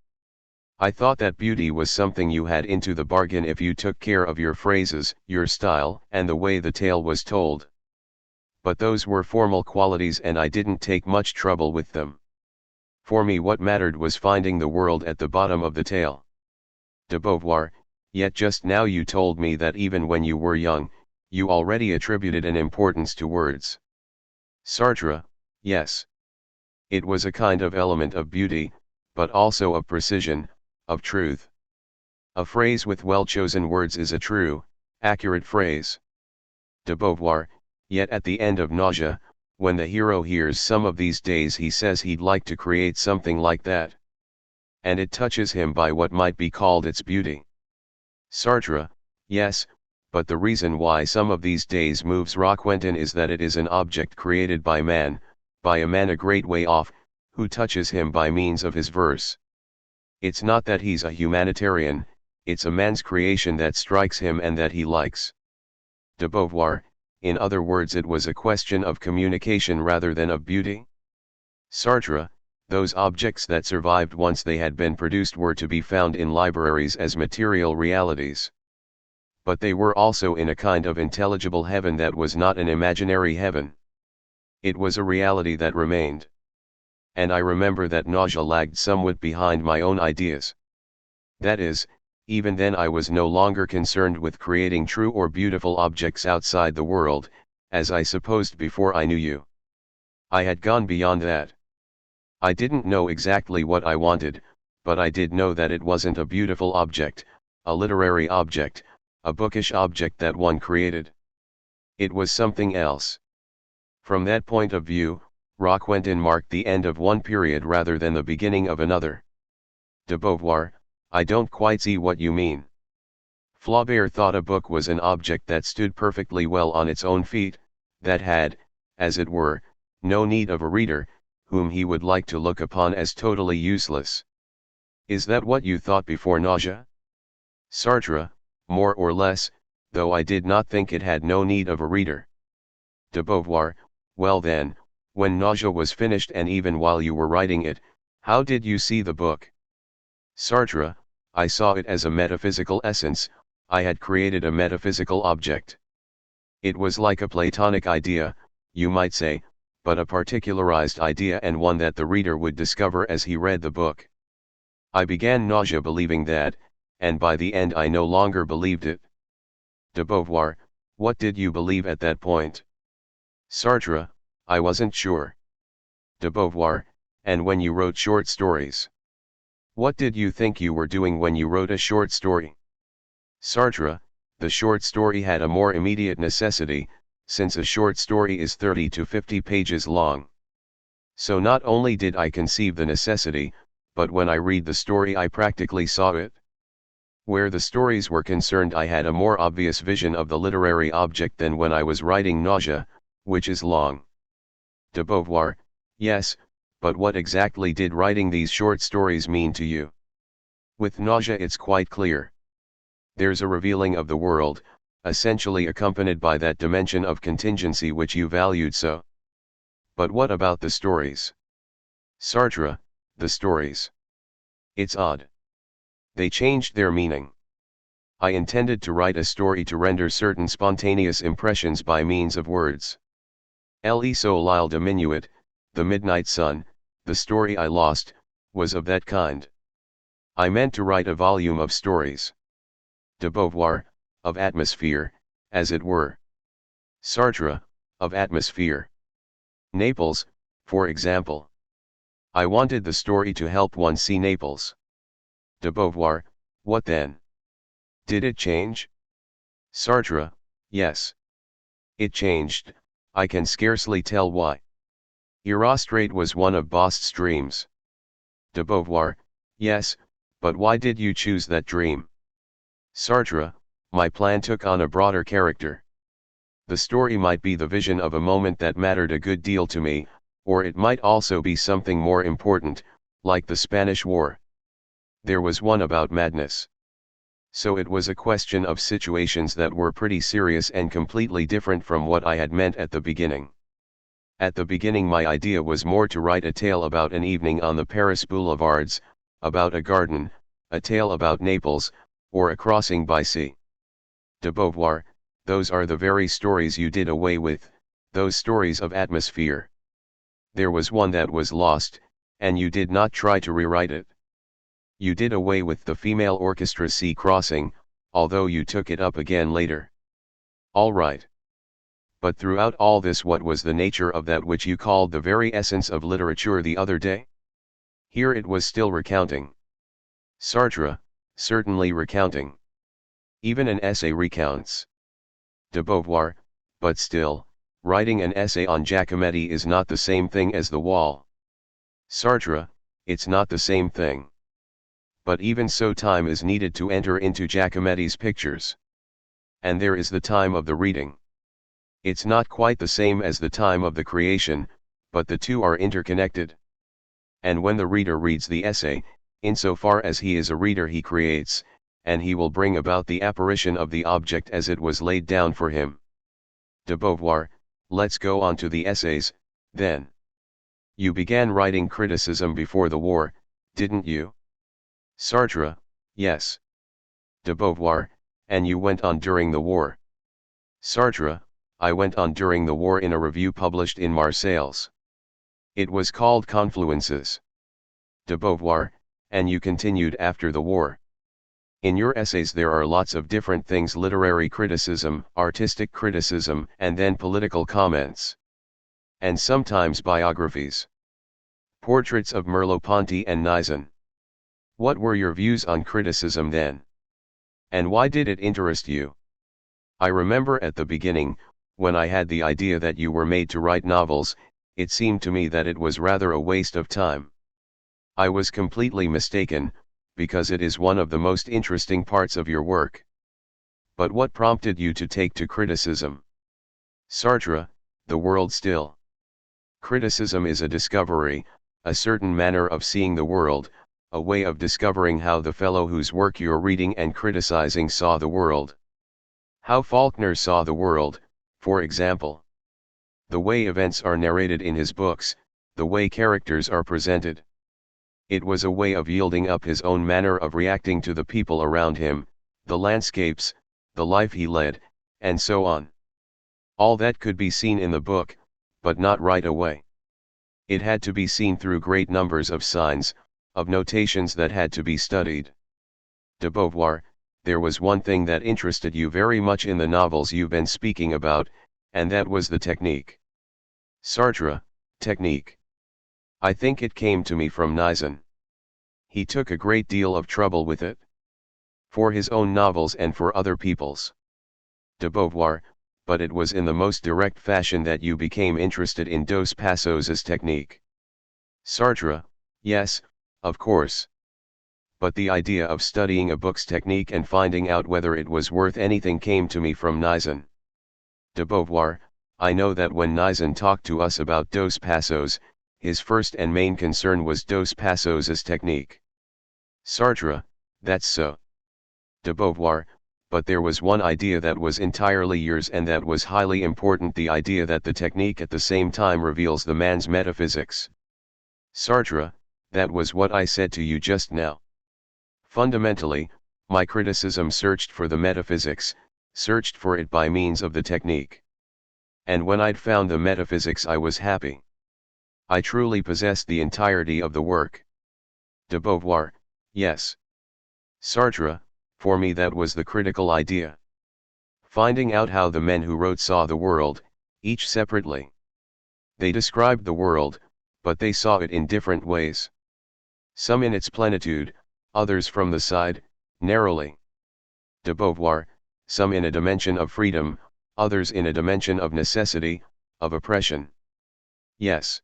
I thought that beauty was something you had into the bargain if you took care of your phrases, your style, and the way the tale was told. But those were formal qualities and I didn't take much trouble with them. For me what mattered was finding the world at the bottom of the tale. De Beauvoir, yet just now you told me that even when you were young, you already attributed an importance to words. Sartre, yes. It was a kind of element of beauty, but also of precision, of truth. A phrase with well-chosen words is a true, accurate phrase. De Beauvoir, yet at the end of Nausea, when the hero hears some of these days he says he'd like to create something like that. And it touches him by what might be called its beauty. Sartre, yes, but the reason why some of these days moves Roquentin is that it is an object created by a man a great way off, who touches him by means of his verse. It's not that he's a humanitarian, it's a man's creation that strikes him and that he likes. De Beauvoir, in other words, it was a question of communication rather than of beauty. Sartre, those objects that survived once they had been produced were to be found in libraries as material realities. But they were also in a kind of intelligible heaven that was not an imaginary heaven. It was a reality that remained. And I remember that Nausea lagged somewhat behind my own ideas. That is, even then I was no longer concerned with creating true or beautiful objects outside the world, as I supposed before I knew you. I had gone beyond that. I didn't know exactly what I wanted, but I did know that it wasn't a beautiful object, a literary object, a bookish object that one created. It was something else. From that point of view, Roquentin marked the end of one period rather than the beginning of another. De Beauvoir, I don't quite see what you mean. Flaubert thought a book was an object that stood perfectly well on its own feet, that had, as it were, no need of a reader, whom he would like to look upon as totally useless. Is that what you thought before Nausea? Sartre, more or less, though I did not think it had no need of a reader. De Beauvoir, well then, when Nausea was finished and even while you were writing it, how did you see the book? Sartre, I saw it as a metaphysical essence, I had created a metaphysical object. It was like a Platonic idea, you might say, but a particularized idea and one that the reader would discover as he read the book. I began Nausea believing that, and by the end I no longer believed it. De Beauvoir, what did you believe at that point? Sartre, I wasn't sure. De Beauvoir, and when you wrote short stories? What did you think you were doing when you wrote a short story? Sartre, the short story had a more immediate necessity, since a short story is 30 to 50 pages long. So not only did I conceive the necessity, but when I read the story I practically saw it. Where the stories were concerned I had a more obvious vision of the literary object than when I was writing Nausea, which is long. De Beauvoir, yes, but what exactly did writing these short stories mean to you? With Nausea it's quite clear. There's a revealing of the world, essentially accompanied by that dimension of contingency which you valued so. But what about the stories? Sartre, The stories. It's odd. They changed their meaning. I intended to write a story to render certain spontaneous impressions by means of words. Le Soleil de Minuit, The Midnight Sun, The Story I Lost, was of that kind. I meant to write a volume of stories. De Beauvoir, of atmosphere, as it were. Sartre, of atmosphere. Naples, for example. I wanted the story to help one see Naples. De Beauvoir, what then? Did it change? Sartre, yes. It changed, I can scarcely tell why. Erostrate was one of Bost's dreams. De Beauvoir, yes, but why did you choose that dream? Sartre, my plan took on a broader character. The story might be the vision of a moment that mattered a good deal to me, or it might also be something more important, like the Spanish War. There was one about madness. So it was a question of situations that were pretty serious and completely different from what I had meant at the beginning. At the beginning my idea was more to write a tale about an evening on the Paris boulevards, about a garden, a tale about Naples, or a crossing by sea. De Beauvoir, those are the very stories you did away with, those stories of atmosphere. There was one that was lost, and you did not try to rewrite it. You did away with the female orchestra sea crossing, although you took it up again later. All right. But throughout all this, what was the nature of that which you called the very essence of literature the other day? Here it was still recounting. Sartre, certainly recounting. Even an essay recounts. De Beauvoir, but still, writing an essay on Giacometti is not the same thing as the wall. Sartre, it's not the same thing. But even so, time is needed to enter into Giacometti's pictures. And there is the time of the reading. It's not quite the same as the time of the creation, but the two are interconnected. And when the reader reads the essay, insofar as he is a reader he creates, and he will bring about the apparition of the object as it was laid down for him. De Beauvoir, let's go on to the essays, then. You began writing criticism before the war, didn't you? Sartre, yes. De Beauvoir, and you went on during the war. Sartre, I went on during the war in a review published in Marseilles. It was called Confluences. De Beauvoir, and you continued after the war. In your essays there are lots of different things: literary criticism, artistic criticism, and then political comments. And sometimes biographies. Portraits of Merleau-Ponty and Nizan. What were your views on criticism then? And why did it interest you? I remember at the beginning, when I had the idea that you were made to write novels, it seemed to me that it was rather a waste of time. I was completely mistaken, because it is one of the most interesting parts of your work. But what prompted you to take to criticism? Sartre, the world still. Criticism is a discovery, a certain manner of seeing the world, a way of discovering how the fellow whose work you're reading and criticizing saw the world. How Faulkner saw the world, for example. The way events are narrated in his books, the way characters are presented. It was a way of yielding up his own manner of reacting to the people around him, the landscapes, the life he led, and so on. All that could be seen in the book, but not right away. It had to be seen through great numbers of signs, of notations that had to be studied. De Beauvoir, there was one thing that interested you very much in the novels you've been speaking about, and that was the technique. Sartre, technique. I think it came to me from Nizan. He took a great deal of trouble with it. For his own novels and for other people's. De Beauvoir, but it was in the most direct fashion that you became interested in Dos Passos's technique. Sartre, yes, of course. But the idea of studying a book's technique and finding out whether it was worth anything came to me from Nizan. De Beauvoir, I know that when Nizan talked to us about Dos Passos, his first and main concern was Dos Passos's technique. Sartre, that's so. De Beauvoir, but there was one idea that was entirely yours and that was highly important: the idea that the technique at the same time reveals the man's metaphysics. Sartre, that was what I said to you just now. Fundamentally, my criticism searched for the metaphysics, searched for it by means of the technique. And when I'd found the metaphysics I was happy. I truly possessed the entirety of the work. De Beauvoir, yes. Sartre, for me that was the critical idea. Finding out how the men who wrote saw the world, each separately. They described the world, but they saw it in different ways. Some in its plenitude, others from the side, narrowly. De Beauvoir, some in a dimension of freedom, others in a dimension of necessity, of oppression. Yes.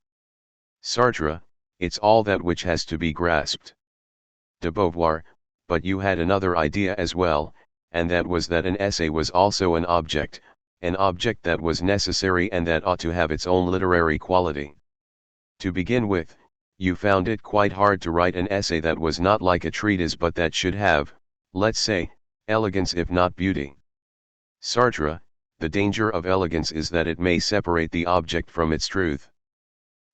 Sartre, it's all that which has to be grasped. De Beauvoir, but you had another idea as well, and that was that an essay was also an object that was necessary and that ought to have its own literary quality. To begin with, you found it quite hard to write an essay that was not like a treatise but that should have, let's say, elegance if not beauty. Sartre, the danger of elegance is that it may separate the object from its truth.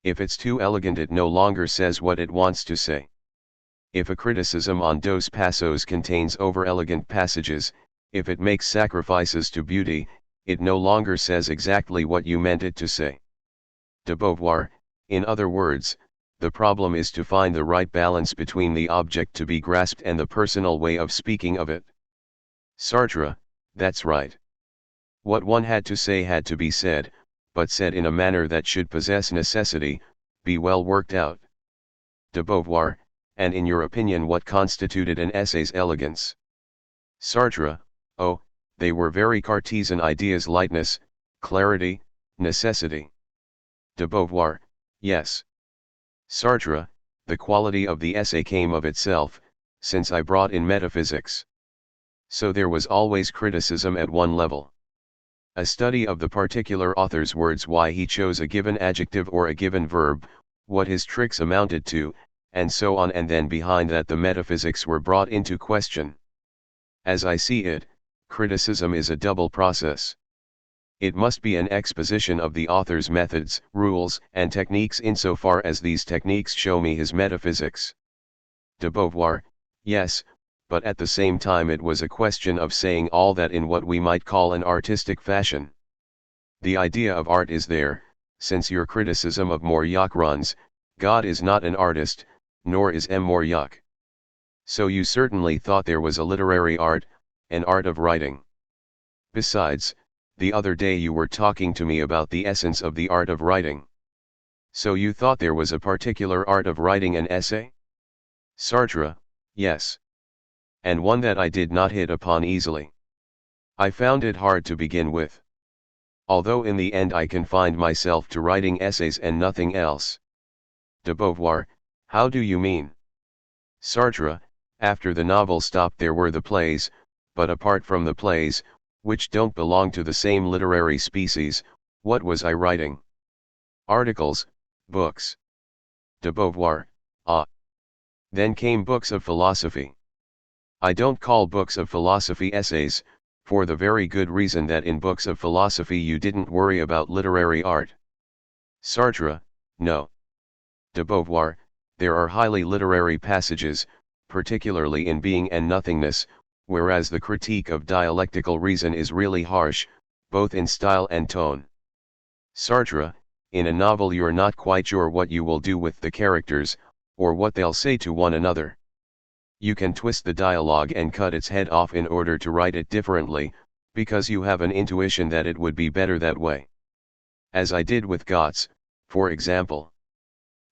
If it's too elegant it no longer says what it wants to say. If a criticism on Dos Passos contains over-elegant passages, if it makes sacrifices to beauty, it no longer says exactly what you meant it to say. De Beauvoir, in other words, the problem is to find the right balance between the object to be grasped and the personal way of speaking of it. Sartre, that's right. What one had to be said, but said in a manner that should possess necessity, be well worked out. De Beauvoir, and in your opinion what constituted an essay's elegance? Sartre, oh, they were very Cartesian ideas: lightness, clarity, necessity. De Beauvoir, yes. Sartre, the quality of the essay came of itself, since I brought in metaphysics. So there was always criticism at one level. A study of the particular author's words, why he chose a given adjective or a given verb, what his tricks amounted to, and so on, and then behind that the metaphysics were brought into question. As I see it, criticism is a double process. It must be an exposition of the author's methods, rules, and techniques insofar as these techniques show me his metaphysics. De Beauvoir, yes, but at the same time it was a question of saying all that in what we might call an artistic fashion. The idea of art is there, since your criticism of Mauriac runs, God is not an artist, nor is M. Mauriac. So you certainly thought there was a literary art, an art of writing. Besides, the other day you were talking to me about the essence of the art of writing. So you thought there was a particular art of writing an essay? Sartre, yes. And one that I did not hit upon easily. I found it hard to begin with. Although in the end I confined myself to writing essays and nothing else. De Beauvoir, how do you mean? Sartre, after the novel stopped there were the plays, but apart from the plays, which don't belong to the same literary species, what was I writing? Articles, books. De Beauvoir, ah. Then came books of philosophy. I don't call books of philosophy essays, for the very good reason that in books of philosophy you didn't worry about literary art. Sartre, no. De Beauvoir, there are highly literary passages, particularly in Being and Nothingness, whereas the critique of dialectical reason is really harsh, both in style and tone. Sartre, in a novel you're not quite sure what you will do with the characters, or what they'll say to one another. You can twist the dialogue and cut its head off in order to write it differently, because you have an intuition that it would be better that way. As I did with Götz, for example.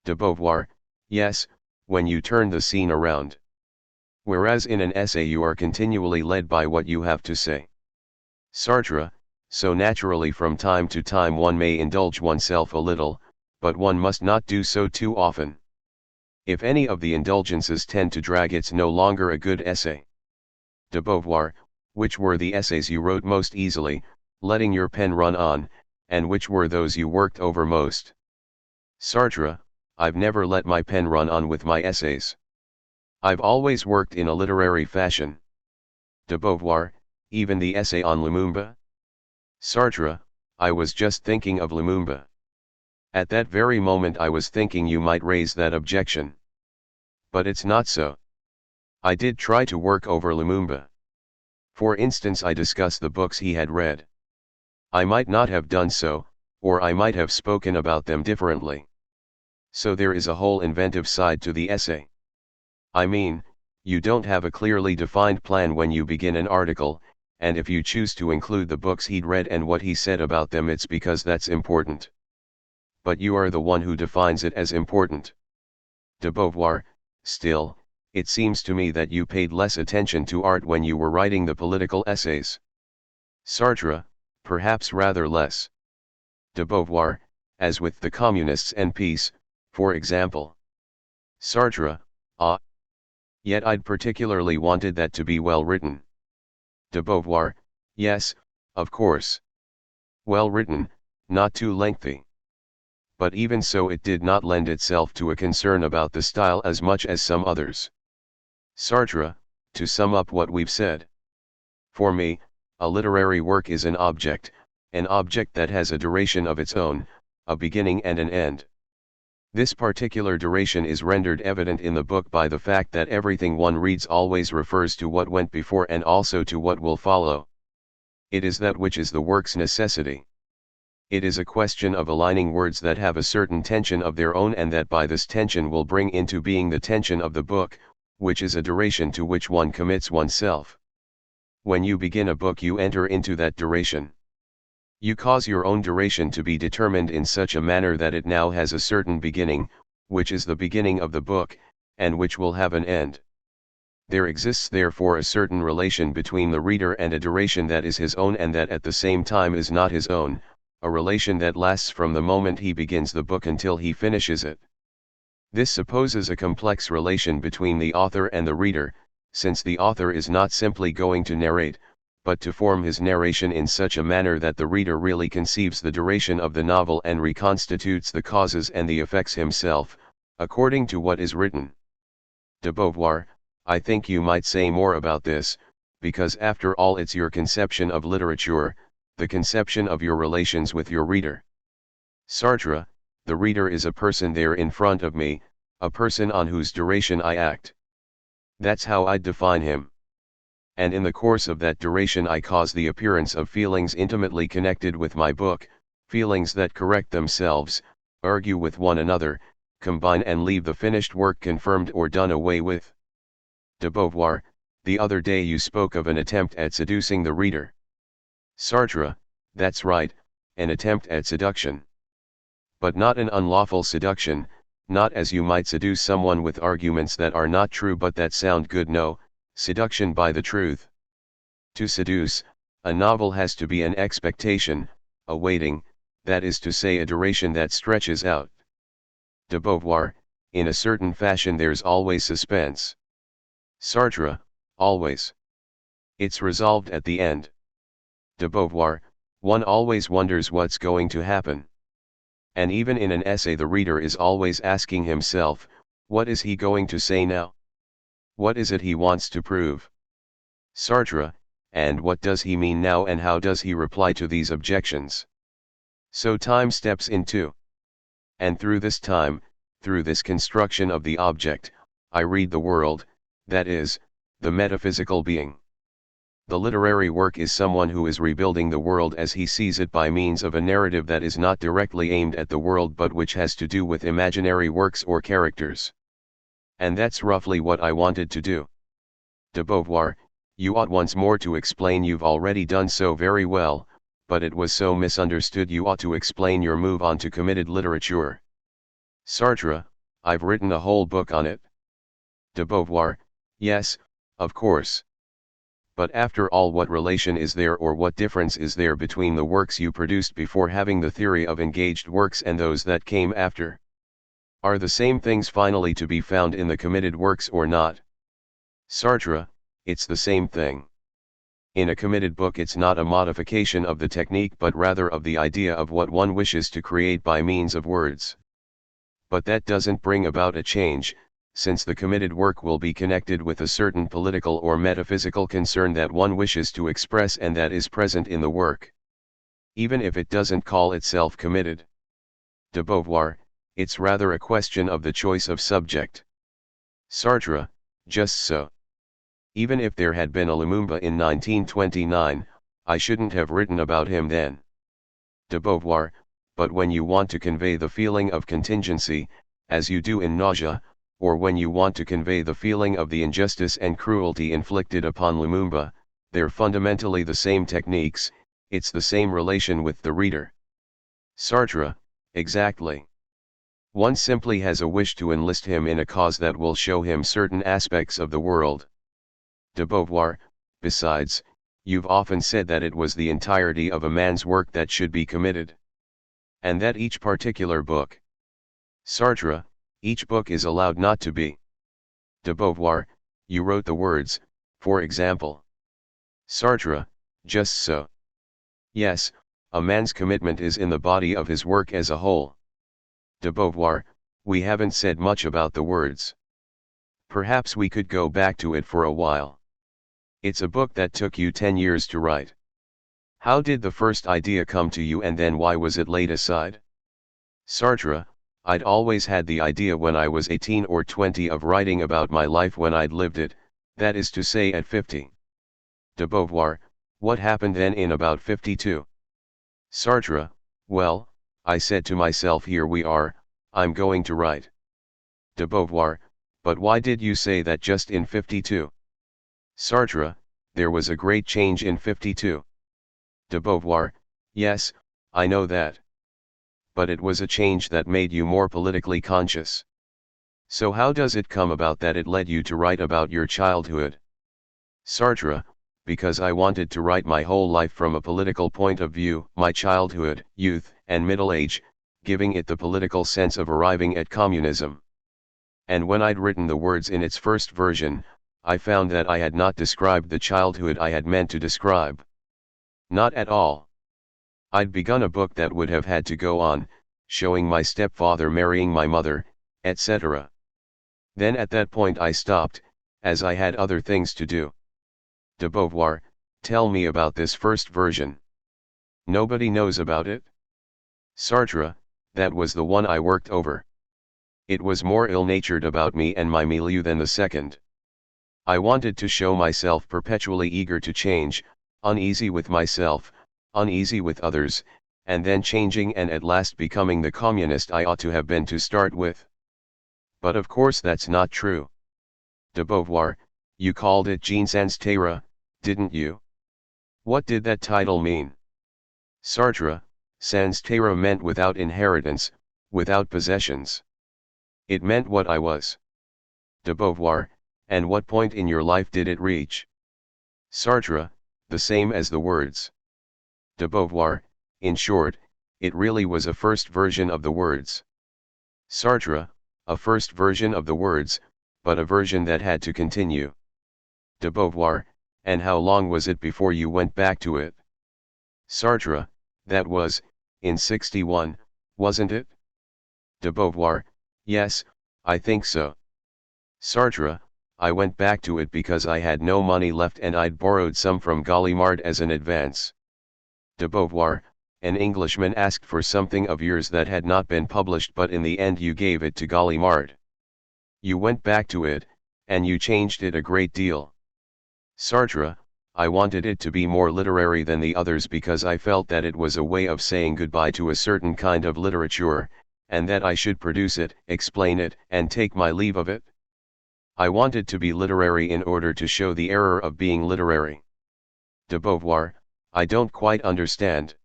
De Beauvoir, yes, when you turn the scene around. Whereas in an essay you are continually led by what you have to say. Sartre, so naturally from time to time one may indulge oneself a little, but one must not do so too often. If any of the indulgences tend to drag, it's no longer a good essay. De Beauvoir, which were the essays you wrote most easily, letting your pen run on, and which were those you worked over most? Sartre, I've never let my pen run on with my essays. I've always worked in a literary fashion. De Beauvoir, even the essay on Lumumba? Sartre, I was just thinking of Lumumba. At that very moment I was thinking you might raise that objection. But it's not so. I did try to work over Lumumba. For instance, I discussed the books he had read. I might not have done so, or I might have spoken about them differently. So there is a whole inventive side to the essay. I mean, you don't have a clearly defined plan when you begin an article, and if you choose to include the books he'd read and what he said about them, it's because that's important. But you are the one who defines it as important. De Beauvoir, still, it seems to me that you paid less attention to art when you were writing the political essays. Sartre, perhaps rather less. De Beauvoir, as with the communists and peace, for example. Sartre, yet I'd particularly wanted that to be well written. De Beauvoir, yes, of course. Well written, not too lengthy. But even so, it did not lend itself to a concern about the style as much as some others. Sartre, to sum up what we've said. For me, a literary work is an object that has a duration of its own, a beginning and an end. This particular duration is rendered evident in the book by the fact that everything one reads always refers to what went before and also to what will follow. It is that which is the work's necessity. It is a question of aligning words that have a certain tension of their own, and that by this tension will bring into being the tension of the book, which is a duration to which one commits oneself. When you begin a book, you enter into that duration. You cause your own duration to be determined in such a manner that it now has a certain beginning, which is the beginning of the book, and which will have an end. There exists therefore a certain relation between the reader and a duration that is his own and that at the same time is not his own, a relation that lasts from the moment he begins the book until he finishes it. This supposes a complex relation between the author and the reader, since the author is not simply going to narrate, but to form his narration in such a manner that the reader really conceives the duration of the novel and reconstitutes the causes and the effects himself, according to what is written. De Beauvoir, I think you might say more about this, because after all it's your conception of literature, the conception of your relations with your reader. Sartre, the reader is a person there in front of me, a person on whose duration I act. That's how I'd define him. And in the course of that duration I cause the appearance of feelings intimately connected with my book, feelings that correct themselves, argue with one another, combine and leave the finished work confirmed or done away with. De Beauvoir, the other day you spoke of an attempt at seducing the reader. Sartre, that's right, an attempt at seduction. But not an unlawful seduction, not as you might seduce someone with arguments that are not true but that sound good, no, seduction by the truth. To seduce, a novel has to be an expectation, a waiting, that is to say a duration that stretches out. De Beauvoir, in a certain fashion there's always suspense. Sartre, always. It's resolved at the end. De Beauvoir, one always wonders what's going to happen. And even in an essay the reader is always asking himself, what is he going to say now? What is it he wants to prove? Sartre, and what does he mean now and how does he reply to these objections? So time steps in too. And through this time, through this construction of the object, I read the world, that is, the metaphysical being. The literary work is someone who is rebuilding the world as he sees it by means of a narrative that is not directly aimed at the world but which has to do with imaginary works or characters. And that's roughly what I wanted to do. De Beauvoir, you ought once more to explain. You've already done so very well, but it was so misunderstood. You ought to explain your move on to committed literature. Sartre, I've written a whole book on it. De Beauvoir, yes, of course. But after all, what relation is there or what difference is there between the works you produced before having the theory of engaged works and those that came after? Are the same things finally to be found in the committed works or not? Sartre, it's the same thing. In a committed book it's not a modification of the technique but rather of the idea of what one wishes to create by means of words. But that doesn't bring about a change, since the committed work will be connected with a certain political or metaphysical concern that one wishes to express and that is present in the work. Even if it doesn't call itself committed. De Beauvoir, it's rather a question of the choice of subject. Sartre, just so. Even if there had been a Lumumba in 1929, I shouldn't have written about him then. De Beauvoir, but when you want to convey the feeling of contingency, as you do in Nausea, or when you want to convey the feeling of the injustice and cruelty inflicted upon Lumumba, they're fundamentally the same techniques, it's the same relation with the reader. Sartre, exactly. One simply has a wish to enlist him in a cause that will show him certain aspects of the world. De Beauvoir, besides, you've often said that it was the entirety of a man's work that should be committed. And that each particular book. Sartre, each book is allowed not to be. De Beauvoir, you wrote the words, for example. Sartre, just so. Yes, a man's commitment is in the body of his work as a whole. De Beauvoir, we haven't said much about the words. Perhaps we could go back to it for a while. It's a book that took you 10 years to write. How did the first idea come to you and then why was it laid aside? Sartre, I'd always had the idea when I was 18 or 20 of writing about my life when I'd lived it, that is to say at 50. De Beauvoir, what happened then in about 52? Sartre, well, I said to myself, here we are, I'm going to write. De Beauvoir, but why did you say that just in 52? Sartre, there was a great change in 52. De Beauvoir, yes, I know that. But it was a change that made you more politically conscious. So how does it come about that it led you to write about your childhood? Sartre, because I wanted to write my whole life from a political point of view, my childhood, youth, and middle age, giving it the political sense of arriving at communism. And when I'd written the words in its first version, I found that I had not described the childhood I had meant to describe. Not at all. I'd begun a book that would have had to go on, showing my stepfather marrying my mother, etc. Then at that point I stopped, as I had other things to do. De Beauvoir, tell me about this first version. Nobody knows about it? Sartre, that was the one I worked over. It was more ill-natured about me and my milieu than the second. I wanted to show myself perpetually eager to change, uneasy with myself, uneasy with others, and then changing and at last becoming the communist I ought to have been to start with. But of course that's not true. De Beauvoir, you called it Jean sans terre, didn't you? What did that title mean? Sartre, sans terre meant without inheritance, without possessions. It meant what I was. De Beauvoir, and what point in your life did it reach? Sartre, the same as the words. De Beauvoir, in short, it really was a first version of the words. Sartre, a first version of the words, but a version that had to continue. De Beauvoir, and how long was it before you went back to it? Sartre, that was, in 61, wasn't it? De Beauvoir, yes, I think so. Sartre, I went back to it because I had no money left and I'd borrowed some from Gallimard as an advance. De Beauvoir, an Englishman asked for something of yours that had not been published but in the end you gave it to Gallimard. You went back to it, and you changed it a great deal. Sartre, I wanted it to be more literary than the others because I felt that it was a way of saying goodbye to a certain kind of literature, and that I should produce it, explain it, and take my leave of it. I wanted to be literary in order to show the error of being literary. De Beauvoir, I don't quite understand.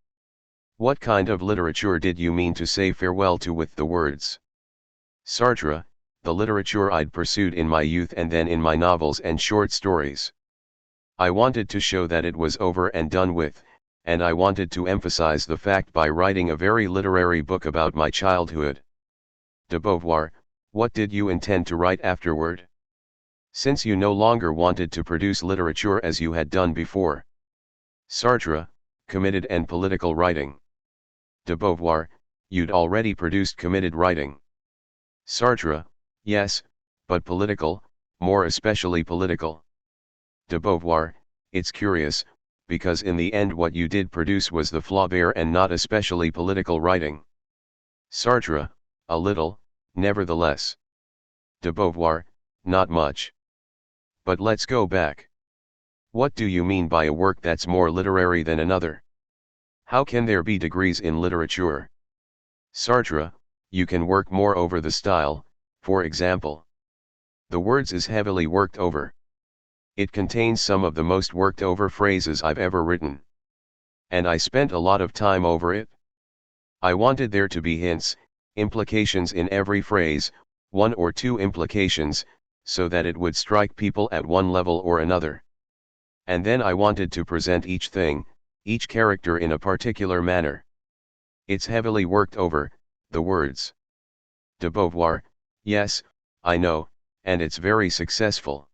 What kind of literature did you mean to say farewell to with the words? Sartre, the literature I'd pursued in my youth and then in my novels and short stories. I wanted to show that it was over and done with, and I wanted to emphasize the fact by writing a very literary book about my childhood. De Beauvoir, what did you intend to write afterward? Since you no longer wanted to produce literature as you had done before. Sartre, committed and political writing. De Beauvoir, you'd already produced committed writing. Sartre, yes, but political, more especially political. De Beauvoir, it's curious, because in the end what you did produce was the Flaubert and not especially political writing. Sartre, a little, nevertheless. De Beauvoir, not much. But let's go back. What do you mean by a work that's more literary than another? How can there be degrees in literature? Sartre, you can work more over the style, for example. The words is heavily worked over. It contains some of the most worked over phrases I've ever written. And I spent a lot of time over it. I wanted there to be hints, implications in every phrase, one or two implications, so that it would strike people at one level or another. And then I wanted to present each thing, each character in a particular manner. It's heavily worked over, the words. De Beauvoir, yes, I know, and it's very successful.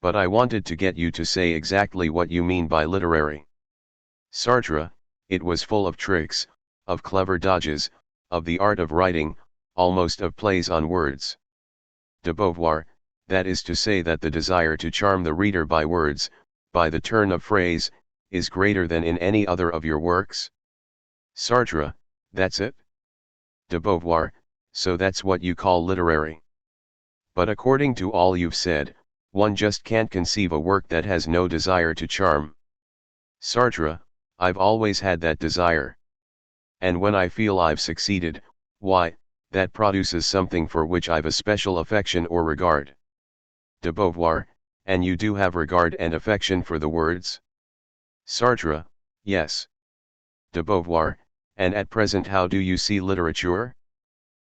But I wanted to get you to say exactly what you mean by literary. Sartre, it was full of tricks, of clever dodges, of the art of writing, almost of plays on words. De Beauvoir, that is to say that the desire to charm the reader by words, by the turn of phrase, is greater than in any other of your works? Sartre, that's it? De Beauvoir, so that's what you call literary. But according to all you've said, one just can't conceive a work that has no desire to charm. Sartre, I've always had that desire. And when I feel I've succeeded, why, that produces something for which I've a special affection or regard. De Beauvoir, and you do have regard and affection for the words? Sartre, yes. De Beauvoir, and at present how do you see literature?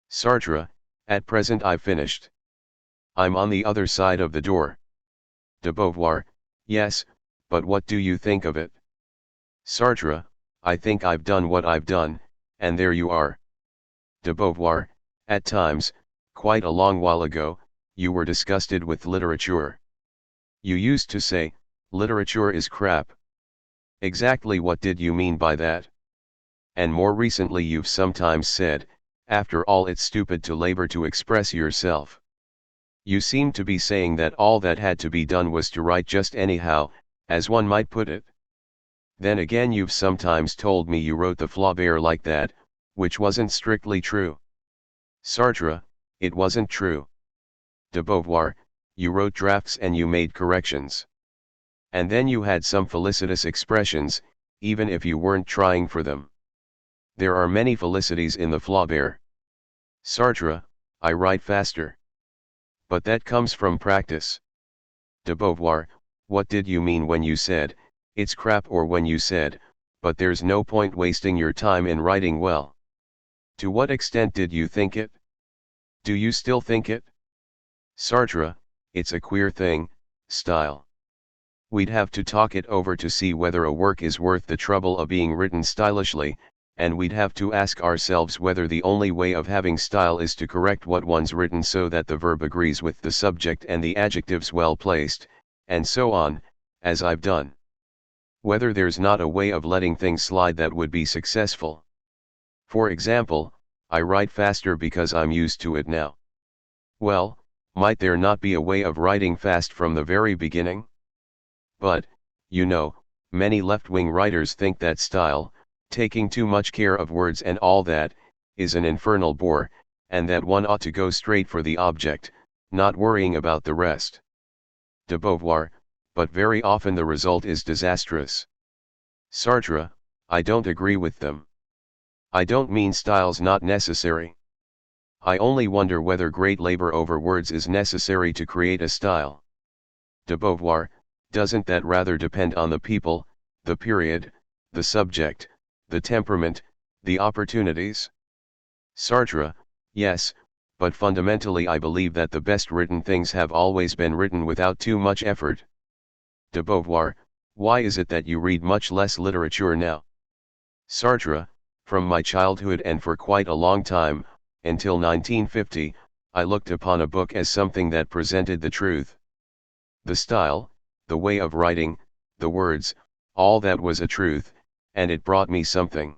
Sartre, at present I've finished. I'm on the other side of the door. De Beauvoir, yes, but what do you think of it? Sartre, I think I've done what I've done, and there you are. De Beauvoir, at times, quite a long while ago, you were disgusted with literature. You used to say, literature is crap. Exactly what did you mean by that? And more recently you've sometimes said, after all it's stupid to labor to express yourself. You seem to be saying that all that had to be done was to write just anyhow, as one might put it. Then again you've sometimes told me you wrote the Flaubert like that, which wasn't strictly true. Sartre, it wasn't true. De Beauvoir, you wrote drafts and you made corrections. And then you had some felicitous expressions, even if you weren't trying for them. There are many felicities in the Flaubert. Sartre, I write faster. But that comes from practice. De Beauvoir, what did you mean when you said, it's crap, or when you said, but there's no point wasting your time in writing well? To what extent did you think it? Do you still think it? Sartre, it's a queer thing, style. We'd have to talk it over to see whether a work is worth the trouble of being written stylishly, and we'd have to ask ourselves whether the only way of having style is to correct what one's written so that the verb agrees with the subject and the adjectives well placed, and so on, as I've done. Whether there's not a way of letting things slide that would be successful. For example, I write faster because I'm used to it now. Well, might there not be a way of writing fast from the very beginning? But, you know, many left-wing writers think that style, taking too much care of words and all that, is an infernal bore, and that one ought to go straight for the object, not worrying about the rest. De Beauvoir, but very often the result is disastrous. Sartre, I don't agree with them. I don't mean style's not necessary. I only wonder whether great labor over words is necessary to create a style. De Beauvoir, doesn't that rather depend on the people, the period, the subject, the temperament, the opportunities? Sartre, yes, but fundamentally I believe that the best written things have always been written without too much effort. De Beauvoir, why is it that you read much less literature now? Sartre, from my childhood and for quite a long time, until 1950, I looked upon a book as something that presented the truth. The style, the way of writing, the words, all that was a truth, and it brought me something.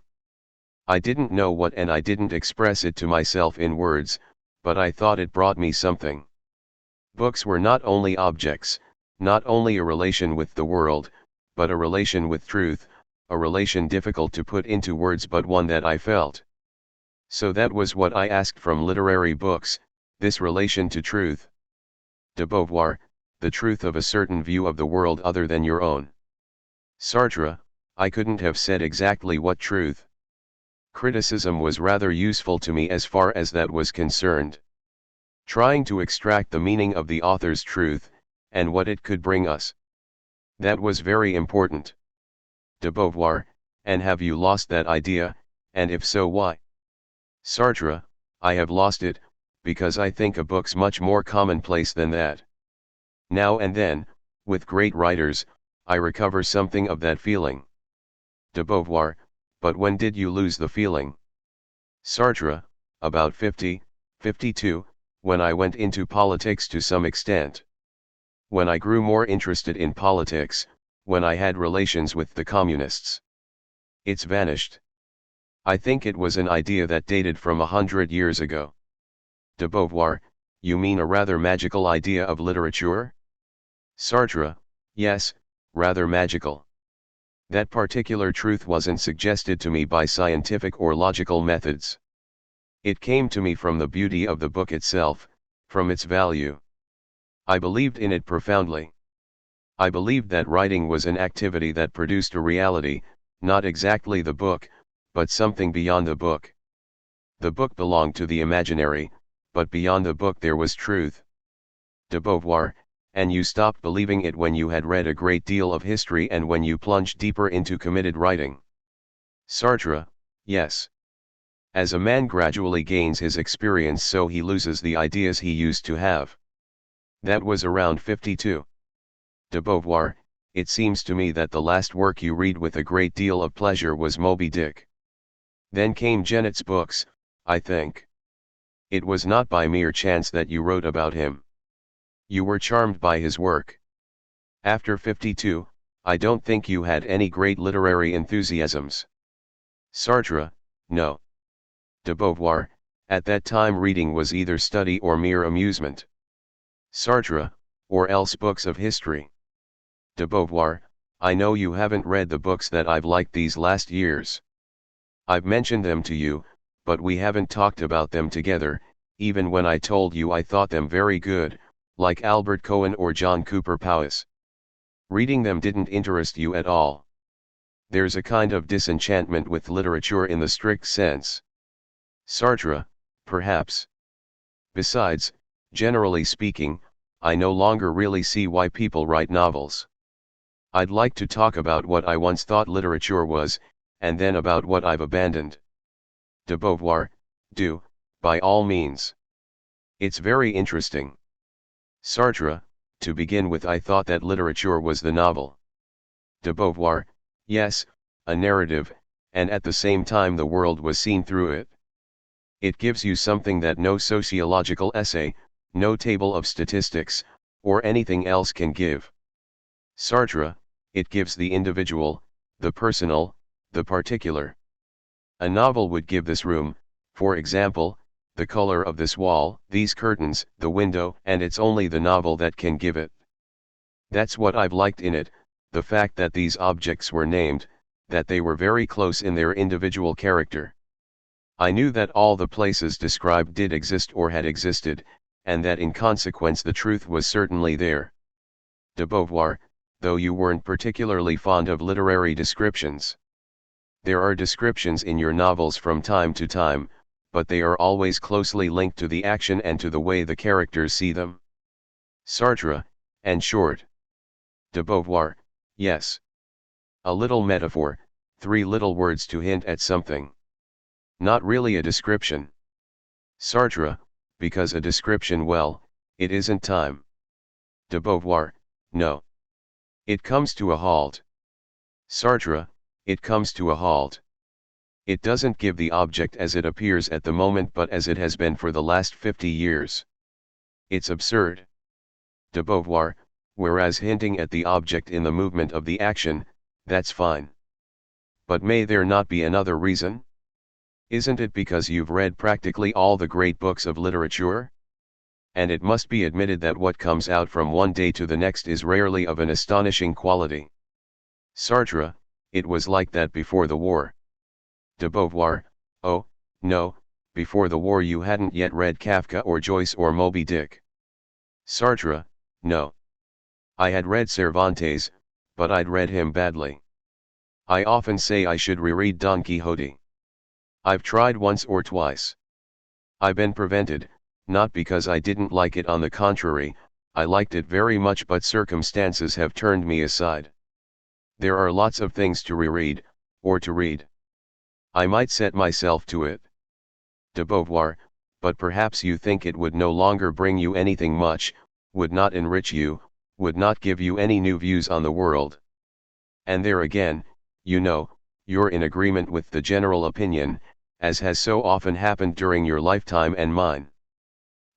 I didn't know what, and I didn't express it to myself in words, but I thought it brought me something. Books were not only objects, not only a relation with the world, but a relation with truth, a relation difficult to put into words but one that I felt. So that was what I asked from literary books, this relation to truth. De Beauvoir, the truth of a certain view of the world other than your own. Sartre, I couldn't have said exactly what truth. Criticism was rather useful to me as far as that was concerned. Trying to extract the meaning of the author's truth, and what it could bring us. That was very important. De Beauvoir, and have you lost that idea, and if so why? Sartre, I have lost it, because I think a book's much more commonplace than that. Now and then, with great writers, I recover something of that feeling. De Beauvoir, but when did you lose the feeling? Sartre, about 50, 52, when I went into politics to some extent. When I grew more interested in politics, when I had relations with the communists. It's vanished. I think it was an idea that dated from 100 years ago. De Beauvoir, you mean a rather magical idea of literature? Sartre, yes, rather magical. That particular truth wasn't suggested to me by scientific or logical methods. It came to me from the beauty of the book itself, from its value. I believed in it profoundly. I believed that writing was an activity that produced a reality, not exactly the book, but something beyond the book. The book belonged to the imaginary, but beyond the book there was truth. De Beauvoir, and you stopped believing it when you had read a great deal of history and when you plunged deeper into committed writing. Sartre, yes. As a man gradually gains his experience, so he loses the ideas he used to have. That was around 52. De Beauvoir, it seems to me that the last work you read with a great deal of pleasure was Moby Dick. Then came Gennett's books, I think. It was not by mere chance that you wrote about him. You were charmed by his work. After 52, I don't think you had any great literary enthusiasms. Sartre, no. De Beauvoir, at that time reading was either study or mere amusement. Sartre, or else books of history. De Beauvoir, I know you haven't read the books that I've liked these last years. I've mentioned them to you, but we haven't talked about them together, even when I told you I thought them very good, like Albert Cohen or John Cooper Powys. Reading them didn't interest you at all. There's a kind of disenchantment with literature in the strict sense. Sartre, perhaps. Besides, generally speaking, I no longer really see why people write novels. I'd like to talk about what I once thought literature was, and then about what I've abandoned. De Beauvoir, do, by all means. It's very interesting. Sartre, to begin with, I thought that literature was the novel. De Beauvoir, yes, a narrative, and at the same time the world was seen through it. It gives you something that no sociological essay, no table of statistics, or anything else can give. Sartre, it gives the individual, the personal, the particular. A novel would give this room, for example, the color of this wall, these curtains, the window, and it's only the novel that can give it. That's what I've liked in it, the fact that these objects were named, that they were very close in their individual character. I knew that all the places described did exist or had existed, and that in consequence the truth was certainly there. De Beauvoir, though you weren't particularly fond of literary descriptions. There are descriptions in your novels from time to time, but they are always closely linked to the action and to the way the characters see them. Sartre, and short. De Beauvoir, yes. A little metaphor, 3 little words to hint at something. Not really a description. Sartre, because a description, well, it isn't time. De Beauvoir, no. It comes to a halt. Sartre, it comes to a halt. It doesn't give the object as it appears at the moment but as it has been for the last 50 years. It's absurd. De Beauvoir, whereas hinting at the object in the movement of the action, that's fine. But may there not be another reason? Isn't it because you've read practically all the great books of literature? And it must be admitted that what comes out from one day to the next is rarely of an astonishing quality. Sartre, it was like that before the war. De Beauvoir, oh, no, before the war you hadn't yet read Kafka or Joyce or Moby Dick. Sartre, no. I had read Cervantes, but I'd read him badly. I often say I should reread Don Quixote. I've tried once or twice. I've been prevented, not because I didn't like it, on the contrary, I liked it very much, but circumstances have turned me aside. There are lots of things to reread, or to read. I might set myself to it. De Beauvoir, but perhaps you think it would no longer bring you anything much, would not enrich you, would not give you any new views on the world. And there again, you know, you're in agreement with the general opinion, as has so often happened during your lifetime and mine.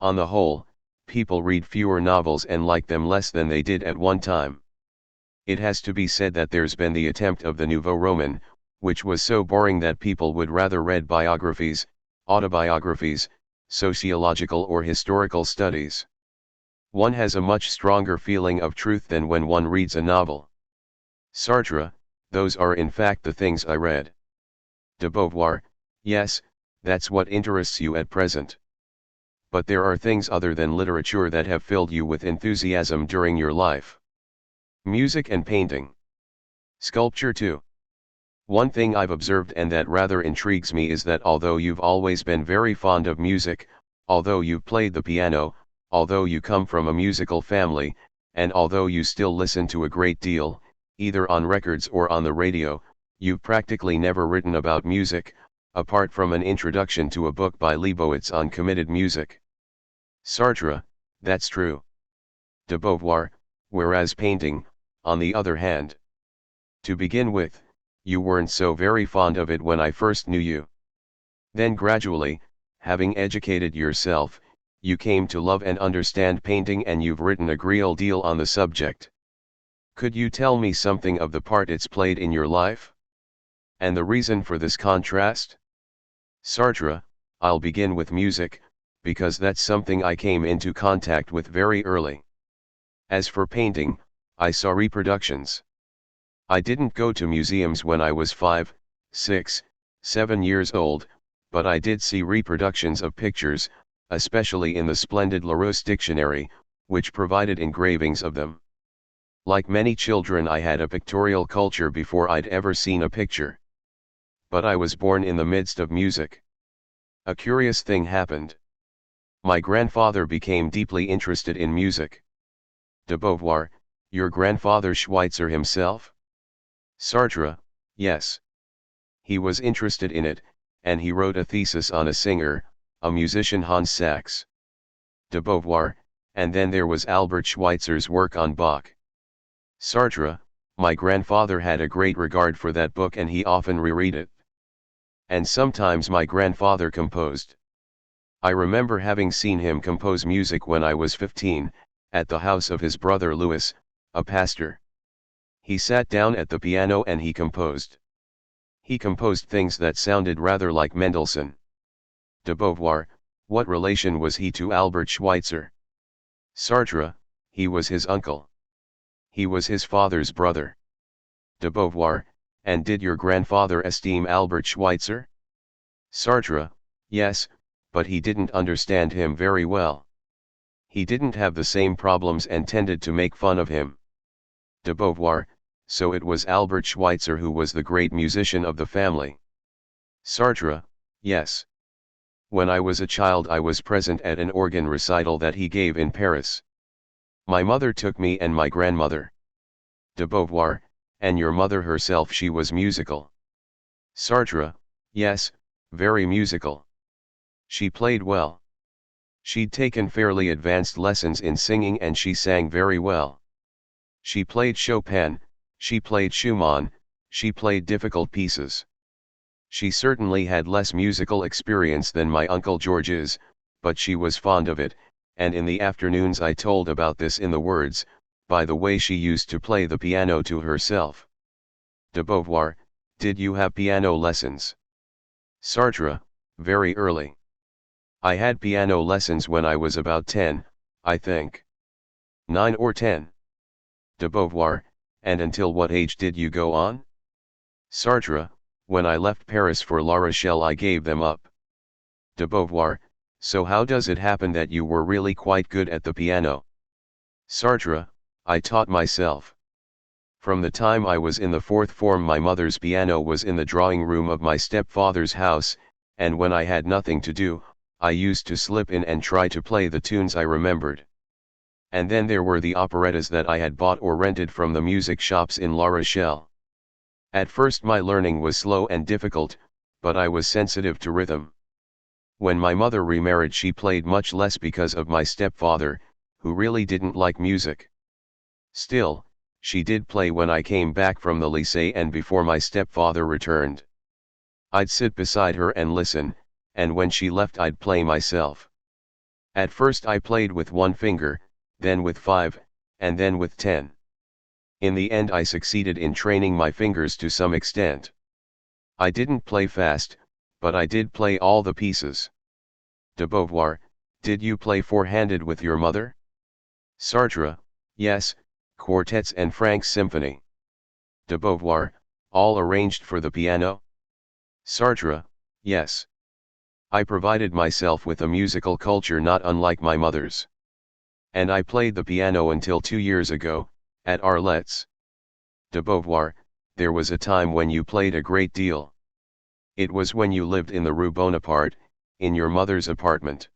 On the whole, people read fewer novels and like them less than they did at one time. It has to be said that there's been the attempt of the Nouveau Roman, which was so boring that people would rather read biographies, autobiographies, sociological or historical studies. One has a much stronger feeling of truth than when one reads a novel. Sartre, those are in fact the things I read. De Beauvoir, yes, that's what interests you at present. But there are things other than literature that have filled you with enthusiasm during your life. Music and painting. Sculpture too. One thing I've observed and that rather intrigues me is that although you've always been very fond of music, although you've played the piano, although you come from a musical family, and although you still listen to a great deal, either on records or on the radio, you've practically never written about music, apart from an introduction to a book by Leibowitz on committed music. Sartre, that's true. De Beauvoir, whereas painting, on the other hand. To begin with, you weren't so very fond of it when I first knew you. Then gradually, having educated yourself, you came to love and understand painting, and you've written a great deal on the subject. Could you tell me something of the part it's played in your life? And the reason for this contrast? Sartre, I'll begin with music, because that's something I came into contact with very early. As for painting, I saw reproductions. I didn't go to museums when I was 5, 6, 7 years old, but I did see reproductions of pictures, especially in the splendid Larousse dictionary, which provided engravings of them. Like many children, I had a pictorial culture before I'd ever seen a picture. But I was born in the midst of music. A curious thing happened. My grandfather became deeply interested in music. De Beauvoir, your grandfather Schweitzer himself? Sartre, yes. He was interested in it, and he wrote a thesis on a singer, a musician, Hans Sachs. De Beauvoir, and then there was Albert Schweitzer's work on Bach. Sartre, my grandfather had a great regard for that book and he often reread it. And sometimes my grandfather composed. I remember having seen him compose music when I was 15, at the house of his brother Louis, a pastor. He sat down at the piano and he composed. He composed things that sounded rather like Mendelssohn. De Beauvoir, what relation was he to Albert Schweitzer? Sartre, he was his uncle. He was his father's brother. De Beauvoir, and did your grandfather esteem Albert Schweitzer? Sartre, yes, but he didn't understand him very well. He didn't have the same problems and tended to make fun of him. De Beauvoir, so it was Albert Schweitzer who was the great musician of the family. Sartre, yes. When I was a child I was present at an organ recital that he gave in Paris. My mother took me and my grandmother. De Beauvoir, and your mother herself, she was musical. Sartre, yes, very musical. She played well. She'd taken fairly advanced lessons in singing and she sang very well. She played Chopin, she played Schumann, she played difficult pieces. She certainly had less musical experience than my Uncle George's, but she was fond of it, and in the afternoons I told about this in the words, by the way she used to play the piano to herself. De Beauvoir, did you have piano lessons? Sartre, very early. I had piano lessons when I was about 10, I think. 9 or 10. De Beauvoir, and until what age did you go on? Sartre, when I left Paris for La Rochelle I gave them up. De Beauvoir, so how does it happen that you were really quite good at the piano? Sartre, I taught myself. From the time I was in the fourth form, my mother's piano was in the drawing room of my stepfather's house, and when I had nothing to do, I used to slip in and try to play the tunes I remembered. And then there were the operettas that I had bought or rented from the music shops in La Rochelle. At first my learning was slow and difficult, but I was sensitive to rhythm. When my mother remarried, she played much less because of my stepfather, who really didn't like music. Still, she did play when I came back from the lycée and before my stepfather returned. I'd sit beside her and listen, and when she left I'd play myself. At first I played with one finger, then with 5, and then with 10. In the end I succeeded in training my fingers to some extent. I didn't play fast, but I did play all the pieces. De Beauvoir, did you play four-handed with your mother? Sartre, yes, quartets and Franck's symphony. De Beauvoir, all arranged for the piano? Sartre, yes. I provided myself with a musical culture not unlike my mother's. And I played the piano until 2 years ago, at Arlette's. De Beauvoir, there was a time when you played a great deal. It was when you lived in the Rue Bonaparte, in your mother's apartment.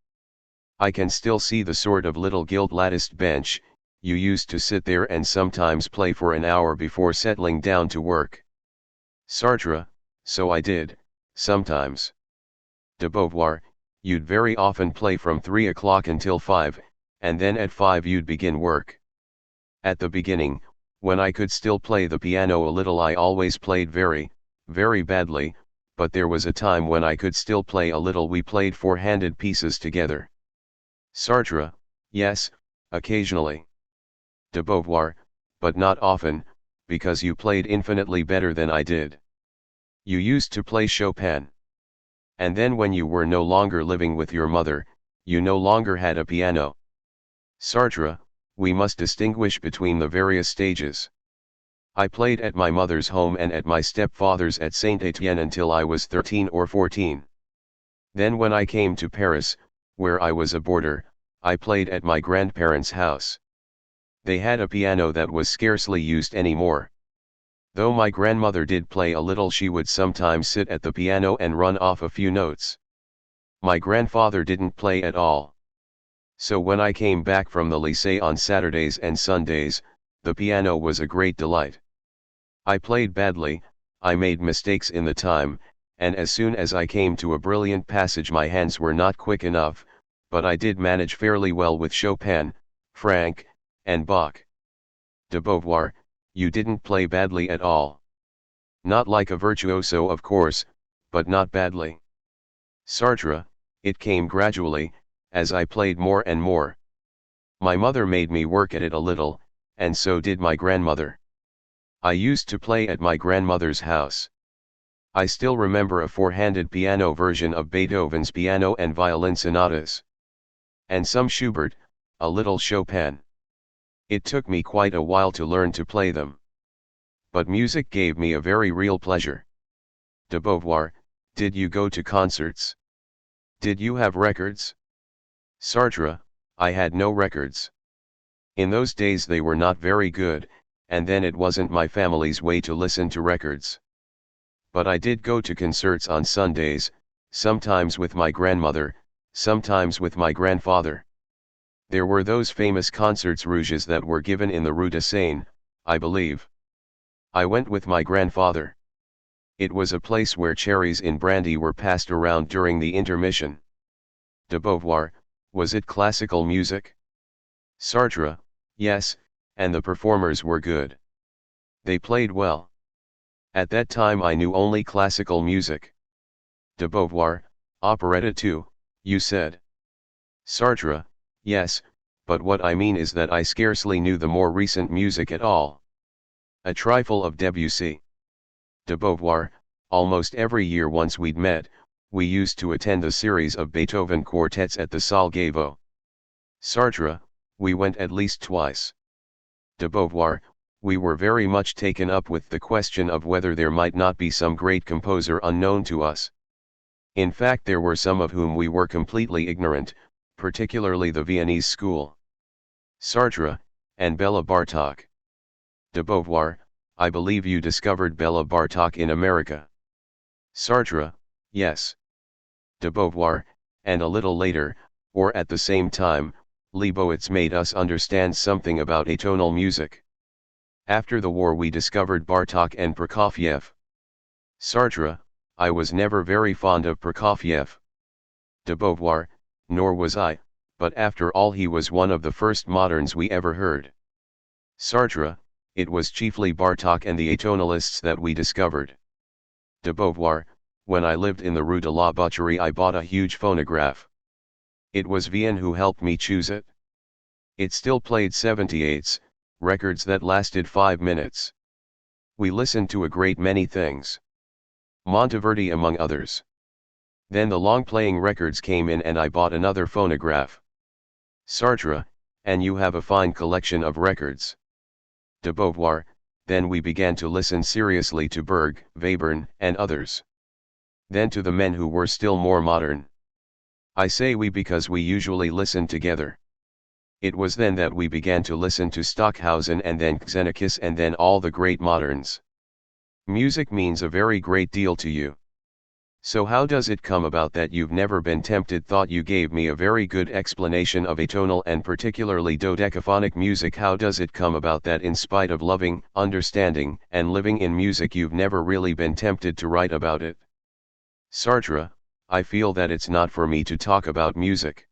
I can still see the sort of little gilt-latticed bench, you used to sit there and sometimes play for an hour before settling down to work. Sartre, so I did, sometimes. De Beauvoir, you'd very often play from 3 o'clock until 5, and then at 5 you'd begin work. At the beginning, when I could still play the piano a little, I always played very, very badly, but there was a time when I could still play a little. We played four-handed pieces together. Sartre, yes, occasionally. De Beauvoir, but not often, because you played infinitely better than I did. You used to play Chopin. And then when you were no longer living with your mother, you no longer had a piano. Sartre, we must distinguish between the various stages. I played at my mother's home and at my stepfather's at Saint-Étienne until I was 13 or 14. Then when I came to Paris, where I was a boarder, I played at my grandparents' house. They had a piano that was scarcely used anymore. Though my grandmother did play a little, she would sometimes sit at the piano and run off a few notes. My grandfather didn't play at all. So when I came back from the lycée on Saturdays and Sundays, the piano was a great delight. I played badly, I made mistakes in the time, and as soon as I came to a brilliant passage my hands were not quick enough, but I did manage fairly well with Chopin, Franck, and Bach. De Beauvoir, you didn't play badly at all. Not like a virtuoso of course, but not badly. Sartre, it came gradually, as I played more and more. My mother made me work at it a little, and so did my grandmother. I used to play at my grandmother's house. I still remember a four-handed piano version of Beethoven's piano and violin sonatas. And some Schubert, a little Chopin. It took me quite a while to learn to play them. But music gave me a very real pleasure. De Beauvoir, did you go to concerts? Did you have records? Sartre, I had no records. In those days they were not very good, and then it wasn't my family's way to listen to records. But I did go to concerts on Sundays, sometimes with my grandmother, sometimes with my grandfather. There were those famous concerts rouges that were given in the Rue de Seine, I believe. I went with my grandfather. It was a place where cherries in brandy were passed around during the intermission. De Beauvoir, was it classical music? Sartre, yes, and the performers were good. They played well. At that time I knew only classical music. De Beauvoir, operetta too, you said. Sartre, yes, but what I mean is that I scarcely knew the more recent music at all. A trifle of Debussy. De Beauvoir, almost every year once we'd met, we used to attend a series of Beethoven quartets at the Salle Gaveau. Sartre, we went at least twice. De Beauvoir, we were very much taken up with the question of whether there might not be some great composer unknown to us. In fact there were some of whom we were completely ignorant, particularly the Viennese school. Sartre, and Bela Bartok. De Beauvoir, I believe you discovered Bela Bartok in America. Sartre, yes. De Beauvoir, and a little later, or at the same time, Leibowitz made us understand something about atonal music. After the war we discovered Bartok and Prokofiev. Sartre, I was never very fond of Prokofiev. De Beauvoir, nor was I, but after all he was one of the first moderns we ever heard. Sartre, it was chiefly Bartok and the atonalists that we discovered. De Beauvoir, when I lived in the Rue de la Boucherie I bought a huge phonograph. It was Vian who helped me choose it. It still played 78s, records that lasted 5 minutes. We listened to a great many things. Monteverdi among others. Then the long-playing records came in and I bought another phonograph. Sartre, and you have a fine collection of records. De Beauvoir, then we began to listen seriously to Berg, Webern, and others. Then to the men who were still more modern. I say we because we usually listened together. It was then that we began to listen to Stockhausen and then Xenakis and then all the great moderns. Music means a very great deal to you. So how does it come about that you've never been tempted? Thought you gave me a very good explanation of atonal and particularly dodecaphonic music. How does it come about that in spite of loving, understanding, and living in music you've never really been tempted to write about it? Sartre, I feel that it's not for me to talk about music.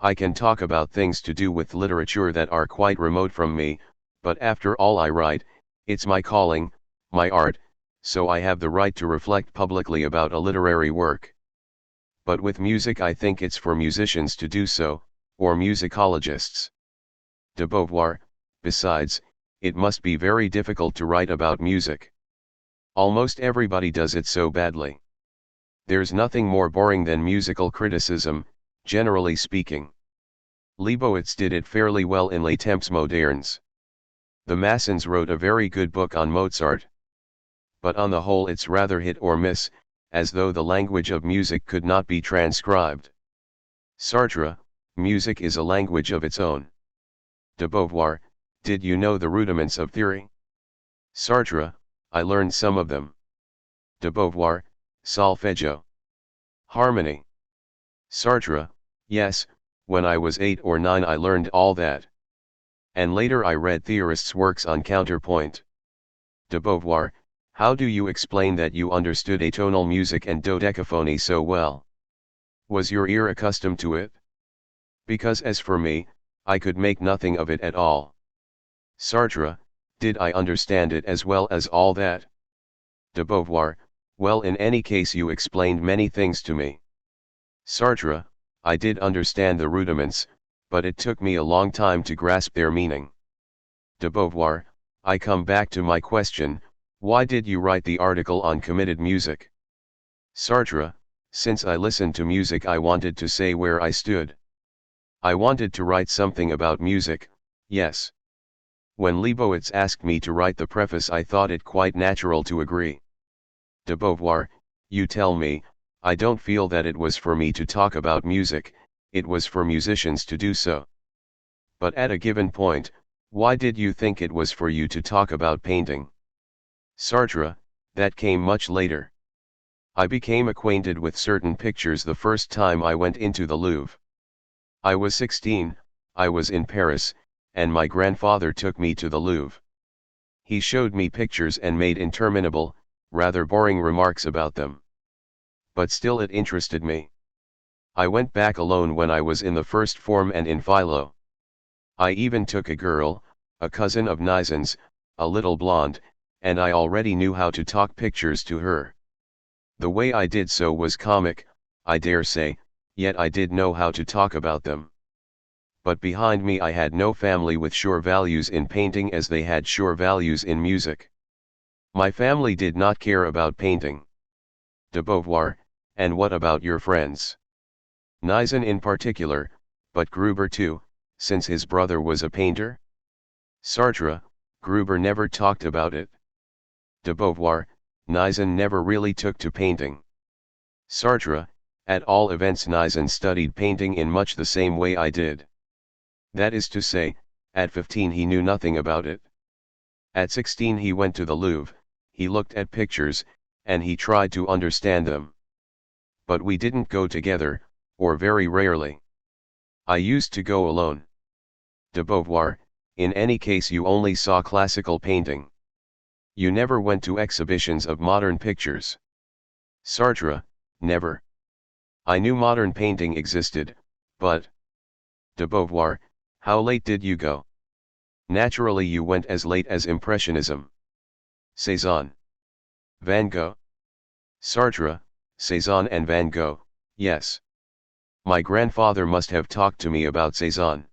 I can talk about things to do with literature that are quite remote from me, but after all I write, it's my calling, my art, so I have the right to reflect publicly about a literary work. But with music I think it's for musicians to do so, or musicologists. De Beauvoir, besides, it must be very difficult to write about music. Almost everybody does it so badly. There's nothing more boring than musical criticism, generally speaking. Leibowitz did it fairly well in Les Temps Modernes. The Massons wrote a very good book on Mozart. But on the whole it's rather hit or miss, as though the language of music could not be transcribed. Sartre, music is a language of its own. De Beauvoir, did you know the rudiments of theory? Sartre, I learned some of them. De Beauvoir, solfeggio. Harmony. Sartre, yes, when I was 8 or 9 I learned all that. And later I read theorists' works on counterpoint. De Beauvoir, how do you explain that you understood atonal music and dodecaphony so well? Was your ear accustomed to it? Because as for me, I could make nothing of it at all. Sartre, did I understand it as well as all that? De Beauvoir, well in any case you explained many things to me. Sartre, I did understand the rudiments, but it took me a long time to grasp their meaning. De Beauvoir, I come back to my question, why did you write the article on committed music? Sartre, since I listened to music I wanted to say where I stood. I wanted to write something about music, yes. When Leibowitz asked me to write the preface I thought it quite natural to agree. De Beauvoir, you tell me, I don't feel that it was for me to talk about music, it was for musicians to do so. But at a given point, why did you think it was for you to talk about painting? Sartre, that came much later. I became acquainted with certain pictures the first time I went into the Louvre. I was 16, I was in Paris, and my grandfather took me to the Louvre. He showed me pictures and made interminable, rather boring remarks about them. But still it interested me. I went back alone when I was in the first form and in philo. I even took a girl, a cousin of Nisen's, a little blonde, and I already knew how to talk pictures to her. The way I did so was comic, I dare say, yet I did know how to talk about them. But behind me I had no family with sure values in painting as they had sure values in music. My family did not care about painting. De Beauvoir, and what about your friends? Nisen in particular, but Gruber too, since his brother was a painter? Sartre, Gruber never talked about it. De Beauvoir, Nisen never really took to painting. Sartre, at all events Nisen studied painting in much the same way I did. That is to say, At 15 he knew nothing about it. At 16 he went to the Louvre, he looked at pictures, and he tried to understand them. But we didn't go together, or very rarely. I used to go alone. De Beauvoir, in any case you only saw classical painting. You never went to exhibitions of modern pictures. Sartre, never. I knew modern painting existed, but... De Beauvoir, how late did you go? Naturally you went as late as Impressionism. Cézanne. Van Gogh. Sartre, Cézanne and Van Gogh, yes. My grandfather must have talked to me about Cézanne.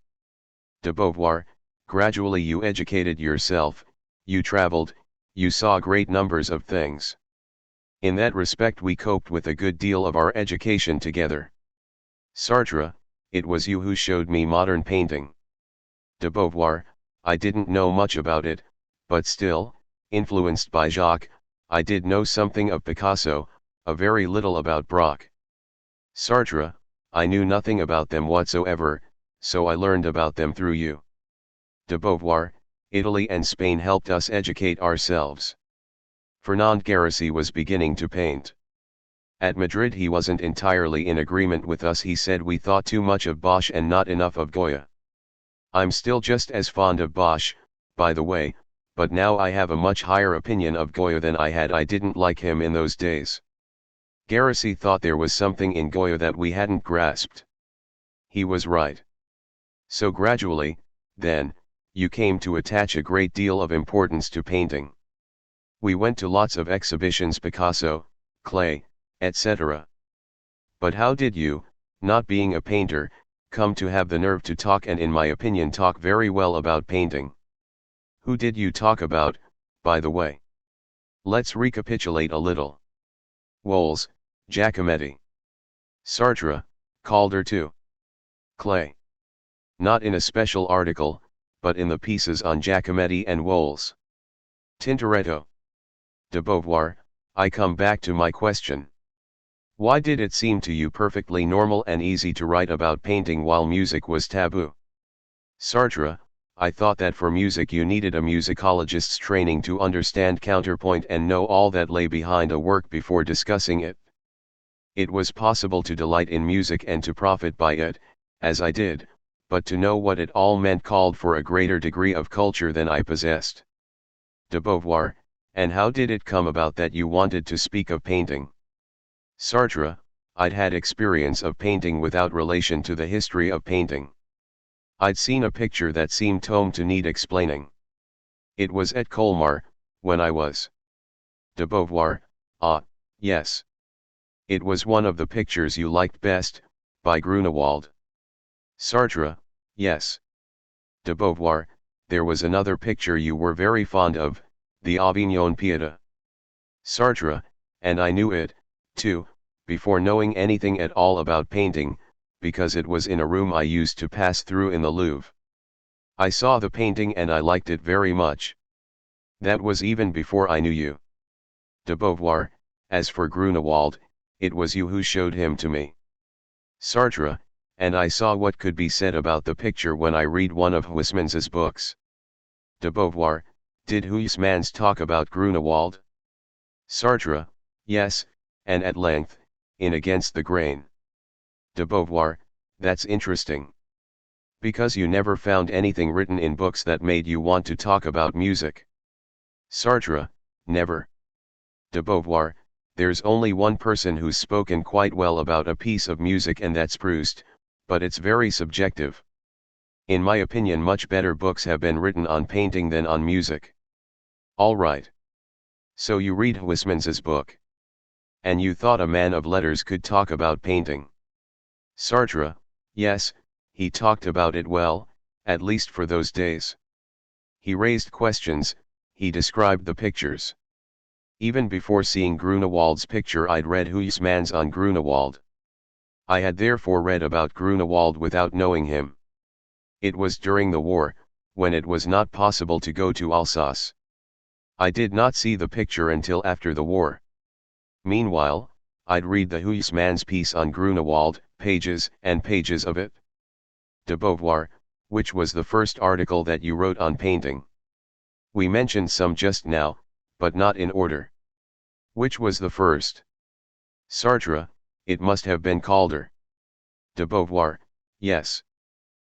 De Beauvoir, gradually you educated yourself, you traveled, you saw great numbers of things. In that respect we coped with a good deal of our education together. Sartre, it was you who showed me modern painting. De Beauvoir, I didn't know much about it, but still, influenced by Jacques, I did know something of Picasso, a very little about Braque. Sartre, I knew nothing about them whatsoever, so I learned about them through you. De Beauvoir, Italy and Spain helped us educate ourselves. Fernand Garaci was beginning to paint. At Madrid he wasn't entirely in agreement with us, he said we thought too much of Bosch and not enough of Goya. I'm still just as fond of Bosch, by the way, but now I have a much higher opinion of Goya than I had. I didn't like him in those days. Garaci thought there was something in Goya that we hadn't grasped. He was right. So gradually, then, you came to attach a great deal of importance to painting. We went to lots of exhibitions, Picasso, Klee, etc. But how did you, not being a painter, come to have the nerve to talk, and in my opinion talk very well, about painting? Who did you talk about, by the way? Let's recapitulate a little. Wols, Giacometti. Sartre, Calder too. Klee. Not in a special article, but in the pieces on Giacometti and Wols. Tintoretto. De Beauvoir, I come back to my question. Why did it seem to you perfectly normal and easy to write about painting while music was taboo? Sartre, I thought that for music you needed a musicologist's training to understand counterpoint and know all that lay behind a work before discussing it. It was possible to delight in music and to profit by it, as I did, but to know what it all meant called for a greater degree of culture than I possessed. De Beauvoir, and how did it come about that you wanted to speak of painting? Sartre, I'd had experience of painting without relation to the history of painting. I'd seen a picture that seemed to need explaining. It was at Colmar, when I was. De Beauvoir, ah, yes. It was one of the pictures you liked best, by Grunewald. Sartre, yes. De Beauvoir, there was another picture you were very fond of, the Avignon Pieta. Sartre, and I knew it, too, before knowing anything at all about painting, because it was in a room I used to pass through in the Louvre. I saw the painting and I liked it very much. That was even before I knew you. De Beauvoir, as for Grunewald, it was you who showed him to me. Sartre, and I saw what could be said about the picture when I read one of Huysmans's books. De Beauvoir, did Huysmans talk about Grunewald? Sartre, yes, and at length, in Against the Grain. De Beauvoir, that's interesting. Because you never found anything written in books that made you want to talk about music. Sartre, never. De Beauvoir, there's only one person who's spoken quite well about a piece of music, and that's Proust, but it's very subjective. In my opinion, much better books have been written on painting than on music. All right. So you read Huysmans's book. And you thought a man of letters could talk about painting. Sartre, yes, he talked about it well, at least for those days. He raised questions, he described the pictures. Even before seeing Grunewald's picture I'd read Huysmans on Grunewald. I had therefore read about Grunewald without knowing him. It was during the war, when it was not possible to go to Alsace. I did not see the picture until after the war. Meanwhile, I'd read the Huysmans piece on Grunewald, pages and pages of it. De Beauvoir, Which was the first article that you wrote on painting? We mentioned some just now, but not in order. Which was the first? Sartre, it must have been Calder. De Beauvoir, yes.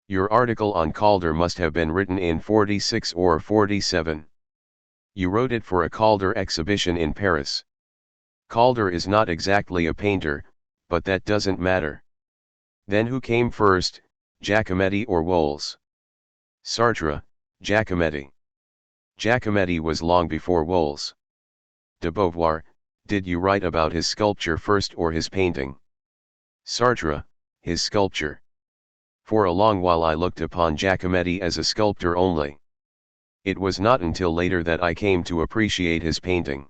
Your article on Calder must have been written in 46 or 47. You wrote it for a Calder exhibition in Paris. Calder is not exactly a painter, but that doesn't matter. Then who came first, Giacometti or Wohls? Sartre, Giacometti. Giacometti was long before Wohls. De Beauvoir, did you write about his sculpture first or his painting? Sartre, his sculpture. For a long while I looked upon Giacometti as a sculptor only. It was not until later that I came to appreciate his painting.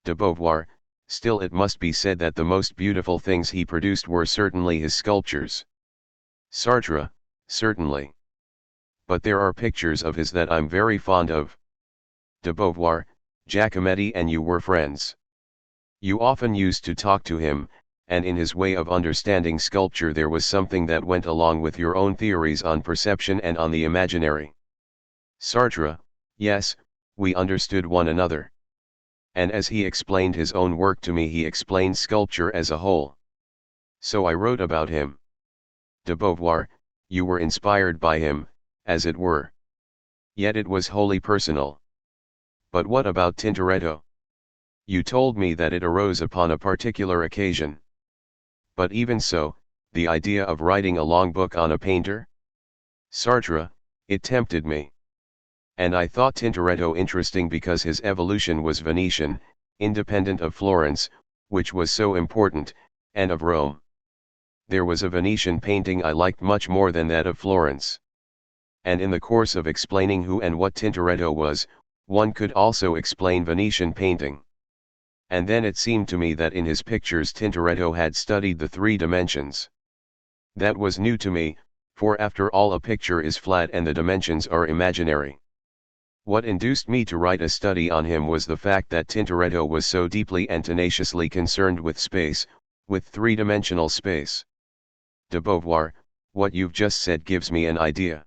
De Beauvoir, still it must be said that the most beautiful things he produced were certainly his sculptures. Sartre, certainly. But there are pictures of his that I'm very fond of. De Beauvoir, Giacometti and you were friends. You often used to talk to him, and in his way of understanding sculpture there was something that went along with your own theories on perception and on the imaginary. Sartre, yes, we understood one another. And as he explained his own work to me, he explained sculpture as a whole. So I wrote about him. De Beauvoir, you were inspired by him, as it were. Yet it was wholly personal. But what about Tintoretto? You told me that it arose upon a particular occasion. But even so, the idea of writing a long book on a painter? Sartre, it tempted me. And I thought Tintoretto interesting because his evolution was Venetian, independent of Florence, which was so important, and of Rome. There was a Venetian painting I liked much more than that of Florence. And in the course of explaining who and what Tintoretto was, one could also explain Venetian painting. And then it seemed to me that in his pictures Tintoretto had studied the three dimensions. That was new to me, for after all a picture is flat and the dimensions are imaginary. What induced me to write a study on him was the fact that Tintoretto was so deeply and tenaciously concerned with space, with three-dimensional space. De Beauvoir, what you've just said gives me an idea.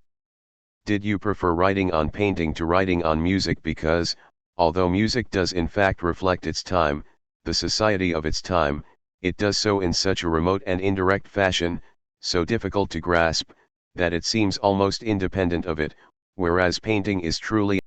Did you prefer writing on painting to writing on music because, although music does in fact reflect its time, the society of its time, it does so in such a remote and indirect fashion, so difficult to grasp, that it seems almost independent of it, whereas painting is truly